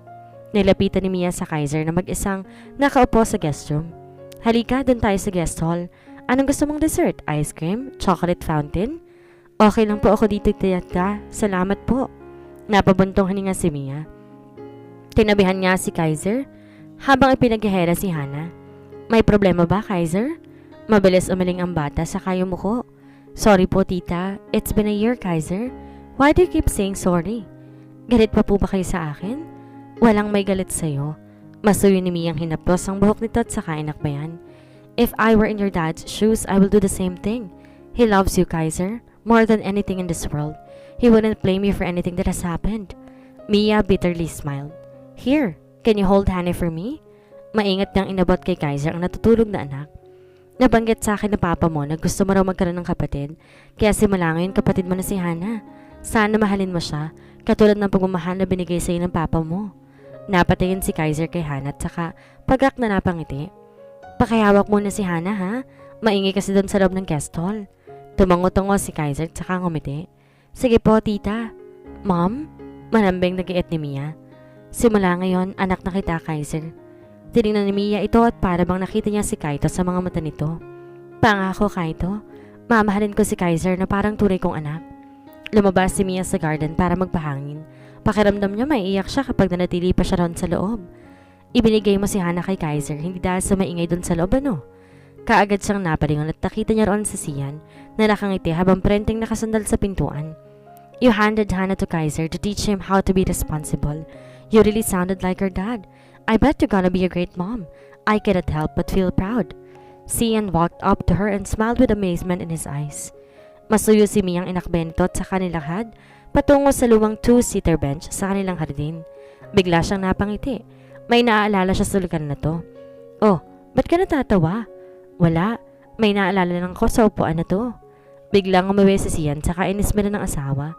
[SPEAKER 1] Nilapitan ni Mia sa Kaiser na mag-isang nakaupo sa guest room. Halika, dun tayo sa guest hall. Anong gusto mong dessert? Ice cream? Chocolate fountain? Okay lang po ako dito, tiyata. Salamat po. Napabuntong hininga si Mia. Tinabihan niya si Kaiser habang ipinaghihera si Hana. May problema ba, Kaiser? Mabilis umaling ang bata sa kayumuko. Sorry po, tita. It's been a year, Kaiser. Why do you keep saying sorry? Galit pa po ba kayo sa akin? Walang may galit sa'yo. Masuyo ni Miyang hinaplos ang buhok nito at saka inakbayan. If I were in your dad's shoes, I will do the same thing. He loves you, Kaiser, more than anything in this world. He wouldn't blame you for anything that has happened. Mia bitterly smiled. Here, can you hold Hannah for me? Maingat niyang inabot kay Kaiser ang natutulog na anak. Nabanggit sa akin na papa mo na gusto mo raw magkaroon ng kapatid, kaya simula ngayon kapatid mo na si Hannah. Sana mahalin mo siya, katulad ng pagmamahal na binigay sa iyo ng papa mo. Napatingin si Kaiser kay Hannah at saka pagak na napangiti. Pakihawak muna si Hannah ha, maingay kasi doon sa loob ng guest hall. Tumango-tungo si Kaiser at saka ngumiti. Sige po tita. Mom? Manambing nag-iit ni Mia. Simula ngayon, anak na kita, Kaiser. Tinignan ni Mia ito at para bang nakita niya si Kaito sa mga mata nito. Pangako, Kaito. Mamahalin ko si Kaiser na parang tunay kong anak. Lumabas si Mia sa garden para magpahangin. Pakiramdam niya maiiyak siya kapag nanatili pa siya ron sa loob. Ibinigay mo si Hannah kay Kaiser, hindi dahil sa maingay doon sa loob, ano? Kaagad siyang napalingon at nakita niya roon sa siyan na nakangiti habang prenteng nakasandal sa pintuan. You handed Hannah to Kaiser to teach him how to be responsible. You really sounded like her dad. I bet you're gonna be a great mom. I cannot help but feel proud. Sian walked up to her and smiled with amazement in his eyes. Masuyo si Miyang inakbay nito at saka nilakad patungo sa luwang two-seater bench sa kanilang hardin. Bigla siyang napangiti. May naaalala siya sa lugar na to. Oh, ba't ka natatawa? Wala. May naalala lang ko sa upuan na to. Biglang umuwi si Sian saka inis mo na ng asawa.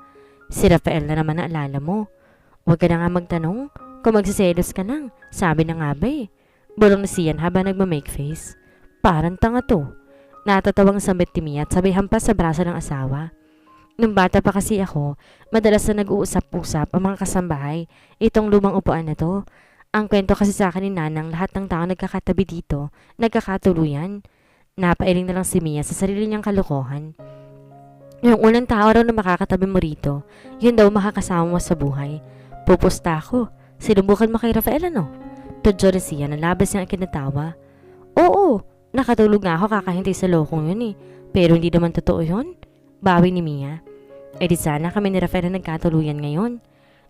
[SPEAKER 1] Si Rafael na naman naalala mo. Huwag ka na nga magtanong. Kung magsiselos ka lang, sabi na nga ba eh. Bulong ni Sian habang nagmamake face. Parang tanga to. Natatawang sambit ni Mia at sabay hampas sa braso ng asawa. Nung bata pa kasi ako, madalas na nag-uusap-usap ang mga kasambahay itong lumang upuan na to. Ang kwento kasi sa akin ni Nanang lahat ng tao nagkakatabi dito, nagkakatuluyan. Napailing na lang si Mia sa sarili niyang kalokohan. Yung unang tao raw na makakatabi mo rito, yun daw makakasama mo sa buhay. Pupusta ako. Sinubukan mo kay Rafael ano? Tudyo ni Siya na labas niyang ikinatawa. Oo, nakatulog nga ako kakahintay sa lokong yun eh. Pero hindi naman totoo yun. Bawi ni Mia. Eh di sana kami ni Rafael na nagkatuluyan ngayon.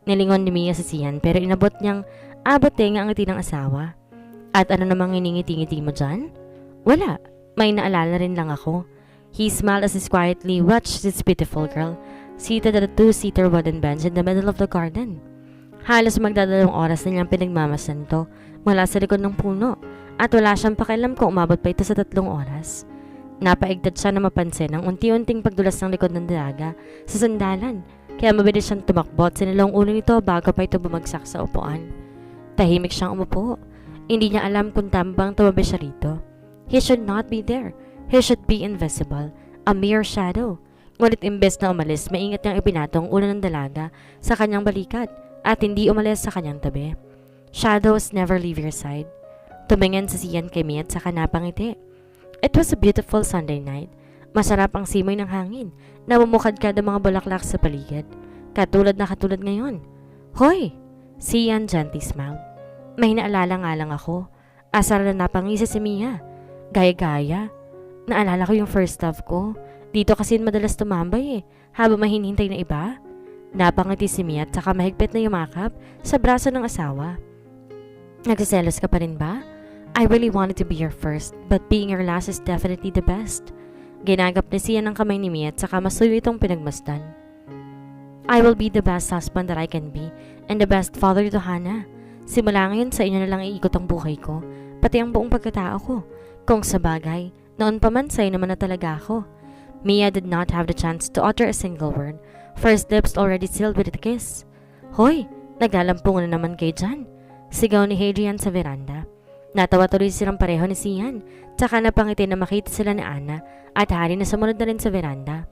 [SPEAKER 1] Nilingon ni Mia sa Sian pero inabot niyang abot nga ang ngiti ng asawa. At ano namang iningiti-ngiti mo dyan? Wala, may naalala rin lang ako. He smiled as he quietly watched this beautiful girl seated at a two-seater wooden bench in the middle of the garden. Halos magdadalawang oras na niyang pinagmamasan to mula sa likod ng puno at wala siyang pakialam kung umabot pa ito sa 3 oras. Napaigtad siya na mapansin ang unti-unting pagdulas ng likod ng dalaga sa sandalan. kaya mabilis siyang tumakbo at sinalaw ang ulo nito bago pa ito bumagsak sa upuan. Tahimik siyang umupo. Hindi niya alam kung tama bang tumabi siya rito. He should not be there. He should be invisible. A mere shadow. Ngunit imbes na umalis, maingat niyang ipinatong ulo ng dalaga sa kanyang balikat at hindi umalis sa kanyang tabi. Shadows never leave your side. Tumingin si Sian kay Mia at saka napangiti. It was a beautiful Sunday night. Masarap ang simoy ng hangin. Namumukad kada mga bulaklak sa paligid. Katulad ngayon. Hoy! Sian gently smiled. May naalala nga lang ako. Asar na napangisi si Mia. Gaya-gaya. Naalala ko yung first love ko. Dito kasi madalas tumambay habang mahinihintay na iba. Napangiti si Mia at saka mahigpit na yumakap sa braso ng asawa. Nagsiselos ka pa rin ba? I really wanted to be your first, but being your last is definitely the best. Ginagap ni Sian ng kamay ni Mia at saka masuyo itong pinagmasdan. I will be the best husband that I can be and the best father to Hana. Simula ngayon sa inyo na lang iikot ang buhay ko, pati ang buong pagkatao ko. Kung sa bagay, noon pa man sa'yo naman na talaga ako. Mia did not have the chance to utter a single word. First lips already sealed with a kiss. Hoy, naglalampung na naman kayo dyan. Sigaw ni Hadrian sa veranda. Natawa tuloy silang pareho ni Sian, tsaka napangiti na makita sila ni Ana at Harry na sumunod na rin sa veranda.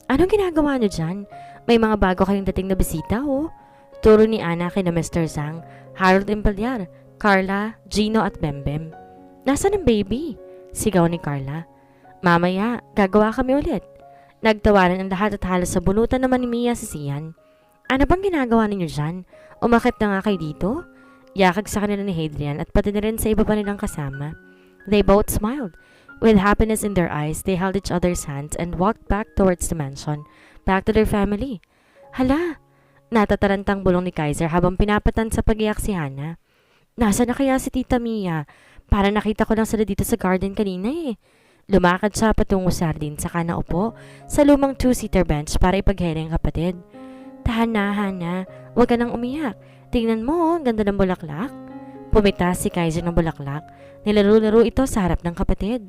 [SPEAKER 1] Anong ginagawa niyo dyan? May mga bago kayong dating na bisita, oh. Turo ni Ana kina Mr. Zhang, Harold Impalyar, Carla, Gino at Bembem. Nasaan ang baby? Sigaw ni Carla. Mamaya, gagawa kami ulit. Nagtawanan ang lahat at halos sa bunutan naman ni Mia si Sian. Ano bang ginagawa ninyo dyan? Umakit na nga kayo dito? Yakag sa kanila ni Hadrian at pati na rin sa iba pa nilang kasama. They both smiled. With happiness in their eyes, they held each other's hands and walked back towards the mansion, back to their family. Hala! Natatarantang bulong ni Kaiser habang pinapatan sa pag-iyak si Hana. Nasa na kaya si Tita Mia? Para nakita ko lang sila dito sa garden kanina eh. Lumakad siya patungo sa hardin saka naupo sa lumang two-seater bench para ipaghere ang kapatid. Tahan na, Hana. Huwag ka nang umiyak. Tingnan mo, ang ganda ng bulaklak. Pumita si Kaiser ng bulaklak. Nilaro-laro ito sa harap ng kapatid.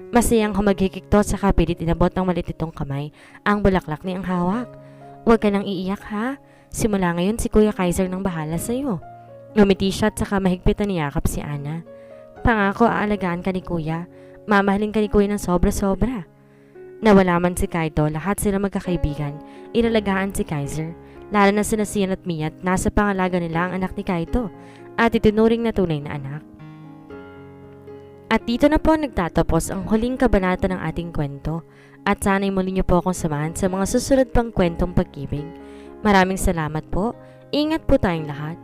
[SPEAKER 1] Masayang humagikik to sa kapilit inabot ng malit itong kamay ang bulaklak niyang hawak. Huwag ka nang iiyak ha. Simula ngayon si Kuya Kaiser nang bahala sa'yo. Ngumiti siya at saka mahigpit na niyakap si Ana. Pangako aalagaan ka ni Kuya. Mamahalin ka ni Kuya ng sobra-sobra. Nawala man si Kaito, lahat sila magkakaibigan. Inalagaan si Kaiser. Lalo na sina Sian at Mia at nasa pangalaga nila ang anak ni Kaito at itinuring na tunay na anak. At dito na po nagtatapos ang huling kabanata ng ating kwento at sana'y muli niyo po akong samahan sa mga susunod pang kwentong pag-ibig. Maraming salamat po. Ingat po tayong lahat.